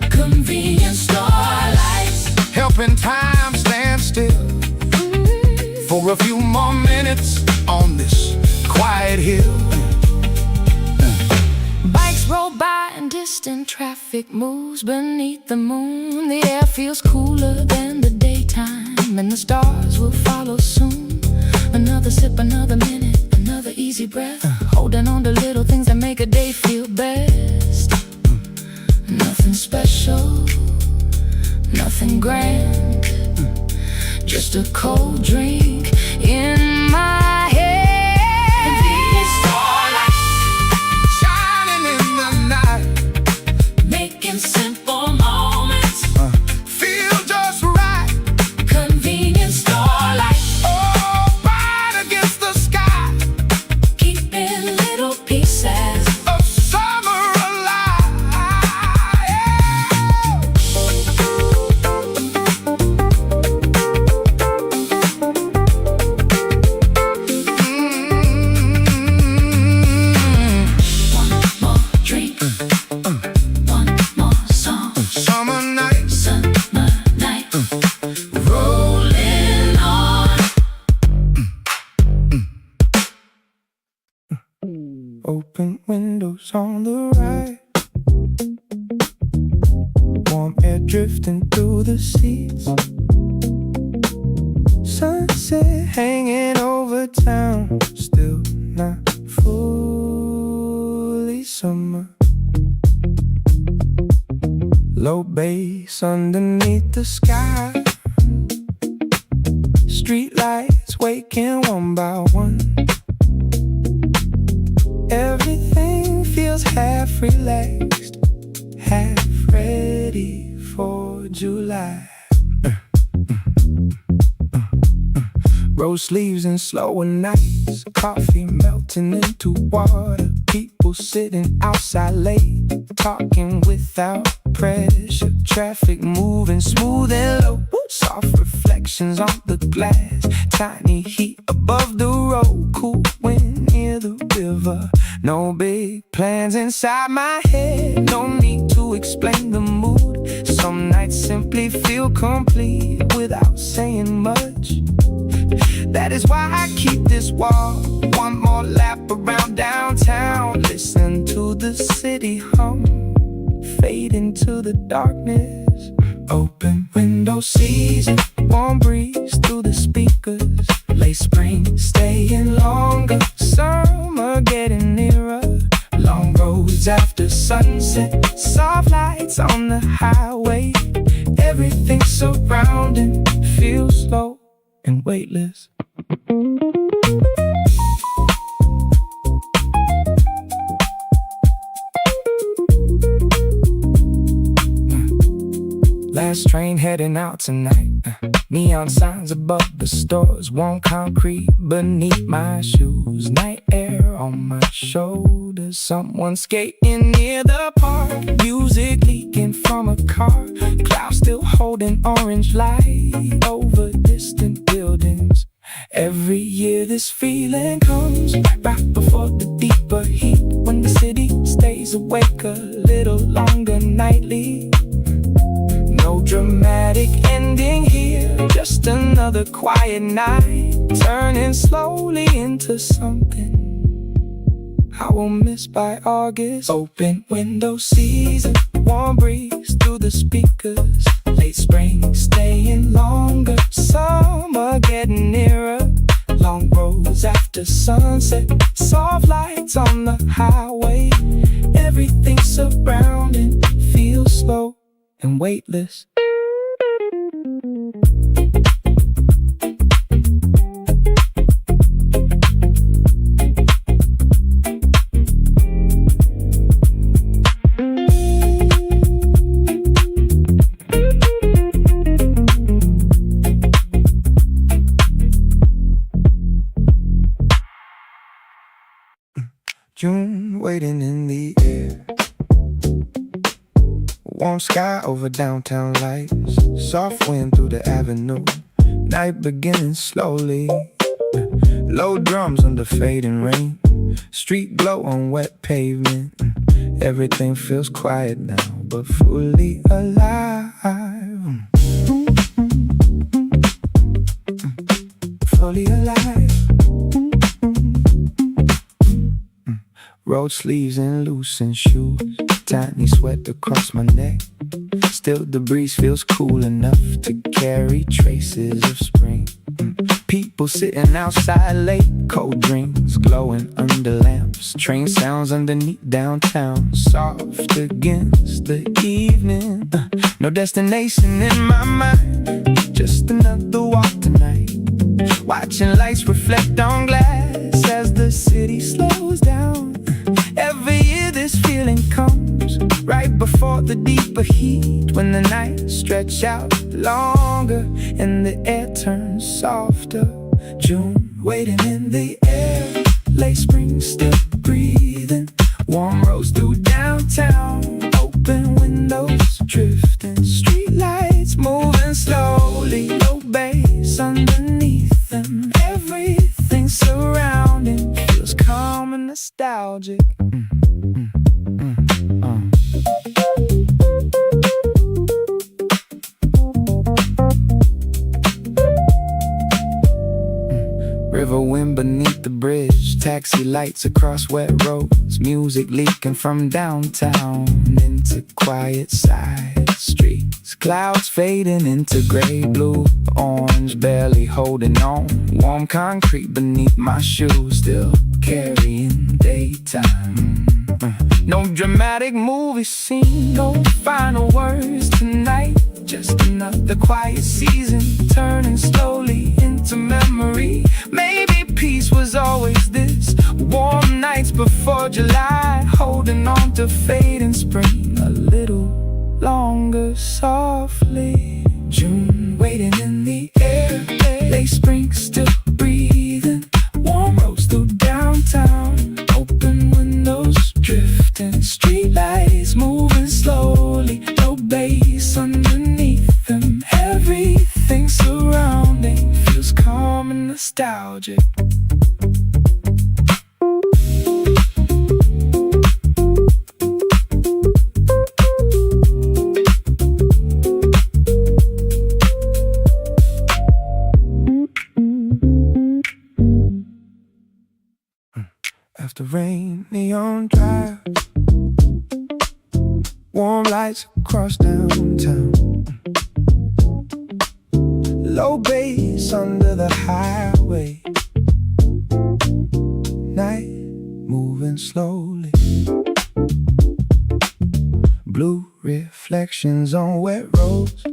Convenience store lights helping time stand still for a few more minutes on this quiet hill. Bikes roll by and distant traffic moves beneath the moon. The air feels cooler than the daytime, and the stars will follow soon. Another sip, another minute, another easy breath, holding on to little things that make a day feel best. Nothing special, nothing grand, just a cold drink in my head. Convenience store lights Shining in the night, making simple moments feel just right. Convenience store lights Oh, bright against the sky, keeping little pieces of summer alive. One more drink, one more song. Summer night, Summer night, rolling on. open windows on the right, warm air drifting through the seats. Sunset hanging over town, still not fully summer. Low bass underneath the sky, street lights waking one by one. Everything feels half relaxed, half ready for July. Rose leaves and slower nights, coffee melting into water. People sitting outside late, talking without pressure. Traffic moving smooth and low, soft reflections on the glass. Tiny heat above the road, cool wind near the river. No big plans inside my head, no need to explain the mood. Some nights simply feel complete without saying much. That is why I keep this walk, one more lap around downtown. Listen to the city hum, fade into the darkness. Open window season, warm breeze through the speakers. Late spring staying longer, summer getting nearer. Long roads after sunset, soft lights on the highway. Everything surrounding feels slow and weightless. Last train heading out tonight. Neon signs above the stores, warm concrete beneath my shoes. Night air on my shoulders, someone skating near the park. Music leaking from a car, clouds still holding orange light over distant buildings. Every year this feeling comes right before the deeper heat, when the city stays awake a little longer nightly. No dramatic ending here, just another quiet night, turning slowly into something I will miss by August. Open window season, warm breeze through the speakers. Late late spring staying longer, summer getting nearer. Long roads after sunset, soft lights on the highway. Everything surrounding feels slow and weightless. June waiting in the air, warm sky over downtown lights, soft wind through the avenue, night beginning slowly, low drums under fading rain, street glow on wet pavement. Everything feels quiet now but fully alive, fully alive. Rolled sleeves and loosened shoes, tiny sweat across my neck. Still the breeze feels cool enough to carry traces of spring. People sitting outside late, cold drinks glowing under lamps. Train sounds underneath downtown, soft against the evening. No destination in my mind, just another walk tonight. Watching lights reflect on glass as the city slows down. Every year this feeling comes right before the deeper heat, when the nights stretch out longer and the air turns softer. June waiting in the air, late spring still breathing. Warm roads through downtown, open windows drifting. Street lights moving slowly, no bass underneath them. Everything surrounding feels calm and nostalgic. River wind beneath the bridge, taxi lights across wet roads, music leaking from downtown into quiet side streets. Clouds fading into gray, blue, orange, barely holding on. Warm concrete beneath my shoes, still carrying daytime. No dramatic movie scene, no final words tonight. Just another quiet season, turning slowly into memory. Maybe peace was always this. Warm nights before July, holding on to fading spring a little longer softly. June waiting in the air, late spring still breathing. Warm roads through downtown, open windows drifting. Street lights moving slowly, no bass underneath them. Everything surrounding feels calm and nostalgic. After rain, neon drive, warm lights across downtown, low bass under the highway. Night moving slowly, blue reflections on wet roads,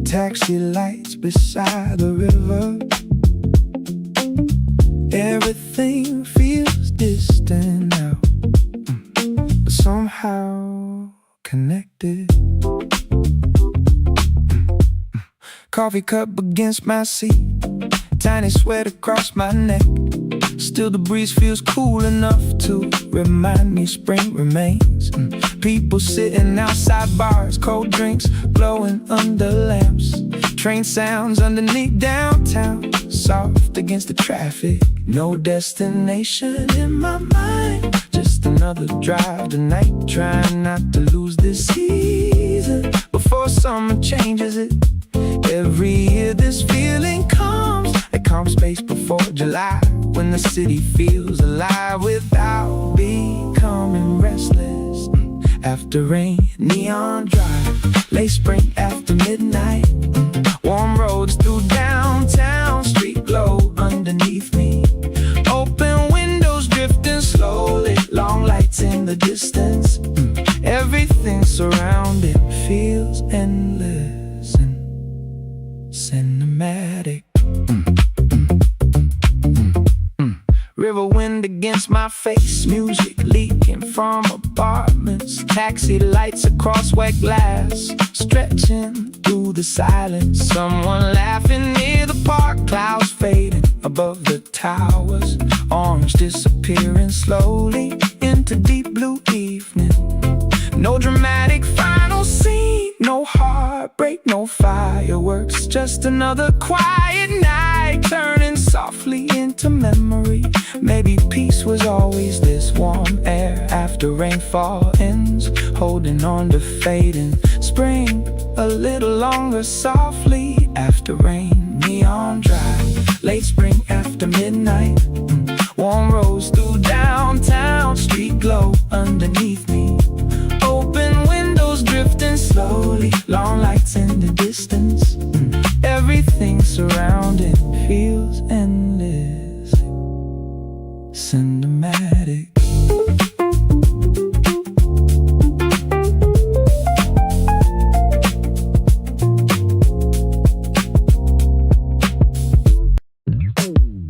taxi lights beside the river. Everything feels distant now, but somehow connected. Coffee cup against my seat, tiny sweat across my neck. Still the breeze feels cool enough to remind me spring remains. People sitting outside bars, cold drinks glowing under lamps. Train sounds underneath downtown, soft against the traffic. No destination in my mind, just another drive tonight. Trying not to lose this season before summer changes it. Every year this feeling comes, a calm space before July, when the city feels alive without becoming restless. After rain, neon drive, late spring after midnight. Warm roads through downtown, street glow underneath me. Open windows drifting slowly, long lights in the distance. Everything surrounding feels endless and cinematic. River wind against my face, music leaking from apartments. Taxi lights across wet glass, stretching through the silence. Someone laughing near the park, clouds fading above the towers. Orange disappearing slowly into deep blue evening. No dramatic final scene, no heartbreak, no fireworks. Just another quiet night, turning softly into memory. Maybe peace was always this warm air after rainfall ends, holding on to fading spring a little longer softly after rain. Neon drive, late spring after midnight. Warm roads through downtown, street glow underneath me. Open windows drifting slowly, long lights in the distance. Everything surrounding feels endless, cinematic.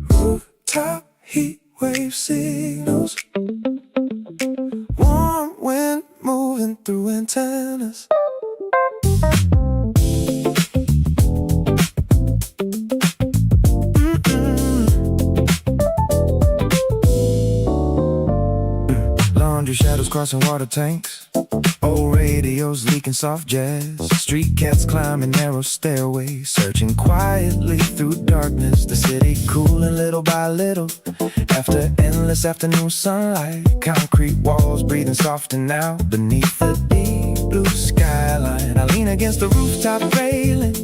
Rooftop heat wave signals, warm wind moving through antennas. Laundry shadows crossing water tanks, old radios leaking soft jazz. Street cats climbing narrow stairways, searching quietly through darkness. The city cooling little by little after endless afternoon sunlight. Concrete walls breathing softer now beneath the deep blue skyline. I lean against the rooftop railing,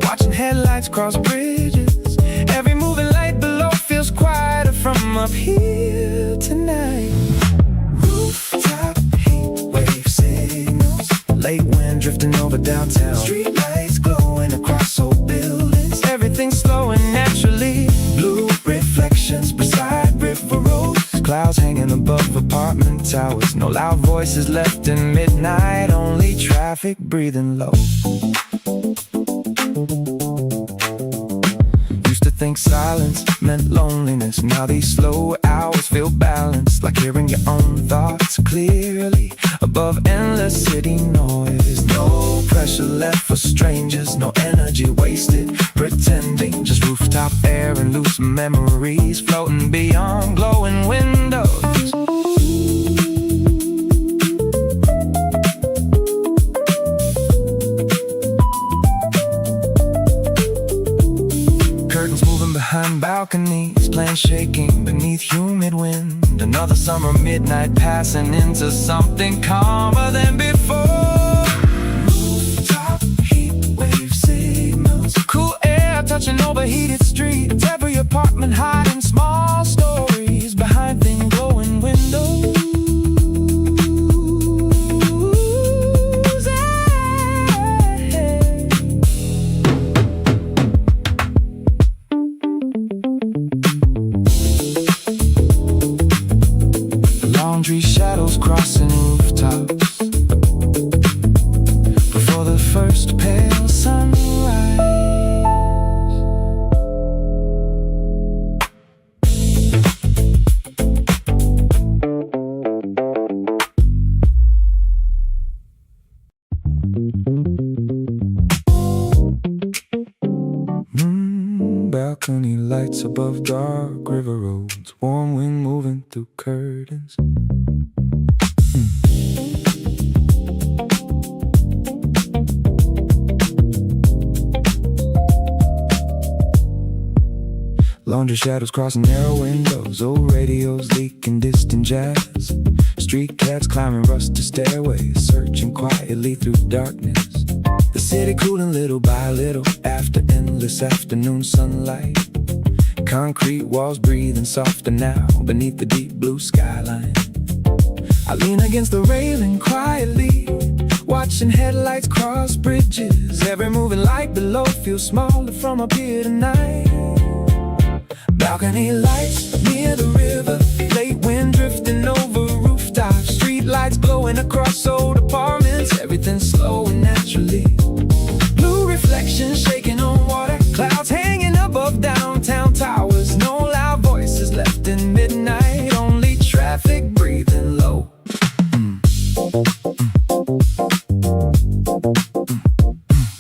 watching headlights cross bridges. Every moving light below feels quieter from up here tonight. Rooftop heat wave signals, late wind drifting over downtown. Street lights glowing across old buildings. Everything's slowing naturally. Blue reflections beside river roads, clouds hanging above apartment towers. No loud voices left in midnight, only traffic breathing low. Used to think silence meant loneliness. Now these slow hours feel balanced, like hearing your own thoughts clearly above endless city noise. No pressure left for strangers, no energy wasted pretending. Just rooftop air and loose memories floating beyond glowing windows. Curtains moving behind balconies, plants shaking beneath humid wind. Another summer midnight passing into something calmer than before. Rooftop heat wave signals, cool air touching overheated streets. Every apartment hiding small stories behind thin glowing windows. Laundry shadows crossing rooftops before the first pale sunrise. Balcony lights above dark river roads, warm wind moving through curtains. Laundry shadows crossing narrow windows, old radios leaking distant jazz. Street cats climbing rusted stairways, searching quietly through darkness. The city cooling little by little after endless afternoon sunlight. Concrete walls breathing softer now beneath the deep blue skyline. I lean against the railing quietly, Watching headlights cross bridges. Every moving light below feels smaller from up here tonight. Balcony lights near the river, late wind drifting over rooftops. Street lights glowing across old apartments. Everything slowing naturally. Blue reflections shaking on water. Clouds hanging above downtown towers. No loud voices left in midnight. Only traffic breathing low.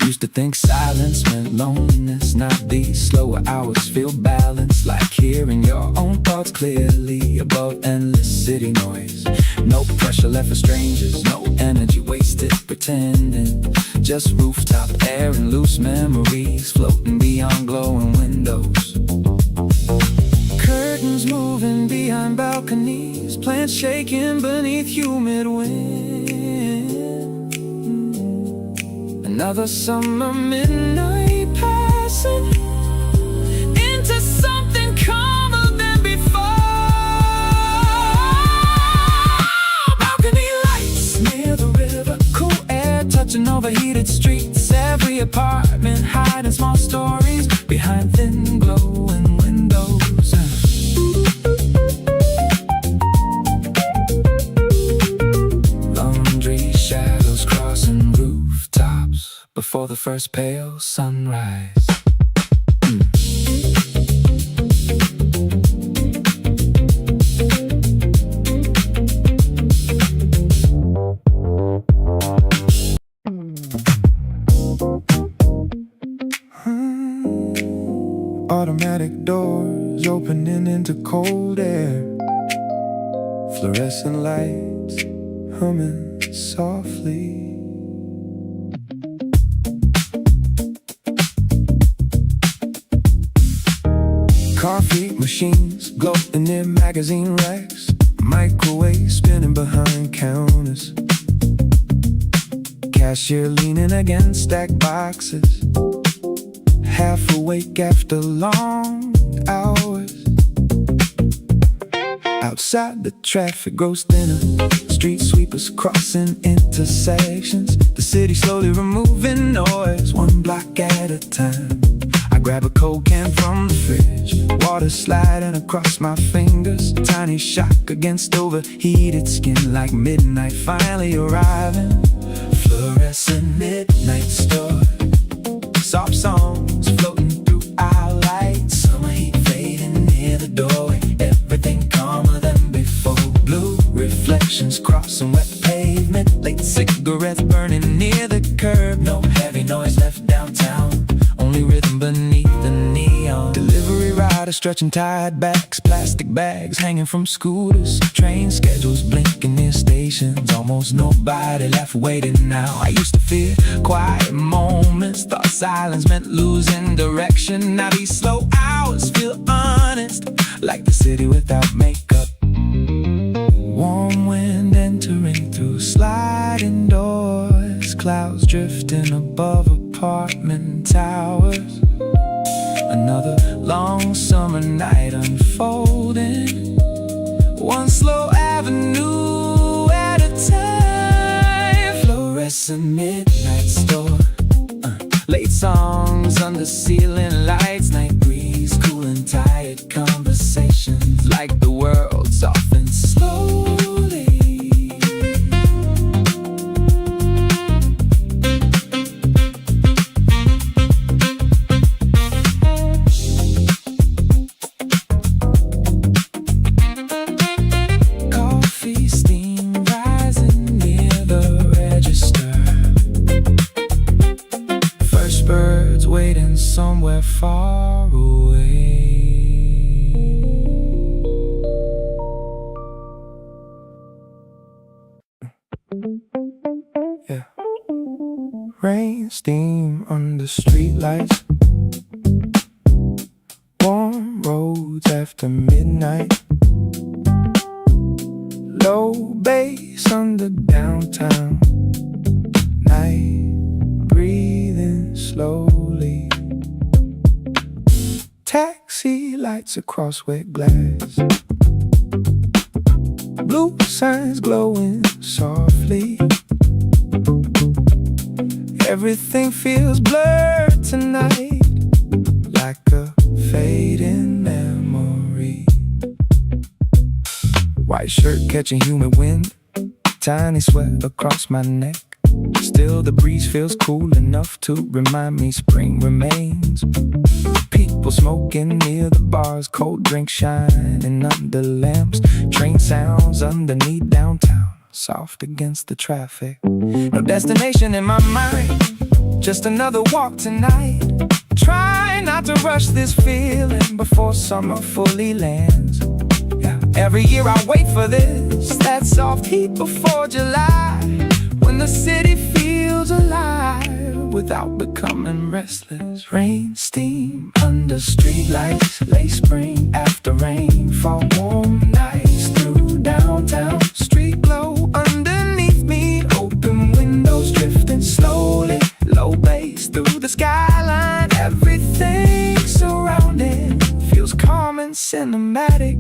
Used to think silence meant loneliness. Now these slower hours feel balanced, like hearing your own thoughts clearly above endless city noise. No pressure left for strangers, no energy wasted pretending. Just rooftop air and loose memories floating beyond glowing windows. Curtains moving behind balconies, plants shaking beneath humid wind. Another summer midnight passing into something calmer than before. Balcony lights near the river, cool air touching overheated streets. Every apartment hiding small stories behind thin glowing windows. Laundry shadows crossing rooftops before the first pale sunrise. Automatic doors opening into cold air. Fluorescent lights humming softly. Coffee machines glow in their magazine racks. Microwave spinning behind counters. Cashier leaning against stacked boxes. Half awake after long hours. Outside the traffic grows thinner. Street sweepers crossing intersections. The city slowly removing noise, one block at a time. I grab a cold can from the fridge, water sliding across my fingers. Tiny shock against overheated skin, like midnight finally arriving. Fluorescent midnight store, soft songs floating through our lights. Summer heat fading near the doorway, everything calmer than before. Blue reflections crossing wet pavement, late cigarettes burning near the curb. No heavy noise left downtown, only rhythm beneath the neon. Delivery riders stretching tired backs, plastic bags hanging from scooters. Train schedules blinking near stations, almost nobody left waiting now. I used to fear quiet moments, thought silence meant losing direction. Now these slow hours feel honest, like the city without makeup. Warm wind entering through sliding doors, clouds drifting above apartment towers. Another long summer night unfolding, one slow avenue at a time. Fluorescent midnight store, late songs under ceiling lights. Night breeze cooling tired conversations, like the world softens slowly. Somewhere far away. Yeah. Rain, steam under streetlights. Warm roads after midnight. Low bass under downtown. Night breathing slowly. Taxi lights across wet glass. Blue signs glowing softly. Everything feels blurred tonight, like a fading memory. White shirt catching humid wind, tiny sweat across my neck. Still the breeze feels cool enough to remind me spring remains. People smoking near the bars, cold drinks shining under lamps. Train sounds underneath downtown, soft against the traffic. No destination in my mind, just another walk tonight. Try not to rush this feeling before summer fully lands. Yeah. Every year I wait for this, that soft heat before July, when the city feels alive without becoming restless. Rain, steam under streetlights, late spring after rainfall, warm nights through downtown. Street glow underneath me, open windows drifting slowly, low bass through the skyline. Everything surrounding feels calm and cinematic.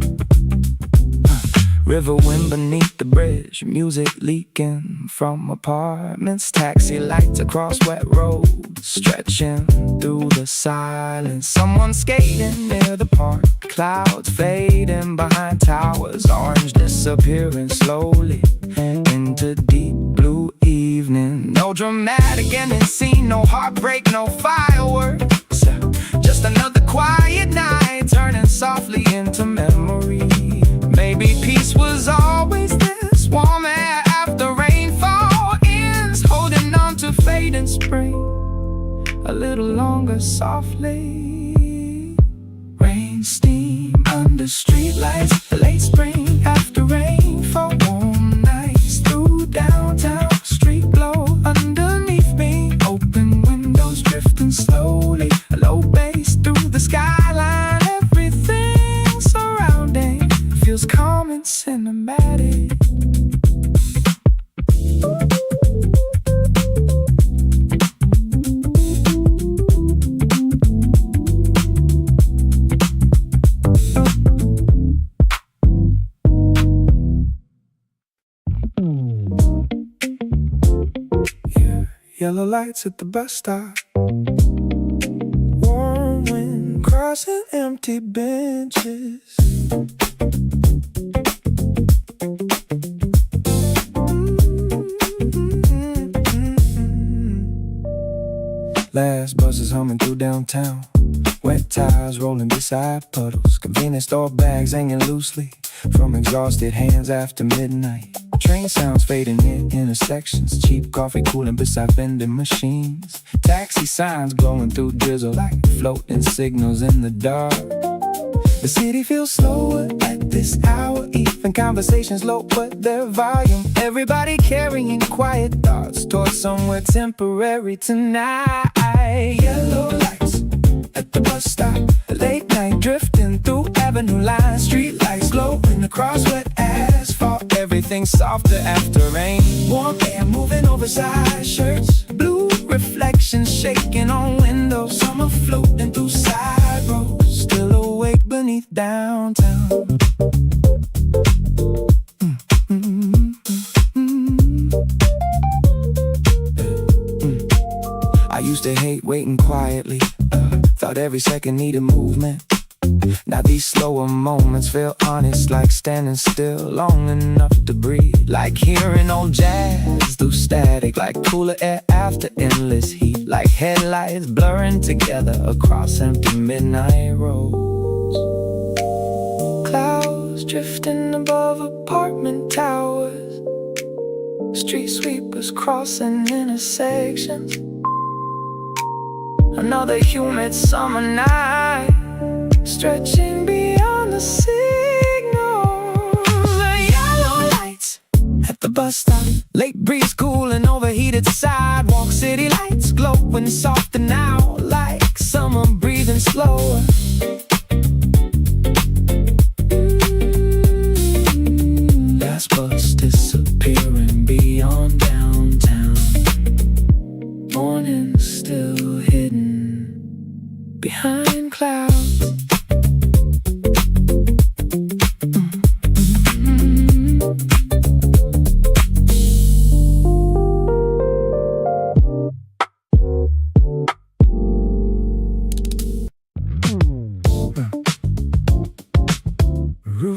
River wind beneath the bridge, music leaking from apartments. Taxi lights across wet roads, stretching through the silence. Someone skating near the park, clouds fading behind towers. Orange disappearing slowly into deep blue evening. No dramatic ending scene, no heartbreak, no fireworks. Just another quiet night, turning softly into memory. Maybe peace was always this, warm air after rainfall ends, holding on to fading spring a little longer softly. Rain, steam under streetlights, late spring after rainfall, warm nights through downtown. Street glow underneath me, open windows drifting slowly, low bass through the skyline. Everything surrounding feels calm and cinematic. Yeah, yellow lights at the bus stop, warm wind crossing empty benches. Last buses humming through downtown, wet tires rolling beside puddles. Convenience store bags hanging loosely from exhausted hands after midnight. Train sounds fading near intersections, cheap coffee cooling beside vending machines. Taxi signs glowing through drizzle like floating signals in the dark. The city feels slower at this hour, even conversations low but their volume. Everybody carrying quiet thoughts towards somewhere temporary tonight. Yellow lights at the bus stop, late night drifting through avenue lines. Street lights glowing across wet asphalt. Everything softer after rain, warm air moving oversized shirts, blue reflections shaking on windows. Summer floating through side roads, still awake beneath downtown. I used to hate waiting quietly, thought every second needed movement. Now these slower moments feel honest, like standing still long enough to breathe. Like hearing old jazz through static, like cooler air after endless heat. Like headlights blurring together across empty midnight roads. Clouds drifting above apartment towers, street sweepers crossing intersections. Another humid summer night, stretching beyond the signals. The yellow lights at the bus stop, late breeze cooling overheated sidewalks. City lights glowing softer now, like summer breathing slower. Last bus disappearing beyond downtown. Morning still hidden behind clouds.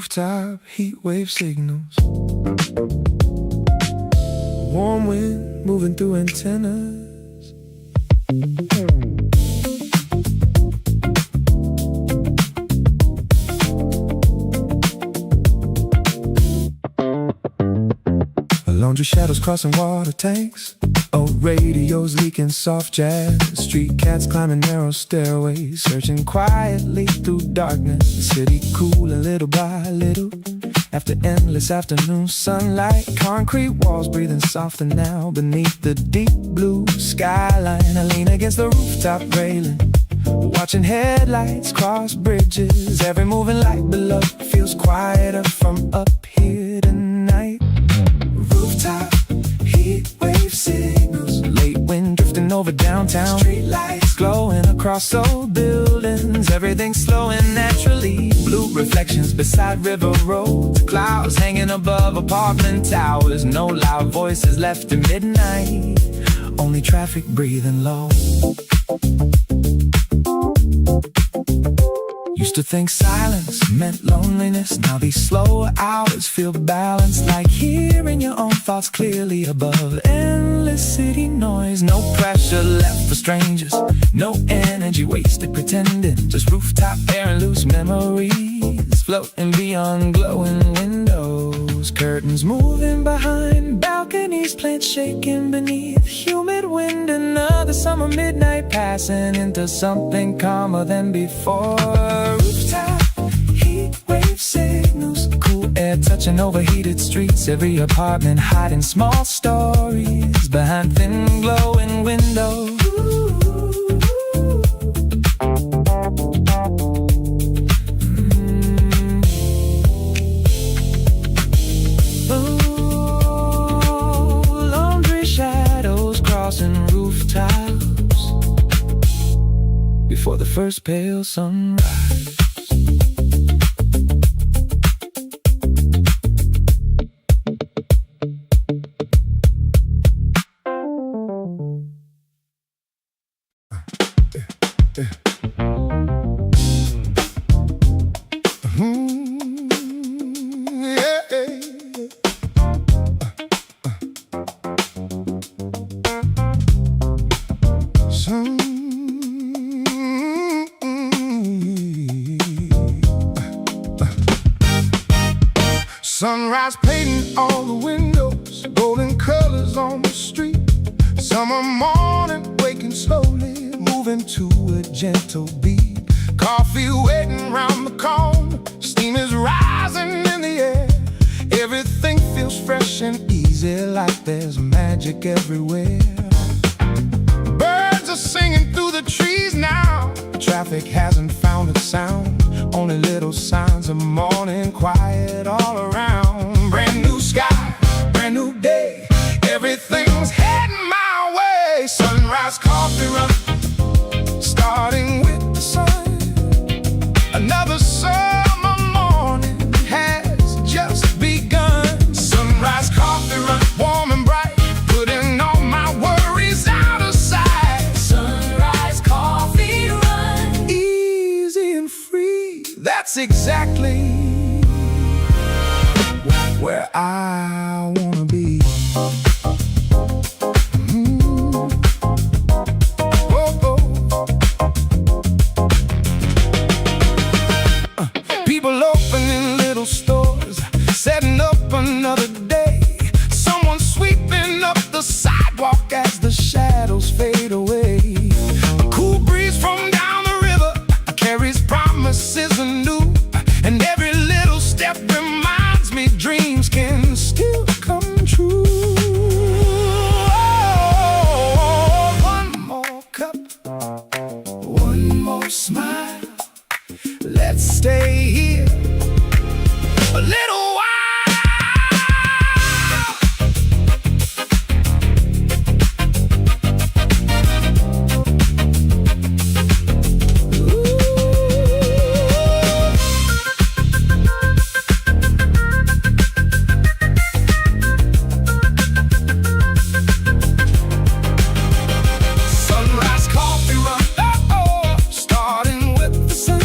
rooftop heat wave signals. Warm wind moving through antennas. Laundry shadows crossing water tanks. Old radios leaking soft jazz. Street cats climbing narrow stairways, searching quietly through darkness. The city cooling little by little after endless afternoon sunlight. Concrete walls breathing softer now beneath the deep blue skyline. I lean against the rooftop railing, watching headlights cross bridges. Every moving light below feels quieter from up here tonight. Rooftop heat wave signals, late wind drifting over downtown. Street lights glowing across old buildings, everything slowing naturally. Blue reflections beside river roads, clouds hanging above apartment towers. No loud voices left at midnight, only traffic breathing low. Used to think silence meant loneliness. Now these slower hours feel balanced, like hearing your own thoughts clearly above endless city noise. No pressure left for strangers, no energy wasted pretending. Just rooftop air and loose memories floating beyond glowing windows. Curtains moving behind balconies, plants shaking beneath humid wind. Another summer midnight passing into something calmer than before. Rooftop heat wave signals, cool air touching overheated streets. Every apartment hiding small stories behind thin glowing windows. Crossing rooftops before the first pale sunrise. Sunrise painting all the windows, golden colors on the street. Summer morning, waking slowly, moving to a gentle beat. Coffee waiting round the corner, steam is rising in the air. Everything feels fresh and easy, like there's magic everywhere. Birds are singing through the trees now. Traffic hasn't found its sound, only little signs of morning quiet all around. Brand new sky, brand new day, everything's heading my way. Sunrise coffee run, starting with the sun. Another summer morning has just begun. Sunrise coffee run, warm and bright, putting all my worries out of sight. Sunrise coffee run, easy and free, that's exactly where I wanna be. People opening little stores, setting up another day. Someone sweeping up the sidewalk as the shadows fade away. A cool breeze from down the river carries promises anew, and every little step reminds me dreams can still come true. Oh, one more cup, one more smile. Let's stay here a little while. Sunrise coffee run, starting with the sun.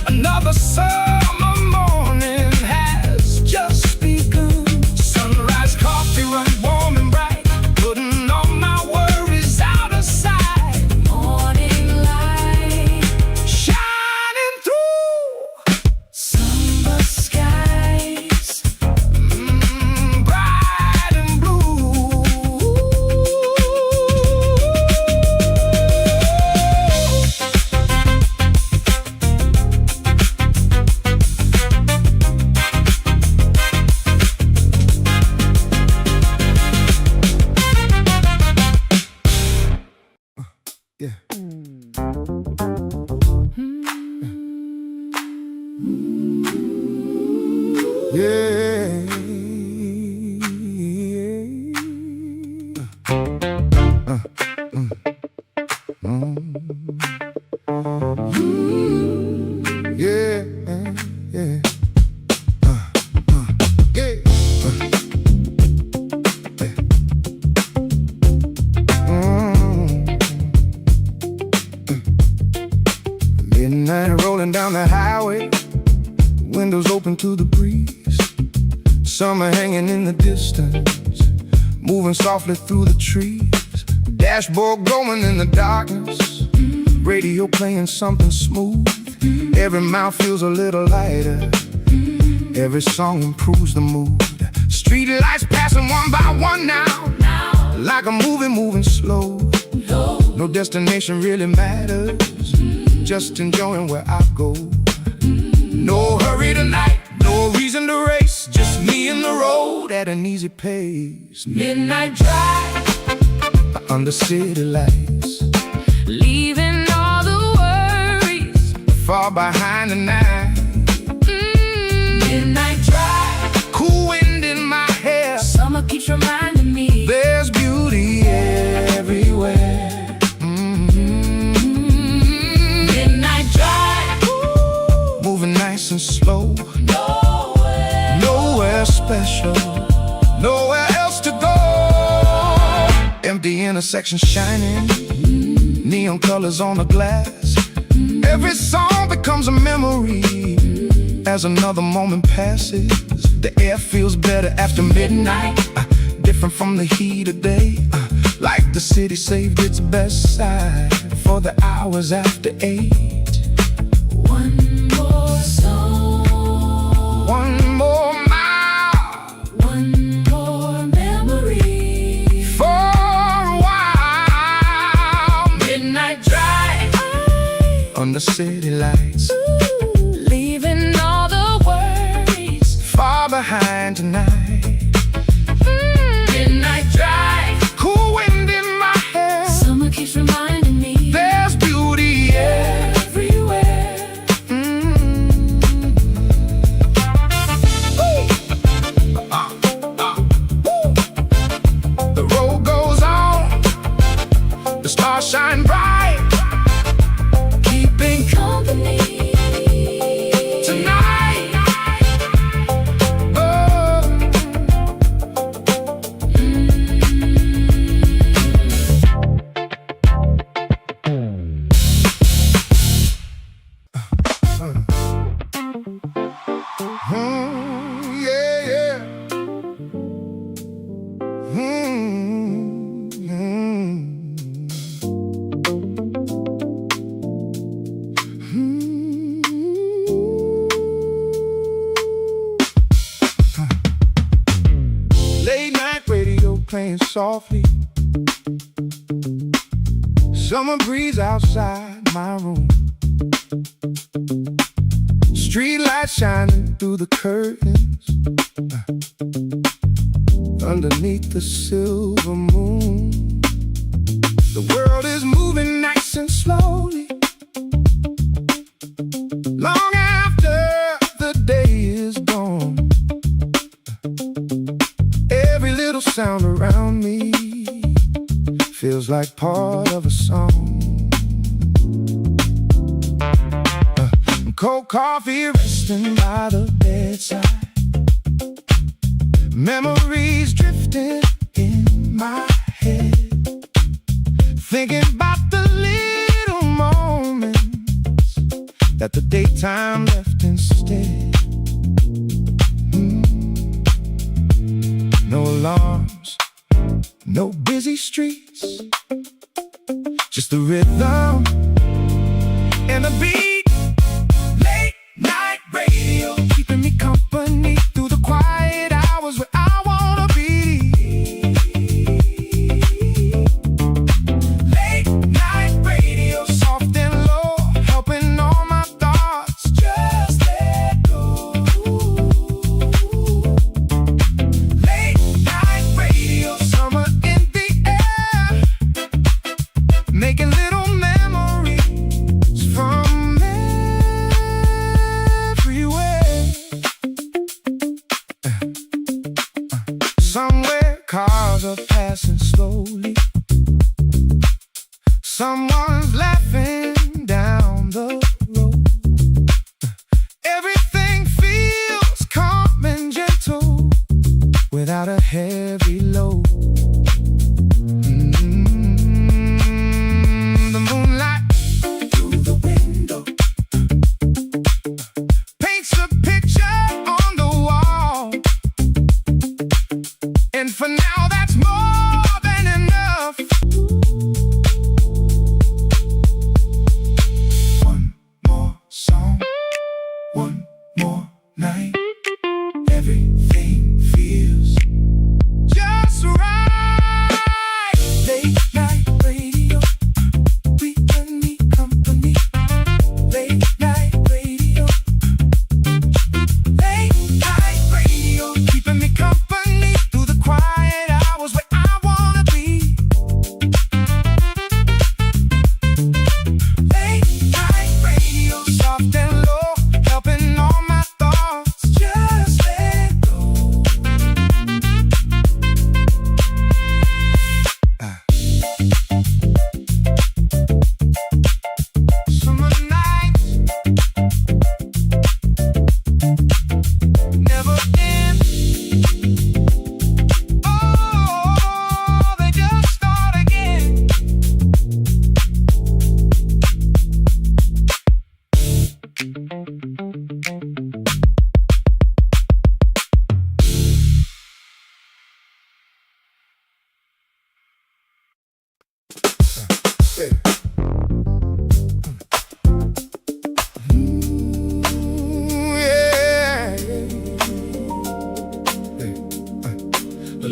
Another summer morning Yeah. Yeah, yeah. Midnight rolling down the highway, windows open to the breeze. Summer hanging in the distance, moving softly through the trees. Dashboard glowing in the darkness, radio playing something smooth. Every mouth feels a little lighter, every song improves the mood. Street lights passing one by one now, like a movie moving slow. No destination really matters, just enjoying where I go. No hurry tonight, no reason to race, just me and the road at an easy pace. Midnight drive, under city lights, leaving all the worries far behind tonight. Midnight drive, Cool wind in my hair, summer keeps reminding me there's beauty everywhere. Midnight drive, Moving nice and slow, nowhere. nowhere special, nowhere else to go. Empty intersection shining, neon colors on the glass. Every song becomes a memory as another moment passes. The air feels better after midnight, different from the heat of day. Like the city saved its best side for the hours after 8. One more song, One more mile, one more memory. for a while. Midnight drive, Under city lights, leaving all the worries. far behind tonight. Midnight drive, Cool wind in my hair, summer keeps reminding me there's beauty everywhere. The road goes on, the stars shine bright, keeping Company tonight. Oh. Yeah, yeah. Late night radio playing softly, summer breeze outside my room. Street lights shining through the curtains, underneath the silver moon. The world is moving nice and slowly, long after the day is gone. Every little sound around me feels like part of a song. Cold coffee resting by the bedside, memories drifting in my head, thinking about the little moments that the daytime left instead. No alarms, no busy streets, just the rhythm and the beat. Late night radio keeping me company through the quiet hours where I wanna be. Late night radio, soft and low, helping all my thoughts just let go. Late night radio, summer in the air, making little memories from me. one more night. Everything feels just right. Late night radio, keeping me company. Late night radio, keeping me company through the quiet hours where I wanna be. Late night radio, soft and low, helping all my thoughts just let go. Summer nights never end. Oh, they just start again. Yeah.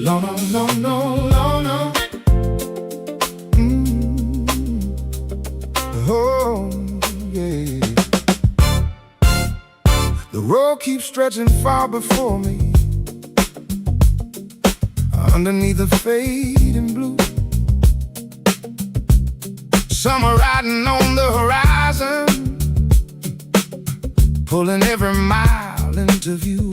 No, no, no, no, no, no. Oh, yeah. The road keeps stretching far before me, underneath the fading blue. Summer riding on the horizon, pulling every mile into view.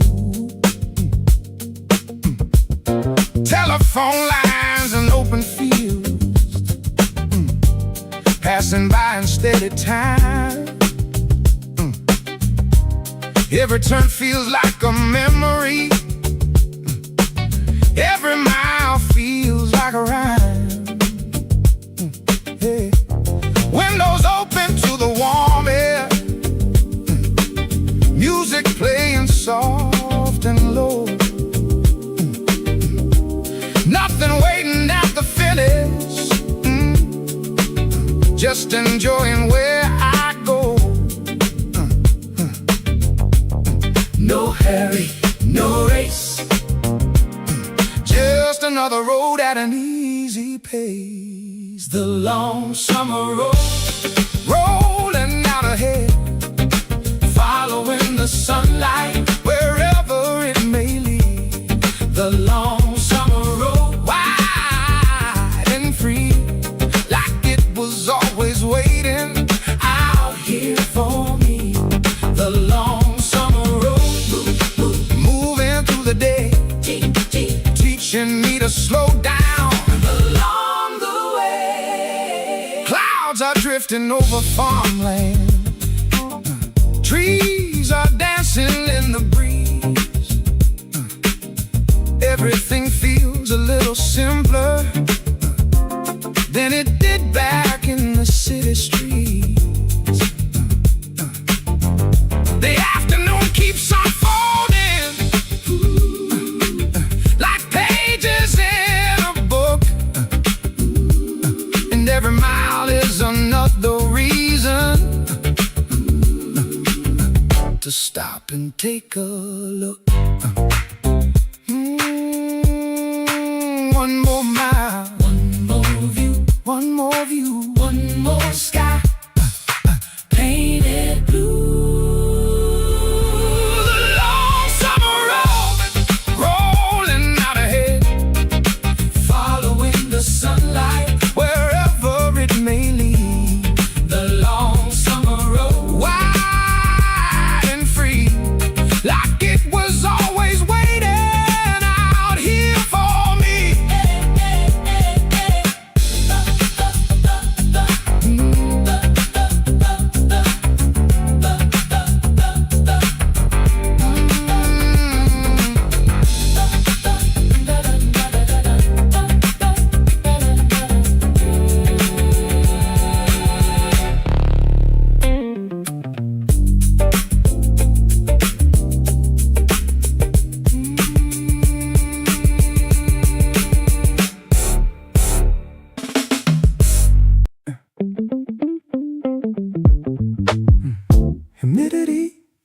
Telephone lines and open fields, passing by in steady time. Every turn feels like a memory. Every mile feels like a rhyme. Hey. Windows open to the warm air, music playing soft and low. Nothing waiting at the finish, just enjoying where I go. No hurry, no race, just another road at an easy pace. The long summer road, rolling out ahead, following the sunlight wherever it may lead. The long summer road, wide and free, like it was always waiting out here for me. The long summer road, moving through the day, teaching me to slow down along the way. Clouds are drifting over farmland, trees are dancing in the breeze. Everything feels a little simpler than it did back in the city streets. The afternoon keeps unfolding like pages in a book, and every mile is another reason to stop and take a look. One more mile, one more view, one more view, one more sky, painted blue. The long summer road, rolling out ahead, following the sunlight wherever it may lead. The long summer road, wide and free, like it was always waiting out here for me.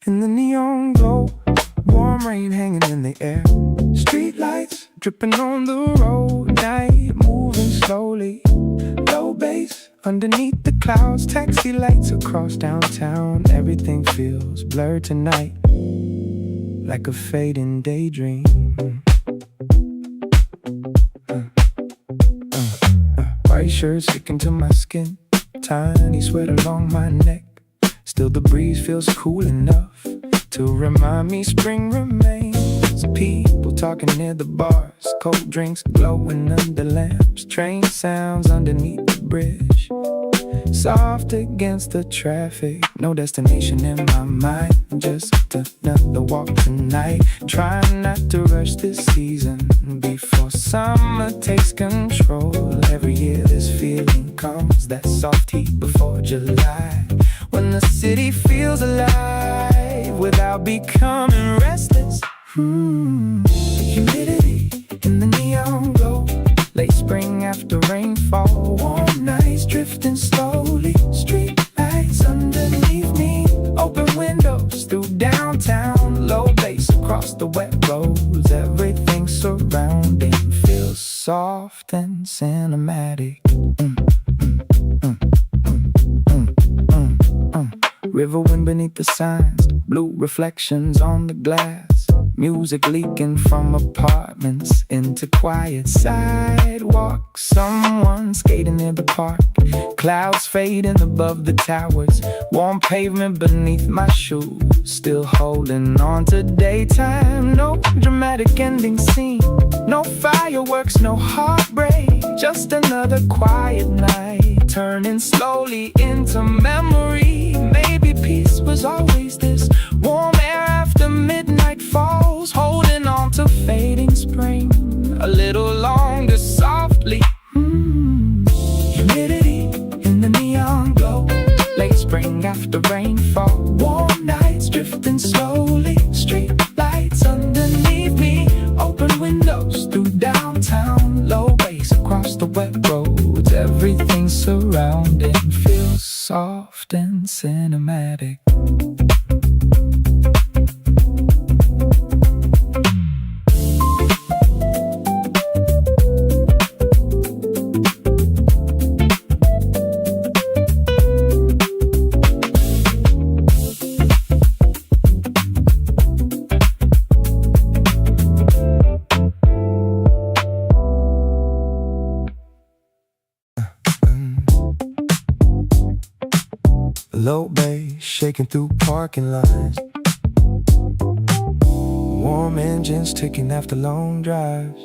in the neon glow, warm rain hanging in the air, street lights dripping on the road, night moving slowly, low bass underneath the clouds, taxi lights across downtown, everything feels blurred tonight, like a fading daydream. White shirt sticking to my skin, tiny sweat along my neck. Still the breeze feels cool enough to remind me spring remains. People talking near the bars, cold drinks glowing under lamps, train sounds underneath the bridge, soft against the traffic. No destination in my mind, just another walk tonight. Trying not to rush this season before summer takes control. Every year this feeling comes, that soft heat before July, when the city feels alive without becoming restless. Humidity in the neon glow, late spring after rainfall, warm nights drifting slowly, street lights underneath me, open windows through downtown, low bass across the wet roads, everything surrounding feels soft and cinematic. River wind beneath the signs, blue reflections on the glass, music leaking from apartments into quiet sidewalks, someone skating near the park, clouds fading above the towers, warm pavement beneath my shoes, still holding on to daytime. No dramatic ending scene, no fireworks, no heartbreak, just another quiet night, turning slowly into memory. Maybe peace was always this, warm air after midnight falls, holding on to fading spring a little longer softly. Humidity in the neon glow, late spring after rainfall, warm nights drifting slowly, street lights underneath me, open windows through downtown, low bass across the wet roads, everything surrounding feels soft and cinematic. Low bass shaking through parking lots, warm engines ticking after long drives.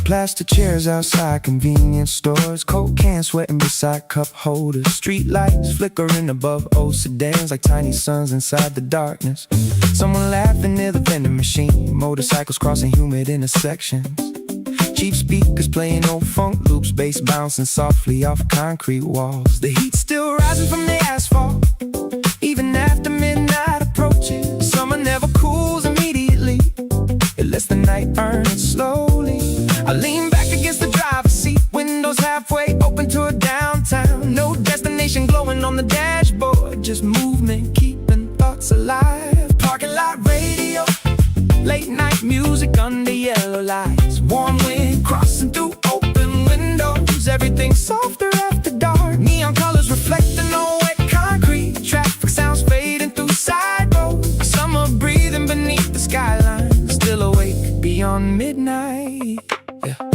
Plastic chairs outside convenience stores, Coke cans sweating beside cup holders, street lights flickering above old sedans like tiny suns inside the darkness. Someone laughing near the vending machine, motorcycles crossing humid intersections, cheap speakers playing old funk loops, bass bouncing softly off concrete walls. The heat still rising from the asphalt, even after midnight approaches. Summer never cools immediately, it lets the night burn it slowly. I lean back against the driver's seat, windows halfway open to a downtown, no destination glowing on the dashboard, just movement keeping thoughts alive. Parking lot radio, late night music under yellow lights, warm wind crossing through open windows, everything softer after dark, neon colors reflecting on wet concrete, traffic sounds fading through side roads, summer breathing beneath the skyline, still awake beyond midnight.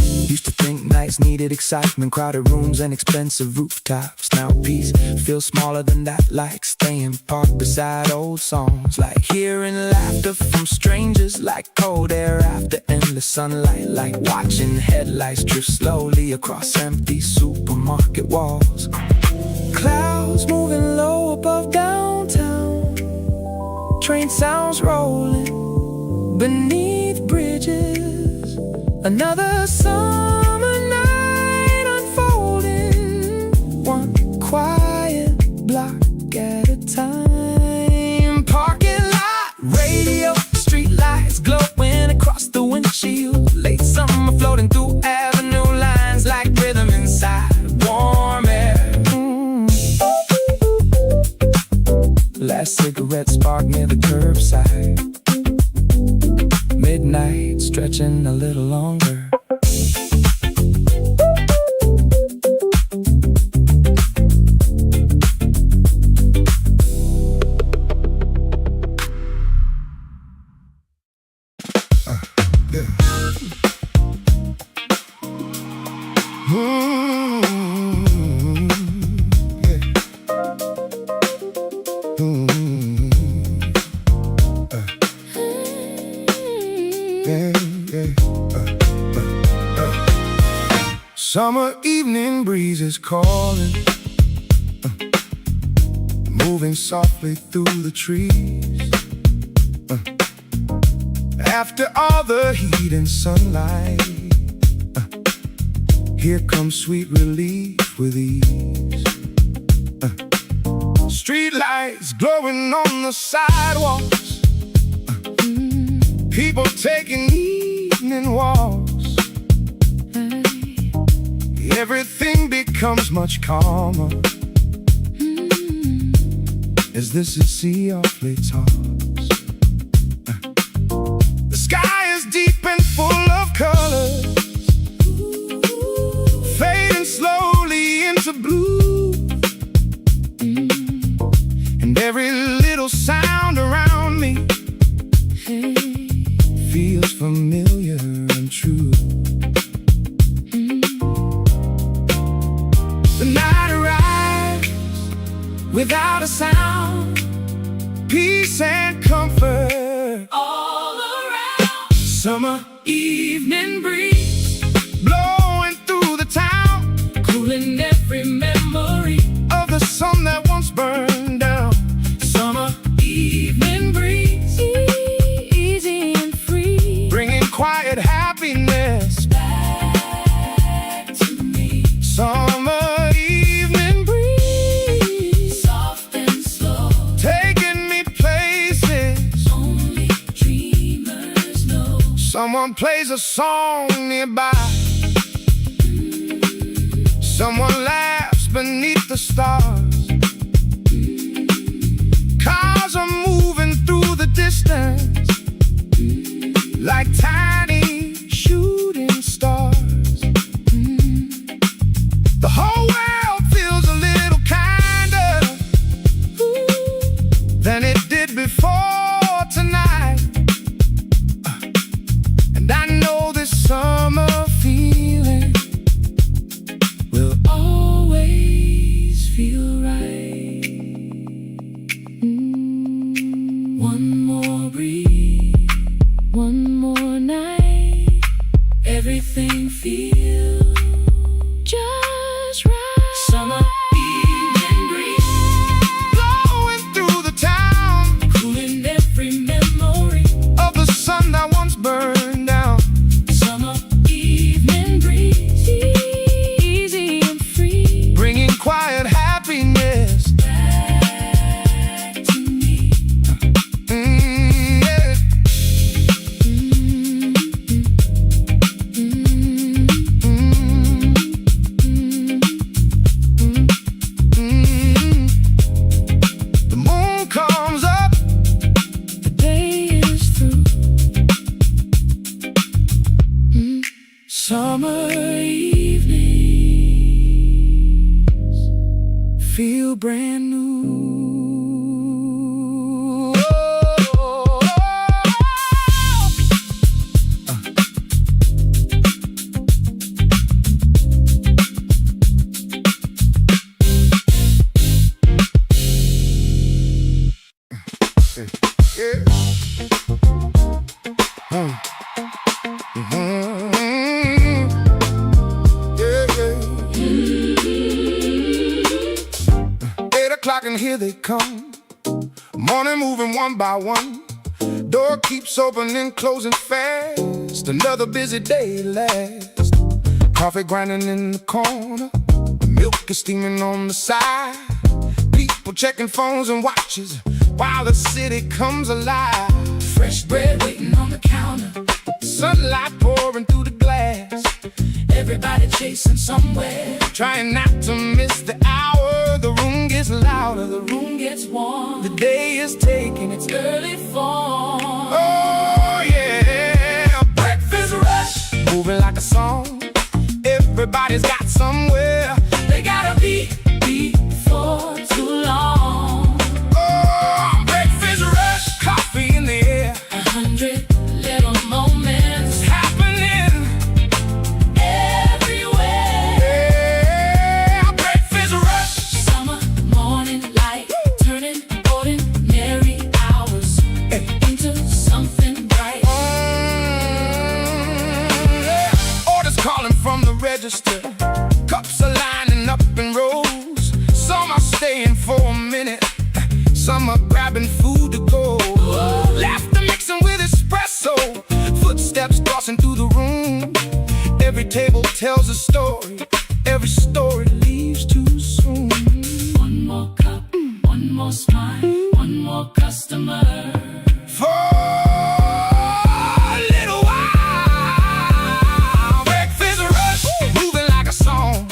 Used to think nights needed excitement, crowded rooms and expensive rooftops. Now peace feels smaller than that, like staying parked beside old songs, like hearing laughter from strangers, like cold air after endless sunlight, like watching headlights drift slowly across empty supermarket walls. Clouds moving low above downtown, train sounds rolling beneath bridges, another summer night unfolding, one quiet block at a time. Parking lot radio, street light midnight, stretching a little longer. Summer evening breeze is calling, moving softly through the trees. After all the heat and sunlight, here comes sweet relief with ease. Street lights glowing on the sidewalks, people taking evening walks. Everything becomes much calmer as this sea softly talks. The sky is deep and full of colors, fading slowly into blue. And every little sound around me feels familiar and true. The night arrives without a sound, peace and comfort All around, summer evening breeze, blowing through the town, cooling every memory. of the sun that once burned down. Summer evening breeze, easy and free, Bringing quiet happiness back to me. summer evening breeze, Soft and slow, taking me places. only dreamers know. Someone plays a song nearby, someone laughs beneath the stars. Cars are moving through the distance like tiny shooting stars. The whole world feels a little kinder than it did before tonight. And I know this summer feeling will always feel right. One more breeze, one more night, everything feels just right. Summer evening breeze, Blowing through the town cooling every memory. of the sun that once burned down. Summer evening breeze, easy and free, Bringing quiet happiness. back to me. Yeah. The moon comes up, The day is through. summer evenings feel brand new. Yeah. Yeah, yeah. 8 o'clock and here they come. Morning moving one by one. Door keeps opening, closing fast. Another busy day lasts. Coffee grinding in the corner, milk is steaming on the side. People checking phones and watches while the city comes alive. Fresh bread waiting on the counter, Sunlight pouring through the glass. everybody chasing somewhere. Trying not to miss the hour. The room gets louder, the room Room gets warm, the day is taking its early fall. oh yeah. Everybody's got somewhere They gotta be before too long. Oh, breakfast rush, coffee in the air, 100 little moments happening everywhere. yeah. Breakfast rush, Summer morning light, turning ordinary hours into something bright. yeah. Orders calling from the register, cups are lining up in rows. Some are staying for a minute, some are grabbing food to go. Laughter mixing with espresso, footsteps crossing through the room. Every table tells a story, every story leaves too soon. One more cup, one more smile, one more customer. For a little while, breakfast rush, moving like a song.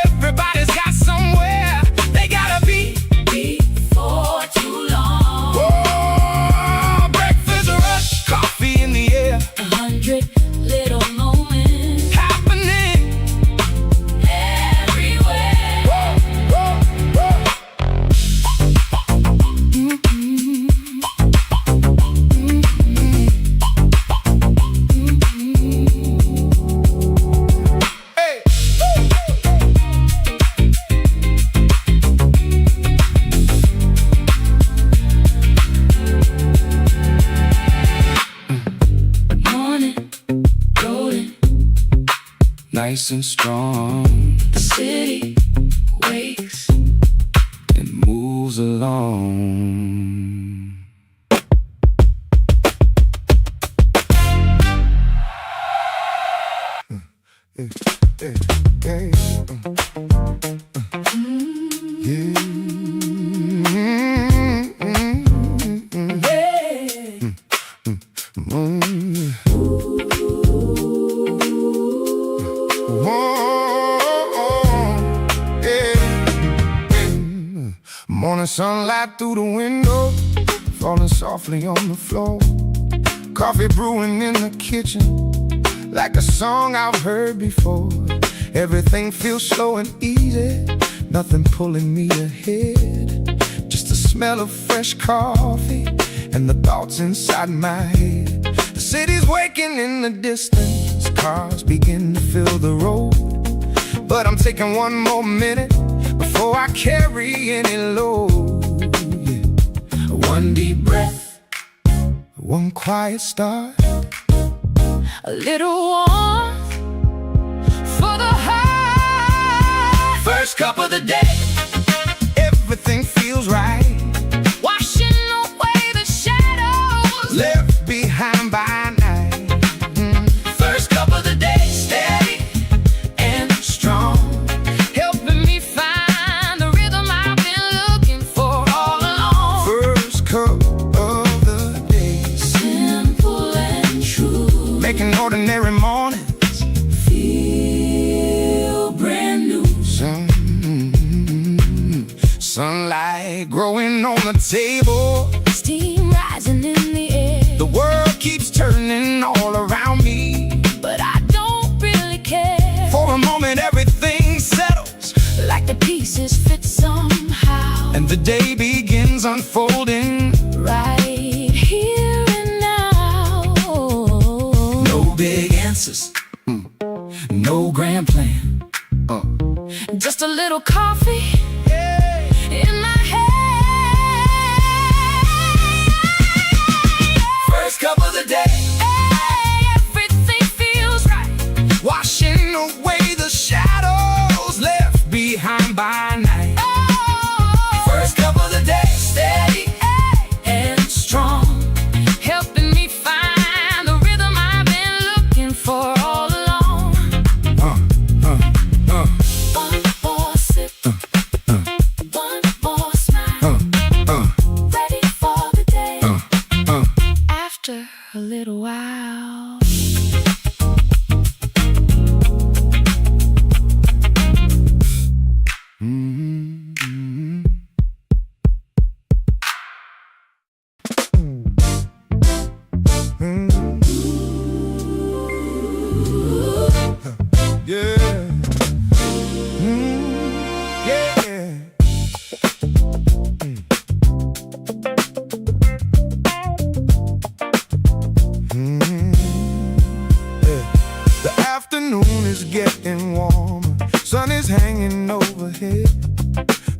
Everybody's got somewhere they gotta be Before too long. Oh, breakfast rush, coffee in the air, 100 little moments happening everywhere. Hey. Morning, rolling, Nice and strong, the city wakes. it moves along. Morning sunlight through the window, falling softly on the floor. Coffee brewing in the kitchen, like a song I've heard before. Everything feels slow and easy, nothing pulling me ahead. Just the smell of fresh coffee and the thoughts inside my head. The city's waking in the distance, cars begin to fill the road. But I'm taking one more minute before I carry any load. Yeah. One deep breath, one quiet start, A little warmth for the heart. first cup of the day, everything feels right. Washing away the shadows. Left behind by night. First cup of the day, steady and strong, Helping me find the rhythm I've been looking for all along. first cup of the day, Simple and true. making ordinary mornings Feel brand new. sunlight growing on the table. Steam rising in the air. The world keeps turning all around me. But I don't really care. For a moment everything settles, Like the pieces fit somehow. and the day begins unfolding. Right here and now. No big answers, no grand plan. Just a little coffee in my hand. First cup of the day, Hey, everything feels right. washing away the shadows left behind by night. Oh, First cup of the day, steady and strong, helping me find the rhythm I've been looking for all along. One more sip, one more smile. Ready for the day. After a little while. Yeah. is hanging overhead.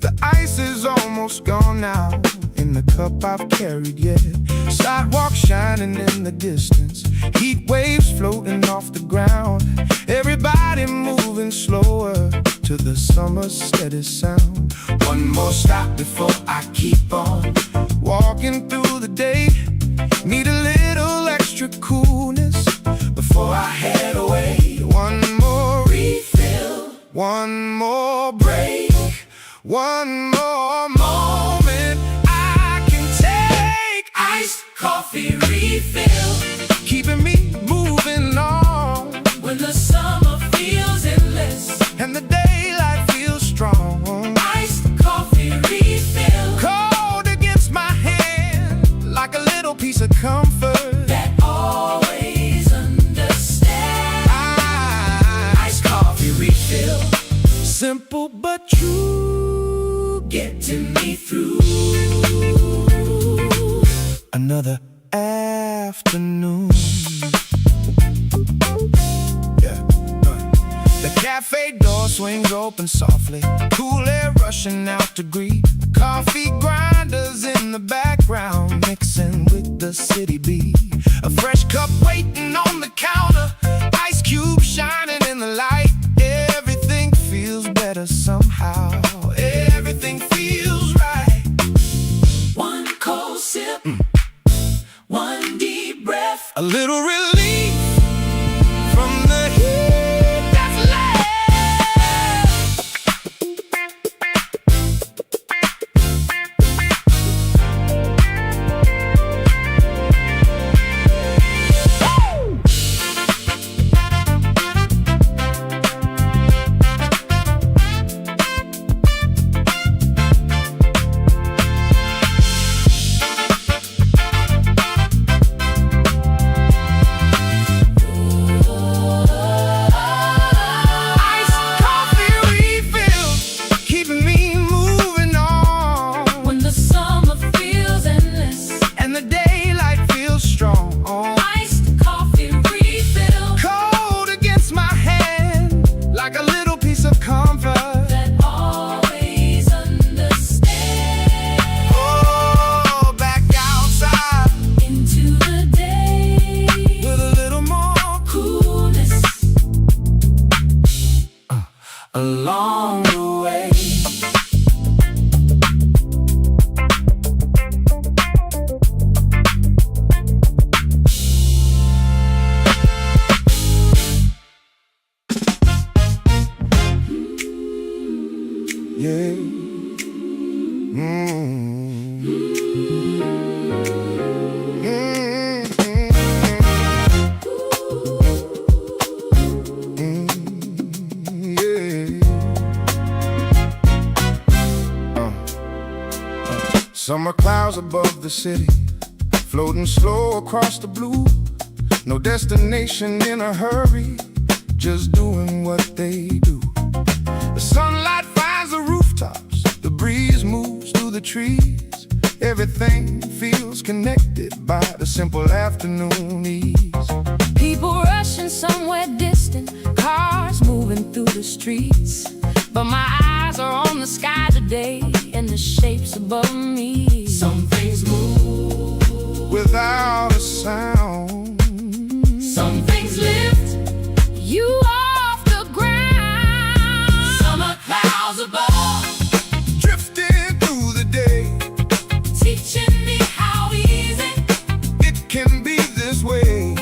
The ice is almost gone now in the cup I've carried yet. Sidewalk shining in the distance, heat waves floating off the ground. Everybody moving slower to the summer's steady sound. One more stop before I keep on walking through the day. Need a little extra coolness before I head away. One more refill, one more break, one more moment I can take. Iced coffee refill, keeping me moving on When the summer feels endless and the daylight feels strong. Iced coffee refill Cold against my hand, like a little piece of comfort that always understands. Iced coffee refill, simple but true, getting me through another afternoon. Yeah. The cafe door swings open softly, cool air rushing out to greet. Coffee grinders in the background, mixing with the city beat. A fresh cup waiting on the counter, ice cube shining in the light. Everything feels better somehow, everything feels right. one cold sip, one deep breath. A little relief from the heat that's left. Iced coffee refill, keeping me moving on, When the summer feels endless and the daylight feels strong. Iced coffee refill Cold against my hand, like a little piece of comfort. that always understands. Oh, back outside Into the day with a little more coolness along the way. Yeah. Summer clouds above the city, floating slow across the blue. No destination in a hurry, just doing what they do. The sunlight finds the rooftops, the breeze moves through the trees. Everything feels connected by the simple afternoon ease. People rushing somewhere distant, cars moving through the streets. But my eyes are on the sky today and the shapes above me. Some things move without a sound. Some things lift you off the ground. Summer clouds above, Drifting through the day, teaching me how easy it can be this way.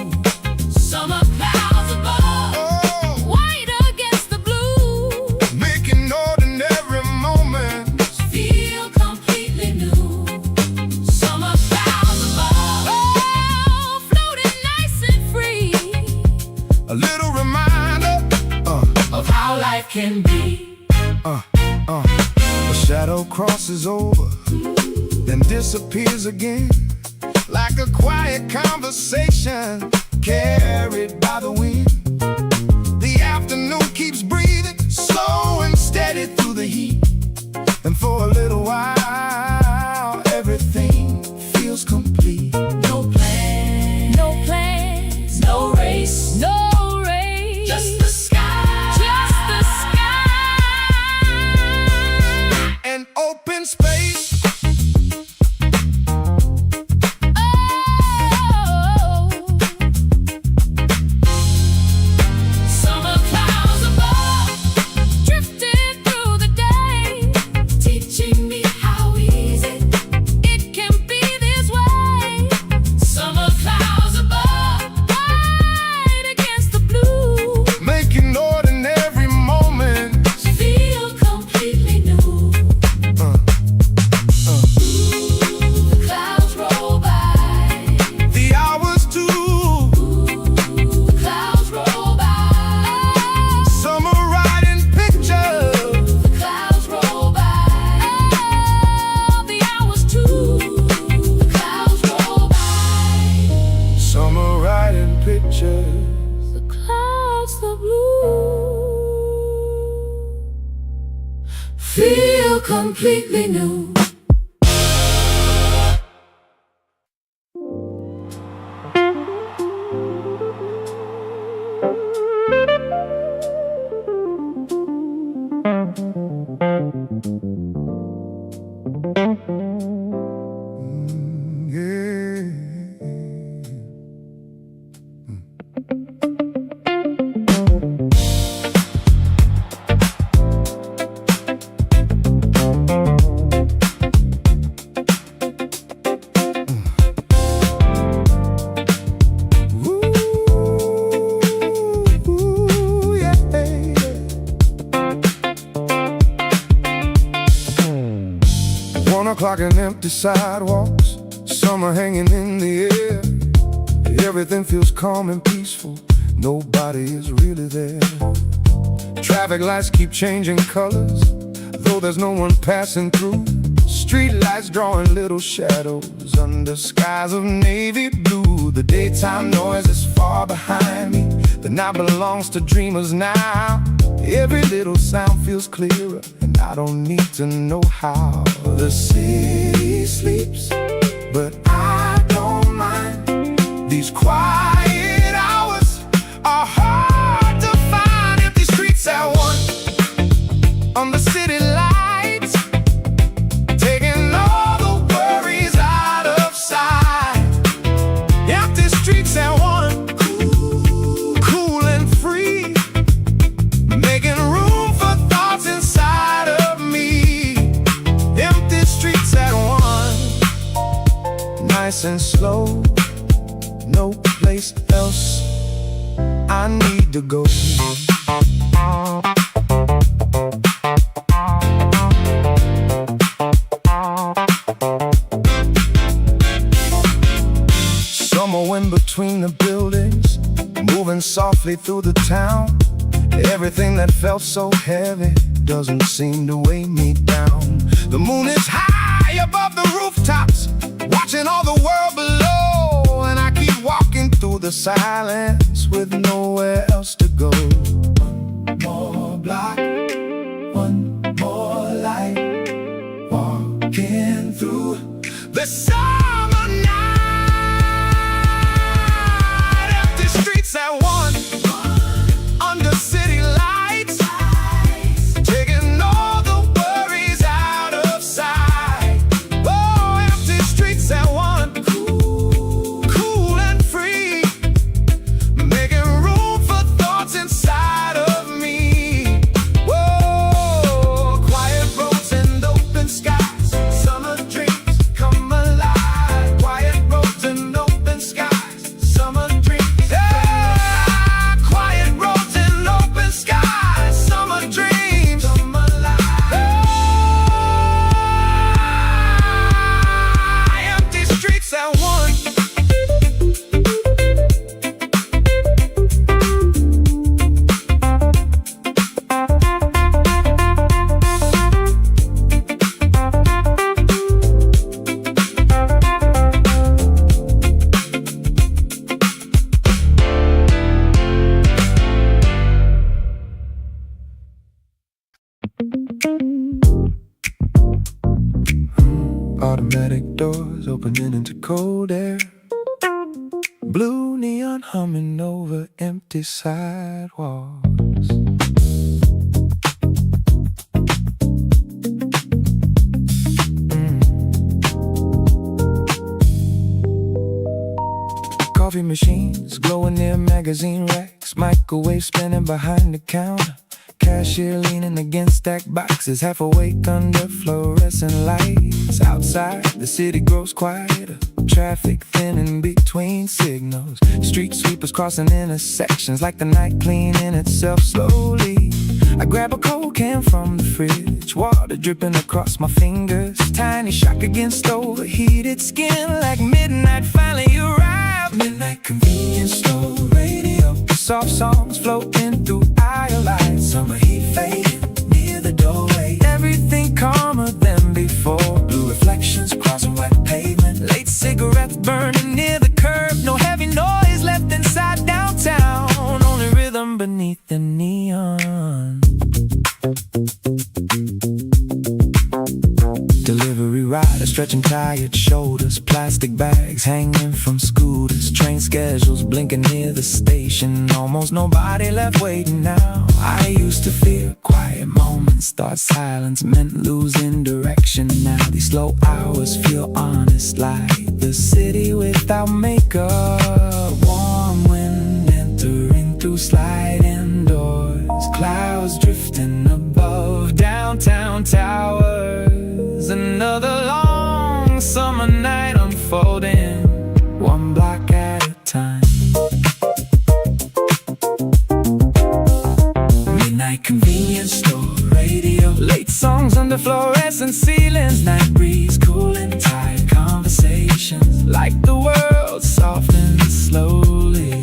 summer clouds above, Oh, white against the blue, making ordinary moments feel completely new. Summer clouds above, oh, floating nice and free, a little reminder of how life can be. the shadow crosses over, then disappears again, like a quiet conversation carried by the wind. The afternoon keeps breathing, slow and steady through the heat. And for a little while, everything feels complete. No plans, no plans, no race, no race. Just the sky, just the sky. pictures. The clouds, the blue feel completely new. Ooh, yeah. 1 o'clock and empty sidewalks, summer hanging in the air. Everything feels calm and peaceful, nobody is really there. Traffic lights keep changing colors, though there's no one passing through. Street lights drawing little shadows under skies of navy blue. The daytime noise is far behind me, the night belongs to dreamers now. Every little sound feels clearer, and I don't need to know how. The city sleeps, but I don't mind. These quiet hours are hard to find. Empty streets at 1 on the city lights, taking all the worries out of sight. Empty streets at 1, cool and free, making room for thoughts inside of me. Empty streets at 1, nice and slow, no place else I need to go. Summer wind between the buildings, moving softly through the town. Everything that felt so heavy doesn't seem to weigh me down. The moon is high above the rooftops, watching all the world below, and I keep walking through the silence with nowhere else to go. One more block, one more light, walking through the summer night. Empty streets at 1 under city lights, taking all the worries out of sight. Oh, empty streets at 1, cool and free, making room for thoughts inside of me. Whoa, quiet roads and open skies, summer dreams come alive. Quiet roads and open skies, summer dreams. Yeah, quiet roads and open skies, summer dreams come alive. Empty streets at 1. Automatic doors opening into cold air, blue neon humming over empty sidewalks. Coffee machines glowing near magazine racks, microwave spinning behind the counter, cashier leaning against stacked boxes, half awake under fluorescent lights. Outside, the city grows quieter, traffic thinning between signals, street sweepers crossing intersections like the night cleaning itself slowly. I grab a cold can from the fridge, water dripping across my fingers, tiny shock against overheated skin, like midnight finally arrived. Midnight convenience store radio, soft songs floating through aisle lights, summer heat fading near the doorway, everything calmer than before. Blue reflections crossing wet pavement, late cigarettes burning near the curb, no heavy noise left inside down stretching tired shoulders, plastic bags hanging from scooters, train schedules blinking near the station, almost nobody left waiting now. I used to fear quiet moments, thought silence meant losing direction. Now these slow hours feel honest, like the city without makeup. Warm wind entering through sliding doors, clouds drifting above downtown towers. Another long summer night unfolding, one block at a time. Midnight convenience store, radio, late songs under fluorescent ceilings, night breeze cooling, tired conversations, like the world softens slowly.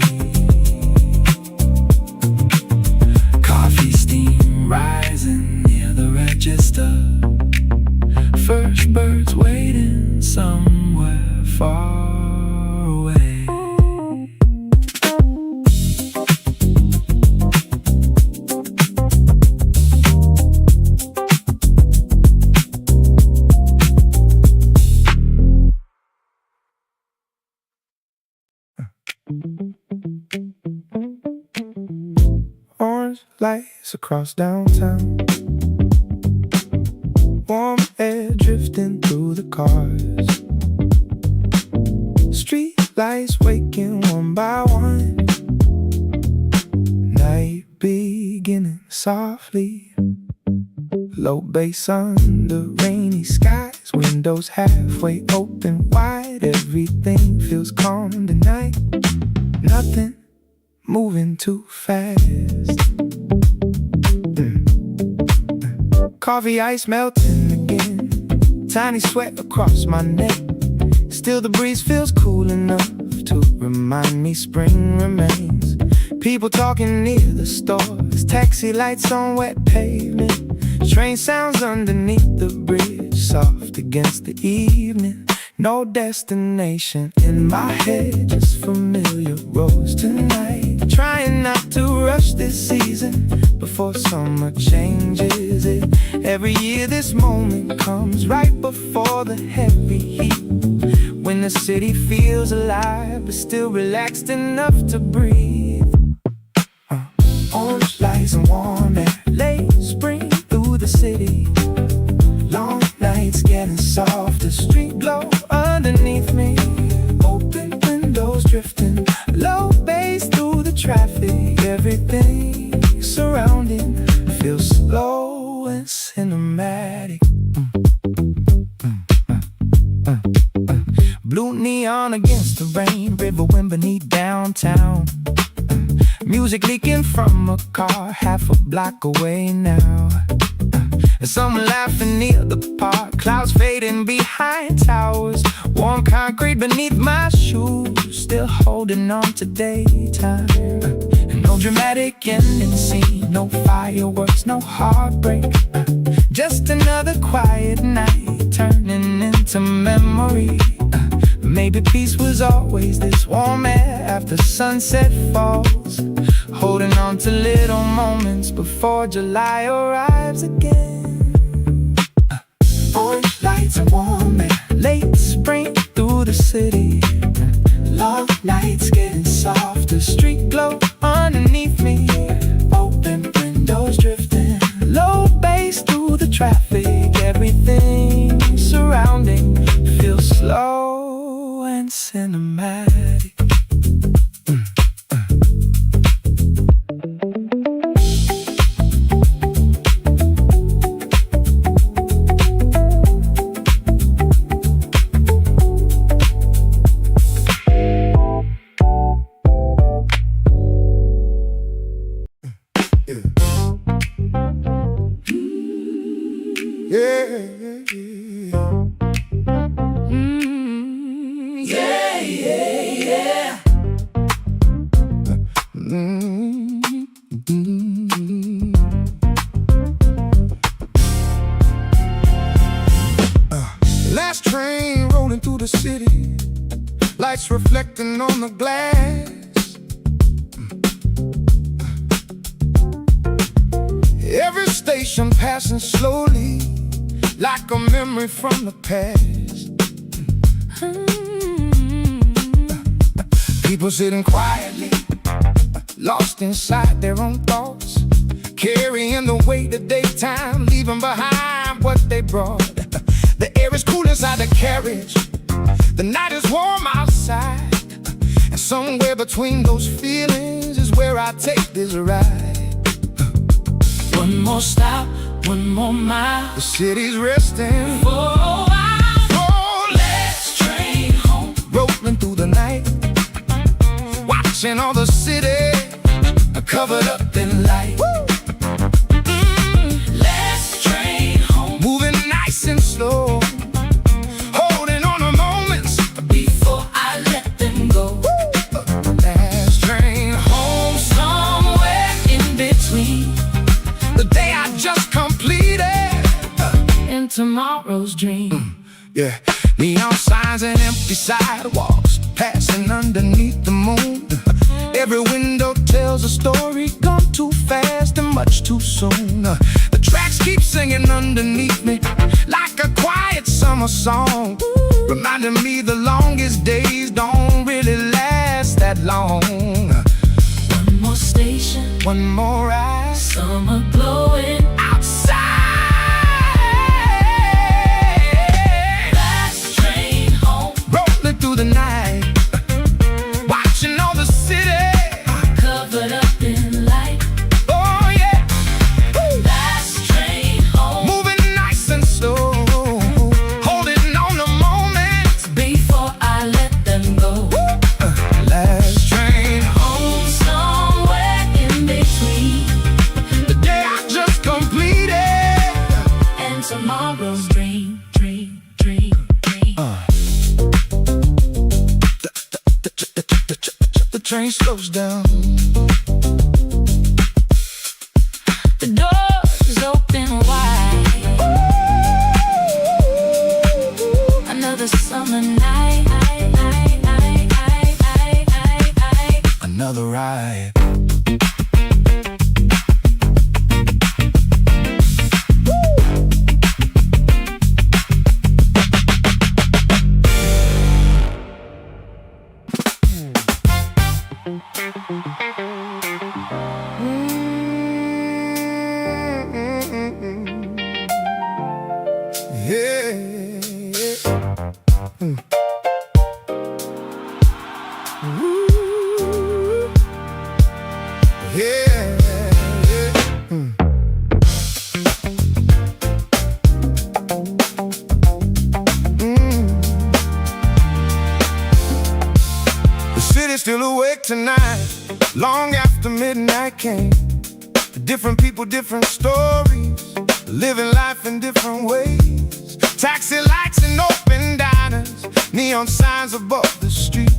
Coffee steam rising near the register, first birds waiting somewhere far away. Orange lights across downtown, warm air drifting through the cars, street lights waking one by one, night beginning softly, low bass under rainy skies, windows halfway open wide, everything feels calm tonight, nothing moving too fast. Coffee ice melting again, tiny sweat across my neck, still the breeze feels cool enough to remind me spring remains. People talking near the stores, taxi lights on wet pavement, train sounds underneath the bridge, soft against the evening. No destination in my head, just familiar roads tonight. Trying not to rush this season before summer changes it. Every year this moment comes right before the heavy heat, when the city feels alive but still relaxed enough to breathe. Orange lights and warm air, late spring through the city, long nights getting softer, street glow underneath me, open windows drifting, low bass through the traffic, everything surrounding feels slow and cinematic. Blue neon against the rain, river wind beneath downtown, music leaking from a car half a block away now. Someone laughing near the park, clouds fading behind towers, warm concrete beneath my shoes, still holding on to daytime. No dramatic ending scene, no fireworks, no heartbreak, just another quiet night turning into memory. Maybe peace was always this warm air after sunset falls, holding on to little moments before July arrives again. Orange lights and warm air, late spring through the city, long nights getting softer, street glow underneath me, open windows drifting, low bass through the traffic, everything surrounding feels slow and cinematic. Last train rolling through the city, lights reflecting on the glass. Every station passing slowly, like a memory from the past. People sitting quietly, lost inside their own thoughts, carrying the weight of daytime, leaving behind what they brought. The air is cool inside the carriage, the night is warm outside, and somewhere between those feelings is where I take this ride. One more stop, one more mile. The city's resting For a while, oh, let's train home. rolling through the night, watching all the city covered up in light. Let's train home. Moving nice and slow, holding on to moments Before I let them go. last train home. Somewhere in between The day I just completed. and tomorrow's dream. Yeah, neon signs and empty sidewalks, passing underneath the moon. Every window tells a story, gone too fast and much too soon. The tracks keep singing underneath me, like a quiet summer song, reminding me the longest days don't really last that long. One more station, One more ride summer glowing outside. Last train home, Rolling through the night, watching all the city. covered up in light. Oh yeah, Last train home. moving nice and slow, holding on to moments. Before I let them go. Last train home. Somewhere in between The day I just completed. and tomorrow's dream, dream, dream, dream. The train slows down. The doors open wide. Another summer night. Another ride. Yeah, yeah. Ooh. Yeah, yeah. The city's still awake tonight, long after midnight came. Different people, different stories, living life in different ways. Taxi lights and open diners, neon signs above the street.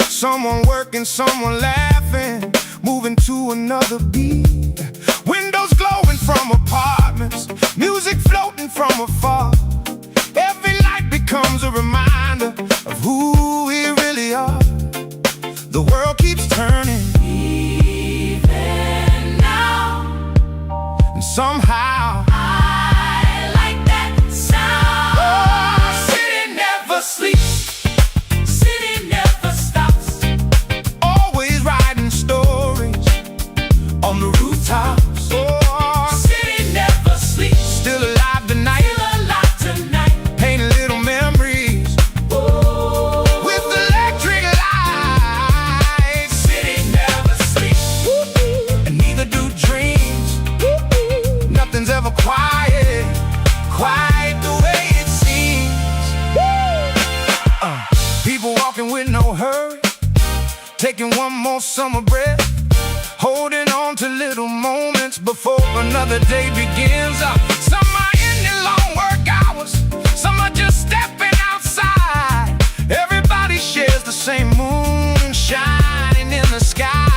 Someone working, someone laughing, moving to another beat. Windows glowing from apartments, music floating from afar. Every light becomes a reminder of who we really are. The world keeps turning, Even now, and somehow I like that sound. oh, city never sleeps, City never stops. always writing stories on the rooftops. Oh, City never sleeps. still alive tonight, Still alive tonight. painting little memories Oh, with electric lights. city never sleeps. And neither do dreams. Nothing's ever quiet, quite the way it seems. People walking with no hurry, taking one more summer breath, holding on to little moments before another day begins. Some are ending long work hours, some are just stepping outside. Everybody shares the same moon shining in the sky.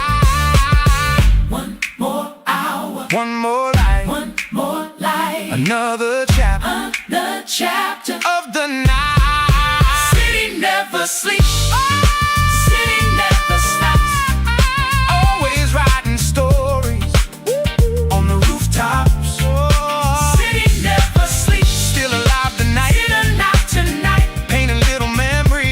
One more hour. One more light, One more light. another chapter The chapter. of the night. City never sleeps. City never stops. Always writing stories on the rooftops. Oh, City never sleeps. still alive tonight, Still alive tonight. painting little memories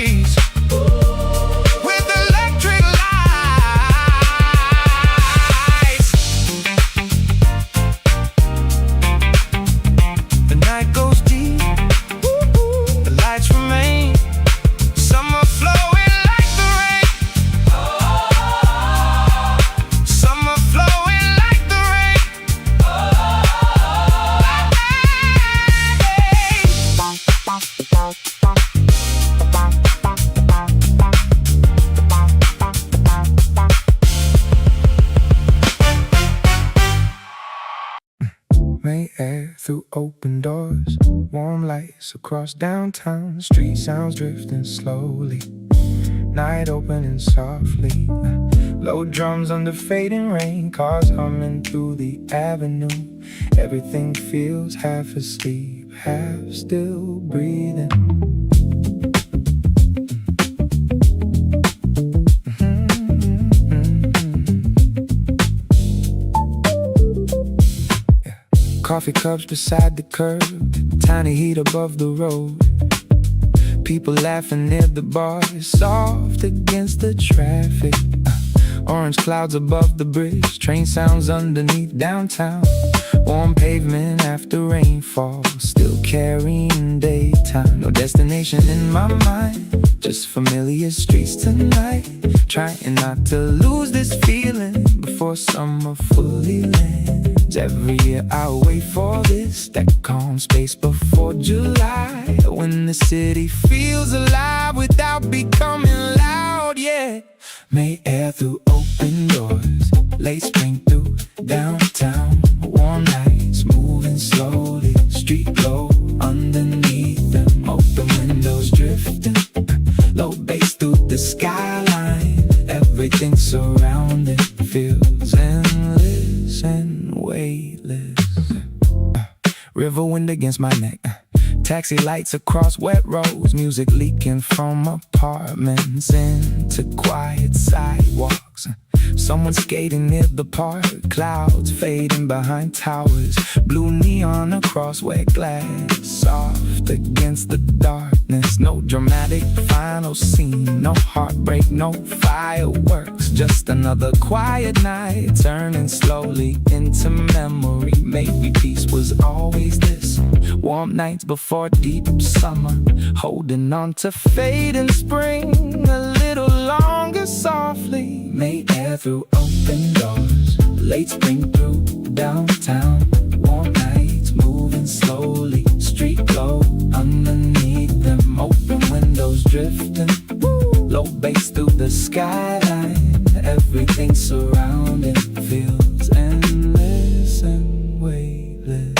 air through open doors, warm lights across downtown, street sounds drifting slowly, night opening softly, low drums under fading rain, cars humming through the avenue. Everything feels half asleep, half still breathing. Coffee cups beside the curb, tiny heat above the road. People laughing near the bar, soft against the traffic. Orange clouds above the bridge, train sounds underneath downtown. Warm pavement after rainfall, still carrying daytime. No destination in my mind, just familiar streets tonight. Trying not to lose this feeling before summer fully lands. Every year I wait for this, that calm space before July, when the city feels alive without becoming loud, yeah. May air through open doors, late spring through downtown. Warm nights moving slowly, street glow underneath them. Open windows drifting, low bass through the skyline. Everything surrounding feels endless and weightless. River wind against my neck, taxi lights across wet roads, music leaking from apartments into quiet sidewalks. Someone skating near the park, clouds fading behind towers, blue neon across wet glass, soft against the darkness. No dramatic final scene, no heartbreak, no fireworks, just another quiet night turning slowly into memory. Maybe peace was always this, warm nights before deep summer, holding on to fading spring a little longer softly. May air through open doors, late spring through downtown. Warm nights moving slowly, street glow underneath them. Open windows drifting, low bass through the skyline. Everything surrounding feels endless and weightless.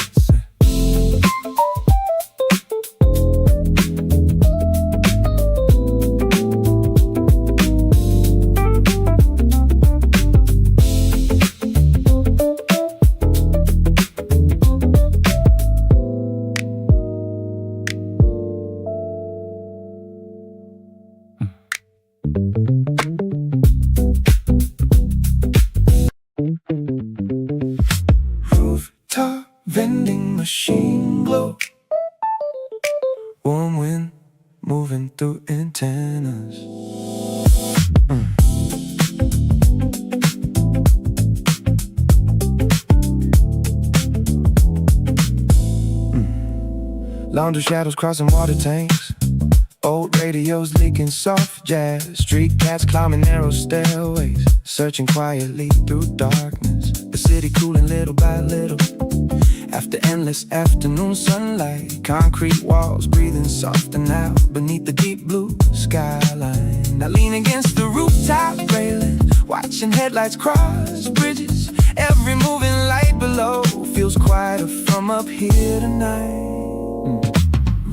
Rooftop vending machine glow, warm wind moving through antennas. Laundry shadows crossing water tanks, old radios leaking soft jazz. Street cats climbing narrow stairways, searching quietly through darkness. The city cooling little by little, after endless afternoon sunlight. Concrete walls breathing softer now beneath the deep blue skyline. I lean against the rooftop railing, watching headlights cross bridges. Every moving light below feels quieter from up here tonight.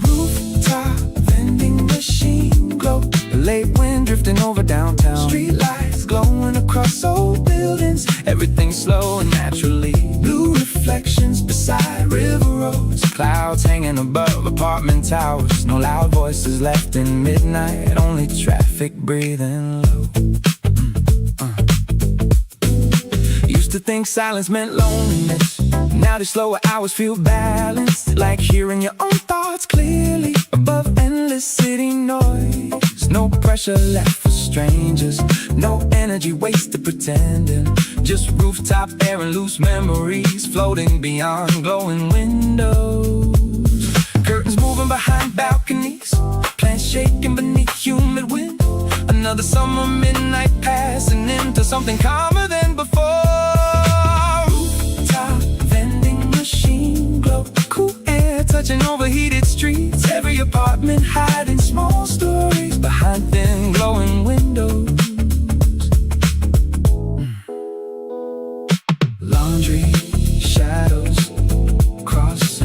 Rooftop vending machine glow, the late wind drifting over downtown. Street lights glowing across old buildings, everything slow and naturally. Blue reflections beside river roads, clouds hanging above apartment towers. No loud voices left in midnight, only traffic breathing low. Used to think silence meant loneliness, now these slower hours feel balanced, like hearing your own thoughts clearly above endless city noise. No pressure left for strangers, no energy wasted pretending, just rooftop air and loose memories floating beyond glowing windows. Curtains moving behind balconies, plants shaking beneath humid wind. Another summer midnight passing into something calmer than before. Rooftop vending machine glow, cool air touching overheated streets. Every apartment hiding small stories behind thin glowing windows. Laundry shadows cross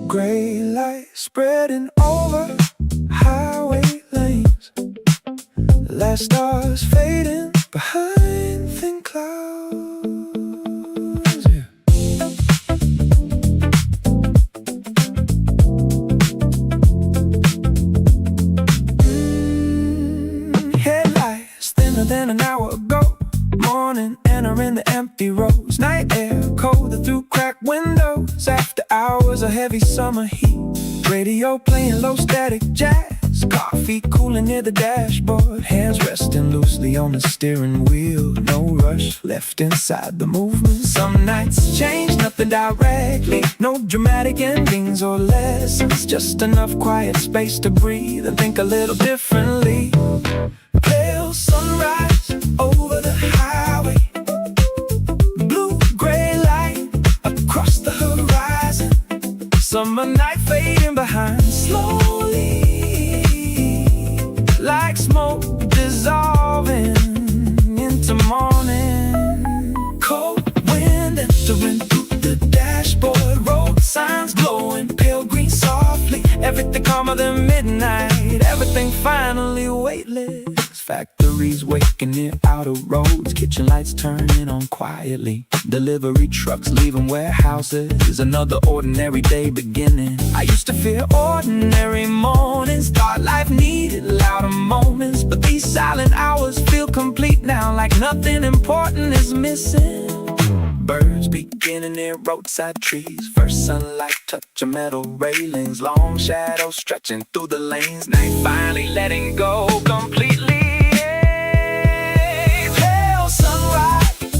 gray light spreading over highway lanes. Last stars fading behind thin clouds. Yeah. Headlights thinner than an hour ago. Morning entering the empty roads. Night air colder through cracked windows. After hours of heavy summer heat. Radio playing low static jazz. Coffee cooling near the dashboard. Hands resting loosely on the steering wheel. No rush left inside the movement. Some nights change, nothing directly. No dramatic endings or lessons. Just enough quiet space to breathe and think a little differently. Pale sunrise over the highway. Blue-gray light across the horizon. Summer night fading behind slowly. Like smoke dissolving into morning. Cold wind entering through the dashboard. Road signs glowing pale green softly. Everything calmer than midnight. Everything finally weightless. Factories waking near outer roads. Kitchen lights turning on quietly. Delivery trucks leaving warehouses. Another ordinary day beginning. I used to fear ordinary mornings. Thought life needed louder moments. But these silent hours feel complete now. Like nothing important is missing. Birds beginning near roadside trees. First sunlight touching metal railings. Long shadows stretching through the lanes. Night finally letting go completely.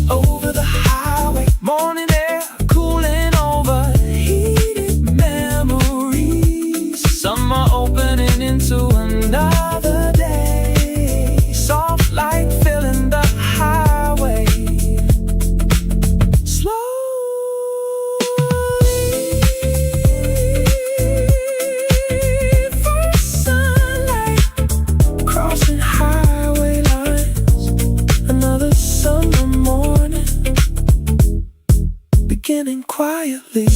Over the highway, morning air cooling over heated memories. Summer opening into another day. Soft light filling the highway. Slowly. First sunlight crossing highway lines. Another summer morning beginning quietly.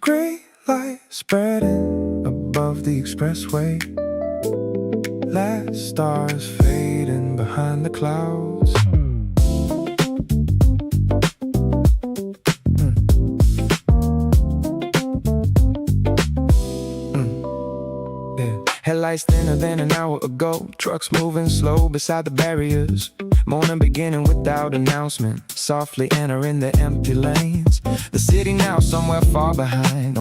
Gray light spreading above the expressway. Last stars fading behind the clouds. Headlights thinner than an hour ago. Trucks moving slow beside the barriers. Morning beginning without announcement. Softly entering the empty lanes. The city now somewhere far behind.